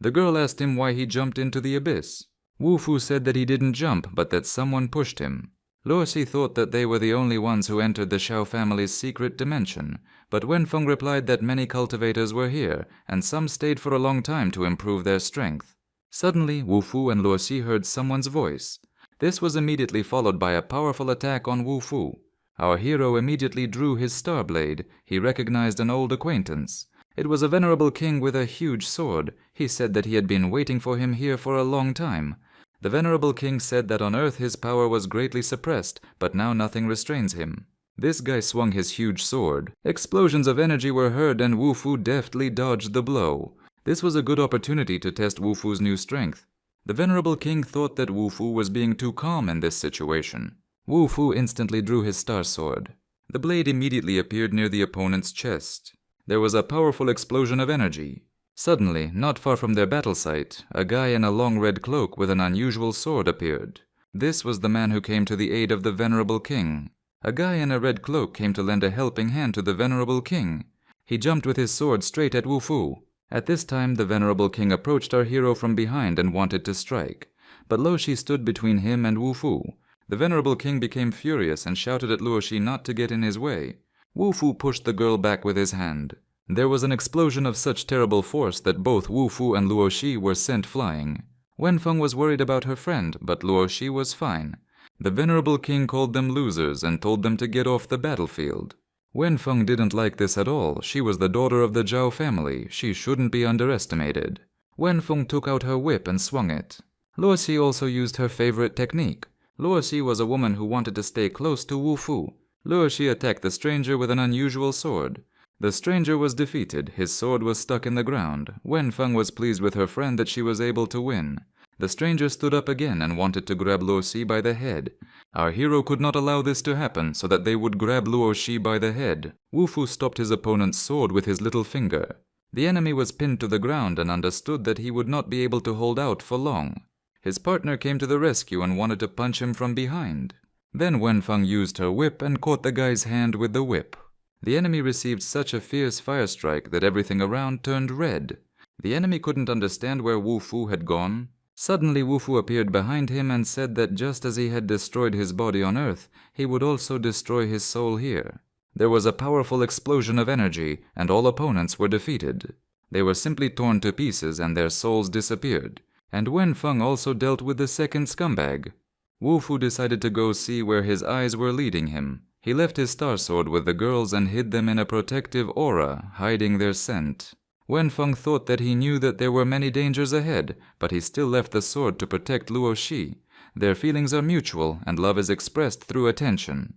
The girl asked him why he jumped into the abyss. Wu Fu said that he didn't jump, but that someone pushed him. Luoshi thought that they were the only ones who entered the Shao family's secret dimension, but Wenfeng replied that many cultivators were here, and some stayed for a long time to improve their strength. Suddenly, Wu Fu and Luoshi heard someone's voice. This was immediately followed by a powerful attack on Wu Fu. Our hero immediately drew his star blade. He recognized an old acquaintance. It was a venerable king with a huge sword. He said that he had been waiting for him here for a long time. The venerable king said that on Earth his power was greatly suppressed, but now nothing restrains him. This guy swung his huge sword. Explosions of energy were heard and Wu Fu deftly dodged the blow. This was a good opportunity to test Wu Fu's new strength. The venerable king thought that Wu Fu was being too calm in this situation. Wu Fu instantly drew his star sword. The blade immediately appeared near the opponent's chest. There was a powerful explosion of energy. Suddenly, not far from their battle site, a guy in a long red cloak with an unusual sword appeared. This was the man who came to the aid of the venerable king. A guy in a red cloak came to lend a helping hand to the venerable king. He jumped with his sword straight at Wu Fu. At this time, the venerable king approached our hero from behind and wanted to strike. But Luoshi stood between him and Wu Fu. The venerable king became furious and shouted at Luoshi not to get in his way. Wu Fu pushed the girl back with his hand. There was an explosion of such terrible force that both Wu Fu and Luoshi were sent flying. Wenfeng was worried about her friend, but Luoshi was fine. The venerable king called them losers and told them to get off the battlefield. Wenfeng didn't like this at all. She was the daughter of the Zhao family. She shouldn't be underestimated. Wenfeng took out her whip and swung it. Luoshi also used her favorite technique. Luoshi was a woman who wanted to stay close to Wu Fu. Luoshi attacked the stranger with an unusual sword. The stranger was defeated. His sword was stuck in the ground. Wenfeng was pleased with her friend that she was able to win. The stranger stood up again and wanted to grab Luo Shi by the head. Our hero could not allow this to happen so that they would grab Luo Shi by the head. Wu Fu stopped his opponent's sword with his little finger. The enemy was pinned to the ground and understood that he would not be able to hold out for long. His partner came to the rescue and wanted to punch him from behind. Then Wenfeng used her whip and caught the guy's hand with the whip. The enemy received such a fierce fire strike that everything around turned red. The enemy couldn't understand where Wu Fu had gone. Suddenly Wu Fu appeared behind him and said that just as he had destroyed his body on Earth, he would also destroy his soul here. There was a powerful explosion of energy, and all opponents were defeated. They were simply torn to pieces and their souls disappeared. And Wenfeng also dealt with the second scumbag. Wu Fu decided to go see where his eyes were leading him. He left his star sword with the girls and hid them in a protective aura, hiding their scent. Wenfeng thought that he knew that there were many dangers ahead, but he still left the sword to protect Luo Shi. Their feelings are mutual, and love is expressed through attention.